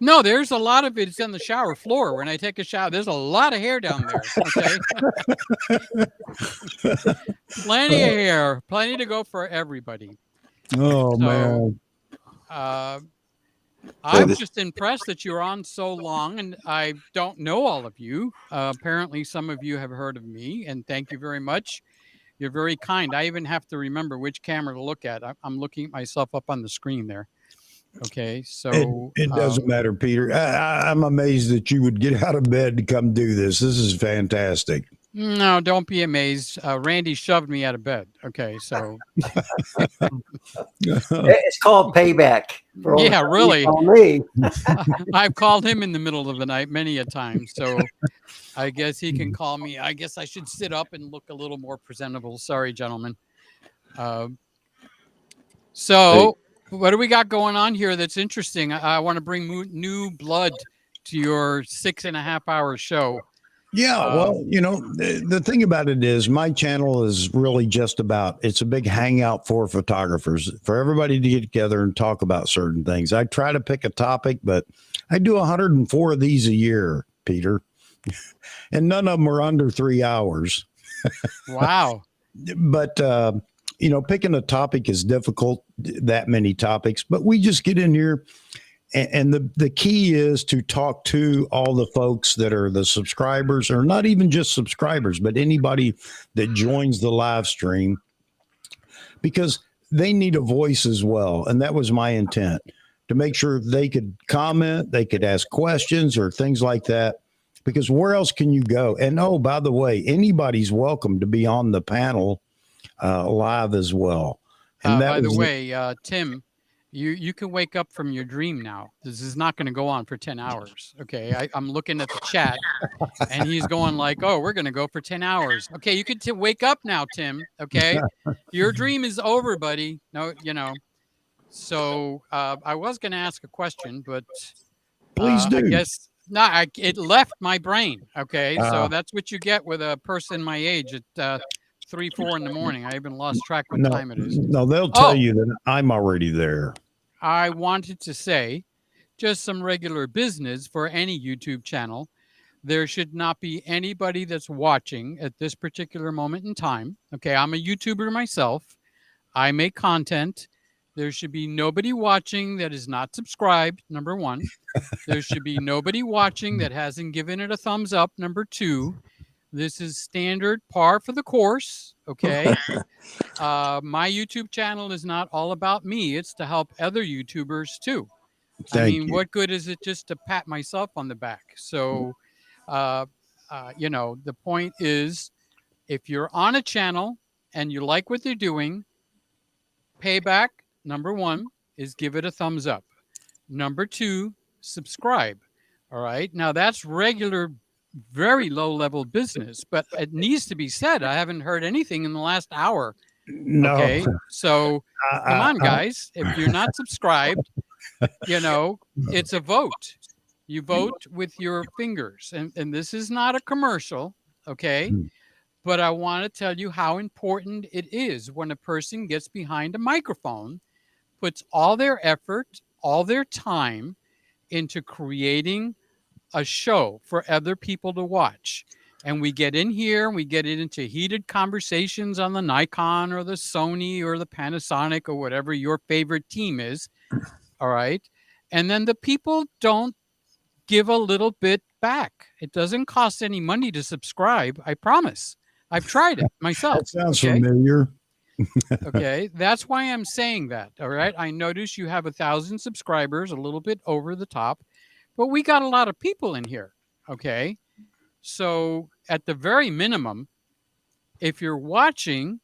[SPEAKER 1] No, there's a lot of it. It's on the shower floor. When I take a shower, there's a lot of hair down there. Okay. Plenty of hair. Plenty to go for everybody.
[SPEAKER 2] Oh,
[SPEAKER 1] So,
[SPEAKER 2] man.
[SPEAKER 1] I'm just impressed that you're on so long, and I don't know all of you. Apparently, some of you have heard of me, and thank you very much. You're very kind. I even have to remember which camera to look at. I'm looking at myself up on the screen there. Okay, so
[SPEAKER 2] It doesn't matter, Peter. I'm amazed that you would get out of bed to come do this. This is fantastic.
[SPEAKER 1] No, don't be amazed. Randy shoved me out of bed. Okay, so
[SPEAKER 12] It's called payback. For all the
[SPEAKER 1] yeah,
[SPEAKER 12] time
[SPEAKER 1] really.
[SPEAKER 12] you call me.
[SPEAKER 1] I've called him in the middle of the night many a time. So I guess he can call me. I guess I should sit up and look a little more presentable. Sorry, gentlemen. So what do we got going on here that's interesting? I want to bring new blood to your 6.5-hour show.
[SPEAKER 2] Yeah, well, the thing about it is my channel is really just about, it's a big hangout for photographers, for everybody to get together and talk about certain things. I try to pick a topic, but I do 104 of these a year, Peter, and none of them are under 3 hours.
[SPEAKER 1] Wow.
[SPEAKER 2] But, picking a topic is difficult, that many topics, but we just get in here. And the key is to talk to all the folks that are the subscribers, or not even just subscribers, but anybody that joins the live stream, because they need a voice as well. And that was my intent, to make sure they could comment, they could ask questions or things like that, because where else can you go? And oh, by the way, anybody's welcome to be on the panel live as well. And
[SPEAKER 1] By the way, Tim, you can wake up from your dream now. This is not going to go on for 10 hours. Okay. I'm looking at the chat and he's going like, oh, we're going to go for 10 hours. Okay. You could wake up now, Tim. Okay. Your dream is over, buddy. No, so I was going to ask a question, but
[SPEAKER 2] please do.
[SPEAKER 1] I guess it left my brain. Okay. So that's what you get with a person my age at 3, 4 in the morning. I even lost track what time it is.
[SPEAKER 2] No, they'll tell you that I'm already there.
[SPEAKER 1] I wanted to say just some regular business for any YouTube channel. There should not be anybody that's watching at this particular moment in time. Okay, I'm a YouTuber myself. I make content. There should be nobody watching that is not subscribed, number one. There should be nobody watching that hasn't given it a thumbs up, number two. This is standard par for the course, okay? My YouTube channel is not all about me. It's to help other YouTubers too.
[SPEAKER 2] Thank you.
[SPEAKER 1] What good is it just to pat myself on the back? So, the point is, if you're on a channel and you like what they're doing, payback, number one, is give it a thumbs up. Number two, subscribe. All right. Now that's regular, very low level business, but it needs to be said. I haven't heard anything in the last hour.
[SPEAKER 2] No.
[SPEAKER 1] Okay. So come on, guys. If you're not subscribed, it's a vote. You vote with your fingers. And this is not a commercial. Okay. But I want to tell you how important it is when a person gets behind a microphone, puts all their effort, all their time into creating a show for other people to watch. and we get in here and we get into heated conversations on the Nikon or the Sony or the Panasonic or whatever your favorite team is. All right. And then the people don't give a little bit back. It doesn't cost any money to subscribe. I promise. I've tried it myself.
[SPEAKER 2] That sounds familiar.
[SPEAKER 1] Okay. That's why I'm saying that. All right. I notice you have 1,000 subscribers, a little bit over the top, but we got a lot of people in here. Okay. So at the very minimum, if you're watching,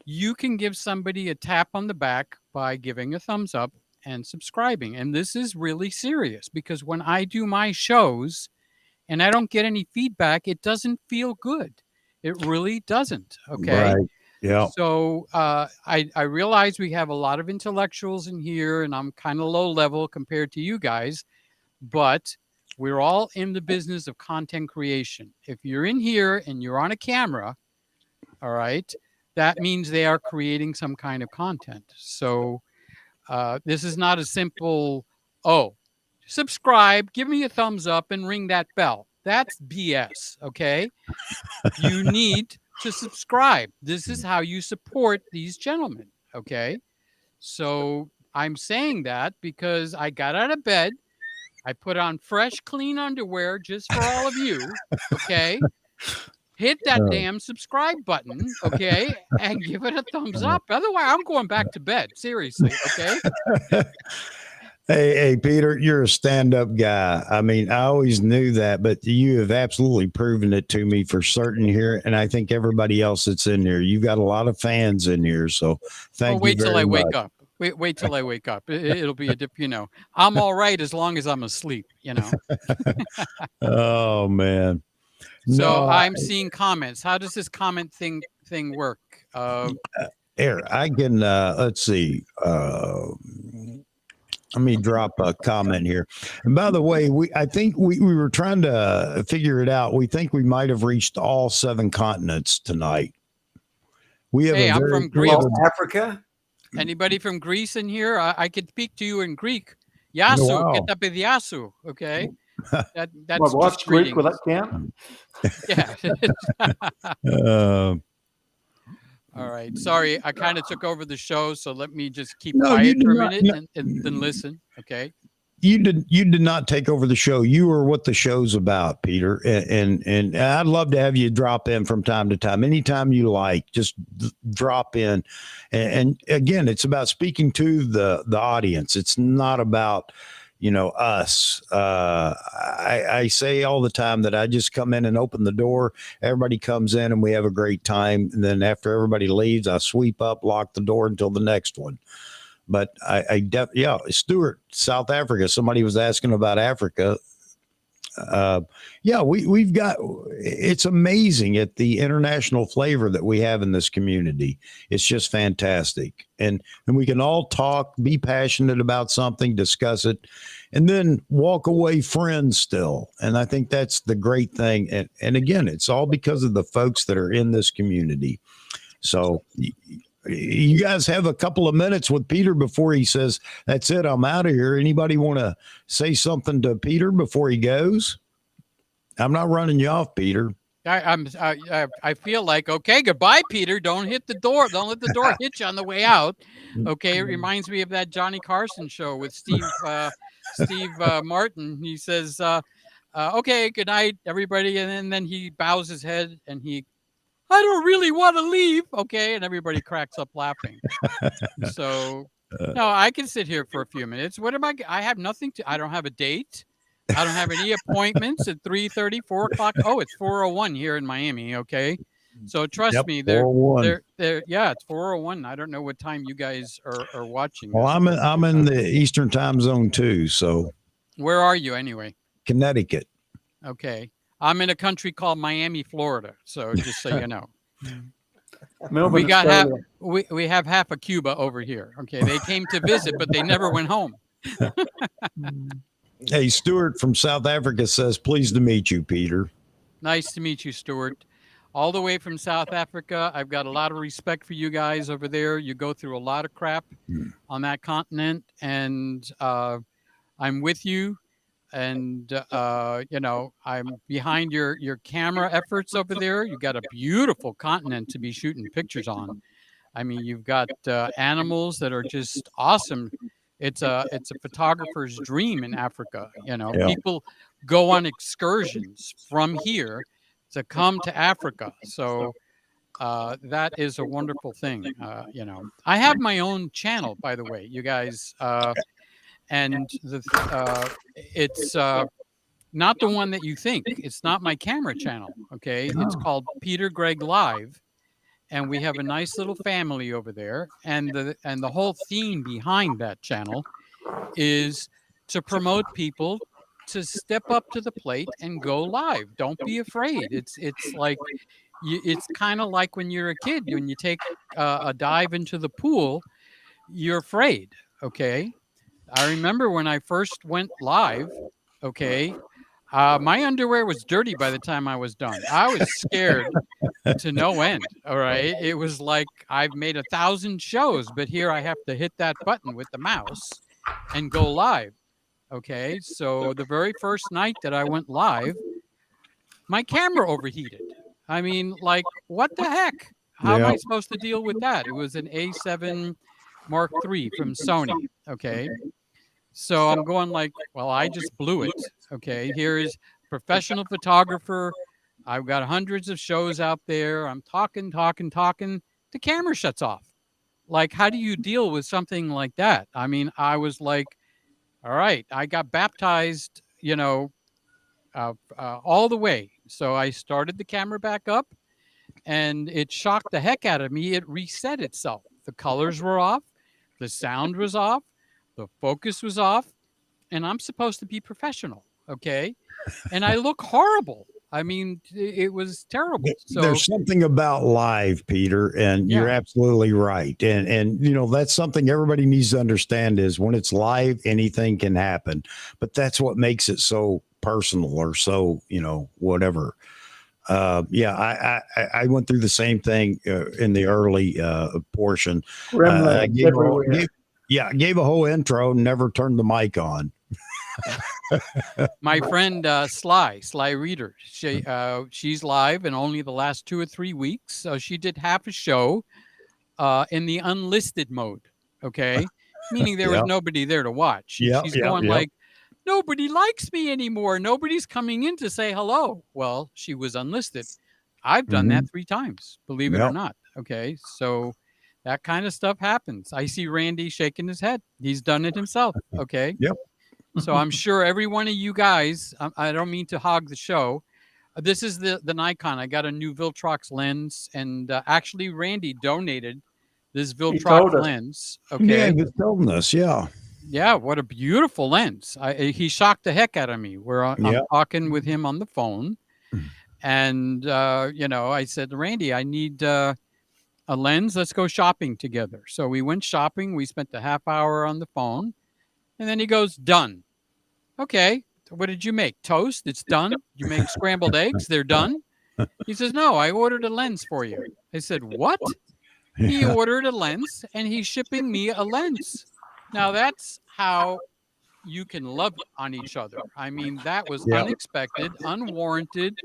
[SPEAKER 1] you can give somebody a tap on the back by giving a thumbs up and subscribing. And this is really serious because when I do my shows and I don't get any feedback, it doesn't feel good. It really doesn't. Okay.
[SPEAKER 2] Right. Yeah.
[SPEAKER 1] So I realize we have a lot of intellectuals in here and I'm kind of low level compared to you guys, but we're all in the business of content creation. If you're in here and you're on a camera, all right, that means they are creating some kind of content. So this is not a simple, oh, subscribe, give me a thumbs up and ring that bell. That's BS, okay? You need to subscribe. This is how you support these gentlemen, okay? So I'm saying that because I got out of bed, I put on fresh, clean underwear just for all of you, okay? Hit that damn subscribe button, okay? And give it a thumbs up. Otherwise, I'm going back to bed. Seriously, okay?
[SPEAKER 2] Hey, Peter, you're a stand-up guy. I mean, I always knew that, but you have absolutely proven it to me for certain here, and I think everybody else that's in here. You've got a lot of fans in here, so thank you
[SPEAKER 1] wait till
[SPEAKER 2] very
[SPEAKER 1] I wake
[SPEAKER 2] much.
[SPEAKER 1] up. Wait till I wake up. It'll be I'm all right as long as I'm asleep,
[SPEAKER 2] Oh, man.
[SPEAKER 1] So I'm seeing comments. How does this comment thing work?
[SPEAKER 2] Here, I can, let's see. Let me drop a comment here. And by the way, I think we were trying to figure it out. We think we might have reached all 7 continents tonight. We have
[SPEAKER 1] I'm from Greece.
[SPEAKER 12] Africa.
[SPEAKER 1] Anybody from Greece in here? I could speak to you in Greek. Yasu,
[SPEAKER 2] Wow.
[SPEAKER 1] ketapidiasu. Okay. That's
[SPEAKER 4] My wife's
[SPEAKER 1] just
[SPEAKER 4] Greek. Will
[SPEAKER 1] greetings.
[SPEAKER 4] that count?
[SPEAKER 1] Yeah. All right. Sorry, I kind of took over the show, so let me just keep
[SPEAKER 2] No, you
[SPEAKER 1] quiet
[SPEAKER 2] did
[SPEAKER 1] for a
[SPEAKER 2] not-
[SPEAKER 1] minute and then listen. Okay.
[SPEAKER 2] You did not take over the show. You are what the show's about, Peter. And I'd love to have you drop in from time to time. Anytime you like, just drop in. And again, it's about speaking to the audience. It's not about, us. I say all the time that I just come in and open the door. Everybody comes in and we have a great time. And then after everybody leaves, I sweep up, lock the door until the next one. But Stuart, South Africa. Somebody was asking about Africa. We've got. It's amazing at the international flavor that we have in this community. It's just fantastic, and we can all talk, be passionate about something, discuss it, and then walk away friends still. And I think that's the great thing. And again, it's all because of the folks that are in this community. So you guys have a couple of minutes with Peter before he says, that's it, I'm out of here. Anybody want to say something to Peter before he goes? I'm not running you off, Peter.
[SPEAKER 1] I feel like, okay, goodbye, Peter. Don't hit the door. Don't let the door hit you on the way out. Okay. It reminds me of that Johnny Carson show with Steve Martin. He says, okay, good night, everybody. And then he bows his head and I don't really want to leave. Okay. And everybody cracks up laughing. So no, I can sit here for a few minutes. What am I have nothing I don't have a date. I don't have any appointments at 3:30, 4 o'clock. Oh, it's 4:01 here in Miami. Okay. So trust me, they're, it's 4:01. I don't know what time you guys are watching.
[SPEAKER 2] Well, I'm in the Eastern time zone too. So
[SPEAKER 1] where are you anyway?
[SPEAKER 2] Connecticut.
[SPEAKER 1] Okay. I'm in a country called Miami, Florida. So just so you know.
[SPEAKER 4] Melbourne,
[SPEAKER 1] we have half of Cuba over here. Okay. They came to visit, but they never went home.
[SPEAKER 2] Hey, Stuart from South Africa says, pleased to meet you, Peter.
[SPEAKER 1] Nice to meet you, Stuart. All the way from South Africa. I've got a lot of respect for you guys over there. You go through a lot of crap on that continent, and I'm with you. And I'm behind your camera efforts over there. You got a beautiful continent to be shooting pictures on. I mean, you've got animals that are just awesome. It's a photographer's dream in Africa.
[SPEAKER 2] Yeah.
[SPEAKER 1] People go on excursions from here to come to Africa. So that is a wonderful thing. I have my own channel, by the way, you guys, and it's not the one that you think. It's not my camera channel. Okay, it's called Peter Gregg Live, and we have a nice little family over there. And the whole theme behind that channel is to promote people to step up to the plate and go live. Don't be afraid. It's like it's kind of like when you're a kid, when you take a dive into the pool, you're afraid. Okay, I remember when I first went live. Okay, my underwear was dirty by the time I was done. I was scared to no end. All right. It was like I've made 1,000 shows, but here I have to hit that button with the mouse and go live. Okay. So the very first night that I went live, my camera overheated. I mean, like, what the heck? How am I supposed to deal with that? It was an A7 Mark III from Sony. Okay. So I'm going like, well, I just blew it. Okay. Here is professional photographer. I've got hundreds of shows out there. I'm talking. The camera shuts off. Like, how do you deal with something like that? I mean, I was like, all right, I got baptized, all the way. So I started the camera back up and it shocked the heck out of me. It reset itself. The colors were off. The sound was off. The focus was off. And I'm supposed to be professional. Okay. And I look horrible. I mean, it was terrible. So
[SPEAKER 2] there's something about live, Peter, and you're absolutely right. And that's something everybody needs to understand is when it's live, anything can happen. But that's what makes it so personal or so, whatever. I went through the same thing in the early portion. I gave a whole intro, never turned the mic on.
[SPEAKER 1] My friend Sly Reader, she's live in only the last 2 or 3 weeks. So she did half a show in the unlisted mode. Okay, meaning there was nobody there to watch. She's going like, nobody likes me anymore. Nobody's coming in to say hello. Well, she was unlisted. I've done that 3 times, believe it or not. Okay, so that kind of stuff happens. I see Randy shaking his head. He's done it himself. Okay.
[SPEAKER 2] Yep.
[SPEAKER 1] So I'm sure every one of you guys, I don't mean to hog the show. This is the Nikon. I got a new Viltrox lens, and actually Randy donated this Viltrox lens. Okay.
[SPEAKER 2] Yeah, he was telling us. Yeah.
[SPEAKER 1] Yeah, what a beautiful lens. He shocked the heck out of me where I'm talking with him on the phone. And, I said, Randy, I need a lens. Let's go shopping together. So we went shopping. We spent a half hour on the phone. And then he goes, done. Okay. What did you make? Toast? It's done. You make scrambled eggs? They're done. He says, no, I ordered a lens for you. I said, what? He ordered a lens and he's shipping me a lens. Now that's how you can love on each other. I mean, that was unexpected, unwarranted.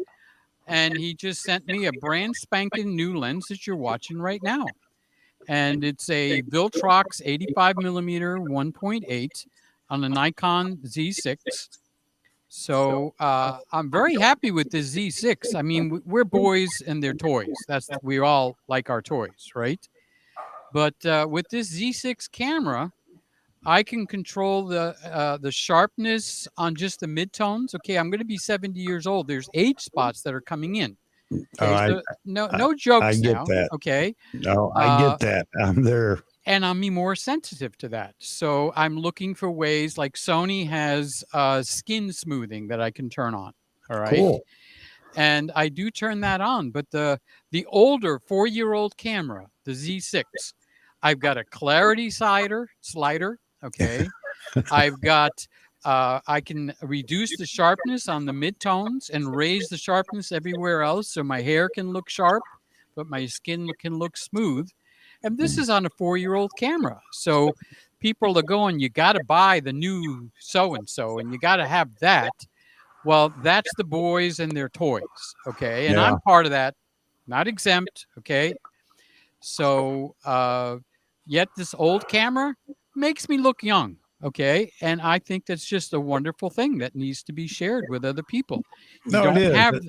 [SPEAKER 1] And he just sent me a brand spanking new lens that you're watching right now. And it's a Viltrox 85 millimeter 1.8 on a Nikon Z6. So I'm very happy with this Z6. I mean, we're boys and they're toys. We all like our toys, right? But with this Z6 camera, I can control the sharpness on just the midtones. Okay, I'm going to be 70 years old. There's age spots that are coming in. Okay, so no jokes
[SPEAKER 2] I get
[SPEAKER 1] now.
[SPEAKER 2] that.
[SPEAKER 1] Okay.
[SPEAKER 2] No, I get that. I'm there.
[SPEAKER 1] And I'm more sensitive to that. So I'm looking for ways like Sony has skin smoothing that I can turn on. All right.
[SPEAKER 2] Cool.
[SPEAKER 1] And I do turn that on. But the older 4-year-old camera, the Z6, I've got a clarity slider. Okay. I've got I can reduce the sharpness on the midtones and raise the sharpness everywhere else so my hair can look sharp, but my skin can look smooth. And this is on a 4-year-old camera. So people are going, you got to buy the new so and so, and you got to have that. Well, that's the boys and their toys, okay? And
[SPEAKER 2] Yeah.
[SPEAKER 1] I'm part of that, not exempt, okay? So, yet this old camera makes me look young, okay? And I think that's just a wonderful thing that needs to be shared with other people. You
[SPEAKER 2] No, it
[SPEAKER 1] don't
[SPEAKER 2] is.
[SPEAKER 1] have,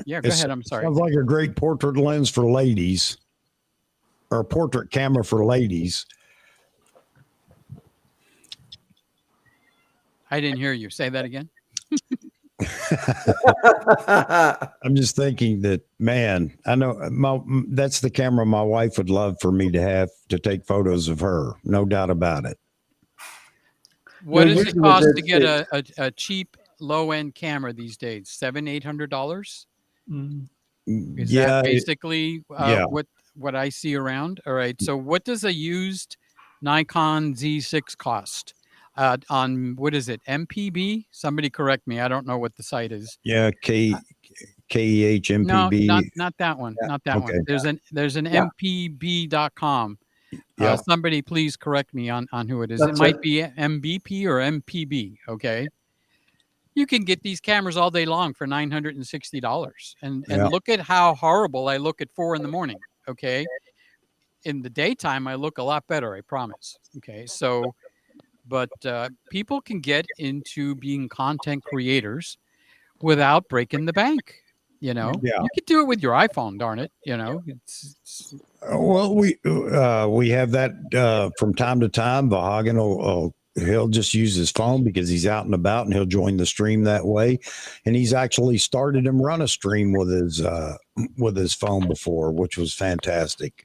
[SPEAKER 1] yeah, go
[SPEAKER 2] It's-
[SPEAKER 1] ahead. I'm sorry.
[SPEAKER 2] Sounds like a great portrait lens for ladies, or a portrait camera for ladies.
[SPEAKER 1] I didn't hear you. Say that again.
[SPEAKER 2] I'm just thinking that, man, I know that's the camera my wife would love for me to have to take photos of her. No doubt about it.
[SPEAKER 1] What does it
[SPEAKER 4] usually
[SPEAKER 1] cost
[SPEAKER 4] the-
[SPEAKER 1] to get a cheap low end camera these days? $700-800?
[SPEAKER 4] Mm.
[SPEAKER 1] Is
[SPEAKER 2] Yeah,
[SPEAKER 1] that basically
[SPEAKER 2] yeah.
[SPEAKER 1] what I see around? All right. So what does a used Nikon Z6 cost? On what is it? MPB? Somebody correct me. I don't know what the site is.
[SPEAKER 2] Yeah, KEH
[SPEAKER 1] No,
[SPEAKER 2] MPB.
[SPEAKER 1] not that one. Not that
[SPEAKER 2] Okay.
[SPEAKER 1] one. There's an
[SPEAKER 2] Yeah.
[SPEAKER 1] MPB.com.
[SPEAKER 2] Yeah.
[SPEAKER 1] Somebody please correct me on who it is.
[SPEAKER 4] That's
[SPEAKER 1] it might
[SPEAKER 4] it.
[SPEAKER 1] be MBP or MPB. Okay. You can get these cameras all day long for $960. And
[SPEAKER 2] Yeah.
[SPEAKER 1] look at how horrible I look at 4 a.m. Okay. In the daytime, I look a lot better, I promise. Okay. So, but people can get into being content creators without breaking the bank. You know,
[SPEAKER 2] Yeah.
[SPEAKER 1] you could do it with your iPhone, darn it. You know, it's
[SPEAKER 2] Well, we have that from time to time. Vahagan he'll just use his phone because he's out and about, and he'll join the stream that way. And he's actually started him run a stream with his phone before, which was fantastic.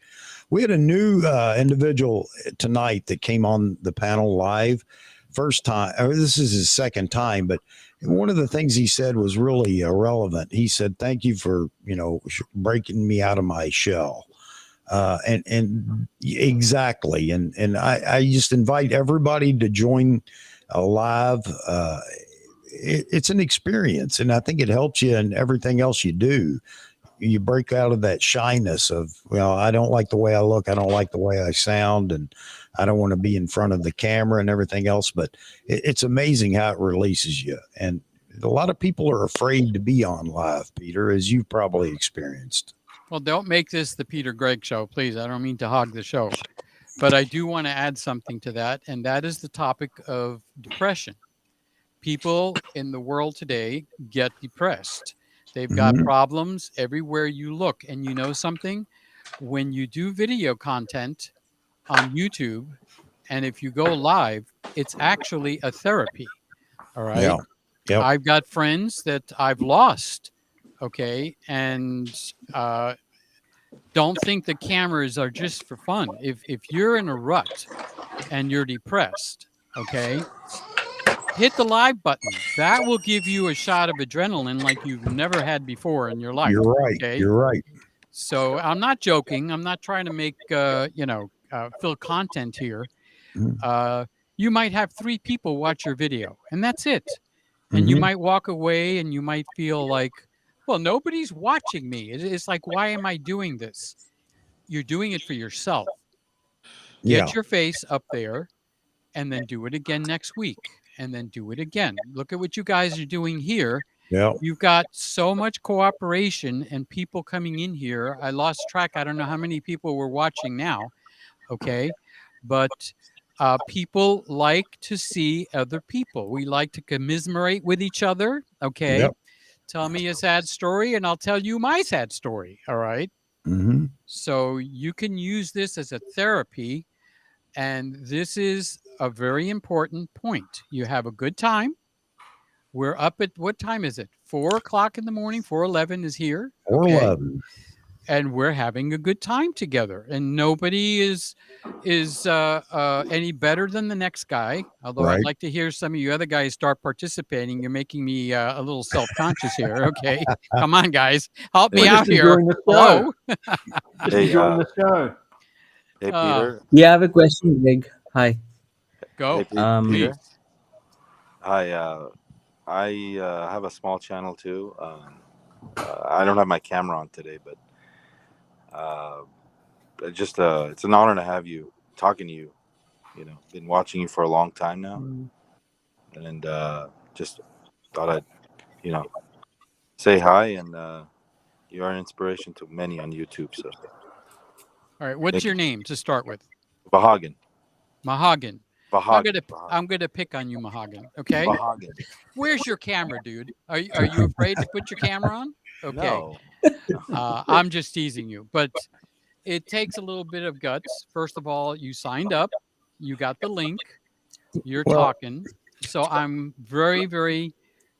[SPEAKER 2] We had a new individual tonight that came on the panel live. First time, this is his second time, but one of the things he said was really relevant. He said, "Thank you for breaking me out of my shell." And exactly. And I just invite everybody to join a live. It's an experience, and I think it helps you in everything else you do. You break out of that shyness of, well, I don't like the way I look. I don't like the way I sound, and I don't want to be in front of the camera and everything else. But it's amazing how it releases you. And a lot of people are afraid to be on live, Peter, as you've probably experienced.
[SPEAKER 1] Well, don't make this the Peter Gregg show, please. I don't mean to hog the show, but I do want to add something to that, and that is the topic of depression. People in the world today get depressed. They've got problems everywhere you look. And you know something? When you do video content on YouTube, and if you go live, it's actually a therapy. All right.
[SPEAKER 2] Yeah. Yep.
[SPEAKER 1] I've got friends that I've lost. Okay. And don't think the cameras are just for fun. If you're in a rut and you're depressed, okay, hit the live button. That will give you a shot of adrenaline like you've never had before in your life.
[SPEAKER 2] You're right.
[SPEAKER 1] Okay?
[SPEAKER 2] You're right.
[SPEAKER 1] So I'm not joking. I'm not trying to make fill content here. You might have 3 people watch your video, and that's it. And you might walk away, and you might feel like, well, nobody's watching me. It's like, why am I doing this? You're doing it for yourself. Get your face up there, and then do it again next week, and then do it again. Look at what you guys are doing here.
[SPEAKER 2] Yeah.
[SPEAKER 1] You've got so much cooperation and people coming in here. I lost track. I don't know how many people were watching now. Okay. But people like to see other people. We like to commiserate with each other. Okay.
[SPEAKER 2] Yep.
[SPEAKER 1] Tell me a sad story and I'll tell you my sad story. All right.
[SPEAKER 2] Mm-hmm.
[SPEAKER 1] So you can use this as a therapy. And this is a very important point. You have a good time. We're up at, what time is it? 4 o'clock in the morning. 4:11 is here.
[SPEAKER 2] 4:11.
[SPEAKER 1] And we're having a good time together. And nobody is any better than the next guy. Although I'd
[SPEAKER 2] Right.
[SPEAKER 1] like to hear some of you other guys start participating. You're making me a little self-conscious here. Okay. Come on, guys. Help me
[SPEAKER 4] We're
[SPEAKER 1] out
[SPEAKER 4] just
[SPEAKER 1] here.
[SPEAKER 4] enjoying the show.
[SPEAKER 1] Hello.
[SPEAKER 4] Just enjoying the show.
[SPEAKER 20] Hey, Peter.
[SPEAKER 10] Yeah, I have a question, Greg. Hi.
[SPEAKER 1] Go.
[SPEAKER 20] Hey, Peter.
[SPEAKER 10] Um,
[SPEAKER 20] Hi. I have a small channel too. I don't have my camera on today, but it's an honor to have you talking to you. been watching you for a long time now,
[SPEAKER 4] Mm.
[SPEAKER 20] and just thought I'd, say hi, and you're an inspiration to many on YouTube. So,
[SPEAKER 1] All right, what's
[SPEAKER 20] thank
[SPEAKER 1] your
[SPEAKER 20] you.
[SPEAKER 1] name to start with?
[SPEAKER 20] Vahagan.
[SPEAKER 1] Mahagan.
[SPEAKER 20] Vahagan.
[SPEAKER 1] I'm gonna pick on you, Mahagan. Okay.
[SPEAKER 20] Vahagan.
[SPEAKER 1] Where's your camera, dude? Are you afraid to put your camera on? Okay.
[SPEAKER 20] No.
[SPEAKER 1] I'm just teasing you, but it takes a little bit of guts. First of all, you signed up, you got the link, you're
[SPEAKER 2] Well,
[SPEAKER 1] talking. So I'm very, very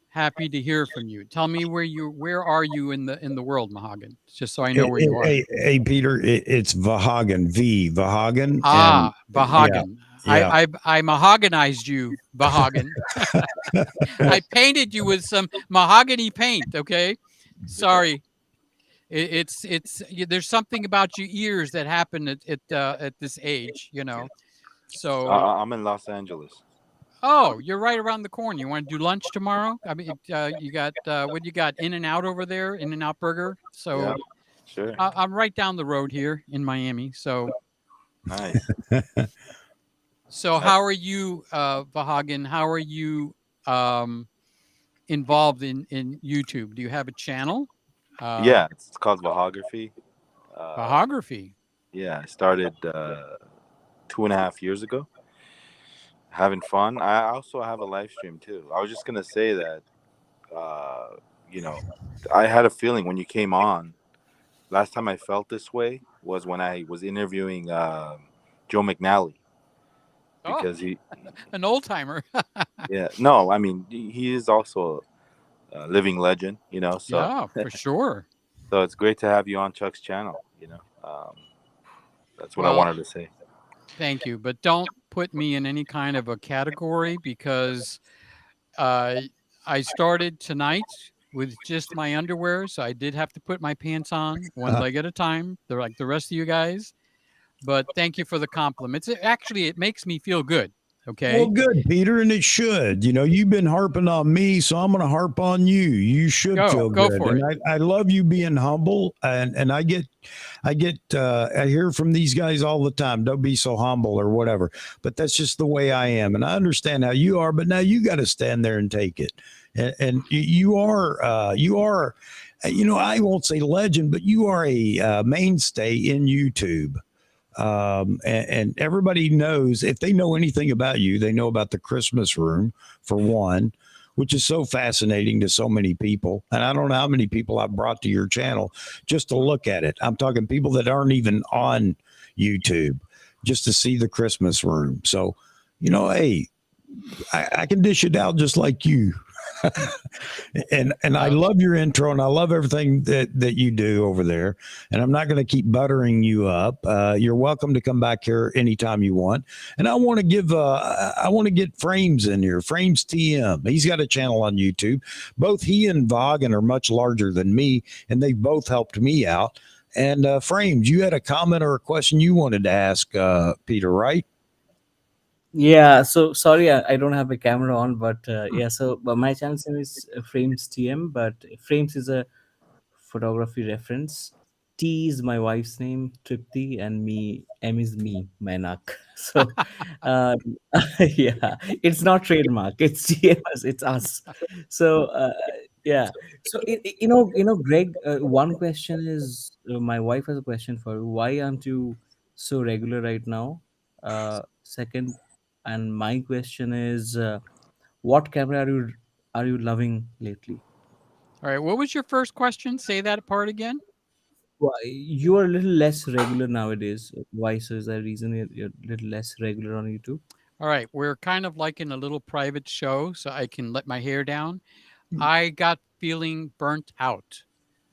[SPEAKER 1] happy to hear from you. Tell me where are you in the world, Mahagan? Just so I know where you are.
[SPEAKER 2] Hey, Peter, it's Vahagan, Vahagan,
[SPEAKER 1] Ah,
[SPEAKER 2] and
[SPEAKER 1] Vahagan.
[SPEAKER 2] yeah.
[SPEAKER 1] I mahoganized you, Vahagan. I painted you with some mahogany paint. Okay, sorry. There's something about your ears that happen at this age, So,
[SPEAKER 20] I'm in Los Angeles.
[SPEAKER 1] oh, you're right around the corner. You want to do lunch tomorrow? I mean, you got what you got? In and Out over there, In and Out Burger. So,
[SPEAKER 20] Yeah, sure.
[SPEAKER 1] I'm right down the road here in Miami. So,
[SPEAKER 20] Nice.
[SPEAKER 1] so how are you, Vahagan? How are you involved in YouTube? Do you have a channel?
[SPEAKER 20] Yeah, it's called Vahography.
[SPEAKER 1] Vahography.
[SPEAKER 20] Yeah, I started 2.5 years ago. Having fun. I also have a live stream too. I was just gonna say that, I had a feeling when you came on. Last time I felt this way was when I was interviewing Joe McNally, because
[SPEAKER 1] an old timer.
[SPEAKER 20] yeah, no, I mean he is also a living legend, So
[SPEAKER 1] Yeah, for sure.
[SPEAKER 20] So it's great to have you on Chuck's channel. That's what I
[SPEAKER 1] Well,
[SPEAKER 20] wanted to say.
[SPEAKER 1] Thank you, but don't put me in any kind of a category because I started tonight with just my underwear, so I did have to put my pants on one leg at a time. They're like the rest of you guys. But thank you for the compliments. It makes me feel good. Okay.
[SPEAKER 2] Well, good, Peter, and it should. You've been harping on me, so I'm going to harp on you. You should feel
[SPEAKER 1] Go
[SPEAKER 2] good,
[SPEAKER 1] for
[SPEAKER 2] and
[SPEAKER 1] it.
[SPEAKER 2] I love you being humble, and I hear from these guys all the time. Don't be so humble or whatever, but that's just the way I am, and I understand how you are. But now you got to stand there and take it, and you are. I won't say legend, but you are a mainstay in YouTube. And everybody knows, if they know anything about you, they know about the Christmas room, for one, which is so fascinating to so many people. And I don't know how many people I've brought to your channel just to look at it. I'm talking people that aren't even on YouTube just to see the Christmas room. So, hey, I can dish it out just like you. and I love your intro, and I love everything that you do over there. And I'm not going to keep buttering you up. You're welcome to come back here anytime you want. And I want to get Frames in here. Frames TM. He's got a channel on YouTube. Both he and Vaughan are much larger than me, and they both helped me out. And Frames, you had a comment or a question you wanted to ask Peter, right?
[SPEAKER 10] Yeah, so sorry, I don't have a camera on, but yeah, so but my channel name is Frames TM, but Frames is a photography reference. T is my wife's name, Tripti, and M is me, Manak. So, uh, yeah, it's not trademark. It's TMS. It's us. So, yeah. So, Greg. One question is, my wife has a question for you. Why aren't you so regular right now? Second, and my question is, what camera are you loving lately?
[SPEAKER 1] All right. What was your first question? Say that part again.
[SPEAKER 10] Well, you are a little less regular nowadays. Why? So is there a reason you're a little less regular on YouTube?
[SPEAKER 1] All right. We're kind of like in a little private show, so I can let my hair down. I got feeling burnt out.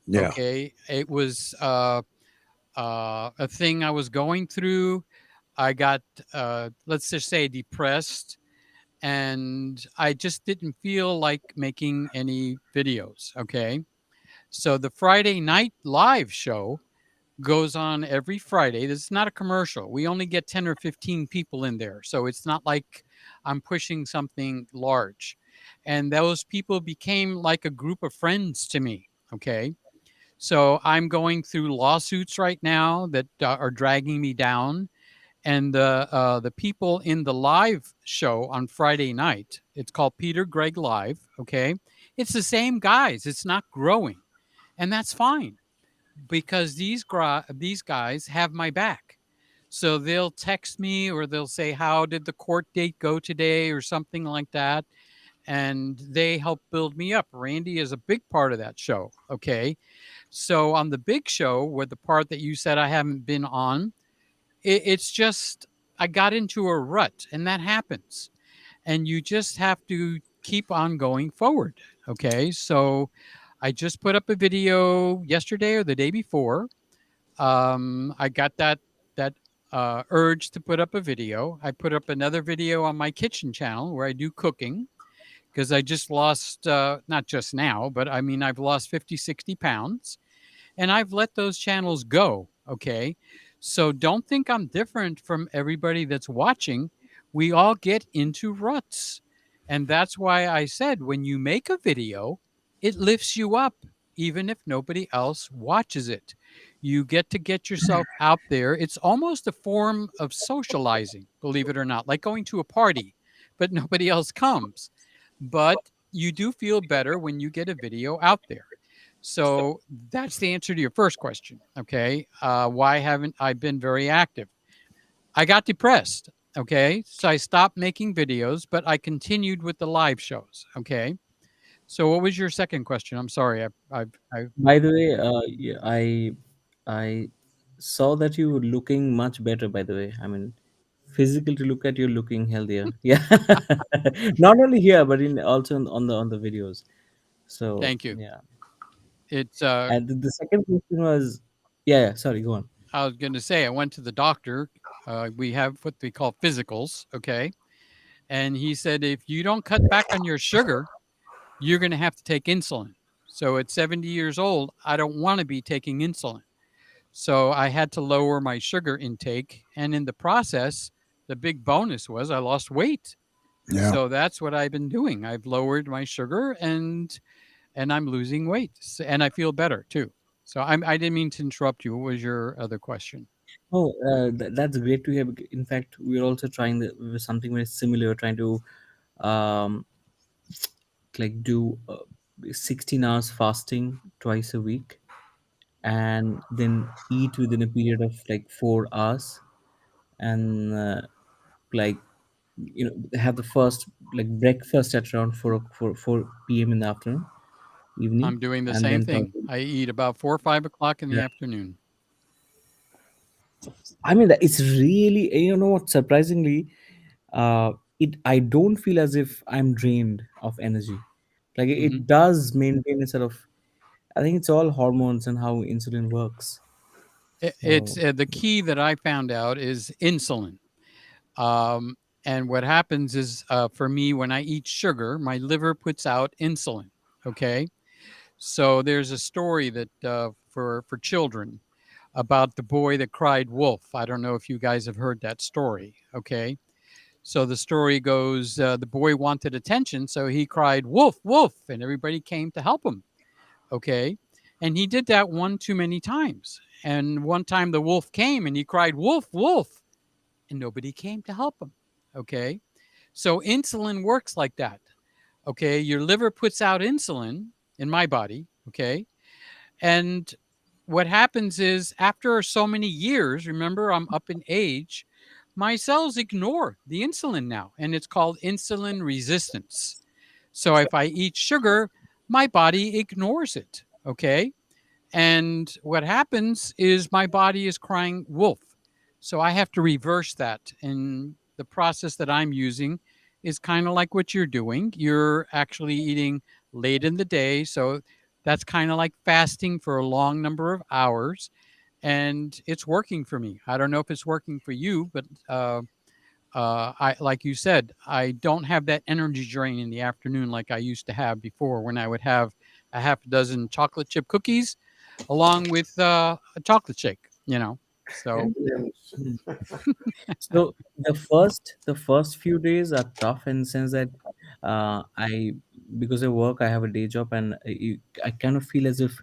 [SPEAKER 2] Yeah.
[SPEAKER 1] Okay. It was a thing I was going through. I got, let's just say, depressed, and I just didn't feel like making any videos. Okay. So the Friday night live show goes on every Friday. This is not a commercial. We only get 10 or 15 people in there. So it's not like I'm pushing something large. And those people became like a group of friends to me. Okay. So I'm going through lawsuits right now that are dragging me down. And the people in the live show on Friday night, it's called Peter Gregg Live. Okay, it's the same guys. It's not growing, and that's fine because these guys have my back. So they'll text me or they'll say, "How did the court date go today?" or something like that, and they help build me up. Randy is a big part of that show. Okay, so on the big show, with the part that you said I haven't been on, it's just I got into a rut, and that happens. And you just have to keep on going forward. Okay. So I just put up a video yesterday or the day before. I got that urge to put up a video. I put up another video on my kitchen channel where I do cooking because I just lost, not just now, but I mean, I've lost 50, 60 pounds and I've let those channels go. Okay. So don't think I'm different from everybody that's watching. We all get into ruts. And that's why I said when you make a video, it lifts you up, even if nobody else watches it. You get yourself out there. It's almost a form of socializing, believe it or not, like going to a party, but nobody else comes. But you do feel better when you get a video out there. So that's the answer to your first question. Okay. Why haven't I been very active? I got depressed. Okay. So I stopped making videos, but I continued with the live shows. Okay. So what was your second question? I'm sorry. I
[SPEAKER 10] By the way, yeah, I saw that you were looking much better. By the way, I mean, physical to look at, you're looking healthier. Yeah, not only here but in also on the videos. So
[SPEAKER 1] Thank you.
[SPEAKER 10] yeah.
[SPEAKER 1] It's
[SPEAKER 10] And the second question was, yeah. Sorry, go on.
[SPEAKER 1] I was going to say I went to the doctor. We have what we call physicals. Okay. And he said if you don't cut back on your sugar, you're going to have to take insulin. So at 70 years old, I don't want to be taking insulin. So I had to lower my sugar intake. And in the process, the big bonus was I lost weight.
[SPEAKER 2] Yeah.
[SPEAKER 1] So that's what I've been doing. I've lowered my sugar and I'm losing weight and I feel better too. So I didn't mean to interrupt you. What was your other question?
[SPEAKER 10] Oh, that's great to hear. In fact, we're also trying something very similar, trying to um, like do 16 hours fasting twice a week, and then eat within a period of like 4 hours, and like have the first like breakfast at around 4 p.m. in the afternoon, evening,
[SPEAKER 1] I'm doing the
[SPEAKER 10] and
[SPEAKER 1] same
[SPEAKER 10] then
[SPEAKER 1] thing. I eat about 4 or 5 o'clock in the
[SPEAKER 10] yeah.
[SPEAKER 1] afternoon.
[SPEAKER 10] I mean, it's really, what, surprisingly, uh, I don't feel as if I'm drained of energy. Like
[SPEAKER 1] Mhm.
[SPEAKER 10] it does maintain a sort of. I think it's all hormones and how insulin works.
[SPEAKER 1] It's
[SPEAKER 10] So
[SPEAKER 1] the key that I found out is insulin. Um, and what happens is for me, when I eat sugar, my liver puts out insulin. Okay. So there's a story that for children about the boy that cried wolf. I don't know if you guys have heard that story. Okay. So the story goes the boy wanted attention, so he cried wolf, wolf, and everybody came to help him. Okay. And he did that one too many times. And one time the wolf came and he cried wolf, wolf, and nobody came to help him. Okay. So insulin works like that. Okay. Your liver puts out insulin in my body. Okay. And what happens is after so many years, remember, I'm up in age, my cells ignore the insulin now, and it's called insulin resistance. So if I eat sugar, my body ignores it. Okay. And what happens is my body is crying wolf. So I have to reverse that. And the process that I'm using is kind of like what you're doing. You're actually eating late in the day. So that's kind of like fasting for a long number of hours. And it's working for me. I don't know if it's working for you, but I, like you said, I don't have that energy drain in the afternoon like I used to have before when I would have a half a dozen chocolate chip cookies along with a chocolate shake, So,
[SPEAKER 10] Mm. So the first few days are tough in the sense that I because I work, I have a day job, and I kind of feel as if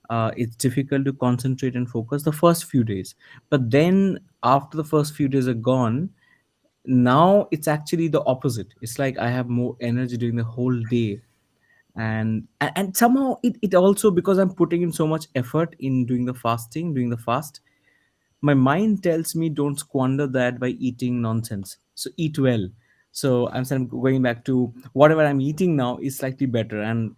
[SPEAKER 10] it's difficult to concentrate and focus the first few days. But then after the first few days are gone, now it's actually the opposite. It's like I have more energy during the whole day. And somehow it also, because I'm putting in so much effort in doing the fasting, doing the fast, my mind tells me don't squander that by eating nonsense, so eat well. So I'm going back to whatever I'm eating now is slightly better. And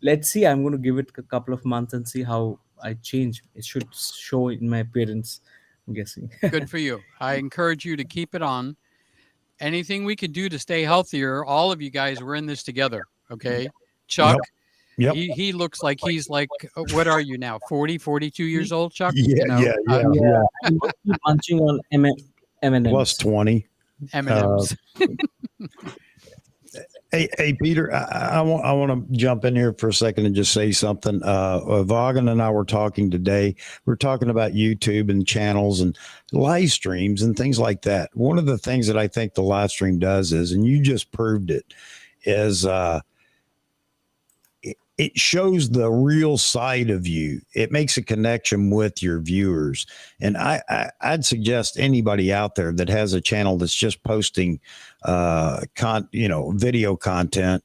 [SPEAKER 10] let's see, I'm going to give it a couple of months and see how I change. It should show in my appearance, I'm guessing.
[SPEAKER 1] Good for you. I encourage you to keep it on. Anything we could do to stay healthier, all of you guys, we're in this together. Okay. Chuck,
[SPEAKER 2] Yep.
[SPEAKER 1] he looks like he's like, what are you now? 40, 42 years old, Chuck?
[SPEAKER 2] Yeah, yeah.
[SPEAKER 10] I'm mostly munching on M&Ms.
[SPEAKER 2] Plus 20.
[SPEAKER 1] M&Ms.
[SPEAKER 2] Hey, Peter, I want to jump in here for a second and just say something. Vaughan and I were talking today. We're talking about YouTube and channels and live streams and things like that. One of the things that I think the live stream does is, and you just proved it, is it shows the real side of you. It makes a connection with your viewers. And I'd suggest anybody out there that has a channel that's just posting video content,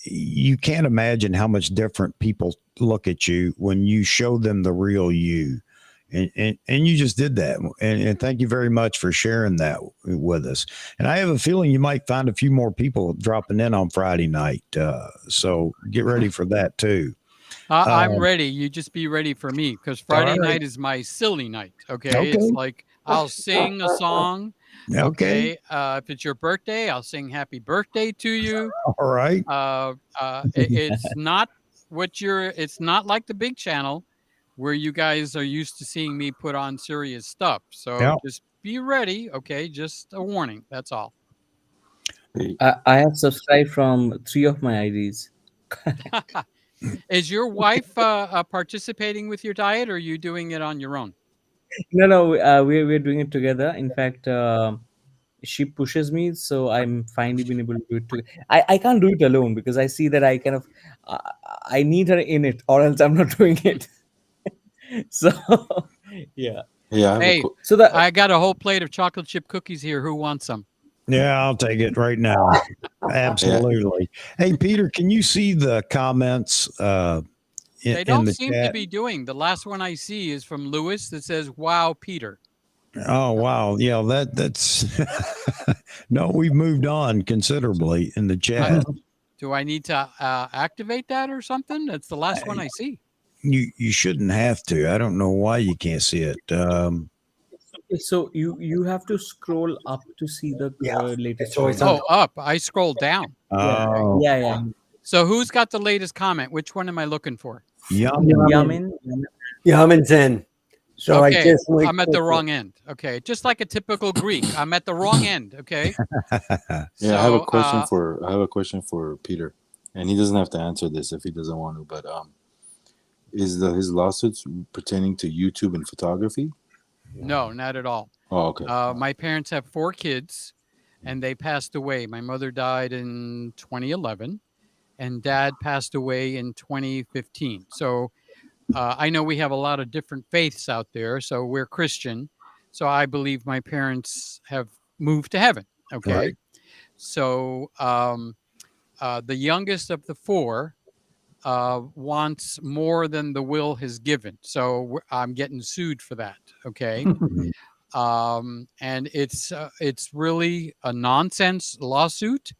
[SPEAKER 2] you can't imagine how much different people look at you when you show them the real you. And you just did that. And thank you very much for sharing that with us. And I have a feeling you might find a few more people dropping in on Friday night. So get ready for that too.
[SPEAKER 1] I'm ready. You just be ready for me, because Friday night is my silly night. Okay. It's like I'll sing a song.
[SPEAKER 2] Okay.
[SPEAKER 1] If it's your birthday, I'll sing happy birthday to you.
[SPEAKER 2] All right.
[SPEAKER 1] It's not it's not like the big channel where you guys are used to seeing me put on serious stuff. So just be ready. Okay. Just a warning. That's all.
[SPEAKER 10] I have subscribed from 3 of my IDs.
[SPEAKER 1] Is your wife participating with your diet, or are you doing it on your own?
[SPEAKER 10] No, we're doing it together. In fact, she pushes me, so I'm finally been able to do it together. I can't do it alone because I see that I kind of I need her in it, or else I'm not doing it. So yeah.
[SPEAKER 1] Hey,
[SPEAKER 10] so that
[SPEAKER 1] I got a whole plate of chocolate chip cookies here. Who wants some?
[SPEAKER 2] Yeah, I'll take it right now. Absolutely. Hey, Peter, can you see the comments
[SPEAKER 1] They don't
[SPEAKER 2] in the
[SPEAKER 1] seem
[SPEAKER 2] chat?
[SPEAKER 1] to be doing. The last one I see is from Lewis that says, "Wow, Peter."
[SPEAKER 2] Oh, wow. Yeah, that's no, we've moved on considerably in the chat.
[SPEAKER 1] Do I need to activate that or something? That's the last one I see.
[SPEAKER 2] You shouldn't have to. I don't know why you can't see it.
[SPEAKER 10] so you have to scroll up to see the latest.
[SPEAKER 1] Oh, up. I scrolled down.
[SPEAKER 2] Oh.
[SPEAKER 10] Yeah.
[SPEAKER 1] So who's got the latest comment? Which one am I looking for?
[SPEAKER 12] Yamin's in. So
[SPEAKER 1] okay,
[SPEAKER 12] I just went
[SPEAKER 1] I'm at the wrong end. Okay, just like a typical Greek, I'm at the wrong end. Okay.
[SPEAKER 20] Yeah, I have a question for Peter, and he doesn't have to answer this if he doesn't want to. But is his lawsuits pertaining to YouTube and photography?
[SPEAKER 1] No, not at all.
[SPEAKER 20] Oh, okay.
[SPEAKER 1] My parents have 4 kids, and they passed away. My mother died in 2011, and Dad passed away in 2015. So I know we have a lot of different faiths out there. So we're Christian. So I believe my parents have moved to heaven. Okay.
[SPEAKER 2] Right.
[SPEAKER 1] So the youngest of the 4 wants more than the will has given. So I'm getting sued for that. Okay. And it's really a nonsense lawsuit.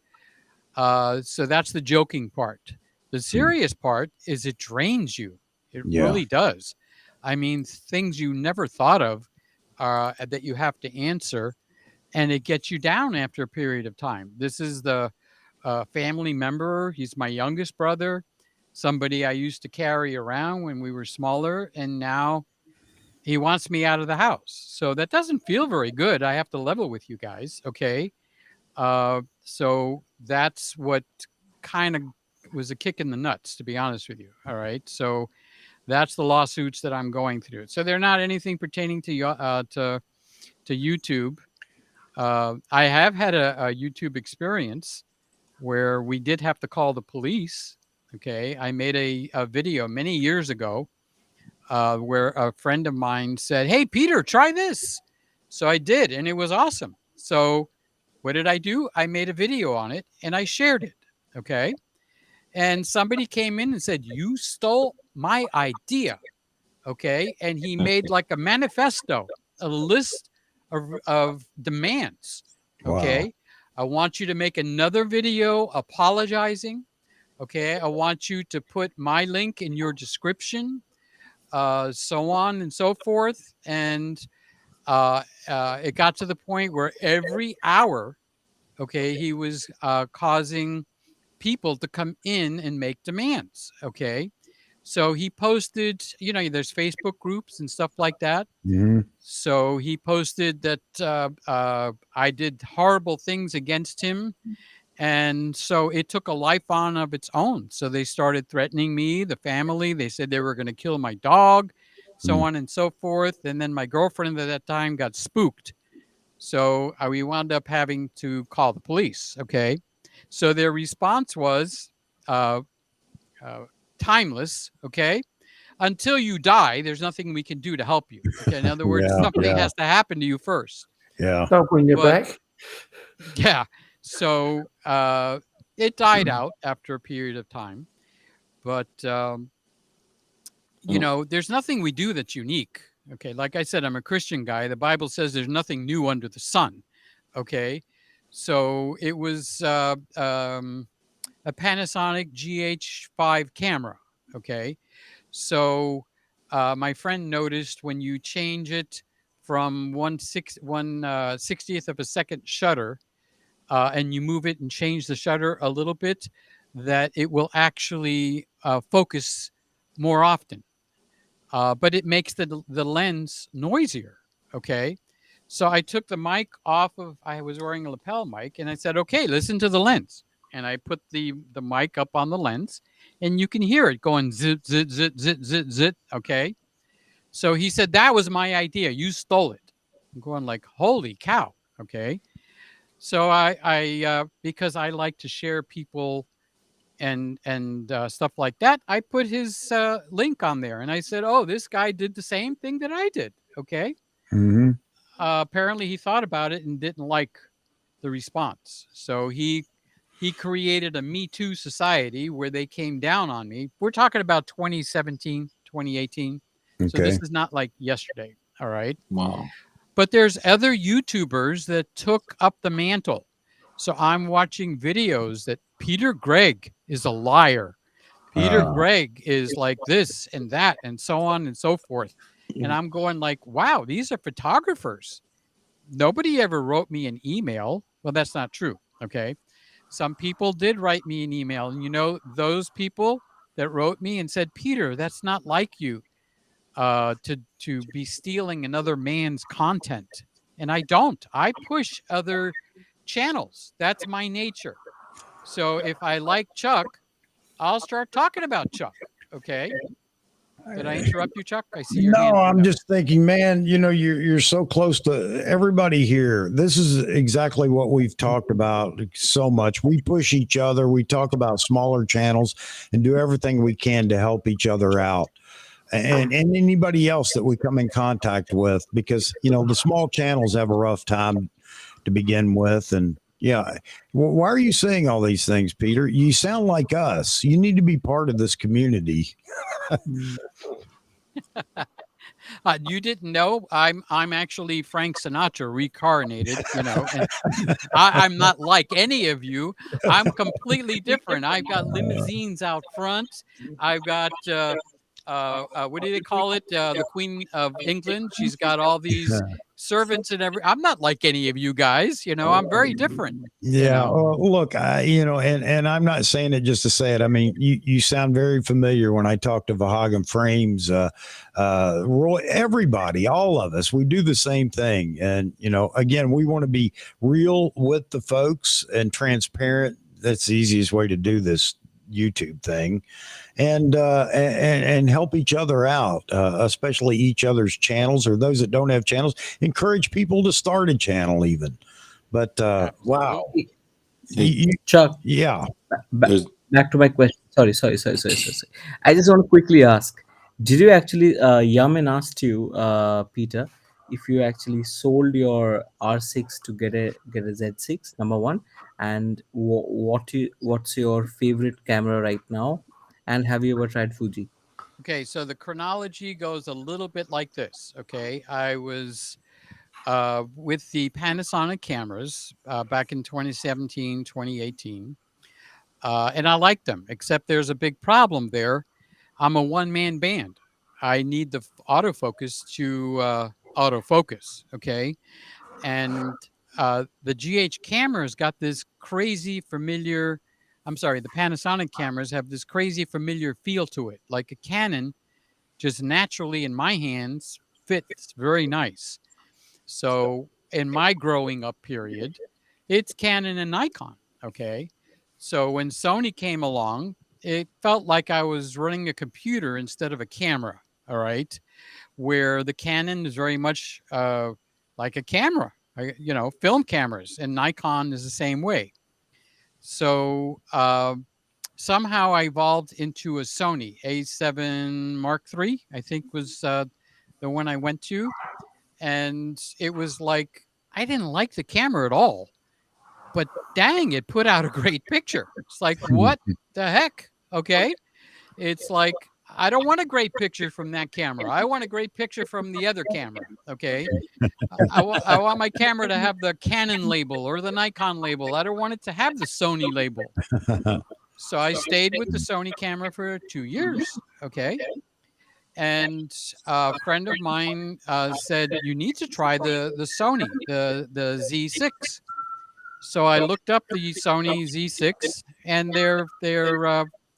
[SPEAKER 1] So that's the joking part. The serious part is it drains you. It really does. I mean, things you never thought of that you have to answer, and it gets you down after a period of time. This is the family member. He's my youngest brother, somebody I used to carry around when we were smaller, and now he wants me out of the house. So that doesn't feel very good. I have to level with you guys. Okay. So that's what kind of was a kick in the nuts, to be honest with you. All right. So that's the lawsuits that I'm going through. So they're not anything pertaining to YouTube. I have had a YouTube experience where we did have to call the police. Okay. I made a video many years ago where a friend of mine said, "Hey, Peter, try this." So I did, and it was awesome. So what did I do? I made a video on it and I shared it. Okay. And somebody came in and said, "You stole my idea." Okay. And he made like a manifesto, a list of demands.
[SPEAKER 2] Wow.
[SPEAKER 1] Okay. I want you to make another video apologizing. Okay. I want you to put my link in your description, so on and so forth. And it got to the point where every hour, okay, he was causing people to come in and make demands. Okay. So he posted, there's Facebook groups and stuff like that.
[SPEAKER 2] Mm-hmm.
[SPEAKER 1] So he posted that I did horrible things against him. And so it took a life on of its own. So they started threatening me, the family. They said they were going to kill my dog, so on and so forth. And then my girlfriend at that time got spooked. So we wound up having to call the police. Okay. So their response was timeless. Okay. Until you die, there's nothing we can do to help you. Okay. In other words, something has to happen to you first.
[SPEAKER 2] Yeah.
[SPEAKER 4] Don't bring you back.
[SPEAKER 1] Yeah. So it died out after a period of time. But, there's nothing we do that's unique. Okay. Like I said, I'm a Christian guy. The Bible says there's nothing new under the sun. Okay. So it was a Panasonic GH5 camera. Okay. So my friend noticed when you change it from 1/60th of a second shutter, and you move it and change the shutter a little bit, that it will actually focus more often. But it makes the lens noisier. Okay. So I took the mic off of, I was wearing a lapel mic, and I said, "Okay, listen to the lens." And I put the mic up on the lens, and you can hear it going zit, zit, zit, zit, zit, zit. Okay. So he said, "That was my idea. You stole it." I'm going like, holy cow. Okay. So I because I like to share people and stuff like that, I put his link on there, and I said, "Oh, this guy did the same thing that I did." Okay.
[SPEAKER 2] Mm-hmm.
[SPEAKER 1] Apparently, he thought about it and didn't like the response, so he created a Me Too society where they came down on me. We're talking about 2017, 2018. So this is not like yesterday. All right.
[SPEAKER 20] Wow.
[SPEAKER 1] But there's other YouTubers that took up the mantle. So I'm watching videos that Peter Gregg is a liar. Peter Gregg is like this and that and so on and so forth. And I'm going like, wow, these are photographers. Nobody ever wrote me an email. Well, that's not true. Okay. Some people did write me an email. And those people that wrote me and said, "Peter, that's not like you. To be stealing another man's content." And I don't. I push other channels. That's my nature. So if I like Chuck, I'll start talking about Chuck. Okay. Did I interrupt you, Chuck? I see your hand.
[SPEAKER 2] No, I'm just thinking, man, you're so close to everybody here. This is exactly what we've talked about so much. We push each other. We talk about smaller channels and do everything we can to help each other out. And anybody else that we come in contact with, because the small channels have a rough time to begin with. And yeah, why are you saying all these things, Peter? You sound like us. You need to be part of this community.
[SPEAKER 1] You didn't know I'm actually Frank Sinatra reincarnated. And I'm not like any of you. I'm completely different. I've got limousines out front. I've got what do they call it? The Queen of England. She's got all these servants and I'm not like any of you guys. I'm very different.
[SPEAKER 2] Yeah. Well, look, and I'm not saying it just to say it. I mean, you sound very familiar when I talk to Vahagan Frames, Roy, everybody, all of us, we do the same thing. And, again, we want to be real with the folks and transparent. That's the easiest way to do this YouTube thing, and help each other out, especially each other's channels, or those that don't have channels, encourage people to start a channel even. But wow,
[SPEAKER 10] Chuck.
[SPEAKER 2] Yeah.
[SPEAKER 10] Back to my question. Sorry. I just want to quickly ask: Did you actually? Yamin asked you, Peter, if you actually sold your R6 to get a Z6. Number one, and what's your favorite camera right now? And have you ever tried Fuji?
[SPEAKER 1] Okay, so the chronology goes a little bit like this. Okay, I was with the Panasonic cameras back in 2017, 2018. And I like them, except there's a big problem there. I'm a one-man band. I need the autofocus to autofocus, okay? And the GH cameras got this crazy familiar, I'm sorry, the Panasonic cameras have this crazy familiar feel to it, like a Canon just naturally in my hands fits very nice. So in my growing up period, it's Canon and Nikon, okay? So when Sony came along, it felt like I was running a computer instead of a camera, all right? Where the Canon is very much like a camera, film cameras, and Nikon is the same way. So somehow I evolved into a Sony A7 Mark III, I think was the one I went to. And it was like, I didn't like the camera at all, but dang, it put out a great picture. It's like, what the heck? Okay. It's like, I don't want a great picture from that camera. I want a great picture from the other camera. Okay. I want my camera to have the Canon label or the Nikon label. I don't want it to have the Sony label. So I stayed with the Sony camera for 2 years. Okay. And a friend of mine said, you need to try the Sony, the Z6. So I looked up the Sony Z6, and their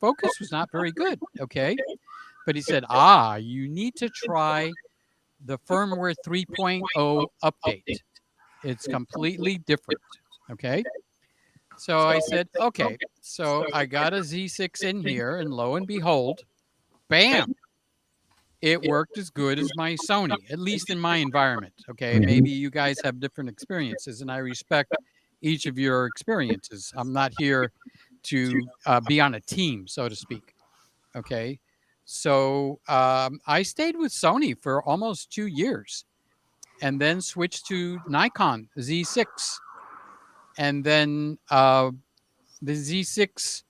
[SPEAKER 1] focus was not very good. Okay. But he said, you need to try the firmware 3.0 update. It's completely different. Okay. So I said, okay. So I got a Z6 in here, and lo and behold, bam, it worked as good as my Sony, at least in my environment. Okay. Maybe you guys have different experiences, and I respect each of your experiences. I'm not here to be on a team, so to speak. Okay. So I stayed with Sony for almost 2 years and then switched to Nikon Z6. And then the Z6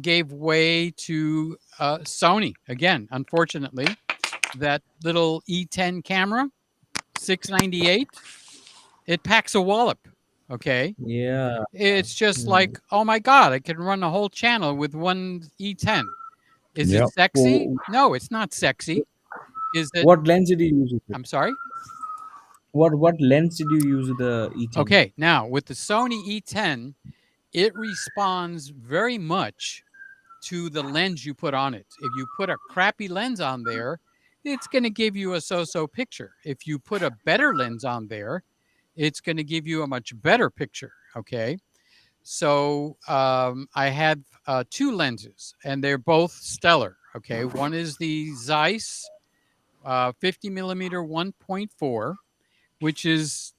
[SPEAKER 1] gave way to Sony again, unfortunately. That little E10 camera, 698, it packs a wallop. Okay.
[SPEAKER 10] Yeah.
[SPEAKER 1] It's just like, oh my God, I can run a whole channel with one E10. Is it
[SPEAKER 2] Yep.
[SPEAKER 1] sexy? No, it's not sexy. Is it?
[SPEAKER 10] What lens did you use?
[SPEAKER 1] I'm sorry?
[SPEAKER 10] What lens did you use with the E10?
[SPEAKER 1] Okay, now with the Sony E10, it responds very much to the lens you put on it. If you put a crappy lens on there, it's going to give you a so-so picture. If you put a better lens on there, it's going to give you a much better picture. Okay. So I have 2 lenses, and they're both stellar. Okay. One is the Zeiss 50 millimeter 1.4, which is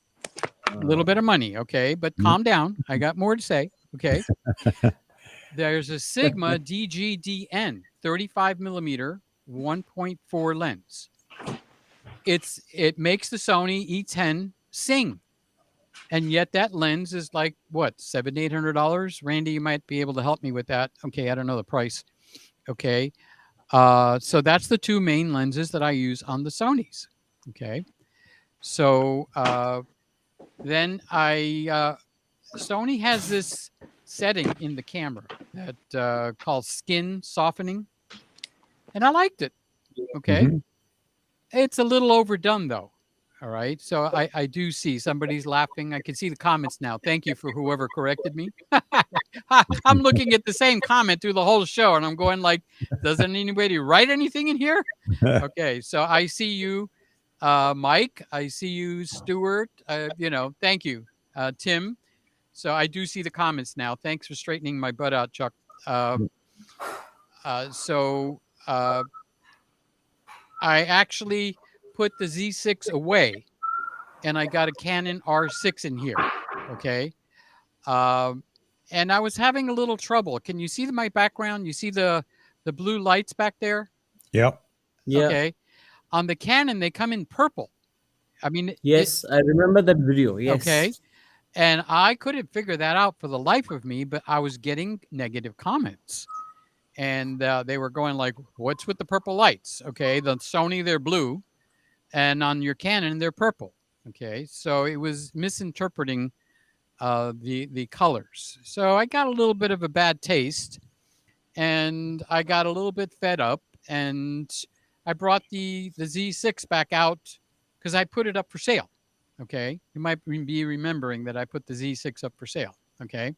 [SPEAKER 1] a little bit of money. Okay. But calm down. I got more to say. Okay. There's a Sigma DGDN 35 millimeter 1.4 lens. It makes the Sony E10 sing. And yet that lens is like what, $700-800? Randy, you might be able to help me with that. Okay, I don't know the price. Okay. So that's the 2 main lenses that I use on the Sonys. Okay. So then Sony has this setting in the camera that called skin softening, and I liked it. Okay. It's a little overdone though. All right. So I do see somebody's laughing. I can see the comments now. Thank you for whoever corrected me. I'm looking at the same comment through the whole show, and I'm going like, doesn't anybody write anything in here? Okay. So I see you, Mike. I see you, Stuart. Thank you, Tim. So I do see the comments now. Thanks for straightening my butt out, Chuck. I actually put the Z6 away, and I got a Canon R6 in here. Okay. And I was having a little trouble. Can you see my background? You see the blue lights back there?
[SPEAKER 2] Yep.
[SPEAKER 10] Yeah.
[SPEAKER 1] Okay. On the Canon, they come in purple. I mean,
[SPEAKER 10] Yes, I remember that video.
[SPEAKER 1] okay.
[SPEAKER 10] Yes.
[SPEAKER 1] And I couldn't figure that out for the life of me, but I was getting negative comments. And they were going like, what's with the purple lights? Okay. The Sony, they're blue. And on your Canon, they're purple. Okay. So it was misinterpreting the colors. So I got a little bit of a bad taste, and I got a little bit fed up, and I brought the Z6 back out because I put it up for sale. Okay, you might be remembering that I put the Z6 up for sale. Okay,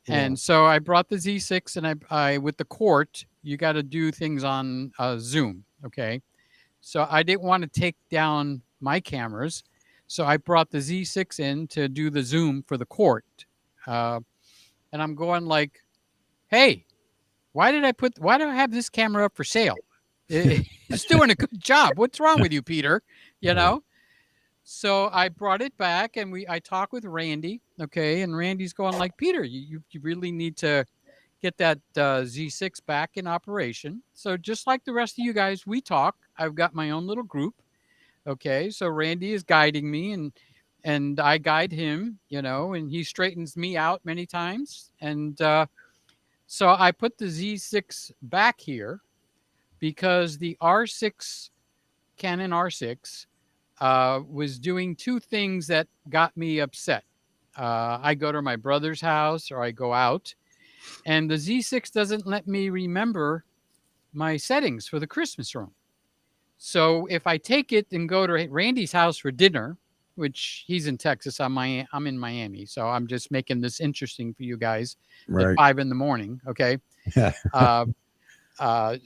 [SPEAKER 1] and so I brought the Z6, and I with the Court, you got to do things on Zoom. Okay, so I didn't want to take down my cameras, so I brought the Z6 in to do the Zoom for the Court, and I'm going like, hey, why do I have this camera up for sale? It's doing a good job. What's wrong with you, Peter? You know? So I brought it back, and I talked with Randy. Okay. And Randy's going like, Peter, you really need to get that Z6 back in operation. So just like the rest of you guys, we talk. I've got my own little group. Okay. So Randy is guiding me, and I guide him, and he straightens me out many times. And so I put the Z6 back here because the R6, Canon R6, was doing two things that got me upset. I go to my brother's house or I go out, and the Z6 doesn't let me remember my settings for the Christmas room. So if I take it and go to Randy's house for dinner, which he's in Texas, I'm in Miami, so I'm just making this interesting for you guys at 5 a.m. Okay.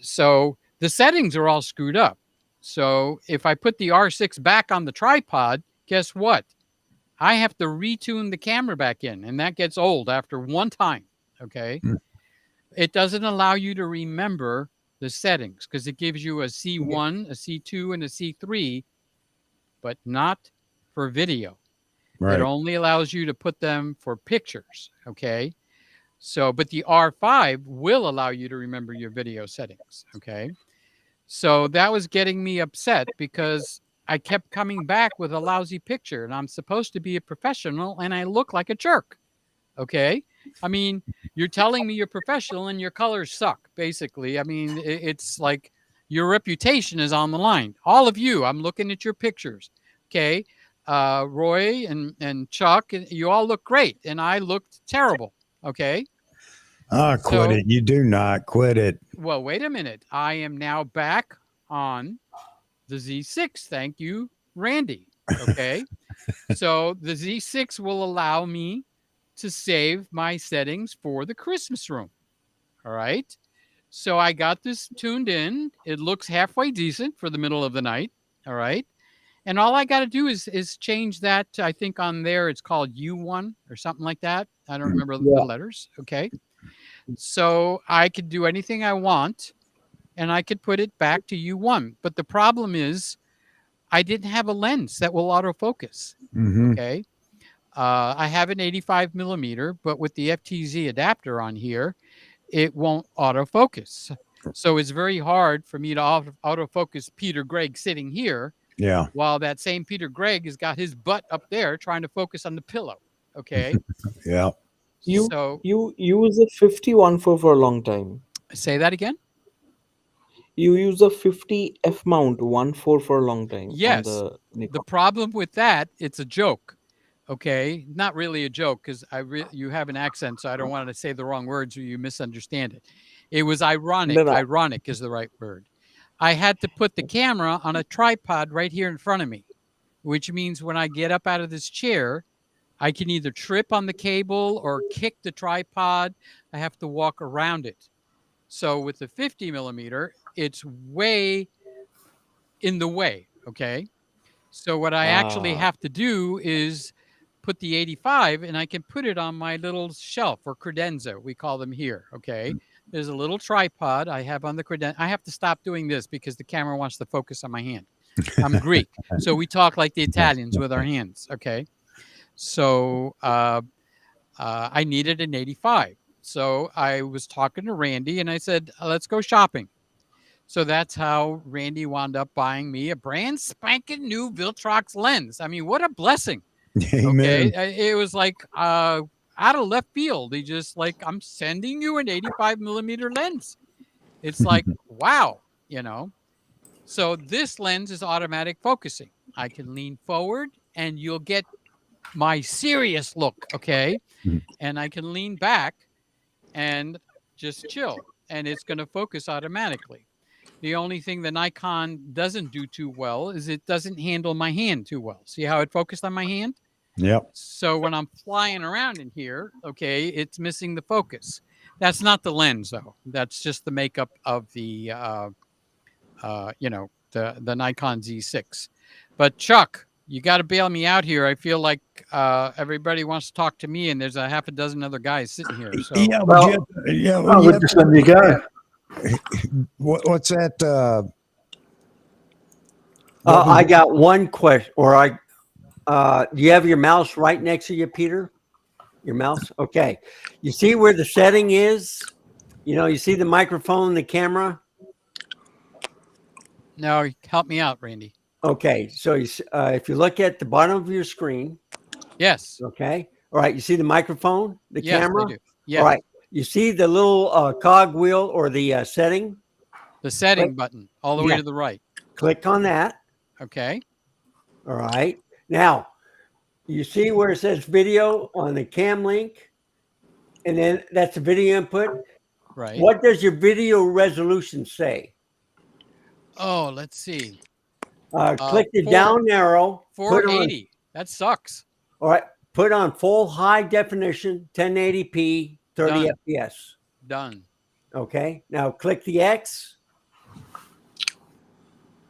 [SPEAKER 1] So the settings are all screwed up. So if I put the R6 back on the tripod, guess what? I have to retune the camera back in, and that gets old after one time. Okay. It doesn't allow you to remember the settings because it gives you a C1, a C2, and a C3, but not for video. It only allows you to put them for pictures. Okay. So, but the R5 will allow you to remember your video settings. Okay. So that was getting me upset because I kept coming back with a lousy picture, and I'm supposed to be a professional, and I look like a jerk. Okay. I mean, you're telling me you're professional and your colors suck, basically. I mean, it's like your reputation is on the line. All of you, I'm looking at your pictures. Okay. Roy and Chuck, you all look great, and I looked terrible. Okay.
[SPEAKER 2] Quit it. You do not quit it.
[SPEAKER 1] Well, wait a minute. I am now back on the Z6. Thank you, Randy. Okay. So the Z6 will allow me to save my settings for the Christmas room. All right. So I got this tuned in. It looks halfway decent for the middle of the night. All right. And all I got to do is change that. I think on there it's called U1 or something like that. I don't remember the letters. Okay. So I could do anything I want, and I could put it back to U1. But the problem is I didn't have a lens that will autofocus. Okay. I have an 85mm, but with the FTZ adapter on here, it won't autofocus. So it's very hard for me to autofocus Peter Gregg sitting here.
[SPEAKER 2] Yeah.
[SPEAKER 1] While that same Peter Gregg has got his butt up there trying to focus on the pillow. Okay.
[SPEAKER 2] Yeah.
[SPEAKER 19] You use a 50-1.4 for a long time.
[SPEAKER 1] Say that again.
[SPEAKER 19] You use a 50 f mount 1.4 for a long time.
[SPEAKER 1] Yes.
[SPEAKER 19] The
[SPEAKER 1] problem with that, it's a joke. Okay. Not really a joke because you have an accent, so I don't want to say the wrong words or you misunderstand it. It was ironic.
[SPEAKER 19] No.
[SPEAKER 1] Ironic is the right word. I had to put the camera on a tripod right here in front of me, which means when I get up out of this chair, I can either trip on the cable or kick the tripod. I have to walk around it. So with the 50mm, it's way in the way. Okay. So what I actually have to do is put the 85, and I can put it on my little shelf or credenza. We call them here. Okay. There's a little tripod I have on the credenza. I have to stop doing this because the camera wants to focus on my hand. I'm Greek. So we talk like the Italians with our hands. Okay. So I needed an 85. So I was talking to Randy, and I said, let's go shopping. So that's how Randy wound up buying me a brand spanking new Viltrox lens. I mean, what a blessing.
[SPEAKER 2] Amen.
[SPEAKER 1] Okay. It was like out of left field. He just like, I'm sending you an 85 millimeter lens. It's like, wow, you know. So this lens is automatic focusing. I can lean forward and you'll get my serious look, okay? And I can lean back and just chill, and it's going to focus automatically. The only thing the Nikon doesn't do too well is it doesn't handle my hand too well. See how it focused on my hand?
[SPEAKER 2] Yep.
[SPEAKER 1] So when I'm flying around in here, okay, it's missing the focus. That's not the lens, though. That's just the makeup of the, you know, the Nikon Z6. But Chuck, you got to bail me out here. I feel like everybody wants to talk to me, and there's a half a dozen other guys sitting here. So
[SPEAKER 2] Yeah, but
[SPEAKER 4] we're just letting you go.
[SPEAKER 2] What's that?
[SPEAKER 12] I got one question, or do you have your mouse right next to you, Peter? Your mouse? Okay. You see where the setting is? You know, you see the microphone, the camera?
[SPEAKER 1] No, help me out, Randy.
[SPEAKER 12] Okay. So if you look at the bottom of your screen.
[SPEAKER 1] Yes.
[SPEAKER 12] Okay. All right. You see the microphone, the
[SPEAKER 1] Yes,
[SPEAKER 12] camera?
[SPEAKER 1] I do. Yes.
[SPEAKER 12] All right. You see the little cog wheel or the setting?
[SPEAKER 1] The setting button all the way to the right.
[SPEAKER 12] Click on that.
[SPEAKER 1] Okay.
[SPEAKER 12] All right. Now, you see where it says video on the cam link? And then that's the video input.
[SPEAKER 1] Right.
[SPEAKER 12] What does your video resolution say?
[SPEAKER 1] Oh, let's see.
[SPEAKER 12] Click the down arrow.
[SPEAKER 1] 480. That sucks.
[SPEAKER 12] All right. Put on full high definition, 1080p, 30 FPS.
[SPEAKER 1] Done.
[SPEAKER 12] Okay. Now click the X.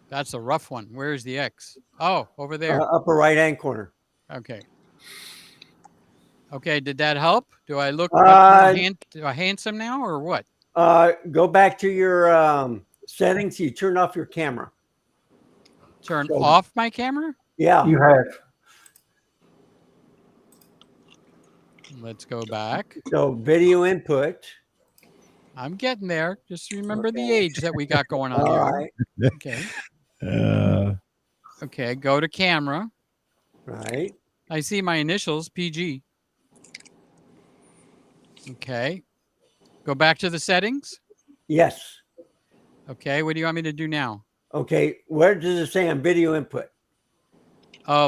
[SPEAKER 1] That's a rough one. Where's the X? Oh, over there.
[SPEAKER 12] Upper right hand corner.
[SPEAKER 1] Okay. Okay. Did that help? Do I look handsome now or what?
[SPEAKER 12] Go back to your settings. You turn off your camera.
[SPEAKER 1] Turn off my camera?
[SPEAKER 12] Yeah.
[SPEAKER 4] You have.
[SPEAKER 1] Let's go back.
[SPEAKER 12] So video input.
[SPEAKER 1] I'm getting there. Just remember the age that we got going on
[SPEAKER 12] All
[SPEAKER 1] here.
[SPEAKER 12] right.
[SPEAKER 1] Okay. Okay. Go to camera.
[SPEAKER 12] Right.
[SPEAKER 1] I see my initials, PG. Okay. Go back to the settings.
[SPEAKER 12] Yes.
[SPEAKER 1] Okay. What do you want me to do now?
[SPEAKER 12] Okay. Where does it say on video input?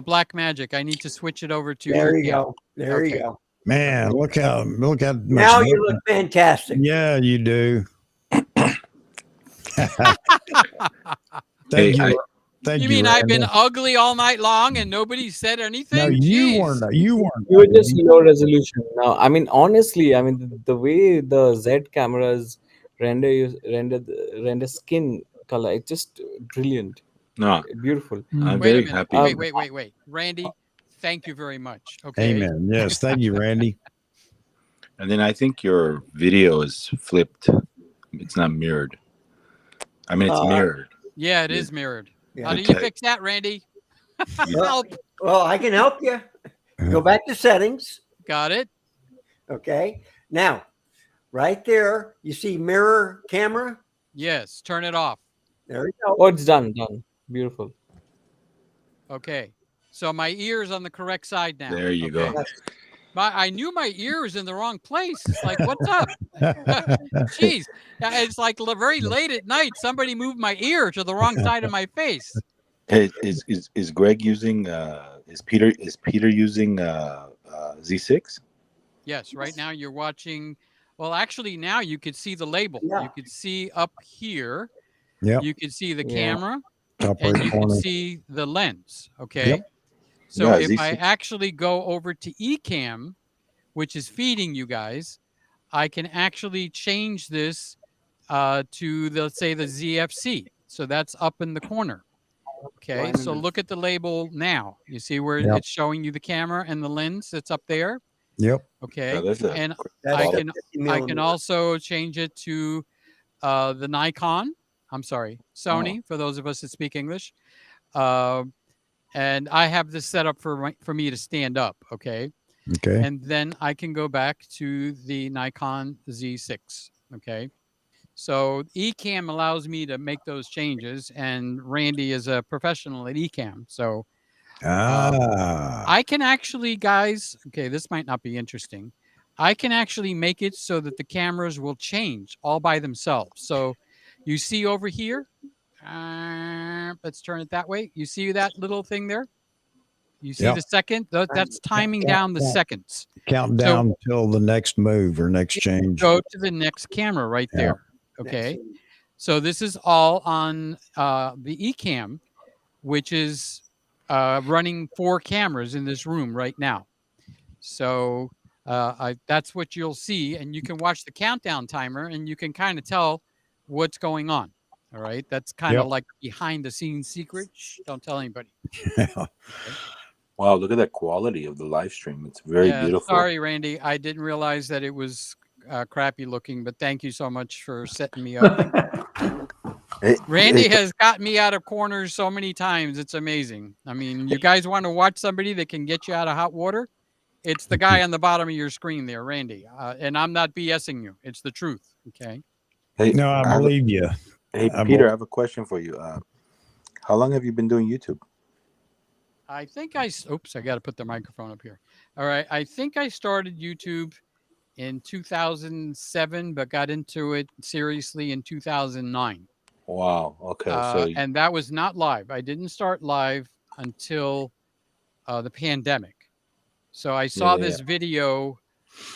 [SPEAKER 1] Black Magic. I need to switch it over to.
[SPEAKER 12] There you go. There you go.
[SPEAKER 2] Man, look how much
[SPEAKER 12] now you look fantastic.
[SPEAKER 2] Yeah, you do.
[SPEAKER 1] Thank
[SPEAKER 2] you. Thank
[SPEAKER 1] you
[SPEAKER 2] you.
[SPEAKER 1] mean
[SPEAKER 2] Randy.
[SPEAKER 1] I've been ugly all night long and nobody said anything?
[SPEAKER 2] No, you weren't. You weren't.
[SPEAKER 19] You were just low resolution. Now, I mean, honestly, I mean, the way the Z cameras render skin color, it's just brilliant.
[SPEAKER 20] No,
[SPEAKER 19] Beautiful.
[SPEAKER 20] I'm
[SPEAKER 1] Wait a
[SPEAKER 20] very
[SPEAKER 1] minute.
[SPEAKER 20] happy.
[SPEAKER 1] Wait. Randy, thank you very much. Okay.
[SPEAKER 2] Amen. Yes, thank you, Randy.
[SPEAKER 20] And then I think your video is flipped. It's not mirrored. I mean, it's mirrored.
[SPEAKER 1] Yeah, it is mirrored.
[SPEAKER 12] Yeah.
[SPEAKER 1] How do you fix that, Randy? Help.
[SPEAKER 12] Well, I can help you. Go back to settings.
[SPEAKER 1] Got it.
[SPEAKER 12] Okay. Now, right there, you see mirror camera.
[SPEAKER 1] Yes. Turn it off.
[SPEAKER 12] There you go.
[SPEAKER 19] Oh, it's done. Beautiful.
[SPEAKER 1] Okay. So my ear is on the correct side now.
[SPEAKER 20] There you go.
[SPEAKER 1] I knew my ear was in the wrong place. It's like, what's up? Jeez. It's like very late at night. Somebody moved my ear to the wrong side of my face.
[SPEAKER 20] Is Greg using? Is Peter using Z6?
[SPEAKER 1] Yes. Right now you're watching. Well, actually, now you could see the label.
[SPEAKER 12] Yeah.
[SPEAKER 1] You could see up here.
[SPEAKER 2] Yep.
[SPEAKER 1] You could see the
[SPEAKER 19] Yeah.
[SPEAKER 1] camera.
[SPEAKER 2] Top
[SPEAKER 1] And
[SPEAKER 2] right
[SPEAKER 1] you can
[SPEAKER 2] corner.
[SPEAKER 1] see the lens. Okay.
[SPEAKER 2] Yep.
[SPEAKER 1] So
[SPEAKER 20] Yeah,
[SPEAKER 1] if I
[SPEAKER 20] Z6.
[SPEAKER 1] actually go over to Ecamm, which is feeding you guys, I can actually change this to let's say the ZFC. So that's up in the corner. Okay. So look at the label now. You see where
[SPEAKER 2] Yep.
[SPEAKER 1] it's showing you the camera and the lens that's up there.
[SPEAKER 2] Yep.
[SPEAKER 1] Okay.
[SPEAKER 20] Oh, that's a
[SPEAKER 1] And
[SPEAKER 12] That's
[SPEAKER 1] I
[SPEAKER 12] the
[SPEAKER 1] can
[SPEAKER 12] 50
[SPEAKER 1] I
[SPEAKER 12] millimeter.
[SPEAKER 1] can also change it to the Nikon. I'm sorry, Sony, for those of us that speak English. And I have this set up for me to stand up. Okay.
[SPEAKER 2] Okay.
[SPEAKER 1] And then I can go back to the Nikon Z6. Okay. So Ecamm allows me to make those changes, and Randy is a professional at Ecamm. So I can actually, guys, okay, this might not be interesting. I can actually make it so that the cameras will change all by themselves. So you see over here, let's turn it that way. You see that little thing there? You see
[SPEAKER 2] Yep.
[SPEAKER 1] the second? That's timing down the seconds.
[SPEAKER 2] Count
[SPEAKER 1] So
[SPEAKER 2] down till the next move or next change.
[SPEAKER 1] go to the next camera right
[SPEAKER 2] Yeah.
[SPEAKER 1] there. Okay. So this is all on the Ecamm, which is running 4 cameras in this room right now. So that's what you'll see. And you can watch the countdown timer and you can kind of tell what's going on. All right. That's kind of
[SPEAKER 2] Yep.
[SPEAKER 1] like behind the scenes secret. Shh, don't tell anybody.
[SPEAKER 20] Wow, look at that quality of the live stream. It's very
[SPEAKER 1] Yeah,
[SPEAKER 20] beautiful.
[SPEAKER 1] sorry, Randy. I didn't realize that it was crappy looking, but thank you so much for setting me up. Randy has got me out of corners so many times. It's amazing. I mean, you guys want to watch somebody that can get you out of hot water? It's the guy on the bottom of your screen there, Randy. And I'm not BSing you. It's the truth. Okay.
[SPEAKER 20] Hey,
[SPEAKER 2] No, I believe you.
[SPEAKER 20] Hey, Peter, I have a question for you. How long have you been doing YouTube?
[SPEAKER 1] I think oops, I got to put the microphone up here. All right. I think I started YouTube in 2007, but got into it seriously in 2009.
[SPEAKER 20] Wow. Okay. So
[SPEAKER 1] And that was not live. I didn't start live until the pandemic. So I saw this video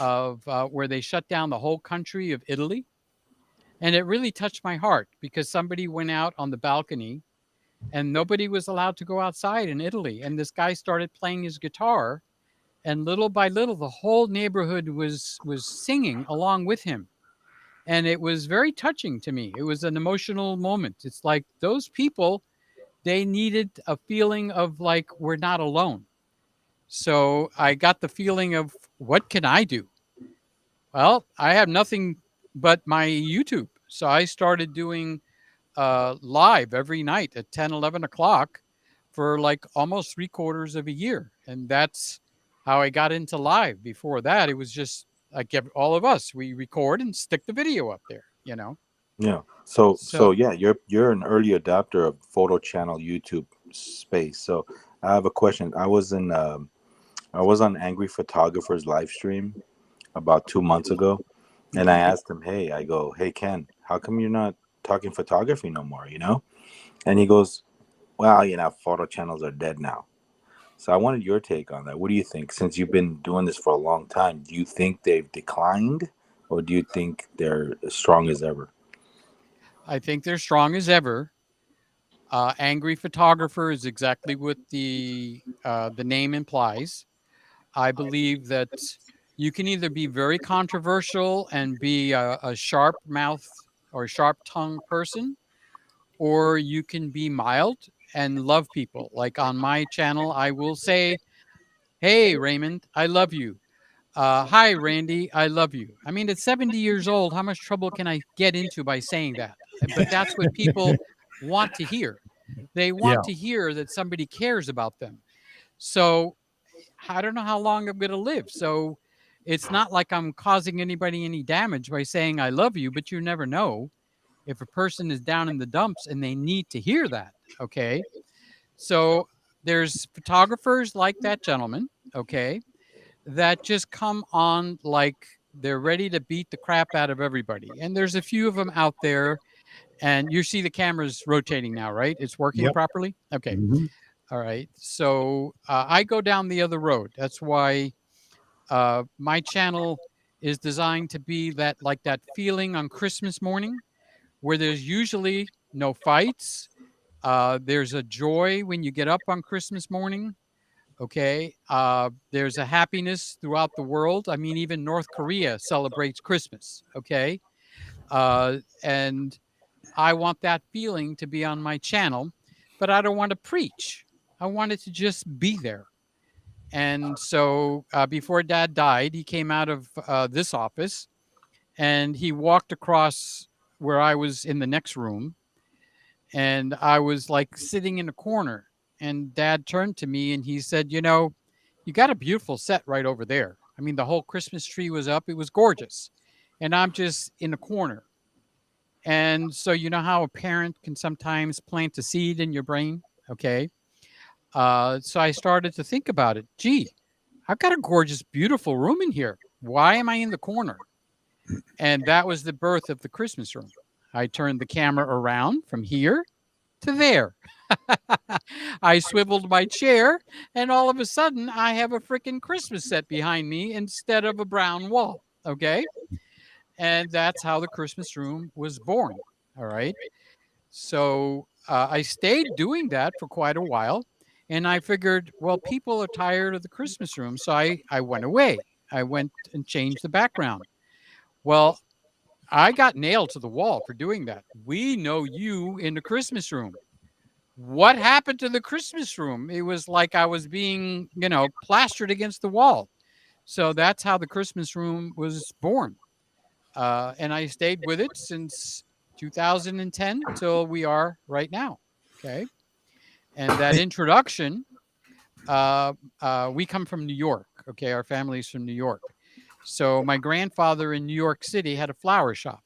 [SPEAKER 1] of where they shut down the whole country of Italy. And it really touched my heart because somebody went out on the balcony and nobody was allowed to go outside in Italy. And this guy started playing his guitar. And little by little, the whole neighborhood was singing along with him. And it was very touching to me. It was an emotional moment. It's like those people, they needed a feeling of like, we're not alone. So I got the feeling of, what can I do? Well, I have nothing but my YouTube. So I started doing live every night at 10, 11 o'clock for like almost 3/4 of a year. And that's how I got into live. Before that, it was just like all of us, we record and stick the video up there, you know?
[SPEAKER 20] yeah. So yeah, you're an early adopter of photo channel YouTube space. So I have a question. I was on Angry Photographer's live stream about 2 months ago, and I asked him, hey Ken, how come you're not talking photography no more, you know? And he goes, well, photo channels are dead now. So I wanted your take on that. What do you think? Since you've been doing this for a long time, do you think they've declined, or do you think they're as strong as ever?
[SPEAKER 1] I think they're strong as ever. Angry Photographer is exactly what the name implies. I believe that you can either be very controversial and be a sharp mouth or sharp tongue person, or you can be mild and love people. Like on my channel, I will say, hey, Raymond, I love you. Hi, Randy, I love you. I mean, at 70 years old, how much trouble can I get into by saying that? But that's what people want to hear. They want to hear that somebody cares about them. So I don't know how long I'm going to live. So it's not like I'm causing anybody any damage by saying I love you, but you never know if a person is down in the dumps and they need to hear that. Okay. So there's photographers like that gentleman. Okay. That just come on like they're ready to beat the crap out of everybody. And there's a few of them out there. And you see the cameras rotating now, right? It's working properly? Okay.
[SPEAKER 2] Mhm.
[SPEAKER 1] All right. So I go down the other road. That's why my channel is designed to be that feeling on Christmas morning where there's usually no fights. There's a joy when you get up on Christmas morning. Okay. There's a happiness throughout the world. I mean, even North Korea celebrates Christmas. Okay. And I want that feeling to be on my channel, but I don't want to preach. I want it to just be there. And so before Dad died, he came out of this office and he walked across where I was in the next room. And I was like sitting in a corner. And Dad turned to me and he said, you got a beautiful set right over there. I mean, the whole Christmas tree was up. It was gorgeous. And I'm just in a corner. And so you know how a parent can sometimes plant a seed in your brain? Okay. So I started to think about it. Gee, I've got a gorgeous, beautiful room in here. Why am I in the corner? And that was the birth of the Christmas room. I turned the camera around from here to there. I swiveled my chair, and all of a sudden, I have a freaking Christmas set behind me instead of a brown wall. Okay. And that's how the Christmas room was born. All right. So I stayed doing that for quite a while. And I figured, well, people are tired of the Christmas room. So I went away. I went and changed the background. Well, I got nailed to the wall for doing that. We know you in the Christmas room. What happened to the Christmas room? It was like I was being, plastered against the wall. So that's how the Christmas room was born. And I stayed with it since 2010 till we are right now. Okay. And that introduction, we come from New York. Okay. Our family's from New York. So my grandfather in New York City had a flower shop.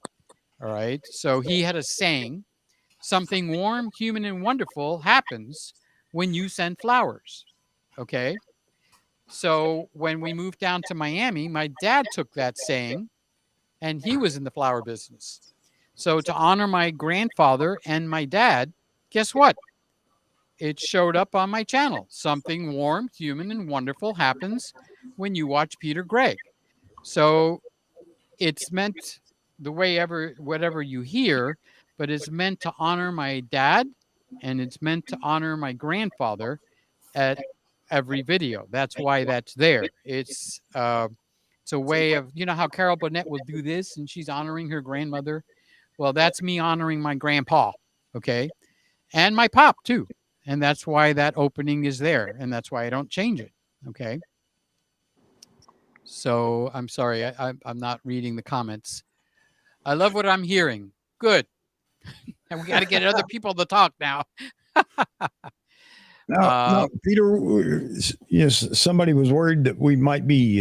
[SPEAKER 1] All right. So he had a saying, something warm, human, and wonderful happens when you send flowers. Okay. So when we moved down to Miami, my dad took that saying and he was in the flower business. So to honor my grandfather and my dad, guess what? It showed up on my channel. Something warm, human, and wonderful happens when you watch Peter Gregg. So it's meant whatever you hear, but it's meant to honor my dad and it's meant to honor my grandfather at every video. That's why that's there. It's a way of, how Carol Burnett will do this and she's honoring her grandmother. Well, that's me honoring my grandpa. Okay. And my pop too. And that's why that opening is there. And that's why I don't change it. Okay. So I'm sorry, I'm not reading the comments. I love what I'm hearing. Good. And we got to get other people to talk now.
[SPEAKER 2] Now, Peter, yes, somebody was worried that we might be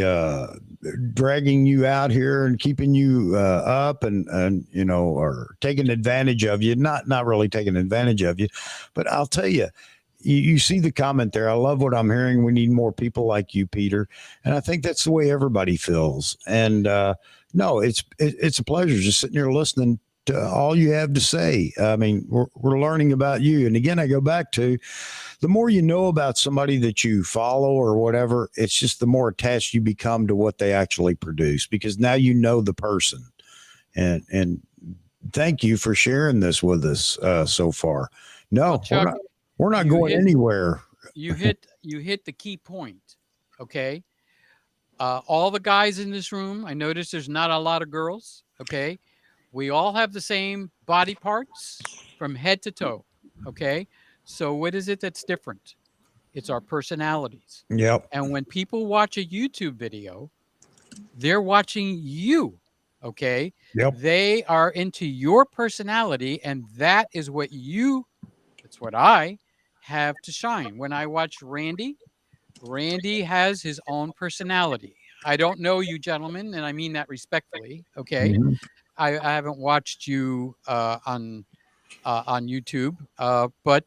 [SPEAKER 2] dragging you out here and keeping you up and or taking advantage of you. Not really taking advantage of you, but I'll tell you. You see the comment there. I love what I'm hearing. We need more people like you, Peter. And I think that's the way everybody feels. And no, it's a pleasure just sitting here listening to all you have to say. I mean, we're learning about you. And again, I go back to the more you know about somebody that you follow or whatever, it's just the more attached you become to what they actually produce because now you know the person. And thank you for sharing this with us so far. No,
[SPEAKER 1] well, Chuck,
[SPEAKER 2] we're not going anywhere.
[SPEAKER 1] You hit the key point. Okay. All the guys in this room, I notice there's not a lot of girls. Okay. We all have the same body parts from head to toe. Okay. So what is it that's different? It's our personalities.
[SPEAKER 2] Yep.
[SPEAKER 1] And when people watch a YouTube video, they're watching you. Okay.
[SPEAKER 2] Yep.
[SPEAKER 1] They are into your personality, and that's what I have to shine. When I watch Randy has his own personality. I don't know you gentlemen, and I mean that respectfully. Okay.
[SPEAKER 2] Mm-hmm.
[SPEAKER 1] I haven't watched you on YouTube, but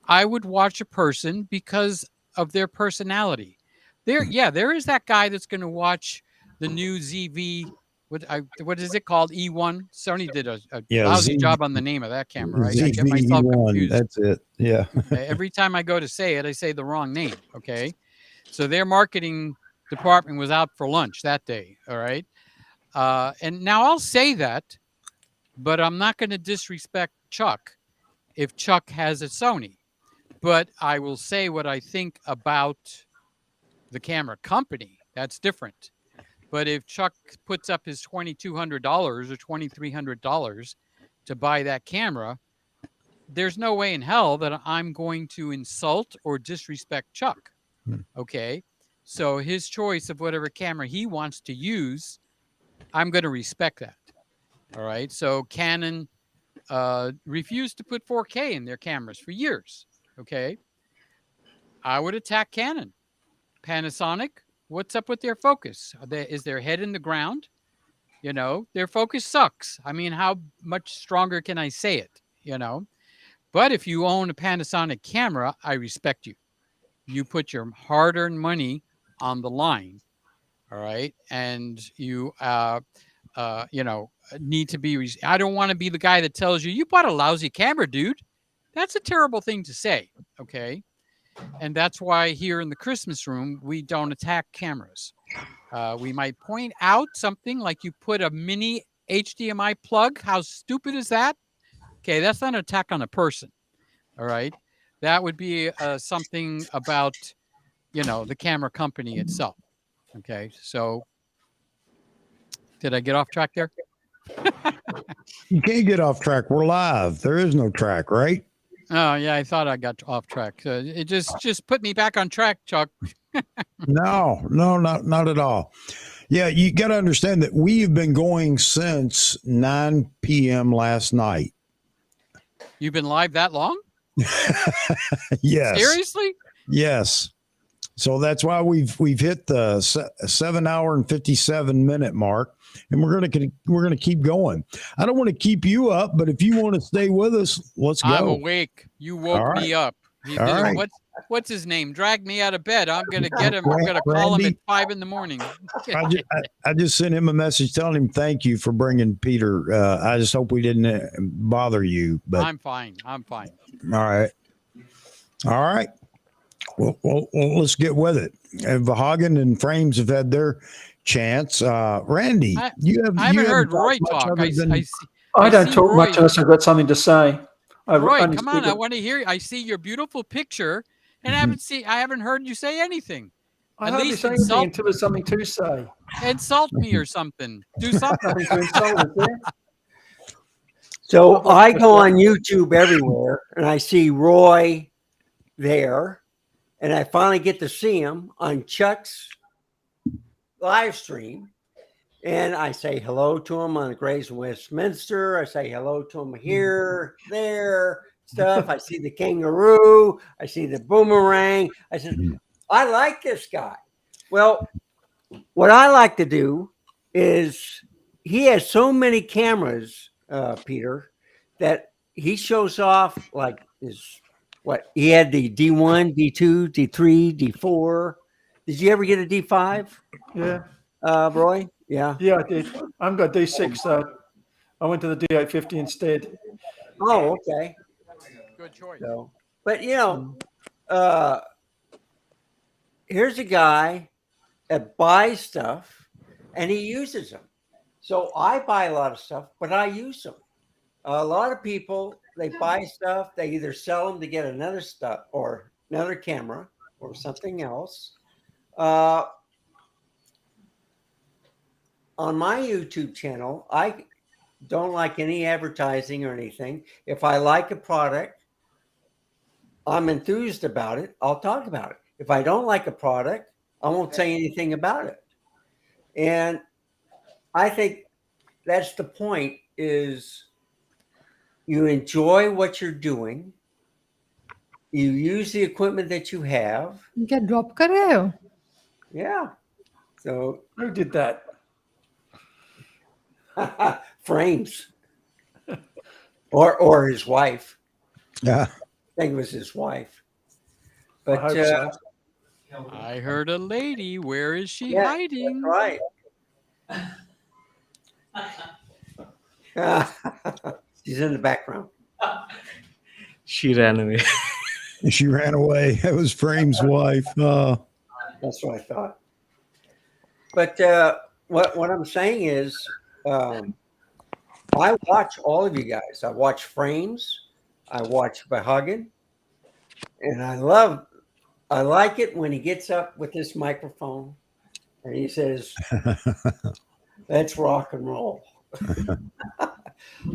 [SPEAKER 1] I would watch a person because of their personality. There is that guy that's going to watch the new ZV. What is it called? E1. Sony did a lousy job on the name of that camera. I get myself confused.
[SPEAKER 2] That's it. Yeah.
[SPEAKER 1] Every time I go to say it, I say the wrong name. Okay. So their marketing department was out for lunch that day. All right. And now I'll say that, but I'm not going to disrespect Chuck if Chuck has a Sony. But I will say what I think about the camera company. That's different. But if Chuck puts up his $2,200 or $2,300 to buy that camera, there's no way in hell that I'm going to insult or disrespect Chuck. Okay. So his choice of whatever camera he wants to use, I'm going to respect that. All right. So Canon refused to put 4K in their cameras for years. Okay. I would attack Canon. Panasonic, what's up with their focus? Is their head in the ground? You know, their focus sucks. I mean, how much stronger can I say it? You know, but if you own a Panasonic camera, I respect you. You put your hard-earned money on the line, all right, and you know, need to be. I don't want to be the guy that tells you you bought a lousy camera, dude. That's a terrible thing to say, okay? And that's why here in the Christmas room we don't attack cameras. We might point out something like you put a mini HDMI plug. How stupid is that? Okay, that's not an attack on a person. All right, that would be something about, you know, the camera company itself. Okay, so did I get off track there?
[SPEAKER 2] You can't get off track. We're live. There is no track, right?
[SPEAKER 1] Oh yeah, I thought I got off track. It just put me back on track, Chuck.
[SPEAKER 2] No, not at all. Yeah, you got to understand that we have been going since 9 p.m. last night.
[SPEAKER 1] You've been live that long?
[SPEAKER 2] Yes.
[SPEAKER 1] Seriously?
[SPEAKER 2] Yes. So that's why we've hit the 7 hour and 57-minute mark, and we're gonna keep going. I don't want to keep you up, but if you want to stay with us, let's go.
[SPEAKER 1] I'm awake. You woke me up. He
[SPEAKER 2] All
[SPEAKER 1] did
[SPEAKER 2] right.
[SPEAKER 1] What's his name? Drag me out of bed. I'm gonna get him. I'm gonna call him at
[SPEAKER 2] Randy.
[SPEAKER 1] 5 in the morning.
[SPEAKER 2] I just sent him a message telling him thank you for bringing Peter. I just hope we didn't bother you. But
[SPEAKER 1] I'm fine. I'm fine.
[SPEAKER 2] all right. Well, let's get with it. Vahagan and Frames have had their chance. Randy,
[SPEAKER 1] I
[SPEAKER 2] you
[SPEAKER 1] haven't heard
[SPEAKER 2] talked
[SPEAKER 1] Roy
[SPEAKER 2] much
[SPEAKER 1] talk.
[SPEAKER 2] other than-
[SPEAKER 4] I don't
[SPEAKER 1] see
[SPEAKER 4] talk
[SPEAKER 1] Roy.
[SPEAKER 4] much unless I've got something to say.
[SPEAKER 1] Roy,
[SPEAKER 4] only
[SPEAKER 1] come on!
[SPEAKER 4] speak
[SPEAKER 1] I want to hear. I see your beautiful picture, and I haven't heard you say anything.
[SPEAKER 4] I
[SPEAKER 1] At
[SPEAKER 4] hardly
[SPEAKER 1] least
[SPEAKER 4] say anything
[SPEAKER 1] insult
[SPEAKER 4] until there's something to say.
[SPEAKER 1] insult me or something. Do something.
[SPEAKER 4] Nothing to insult, is there?
[SPEAKER 12] So I go on YouTube everywhere and I see Roy there, and I finally get to see him on Chuck's live stream. And I say hello to him on Gray's in Westminster. I say hello to him here, there, stuff. I see the kangaroo. I see the boomerang. I said, I like this guy. Well, what I like to do is he has so many cameras, Peter, that he shows off like he had the D1, D2, D3, D4. Did you ever get a D5?
[SPEAKER 4] Yeah.
[SPEAKER 12] Roy? Yeah.
[SPEAKER 4] Yeah, I did. I've got D6 though. I went to the D850 instead.
[SPEAKER 12] Oh, okay.
[SPEAKER 1] Good choice.
[SPEAKER 12] So, but you know, here's a guy that buys stuff and he uses them. So I buy a lot of stuff, but I use them. A lot of people, they buy stuff, they either sell them to get another stuff or another camera or something else. On my YouTube channel, I don't like any advertising or anything. If I like a product, I'm enthused about it, I'll talk about it. If I don't like a product, I won't say anything about it. And I think that's the point, is you enjoy what you're doing. You use the equipment that you have.
[SPEAKER 7] क्या drop कर रहे हो?
[SPEAKER 12] Yeah. So
[SPEAKER 4] who did that?
[SPEAKER 12] Frames. Or his wife.
[SPEAKER 2] Yeah.
[SPEAKER 12] I think it was his wife. But
[SPEAKER 4] I hope so.
[SPEAKER 1] I heard a lady. Where is she
[SPEAKER 12] Yeah,
[SPEAKER 1] hiding?
[SPEAKER 12] that's right. She's in the background.
[SPEAKER 19] She ran away.
[SPEAKER 2] She ran away. That was Frame's wife.
[SPEAKER 12] That's what I thought. But what I'm saying is, I watch all of you guys. I watch Frames. I watch Vahagan. And I like it when he gets up with this microphone and he says, let's rock and roll.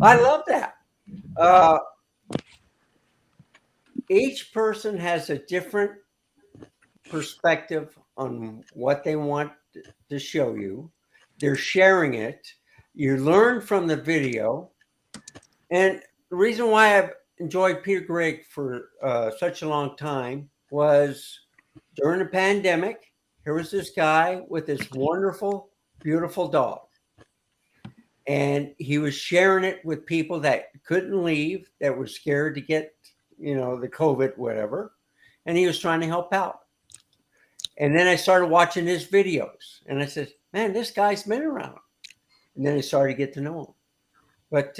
[SPEAKER 12] I love that. Each person has a different perspective on what they want to show you. They're sharing it. You learn from the video. And the reason why I've enjoyed Peter Gregg for such a long time was during the pandemic, here was this guy with this wonderful, beautiful dog. and he was sharing it with people that couldn't leave, that were scared to get, the COVID, whatever. And he was trying to help out. And then I started watching his videos, and I said, man, this guy's been around. And then I started to get to know him. But,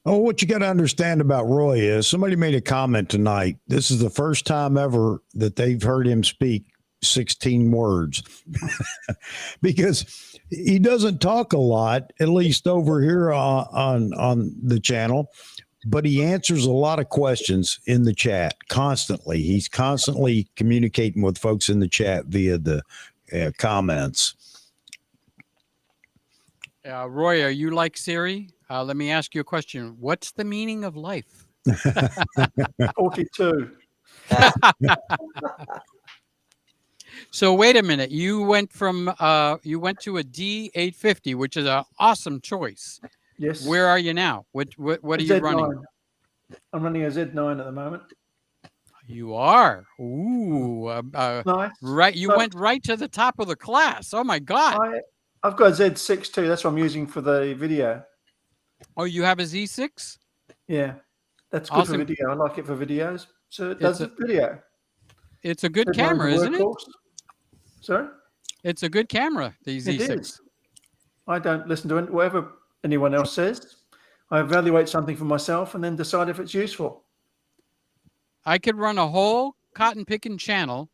[SPEAKER 2] Oh, what you got to understand about Roy is somebody made a comment tonight. This is the first time ever that they've heard him speak 16 words because he doesn't talk a lot, at least over here on the channel, but he answers a lot of questions in the chat constantly. He's constantly communicating with folks in the chat via the comments.
[SPEAKER 1] Roy, are you like Siri? Let me ask you a question. What's the meaning of life?
[SPEAKER 4] 42.
[SPEAKER 1] So wait a minute. You went to a D850, which is an awesome choice.
[SPEAKER 4] Yes.
[SPEAKER 1] Where are you now? What are you running?
[SPEAKER 4] I'm running a Z9 at the moment.
[SPEAKER 1] You are. Ooh.
[SPEAKER 4] Nice.
[SPEAKER 1] Right. You went right to the top of the class. Oh my God.
[SPEAKER 4] I've got a Z6 too. That's what I'm using for the video.
[SPEAKER 1] Oh, you have a Z6?
[SPEAKER 4] Yeah. That's good for video. I like it for videos. So it does video.
[SPEAKER 1] It's a good camera, isn't it?
[SPEAKER 4] Sorry?
[SPEAKER 1] It's a good camera, the Z6.
[SPEAKER 4] It is. I don't listen to whatever anyone else says. I evaluate something for myself and then decide if it's useful.
[SPEAKER 1] I could run a whole cotton picking channel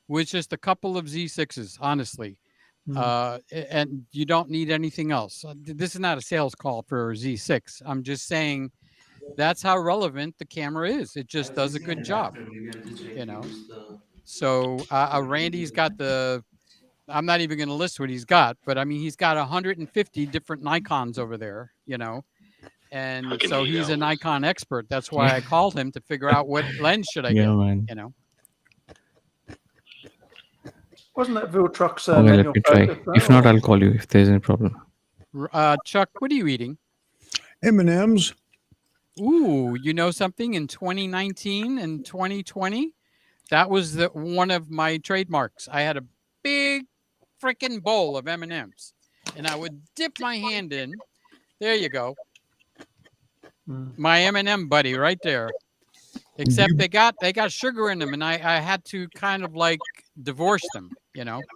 [SPEAKER 1] with just a couple of Z6s, honestly. And you don't need anything else. This is not a sales call for Z6. I'm just saying that's how relevant the camera is. It just does a good job, So Randy's got I'm not even going to list what he's got, but I mean, he's got 150 different Nikons over there, and so he's a Nikon expert. That's why I called him to figure out what lens should I get,
[SPEAKER 19] man.
[SPEAKER 4] Wasn't that Viltrox
[SPEAKER 19] Okay,
[SPEAKER 4] manual
[SPEAKER 19] let me try.
[SPEAKER 4] focus,
[SPEAKER 19] If not, I'll call you if there's any problem.
[SPEAKER 1] Chuck, what are you eating?
[SPEAKER 2] M&M's.
[SPEAKER 1] Ooh, you know something? In 2019 and 2020, that was one of my trademarks. I had a big freaking bowl of M&Ms, and I would dip my hand in. There you go. My M&M buddy right there. Except they got sugar in them, and I had to kind of like divorce them,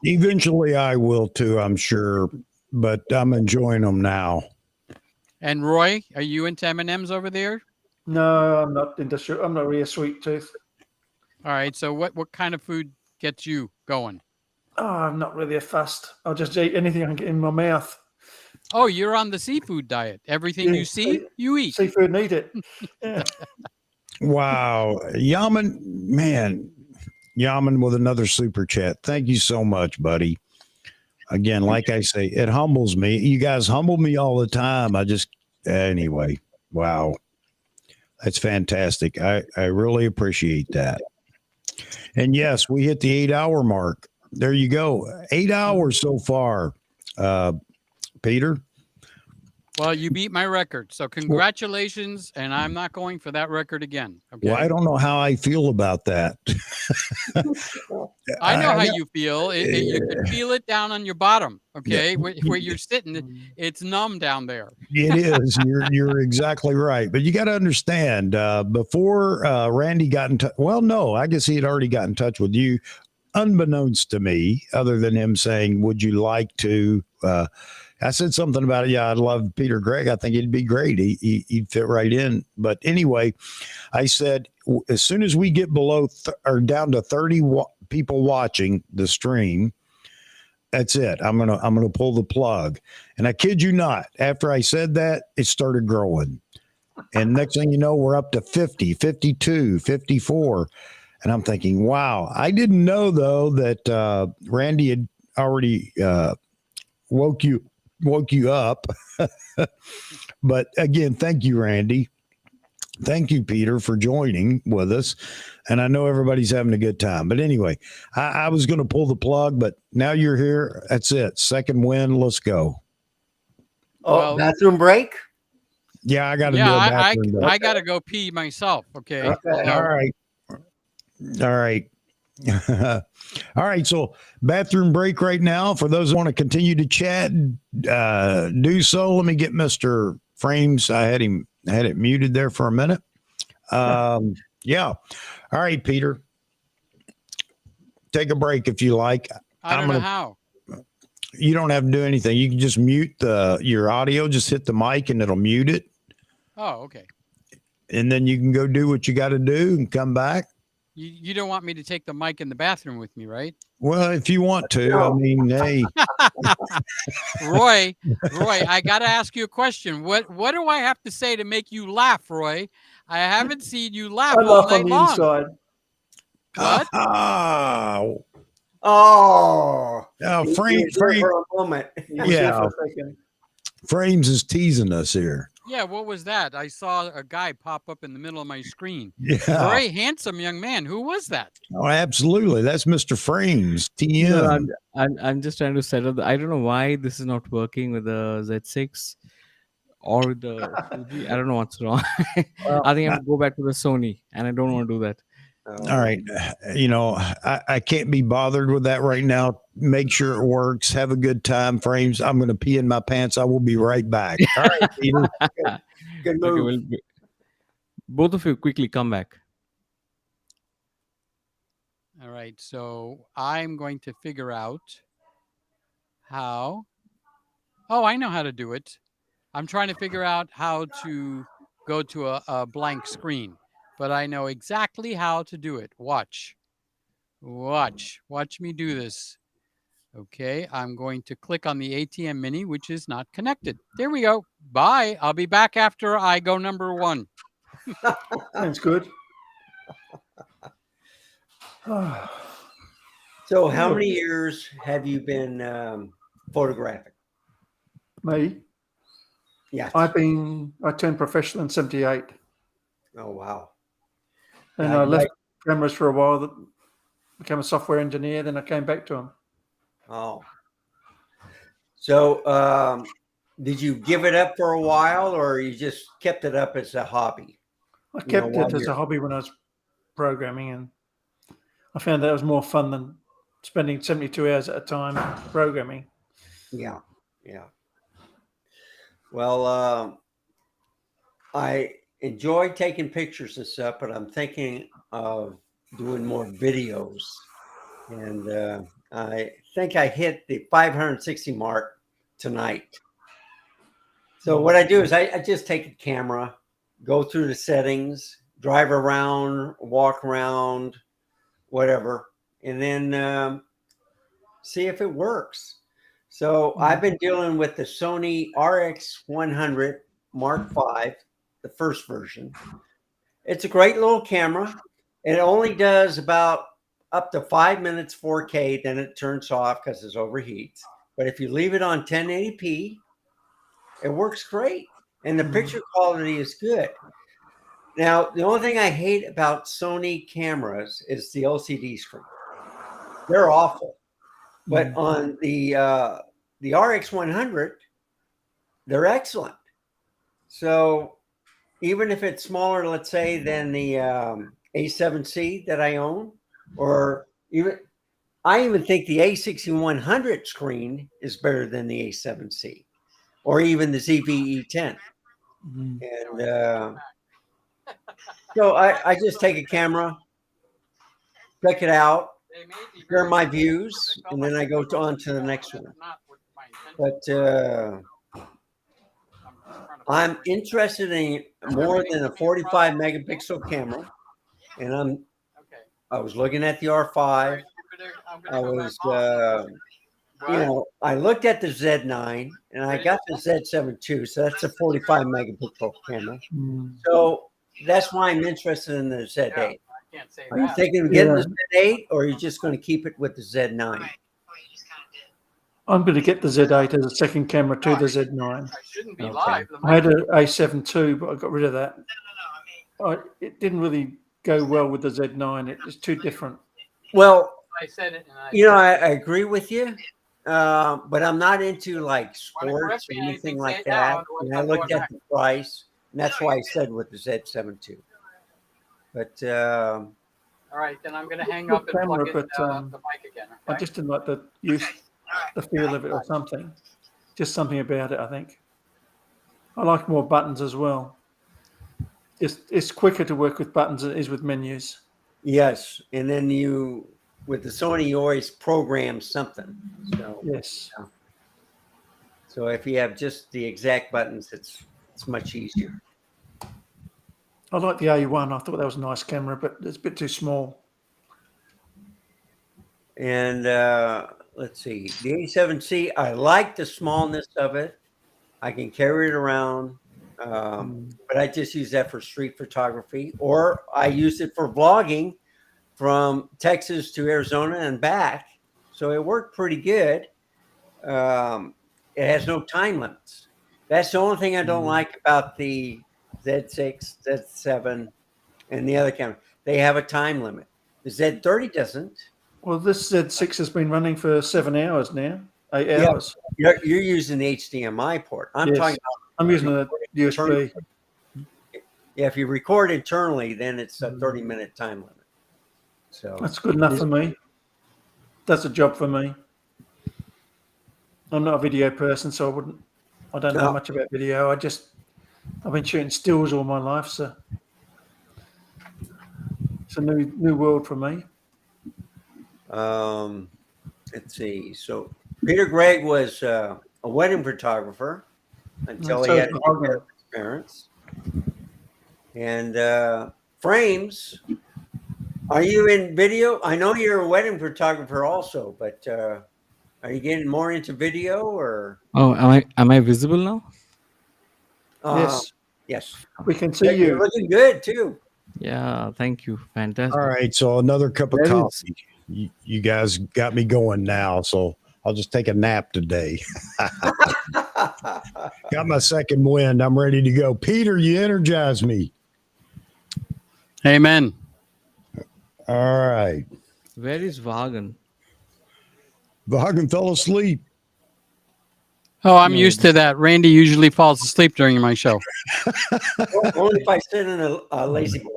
[SPEAKER 2] Eventually I will too, I'm sure, but I'm enjoying them now.
[SPEAKER 1] And Roy, are you into M&Ms over there?
[SPEAKER 4] No, I'm not into sugar. I'm not really a sweet tooth.
[SPEAKER 1] All right. So what kind of food gets you going?
[SPEAKER 4] Oh, I'm not really a fast. I'll just eat anything I can get in my mouth.
[SPEAKER 1] Oh, you're on the seafood diet. Everything you see, you eat.
[SPEAKER 4] Seafood and eat it. Yeah.
[SPEAKER 2] Wow. Yaman with another super chat. Thank you so much, buddy. Again, like I say, it humbles me. You guys humble me all the time. Anyway, wow. That's fantastic. I really appreciate that. And yes, we hit the 8-hour mark. There you go. 8 hours so far. Peter?
[SPEAKER 1] Well, you beat my record. So congratulations. And I'm not going for that record again. Okay.
[SPEAKER 2] Well, I don't know how I feel about that.
[SPEAKER 1] I know how you feel. You can feel it down on your bottom. Okay. Yeah. Where you're sitting, it's numb down there.
[SPEAKER 2] It is. You're exactly right. But you got to understand, before Randy got in touch, well, no, I guess he had already got in touch with you, unbeknownst to me, other than him saying, would you like to, I said something about it. Yeah, I'd love Peter Gregg. I think he'd be great. He'd fit right in. But anyway, I said, as soon as we get below or down to 30 people watching the stream, that's it. I'm gonna pull the plug. And I kid you not, after I said that, it started growing. And next thing you know, we're up to 50, 52, 54. And I'm thinking, wow. I didn't know, though, that Randy had already woke you up. But again, thank you, Randy. Thank you, Peter, for joining with us. And I know everybody's having a good time. But anyway, I was going to pull the plug, but now you're here. That's it. Second win. Let's go.
[SPEAKER 12] Oh, bathroom break?
[SPEAKER 2] Yeah, I got to do a bathroom break.
[SPEAKER 1] I got to go pee myself. Okay.
[SPEAKER 2] All right. All right, so bathroom break right now. For those who want to continue to chat, do so. Let me get Mr. Frames. I had it muted there for a minute. Yeah. All right, Peter. Take a break if you like.
[SPEAKER 1] I don't know how.
[SPEAKER 2] You don't have to do anything. You can just mute your audio. Just hit the mic and it'll mute it.
[SPEAKER 1] Oh, okay.
[SPEAKER 2] And then you can go do what you got to do and come back.
[SPEAKER 1] You don't want me to take the mic in the bathroom with me, right?
[SPEAKER 2] Well, if you want to, I mean, hey.
[SPEAKER 1] Roy, I got to ask you a question. What do I have to say to make you laugh, Roy? I haven't seen you laugh
[SPEAKER 4] I
[SPEAKER 1] all
[SPEAKER 4] laugh
[SPEAKER 1] night
[SPEAKER 4] on the
[SPEAKER 1] long.
[SPEAKER 4] inside.
[SPEAKER 1] What?
[SPEAKER 12] Oh,
[SPEAKER 2] Frame.
[SPEAKER 12] for a moment.
[SPEAKER 2] Yeah. Frames is teasing us here.
[SPEAKER 1] Yeah, what was that? I saw a guy pop up in the middle of my screen.
[SPEAKER 2] Yeah.
[SPEAKER 1] Very handsome young man. Who was that?
[SPEAKER 2] Oh, absolutely. That's Mr. Frames, TM.
[SPEAKER 19] No, I'm just trying to set up. I don't know why this is not working with the Z6 or with the Fuji. I don't know what's wrong. I think I have to go back to the Sony, and I don't want to do that.
[SPEAKER 2] All right. You know, I can't be bothered with that right now. Make sure it works. Have a good time, Frames. I'm going to pee in my pants. I will be right back. All right, Peter.
[SPEAKER 12] Good
[SPEAKER 19] Okay,
[SPEAKER 12] move.
[SPEAKER 19] both of you quickly come back.
[SPEAKER 1] All right, so I'm going to figure out how. Oh, I know how to do it. I'm trying to figure out how to go to a blank screen, but I know exactly how to do it. Watch me do this. Okay, I'm going to click on the ATM Mini, which is not connected. There we go. Bye. I'll be back after I go number 1.
[SPEAKER 4] Sounds good.
[SPEAKER 12] So how many years have you been photographing?
[SPEAKER 4] Me?
[SPEAKER 12] Yeah.
[SPEAKER 4] I turned professional in 78.
[SPEAKER 12] Oh, wow.
[SPEAKER 4] And I left cameras for a while, became a software engineer, then I came back to them.
[SPEAKER 12] Oh. So did you give it up for a while, or you just kept it up as a hobby?
[SPEAKER 4] I kept it as a hobby when I was programming, and I found that was more fun than spending 72 hours at a time programming.
[SPEAKER 12] Yeah. Well, I enjoy taking pictures and stuff, but I'm thinking of doing more videos. And I think I hit the 560 mark tonight. So what I do is I just take a camera, go through the settings, drive around, walk around, whatever, and then see if it works. So I've been dealing with the Sony RX100 Mark V, the first version. It's a great little camera. It only does about up to 5 minutes 4K, then it turns off because it overheats. But if you leave it on 1080p, it works great. And the picture quality is good. Now, the only thing I hate about Sony cameras is the LCD screen. They're awful. But on the RX100, they're excellent. So even if it's smaller, let's say, than the A7C that I own, or I even think the A6100 screen is better than the A7C, or even the ZVE10. And so I just take a camera, check it out, share my views, and then I go on to the next one. But I'm interested in more than a 45 megapixel camera, and I was looking at the R5. I was, I looked at the Z9, and I got the Z7 too. So that's a 45 megapixel camera. So that's why I'm interested in the Z8. Are you thinking of getting the Z8, or are you just going to keep it with the Z9?
[SPEAKER 4] I'm going to get the Z8 as a second camera to the Z9. I had an A7 too, but I got rid of that. It didn't really go well with the Z9. It was too different.
[SPEAKER 12] Well, I agree with you, but I'm not into like sports or anything like that. And I looked at the price, and that's why I said with the Z7 II. But
[SPEAKER 1] All right, then I'm going to hang
[SPEAKER 4] Good
[SPEAKER 1] up and
[SPEAKER 4] camera,
[SPEAKER 1] plug in
[SPEAKER 4] but
[SPEAKER 1] the mic again.
[SPEAKER 4] I
[SPEAKER 1] Okay?
[SPEAKER 4] just didn't like the feel of it or something. Just something about it, I think. I like more buttons as well. It's quicker to work with buttons than it is with menus.
[SPEAKER 12] Yes, and then with the Sony, you always program something. So
[SPEAKER 4] yes.
[SPEAKER 12] Yeah. So if you have just the exact buttons, it's much easier.
[SPEAKER 4] I like the A1. I thought that was a nice camera, but it's a bit too small.
[SPEAKER 12] And let's see, the 87C, I like the smallness of it. I can carry it around, but I just use that for street photography, or I use it for vlogging from Texas to Arizona and back. So it worked pretty good. It has no time limits. That's the only thing I don't like about the Z6, Z7, and the other camera. They have a time limit. The Z30 doesn't.
[SPEAKER 4] Well, this Z6 has been running for 7 hours now, 8
[SPEAKER 12] Yeah,
[SPEAKER 4] hours.
[SPEAKER 12] you're using the HDMI port. I'm
[SPEAKER 4] Yes,
[SPEAKER 12] talking about.
[SPEAKER 4] I'm using a USB.
[SPEAKER 12] Yeah, if you record internally, then it's a 30-minute time limit. So
[SPEAKER 4] That's good enough for me. That's a job for me. I'm not a video person, so I don't know much about video. I've been shooting stills all my life, so it's a new world for me.
[SPEAKER 12] Let's see. So Peter Gregg was a wedding photographer until he had his parents. And frames. Are you in video? I know you're a wedding photographer also, but are you getting more into video or?
[SPEAKER 19] Oh, am I visible now?
[SPEAKER 4] Yes.
[SPEAKER 12] Yes.
[SPEAKER 4] We can see you.
[SPEAKER 12] You're looking good too.
[SPEAKER 19] Yeah, thank you. Fantastic.
[SPEAKER 2] All right, so another cup of
[SPEAKER 19] There is-
[SPEAKER 2] coffee. You guys got me going now, so I'll just take a nap today. Got my second wind. I'm ready to go. Peter, you energize me.
[SPEAKER 1] Amen.
[SPEAKER 2] All right.
[SPEAKER 19] Where is Vagan?
[SPEAKER 2] Vagan fell asleep.
[SPEAKER 1] Oh, I'm used to that. Randy usually falls asleep during my show.
[SPEAKER 12] Only if I sit in a lazy boy.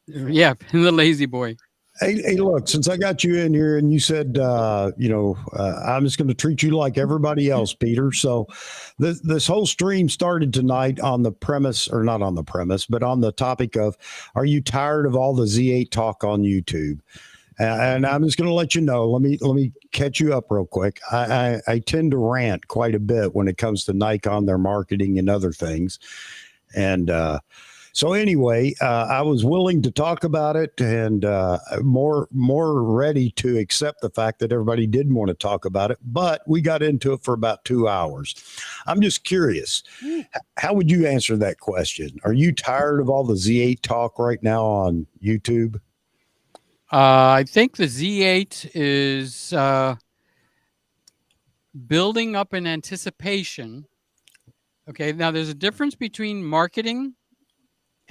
[SPEAKER 1] Yeah, the lazy boy.
[SPEAKER 2] Hey, look, since I got you in here and you said, I'm just going to treat you like everybody else, Peter. So this whole stream started tonight on the premise, or not on the premise, but on the topic of, are you tired of all the Z8 talk on YouTube? And I'm just going to let you know, let me catch you up real quick. I tend to rant quite a bit when it comes to Nikon, their marketing and other things. And, so anyway, I was willing to talk about it and more ready to accept the fact that everybody didn't want to talk about it, but we got into it for about 2 hours. I'm just curious, how would you answer that question? Are you tired of all the Z8 talk right now on YouTube?
[SPEAKER 1] I think the Z8 is building up in anticipation. Okay, now there's a difference between marketing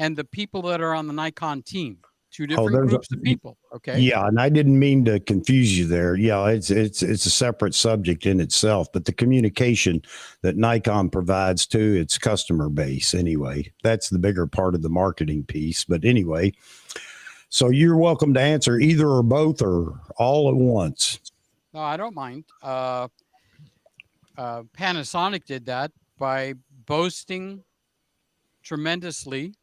[SPEAKER 1] and the people that are on the Nikon team. Two different groups of people. Okay.
[SPEAKER 2] Yeah, and I didn't mean to confuse you there. Yeah, it's a separate subject in itself, but the communication that Nikon provides to its customer base, anyway, that's the bigger part of the marketing piece. But anyway, so you're welcome to answer either or both or all at once.
[SPEAKER 1] No, I don't mind. Panasonic did that by boasting tremendously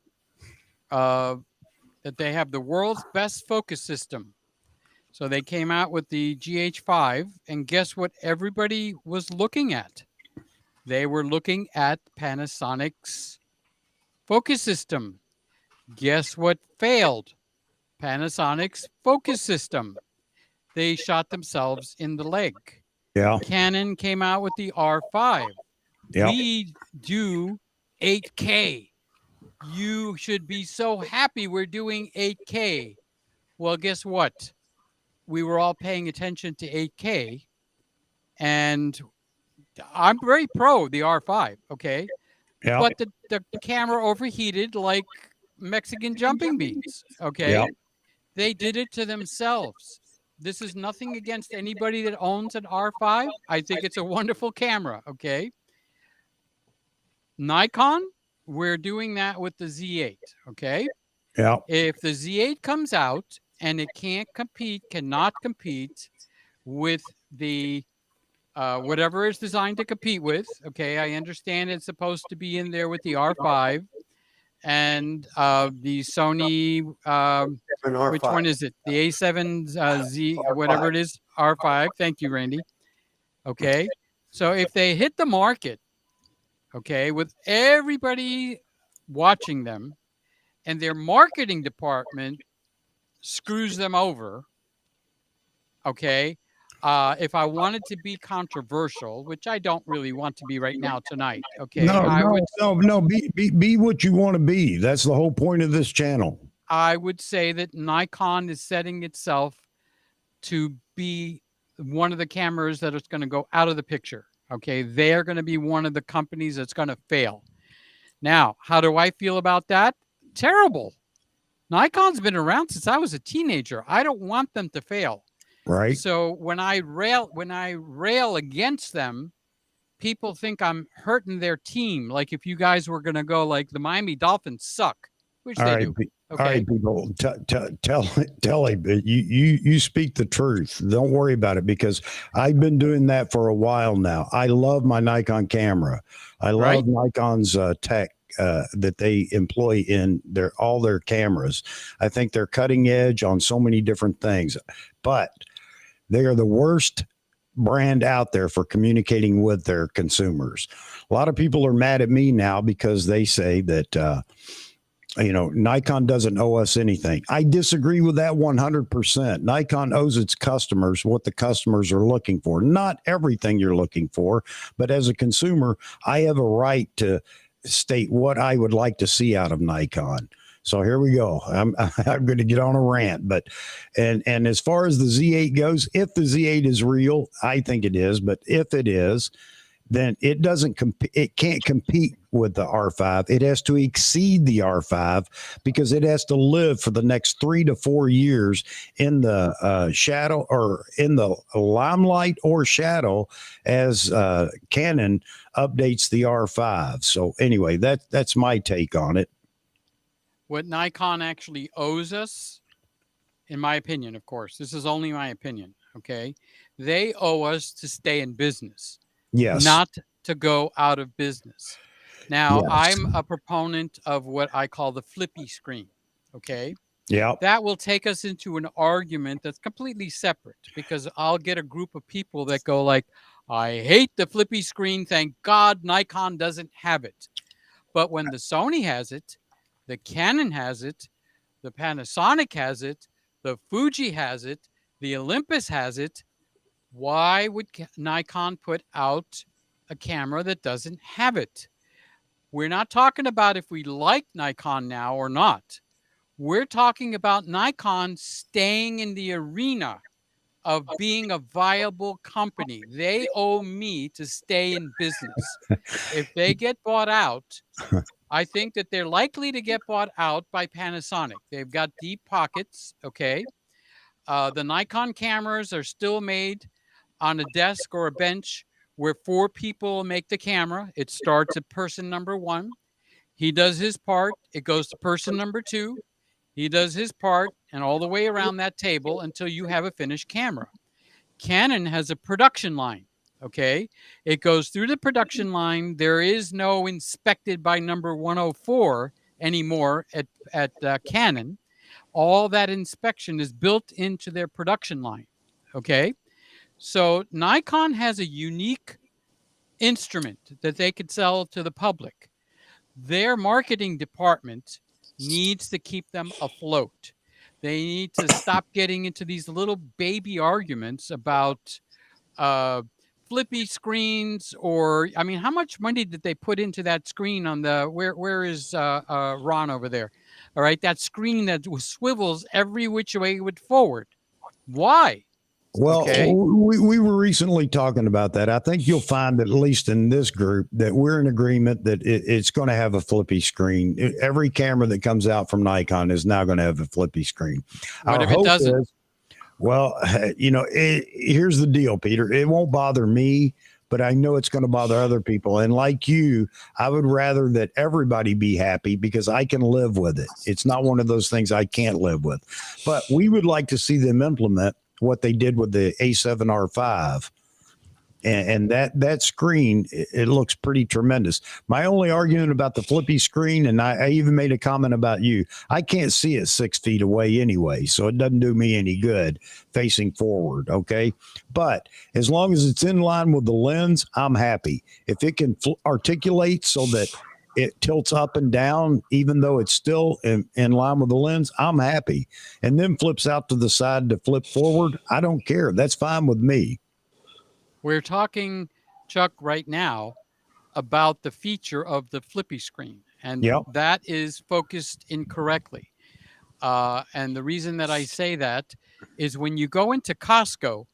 [SPEAKER 1] that they have the world's best focus system. So they came out with the GH5, and guess what everybody was looking at? They were looking at Panasonic's focus system. Guess what failed? Panasonic's focus system. They shot themselves in the leg.
[SPEAKER 2] Yeah.
[SPEAKER 1] Canon came out with the R5.
[SPEAKER 2] Yeah.
[SPEAKER 1] We do 8K. You should be so happy we're doing 8K. Well, guess what? We were all paying attention to 8K, and I'm very pro the R5, okay?
[SPEAKER 2] Yeah.
[SPEAKER 1] But the camera overheated like Mexican jumping beans, okay?
[SPEAKER 2] Yeah.
[SPEAKER 1] They did it to themselves. This is nothing against anybody that owns an R5. I think it's a wonderful camera, okay? Nikon, we're doing that with the Z8, okay?
[SPEAKER 2] Yeah.
[SPEAKER 1] If the Z8 comes out and it cannot compete with the whatever it's designed to compete with. Okay, I understand it's supposed to be in there with the R5 and the Sony. Which one is it? The A7 Z, whatever it is, R5. Thank you, Randy. Okay, so if they hit the market, okay, with everybody watching them, and their marketing department screws them over, okay. If I wanted to be controversial, which I don't really want to be right now tonight, okay,
[SPEAKER 2] No. Be what you want to be. That's the whole point of this channel.
[SPEAKER 1] I would say that Nikon is setting itself to be one of the cameras that is going to go out of the picture. Okay, they're going to be one of the companies that's going to fail. Now, how do I feel about that? Terrible. Nikon's been around since I was a teenager. I don't want them to fail.
[SPEAKER 2] Right.
[SPEAKER 1] So when I rail against them, people think I'm hurting their team. Like if you guys were going to go like the Miami Dolphins suck, which they do.
[SPEAKER 2] All right, people, tell him you speak the truth. Don't worry about it, because I've been doing that for a while now. I love my Nikon camera. I love Nikon's tech that they employ in all their cameras. I think they're cutting edge on so many different things, but they are the worst brand out there for communicating with their consumers. A lot of people are mad at me now because they say that Nikon doesn't owe us anything. I disagree with that 100%. Nikon owes its customers what the customers are looking for. Not everything you're looking for, but as a consumer, I have a right to state what I would like to see out of Nikon. So here we go. I'm going to get on a rant, but and as far as the Z8 goes, if the Z8 is real, I think it is, but if it is, then it can't compete with the R5. It has to exceed the R5 because it has to live for the next 3 to 4 years in the shadow, or in the limelight or shadow, as Canon updates the R5. So anyway, that's my take on it.
[SPEAKER 1] What Nikon actually owes us, in my opinion, of course, this is only my opinion, okay? They owe us to stay in business.
[SPEAKER 2] Yes.
[SPEAKER 1] Not to go out of business. Now,
[SPEAKER 2] Yes.
[SPEAKER 1] I'm a proponent of what I call the flippy screen, okay?
[SPEAKER 2] Yeah.
[SPEAKER 1] That will take us into an argument that's completely separate, because I'll get a group of people that go like, I hate the flippy screen. Thank God Nikon doesn't have it. But when the Sony has it, the Canon has it, the Panasonic has it, the Fuji has it, the Olympus has it, why would Nikon put out a camera that doesn't have it? We're not talking about if we like Nikon now or not. We're talking about Nikon staying in the arena of being a viable company. They owe me to stay in business. If they get bought out, I think that they're likely to get bought out by Panasonic. They've got deep pockets, okay? The Nikon cameras are still made on a desk or a bench where 4 people make the camera. It starts at person number 1. He does his part. It goes to person number 2. He does his part, and all the way around that table until you have a finished camera. Canon has a production line, okay? It goes through the production line. There is no inspected by number 104 anymore at Canon. All that inspection is built into their production line, okay? So Nikon has a unique instrument that they could sell to the public. Their marketing department needs to keep them afloat. They need to stop getting into these little baby arguments about flippy screens, or I mean, how much money did they put into that screen on the where is Ron over there? All right, that screen that swivels every which way with forward. Why?
[SPEAKER 2] Well,
[SPEAKER 1] okay.
[SPEAKER 2] we were recently talking about that. I think you'll find that, at least in this group, that we're in agreement that it's going to have a flippy screen. Every camera that comes out from Nikon is now going to have a flippy screen.
[SPEAKER 1] What if it doesn't?
[SPEAKER 2] Well, here's the deal, Peter. It won't bother me, but I know it's going to bother other people. And like you, I would rather that everybody be happy because I can live with it. It's not one of those things I can't live with. But we would like to see them implement what they did with the A7R5. And that screen, it looks pretty tremendous. My only argument about the flippy screen, and I even made a comment about you, I can't see it 6 feet away anyway, so it doesn't do me any good facing forward, okay? But as long as it's in line with the lens, I'm happy. If it can articulate so that it tilts up and down, even though it's still in line with the lens, I'm happy. And then flips out to the side to flip forward, I don't care. That's fine with me.
[SPEAKER 1] We're talking, Chuck, right now about the feature of the flippy screen, and that is focused incorrectly. And the reason that I say that is when you go into Costco,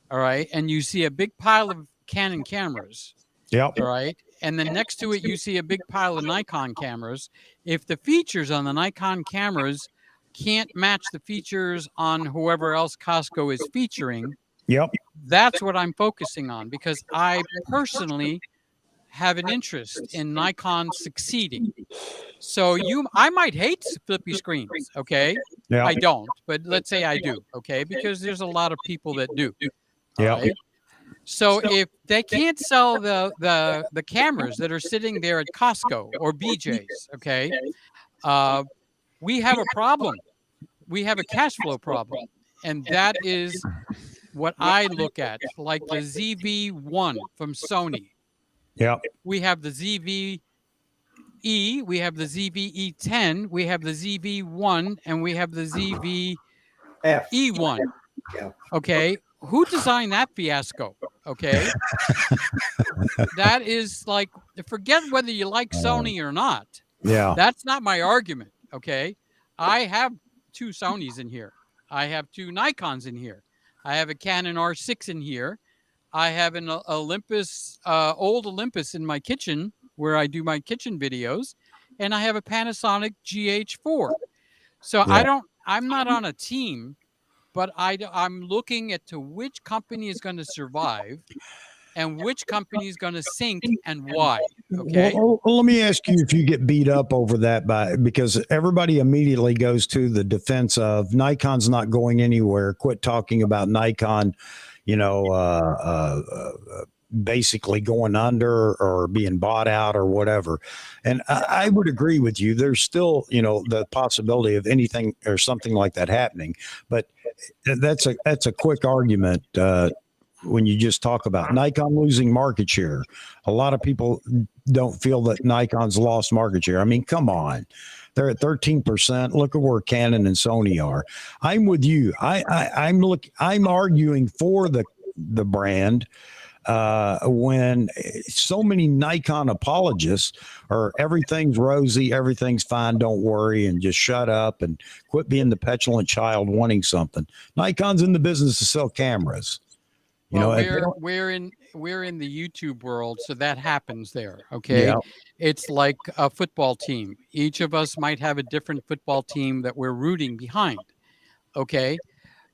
[SPEAKER 1] all right, and you see a big pile of Canon cameras, all right, and then next to it you see a big pile of Nikon cameras. If the features on the Nikon cameras can't match the features on whoever else Costco is featuring, that's what I'm focusing on, because I personally have an interest in Nikon succeeding. So I might hate flippy screens, okay? I don't, but let's say I do, okay? Because there's a lot of people that do. Right? So if they can't sell the cameras that are sitting there at Costco or BJ's, okay, we have a problem. We have a cash flow problem, and that is what I look at, like the ZV-1 from Sony. We have the ZV-E, we have the ZV-E10, we have the ZV-1, and we have the ZV-E1. Okay, who designed that fiasco? Okay, that is like, forget whether you like Sony or not. That's not my argument. Okay, I have 2 Sonys in here. I have 2 Nikons in here. I have a Canon R6 in here. I have an Olympus, old Olympus in my kitchen where I do my kitchen videos, and I have a Panasonic GH4. So I'm not on a team, but I'm looking at to which company is going to survive and which company is going to sink and why. Okay.
[SPEAKER 2] Well, let me ask you if you get beat up over that because everybody immediately goes to the defense of Nikon's not going anywhere. Quit talking about Nikon, basically going under or being bought out or whatever. And I would agree with you. There's still, the possibility of anything or something like that happening, but that's a quick argument. When you just talk about Nikon losing market share, a lot of people don't feel that Nikon's lost market share. I mean, come on. They're at 13%. Look at where Canon and Sony are. I'm with you. I'm arguing for the brand when so many Nikon apologists are everything's rosy, everything's fine, don't worry, and just shut up and quit being the petulant child wanting something. Nikon's in the business to sell cameras.
[SPEAKER 1] We're in the YouTube world, so that happens there. Okay, it's like a football team. Each of us might have a different football team that we're rooting behind. Okay,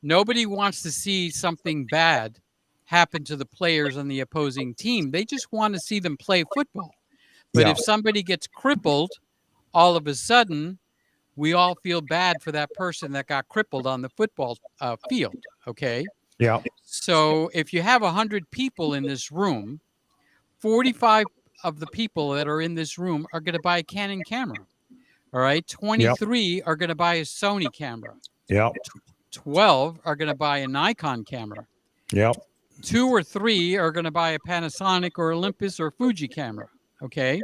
[SPEAKER 1] nobody wants to see something bad happen to the players on the opposing team. They just want to see them play football. But if somebody gets crippled, all of a sudden, we all feel bad for that person that got crippled on the football field. Okay. So if you have 100 people in this room, 45 of the people that are in this room are going to buy a Canon camera. All right. 23 are going to buy a Sony camera. 12 are going to buy a Nikon camera. 2 or 3 are going to buy a Panasonic or Olympus or Fuji camera. Okay.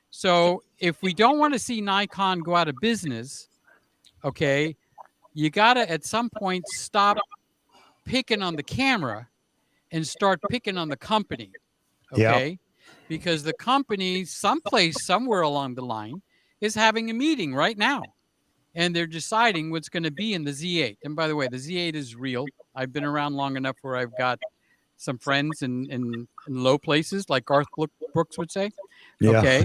[SPEAKER 1] So if we don't want to see Nikon go out of business, okay, you got to at some point stop picking on the camera and start picking on the company. Okay. Because the company someplace, somewhere along the line is having a meeting right now and they're deciding what's going to be in the Z8. And by the way, the Z8 is real. I've been around long enough where I've got some friends in low places, like Garth Brooks would say. Okay.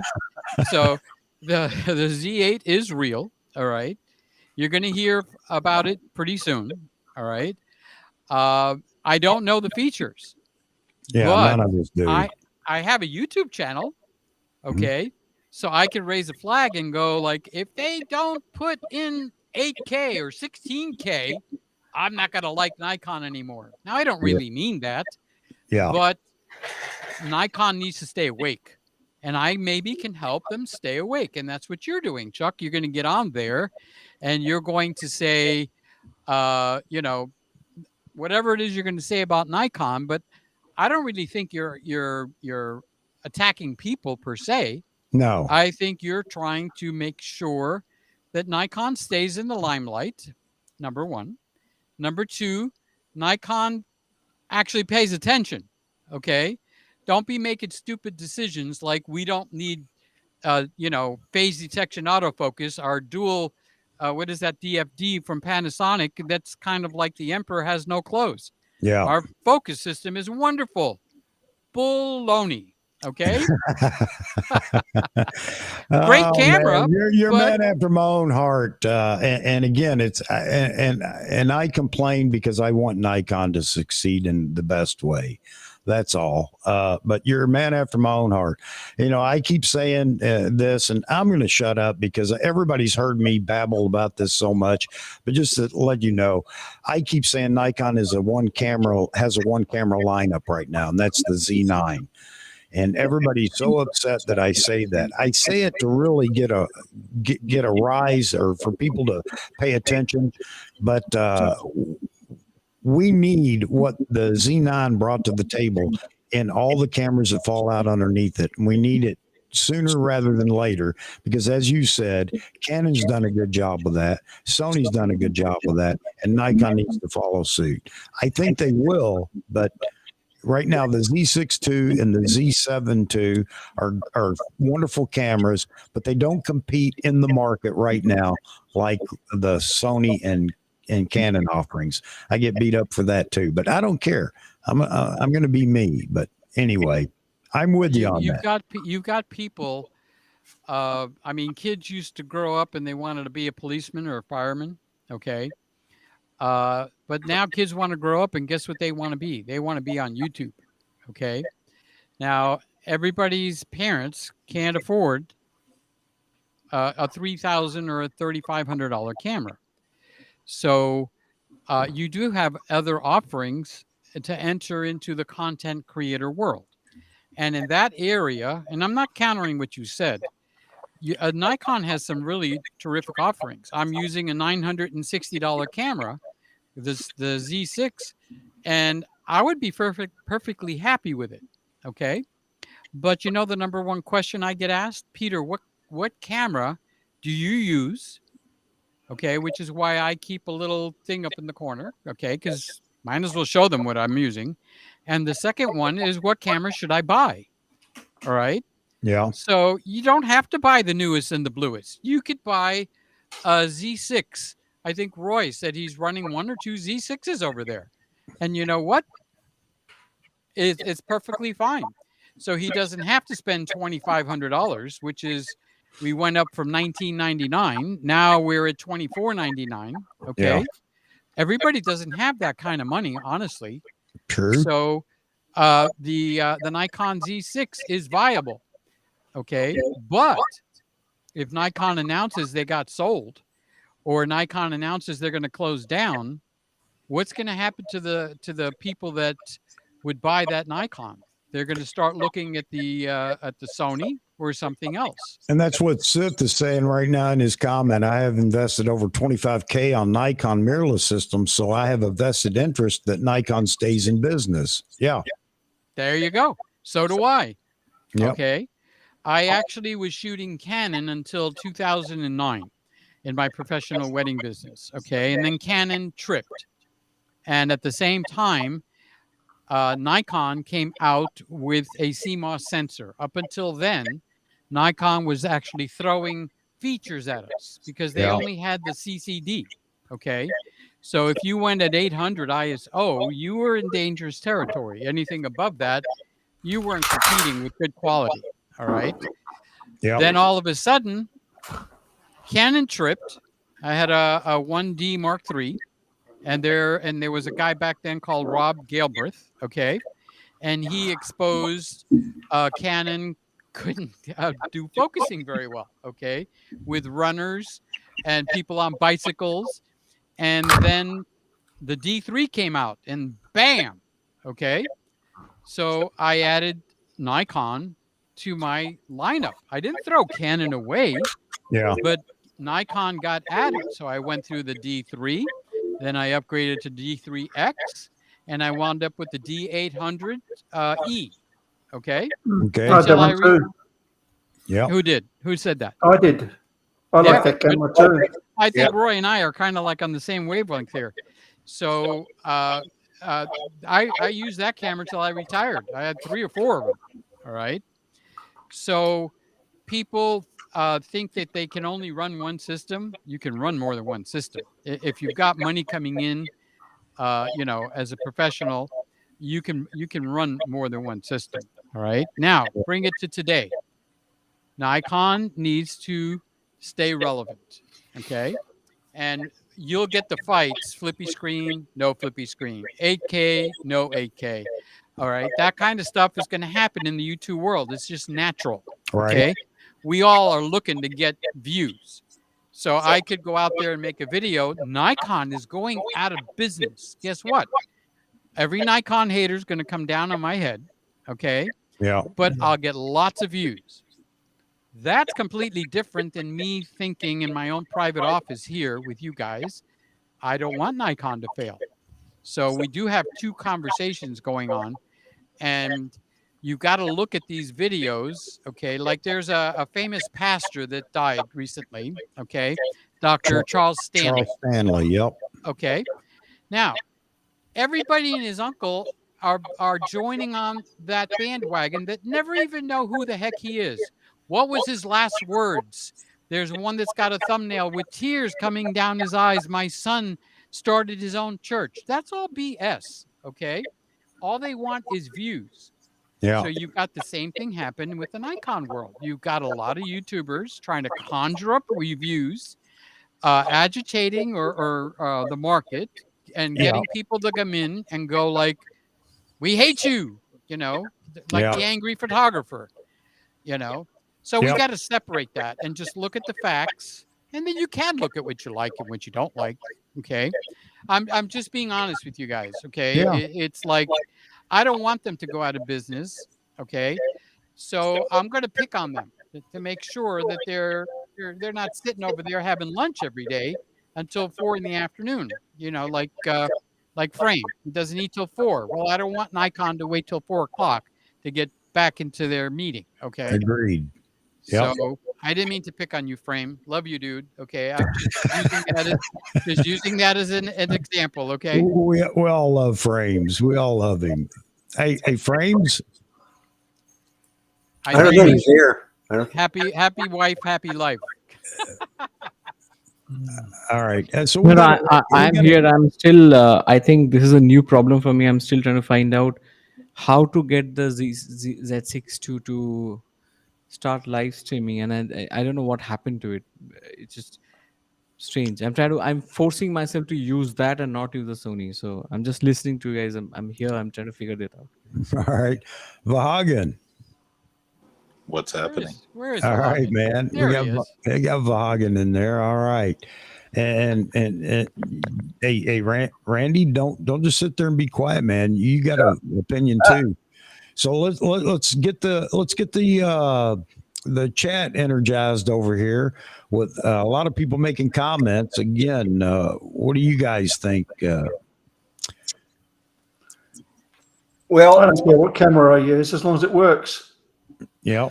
[SPEAKER 1] So the Z8 is real. All right. You're going to hear about it pretty soon. All right. I don't know the features.
[SPEAKER 2] Yeah,
[SPEAKER 1] but
[SPEAKER 2] none of us do.
[SPEAKER 1] I have a YouTube channel. Okay. So I can raise a flag and go like, if they don't put in 8K or 16K, I'm not going to like Nikon anymore. Now, I don't really mean that,
[SPEAKER 2] Yeah.
[SPEAKER 1] but Nikon needs to stay awake. And I maybe can help them stay awake. And that's what you're doing, Chuck. You're going to get on there and you're going to say, you know, whatever it is you're going to say about Nikon, but I don't really think you're attacking people per se.
[SPEAKER 2] No.
[SPEAKER 1] I think you're trying to make sure that Nikon stays in the limelight, number one. Number two, Nikon actually pays attention, okay? Don't be making stupid decisions like we don't need, phase detection autofocus, our dual, what is that, DFD from Panasonic? That's kind of like the emperor has no clothes.
[SPEAKER 2] Yeah.
[SPEAKER 1] Our focus system is wonderful. Baloney. Okay. Great camera.
[SPEAKER 2] Man. You're
[SPEAKER 1] but
[SPEAKER 2] man after my own heart. And again, it's and I complain because I want Nikon to succeed in the best way. That's all. But you're a man after my own heart. You know, I keep saying this, and I'm going to shut up because everybody's heard me babble about this so much. But just to let you know, I keep saying Nikon has a one camera lineup right now, and that's the Z9. And everybody's so upset that I say that. I say it to really get a rise or for people to pay attention. But we need what the Z9 brought to the table in all the cameras that fall out underneath it. And we need it sooner rather than later, because as you said, Canon's done a good job with that. Sony's done a good job with that. And Nikon needs to follow suit. I think they will, but right now the Z6 II and the Z7 II are wonderful cameras, but they don't compete in the market right now like the Sony and Canon offerings. I get beat up for that too, but I don't care. I'm going to be me. But anyway, I'm with you on that.
[SPEAKER 1] You've got people. I mean, kids used to grow up and they wanted to be a policeman or a fireman. Okay. But now kids want to grow up and guess what they want to be? They want to be on YouTube. Okay. Now everybody's parents can't afford a $3,000 or a $3,500 camera. So you do have other offerings to enter into the content creator world. And in that area, and I'm not countering what you said, Nikon has some really terrific offerings. I'm using a $960 camera, the Z6, and I would be perfectly happy with it. Okay. But you know, the number one question I get asked, Peter, what camera do you use? Okay, which is why I keep a little thing up in the corner, okay, because might as well show them what I'm using. And the second one is, what camera should I buy? All right.
[SPEAKER 2] Yeah.
[SPEAKER 1] So you don't have to buy the newest and the bluest. You could buy a Z6. I think Roy said he's running 1 or 2 Z6s over there. And you know what? It's perfectly fine. So he doesn't have to spend $2,500, which is, we went up from $19.99. Now we're at $24.99. Okay.
[SPEAKER 2] Yeah.
[SPEAKER 1] Everybody doesn't have that kind of money, honestly.
[SPEAKER 2] True.
[SPEAKER 1] So the Nikon Z6 is viable. Okay. But if Nikon announces they got sold, or Nikon announces they're going to close down, what's going to happen to the people that would buy that Nikon? They're going to start looking at the Sony or something else.
[SPEAKER 2] And that's what Sith is saying right now in his comment. I have invested over $25K on Nikon mirrorless systems, so I have a vested interest that Nikon stays in business. Yeah.
[SPEAKER 1] There you go. So do I.
[SPEAKER 2] Yep.
[SPEAKER 1] Okay. I actually was shooting Canon until 2009 in my professional wedding business. Okay. And then Canon tripped. And at the same time, Nikon came out with a CMOS sensor. Up until then, Nikon was actually throwing features at us because they only had the CCD. Okay. So if you went at 800 ISO, you were in dangerous territory. Anything above that, you weren't competing with good quality. All right.
[SPEAKER 2] Yeah.
[SPEAKER 1] Then all of a sudden, Canon tripped. I had a 1D Mark III. And there was a guy back then called Rob Galbraith, okay? and he exposed Canon couldn't do focusing very well, okay, with runners and people on bicycles. And then the D3 came out and bam, okay. So I added Nikon to my lineup. I didn't throw Canon away,
[SPEAKER 2] Yeah.
[SPEAKER 1] but Nikon got added. So I went through the D3, then I upgraded to D3X, and I wound up with the D800E. Okay.
[SPEAKER 2] Okay.
[SPEAKER 4] I did one too.
[SPEAKER 2] Yeah.
[SPEAKER 1] Who did? Who said that?
[SPEAKER 4] I did. I like that camera too.
[SPEAKER 1] I think Roy and I are kind of like on the same wavelength here. So I used that camera till I retired. I had 3 or 4 of them. All right. So people think that they can only run one system. You can run more than one system. If you've got money coming in, as a professional, you can run more than one system. All right. Now bring it to today. Nikon needs to stay relevant. Okay. And you'll get the fights, flippy screen, no flippy screen, 8K, no 8K. All right. That kind of stuff is going to happen in the YouTube world. It's just natural.
[SPEAKER 2] Right.
[SPEAKER 1] Okay. We all are looking to get views. So I could go out there and make a video. Nikon is going out of business. Guess what? Every Nikon hater is going to come down on my head. Okay.
[SPEAKER 2] Yeah.
[SPEAKER 1] But I'll get lots of views. That's completely different than me thinking in my own private office here with you guys, I don't want Nikon to fail. So we do have 2 conversations going on, and you've got to look at these videos. Okay. Like there's a famous pastor that died recently. Okay. Dr. Charles Stanley.
[SPEAKER 2] Charles Stanley. Yep.
[SPEAKER 1] Okay. Now, everybody and his uncle are joining on that bandwagon that never even know who the heck he is. What was his last words? There's one that's got a thumbnail with tears coming down his eyes. My son started his own church. That's all BS. Okay. All they want is views.
[SPEAKER 2] Yeah.
[SPEAKER 1] So you've got the same thing happen with the Nikon world. You've got a lot of YouTubers trying to conjure up reviews, agitating or the market, and getting people to come in and go like, we hate you, like the angry photographer, So we got to separate that and just look at the facts, and then you can look at what you like and what you don't like. Okay. I'm just being honest with you guys. Okay.
[SPEAKER 2] Yeah.
[SPEAKER 1] It's like, I don't want them to go out of business. Okay. So I'm going to pick on them to make sure that they're not sitting over there having lunch every day until 4 in the afternoon, like Frame. He doesn't eat till 4. Well, I don't want Nikon to wait till 4 o'clock to get back into their meeting. Okay.
[SPEAKER 2] Agreed. Yep.
[SPEAKER 1] So I didn't mean to pick on you, Frame. Love you, dude. Okay. I'm just using that as an example. Okay.
[SPEAKER 2] We all love Frames. We all love him. Hey, Frames.
[SPEAKER 12] I don't think he's here.
[SPEAKER 1] Happy wife, happy life.
[SPEAKER 2] All right. So
[SPEAKER 19] I'm here. I'm still. I think this is a new problem for me. I'm still trying to find out how to get the Z6 to start live streaming, and I don't know what happened to it. It's just strange. I'm forcing myself to use that and not use the Sony. So I'm just listening to you guys. I'm here. I'm trying to figure it out.
[SPEAKER 2] All right, Vahagan.
[SPEAKER 20] What's happening?
[SPEAKER 1] Where is
[SPEAKER 2] All
[SPEAKER 1] Vahagan?
[SPEAKER 2] right, man.
[SPEAKER 1] There
[SPEAKER 2] we
[SPEAKER 1] he is.
[SPEAKER 2] got Vahagan in there. All right. And hey, Randy, don't just sit there and be quiet, man. You got an opinion too. So let's get the chat energized over here with a lot of people making comments. Again, what do you guys think?
[SPEAKER 4] Well, I don't care what camera I use as long as it works.
[SPEAKER 2] Yeah.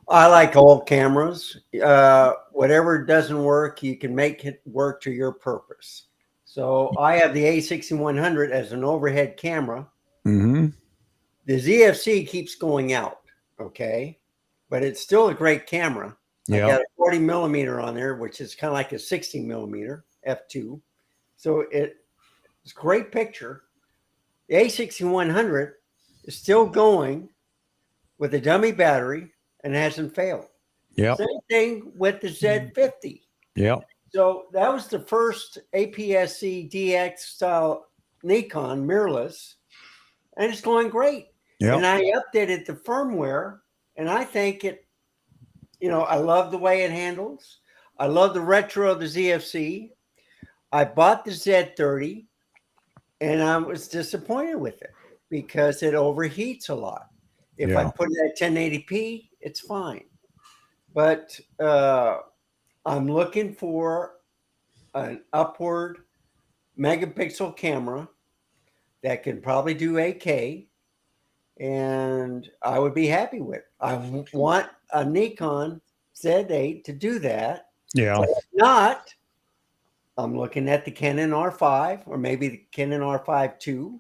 [SPEAKER 12] I like all cameras. Whatever doesn't work, you can make it work to your purpose. So I have the A6100 as an overhead camera.
[SPEAKER 2] Mm-hmm.
[SPEAKER 12] The ZFC keeps going out, okay? But it's still a great camera.
[SPEAKER 2] Yeah.
[SPEAKER 12] I got a 40 millimeter on there, which is kind of like a 60 millimeter f2. So it's a great picture. The A6100 is still going with a dummy battery and hasn't failed.
[SPEAKER 2] Yeah.
[SPEAKER 12] Same thing with the Z50.
[SPEAKER 2] Yeah.
[SPEAKER 12] So that was the first APS-C DX style Nikon mirrorless. and it's going great.
[SPEAKER 2] Yep.
[SPEAKER 12] And I updated the firmware, and I think it, I love the way it handles. I love the retro of the ZFC. I bought the Z30, and I was disappointed with it because it overheats a lot. If I put it at 1080p, it's fine. But I'm looking for an upward megapixel camera that can probably do 8K, and I would be happy with. I want a Nikon Z8 to do that.
[SPEAKER 2] Yeah.
[SPEAKER 12] But if not, I'm looking at the Canon R5 or maybe the Canon R5 II.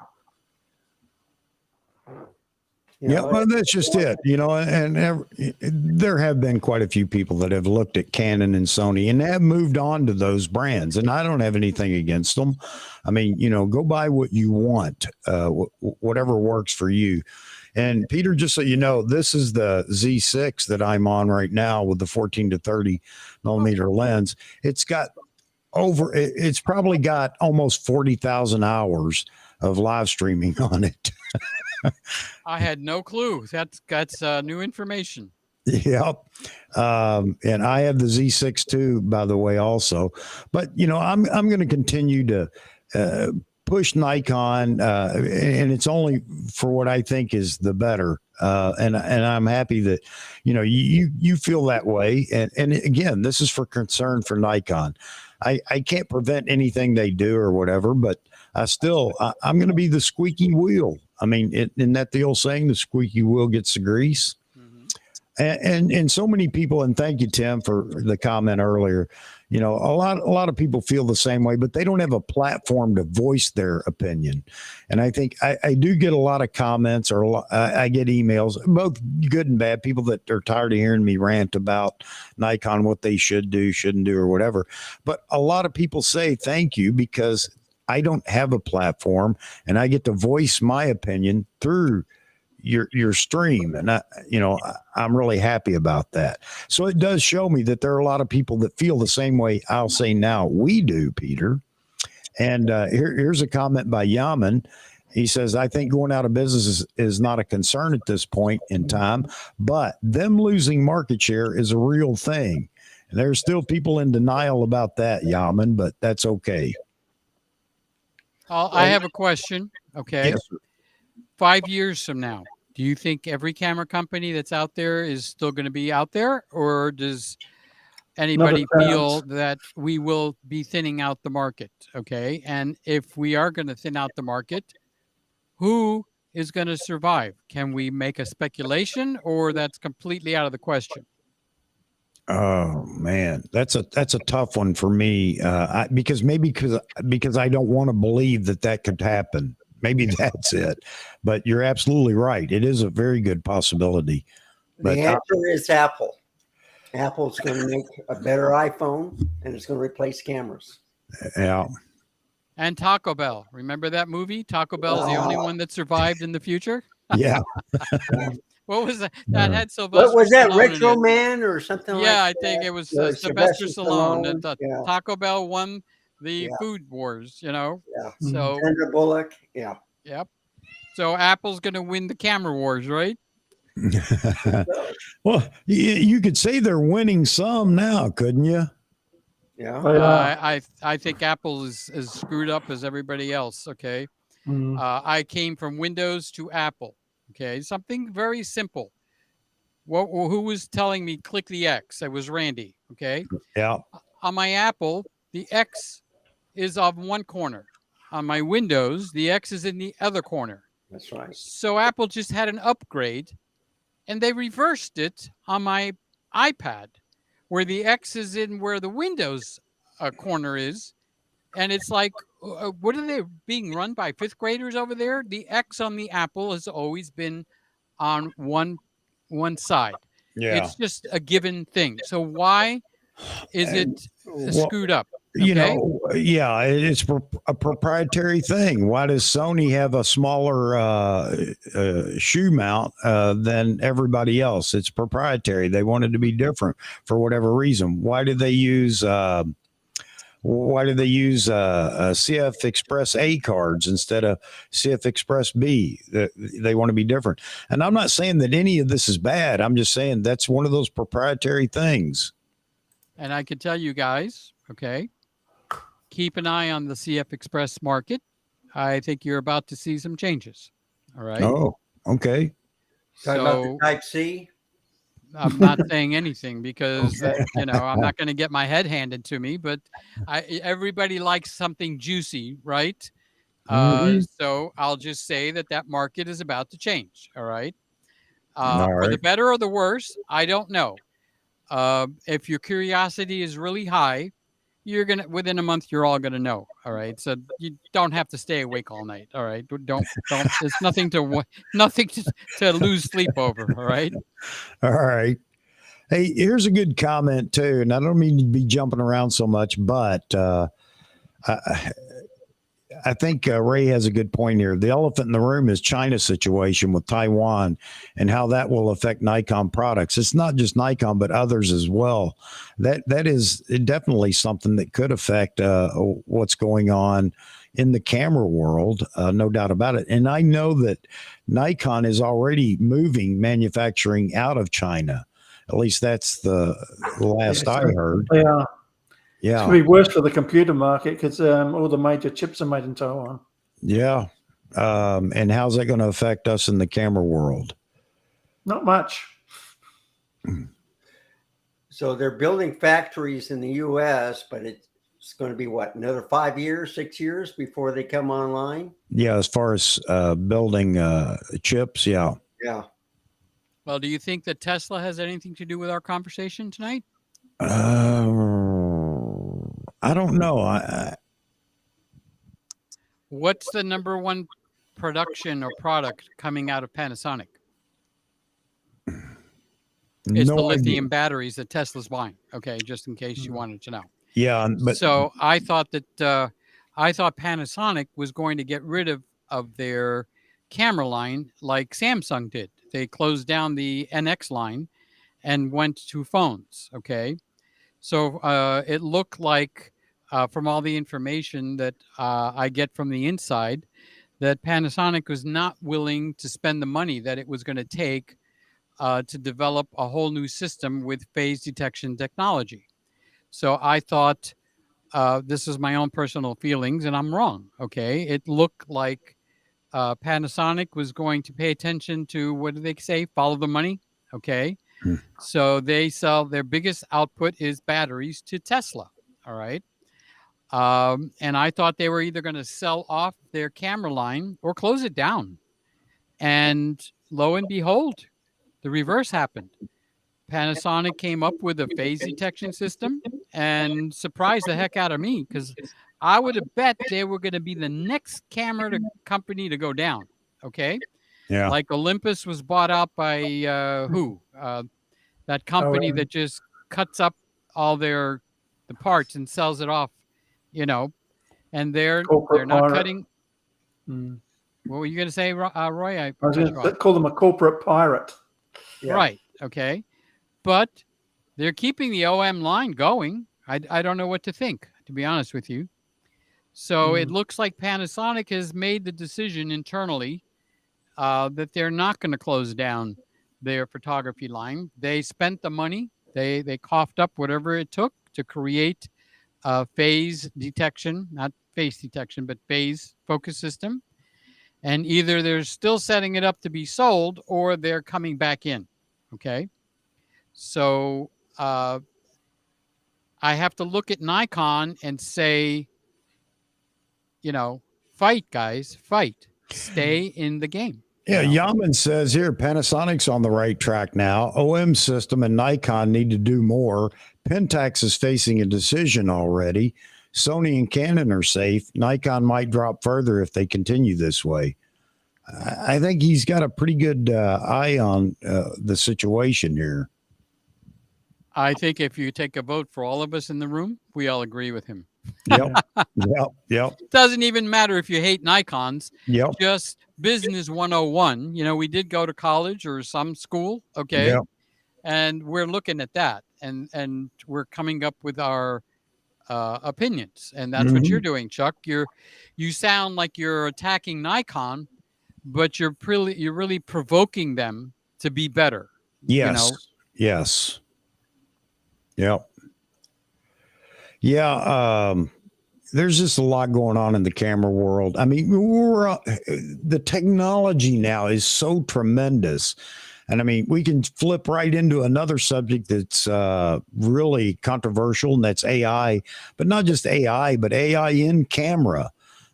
[SPEAKER 2] Yeah, well, that's just it, and there have been quite a few people that have looked at Canon and Sony and have moved on to those brands, and I don't have anything against them. I mean, go buy what you want, whatever works for you. And Peter, just so you know, this is the Z6 that I'm on right now with the 14 to 30 millimeter lens. It's probably got almost 40,000 hours of live streaming on it.
[SPEAKER 1] I had no clue. That's new information.
[SPEAKER 2] Yep. And I have the Z6 too, by the way, also. But I'm going to continue to push Nikon, and it's only for what I think is the better. And I'm happy that you feel that way. And again, this is for concern for Nikon. I can't prevent anything they do or whatever, but I'm going to be the squeaky wheel. I mean, isn't that the old saying, the squeaky wheel gets the grease? And so many people, and thank you, Tim, for the comment earlier. A lot of people feel the same way, but they don't have a platform to voice their opinion. And I think I do get a lot of comments, or I get emails, both good and bad, people that are tired of hearing me rant about Nikon, what they should do, shouldn't do, or whatever. But a lot of people say thank you because I don't have a platform and I get to voice my opinion through your stream. And I'm really happy about that. So it does show me that there are a lot of people that feel the same way I'll say now we do, Peter. And here's a comment by Yaman. He says, I think going out of business is not a concern at this point in time, but them losing market share is a real thing. And there's still people in denial about that, Yaman, but that's okay.
[SPEAKER 1] I have a question. Okay.
[SPEAKER 2] Yes.
[SPEAKER 1] 5 years from now, do you think every camera company that's out there is still going to be out there, or does anybody feel that we will be thinning out the market? Okay. And if we are going to thin out the market, who is going to survive? Can we make a speculation, or that's completely out of the question?
[SPEAKER 2] Oh man, that's a tough one for me. Because I don't want to believe that could happen. Maybe that's it. But you're absolutely right. It is a very good possibility. But
[SPEAKER 12] the answer is Apple. Apple's going to make a better iPhone, and it's going to replace cameras.
[SPEAKER 2] Yeah.
[SPEAKER 1] And Taco Bell. Remember that movie? Taco Bell's the only one that survived in the future.
[SPEAKER 2] Yeah.
[SPEAKER 1] What was that? That had Sylvester.
[SPEAKER 12] What was that?
[SPEAKER 1] Stallone
[SPEAKER 12] Retro Man or something like that?
[SPEAKER 1] Yeah, I think it was Sylvester Stallone. That Taco Bell won the food wars,
[SPEAKER 12] Yeah.
[SPEAKER 1] So
[SPEAKER 12] Sandra Bullock. Yeah.
[SPEAKER 1] Yep. So Apple's going to win the camera wars, right?
[SPEAKER 2] Well, you could say they're winning some now, couldn't you?
[SPEAKER 12] Yeah.
[SPEAKER 1] I think Apple is as screwed up as everybody else. Okay. I came from Windows to Apple. Okay, something very simple. Who was telling me click the X? It was Randy. Okay.
[SPEAKER 2] Yeah.
[SPEAKER 1] On my Apple, the X is on one corner. On my Windows, the X is in the other corner.
[SPEAKER 12] That's right.
[SPEAKER 1] So Apple just had an upgrade, and they reversed it on my iPad, where the X is in where the Windows corner is, and it's like, what are they being run by fifth graders over there? The X on the Apple has always been on one side.
[SPEAKER 2] Yeah.
[SPEAKER 1] It's just a given thing. So why is it screwed up?
[SPEAKER 2] Okay. It's a proprietary thing. Why does Sony have a smaller shoe mount than everybody else? It's proprietary. They wanted to be different for whatever reason. Why did they use Why do they use CF Express A cards instead of CF Express B? They want to be different. And I'm not saying that any of this is bad. I'm just saying that's one of those proprietary things.
[SPEAKER 1] And I can tell you guys, okay, keep an eye on the CF Express market. I think you're about to see some changes. All right.
[SPEAKER 2] Oh, okay.
[SPEAKER 12] Talking about the Type C.
[SPEAKER 1] I'm not saying anything because
[SPEAKER 12] Okay.
[SPEAKER 1] you know I'm not going to get my head handed to me. But everybody likes something juicy, right?
[SPEAKER 2] Mhm.
[SPEAKER 1] So I'll just say that market is about to change. All right.
[SPEAKER 2] All
[SPEAKER 1] For the
[SPEAKER 2] right.
[SPEAKER 1] better or the worse, I don't know. If your curiosity is really high, you're gonna within a month you're all gonna know. All right. So you don't have to stay awake all night. All right. Don't. It's nothing nothing to lose sleep over. All right.
[SPEAKER 2] All right. Hey, here's a good comment too, and I don't mean to be jumping around so much, but I think Ray has a good point here. The elephant in the room is China's situation with Taiwan and how that will affect Nikon products. It's not just Nikon, but others as well. That is definitely something that could affect what's going on in the camera world, no doubt about it. And I know that Nikon is already moving manufacturing out of China. At least that's the last I heard.
[SPEAKER 4] They are.
[SPEAKER 2] Yeah.
[SPEAKER 4] It's going to be worse for the computer market because all the major chips are made in Taiwan.
[SPEAKER 2] Yeah. And how's that going to affect us in the camera world?
[SPEAKER 4] Not much.
[SPEAKER 12] So they're building factories in the U.S., but it's going to be what, another 5 years, 6 years before they come online?
[SPEAKER 2] Yeah, as far as building chips, yeah.
[SPEAKER 12] Yeah.
[SPEAKER 1] Well, do you think that Tesla has anything to do with our conversation tonight?
[SPEAKER 2] I don't know.
[SPEAKER 1] What's the number one production or product coming out of Panasonic? It's
[SPEAKER 2] No
[SPEAKER 1] the
[SPEAKER 2] idea.
[SPEAKER 1] lithium batteries that Tesla's buying. Okay, just in case you wanted to know.
[SPEAKER 2] Yeah, but
[SPEAKER 1] So I thought that Panasonic was going to get rid of their camera line like Samsung did. They closed down the NX line and went to phones. Okay, so it looked like from all the information that I get from the inside that Panasonic was not willing to spend the money that it was going to take to develop a whole new system with phase detection technology. So I thought this is my own personal feelings, and I'm wrong. Okay, it looked like Panasonic was going to pay attention to, what do they say? Follow the money. Okay, so they sell their biggest output is batteries to Tesla. All right. And I thought they were either going to sell off their camera line or close it down. And lo and behold, the reverse happened. Panasonic came up with a phase detection system and surprised the heck out of me because I would have bet they were going to be the next camera company to go down. Okay.
[SPEAKER 2] Yeah.
[SPEAKER 1] Like Olympus was bought out by who? That company that just cuts up all the parts and sells it off, you know, and they're not
[SPEAKER 4] pirate.
[SPEAKER 1] cutting. What were you going to say, Roy?
[SPEAKER 4] I was going to call them a corporate pirate.
[SPEAKER 12] Yeah.
[SPEAKER 1] Right. Okay. But they're keeping the OM line going. I don't know what to think, to be honest with you. So it looks like Panasonic has made the decision internally that they're not going to close down their photography line. They spent the money. They coughed up whatever it took to create phase detection, not face detection, but phase focus system. And either they're still setting it up to be sold or they're coming back in. Okay. So I have to look at Nikon and say, you know, fight, guys, fight. Stay in the game.
[SPEAKER 2] Yeah, Yaman says here Panasonic's on the right track now. OM system and Nikon need to do more. Pentax is facing a decision already. Sony and Canon are safe. Nikon might drop further if they continue this way. I think he's got a pretty good eye on the situation here.
[SPEAKER 1] I think if you take a vote for all of us in the room, we all agree with him.
[SPEAKER 2] Yep. Yep.
[SPEAKER 1] Doesn't even matter if you hate Nikons.
[SPEAKER 2] Yep.
[SPEAKER 1] Just business 101. You know, we did go to college or some school. Okay.
[SPEAKER 2] Yep.
[SPEAKER 1] And we're looking at that and we're coming up with our opinions, and that's what you're doing, Chuck. You sound like you're attacking Nikon, but you're really provoking them to be better.
[SPEAKER 2] Yes.
[SPEAKER 1] You know?
[SPEAKER 2] Yes. Yep. Yeah. There's just a lot going on in the camera world. I mean, the technology now is so tremendous. And I mean, we can flip right into another subject that's really controversial, and that's AI, but not just AI, but AI in camera.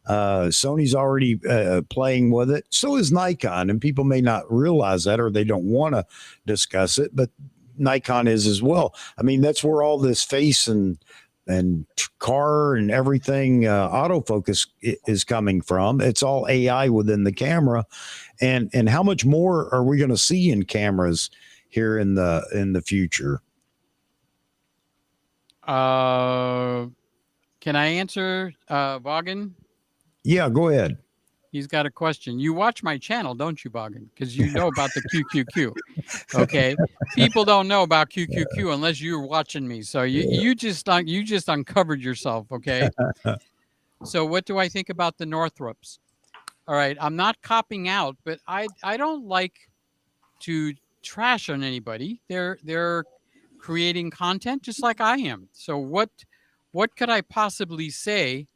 [SPEAKER 2] Sony's already playing with it. So is Nikon, and people may not realize that, or they don't want to discuss it, but Nikon is as well. I mean, that's where all this face and car and everything autofocus is coming from. It's all AI within the camera, and how much more are we going to see in cameras here in the future?
[SPEAKER 1] Can I answer, Vaughan?
[SPEAKER 2] Yeah, go ahead.
[SPEAKER 1] He's got a question. You watch my channel, don't you, Vaughan? Because you know about the QQQ. Okay, people don't know about QQQ unless you're watching me. So you just uncovered yourself. Okay. So what do I think about the Northrops? All right, I'm not copping out, but I don't like to trash on anybody. They're creating content just like I am. So what could I possibly say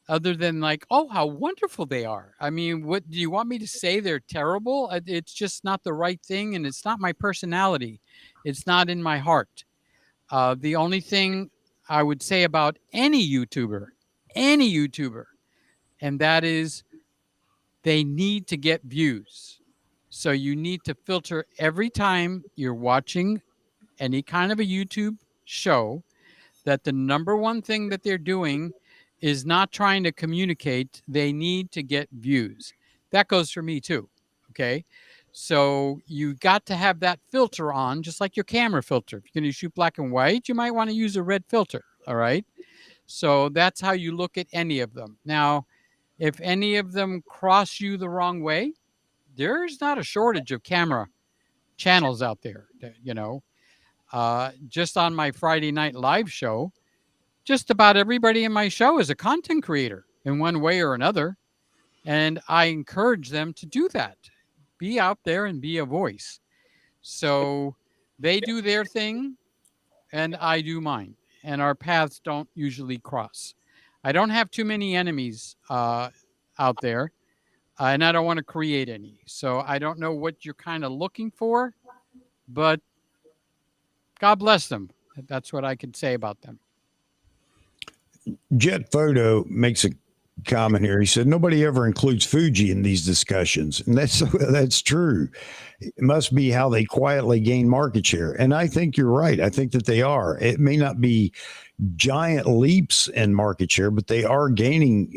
[SPEAKER 1] other than like, oh, how wonderful they are? I mean, what do you want me to say? They're terrible? It's just not the right thing, and it's not my personality. It's not in my heart. The only thing I would say about any YouTuber, and that is they need to get views. So you need to filter every time you're watching any kind of a YouTube show, that the number one thing that they're doing is not trying to communicate. They need to get views. That goes for me too. Okay. So you got to have that filter on, just like your camera filter. If you're going to shoot black and white, you might want to use a red filter. All right. So that's how you look at any of them. Now, if any of them cross you the wrong way, there's not a shortage of camera channels out there, you know. Just on my Friday night live show, just about everybody in my show is a content creator in one way or another. And I encourage them to do that. Be out there and be a voice. So they do their thing and I do mine. And our paths don't usually cross. I don't have too many enemies out there. And I don't want to create any. So I don't know what you're kind of looking for, but God bless them. That's what I could say about them.
[SPEAKER 2] Jet Photo makes a comment here. He said nobody ever includes Fuji in these discussions, and that's true. It must be how they quietly gain market share, and I think you're right. I think that they are. It may not be giant leaps in market share, but they are gaining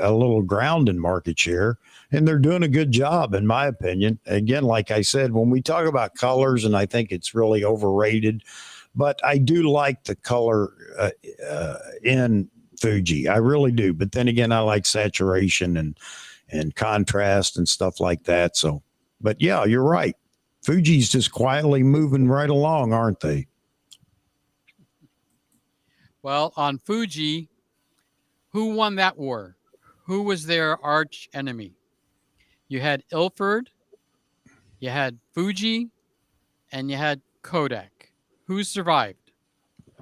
[SPEAKER 2] a little ground in market share, and they're doing a good job, in my opinion. Again, like I said, when we talk about colors, and I think it's really overrated, but I do like the color in Fuji. I really do. But then again, I like saturation and contrast and stuff like that. So, but yeah, you're right. Fuji's just quietly moving right along, aren't they?
[SPEAKER 1] Well, on Fuji, who won that war? Who was their arch enemy? You had Ilford, you had Fuji, and you had Kodak. Who survived?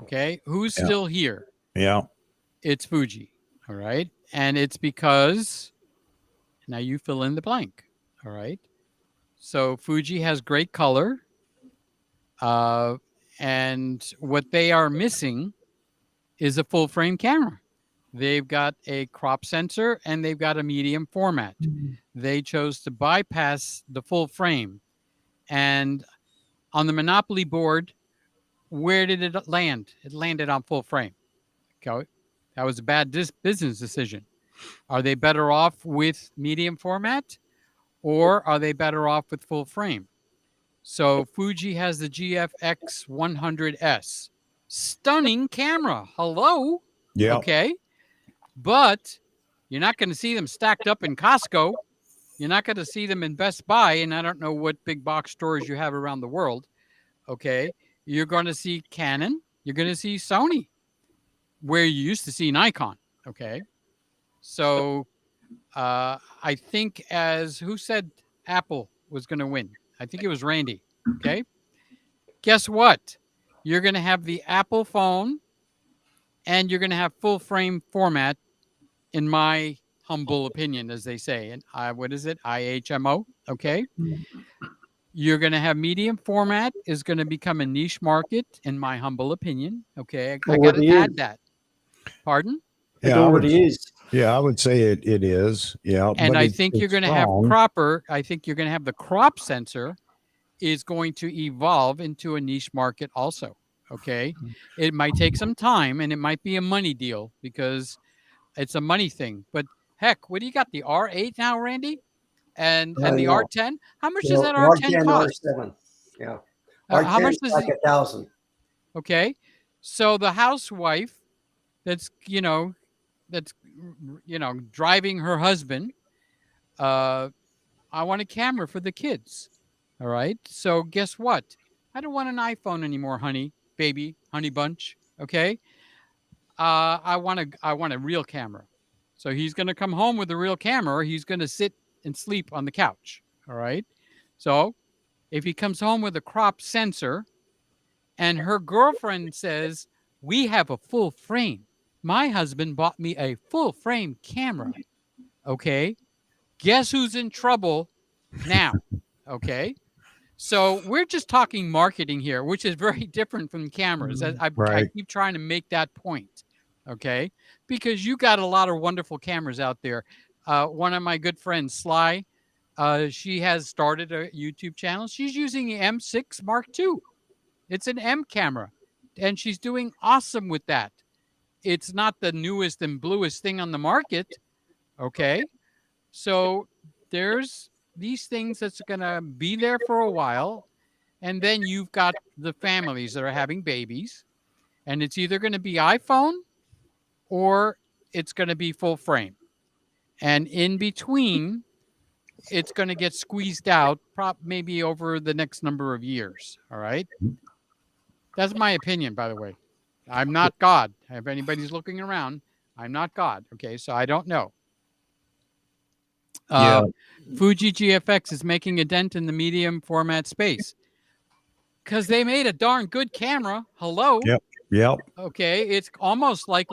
[SPEAKER 1] Okay. Who's still here?
[SPEAKER 2] Yeah.
[SPEAKER 1] It's Fuji. All right. And it's because now you fill in the blank. All right. So Fuji has great color. And what they are missing is a full frame camera. They've got a crop sensor and they've got a medium format. They chose to bypass the full frame. And on the Monopoly board, where did it land? It landed on full frame. Okay. That was a bad business decision. Are they better off with medium format or are they better off with full frame? So Fuji has the GFX 100S. Stunning camera. Hello.
[SPEAKER 2] Yeah.
[SPEAKER 1] Okay. But you're not going to see them stacked up in Costco. You're not going to see them in Best Buy. And I don't know what big box stores you have around the world. Okay. You're going to see Canon. You're going to see Sony. where you used to see Nikon. Okay. So I think who said Apple was going to win? I think it was Randy. Okay. Guess what? You're going to have the Apple phone and you're going to have full frame format, in my humble opinion, as they say. And what is it? IHMO. Okay. You're going to have medium format is going to become a niche market, in my humble opinion. Okay. I got to add that. Pardon?
[SPEAKER 4] It already is.
[SPEAKER 2] Yeah, I would say it is. Yeah.
[SPEAKER 1] And
[SPEAKER 2] but
[SPEAKER 1] I think you're going to have cropper. I think you're going to have the crop sensor is going to evolve into a niche market also. Okay. It might take some time and it might be a money deal because it's a money thing. But heck, what do you got? The R8 now, Randy? And the
[SPEAKER 12] No.
[SPEAKER 1] R10? How much does that
[SPEAKER 12] R10
[SPEAKER 1] R10 cost?
[SPEAKER 12] R7. Yeah.
[SPEAKER 1] How much does
[SPEAKER 12] like $1,000?
[SPEAKER 1] Okay. So the housewife that's, driving her husband, I want a camera for the kids. All right. So guess what? I don't want an iPhone anymore, honey, baby, honey bunch. Okay. I want a real camera. So he's going to come home with a real camera. Or he's going to sit and sleep on the couch. All right. So if he comes home with a crop sensor and her girlfriend says, we have a full frame. My husband bought me a full frame camera. Okay. Guess who's in trouble now? Okay. So we're just talking marketing here, which is very different from cameras. I keep trying to make that point. Okay. Because you got a lot of wonderful cameras out there. One of my good friends, Sly, she has started a YouTube channel. She's using the M6 Mark II. It's an M camera. And she's doing awesome with that. It's not the newest and bluest thing on the market. Okay. So there's these things that's going to be there for a while. And then you've got the families that are having babies. And it's either going to be iPhone or it's going to be full frame. And in between, it's going to get squeezed out maybe over the next number of years. All right. That's my opinion, by the way. I'm not God. If anybody's looking around, I'm not God. Okay. So I don't know. Fuji GFX is making a dent in the medium format space because they made a darn good camera. Hello.
[SPEAKER 2] Yep.
[SPEAKER 1] Okay. It's almost like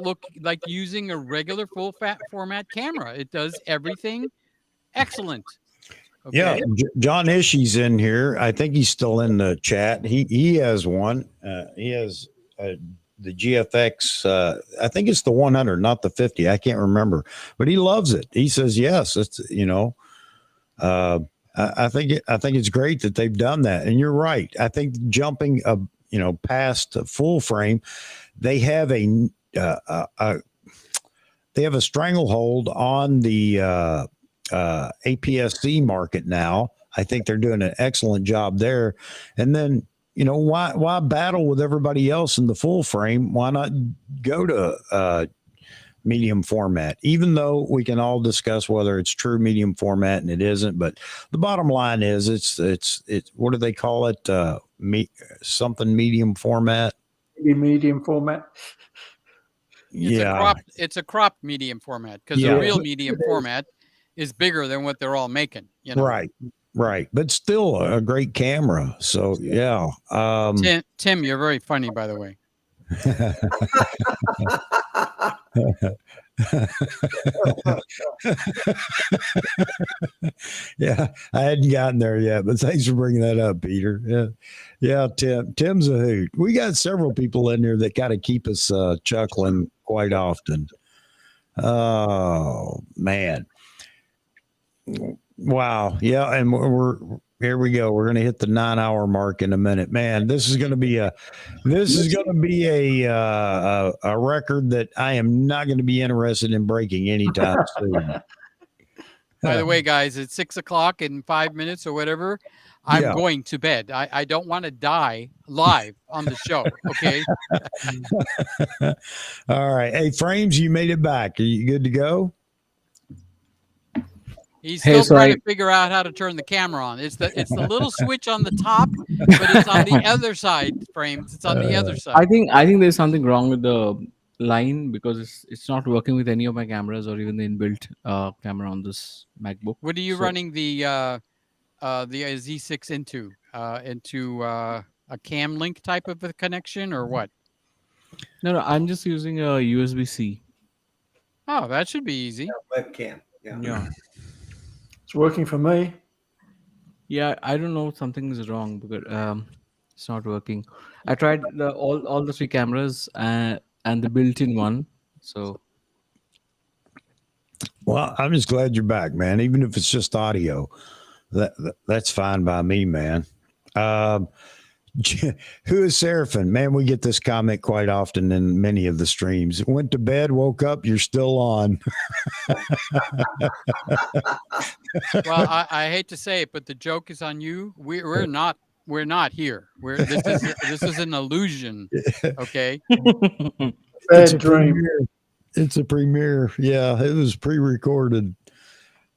[SPEAKER 1] using a regular full format camera. It does everything excellent. Okay.
[SPEAKER 2] Yeah, John Ishey's in here. I think he's still in the chat. He has one. He has the GFX. I think it's the 100, not the 50. I can't remember, but he loves it. He says yes. It's I think it's great that they've done that. And you're right. I think jumping past full frame, they have a stranglehold on the APS-C market now. I think they're doing an excellent job there. And then, why battle with everybody else in the full frame? Why not go to medium format? Even though we can all discuss whether it's true medium format and it isn't, but the bottom line is it's what do they call it? Something medium format.
[SPEAKER 4] Medium format.
[SPEAKER 1] It's a cropped medium format because the real medium format is bigger than what they're all making.
[SPEAKER 2] Right. But still a great camera. So yeah.
[SPEAKER 1] Tim, you're very funny, by the way.
[SPEAKER 2] Yeah, I hadn't gotten there yet, but thanks for bringing that up, Peter. Yeah, Tim's a hoot. We got several people in here that kind of keep us chuckling quite often. Oh man. Wow. Yeah. And here we go. We're going to hit the 9-hour mark in a minute, man. This is going to be a record that I am not going to be interested in breaking anytime soon.
[SPEAKER 1] By the way, guys, it's 6:00 in 5 minutes or whatever. I'm going to bed. I don't want to die live on the show. Okay.
[SPEAKER 2] All right. Hey, Frames, you made it back. Are you good to go?
[SPEAKER 1] He's still trying to figure out how to turn the camera on. It's the little switch on the top, but it's on the other side, Frames. It's on the other side.
[SPEAKER 10] I think there's something wrong with the
[SPEAKER 19] line because it's not working with any of my cameras or even the inbuilt camera on this MacBook.
[SPEAKER 1] What are you
[SPEAKER 19] So-
[SPEAKER 1] running the Z6 into? Into a cam link type of a connection or what?
[SPEAKER 19] No, I'm just using a USB-C.
[SPEAKER 1] Oh, that should be easy.
[SPEAKER 12] Webcam. Yeah.
[SPEAKER 19] Yeah.
[SPEAKER 4] It's working for me.
[SPEAKER 19] Yeah, I don't know, something is wrong because it's not working. I tried all the three cameras and the built-in one. So
[SPEAKER 2] Well, I'm just glad you're back, man. Even if it's just audio, that's fine by me, man. Who is Seraphin? Man, we get this comment quite often in many of the streams. Went to bed, woke up, you're still on.
[SPEAKER 1] Well, I hate to say it, but the joke is on you. We're not here. This is an illusion. Okay.
[SPEAKER 2] It's a premiere. It's a premiere. Yeah, it was pre-recorded.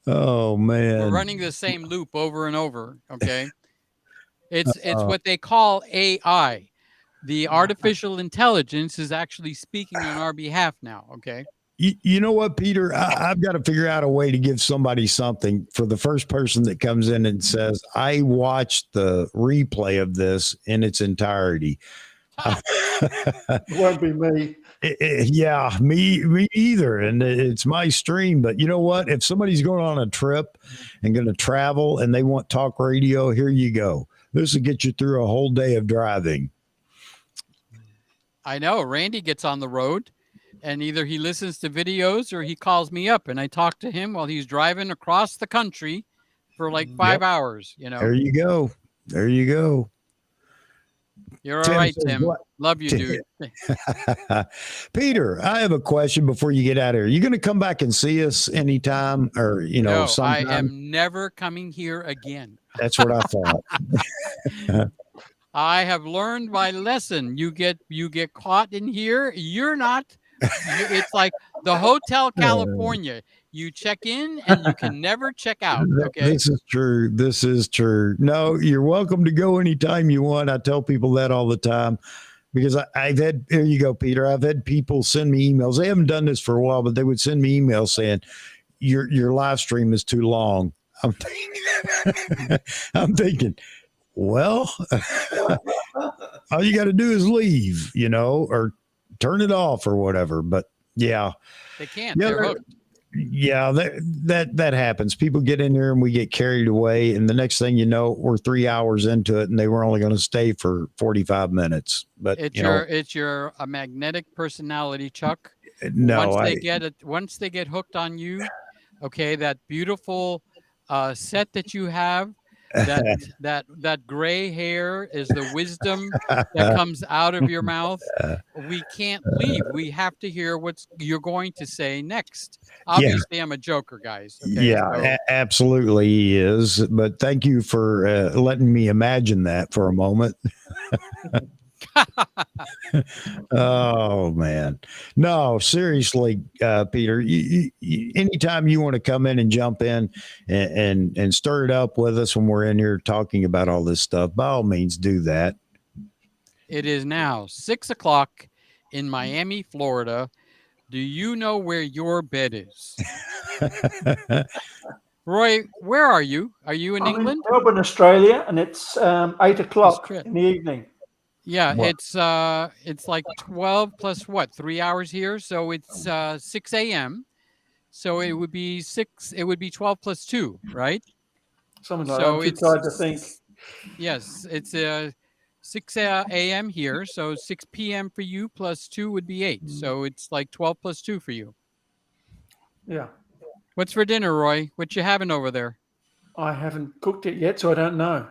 [SPEAKER 2] Oh man.
[SPEAKER 1] We're running the same loop over and over. Okay. It's what they call AI. The artificial intelligence is actually speaking on our behalf now. Okay.
[SPEAKER 2] You know what, Peter? I've got to figure out a way to give somebody something for the first person that comes in and says, I watched the replay of this in its entirety.
[SPEAKER 4] It won't be me.
[SPEAKER 2] Yeah, me either. And it's my stream. But you know what? If somebody's going on a trip and going to travel and they want talk radio, here you go. This will get you through a whole day of driving.
[SPEAKER 1] I know. Randy gets on the road and either he listens to videos or he calls me up and I talk to him while he's driving across the country for like 5 hours. You know,
[SPEAKER 2] There you go. There you go.
[SPEAKER 1] You're all
[SPEAKER 2] Tim
[SPEAKER 1] right,
[SPEAKER 2] says,
[SPEAKER 1] Tim.
[SPEAKER 2] "What?"
[SPEAKER 1] Love you, dude.
[SPEAKER 2] Peter, I have a question before you get out of here. You going to come back and see us anytime or,
[SPEAKER 1] No,
[SPEAKER 2] sometime?
[SPEAKER 1] I am never coming here again.
[SPEAKER 2] That's what I thought.
[SPEAKER 1] I have learned my lesson. You get caught in here. You're not. It's like the Hotel California. You check in and you can never check out. Okay.
[SPEAKER 2] This is true. This is true. No, you're welcome to go anytime you want. I tell people that all the time because I've had, here you go, Peter. I've had people send me emails. They haven't done this for a while, but they would send me emails saying your live stream is too long. I'm thinking, well, all you got to do is leave, or turn it off or whatever. But yeah,
[SPEAKER 1] they can't. They're hooked.
[SPEAKER 2] Yeah, that happens. People get in there and we get carried away, and the next thing you know, we're 3 hours into it, and they were only going to stay for 45 minutes. But
[SPEAKER 1] it's your a magnetic personality, Chuck.
[SPEAKER 2] No,
[SPEAKER 1] once they get hooked on you, okay, that beautiful set that you have. That gray hair is the wisdom that comes out of your mouth. We can't leave. We have to hear what you're going to say next. Obviously, I'm a joker, guys. Okay,
[SPEAKER 2] absolutely he is. But thank you for letting me imagine that for a moment. Oh man, no, seriously, Peter. Anytime you want to come in and jump in and stir it up with us when we're in here talking about all this stuff, by all means, do that.
[SPEAKER 1] It is now 6:00 in Miami, Florida. Do you know where your bed is? Roy, where are you? Are you in England?
[SPEAKER 4] In Melbourne, Australia, and it's 8:00 in the evening.
[SPEAKER 1] Yeah, it's like 12 plus what? 3 hours here, so it's 6 a.m. So it would be 12 plus 2, right?
[SPEAKER 4] Something like that. I'm too tired to think.
[SPEAKER 1] Yes, it's 6 a.m. here, so 6 p.m. for you plus 2 would be 8. So it's like 12 plus 2 for you.
[SPEAKER 4] Yeah.
[SPEAKER 1] What's for dinner, Roy? What you having over there?
[SPEAKER 4] I haven't cooked it yet, so I don't know.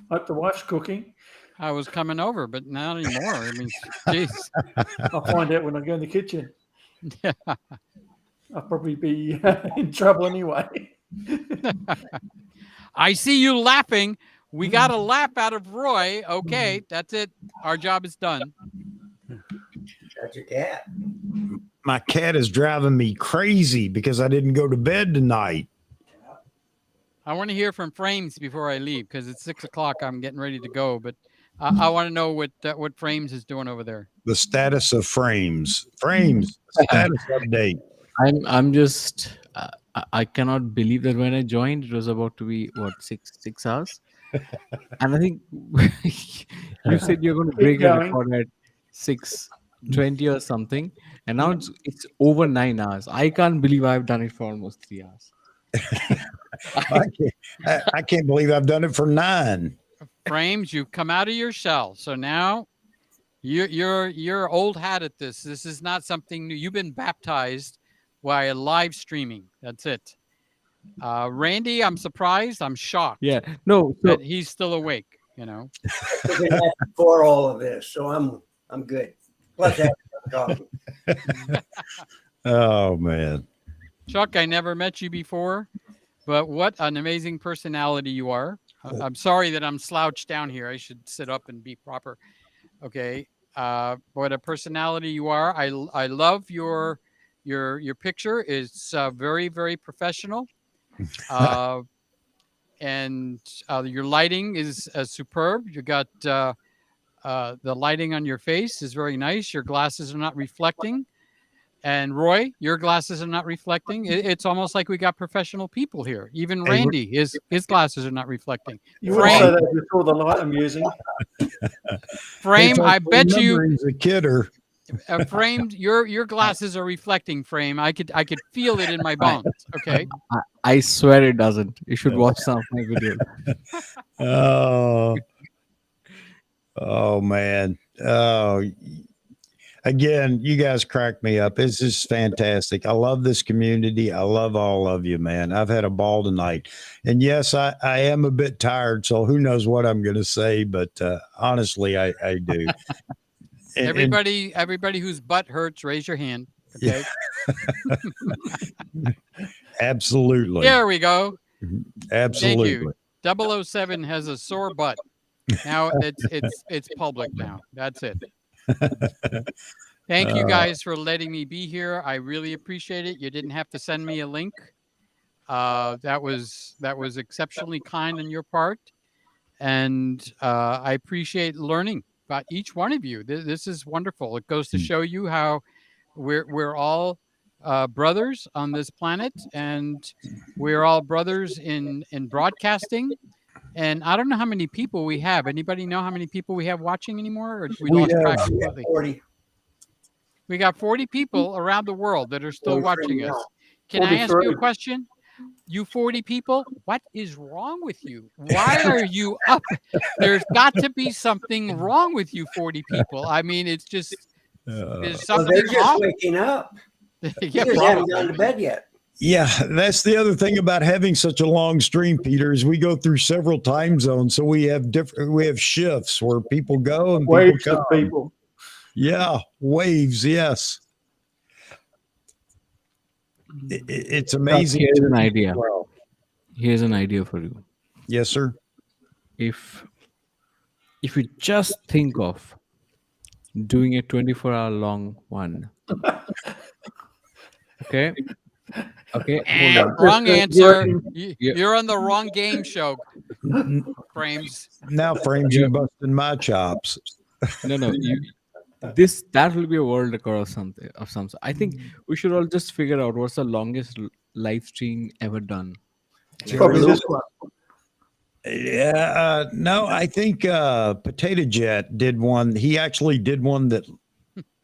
[SPEAKER 4] Hope the wife's cooking.
[SPEAKER 1] I was coming over, but not anymore. I mean, jeez.
[SPEAKER 4] I'll find out when I go in the kitchen.
[SPEAKER 1] Yeah.
[SPEAKER 4] I'll probably be in trouble anyway.
[SPEAKER 1] I see you laughing. We got a laugh out of Roy. Okay, that's it. Our job is done.
[SPEAKER 12] That's your cat.
[SPEAKER 2] My cat is driving me crazy because I didn't go to bed tonight.
[SPEAKER 1] I want to hear from Frames before I leave because it's 6:00. I'm getting ready to go, but I want to know what Frames is doing over there.
[SPEAKER 2] The status of Frames. Frames status update.
[SPEAKER 19] I'm just I cannot believe that when I joined it was about to be what 6 hours, and I think you said you're going to
[SPEAKER 4] Keep
[SPEAKER 19] break a
[SPEAKER 4] going.
[SPEAKER 19] record at 6:20 or something, and now it's over 9 hours. I can't believe I've done it for almost 3 hours.
[SPEAKER 2] I can't believe I've done it for 9.
[SPEAKER 1] Frames, you've come out of your shell, so now you're old hat at this. This is not something new. You've been baptized by live streaming. That's it. Randy, I'm surprised. I'm shocked.
[SPEAKER 19] Yeah, no,
[SPEAKER 1] that he's still awake. You know,
[SPEAKER 12] before all of this, so I'm good. Plus, I have coffee.
[SPEAKER 2] Oh man,
[SPEAKER 1] Chuck, I never met you before, but what an amazing personality you are. I'm sorry that I'm slouched down here. I should sit up and be proper. Okay. What a personality you are. I love your picture. It's very, very professional. And your lighting is superb. You got the lighting on your face is very nice. Your glasses are not reflecting. And Roy, your glasses are not reflecting. It's almost like we got professional people here. Even Randy, his glasses are not reflecting.
[SPEAKER 4] You wouldn't say that with all the light I'm using.
[SPEAKER 1] Frame, I bet you
[SPEAKER 2] he's a kidder.
[SPEAKER 1] Framed, your glasses are reflecting. Frame, I could feel it in my bones. Okay,
[SPEAKER 19] I swear it doesn't. You should watch some of my videos.
[SPEAKER 2] Oh man. Oh, again, you guys crack me up. It's just fantastic. I love this community. I love all of you, man. I've had a ball tonight. And yes, I am a bit tired, so who knows what I'm going to say, but honestly, I do.
[SPEAKER 1] everybody whose butt hurts, raise your hand. Okay.
[SPEAKER 2] Absolutely.
[SPEAKER 1] There we go.
[SPEAKER 2] Absolutely.
[SPEAKER 1] Thank you. 007 has a sore butt. Now it's public now. That's it. Thank you guys for letting me be here. I really appreciate it. You didn't have to send me a link. That was exceptionally kind on your part, and I appreciate learning about each one of you. This is wonderful. It goes to show you how we're all brothers on this planet, and we're all brothers in broadcasting. And I don't know how many people we have. Anybody know how many people we have watching anymore? Or we lost track completely?
[SPEAKER 12] 40.
[SPEAKER 1] We got 40 people around the world that are still watching us. Can I ask
[SPEAKER 4] 43.
[SPEAKER 1] you a question? You 40 people, what is wrong with you? Why are you up? There's got to be something wrong with you 40 people. I mean, it's just there's something
[SPEAKER 12] they're just
[SPEAKER 1] wrong.
[SPEAKER 12] waking up.
[SPEAKER 1] Yeah,
[SPEAKER 12] You just haven't
[SPEAKER 1] probably.
[SPEAKER 12] gone to bed yet.
[SPEAKER 2] Yeah, that's the other thing about having such a long stream, Peter, is we go through several time zones. So we have shifts where people go and
[SPEAKER 4] Waves
[SPEAKER 2] people
[SPEAKER 4] of
[SPEAKER 2] come.
[SPEAKER 4] people.
[SPEAKER 2] Yeah, waves, yes. It's amazing.
[SPEAKER 19] Here's an idea. Here's an idea for you.
[SPEAKER 2] Yes, sir.
[SPEAKER 19] If you just think of doing a 24-hour long one. Okay. Okay. Hold on.
[SPEAKER 1] Wrong answer. You're on the wrong game show. Frames.
[SPEAKER 2] Now, Frames, you're busting my chops.
[SPEAKER 19] No. That will be a world record or something of some sort. I think we should all just figure out what's the longest live stream ever done.
[SPEAKER 4] Probably this one.
[SPEAKER 2] Yeah, no, I think Potato Jet did one. He actually did one that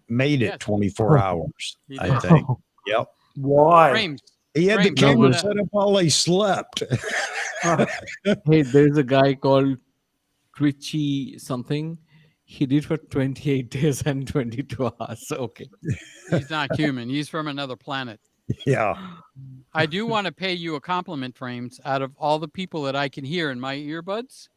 [SPEAKER 2] made it 24 hours,
[SPEAKER 1] He
[SPEAKER 2] I
[SPEAKER 1] did.
[SPEAKER 2] think. Yep.
[SPEAKER 4] Why?
[SPEAKER 1] Frames.
[SPEAKER 2] He had the
[SPEAKER 1] Frames,
[SPEAKER 2] camera
[SPEAKER 19] no,
[SPEAKER 2] set up while they slept.
[SPEAKER 19] Hey, there's a guy called Twitchy something. He did for 28 days and 22 hours. Okay.
[SPEAKER 1] He's not human. He's from another planet.
[SPEAKER 2] Yeah.
[SPEAKER 1] I do want to pay you a compliment, Frames. Out of all the people that I can hear in my earbuds,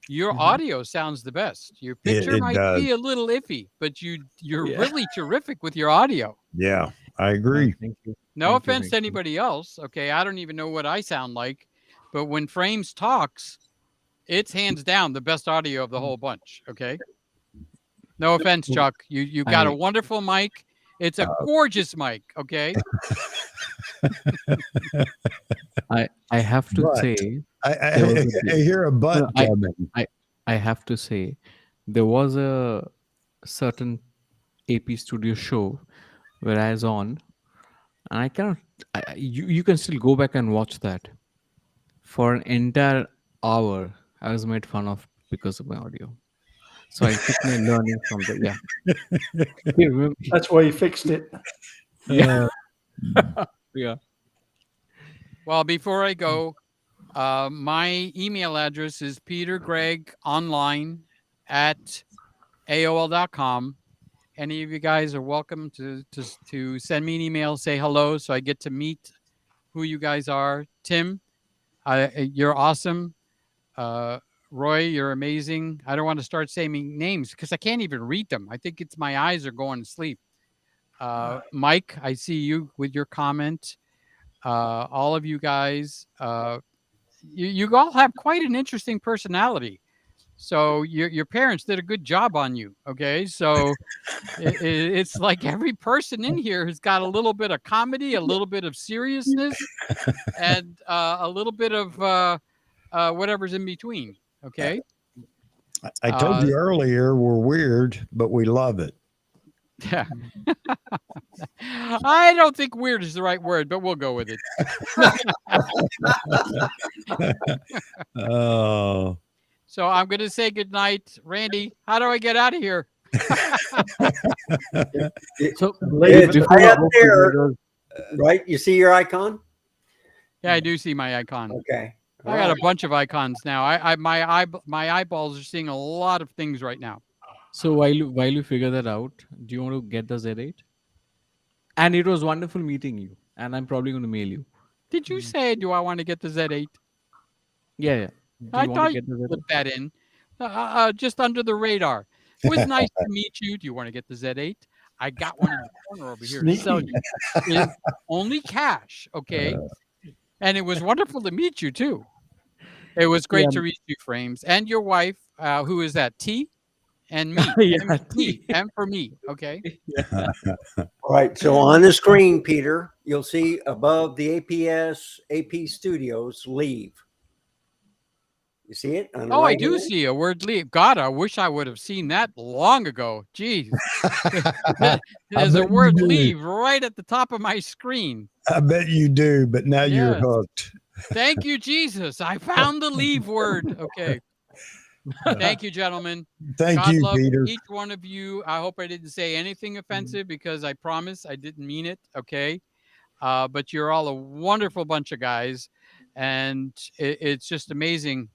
[SPEAKER 1] your audio sounds the best. Your picture
[SPEAKER 2] it
[SPEAKER 1] might
[SPEAKER 2] does.
[SPEAKER 1] be a little iffy, but you're really terrific with your audio.
[SPEAKER 2] Yeah, I agree.
[SPEAKER 19] Thank you.
[SPEAKER 1] No
[SPEAKER 19] Thank you,
[SPEAKER 1] offense to
[SPEAKER 19] thank you.
[SPEAKER 1] anybody else. Okay, I don't even know what I sound like, but when Frames talks, it's hands down the best audio of the whole bunch. Okay. No offense, Chuck. You got a wonderful mic. It's a gorgeous mic. Okay.
[SPEAKER 19] I have to
[SPEAKER 2] But
[SPEAKER 19] say
[SPEAKER 2] I hear a butt coming.
[SPEAKER 19] I have to say there was a certain AP Studio show where I was on, and I cannot. You can still go back and watch that. For an entire hour, I was made fun of because of my audio. So I took my learning from the
[SPEAKER 4] That's why you fixed it.
[SPEAKER 19] Yeah. Yeah.
[SPEAKER 1] Well, before I go, my email address is petergreggonline@aol.com. Any of you guys are welcome to send me an email, say hello, so I get to meet who you guys are. Tim, you're awesome. Roy, you're amazing. I don't want to start saying names because I can't even read them. I think it's my eyes are going to sleep. Mike, I see you with your comment. All of you guys, you all have quite an interesting personality. So your parents did a good job on you. Okay, so it's like every person in here has got a little bit of comedy, a little bit of seriousness, and a little bit of whatever's in between. Okay.
[SPEAKER 2] I told you earlier we're weird, but we love it.
[SPEAKER 1] Yeah. I don't think weird is the right word, but we'll go with it.
[SPEAKER 2] Oh.
[SPEAKER 1] So I'm going to say good night. Randy, how do I get out of here?
[SPEAKER 12] So it's right up there, right? You see your icon?
[SPEAKER 1] Yeah, I do see my icon.
[SPEAKER 12] Okay.
[SPEAKER 1] I got a bunch of icons now. My eyeballs are seeing a lot of things right now.
[SPEAKER 19] So while you figure that out, do you want to get the Z8? And it was wonderful meeting you. And I'm probably going to mail you.
[SPEAKER 1] Did you say, do I want to get the Z8?
[SPEAKER 19] Yeah, yeah.
[SPEAKER 1] I thought you put that in just under the radar. It was nice to meet you. Do you want to get the Z8? I got one in the corner over here to sell you. It's only cash, okay? And it was wonderful to meet you, too. It was great to reach you, Frames. And your wife, who is that? T? And me.
[SPEAKER 19] Yeah,
[SPEAKER 1] T. M for me, okay?
[SPEAKER 12] All right. So on the screen, Peter, you'll see above the AP Studios, leave. You see it?
[SPEAKER 1] Oh, I do see a word leave. God, I wish I would have seen that long ago. Jeez. There's a word leave right at the top of my screen.
[SPEAKER 2] I bet you do, but now you're hooked.
[SPEAKER 1] Thank you, Jesus. I found the leave word. Okay. Thank you, gentlemen.
[SPEAKER 2] Thank
[SPEAKER 1] God
[SPEAKER 2] you,
[SPEAKER 1] love
[SPEAKER 2] Peter.
[SPEAKER 1] each one of you. I hope I didn't say anything offensive because I promise I didn't mean it. Okay. But you're all a wonderful bunch of guys. And it's just amazing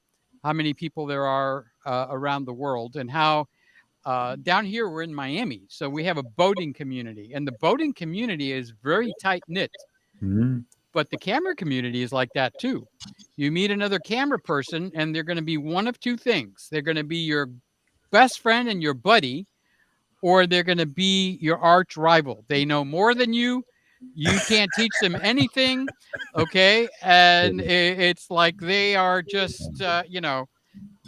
[SPEAKER 1] how many people there are around the world and how down here we're in Miami. So we have a boating community, and the boating community is very tight knit.
[SPEAKER 2] Mm-hmm.
[SPEAKER 1] But the camera community is like that too. You meet another camera person and they're going to be one of two things. They're going to be your best friend and your buddy, or they're going to be your arch rival. They know more than you. You can't teach them anything. Okay. And it's like they are just,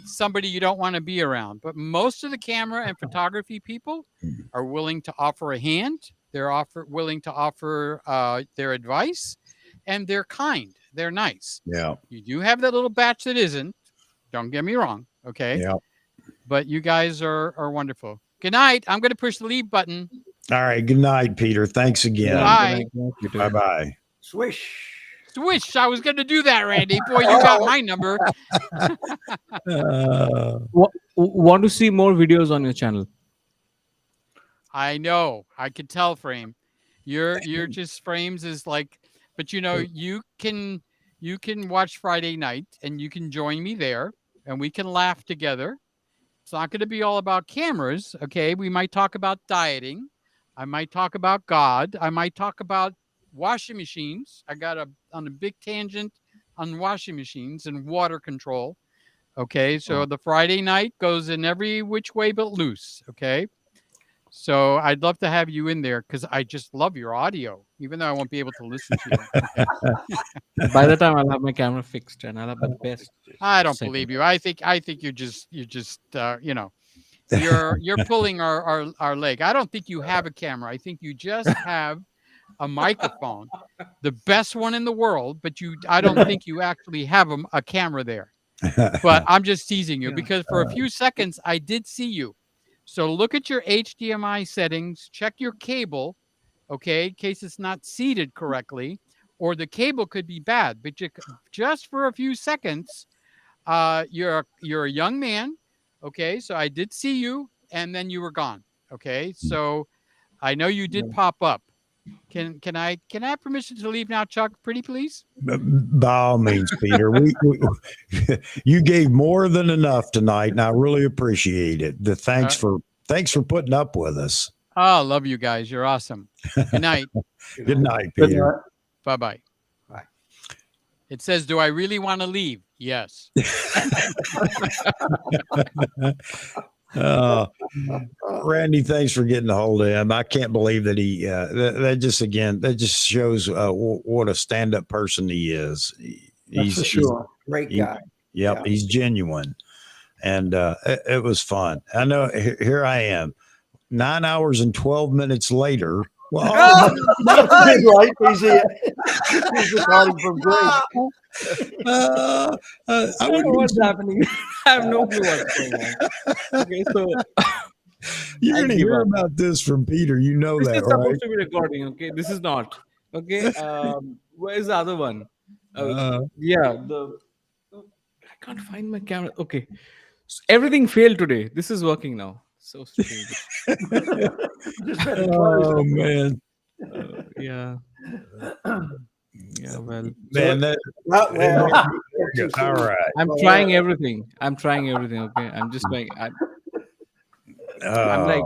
[SPEAKER 1] somebody you don't want to be around. But most of the camera and photography people are willing to offer a hand. They're willing to offer their advice. And they're kind. They're nice.
[SPEAKER 2] Yeah.
[SPEAKER 1] You do have that little batch that isn't. Don't get me wrong. Okay.
[SPEAKER 2] Yeah.
[SPEAKER 1] But you guys are wonderful. Good night. I'm going to push the leave button.
[SPEAKER 2] All right. Good night, Peter. Thanks again.
[SPEAKER 1] Bye.
[SPEAKER 2] Bye-bye.
[SPEAKER 12] Swish.
[SPEAKER 1] Swish. I was going to do that, Randy. Boy, you got my number.
[SPEAKER 19] Want to see more videos on your channel?
[SPEAKER 1] I know. I can tell, Frame. You're just Frames is like, but you can watch Friday night and you can join me there and we can laugh together. It's not going to be all about cameras. Okay. We might talk about dieting. I might talk about God. I might talk about washing machines. I got on a big tangent on washing machines and water control. Okay. So the Friday night goes in every which way but loose. Okay. So I'd love to have you in there because I just love your audio, even though I won't be able to listen to you. Okay?
[SPEAKER 19] By the time I'll have my camera fixed and I'll have the best.
[SPEAKER 1] I don't believe you. I think you're just you're pulling our leg. I don't think you have a camera. I think you just have a microphone, the best one in the world, but I don't think you actually have a camera there. But I'm just teasing you because for a few seconds I did see you. So look at your HDMI settings, check your cable, okay, in case it's not seated correctly, or the cable could be bad. But just for a few seconds, you're a young man, okay. So I did see you, and then you were gone, okay. So I know you did pop up. Can I have permission to leave now, Chuck? Pretty please.
[SPEAKER 2] By all means, Peter. You gave more than enough tonight, and I really appreciate it. Thanks for putting up with us.
[SPEAKER 1] Oh, love you guys. You're awesome. Good night.
[SPEAKER 2] Good night, Peter.
[SPEAKER 1] Bye-bye.
[SPEAKER 12] Bye.
[SPEAKER 1] It says, do I really want to leave? Yes.
[SPEAKER 2] Randy, thanks for getting a hold of him. I can't believe that he that just shows what a stand-up person he is.
[SPEAKER 12] That's for sure. Great guy.
[SPEAKER 2] Yep, he's genuine. And it was fun. I know here I am 9 hours and 12 minutes later. Well,
[SPEAKER 4] that's a big light. He's recording from Gregg.
[SPEAKER 19] I don't know what's happening. I have no clue what's going on. Okay, so
[SPEAKER 2] you're going to hear about this from Peter. You know
[SPEAKER 19] this
[SPEAKER 2] that,
[SPEAKER 19] is
[SPEAKER 2] right?
[SPEAKER 19] supposed to be recording. Okay, this is not. Okay, where's the other one? I can't find my camera. Okay, so everything failed today. This is working now. So strange.
[SPEAKER 2] Oh man.
[SPEAKER 19] Yeah. Yeah. Well,
[SPEAKER 2] man. All right.
[SPEAKER 19] I'm trying everything. Okay. I'm just going. I'm like,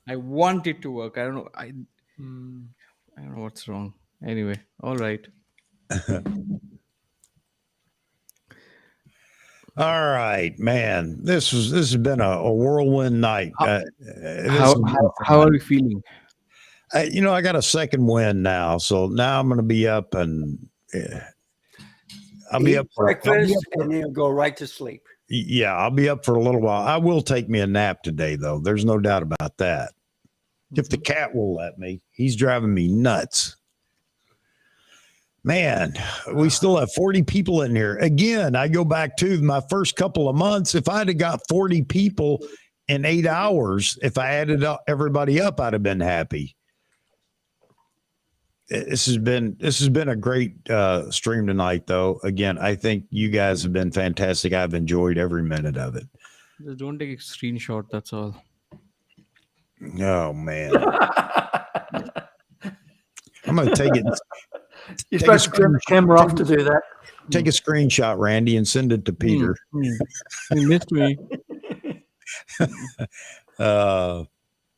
[SPEAKER 19] I want it to work. I don't know. I don't know what's wrong. Anyway, all right.
[SPEAKER 2] All right, man. This has been a whirlwind night.
[SPEAKER 19] How are you feeling?
[SPEAKER 2] I got a second win now, so now I'm going to be up and I'll be up for
[SPEAKER 12] breakfast and then go right to sleep.
[SPEAKER 2] Yeah, I'll be up for a little while. I will take me a nap today, though. There's no doubt about that. If the cat will let me, he's driving me nuts. Man, we still have 40 people in here. Again, I go back to my first couple of months. If I'd have got 40 people in 8 hours, if I added everybody up, I'd have been happy. This has been a great stream tonight, though. Again, I think you guys have been fantastic. I've enjoyed every minute of it.
[SPEAKER 19] Just don't take a screenshot. That's all.
[SPEAKER 2] Oh man, I'm gonna take it.
[SPEAKER 4] You're supposed to turn the camera off to do that.
[SPEAKER 2] Take a screenshot, Randy, and send it to Peter.
[SPEAKER 19] You missed me.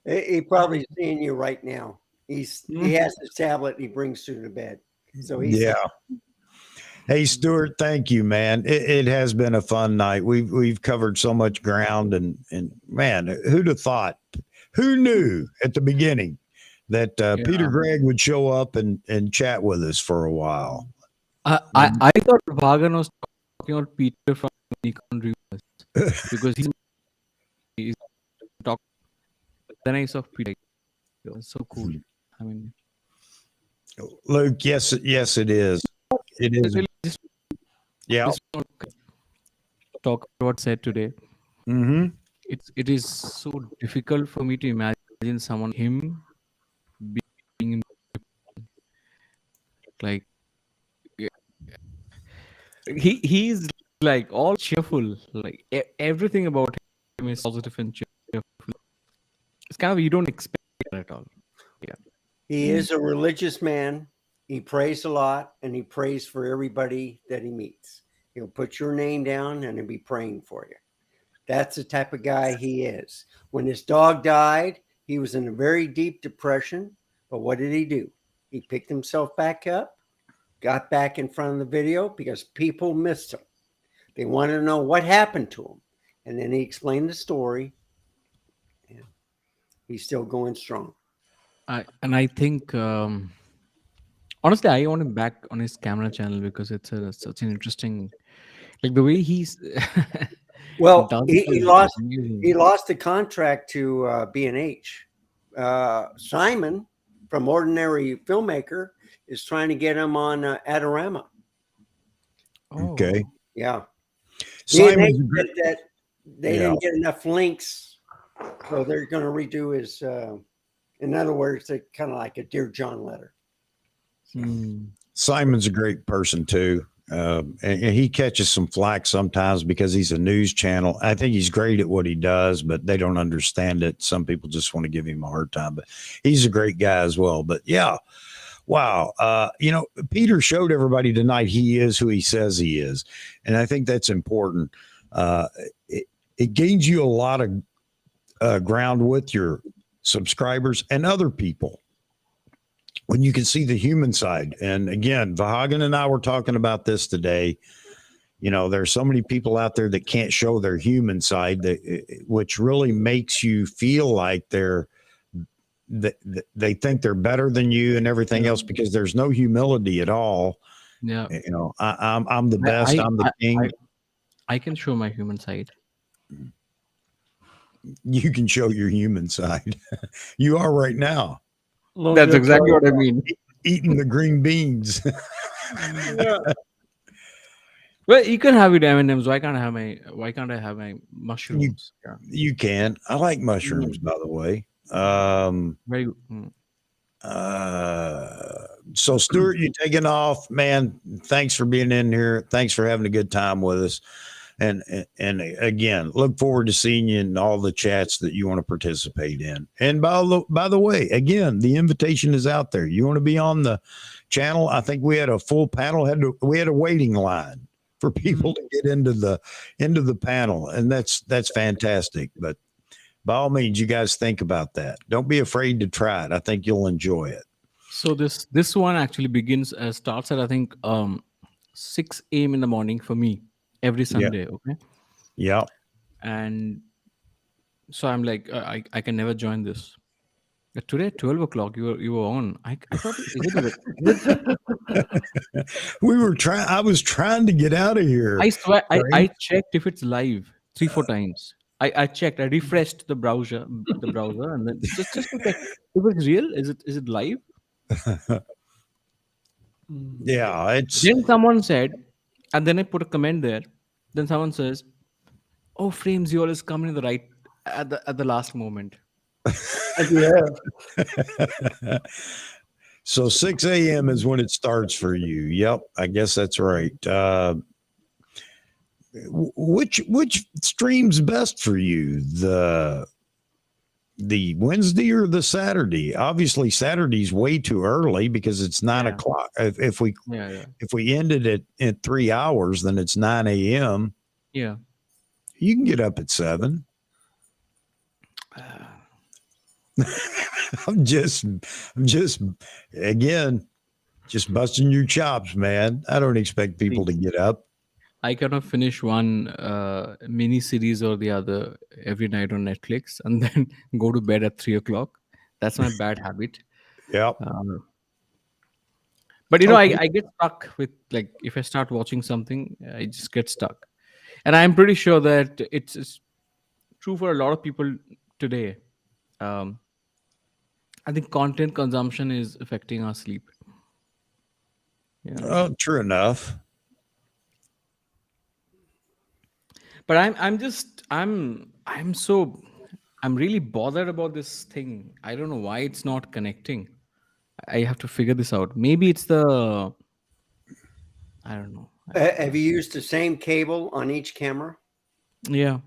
[SPEAKER 12] He probably seeing you right now. He has his tablet. He brings to the bed. So he's
[SPEAKER 2] Hey, Stuart, thank you, man. It has been a fun night. We've covered so much ground, and man, who'd have thought? Who knew at the beginning that Peter Gregg would show up and chat with us for a while?
[SPEAKER 19] I thought Bhagan was talking about Peter from Nikon Reviewers because he's talking. Then I saw Peter. It was so cool. I mean,
[SPEAKER 2] Luke, yes, it is. It is. Yeah.
[SPEAKER 19] Talk about what said today.
[SPEAKER 2] Mm-hmm.
[SPEAKER 19] It is so difficult for me to imagine him being like he's like all cheerful, like everything about him is positive and cheerful. It's kind of, you don't expect it at all. Yeah,
[SPEAKER 12] he is a religious man. He prays a lot, and he prays for everybody that he meets. He'll put your name down and he'll be praying for you. That's the type of guy he is. When his dog died, he was in a very deep depression. But what did he do? He picked himself back up, got back in front of the video because people missed him. They wanted to know what happened to him. And then he explained the story. And he's still going strong.
[SPEAKER 19] I think, honestly, I want him back on his camera channel because it's such an interesting, like the way he's...
[SPEAKER 12] Well, he lost the contract to B&H. Simon, from Ordinary Filmmaker, is trying to get him on Adorama.
[SPEAKER 2] Okay.
[SPEAKER 12] Yeah.
[SPEAKER 2] Simon's a
[SPEAKER 12] Said
[SPEAKER 2] great,
[SPEAKER 12] that they
[SPEAKER 2] yeah.
[SPEAKER 12] didn't get enough links, so they're going to redo his. In other words, they're kind of like a Dear John letter.
[SPEAKER 2] Simon's a great person too. And he catches some flack sometimes because he's a news channel. I think he's great at what he does, but they don't understand it. Some people just want to give him a hard time, but he's a great guy as well. But yeah, wow. Peter showed everybody tonight he is who he says he is. And I think that's important. It gains you a lot of ground with your subscribers and other people when you can see the human side. And again, Vahagan and I were talking about this today. There's so many people out there that can't show their human side, which really makes you feel like they think they're better than you and everything else, because there's no humility at all.
[SPEAKER 7] Yeah.
[SPEAKER 2] I'm the best. I'm the king.
[SPEAKER 7] I can show my human side.
[SPEAKER 2] You can show your human side. You are right now.
[SPEAKER 7] That's exactly what I mean.
[SPEAKER 2] Eating the green beans.
[SPEAKER 7] Yeah. Well, you can have it M&Ms. Why can't I have my mushrooms?
[SPEAKER 2] You can. I like mushrooms, by the way.
[SPEAKER 7] Very good.
[SPEAKER 2] So Stuart, you taking off, man. Thanks for being in here. Thanks for having a good time with us. And again, look forward to seeing you in all the chats that you want to participate in. And by the way, again, the invitation is out there. You want to be on the channel? I think we had a full panel. We had a waiting line for people to get into the panel, and that's fantastic. But by all means, you guys think about that. Don't be afraid to try it. I think you'll enjoy it.
[SPEAKER 7] So this one actually starts at I think 6 a.m. in the morning for me every Sunday. Okay.
[SPEAKER 2] Yeah.
[SPEAKER 7] And so I'm like, I can never join this. But today at 12 o'clock, you were on. I thought,
[SPEAKER 2] I was trying to get out of here.
[SPEAKER 7] I swear, I checked if it's live 3-4 times. I checked. I refreshed the browser, and then just to check if it's real. Is it live?
[SPEAKER 2] Yeah, it's.
[SPEAKER 7] Then someone said, and then I put a comment there. Then someone says, "Oh, Frames, you always come in the right at the last moment."
[SPEAKER 12] Yeah.
[SPEAKER 2] So 6 a.m. is when it starts for you. Yep, I guess that's right. Which stream's best for you? The Wednesday or the Saturday? Obviously, Saturday's way too early because it's 9 o'clock. If we ended it at 3 hours, then it's 9 a.m.
[SPEAKER 7] Yeah,
[SPEAKER 2] you can get up at 7. I'm just again, just busting your chops, man. I don't expect people to get up.
[SPEAKER 7] I cannot finish one mini series or the other every night on Netflix and then go to bed at 3 o'clock. That's my bad habit.
[SPEAKER 2] Yeah.
[SPEAKER 7] But I get stuck with, like, if I start watching something, I just get stuck. And I'm pretty sure that it's true for a lot of people today. I think content consumption is affecting our sleep. Yeah.
[SPEAKER 2] Oh, true enough.
[SPEAKER 7] But I'm really bothered about this thing. I don't know why it's not connecting. I have to figure this out. Maybe it's I don't know.
[SPEAKER 12] Have you used the same cable on each camera?
[SPEAKER 7] Yeah.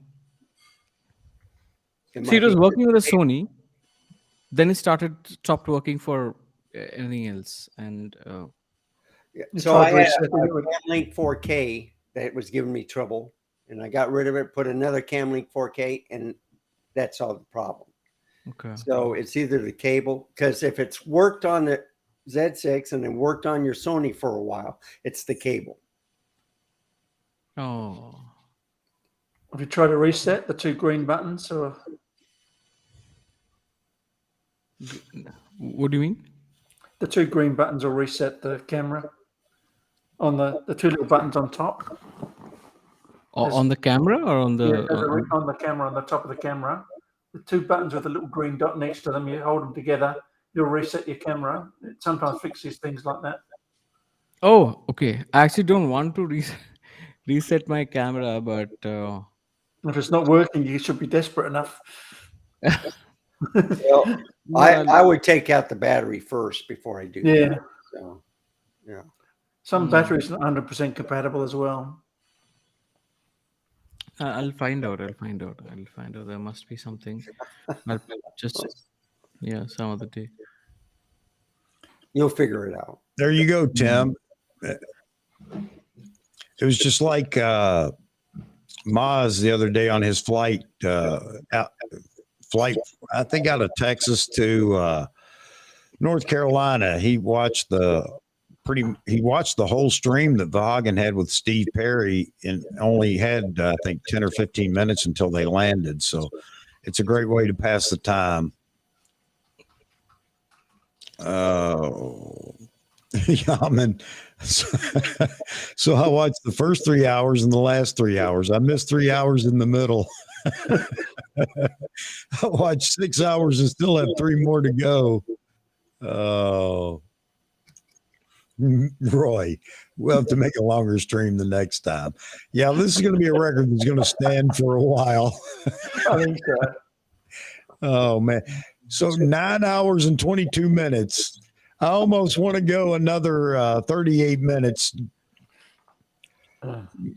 [SPEAKER 7] See, it was working with a Sony. Then it stopped working for anything else. And
[SPEAKER 12] so I had a Camlink 4K that was giving me trouble. And I got rid of it, put another Camlink 4K, and that solved the problem.
[SPEAKER 7] Okay.
[SPEAKER 12] So it's either the cable, because if it's worked on the Z6 and then worked on your Sony for a while, it's the cable.
[SPEAKER 7] Oh.
[SPEAKER 4] Have you tried to reset the 2 green buttons? Or
[SPEAKER 7] what do you mean?
[SPEAKER 4] The 2 green buttons will reset the camera on the 2 little buttons on top.
[SPEAKER 7] On the camera or on the
[SPEAKER 4] on the camera, on the top of the camera, the 2 buttons with a little green dot next to them. You hold them together, you'll reset your camera. It sometimes fixes things like that.
[SPEAKER 7] Oh, okay. I actually don't want to
[SPEAKER 19] reset my camera, but
[SPEAKER 4] If it's not working, you should be desperate enough.
[SPEAKER 12] Well,
[SPEAKER 19] no,
[SPEAKER 12] I would take out the battery first before I do
[SPEAKER 4] Yeah.
[SPEAKER 12] that. So, yeah.
[SPEAKER 4] Some batteries are 100% compatible as well.
[SPEAKER 19] I'll find out. There must be something. I'll just some other day.
[SPEAKER 12] You'll figure it out.
[SPEAKER 2] There you go, Tim. It was just like Maz the other day on his flight, I think out of Texas to North Carolina. He watched the whole stream that Vahagan had with Steve Perry and only had, I think, 10 or 15 minutes until they landed. So it's a great way to pass the time. Yeah, I mean, so I watched the first 3 hours and the last 3 hours. I missed 3 hours in the middle. I watched 6 hours and still have 3 more to go. Oh, Roy, we'll have to make a longer stream the next time. Yeah, this is going to be a record that's going to stand for a while.
[SPEAKER 4] I think so.
[SPEAKER 2] Oh, man. So 9 hours and 22 minutes. I almost want to go another 38 minutes.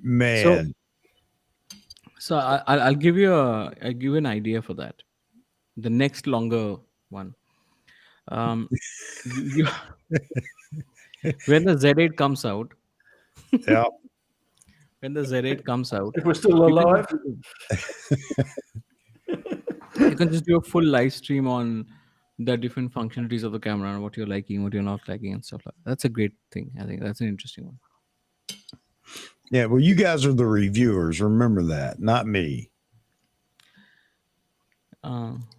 [SPEAKER 2] Man.
[SPEAKER 19] So I'll give you an idea for that. The next longer one. When the Z8 comes out.
[SPEAKER 2] Yeah.
[SPEAKER 19] When the Z8 comes out.
[SPEAKER 4] If we're still alive.
[SPEAKER 19] You can just do a full live stream on the different functionalities of the camera and what you're liking, what you're not liking, and stuff like that. That's a great thing. I think that's an interesting one.
[SPEAKER 2] Yeah, well, you guys are the reviewers. Remember that, not me.
[SPEAKER 4] As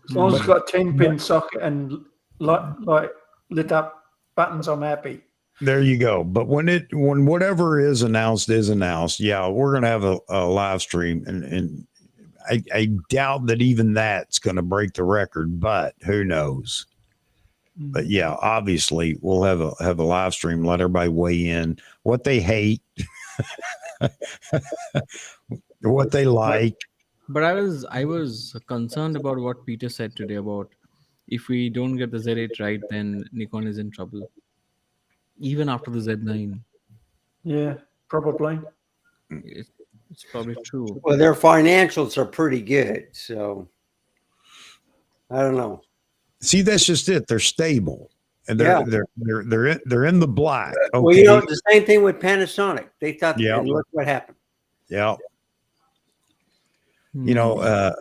[SPEAKER 4] long as it's got 10-pin socket and like lit up buttons, I'm happy.
[SPEAKER 2] There you go. But when whatever is announced, yeah, we're gonna have a live stream, and I doubt that even that's gonna break the record, but who knows? But yeah, obviously we'll have a live stream, let everybody weigh in what they hate, what they like.
[SPEAKER 19] But I was concerned about what Peter said today about if we don't get the Z8 right, then Nikon is in trouble. Even after the Z9.
[SPEAKER 4] Yeah, probably.
[SPEAKER 19] It's probably true.
[SPEAKER 12] Well, their financials are pretty good, so I don't know.
[SPEAKER 2] See, that's just it. They're stable, and they're in the black. Okay.
[SPEAKER 12] Well, you know, the same thing with Panasonic. They thought, and look what happened.
[SPEAKER 2] Yeah. You know,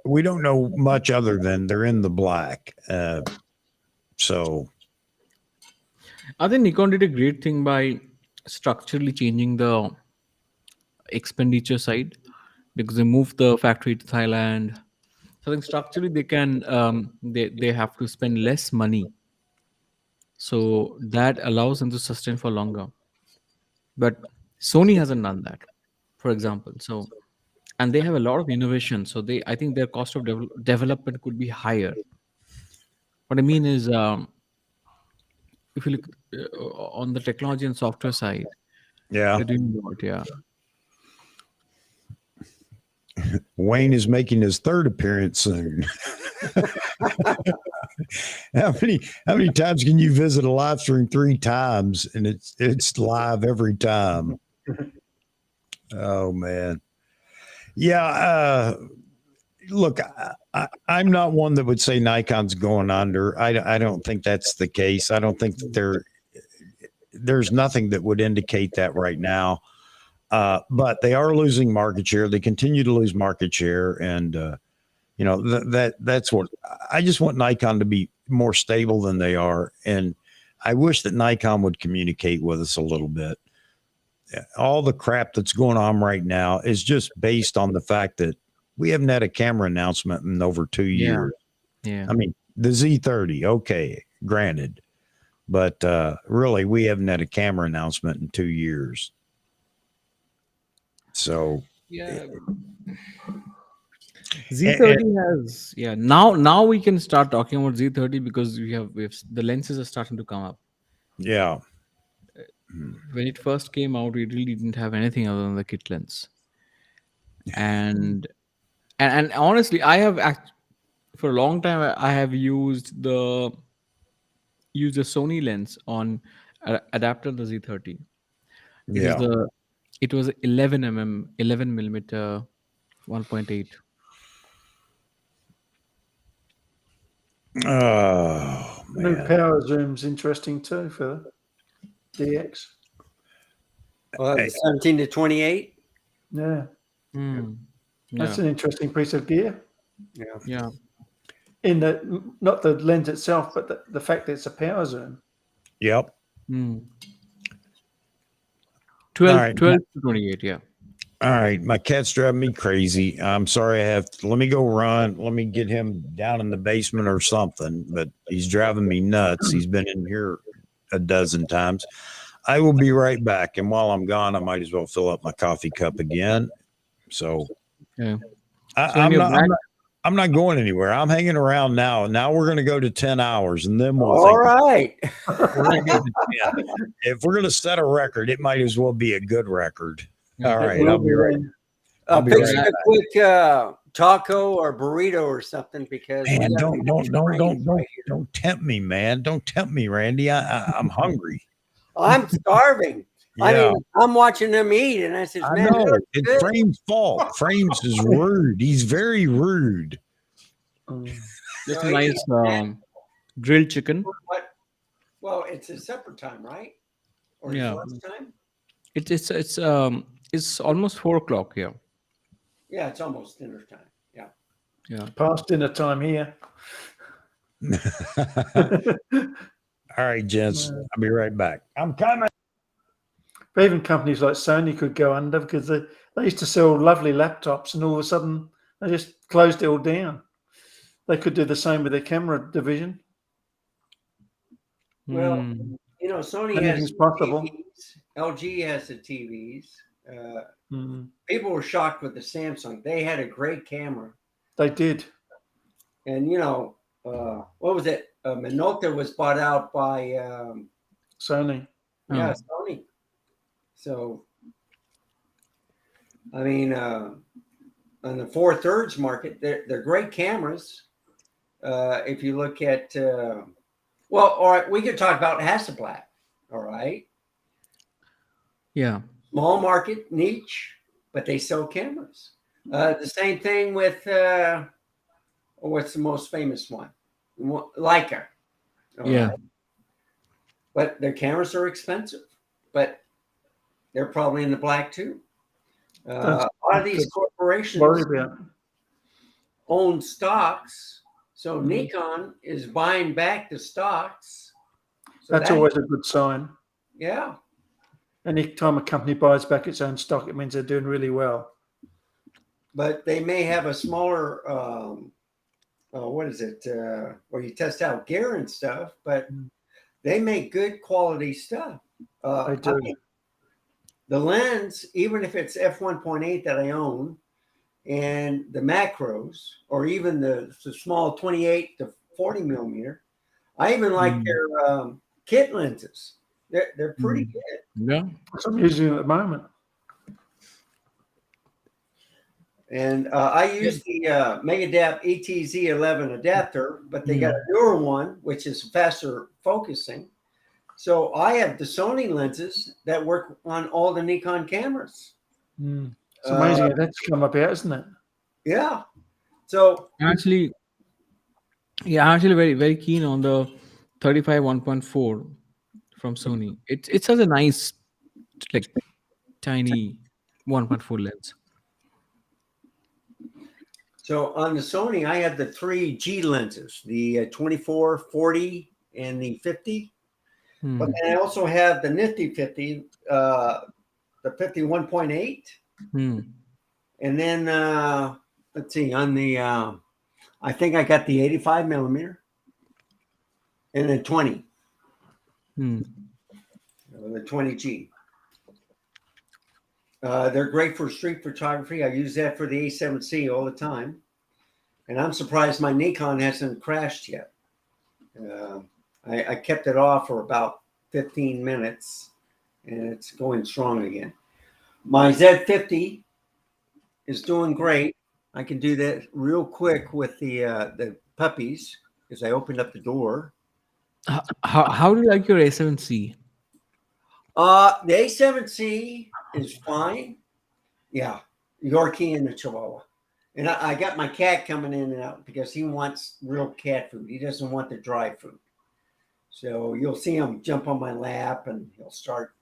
[SPEAKER 2] we don't know much other than they're in the black. So
[SPEAKER 19] I think Nikon did a great thing by structurally changing the expenditure side because they moved the factory to Thailand. So I think structurally they can they have to spend less money. So that allows them to sustain for longer. But Sony hasn't done that, for example. So and they have a lot of innovation. So I think their cost of development could be higher. What I mean is if you look on the technology and software side, they're doing what,
[SPEAKER 2] Wayne is making his third appearance soon. How many times can you visit a live stream? 3 times, and it's live every time. Oh man. Yeah. Look, I'm not one that would say Nikon's going under. I don't think that's the case. I don't think that there's nothing that would indicate that right now. But they are losing market share. They continue to lose market share. And, you know, that's what I just want Nikon to be more stable than they are. And I wish that Nikon would communicate with us a little bit. All the crap that's going on right now is just based on the fact that we haven't had a camera announcement in over 2 years.
[SPEAKER 19] Yeah.
[SPEAKER 2] I mean, the Z30, okay, granted. But really, we haven't had a camera announcement in 2 years. So
[SPEAKER 19] yeah. Z30 has now we can start talking about Z30 because we have the lenses are starting to come up.
[SPEAKER 2] Yeah.
[SPEAKER 7] when it first came out, we really didn't have anything other than the kit lens. And honestly, I have for a long time I have used the Sony lens on adapter, the Z30.
[SPEAKER 2] Yeah.
[SPEAKER 7] It was 11 millimeter 1.8.
[SPEAKER 2] Oh
[SPEAKER 4] New
[SPEAKER 2] man.
[SPEAKER 4] power zoom's interesting too for the DX.
[SPEAKER 12] Well, 17 to 28.
[SPEAKER 4] Yeah. That's
[SPEAKER 7] Yeah.
[SPEAKER 4] an interesting piece of gear.
[SPEAKER 12] Yeah.
[SPEAKER 7] Yeah.
[SPEAKER 4] In not the lens itself, but the fact that it's a power zoom.
[SPEAKER 2] Yep.
[SPEAKER 7] 12,
[SPEAKER 2] All right.
[SPEAKER 7] 12 to 28, yeah.
[SPEAKER 2] All right, my cat's driving me crazy. I'm sorry. Let me go run. Let me get him down in the basement or something. But he's driving me nuts. He's been in here a dozen times. I will be right back. And while I'm gone, I might as well fill up my coffee cup again. So,
[SPEAKER 7] yeah.
[SPEAKER 2] I'm not going anywhere. I'm hanging around now. Now we're going to go to 10 hours, and then we'll.
[SPEAKER 12] All right.
[SPEAKER 2] If we're going to set a record, it might as well be a good record. All right,
[SPEAKER 12] It
[SPEAKER 2] I'll
[SPEAKER 12] will
[SPEAKER 2] be right.
[SPEAKER 12] Fix a quick taco or burrito or something, because we
[SPEAKER 2] Man,
[SPEAKER 12] got
[SPEAKER 2] don't tempt me, man. Don't tempt me, Randy. I'm hungry.
[SPEAKER 12] I'm starving.
[SPEAKER 2] Yeah.
[SPEAKER 12] I mean, I'm watching them eat, and I said,
[SPEAKER 2] I
[SPEAKER 12] "Man,
[SPEAKER 2] know
[SPEAKER 12] that looks
[SPEAKER 2] it's
[SPEAKER 12] good."
[SPEAKER 2] Frame's fault. Frame's is rude. He's very rude.
[SPEAKER 7] That's a nice grilled chicken.
[SPEAKER 12] What? Well, it's a supper time, right? Or
[SPEAKER 7] Yeah.
[SPEAKER 12] lunch time?
[SPEAKER 7] It's almost 4 o'clock here.
[SPEAKER 12] Yeah, it's almost dinner time. Yeah.
[SPEAKER 7] Yeah.
[SPEAKER 4] Past dinner time here.
[SPEAKER 2] All right, gents. I'll be right back. I'm coming.
[SPEAKER 4] But even companies like Sony could go under, because they used to sell lovely laptops, and all of a sudden they just closed it all down. They could do the same with their camera division.
[SPEAKER 12] Well, you know, Sony
[SPEAKER 4] Anything's
[SPEAKER 12] has
[SPEAKER 4] possible.
[SPEAKER 12] TVs. LG has the TVs. People were shocked with the Samsung. They had a great camera.
[SPEAKER 4] They did.
[SPEAKER 12] And, you know, what was it? Minolta was bought out by
[SPEAKER 4] Sony.
[SPEAKER 12] Yeah, Sony. So, I mean, on the 4/3 market, they're great cameras. If you look at, well, all right, we could talk about Hasselblad. All right.
[SPEAKER 7] Yeah.
[SPEAKER 12] Small market, niche, but they sell cameras. The same thing with, what's the most famous one? Leica. All
[SPEAKER 7] Yeah.
[SPEAKER 12] right? But their cameras are expensive, but they're probably in the black too. A lot of these corporations own stocks. So Nikon is buying back the stocks. So
[SPEAKER 4] That's always a good sign.
[SPEAKER 12] Yeah.
[SPEAKER 4] Anytime a company buys back its own stock, it means they're doing really well.
[SPEAKER 12] But they may have a smaller, what is it, where you test out gear and stuff, but they make good quality stuff.
[SPEAKER 4] They do.
[SPEAKER 12] I mean, the lens, even if it's f1.8 that I own, and the macros, or even the small 28 to 40 millimeter, I even like their kit lenses. They're pretty good.
[SPEAKER 7] Yeah.
[SPEAKER 4] That's what I'm using at the moment.
[SPEAKER 12] And I use the Megadap ETZ11 adapter, but they got a newer one, which is faster focusing. So I have the Sony lenses that work on all the Nikon cameras.
[SPEAKER 4] It's amazing how that's come about, isn't it?
[SPEAKER 12] Yeah. So
[SPEAKER 7] I'm actually very, very keen on the 35 1.4 from Sony. It has a nice, like, tiny 1.4 lens.
[SPEAKER 12] So on the Sony, I have the 3 G lenses, the 24, 40, and the 50. But then I also have the Nifty 50, the 51.8. And then, let's see, on the, I think I got the 85 millimeter. And then 20. The 20G. They're great for street photography. I use that for the A7C all the time. And I'm surprised my Nikon hasn't crashed yet. I kept it off for about 15 minutes. and it's going strong again. My Z50 is doing great. I can do that real quick with the puppies because I opened up the door.
[SPEAKER 7] How do you like your A7C?
[SPEAKER 12] The A7C is fine. Yeah, Yorkie and the Chihuahua. And I got my cat coming in and out because he wants real cat food. He doesn't want the dry food. So you'll see him jump on my lap and he'll start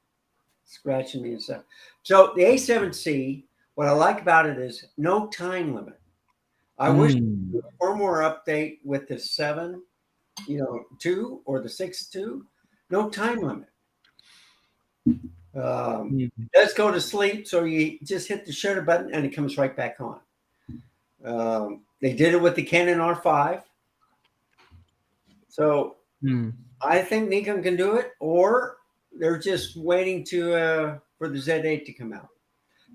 [SPEAKER 12] scratching me and stuff. So the A7C, what I like about it is no time limit. I wish there was a firmware update with the 7, 2 or the 6.2. No time limit. It does go to sleep, so you just hit the shutter button and it comes right back on. They did it with the Canon R5. So I think Nikon can do it, or they're just waiting for the Z8 to come out.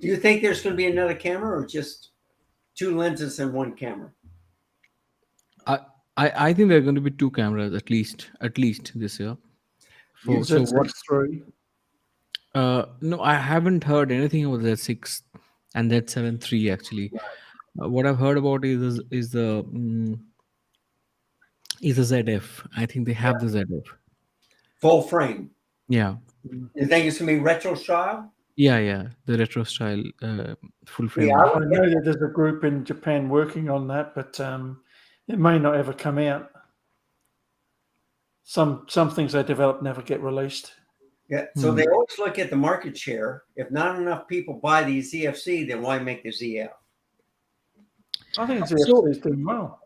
[SPEAKER 12] Do you think there's going to be another camera, or just 2 lenses and 1 camera?
[SPEAKER 7] I think there are going to be 2 cameras at least this year.
[SPEAKER 4] So what? 3.
[SPEAKER 7] No, I haven't heard anything about the 6 and that 7.3 actually. What I've heard about is the ZF. I think they have the ZF.
[SPEAKER 12] Full frame.
[SPEAKER 7] Yeah.
[SPEAKER 12] You think it's going to be retro style?
[SPEAKER 7] Yeah, the retro style full frame.
[SPEAKER 4] Yeah, I know that there's a group in Japan working on that, but it may not ever come out. Some things they develop never get released.
[SPEAKER 12] Yeah, so they always look at the market share. If not enough people buy the ZFC, then why make the ZF?
[SPEAKER 4] I think ZFC is doing well.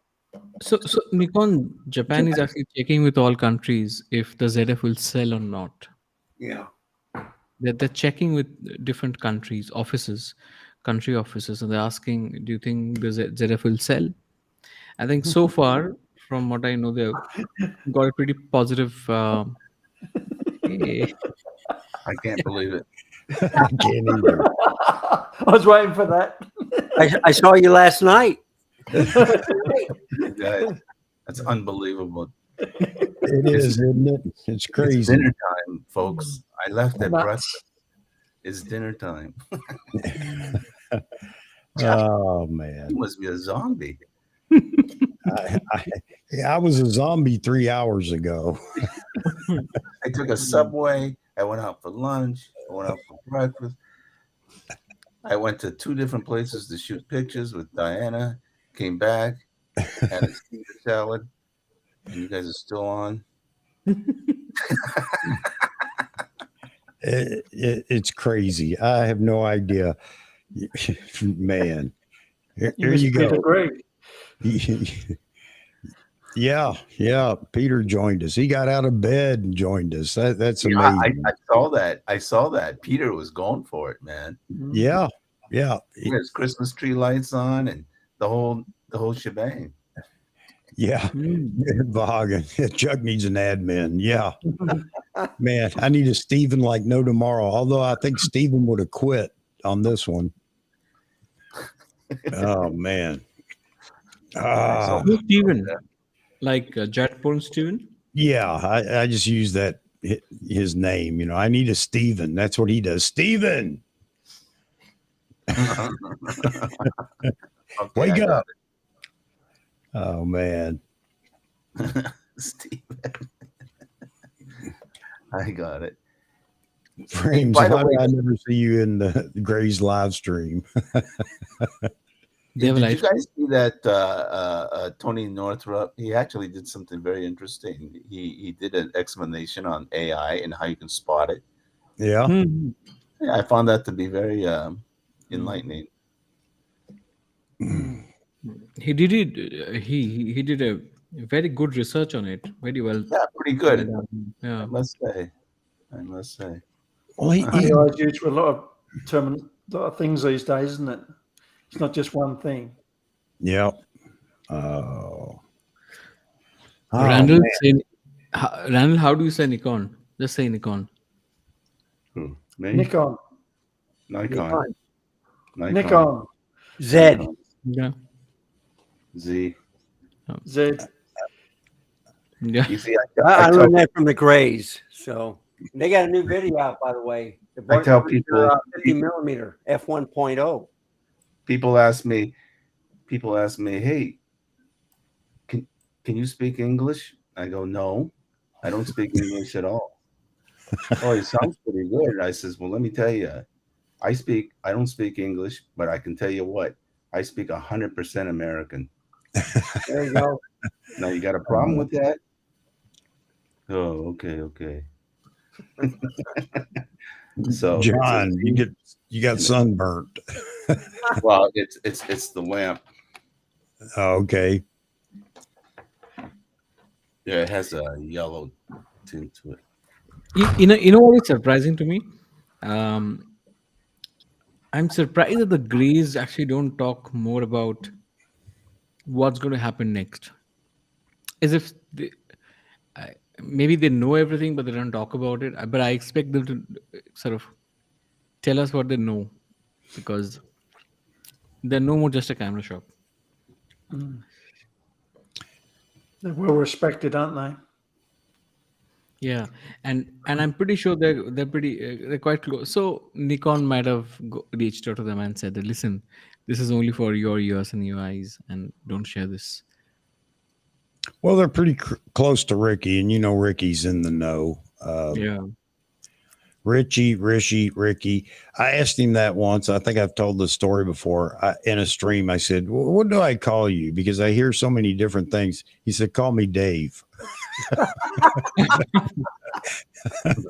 [SPEAKER 7] So Nikon Japan is actually checking with all countries if the ZF will sell or not.
[SPEAKER 12] Yeah.
[SPEAKER 7] They're checking with different countries, country offices, and they're asking, do you think the ZF will sell? I think so far, from what I know, they've got a pretty positive.
[SPEAKER 9] I can't believe it.
[SPEAKER 2] I can't either.
[SPEAKER 4] I was waiting for that.
[SPEAKER 12] I saw you last night.
[SPEAKER 9] Guys, that's unbelievable.
[SPEAKER 2] It is, isn't it? It's crazy.
[SPEAKER 9] It's dinner time, folks. I left at breakfast. It's dinner time.
[SPEAKER 2] Oh man,
[SPEAKER 9] you must be a zombie.
[SPEAKER 2] I was a zombie 3 hours ago.
[SPEAKER 9] I took a subway. I went out for lunch. I went out for breakfast. I went to 2 different places to shoot pictures with Diana. Came back, had a Caesar salad, and you guys are still on.
[SPEAKER 2] It's crazy. I have no idea, man. Here you go.
[SPEAKER 4] Gregg.
[SPEAKER 2] Yeah. Peter joined us. He got out of bed and joined us. That's amazing.
[SPEAKER 9] I saw that. Peter was going for it, man.
[SPEAKER 2] Yeah.
[SPEAKER 9] He has Christmas tree lights on and the whole shebang.
[SPEAKER 2] Yeah. Vahagan. Chuck needs an admin. Yeah. Man, I need a Steven like no tomorrow. Although I think Steven would have quit on this one. Oh man.
[SPEAKER 7] Steven. Like Jet Porn Steven?
[SPEAKER 2] Yeah, I just use that his name. I need a Steven. That's what he does. Steven. Wake up. Oh man.
[SPEAKER 9] Steven. I got it.
[SPEAKER 2] Frames,
[SPEAKER 9] By the
[SPEAKER 2] why
[SPEAKER 9] way,
[SPEAKER 2] did I never see you in the Gray's live stream?
[SPEAKER 9] Did you guys see that Tony Northrup? He actually did something very interesting. He did an explanation on AI and how you can spot it.
[SPEAKER 2] Yeah.
[SPEAKER 9] Yeah, I found that to be very enlightening.
[SPEAKER 7] He did it. He did a very good research on it. Very well.
[SPEAKER 9] Yeah, pretty good.
[SPEAKER 7] Yeah,
[SPEAKER 9] I must say.
[SPEAKER 2] Well,
[SPEAKER 4] AI is used for a lot of things these days, isn't it? It's not just one thing.
[SPEAKER 2] Yep. Oh.
[SPEAKER 7] Randall, Randall, how do you say Nikon? Just say Nikon.
[SPEAKER 9] Who? Me?
[SPEAKER 4] Nikon.
[SPEAKER 9] Nikon.
[SPEAKER 4] Nikon.
[SPEAKER 12] Z.
[SPEAKER 7] Yeah.
[SPEAKER 9] Z.
[SPEAKER 4] Z.
[SPEAKER 7] Yeah.
[SPEAKER 9] You see,
[SPEAKER 12] I learned that from the Grays. So They got a new video out, by the way. The
[SPEAKER 9] I tell
[SPEAKER 12] Voyager,
[SPEAKER 9] people,
[SPEAKER 12] 50 millimeter f1.0.
[SPEAKER 9] people ask me, hey, can you speak English? I go, no, I don't speak English at all. Oh, it sounds pretty good. I says, well, let me tell you, I don't speak English, but I can tell you what, I speak 100% American.
[SPEAKER 12] There you go.
[SPEAKER 9] Now you got a problem with that? Oh, okay. So
[SPEAKER 2] John, you got sunburnt.
[SPEAKER 9] well, it's the lamp.
[SPEAKER 2] Oh, okay.
[SPEAKER 9] Yeah, it has a yellow tint to it.
[SPEAKER 7] You know what is surprising to me? I'm surprised that the Greys actually don't talk more about what's going to happen next. As if maybe they know everything, but they don't talk about it. But I expect them to sort of tell us what they know, because they're no more just a camera shop.
[SPEAKER 4] They're well respected, aren't they?
[SPEAKER 7] Yeah, and I'm pretty sure they're pretty they're quite close. So Nikon might have reached out to them and said that, listen, this is only for your ears and your eyes, and don't share this.
[SPEAKER 2] Well, they're pretty close to Ricky, and you know Ricky's in the know.
[SPEAKER 7] Yeah.
[SPEAKER 2] Ricky. I asked him that once. I think I've told this story before. In a stream, I said, what do I call you? Because I hear so many different things. He said, call me Dave.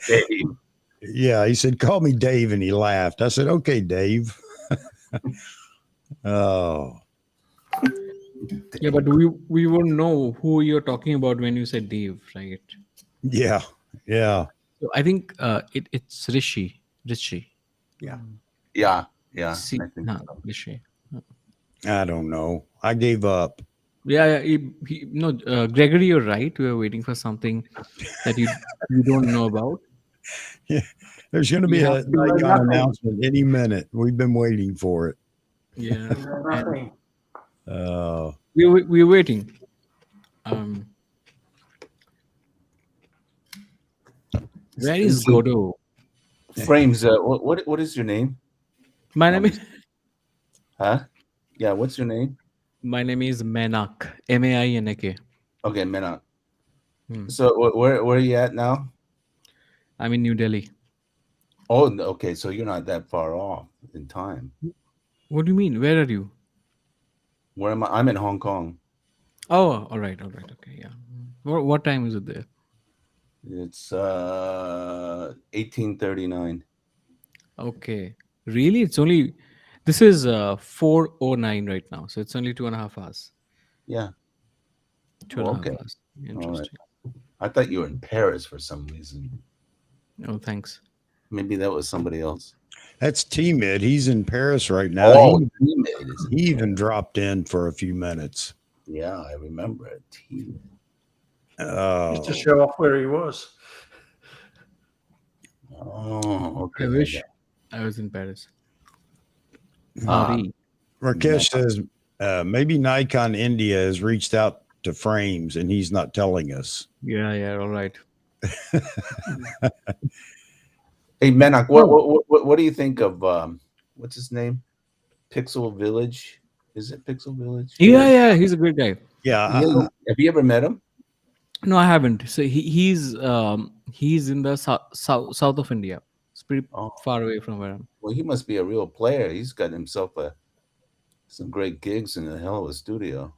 [SPEAKER 9] Dave.
[SPEAKER 2] Yeah, he said, call me Dave, and he laughed. I said, okay, Dave. Oh.
[SPEAKER 7] Yeah, but we won't know who you're talking about when you said Dave, right?
[SPEAKER 2] Yeah.
[SPEAKER 7] So I think it's Rishi.
[SPEAKER 9] Yeah.
[SPEAKER 7] See,
[SPEAKER 9] I think so.
[SPEAKER 7] Rishi.
[SPEAKER 2] I don't know. I gave up.
[SPEAKER 7] Yeah. No, Gregory, you're right. We were waiting for something that you don't know about.
[SPEAKER 2] Yeah, there's going to be a Nikon announcement any minute. We've been waiting for it.
[SPEAKER 7] Yeah.
[SPEAKER 2] Oh.
[SPEAKER 7] We're waiting. Where is Godo?
[SPEAKER 9] Frames. What is your name?
[SPEAKER 7] My name is.
[SPEAKER 9] Huh? Yeah. What's your name?
[SPEAKER 7] My name is Menak. Mainak.
[SPEAKER 9] Okay, Menak. So where are you at now?
[SPEAKER 7] I'm in New Delhi.
[SPEAKER 9] Oh, okay. So you're not that far off in time.
[SPEAKER 7] What do you mean? Where are you?
[SPEAKER 9] Where am I? I'm in Hong Kong.
[SPEAKER 7] Oh, all right. Okay, yeah. What time is it there?
[SPEAKER 9] It's 1839.
[SPEAKER 7] Okay. Really? This is 4:09 right now. So it's only 2.5 hours.
[SPEAKER 9] Yeah.
[SPEAKER 7] 2.5 hours. Interesting.
[SPEAKER 9] Right. I thought you were in Paris for some reason.
[SPEAKER 7] Oh, thanks.
[SPEAKER 9] Maybe that was somebody else.
[SPEAKER 2] That's T-Mid. He's in Paris right now.
[SPEAKER 9] Oh, T-Mid is
[SPEAKER 2] he even dropped in for a few minutes.
[SPEAKER 9] Yeah, I remember it. T-Mid.
[SPEAKER 4] Just to show off where he was.
[SPEAKER 9] Oh, okay.
[SPEAKER 7] I wish I was in Paris.
[SPEAKER 2] Rakesh says maybe Nikon India has reached out to Frames and he's not telling us.
[SPEAKER 7] Yeah, all right.
[SPEAKER 9] Hey, Menak, what do you think of what's his name? Pixel Village? Is it Pixel Village?
[SPEAKER 7] Yeah, he's a good guy.
[SPEAKER 2] Yeah.
[SPEAKER 9] Have you ever met him?
[SPEAKER 7] No, I haven't. So he's in the south of India. It's pretty far away from where I'm.
[SPEAKER 9] Well, he must be a real player. He's got himself some great gigs in a hell of a studio.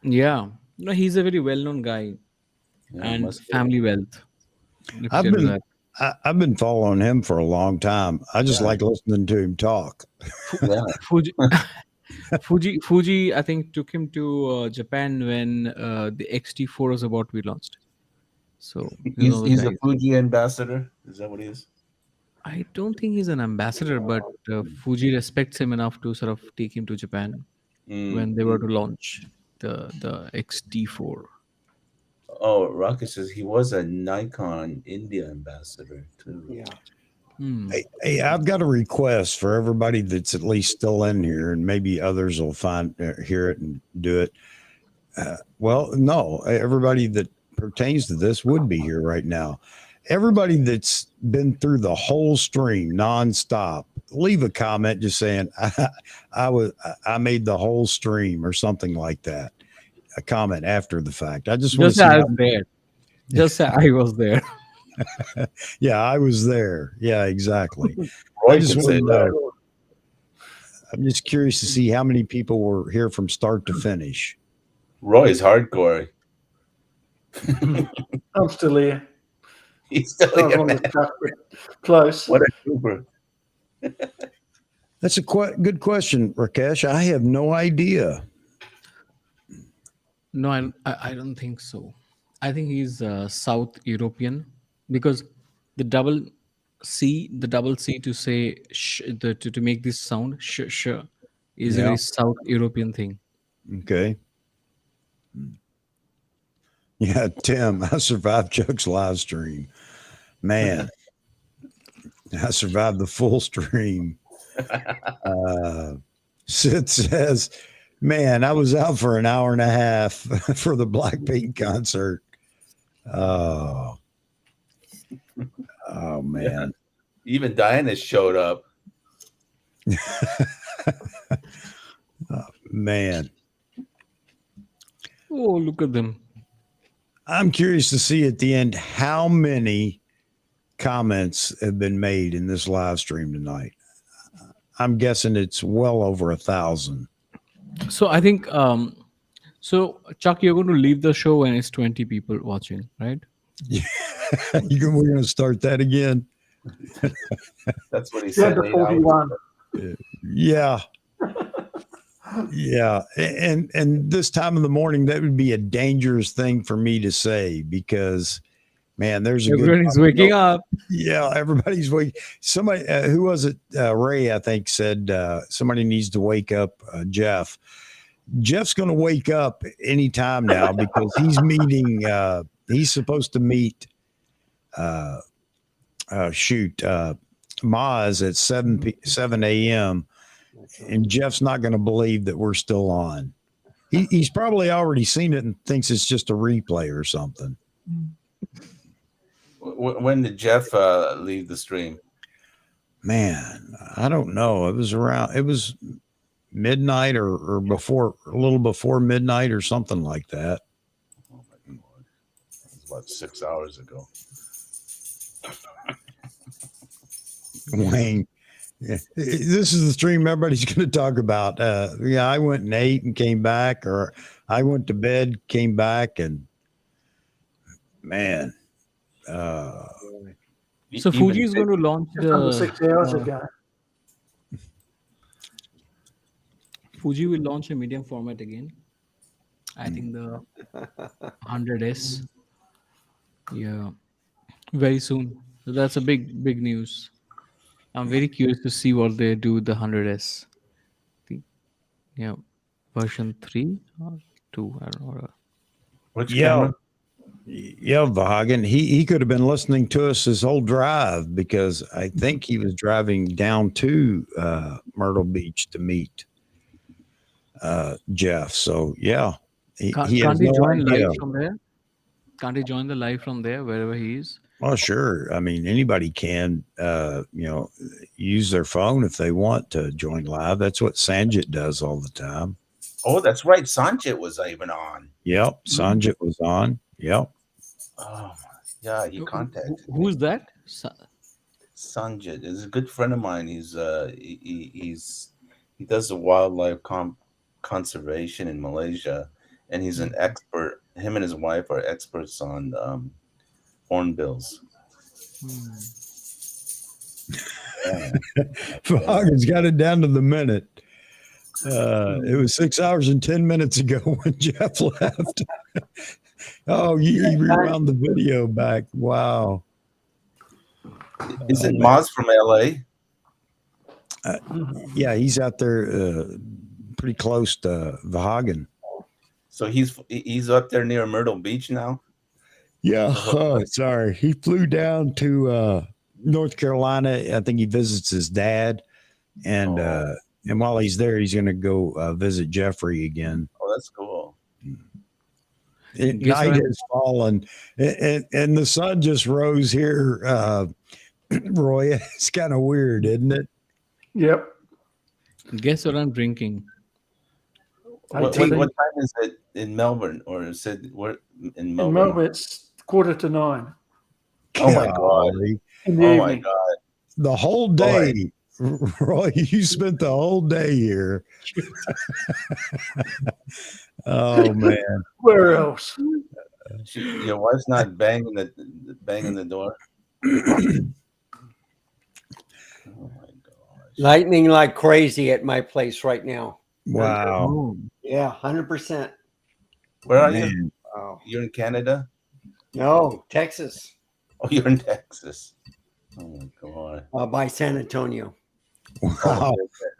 [SPEAKER 7] Yeah. No, he's a very well-known guy.
[SPEAKER 9] Yeah,
[SPEAKER 7] and family wealth.
[SPEAKER 2] I've been following him for a long time. I just like listening to him talk.
[SPEAKER 9] Yeah.
[SPEAKER 7] Fuji, I think, took him to Japan when the XT4 was about to be launched. So
[SPEAKER 9] he's a Fuji ambassador. Is that what he is?
[SPEAKER 7] I don't think he's an ambassador, but Fuji respects him enough to sort of take him to Japan when they were to launch the XT4.
[SPEAKER 9] Oh, Rocket says he was a Nikon India ambassador too.
[SPEAKER 12] Yeah.
[SPEAKER 2] Hey, I've got a request for everybody that's at least still in here, and maybe others will hear it and do it. Well, no, everybody that pertains to this would be here right now. everybody that's been through the whole stream nonstop, leave a comment just saying I made the whole stream or something like that. A comment after the fact. I just want to
[SPEAKER 7] Just
[SPEAKER 2] see.
[SPEAKER 7] say I was there. Just say I was there.
[SPEAKER 2] Yeah, I was there. Yeah, exactly.
[SPEAKER 9] Roy
[SPEAKER 2] I just
[SPEAKER 9] can
[SPEAKER 2] want
[SPEAKER 9] say
[SPEAKER 2] to
[SPEAKER 9] that.
[SPEAKER 2] know. I'm just curious to see how many people were here from start to finish.
[SPEAKER 9] Roy's hardcore.
[SPEAKER 4] I'm still here.
[SPEAKER 9] He's still
[SPEAKER 4] I was
[SPEAKER 9] here,
[SPEAKER 4] on the
[SPEAKER 9] man.
[SPEAKER 4] chat, but close.
[SPEAKER 9] What a trooper.
[SPEAKER 2] That's a good question, Rakesh. I have no idea.
[SPEAKER 7] No, I don't think so. I think he's South European because the double C to say to make this sound sh is a
[SPEAKER 2] Yeah.
[SPEAKER 7] very South European thing.
[SPEAKER 2] Okay. Yeah, Tim, I survived Chuck's live stream. Man, I survived the full stream. Sid says, man, I was out for an hour and a half for the Blackpink concert. Oh, man.
[SPEAKER 9] Even Diana showed up.
[SPEAKER 2] Man.
[SPEAKER 7] Oh, look at them.
[SPEAKER 2] I'm curious to see at the end how many comments have been made in this live stream tonight. I'm guessing it's well over 1,000.
[SPEAKER 7] So I think so Chuck, you're going to leave the show when it's 20 people watching, right?
[SPEAKER 2] Yeah. We're going to start that again.
[SPEAKER 9] That's what he
[SPEAKER 4] Yeah,
[SPEAKER 9] said.
[SPEAKER 4] the 41.
[SPEAKER 2] Yeah. Yeah. And this time of the morning, that would be a dangerous thing for me to say because, man, there's a
[SPEAKER 7] Everybody's waking up.
[SPEAKER 2] Yeah, everybody's waking. Somebody, who was it? Ray, I think, said somebody needs to wake up Jeff. Jeff's going to wake up anytime now because he's meeting. He's supposed to meet. Maz at 7 a.m. and Jeff's not going to believe that we're still on. He's probably already seen it and thinks it's just a replay or something.
[SPEAKER 9] When did Jeff leave the stream?
[SPEAKER 2] Man, I don't know. It was midnight or before, a little before midnight or something like that.
[SPEAKER 9] Oh my God. It was about 6 hours ago.
[SPEAKER 2] Wayne, yeah, this is the stream everybody's going to talk about. Yeah, I went and ate and came back, or I went to bed, came back, and man.
[SPEAKER 7] So Fuji is going to launch
[SPEAKER 4] Under 6 hours ago.
[SPEAKER 7] Fuji will launch a medium format again. I think the 100S. Yeah, very soon. So that's a big news. I'm very curious to see what they do with the 100S. Yeah, version 3 or 2. I don't know.
[SPEAKER 9] Which
[SPEAKER 2] camera? Yeah, Vahagan. He could have been listening to us his whole drive because I think he was driving down to Myrtle Beach to meet Jeff. So yeah,
[SPEAKER 7] Can't
[SPEAKER 2] he
[SPEAKER 7] he
[SPEAKER 2] has no
[SPEAKER 7] join
[SPEAKER 2] idea.
[SPEAKER 7] live from there? Can't he join the live from there wherever he is?
[SPEAKER 2] Well, sure. I mean, anybody can, use their phone if they want to join live. That's what Sanjit does all the time.
[SPEAKER 9] Oh, that's right. Sanjit was even on.
[SPEAKER 2] Yep. Sanjit was on. Yep.
[SPEAKER 9] Oh, yeah. He contacted me.
[SPEAKER 7] Who's that?
[SPEAKER 9] Sanjit is a good friend of mine. He does the wildlife conservation in Malaysia, and he's an expert. Him and his wife are experts on hornbills.
[SPEAKER 2] Vahagan's got it down to the minute. It was 6 hours and 10 minutes ago when Jeff left. Oh, you rewound the video back. Wow.
[SPEAKER 9] Is it Maz from LA?
[SPEAKER 2] Yeah, he's out there pretty close to Vahagan.
[SPEAKER 9] So he's up there near Myrtle Beach now?
[SPEAKER 2] Yeah. Oh, sorry. He flew down to North Carolina. I think he visits his dad. And while he's there, he's going to go visit Jeffrey again.
[SPEAKER 9] Oh, that's cool.
[SPEAKER 2] Night has fallen, and the sun just rose here. Roy, it's kind of weird, isn't it?
[SPEAKER 4] Yep.
[SPEAKER 7] Guess what I'm drinking?
[SPEAKER 9] What time is it in Melbourne, or is it where in Melbourne?
[SPEAKER 4] In Melbourne, it's 8:45.
[SPEAKER 9] Oh my god!
[SPEAKER 4] In the
[SPEAKER 9] Oh my
[SPEAKER 4] evening.
[SPEAKER 9] god!
[SPEAKER 2] The whole day, Roy. You spent the whole day here. Oh man!
[SPEAKER 4] Where else?
[SPEAKER 9] Your wife's not banging the door.
[SPEAKER 12] Lightning like crazy at my place right now.
[SPEAKER 2] Wow.
[SPEAKER 12] Yeah, 100%.
[SPEAKER 9] Where are you?
[SPEAKER 12] Wow.
[SPEAKER 9] You're in Canada?
[SPEAKER 12] No, Texas.
[SPEAKER 9] Oh, you're in Texas. Oh my god.
[SPEAKER 12] By San Antonio.
[SPEAKER 2] Wow.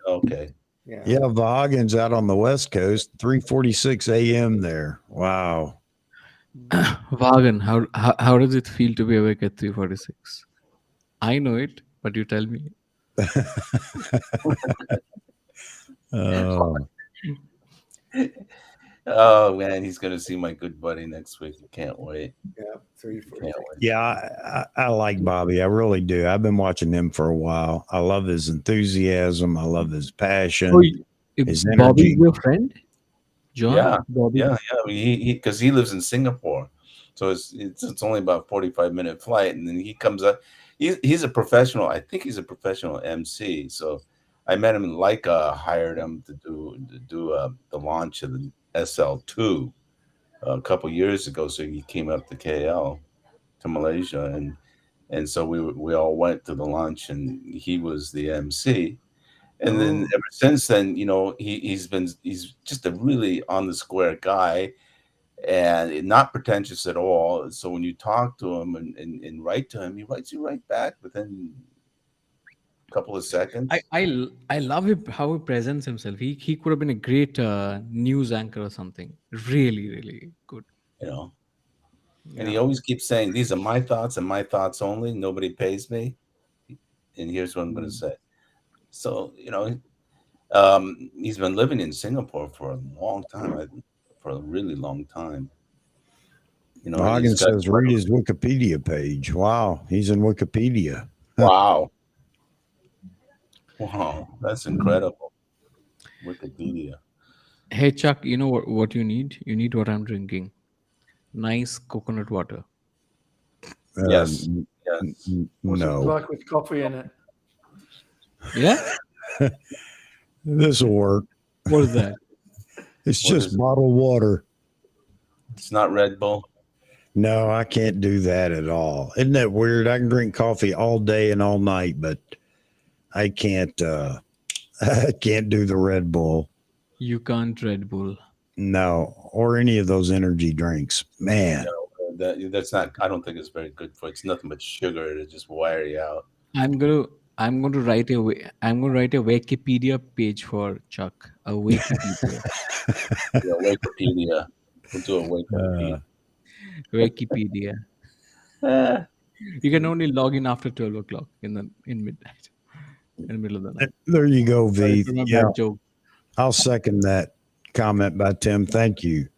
[SPEAKER 9] Okay.
[SPEAKER 2] Yeah, Vaughan's out on the West Coast, 3:46 a.m. there. Wow.
[SPEAKER 7] Vagan, how does it feel to be awake at 3:46? I know it, but you tell me.
[SPEAKER 2] Oh.
[SPEAKER 9] Oh man, he's gonna see my good buddy next week. I can't wait.
[SPEAKER 12] Yeah, 3
[SPEAKER 9] Can't wait.
[SPEAKER 2] Yeah, I like Bobby. I really do. I've been watching him for a while. I love his enthusiasm. I love his passion, his energy.
[SPEAKER 7] Bobby's your friend? John?
[SPEAKER 9] Yeah,
[SPEAKER 7] Bobby?
[SPEAKER 9] yeah. He because he lives in Singapore, so it's only about 45-minute flight, and then he comes up. He's a professional. I think he's a professional MC. So I met him. Leica hired him to do the launch of the SL2 a couple years ago. So he came up to KL, to Malaysia, and so we all went to the launch, and he was the MC. And then ever since then, he's just a really on the square guy, and not pretentious at all. So when you talk to him and write to him, he writes you right back within a couple of seconds.
[SPEAKER 7] I love how he presents himself. He could have been a great news anchor or something. Really, really good.
[SPEAKER 9] And he always keeps saying, "These are my thoughts and my thoughts only. Nobody pays me." And here's what I'm going to say. So he's been living in Singapore for a long time, for a really long time.
[SPEAKER 2] Vaughan says, read his Wikipedia page. Wow, he's in Wikipedia.
[SPEAKER 9] Wow, that's incredible. Wikipedia.
[SPEAKER 7] Hey Chuck, you know what you need? You need what I'm drinking. Nice coconut water.
[SPEAKER 9] Yes.
[SPEAKER 4] What's it
[SPEAKER 2] No.
[SPEAKER 4] like with coffee in it?
[SPEAKER 7] Yeah.
[SPEAKER 2] This will work.
[SPEAKER 7] What is that?
[SPEAKER 2] It's just bottled water.
[SPEAKER 9] It's not Red Bull.
[SPEAKER 2] No, I can't do that at all. Isn't that weird? I can drink coffee all day and all night, but I can't I can't do the Red Bull.
[SPEAKER 7] You can't Red Bull.
[SPEAKER 2] No, or any of those energy drinks. Man.
[SPEAKER 9] That's not. I don't think it's very good for. It's nothing but sugar to just wire you out.
[SPEAKER 7] I'm going to write a Wikipedia page for Chuck. A Wikipedia.
[SPEAKER 9] Wikipedia. We'll do a Wikipedia.
[SPEAKER 7] Wikipedia. You can only log in after 12 o'clock in midnight, in the middle of the night.
[SPEAKER 2] There you go, V.
[SPEAKER 7] Sorry for my
[SPEAKER 2] Yeah,
[SPEAKER 7] bad joke.
[SPEAKER 2] I'll second that comment by Tim. Thank you.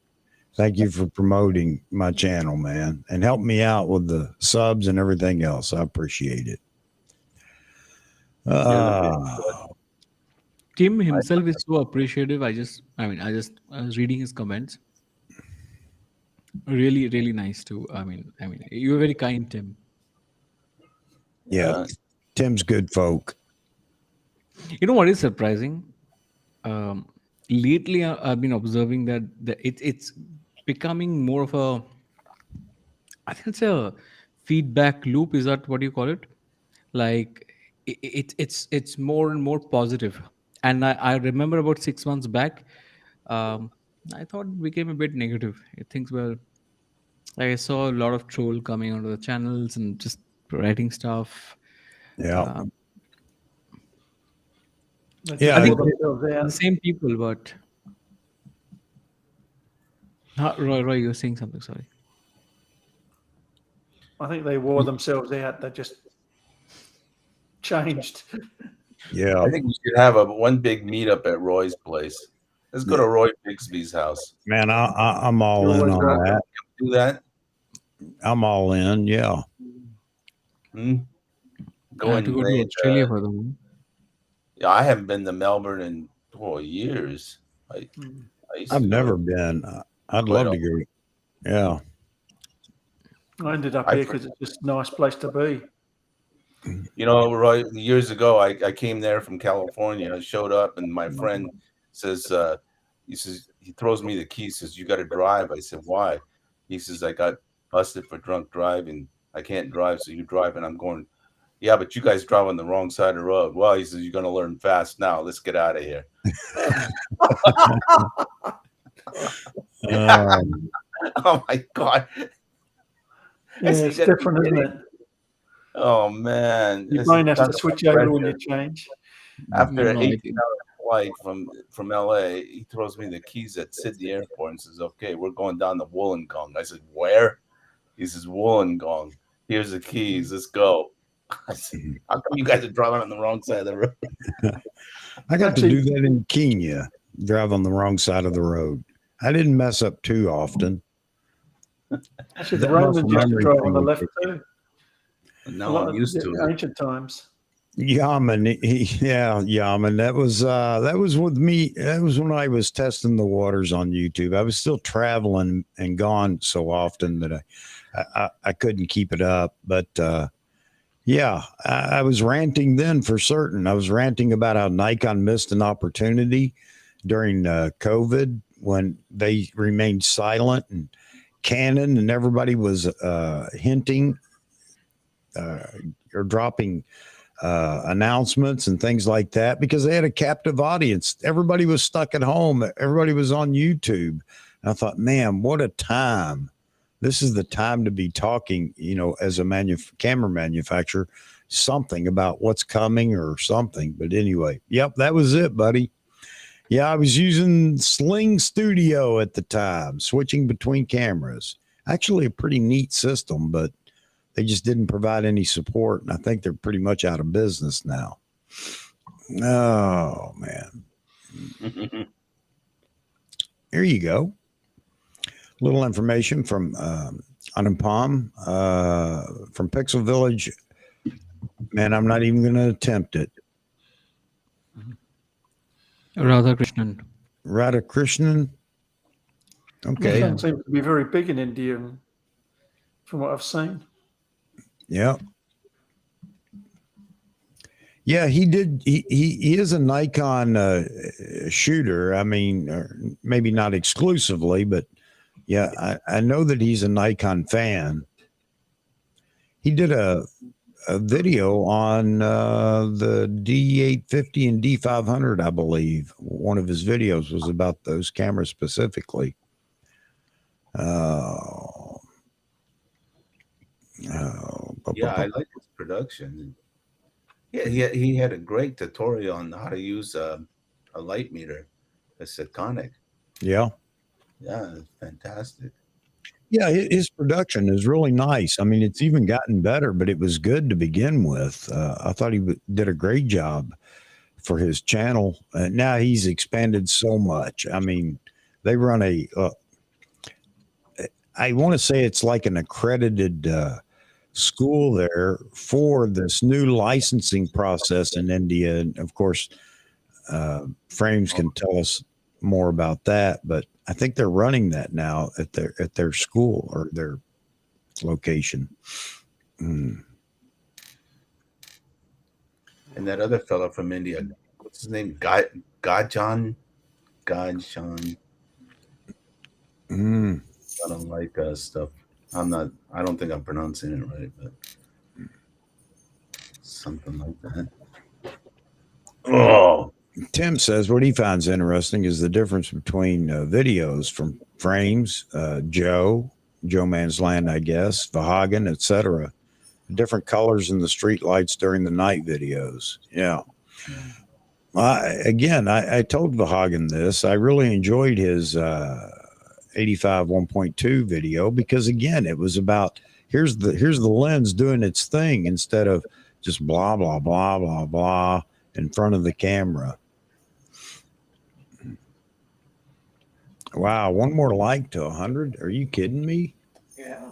[SPEAKER 2] Thank you for promoting my channel, man, and help me out with the subs and everything else. I appreciate it.
[SPEAKER 7] Tim himself is so appreciative. I was reading his comments. Really, really nice too. I mean, you're very kind, Tim.
[SPEAKER 2] Yeah, Tim's good folk.
[SPEAKER 7] You know what is surprising? Lately, I've been observing that it's becoming more of a, I think it's a feedback loop. Is that what you call it? Like it's more and more positive. And I remember about 6 months back, I thought it became a bit negative. Things were, I saw a lot of troll coming onto the channels and just writing stuff.
[SPEAKER 2] Yeah.
[SPEAKER 7] I think the same people, but Roy, you were saying something. Sorry.
[SPEAKER 4] I think they wore themselves out. They just changed.
[SPEAKER 2] Yeah,
[SPEAKER 9] I think we should have one big meetup at Roy's place. Let's go to Roy Bixby's house.
[SPEAKER 2] Man, I'm all in on that.
[SPEAKER 9] Do that.
[SPEAKER 2] I'm all in. Yeah.
[SPEAKER 9] Go
[SPEAKER 7] I
[SPEAKER 9] and
[SPEAKER 7] had to go to
[SPEAKER 9] invade,
[SPEAKER 7] Australia for them.
[SPEAKER 9] Yeah, I haven't been to Melbourne in years.
[SPEAKER 2] I've never been. I'd love to go. Yeah.
[SPEAKER 4] I ended up here because it's just a nice place to be.
[SPEAKER 9] You know, Roy, years ago, I came there from California. I showed up, and my friend says, he throws me the keys, says, "You got to drive." I said, "Why?" He says, "I got busted for drunk driving. I can't drive, so you drive." And I'm going, "Yeah, but you guys drive on the wrong side of the road." Well, he says, "You're going to learn fast now. Let's get out of here." Oh my God.
[SPEAKER 4] Yeah, it's different, isn't it?
[SPEAKER 9] Oh man.
[SPEAKER 4] Your brain has to switch over when you change.
[SPEAKER 9] After an 18-hour flight from LA, he throws me the keys at Sydney Airport and says, "Okay, we're going down to Wollongong." I said, "Where?" He says, "Wollongong. Here's the keys. Let's go." I said, "How come you guys are driving on the wrong side of the road?"
[SPEAKER 2] I got to do that in Kenya, drive on the wrong side of the road. I didn't mess up too often.
[SPEAKER 4] Actually, the Romans used to drive on the left too.
[SPEAKER 9] Now I'm used to it.
[SPEAKER 4] Ancient times.
[SPEAKER 2] Yaman, Yaman. That was with me. That was when I was testing the waters on YouTube. I was still traveling and gone so often that I couldn't keep it up. But yeah, I was ranting then for certain. I was ranting about how Nikon missed an opportunity during COVID when they remained silent, and Canon and everybody was hinting or dropping announcements and things like that because they had a captive audience. Everybody was stuck at home. Everybody was on YouTube. And I thought, man, what a time. This is the time to be talking, as a camera manufacturer, something about what's coming or something. But anyway, yep, that was it, buddy. Yeah, I was using Sling Studio at the time, switching between cameras. Actually, a pretty neat system, but they just didn't provide any support, and I think they're pretty much out of business now. Oh, man. Here you go. A little information from Anupam from Pixel Village. Man, I'm not even going to attempt it.
[SPEAKER 7] Radhakrishnan.
[SPEAKER 2] Radhakrishnan. Okay.
[SPEAKER 4] Nikon seems to be very big in India, from what I've seen.
[SPEAKER 2] Yeah. Yeah, he did. He is a Nikon shooter. I mean, maybe not exclusively, but yeah, I know that he's a Nikon fan. He did a video on the D850 and D500, I believe. One of his videos was about those cameras specifically.
[SPEAKER 9] Yeah, I like his production. Yeah, he had a great tutorial on how to use a light meter, a Sekonic.
[SPEAKER 2] Yeah.
[SPEAKER 9] Yeah, it's fantastic.
[SPEAKER 2] Yeah, his production is really nice. I mean, it's even gotten better, but it was good to begin with. I thought he did a great job for his channel. Now he's expanded so much. I mean, they run I want to say it's like an accredited school there for this new licensing process in India. And of course, Frames can tell us more about that, but I think they're running that now at their school or their location.
[SPEAKER 9] And that other fellow from India, what's his name? Gajan. I don't like stuff. I don't think I'm pronouncing it right, but something like that. Oh,
[SPEAKER 2] Tim says what he finds interesting is the difference between videos from Frames, Joe Man's Land, I guess, Vahagan, etc. Different colors in the street lights during the night videos. Yeah. I told Vahagan this. I really enjoyed his 85 1.2 video because again, it was about here's the lens doing its thing instead of just blah blah blah blah blah in front of the camera. Wow, one more like to 100? Are you kidding me?
[SPEAKER 4] Yeah.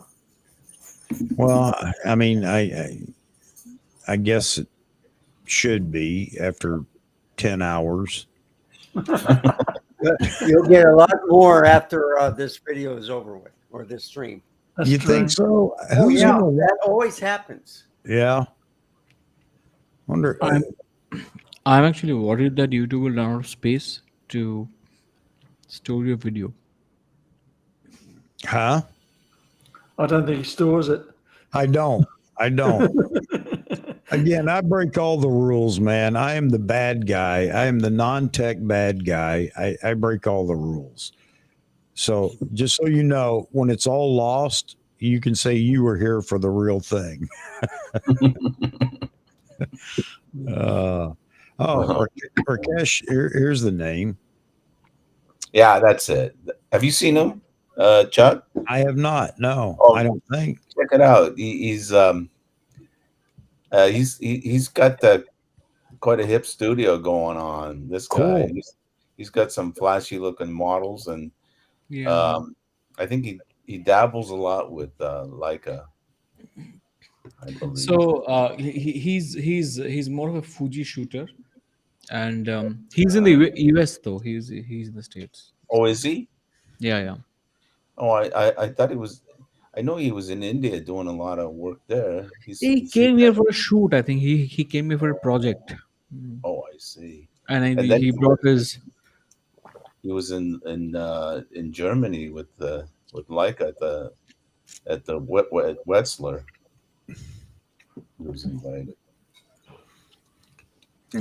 [SPEAKER 2] Well, I mean, I guess it should be after 10 hours.
[SPEAKER 12] You'll get a lot more after this video is over with, or this stream.
[SPEAKER 2] You think so?
[SPEAKER 12] Oh,
[SPEAKER 2] Who's
[SPEAKER 12] yeah,
[SPEAKER 2] gonna?
[SPEAKER 12] that always happens.
[SPEAKER 2] Yeah. Wonder.
[SPEAKER 7] I'm actually worried that YouTube will run out of space to store your video.
[SPEAKER 2] Huh?
[SPEAKER 4] I don't think he stores it.
[SPEAKER 2] I don't. Again, I break all the rules, man. I am the bad guy. I am the non-tech bad guy. I break all the rules. So just so you know, when it's all lost, you can say you were here for the real thing. Rakesh, here's the name.
[SPEAKER 9] Yeah, that's it. Have you seen him, Chuck?
[SPEAKER 2] I have not. No, I don't think.
[SPEAKER 9] Check it out. He's got quite a hip studio going on. This guy,
[SPEAKER 2] Cool.
[SPEAKER 9] he's got some flashy looking models, and
[SPEAKER 7] Yeah.
[SPEAKER 9] I think he dabbles a lot with Leica. I believe.
[SPEAKER 7] So he's more of a Fuji shooter, and he's in the US though. He's in the States.
[SPEAKER 9] Oh, is he?
[SPEAKER 7] Yeah.
[SPEAKER 9] Oh, I thought he was. I know he was in India doing a lot of work there.
[SPEAKER 7] He came here for a shoot. I think he came here for a project.
[SPEAKER 9] Oh, I see.
[SPEAKER 7] And
[SPEAKER 9] then
[SPEAKER 7] he brought his.
[SPEAKER 9] He was in Germany with Leica at the Wetzlar. He was invited.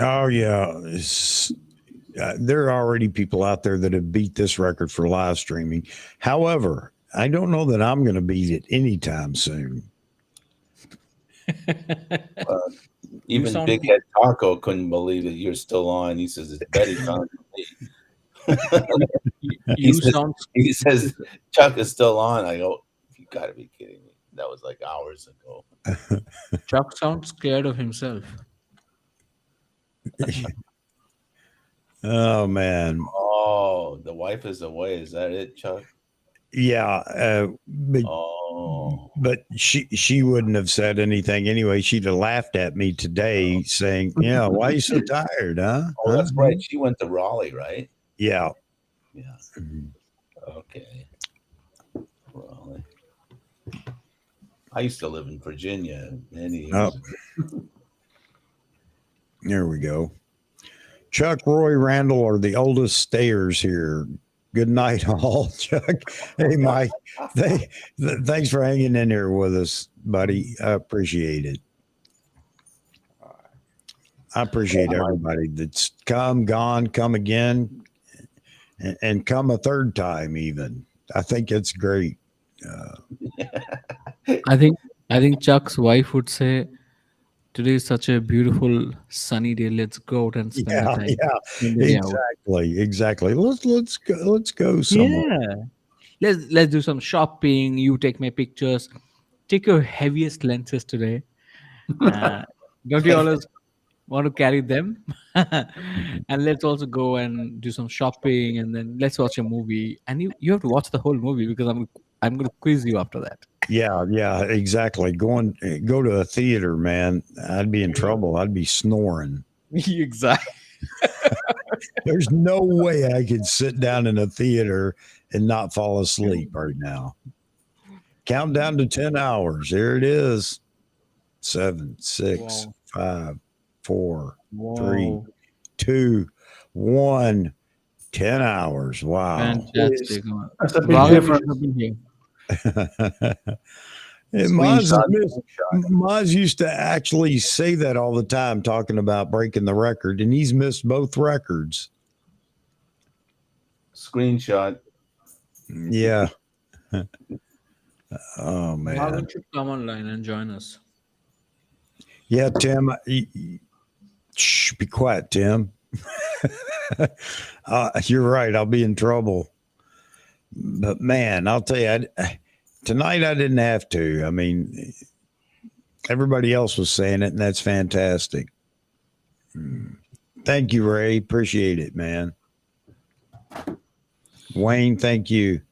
[SPEAKER 2] Oh yeah, there are already people out there that have beat this record for live streaming. However, I don't know that I'm going to beat it anytime soon.
[SPEAKER 9] Even Big Head Taco couldn't believe that you're still on. He says it's Betty found me. He says Chuck is still on. I go, you got to be kidding me. That was like hours ago.
[SPEAKER 7] Chuck sounds scared of himself.
[SPEAKER 2] Oh man.
[SPEAKER 9] Oh, the wife is away. Is that it, Chuck?
[SPEAKER 2] Yeah, but she wouldn't have said anything anyway. She'd have laughed at me today, saying, "Yeah, why are you so tired, huh?"
[SPEAKER 9] Oh, that's right. She went to Raleigh, right?
[SPEAKER 2] Yeah.
[SPEAKER 9] Yeah. Okay. Raleigh. I used to live in Virginia many years ago.
[SPEAKER 2] There we go. Chuck, Roy, Randall are the oldest stayers here. Good night, all. Chuck. Hey, Mike. Thanks for hanging in there with us, buddy. I appreciate it. I appreciate everybody that's come, gone, come again, and come a third time even. I think it's great.
[SPEAKER 7] I think Chuck's wife would say, "Today is such a beautiful sunny day. Let's go out and spend the time."
[SPEAKER 2] Exactly. Let's go somewhere.
[SPEAKER 7] Yeah. Let's do some shopping. You take my pictures. Take your heaviest lenses today. Don't you always want to carry them? And let's also go and do some shopping, and then let's watch a movie. And you have to watch the whole movie because I'm going to quiz you after that.
[SPEAKER 2] Yeah, exactly. Go to a theater, man. I'd be in trouble. I'd be snoring.
[SPEAKER 7] Exactly.
[SPEAKER 2] There's no way I could sit down in a theater and not fall asleep right now. Count down to 10 hours. Here it is. 7, 6, 5, 4, 3, 2, 1. 10 hours. Wow.
[SPEAKER 7] Fantastic.
[SPEAKER 4] That's a big difference.
[SPEAKER 2] Maz used to actually say that all the time, talking about breaking the record, and he's missed both records.
[SPEAKER 9] Screenshot.
[SPEAKER 2] Yeah. Oh man.
[SPEAKER 7] Why don't you come online and join us?
[SPEAKER 2] Yeah, Tim. Shh, be quiet, Tim. You're right. I'll be in trouble. But man, I'll tell you, tonight I didn't have to. I mean, everybody else was saying it, and that's fantastic. Thank you, Ray. Appreciate it, man. Wayne, thank you.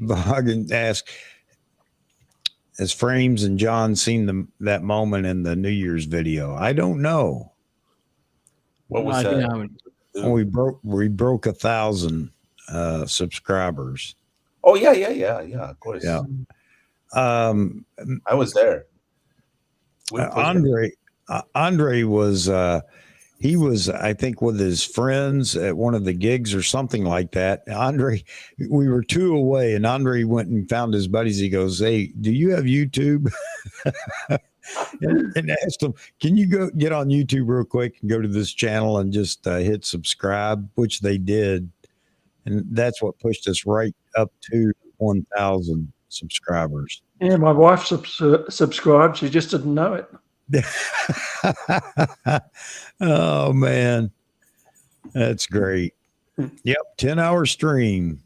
[SPEAKER 2] Vaughan asked, has Frames and John seen that moment in the New Year's video? I don't know.
[SPEAKER 9] What was
[SPEAKER 7] I think I
[SPEAKER 9] that?
[SPEAKER 7] haven't.
[SPEAKER 2] We broke 1,000 subscribers.
[SPEAKER 9] Oh yeah. Of course.
[SPEAKER 2] Yeah.
[SPEAKER 9] I was there.
[SPEAKER 2] Andre was he was, I think, with his friends at one of the gigs or something like that. Andre, we were 2 away, and Andre went and found his buddies. He goes, "Hey, do you have YouTube?" and asked them, "Can you go get on YouTube real quick and go to this channel and just hit subscribe?" Which they did, and that's what pushed us right up to 1,000 subscribers.
[SPEAKER 4] Yeah, my wife subscribed. She just didn't know it.
[SPEAKER 2] Oh man, that's great. Yep, 10-hour stream.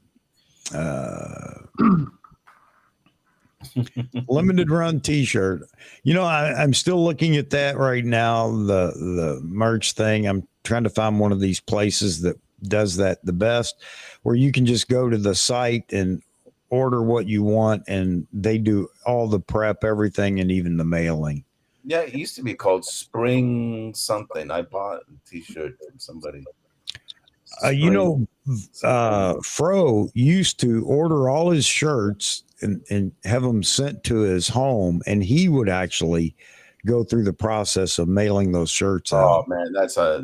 [SPEAKER 2] Limited run t-shirt. I'm still looking at that right now, the merch thing. I'm trying to find one of these places that does that the best, where you can just go to the site and order what you want, and they do all the prep, everything, and even the mailing.
[SPEAKER 9] Yeah, it used to be called Spring something. I bought a t-shirt from somebody.
[SPEAKER 2] Fro used to order all his shirts and have them sent to his home, and he would actually go through the process of mailing those shirts out.
[SPEAKER 9] Oh man, that's a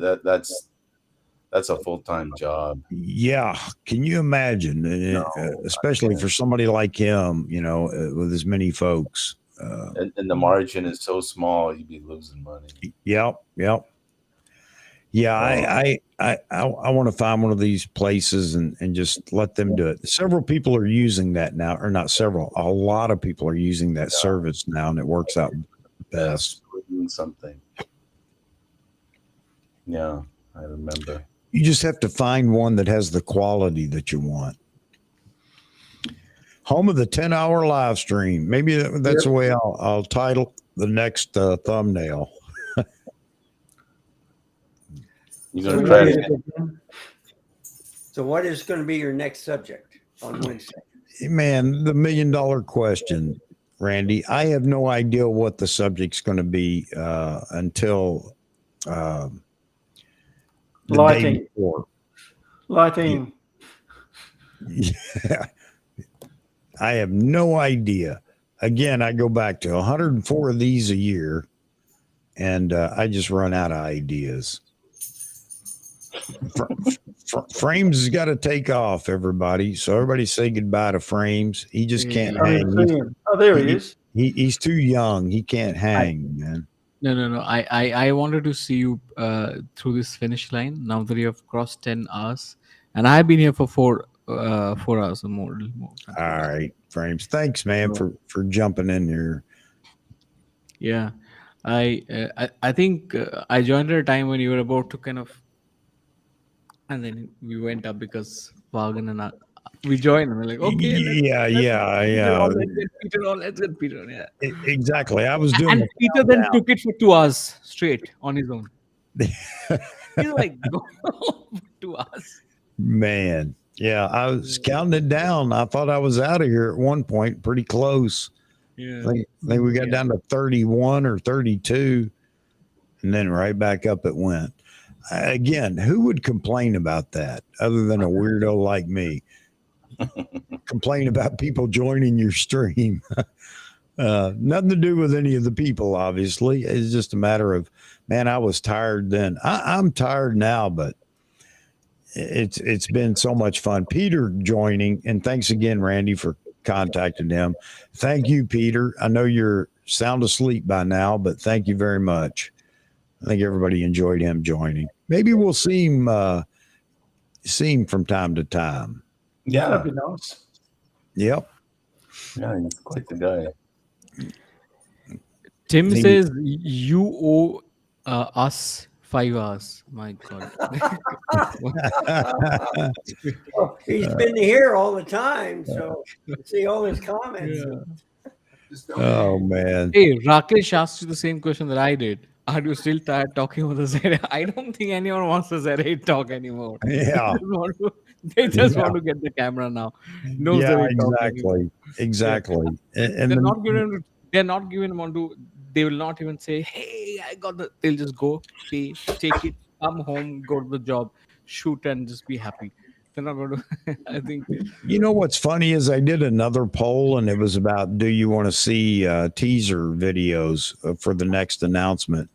[SPEAKER 9] full-time job.
[SPEAKER 2] Yeah, can you imagine? Especially for somebody like him, with as many folks.
[SPEAKER 9] And the margin is so small, you'd be losing money.
[SPEAKER 2] Yep. Yeah, I want to find one of these places and just let them do it. Several people are using that now, or not several. A lot of people are using that service now, and it works out best.
[SPEAKER 9] Something. Yeah, I remember.
[SPEAKER 2] You just have to find one that has the quality that you want. Home of the 10-hour live stream. Maybe that's the way I'll title the next thumbnail.
[SPEAKER 12] You're gonna So what is going to be your next subject on Wednesday?
[SPEAKER 2] Man, the $1 million question, Randy. I have no idea what the subject's going to be until the
[SPEAKER 4] Lighting.
[SPEAKER 2] day before.
[SPEAKER 4] Lighting.
[SPEAKER 2] Yeah. I have no idea. Again, I go back to 104 of these a year, and I just run out of ideas. Frames has got to take off, everybody. So everybody say goodbye to Frames. He just can't hang.
[SPEAKER 4] Oh, there he is.
[SPEAKER 2] He's too young. He can't hang, man.
[SPEAKER 7] No. I wanted to see you through this finish line now that you have crossed 10 hours, and I've been here for 4 hours or more.
[SPEAKER 2] All right, Frames. Thanks, man, for jumping in here.
[SPEAKER 7] Yeah, I think I joined at a time when you were about to kind of, and then we went up because Vaughan and we joined, and we're like, okay,
[SPEAKER 2] yeah.
[SPEAKER 7] Let's get Peter. Yeah,
[SPEAKER 2] exactly. I was doing,
[SPEAKER 7] and Peter then took it for 2 hours straight on his own. He's like, go for 2 hours.
[SPEAKER 2] Man. Yeah, I was counting it down. I thought I was out of here at one point, pretty close.
[SPEAKER 7] Yeah.
[SPEAKER 2] I think we got down to 31 or 32, and then right back up it went. Again, who would complain about that other than a weirdo like me? Complain about people joining your stream. Nothing to do with any of the people, obviously. It's just a matter of, man, I was tired then. I'm tired now, but it's been so much fun. Peter joining, and thanks again, Randy, for contacting him. Thank you, Peter. I know you're sound asleep by now, but thank you very much. I think everybody enjoyed him joining. Maybe we'll see him from time to time.
[SPEAKER 9] Yeah,
[SPEAKER 4] that'd be nice.
[SPEAKER 2] Yep.
[SPEAKER 9] Yeah, he's quite the guy.
[SPEAKER 7] Tim says you owe us 5 hours. My God.
[SPEAKER 12] Well, he's been here all the time, so see all his comments.
[SPEAKER 2] Oh man.
[SPEAKER 7] Hey, Rakesh asked you the same question that I did. Are you still tired talking about the Z8? I don't think anyone wants the Z8 talk anymore.
[SPEAKER 2] Yeah.
[SPEAKER 7] They just
[SPEAKER 2] Yeah.
[SPEAKER 7] want to get the camera now. No
[SPEAKER 2] Yeah,
[SPEAKER 7] Z8 talk anymore.
[SPEAKER 2] exactly. And
[SPEAKER 7] They're
[SPEAKER 2] the,
[SPEAKER 7] not giving. They're not giving them on to. They will not even say, "Hey, I got the." They'll just go, pay, take it, come home, go to the job, shoot, and just be happy. They're not going to. I think.
[SPEAKER 2] you know what's funny is I did another poll and it was about do you want to see teaser videos for the next announcement,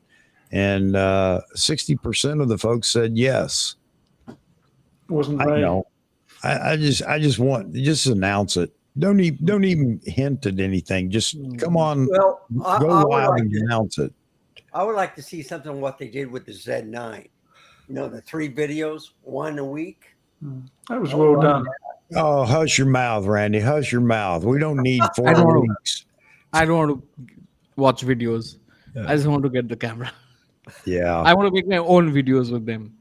[SPEAKER 2] and 60% of the folks said yes.
[SPEAKER 4] Wasn't
[SPEAKER 2] I
[SPEAKER 4] they?
[SPEAKER 2] know. I just want just announce it. Don't even hint at anything. Just come on,
[SPEAKER 12] Well,
[SPEAKER 2] go
[SPEAKER 12] I would
[SPEAKER 2] live
[SPEAKER 12] like
[SPEAKER 2] and
[SPEAKER 12] to.
[SPEAKER 2] announce it.
[SPEAKER 12] I would like to see something on what they did with the Z9. You know, the 3 videos, 1 a week.
[SPEAKER 4] That was well done.
[SPEAKER 2] Oh, hush your mouth, Randy. Hush your mouth. We don't need
[SPEAKER 7] I
[SPEAKER 2] 4
[SPEAKER 7] don't want
[SPEAKER 2] weeks.
[SPEAKER 7] to. I don't want to watch videos. I just want to get the camera.
[SPEAKER 2] Yeah.
[SPEAKER 7] I want to make my own videos with them,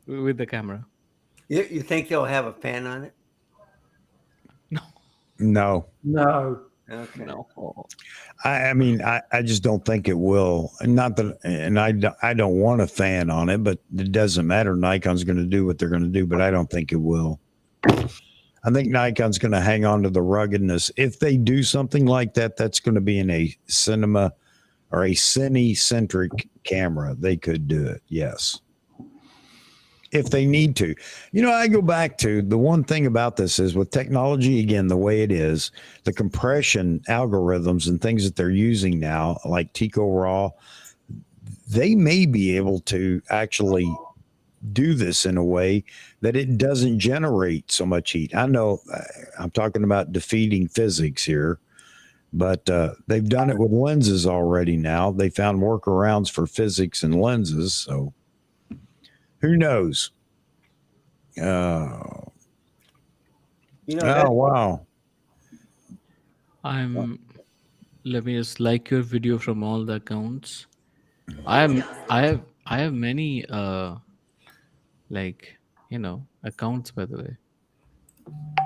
[SPEAKER 7] with the camera.
[SPEAKER 12] You think they'll have a fan on it?
[SPEAKER 2] No.
[SPEAKER 4] No.
[SPEAKER 12] Okay.
[SPEAKER 7] No.
[SPEAKER 2] I mean, I just don't think it will. Not that, and I don't want a fan on it, but it doesn't matter. Nikon's going to do what they're going to do, but I don't think it will. I think Nikon's going to hang on to the ruggedness. If they do something like that, that's going to be in a cinema or a cine-centric camera. They could do it, yes. If they need to. You know, I go back to the one thing about this is with technology, again, the way it is, the compression algorithms and things that they're using now, like Tico Raw, they may be able to actually do this in a way that it doesn't generate so much heat. I know I'm talking about defeating physics here, but they've done it with lenses already now. They found workarounds for physics and lenses, so who knows?
[SPEAKER 12] You know,
[SPEAKER 2] Oh, wow.
[SPEAKER 7] Let me just like your video from all the accounts. I have many like accounts, by the way.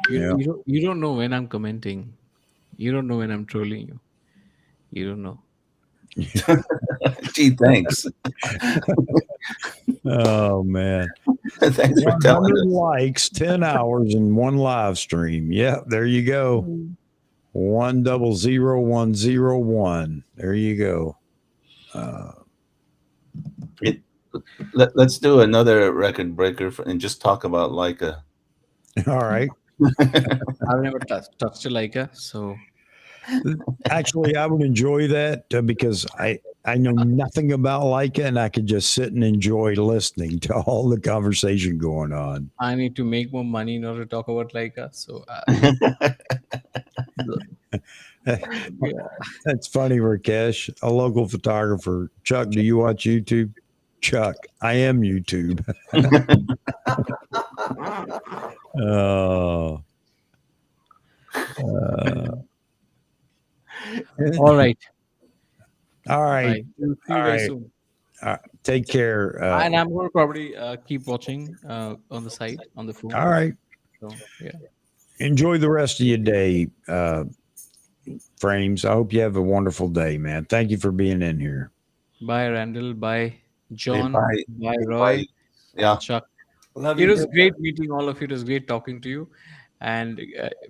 [SPEAKER 7] You don't know when I'm commenting. You don't know when I'm trolling you. You don't know.
[SPEAKER 9] Gee, thanks.
[SPEAKER 2] Oh man.
[SPEAKER 9] Thanks for telling
[SPEAKER 2] 100
[SPEAKER 9] us.
[SPEAKER 2] likes, 10 hours in one live stream. Yeah, there you go. 100101. There you go.
[SPEAKER 9] Let's do another record breaker and just talk about Leica.
[SPEAKER 2] All right.
[SPEAKER 7] I've never touched a Leica, so
[SPEAKER 2] Actually, I would enjoy that because I know nothing about Leica and I could just sit and enjoy listening to all the conversation going on.
[SPEAKER 7] I need to make more money in order to talk about Leica. So
[SPEAKER 2] That's funny, Rakesh, a local photographer. Chuck, do you watch YouTube? Chuck, I am YouTube. Oh.
[SPEAKER 7] all right.
[SPEAKER 2] All right.
[SPEAKER 7] Bye. See you
[SPEAKER 2] All
[SPEAKER 7] very
[SPEAKER 2] right.
[SPEAKER 7] soon.
[SPEAKER 2] Take care.
[SPEAKER 7] And I'm going to probably keep watching on the site on the phone.
[SPEAKER 2] All right.
[SPEAKER 7] So yeah.
[SPEAKER 2] Enjoy the rest of your day, Frames. I hope you have a wonderful day, man. Thank you for being in here.
[SPEAKER 7] Bye, Randall. Bye, John.
[SPEAKER 9] bye.
[SPEAKER 7] Bye, Roy.
[SPEAKER 9] Yeah.
[SPEAKER 7] Chuck.
[SPEAKER 12] Love
[SPEAKER 7] It
[SPEAKER 12] you.
[SPEAKER 7] was great meeting all of you. It was great talking to you. And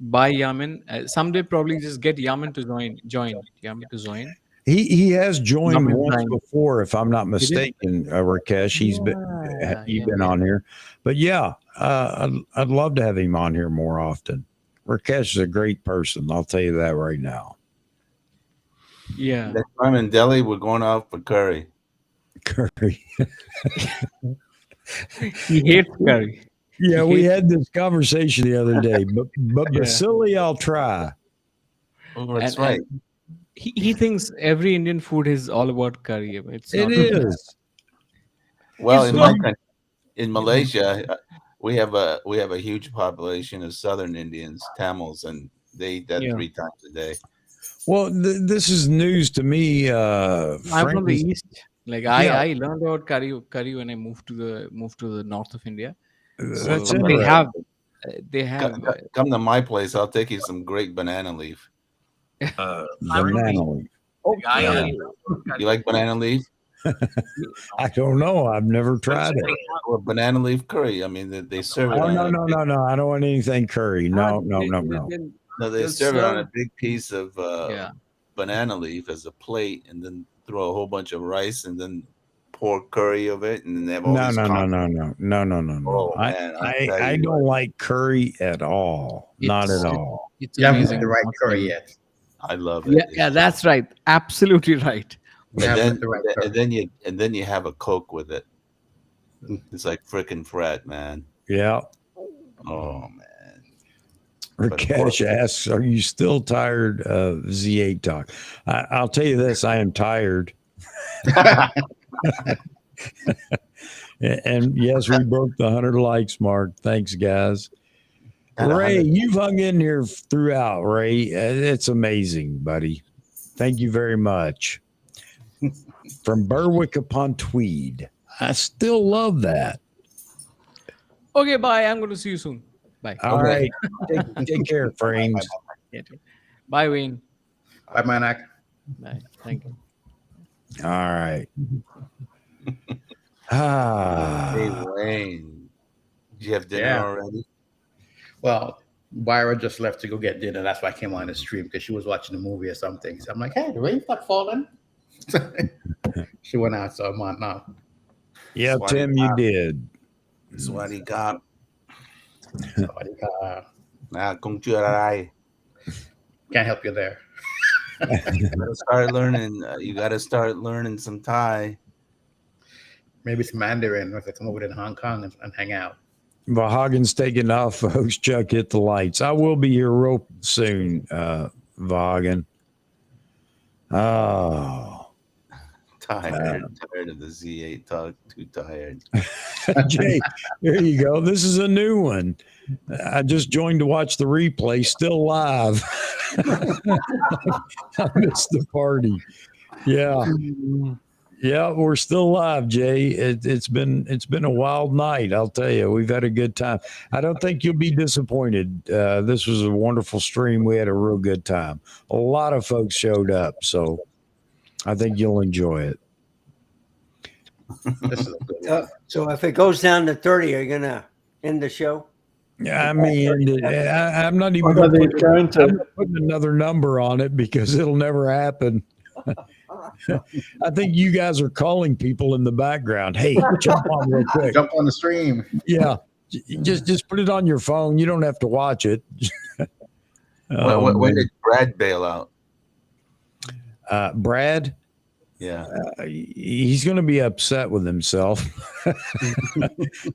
[SPEAKER 7] bye, Yamin. Someday probably just get Yamin to join. Yamin to join.
[SPEAKER 2] He has joined
[SPEAKER 7] Yamin
[SPEAKER 2] once
[SPEAKER 7] joined.
[SPEAKER 2] before, if I'm not
[SPEAKER 7] did?
[SPEAKER 2] mistaken, Rakesh. He's been on here. But yeah, I'd love to have him on here more often. Rakesh is a great person. I'll tell you that right now.
[SPEAKER 7] Yeah.
[SPEAKER 9] Next time in Delhi, we're going out for curry.
[SPEAKER 2] Curry.
[SPEAKER 7] He hates curry.
[SPEAKER 2] Yeah, we had this conversation the other day, but
[SPEAKER 7] Yeah.
[SPEAKER 2] Basili, I'll try.
[SPEAKER 9] Oh, that's
[SPEAKER 7] And-
[SPEAKER 9] right.
[SPEAKER 7] and he thinks every Indian food is all about curry. It's
[SPEAKER 2] It
[SPEAKER 7] not.
[SPEAKER 2] is.
[SPEAKER 9] Well,
[SPEAKER 7] It's
[SPEAKER 9] in
[SPEAKER 7] not-
[SPEAKER 9] my country, in Malaysia, we have a huge population of Southern Indians, Tamils, and they eat that
[SPEAKER 7] Yeah.
[SPEAKER 9] 3 times a day.
[SPEAKER 2] Well, this is news to me.
[SPEAKER 7] I'm from the
[SPEAKER 2] Frank-
[SPEAKER 7] east. Like
[SPEAKER 2] Yeah.
[SPEAKER 7] I learned about curry when I moved to the north of India.
[SPEAKER 2] That's
[SPEAKER 7] So
[SPEAKER 2] interesting.
[SPEAKER 7] they have
[SPEAKER 9] Come to my place. I'll take you some great banana leaf.
[SPEAKER 2] Banana leaf.
[SPEAKER 7] Oh,
[SPEAKER 9] Yeah. You like banana leaf?
[SPEAKER 2] I don't know. I've never tried it.
[SPEAKER 9] Or banana leaf curry. I mean, they serve it
[SPEAKER 2] Oh,
[SPEAKER 9] on
[SPEAKER 2] no,
[SPEAKER 9] a
[SPEAKER 2] no,
[SPEAKER 9] big,
[SPEAKER 2] no, no. I don't want anything curry. No, no, no, no.
[SPEAKER 9] no, they
[SPEAKER 7] they'll
[SPEAKER 9] serve it on a
[SPEAKER 7] serve-
[SPEAKER 9] big piece of
[SPEAKER 7] Yeah.
[SPEAKER 9] banana leaf as a plate, and then throw a whole bunch of rice, and then pour curry of it, and then they have all
[SPEAKER 2] No,
[SPEAKER 9] these.
[SPEAKER 2] no, no, no, no, no, no, no, no.
[SPEAKER 9] Oh man,
[SPEAKER 2] I don't like curry at all. Not at all.
[SPEAKER 7] It's
[SPEAKER 16] You haven't
[SPEAKER 7] amazing.
[SPEAKER 16] got the right
[SPEAKER 7] What's
[SPEAKER 16] curry
[SPEAKER 7] name?
[SPEAKER 16] yet.
[SPEAKER 9] I love it.
[SPEAKER 7] Yeah, yeah, that's right. Absolutely right.
[SPEAKER 16] You haven't got the right curry.
[SPEAKER 9] And then you have a Coke with it. It's like freaking Fred, man.
[SPEAKER 2] Yeah.
[SPEAKER 9] Oh man.
[SPEAKER 2] Rakesh asks, "Are you still tired of Z8 talk?" I'll tell you this: I am tired. And yes, we broke the 100 likes mark. Thanks, guys. Ray, you've hung in here throughout. Ray, it's amazing, buddy. Thank you very much. From Berwick upon Tweed. I still love that.
[SPEAKER 7] Okay, bye. I'm going to see you soon. Bye.
[SPEAKER 2] All right. Take care, frames.
[SPEAKER 7] Bye, Wayne.
[SPEAKER 16] Bye, Manak.
[SPEAKER 7] Bye. Thank you.
[SPEAKER 2] All right.
[SPEAKER 9] Hey, Wayne. Did you have dinner already?
[SPEAKER 16] Well, Byra just left to go get dinner. That's why I came on the stream, because she was watching a movie or something. So I'm like, hey, the rain's not falling. She went out, so I'm on now.
[SPEAKER 2] Yeah, Tim, you did.
[SPEAKER 9] Sweaty cop.
[SPEAKER 16] Can't help you there.
[SPEAKER 9] You gotta start learning. You got to start learning some Thai.
[SPEAKER 16] Maybe some Mandarin if they come over to Hong Kong and hang out.
[SPEAKER 2] Vahagen's taking off, folks. Chuck, hit the lights. I will be here real soon, Vahagen. Oh.
[SPEAKER 9] Tired of the Z8 talk. Too tired.
[SPEAKER 2] Jay, there you go. This is a new one. I just joined to watch the replay. Still live. I missed the party. Yeah. Yeah, we're still live, Jay. It's been a wild night. I'll tell you, we've had a good time. I don't think you'll be disappointed. This was a wonderful stream. We had a real good time. A lot of folks showed up, so I think you'll enjoy it.
[SPEAKER 12] So if it goes down to 30, are you gonna end the show?
[SPEAKER 2] Yeah, I mean, I'm not even going to put another number on it because it'll never happen. I think you guys are calling people in the background. Hey, jump on real quick.
[SPEAKER 16] Jump on the stream.
[SPEAKER 2] Yeah, just put it on your phone. You don't have to watch it.
[SPEAKER 9] When did Brad bail out?
[SPEAKER 2] Brad?
[SPEAKER 9] Yeah.
[SPEAKER 2] He's going to be upset with himself.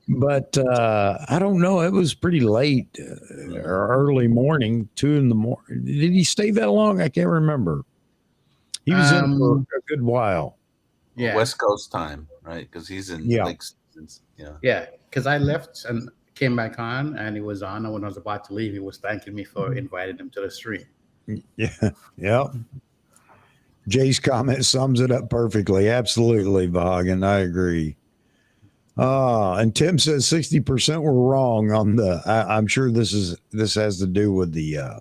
[SPEAKER 2] But I don't know. It was pretty late, or early morning, 2 in the morning. Did he stay that long? I can't remember. He was in for a good while.
[SPEAKER 16] Yeah.
[SPEAKER 9] West Coast time, right? Because he's in Lake Stevens. Yeah.
[SPEAKER 16] Yeah, because I left and came back on, and he was on. And when I was about to leave, he was thanking me for inviting him to the stream.
[SPEAKER 2] Yeah. Yeah. Jay's comment sums it up perfectly. Absolutely, Vahagen. I agree. And Tim says 60% were wrong on the. I'm sure this has to do with the.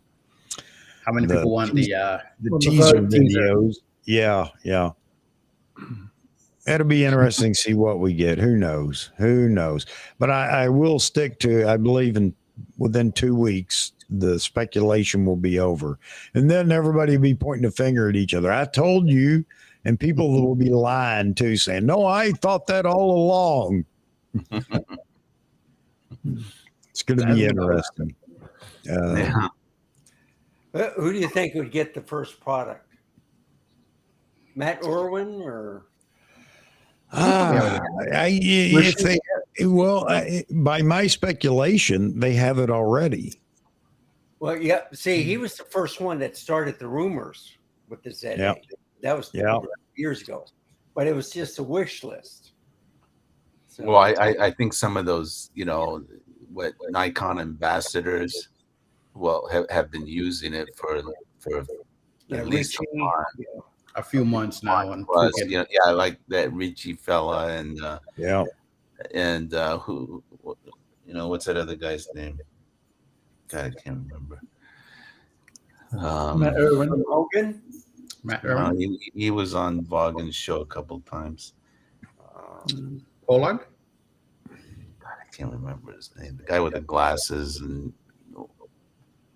[SPEAKER 16] How many people want the
[SPEAKER 2] teaser videos? Yeah, yeah. It'll be interesting to see what we get. Who knows? Who knows? But I will stick to. I believe within 2 weeks the speculation will be over, and then everybody will be pointing a finger at each other. I told you, and people will be lying too, saying, "No, I thought that all along." It's going to be interesting.
[SPEAKER 12] Yeah. Who do you think would get the first product? Matt Irwin or?
[SPEAKER 2] By my speculation, they have it already.
[SPEAKER 12] Well, yeah. See, he was the first one that started the rumors with the ZA.
[SPEAKER 2] Yep.
[SPEAKER 12] That was years ago, but it was just a wish list. So,
[SPEAKER 9] Well, I think some of those, what Nikon ambassadors, have been using it for at least
[SPEAKER 16] a few months now. And
[SPEAKER 9] plus, like that Richie fella, and and who, what's that other guy's name? God, I can't remember.
[SPEAKER 12] Matt Irwin. Hogan.
[SPEAKER 16] Matt
[SPEAKER 9] Irwin. He was on Vaughan's show a couple times.
[SPEAKER 16] Pollard?
[SPEAKER 9] I can't remember his name. The guy with the glasses, and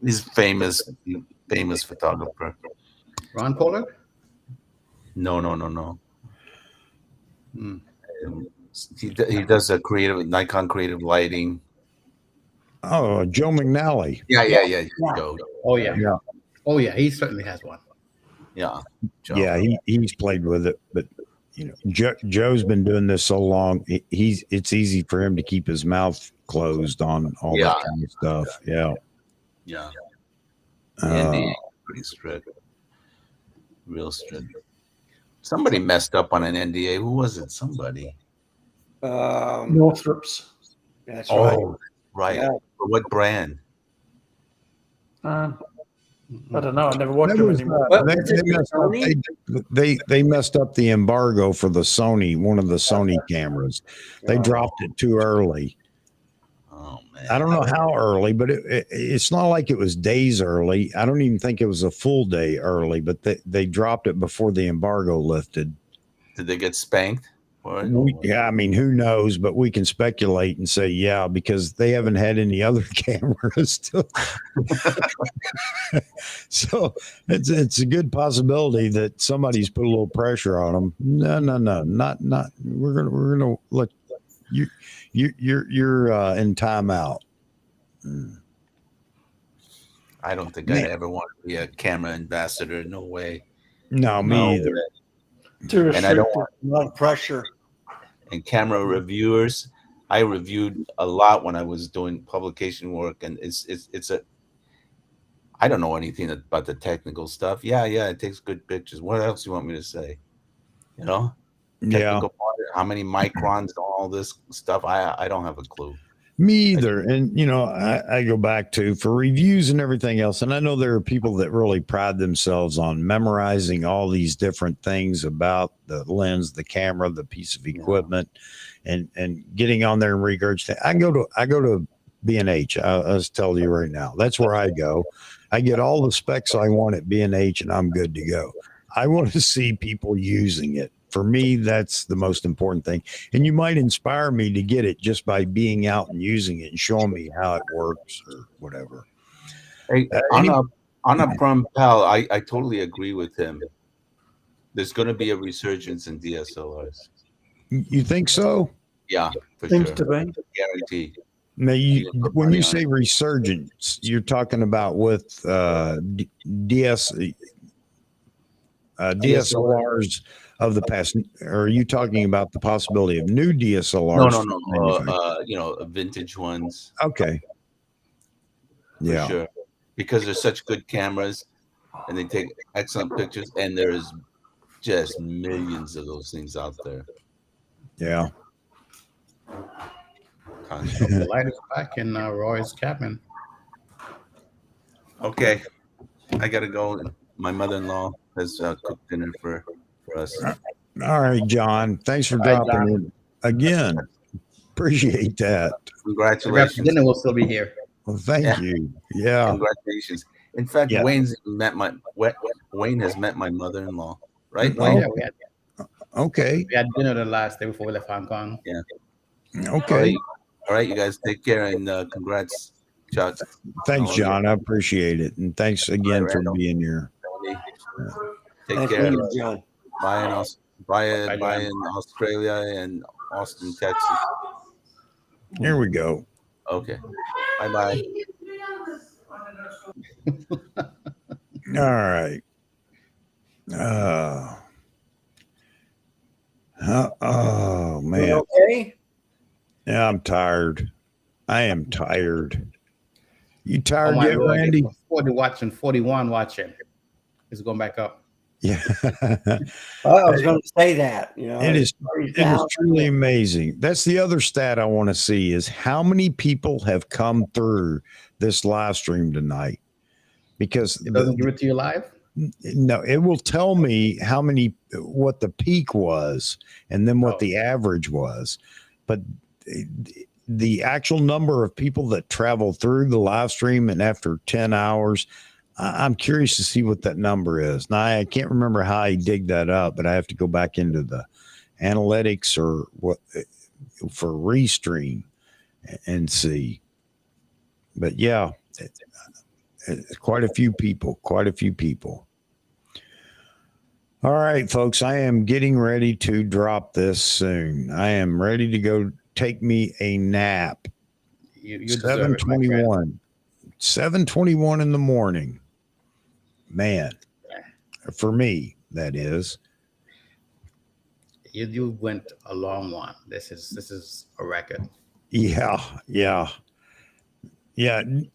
[SPEAKER 9] he's famous photographer.
[SPEAKER 16] Ron Pollard?
[SPEAKER 9] No. He does a Nikon creative lighting.
[SPEAKER 2] Oh, Joe McNally.
[SPEAKER 9] Yeah. Joe.
[SPEAKER 16] Oh yeah. Oh yeah. He certainly has one.
[SPEAKER 9] Yeah. Joe.
[SPEAKER 2] Yeah, he's played with it, but Joe's been doing this so long. It's easy for him to keep his mouth closed on all that kind of stuff. Yeah.
[SPEAKER 9] NDA pretty strict. Real strict. Somebody messed up on an NDA. Who was it? Somebody.
[SPEAKER 4] Northrop's.
[SPEAKER 12] That's right.
[SPEAKER 9] Right.
[SPEAKER 12] Yeah.
[SPEAKER 9] For what brand?
[SPEAKER 4] I don't know. I never watched
[SPEAKER 2] That
[SPEAKER 4] them
[SPEAKER 2] was,
[SPEAKER 4] anymore.
[SPEAKER 2] they messed up the embargo for the Sony, one of the Sony cameras. They dropped it too early.
[SPEAKER 9] Oh man!
[SPEAKER 2] I don't know how early, but it's not like it was days early. I don't even think it was a full day early, but they dropped it before the embargo lifted.
[SPEAKER 9] Did they get spanked?
[SPEAKER 2] I mean, who knows? But we can speculate and say, yeah, because they haven't had any other cameras. So it's a good possibility that somebody's put a little pressure on them. No, not. We're gonna let you're in timeout.
[SPEAKER 9] I don't think I'd ever want to be a camera ambassador. No way.
[SPEAKER 2] No, me either.
[SPEAKER 9] And I don't want
[SPEAKER 12] a lot of pressure.
[SPEAKER 9] And camera reviewers, I reviewed a lot when I was doing publication work, and it's a. I don't know anything about the technical stuff. Yeah, it takes good pictures. What else do you want me to say? You know, technical part, how many microns, all this stuff. I don't have a clue.
[SPEAKER 2] Me either. And, I go back to for reviews and everything else. And I know there are people that really pride themselves on memorizing all these different things about the lens, the camera, the piece of equipment, and getting on there and regurgitate. I go to B&H. I'll just tell you right now, that's where I go. I get all the specs I want at B&H and I'm good to go. I want to see people using it. For me, that's the most important thing. And you might inspire me to get it just by being out and using it and showing me how it works or whatever.
[SPEAKER 9] Hey, on a Prum Pal, I totally agree with him. There's going to be a resurgence in DSLRs.
[SPEAKER 2] You think so?
[SPEAKER 9] Yeah, for
[SPEAKER 4] Seems
[SPEAKER 9] sure.
[SPEAKER 4] to be.
[SPEAKER 9] Guaranteed.
[SPEAKER 2] Now, when you say resurgence, you're talking about with DSLRs of the past, or are you talking about the possibility of new DSLRs?
[SPEAKER 9] No. Vintage ones.
[SPEAKER 2] Okay.
[SPEAKER 9] For sure. Because they're such good cameras and they take excellent pictures, and there's just millions of those things out there.
[SPEAKER 2] Yeah.
[SPEAKER 16] The light is back in Roy's cabin.
[SPEAKER 9] Okay. I got to go. My mother-in-law has cooked dinner for us.
[SPEAKER 2] All right, John. Thanks for dropping in again. Appreciate that.
[SPEAKER 9] Congratulations.
[SPEAKER 16] Dinner will still be here.
[SPEAKER 2] Well, thank you. Yeah.
[SPEAKER 9] Congratulations. In fact, Wayne has met my mother-in-law, right?
[SPEAKER 16] Oh, yeah, we had,
[SPEAKER 2] okay.
[SPEAKER 16] We had dinner the last day before we left Hong Kong.
[SPEAKER 9] Yeah.
[SPEAKER 2] Okay.
[SPEAKER 9] All right, you guys take care, and congrats, Chuck.
[SPEAKER 2] Thanks, John. I appreciate it. And thanks again for being here.
[SPEAKER 9] Take care. John. Bye in Australia and Austin, Texas.
[SPEAKER 2] Here we go.
[SPEAKER 9] Okay. Bye-bye.
[SPEAKER 2] All right. Oh man.
[SPEAKER 12] You okay?
[SPEAKER 2] Yeah, I'm tired. I am tired. You tired
[SPEAKER 16] my
[SPEAKER 2] yet,
[SPEAKER 16] Lord,
[SPEAKER 2] Randy?
[SPEAKER 16] 40 watching, 41 watching. It's going back up.
[SPEAKER 2] Yeah.
[SPEAKER 12] I was going to say that.
[SPEAKER 2] It is truly amazing. That's the other stat I want to see is how many people have come through this live stream tonight. Because
[SPEAKER 16] it doesn't give it to you live?
[SPEAKER 2] No, it will tell me what the peak was and then what the average was. But the actual number of people that travel through the live stream and after 10 hours, I'm curious to see what that number is. Now, I can't remember how I dig that up, but I have to go back into the analytics or what for Restream and see. But yeah, quite a few people. All right, folks, I am getting ready to drop this soon. I am ready to go take me a nap.
[SPEAKER 16] You deserve it, my friend.
[SPEAKER 2] 7:21 in the morning. Man, for me, that is.
[SPEAKER 16] You went a long one. This is a record.
[SPEAKER 2] Yeah.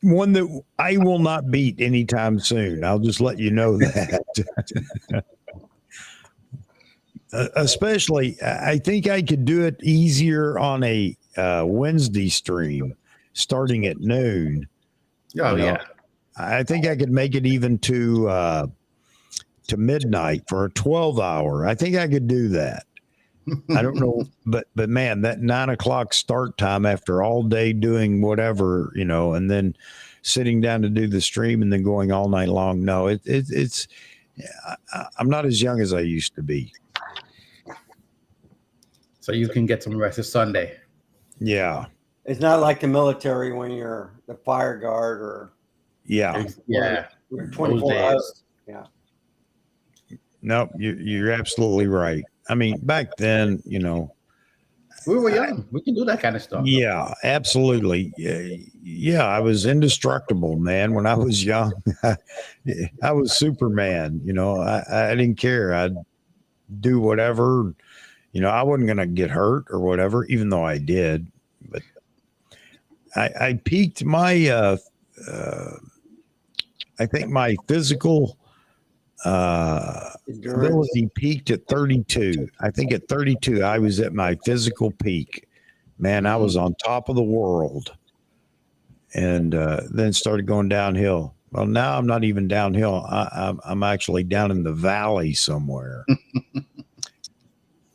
[SPEAKER 2] One that I will not beat anytime soon. I'll just let you know that. Especially, I think I could do it easier on a Wednesday stream starting at noon.
[SPEAKER 16] Oh,
[SPEAKER 2] You know,
[SPEAKER 16] yeah.
[SPEAKER 2] I think I could make it even to midnight for a 12-hour. I think I could do that. I don't know, but man, that 9 o'clock start time after all day doing whatever, and then sitting down to do the stream and then going all night long. No, it's I'm not as young as I used to be.
[SPEAKER 16] So you can get some rest this Sunday.
[SPEAKER 2] Yeah.
[SPEAKER 12] It's not like the military when you're the fire guard or
[SPEAKER 2] Yeah.
[SPEAKER 12] 24 hours. Yeah.
[SPEAKER 2] No, you're absolutely right. I mean, back then,
[SPEAKER 16] we were young. We can do that kind of stuff.
[SPEAKER 2] Yeah, absolutely. Yeah, I was indestructible, man. When I was young, I was Superman. I didn't care. I'd do whatever. I wasn't going to get hurt or whatever, even though I did. But I peaked my, I think my physical ability peaked at 32. I think at 32, I was at my physical peak. Man, I was on top of the world, and then started going downhill. Well, now I'm not even downhill. I'm actually down in the valley somewhere.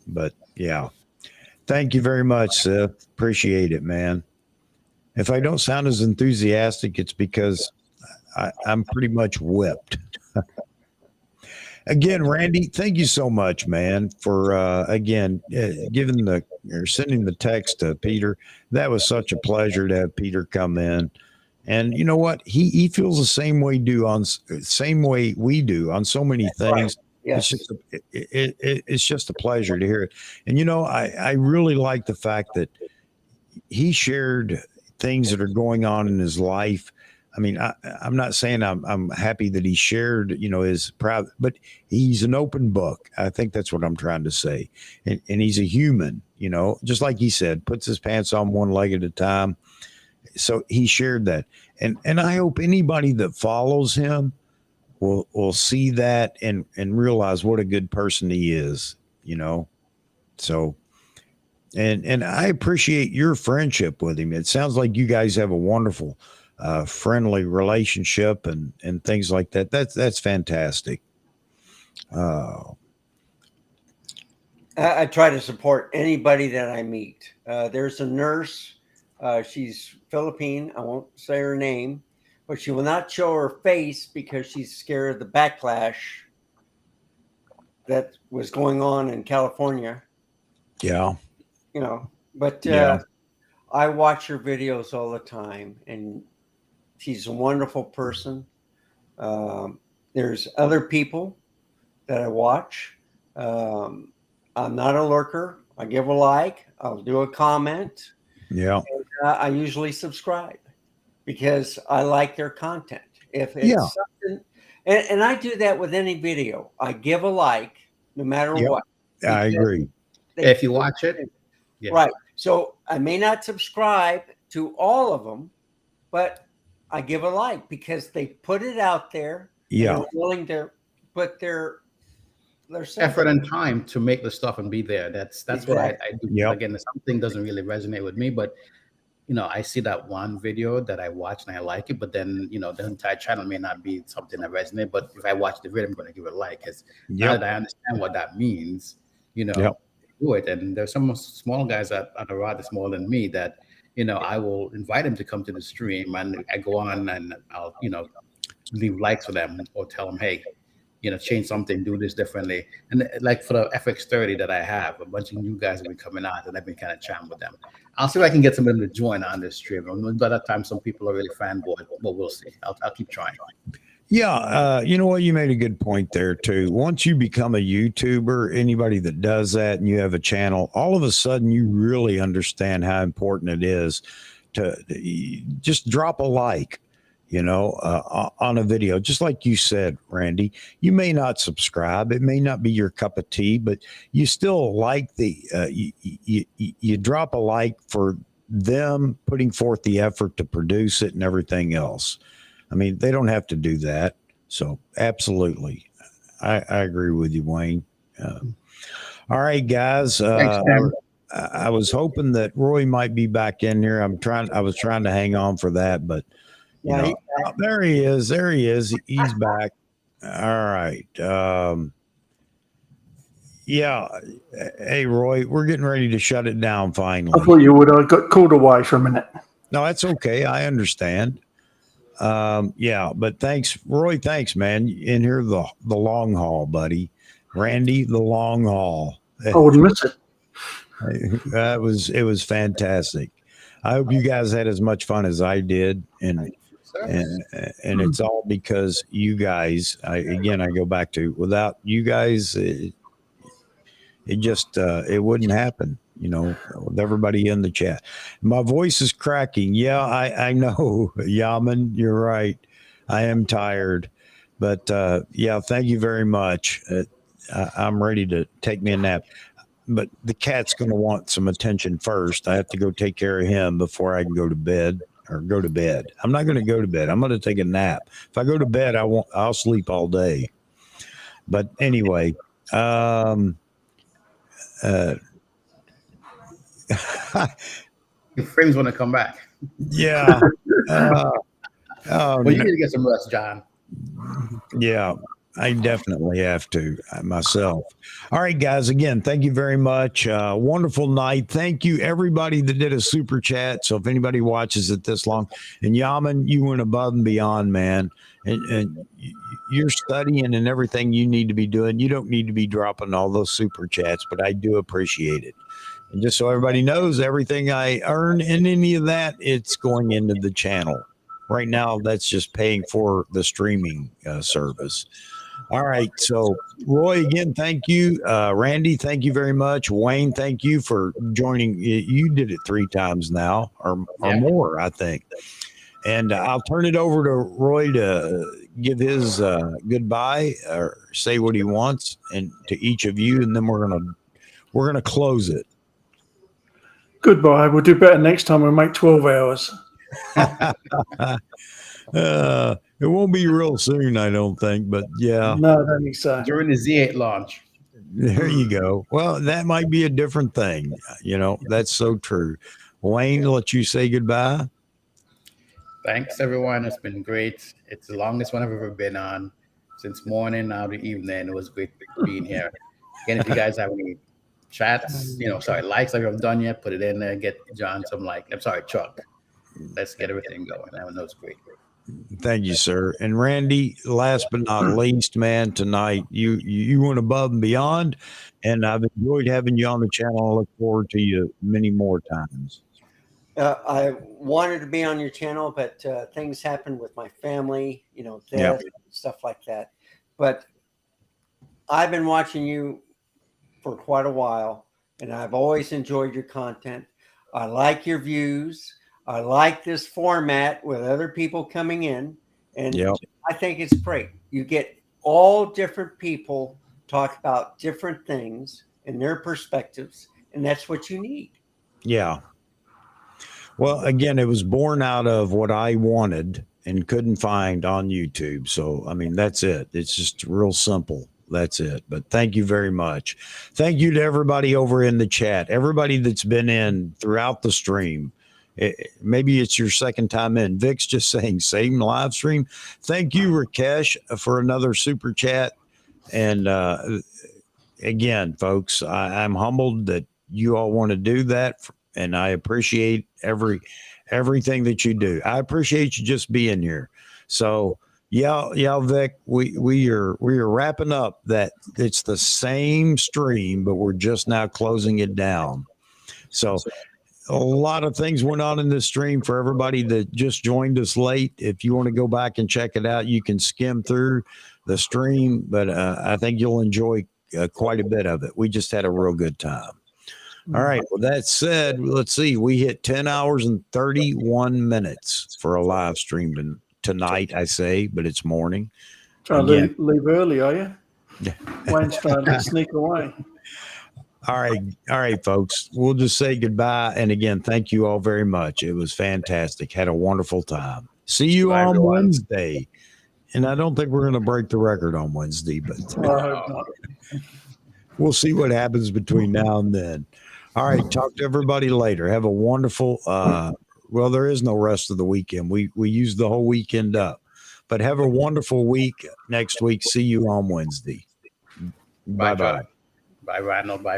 [SPEAKER 2] But yeah, thank you very much, Seth. Appreciate it, man. If I don't sound as enthusiastic, it's because I'm pretty much whipped. Again, Randy, thank you so much, man, for sending the text to Peter. That was such a pleasure to have Peter come in. And you know what? He feels the same way we do on so many things. Right. Yes. It's just a pleasure to hear it. And I really like the fact that he shared things that are going on in his life. I mean, I'm not saying I'm happy that he shared, his proud, but he's an open book. I think that's what I'm trying to say. And he's a human, just like he said, puts his pants on one leg at a time. So he shared that. And I hope anybody that follows him will see that and realize what a good person he is, So, and I appreciate your friendship with him. It sounds like you guys have a wonderful friendly relationship and things like that. That's fantastic.
[SPEAKER 12] I try to support anybody that I meet. There's a nurse. She's Philippine. I won't say her name, but she will not show her face because she's scared of the backlash that was going on in California.
[SPEAKER 2] Yeah.
[SPEAKER 12] But I watch her videos all the time, and she's a wonderful person. There's other people that I watch. I'm not a lurker. I give a like. I'll do a comment.
[SPEAKER 2] Yeah.
[SPEAKER 12] And, I usually subscribe because I like their content. If it's something, and I do that with any video. I give a like no matter what.
[SPEAKER 2] I agree.
[SPEAKER 16] If you watch it.
[SPEAKER 12] Yeah. Right. So I may not subscribe to all of them, but I give a like because they put it out there.
[SPEAKER 2] Yeah.
[SPEAKER 12] They're willing to put their
[SPEAKER 16] effort and time to make the stuff and be there. That's exactly what I do.
[SPEAKER 2] Yep.
[SPEAKER 16] Again, something doesn't really resonate with me, but I see that one video that I watch and I like it, but then the entire channel may not be something that resonates. But if I watch the video, I'm going to give it a like because now that I understand what that means, do it. And there's some small guys that are rather smaller than me that I will invite them to come to the stream, and I go on and I'll leave likes for them or tell them, hey, change something, do this differently. And like for the FX30 that I have, a bunch of new guys have been coming out, and I've been kind of chatting with them. I'll see if I can get some of them to join on this stream. By that time, some people are really fanboy, but we'll see. I'll keep trying.
[SPEAKER 2] Yeah, you know what? You made a good point there too. Once you become a YouTuber, anybody that does that and you have a channel, all of a sudden you really understand how important it is to just drop a like, on a video. Just like you said, Randy, you may not subscribe. It may not be your cup of tea, but you still like you drop a like for them putting forth the effort to produce it and everything else. I mean, they don't have to do that. So absolutely. I agree with you, Wayne. All right, guys. I was hoping that Roy might be back in here. I was trying to hang on for that, but there he is. There he is. He's back. All right. Yeah. Hey, Roy, we're getting ready to shut it down finally.
[SPEAKER 4] I thought you would have got called away for a minute.
[SPEAKER 2] No, that's okay. I understand. Yeah, but thanks, Roy. Thanks, man. In here, the long haul, buddy. Randy, the long haul.
[SPEAKER 4] I wouldn't miss it.
[SPEAKER 2] It was fantastic. I hope you guys had as much fun as I did, and it's all because you guys. I go back to, without you guys, it wouldn't happen. With everybody in the chat. My voice is cracking. Yeah, I know, Yaman, you're right. I am tired, but yeah, thank you very much. I'm ready to take me a nap, but the cat's going to want some attention first. I have to go take care of him before I can go to bed. I'm not going to go to bed. I'm going to take a nap. If I go to bed, I'll sleep all day. But anyway,
[SPEAKER 16] Your friends want to come back.
[SPEAKER 2] Yeah.
[SPEAKER 16] Well, you need to get some rest, John.
[SPEAKER 2] Yeah, I definitely have to myself. All right, guys. Again, thank you very much. Wonderful night. Thank you, everybody that did a super chat. So if anybody watches it this long, and Yaman, you went above and beyond, man. And you're studying and everything you need to be doing. You don't need to be dropping all those super chats, but I do appreciate it. And just so everybody knows, everything I earn in any of that, it's going into the channel. Right now, that's just paying for the streaming service. All right. So, Roy, again, thank you. Randy, thank you very much. Wayne, thank you for joining. You did it 3 times now or more, I think. And I'll turn it over to Roy to give his goodbye or say what he wants and to each of you. And then we're going to close it.
[SPEAKER 4] Goodbye. We'll do better next time. We'll make 12 hours.
[SPEAKER 2] It won't be real soon, I don't think, but yeah.
[SPEAKER 4] No, I don't think so.
[SPEAKER 16] During the Z8 launch.
[SPEAKER 2] There you go. Well, that might be a different thing. That's so true. Wayne, let you say goodbye.
[SPEAKER 16] Thanks, everyone. It's been great. It's the longest one I've ever been on. Since morning now to evening. It was great being here. Again, if you guys have any chats, likes I've done yet, put it in there. Get John some Chuck. Let's get everything going. I know it's great.
[SPEAKER 2] Thank you, sir. And Randy, last but not least, man, tonight you went above and beyond, and I've enjoyed having you on the channel. I look forward to you many more times.
[SPEAKER 12] I wanted to be on your channel, but things happened with my family, death, stuff like that. But I've been watching you for quite a while, and I've always enjoyed your content. I like your views. I like this format with other people coming in, and I think it's great. You get all different people talk about different things and their perspectives, and that's what you need.
[SPEAKER 2] Yeah. Well, again, it was born out of what I wanted and couldn't find on YouTube. So, I mean, that's it. It's just real simple. That's it. But thank you very much. Thank you to everybody over in the chat, everybody that's been in throughout the stream. Maybe it's your second time in. Vic's just saying same live stream. Thank you, Rakesh, for another super chat. And again, folks, I'm humbled that you all want to do that, and I appreciate everything that you do. I appreciate you just being here. So, Yeah, Vic. We are wrapping up. That it's the same stream, but we're just now closing it down. So a lot of things went on in this stream for everybody that just joined us late. If you want to go back and check it out, you can skim through the stream, but I think you'll enjoy quite a bit of it. We just had a real good time. All right. Well, that said, let's see. We hit 10 hours and 31 minutes for a live stream tonight, I say, but it's morning.
[SPEAKER 4] Trying to leave early, are you?
[SPEAKER 2] Yeah.
[SPEAKER 4] Wayne's trying to sneak away.
[SPEAKER 2] All right, folks. We'll just say goodbye. And again, thank you all very much. It was fantastic. Had a wonderful time. See you
[SPEAKER 4] Bye,
[SPEAKER 2] on
[SPEAKER 4] everyone.
[SPEAKER 2] Wednesday. And I don't think we're going to break the record on Wednesday, but
[SPEAKER 4] I hope not.
[SPEAKER 2] we'll see what happens between now and then. All right. Talk to everybody later. Have a wonderful, well, there is no rest of the weekend. We used the whole weekend up, but have a wonderful week next week. See you on Wednesday. Bye-bye.
[SPEAKER 16] Bye, bye. No, bye.